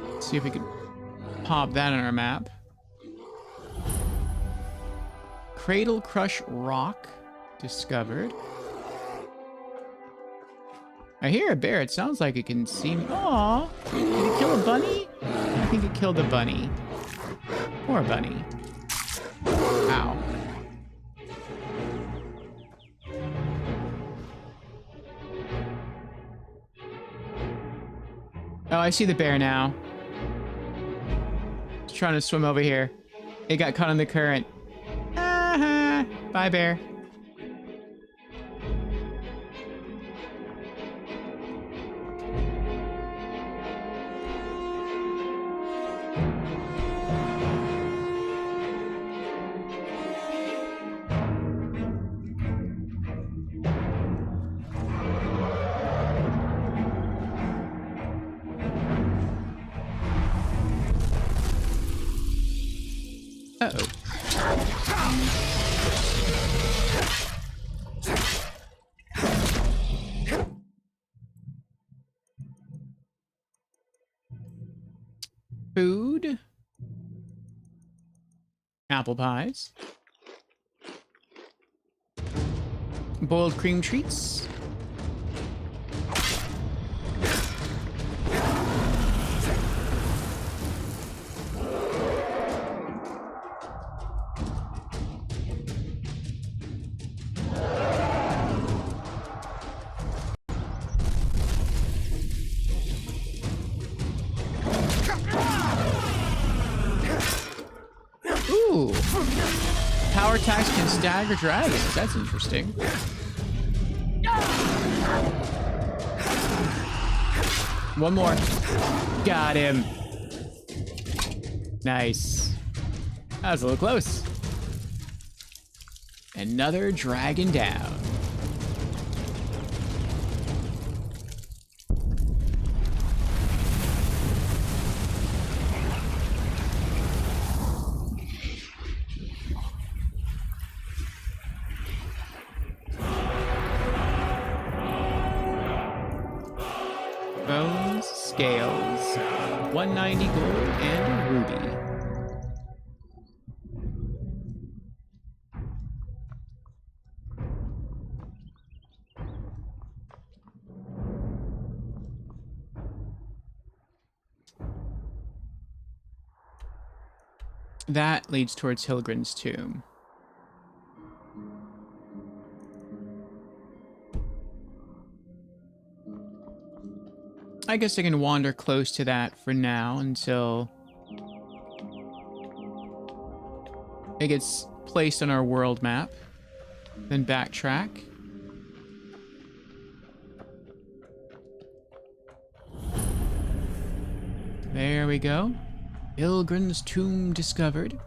A: Let's see if we can pop that on our map. Cradle Crush Rock discovered. I hear a bear. It sounds like it can see me. Aww. Did it kill a bunny? I think it killed a bunny. Poor bunny. Ow. Oh, I see the bear now. It's trying to swim over here. It got caught in the current. Bye, bear. Uh-oh. Food. Apple pies. Boiled cream treats. Ooh. Power attacks can stagger dragons. That's interesting. One more. Got him. Nice. That was a little close. Another dragon down. Bones, scales, 190 gold, and a ruby. That leads towards Helgen's tomb. I guess I can wander close to that for now until it gets placed on our world map. Then backtrack. There we go. Helgen's tomb discovered.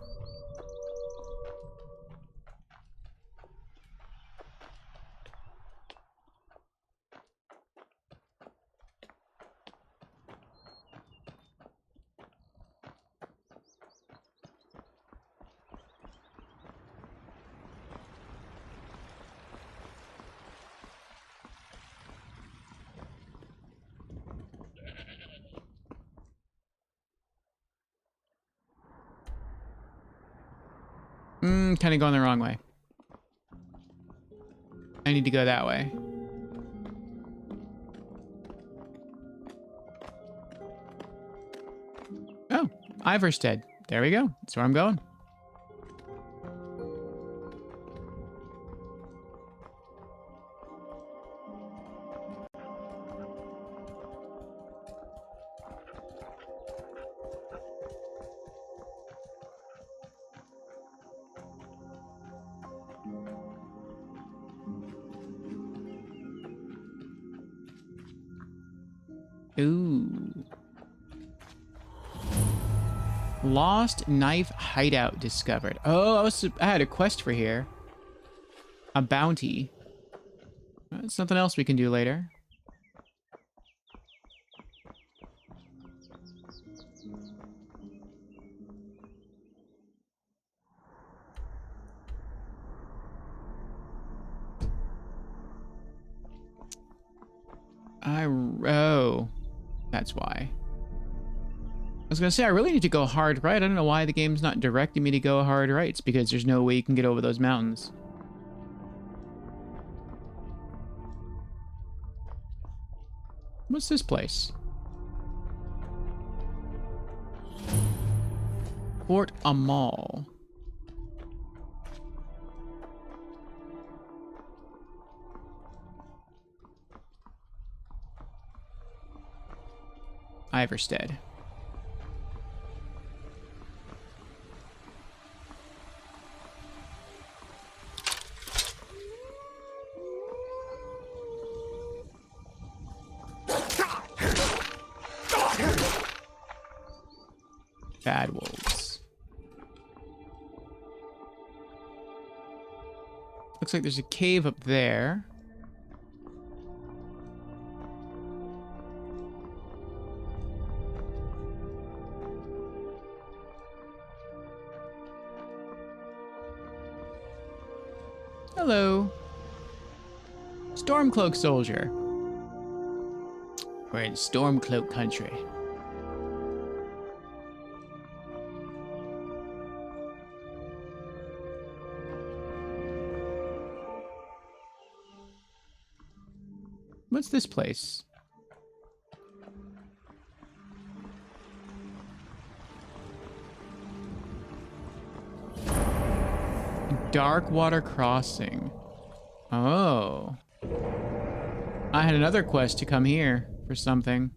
A: Kind of going the wrong way. I need to go that way. Oh, Iverstead. There we go. That's where I'm going. Ooh. Lost knife hideout discovered. Oh, I had a quest for here. A bounty. That's something else we can do later. Oh, that's why. I was gonna say, I really need to go hard right. I don't know why the game's not directing me to go hard right. It's because there's no way you can get over those mountains. What's this place? Fort Amal. Iverstead. Bad wolves. Looks like there's a cave up there. Hello. Stormcloak soldier. We're in Stormcloak country. What's this place? Darkwater Crossing. Oh. I had another quest to come here for something.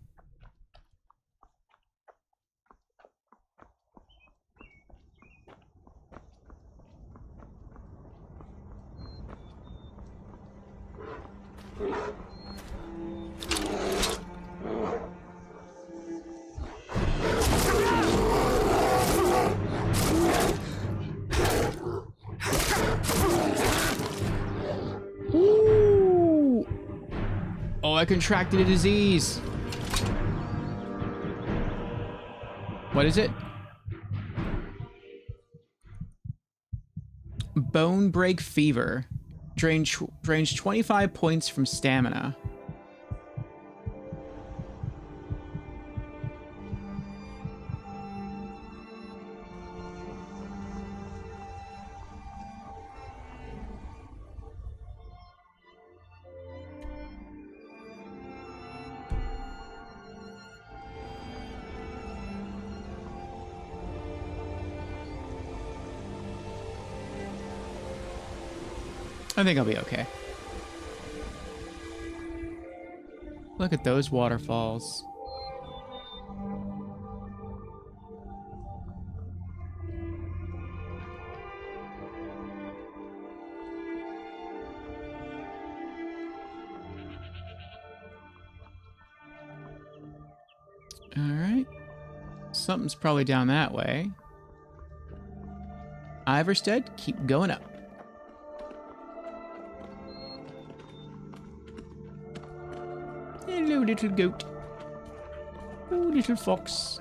A: Ooh. Oh, I contracted a disease. What is it? Bone break fever. Drains 25 points from stamina. I think I'll be okay. Look at those waterfalls. All right. Something's probably down that way. Iverstead, keep going up. Hello, little goat. Oh, little fox.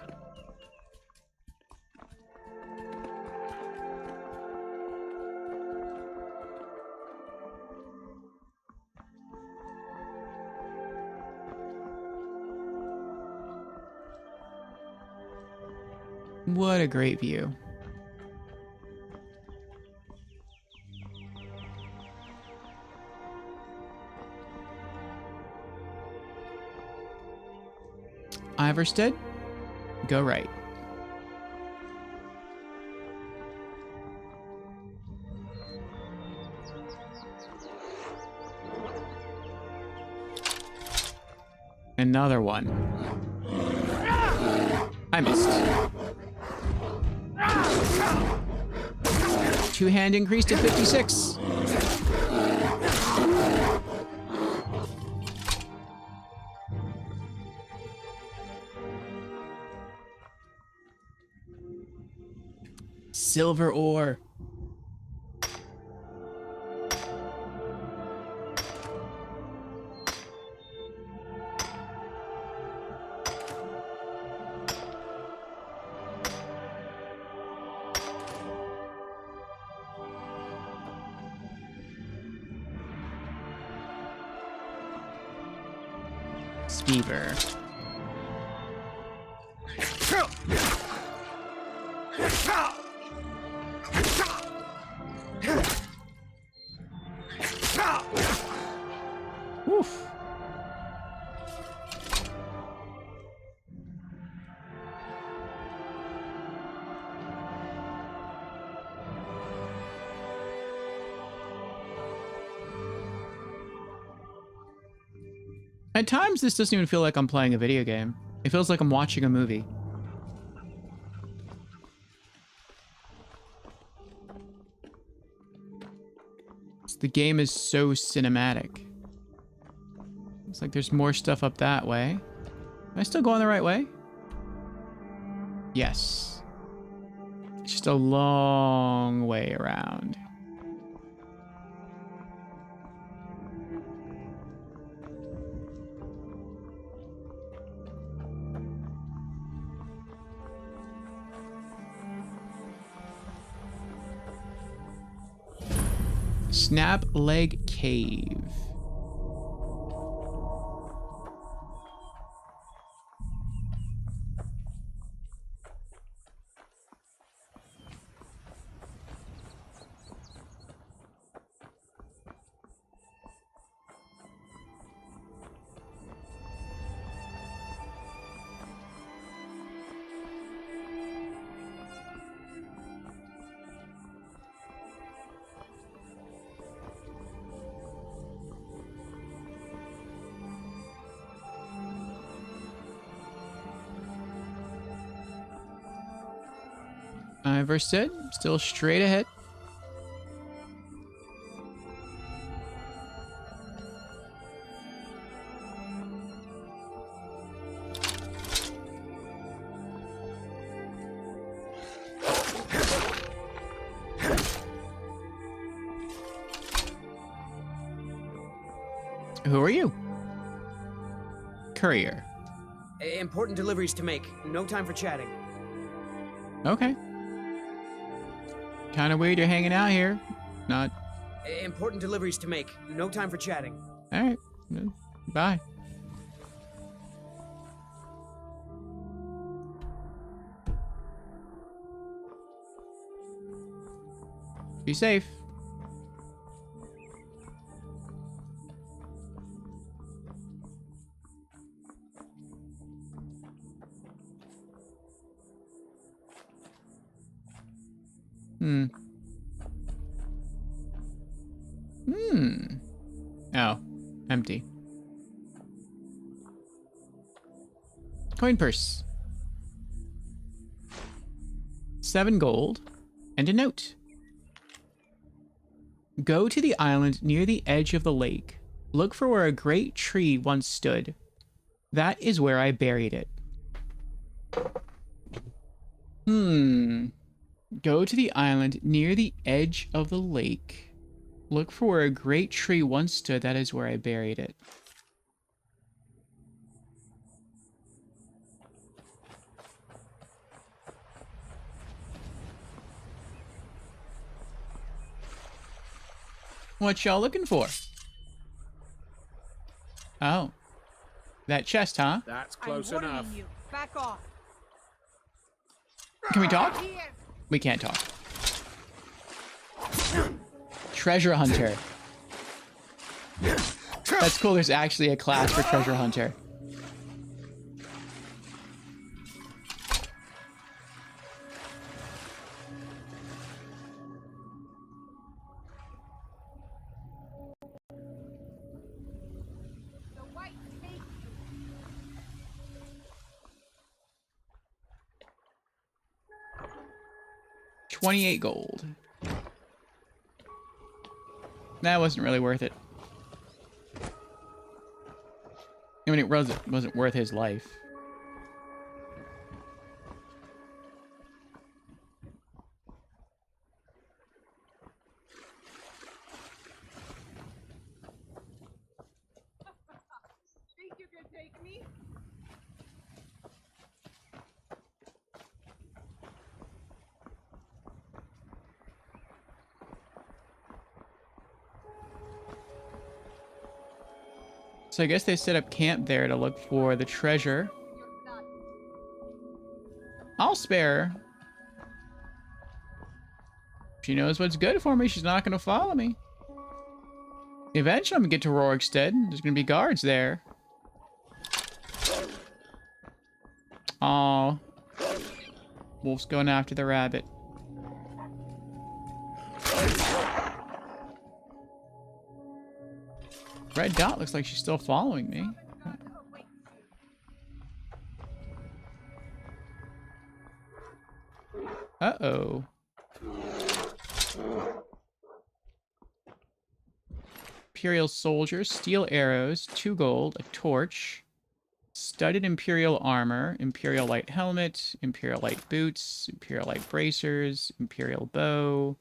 A: What a great view. Iverstead, go right. Another one. I missed. Two-hand increase to 56. Silver ore. Beaver. Oof. At times, this doesn't even feel like I'm playing a video game. It feels like I'm watching a movie. The game is so cinematic. It's like there's more stuff up that way. Am I still going the right way? Yes. It's just a long way around. Snap Leg Cave. Iverstead, still straight ahead. Who are you? Courier.
J: Important deliveries to make. No time for chatting.
A: Okay. Kind of weird you're hanging out here. Not.
J: Important deliveries to make. No time for chatting.
A: All right. Bye. Be safe. Oh, empty. Coin purse. 7 gold and a note. Go to the island near the edge of the lake. Look for where a great tree once stood. That is where I buried it. Go to the island near the edge of the lake. Look for where a great tree once stood. That is where I buried it. What y'all looking for? Oh. That chest, huh?
V: That's close enough.
S: You. Back off.
A: Can we talk? We can't talk. Treasure Hunter. That's cool. There's actually a class for Treasure Hunter. 28 gold. That wasn't really worth it. I mean, it wasn't worth his life. So I guess they set up camp there to look for the treasure. I'll spare her. She knows what's good for me. She's not going to follow me. Eventually I'm going to get to Rorikstead. There's going to be guards there. Aw. Wolf's going after the rabbit. Red dot looks like she's still following me. Uh-oh. Imperial soldier, steel arrows, 2 gold, a torch, studded Imperial armor, Imperial light helmet, Imperial light boots, Imperial light bracers, Imperial bow.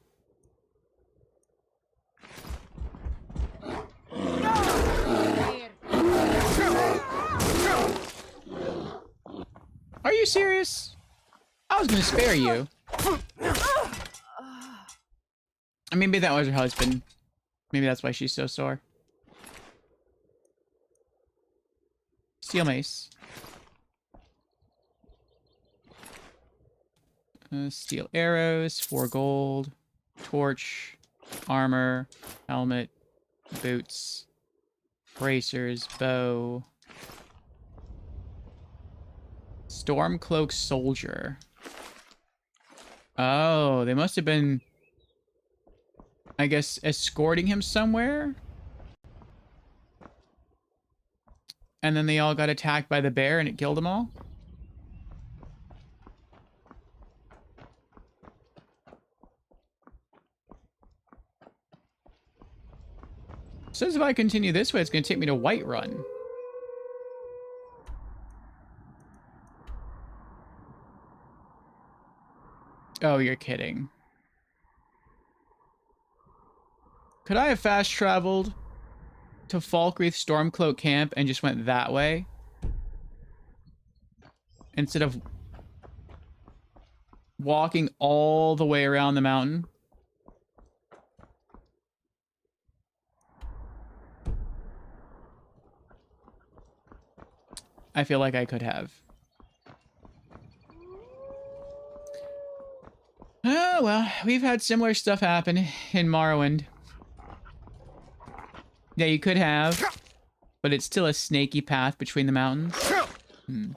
A: Are you serious? I was gonna spare you. Maybe that was her husband. Maybe that's why she's so sore. Steel mace. Steel arrows, 4 gold. Torch. Armor. Helmet. Boots. Bracers. Bow. Stormcloak soldier. Oh, they must have been, I guess, escorting him somewhere? And then they all got attacked by the bear and it killed them all? Says if I continue this way, it's going to take me to Whiterun. Oh, you're kidding. Could I have fast traveled to Falkreath Stormcloak camp and just went that way? Instead of walking all the way around the mountain? I feel like I could have. Oh, well, we've had similar stuff happen in Morrowind. Yeah, you could have, but it's still a snaky path between the mountains. Hmm.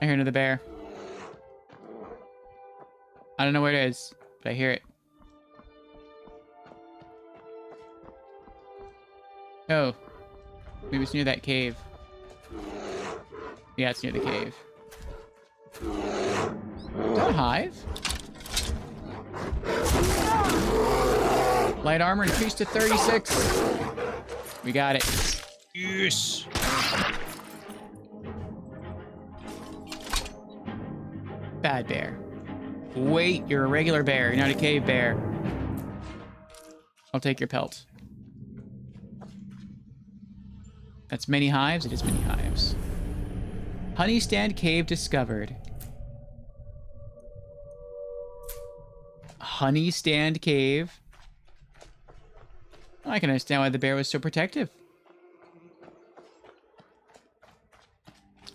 A: I hear another bear. I don't know where it is, but I hear it. Oh. Maybe it's near that cave. Yeah, it's near the cave. Is that a hive? Light armor increased to 36. We got it. Yes. Bad bear. Wait, you're a regular bear. You're not a cave bear. I'll take your pelt. That's many hives. It is many hives. Honey stand cave discovered. Honey stand cave. I can understand why the bear was so protective.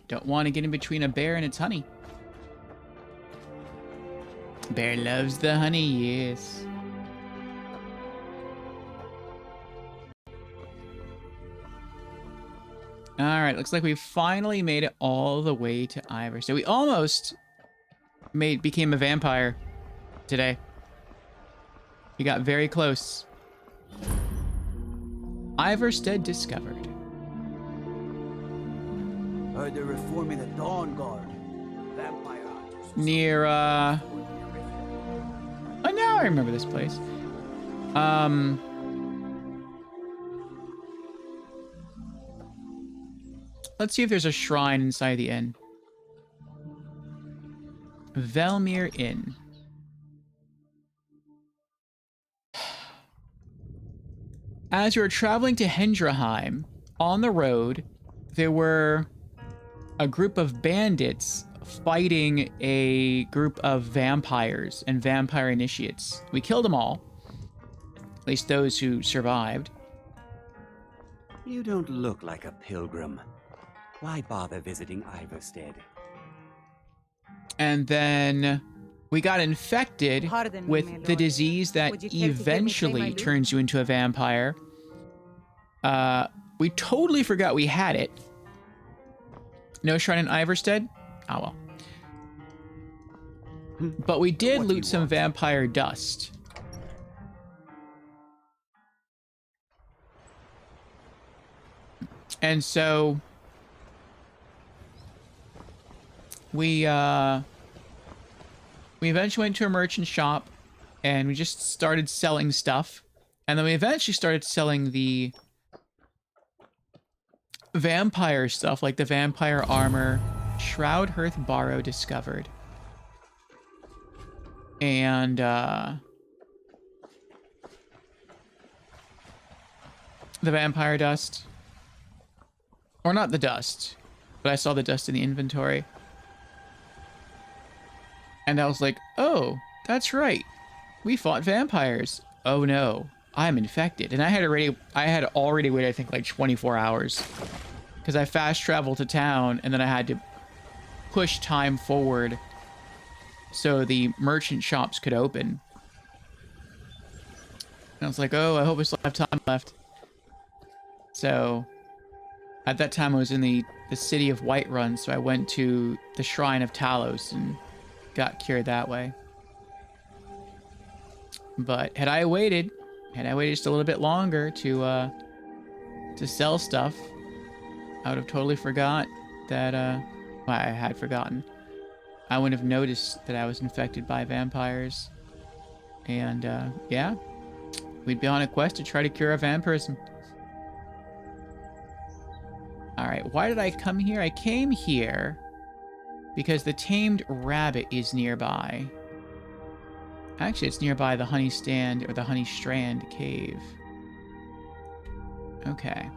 A: Don't want to get in between a bear and its honey. Bear loves the honey, yes. Alright, looks like we finally made it all the way to Ivor. So we almost became a vampire. today. We got very close. Iverstead discovered.
N: Heard they're reforming the Dawn Guard. Vampire hunters.
A: Near, oh, now I remember this place. Let's see if there's a shrine inside the inn. Velmir Inn. As we were traveling to Hendraheim, on the road, there were a group of bandits fighting a group of vampires and vampire initiates. We killed them all, at least those who survived.
G: You don't look like a pilgrim. Why bother visiting Iverstead?
A: And then we got infected with the disease that eventually turns you into a vampire. We totally forgot we had it. No shrine in Iverstead? Oh well. But we did loot some vampire dust. And so we eventually went to a merchant shop and we just started selling stuff. And then we eventually started selling the vampire stuff, like the vampire armor. Shroud Hearth Barrow discovered. And the vampire dust. Or not the dust, but I saw the dust in the inventory. And I was like, oh, that's right. We fought vampires. Oh no, I'm infected. And I had already waited, I think, like 24 hours. Because I fast traveled to town, and then I had to push time forward so the merchant shops could open. And I was like, oh, I hope we still have time left. So at that time I was in the city of Whiterun, so I went to the Shrine of Talos and got cured that way. But had I waited just a little bit longer to sell stuff, I would have totally forgot that, well, I had forgotten. I wouldn't have noticed that I was infected by vampires. And, yeah, we'd be on a quest to try to cure our vampirism. Alright, why did I come here? I came here because the tamed rabbit is nearby. Actually, it's nearby the Honey Stand, or the Honey Strand cave. Okay.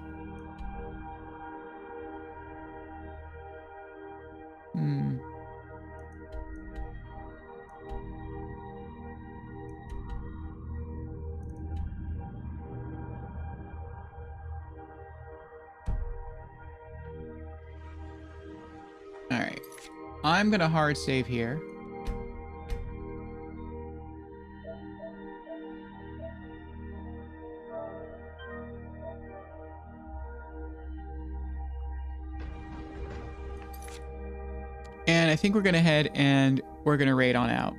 A: Alright. I'm gonna hard save here. And I think we're gonna head and we're gonna raid on out.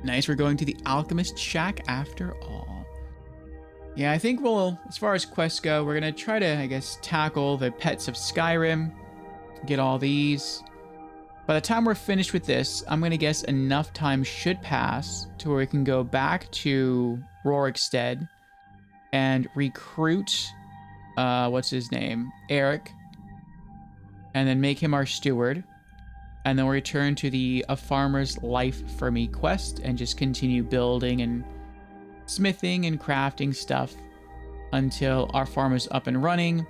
A: Nice, we're going to the Alchemist Shack after all. Yeah, I think we'll, as far as quests go, we're gonna try to, I guess, tackle the pets of Skyrim. Get all these. By the time we're finished with this, I'm gonna guess enough time should pass to where we can go back to Rorikstead and recruit, what's his name? Eric. And then make him our steward. And then we'll return to the A Farmer's Life for Me quest and just continue building and smithing and crafting stuff until our farm is up and running.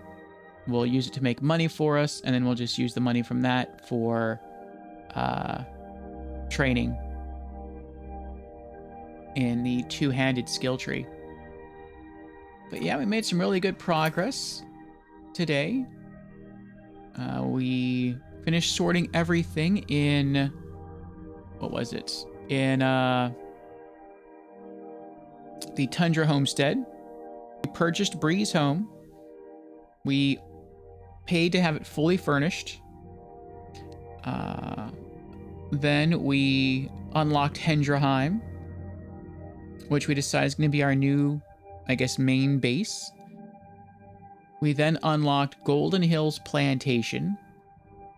A: We'll use it to make money for us, and then we'll just use the money from that for training in the two-handed skill tree. But yeah, we made some really good progress today. We finished sorting everything in, what was it? In the Tundra Homestead. We purchased Breeze Home. We paid to have it fully furnished. Then we unlocked Hendraheim. which we decided is going to be our new, I guess, main base. We then unlocked Golden Hills Plantation.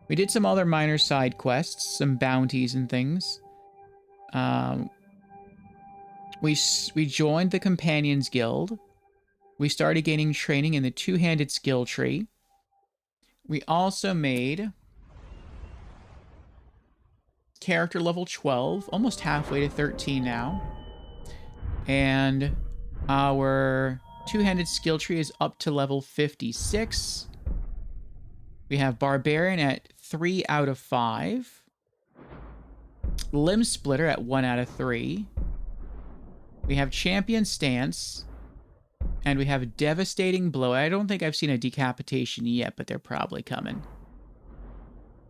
A: We did some other minor side quests, some bounties and things. We joined the Companions Guild. We started gaining training in the two-handed skill tree. We also made character level 12, almost halfway to 13 now. And our two-handed skill tree is up to level 56. We have Barbarian at 3 out of 5. Limb Splitter at 1 out of 3. We have Champion Stance. And we have Devastating Blow. I don't think I've seen a decapitation yet, but they're probably coming.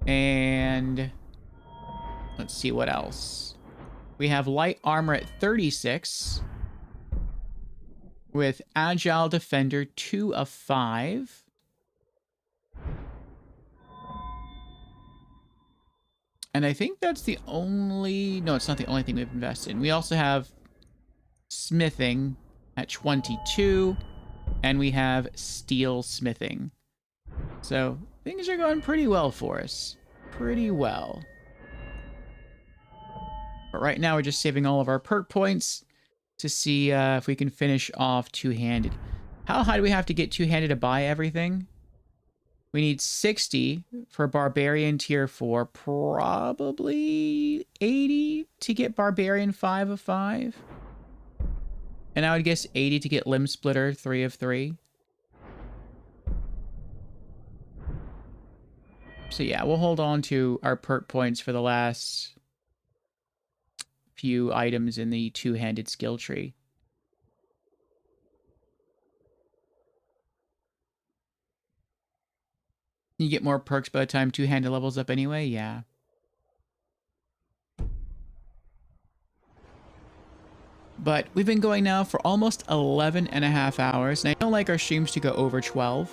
A: And let's see what else. We have Light Armor at 36. With Agile Defender 2 of 5. And I think that's the only... No, it's not the only thing we've invested in. We also have Smithing at 22. And we have Steel Smithing. So things are going pretty well for us. Pretty well. But right now we're just saving all of our perk points to see if we can finish off two-handed. How high do we have to get two-handed to buy everything? We need 60 for Barbarian Tier 4. Probably 80 to get Barbarian 5 of 5. And I would guess 80 to get Limb Splitter 3 of 3. So yeah, we'll hold on to our perk points for the last few items in the two-handed skill tree. You get more perks by the time two-handed levels up anyway? Yeah. But we've been going now for almost 11 and a half hours, and I don't like our streams to go over 12.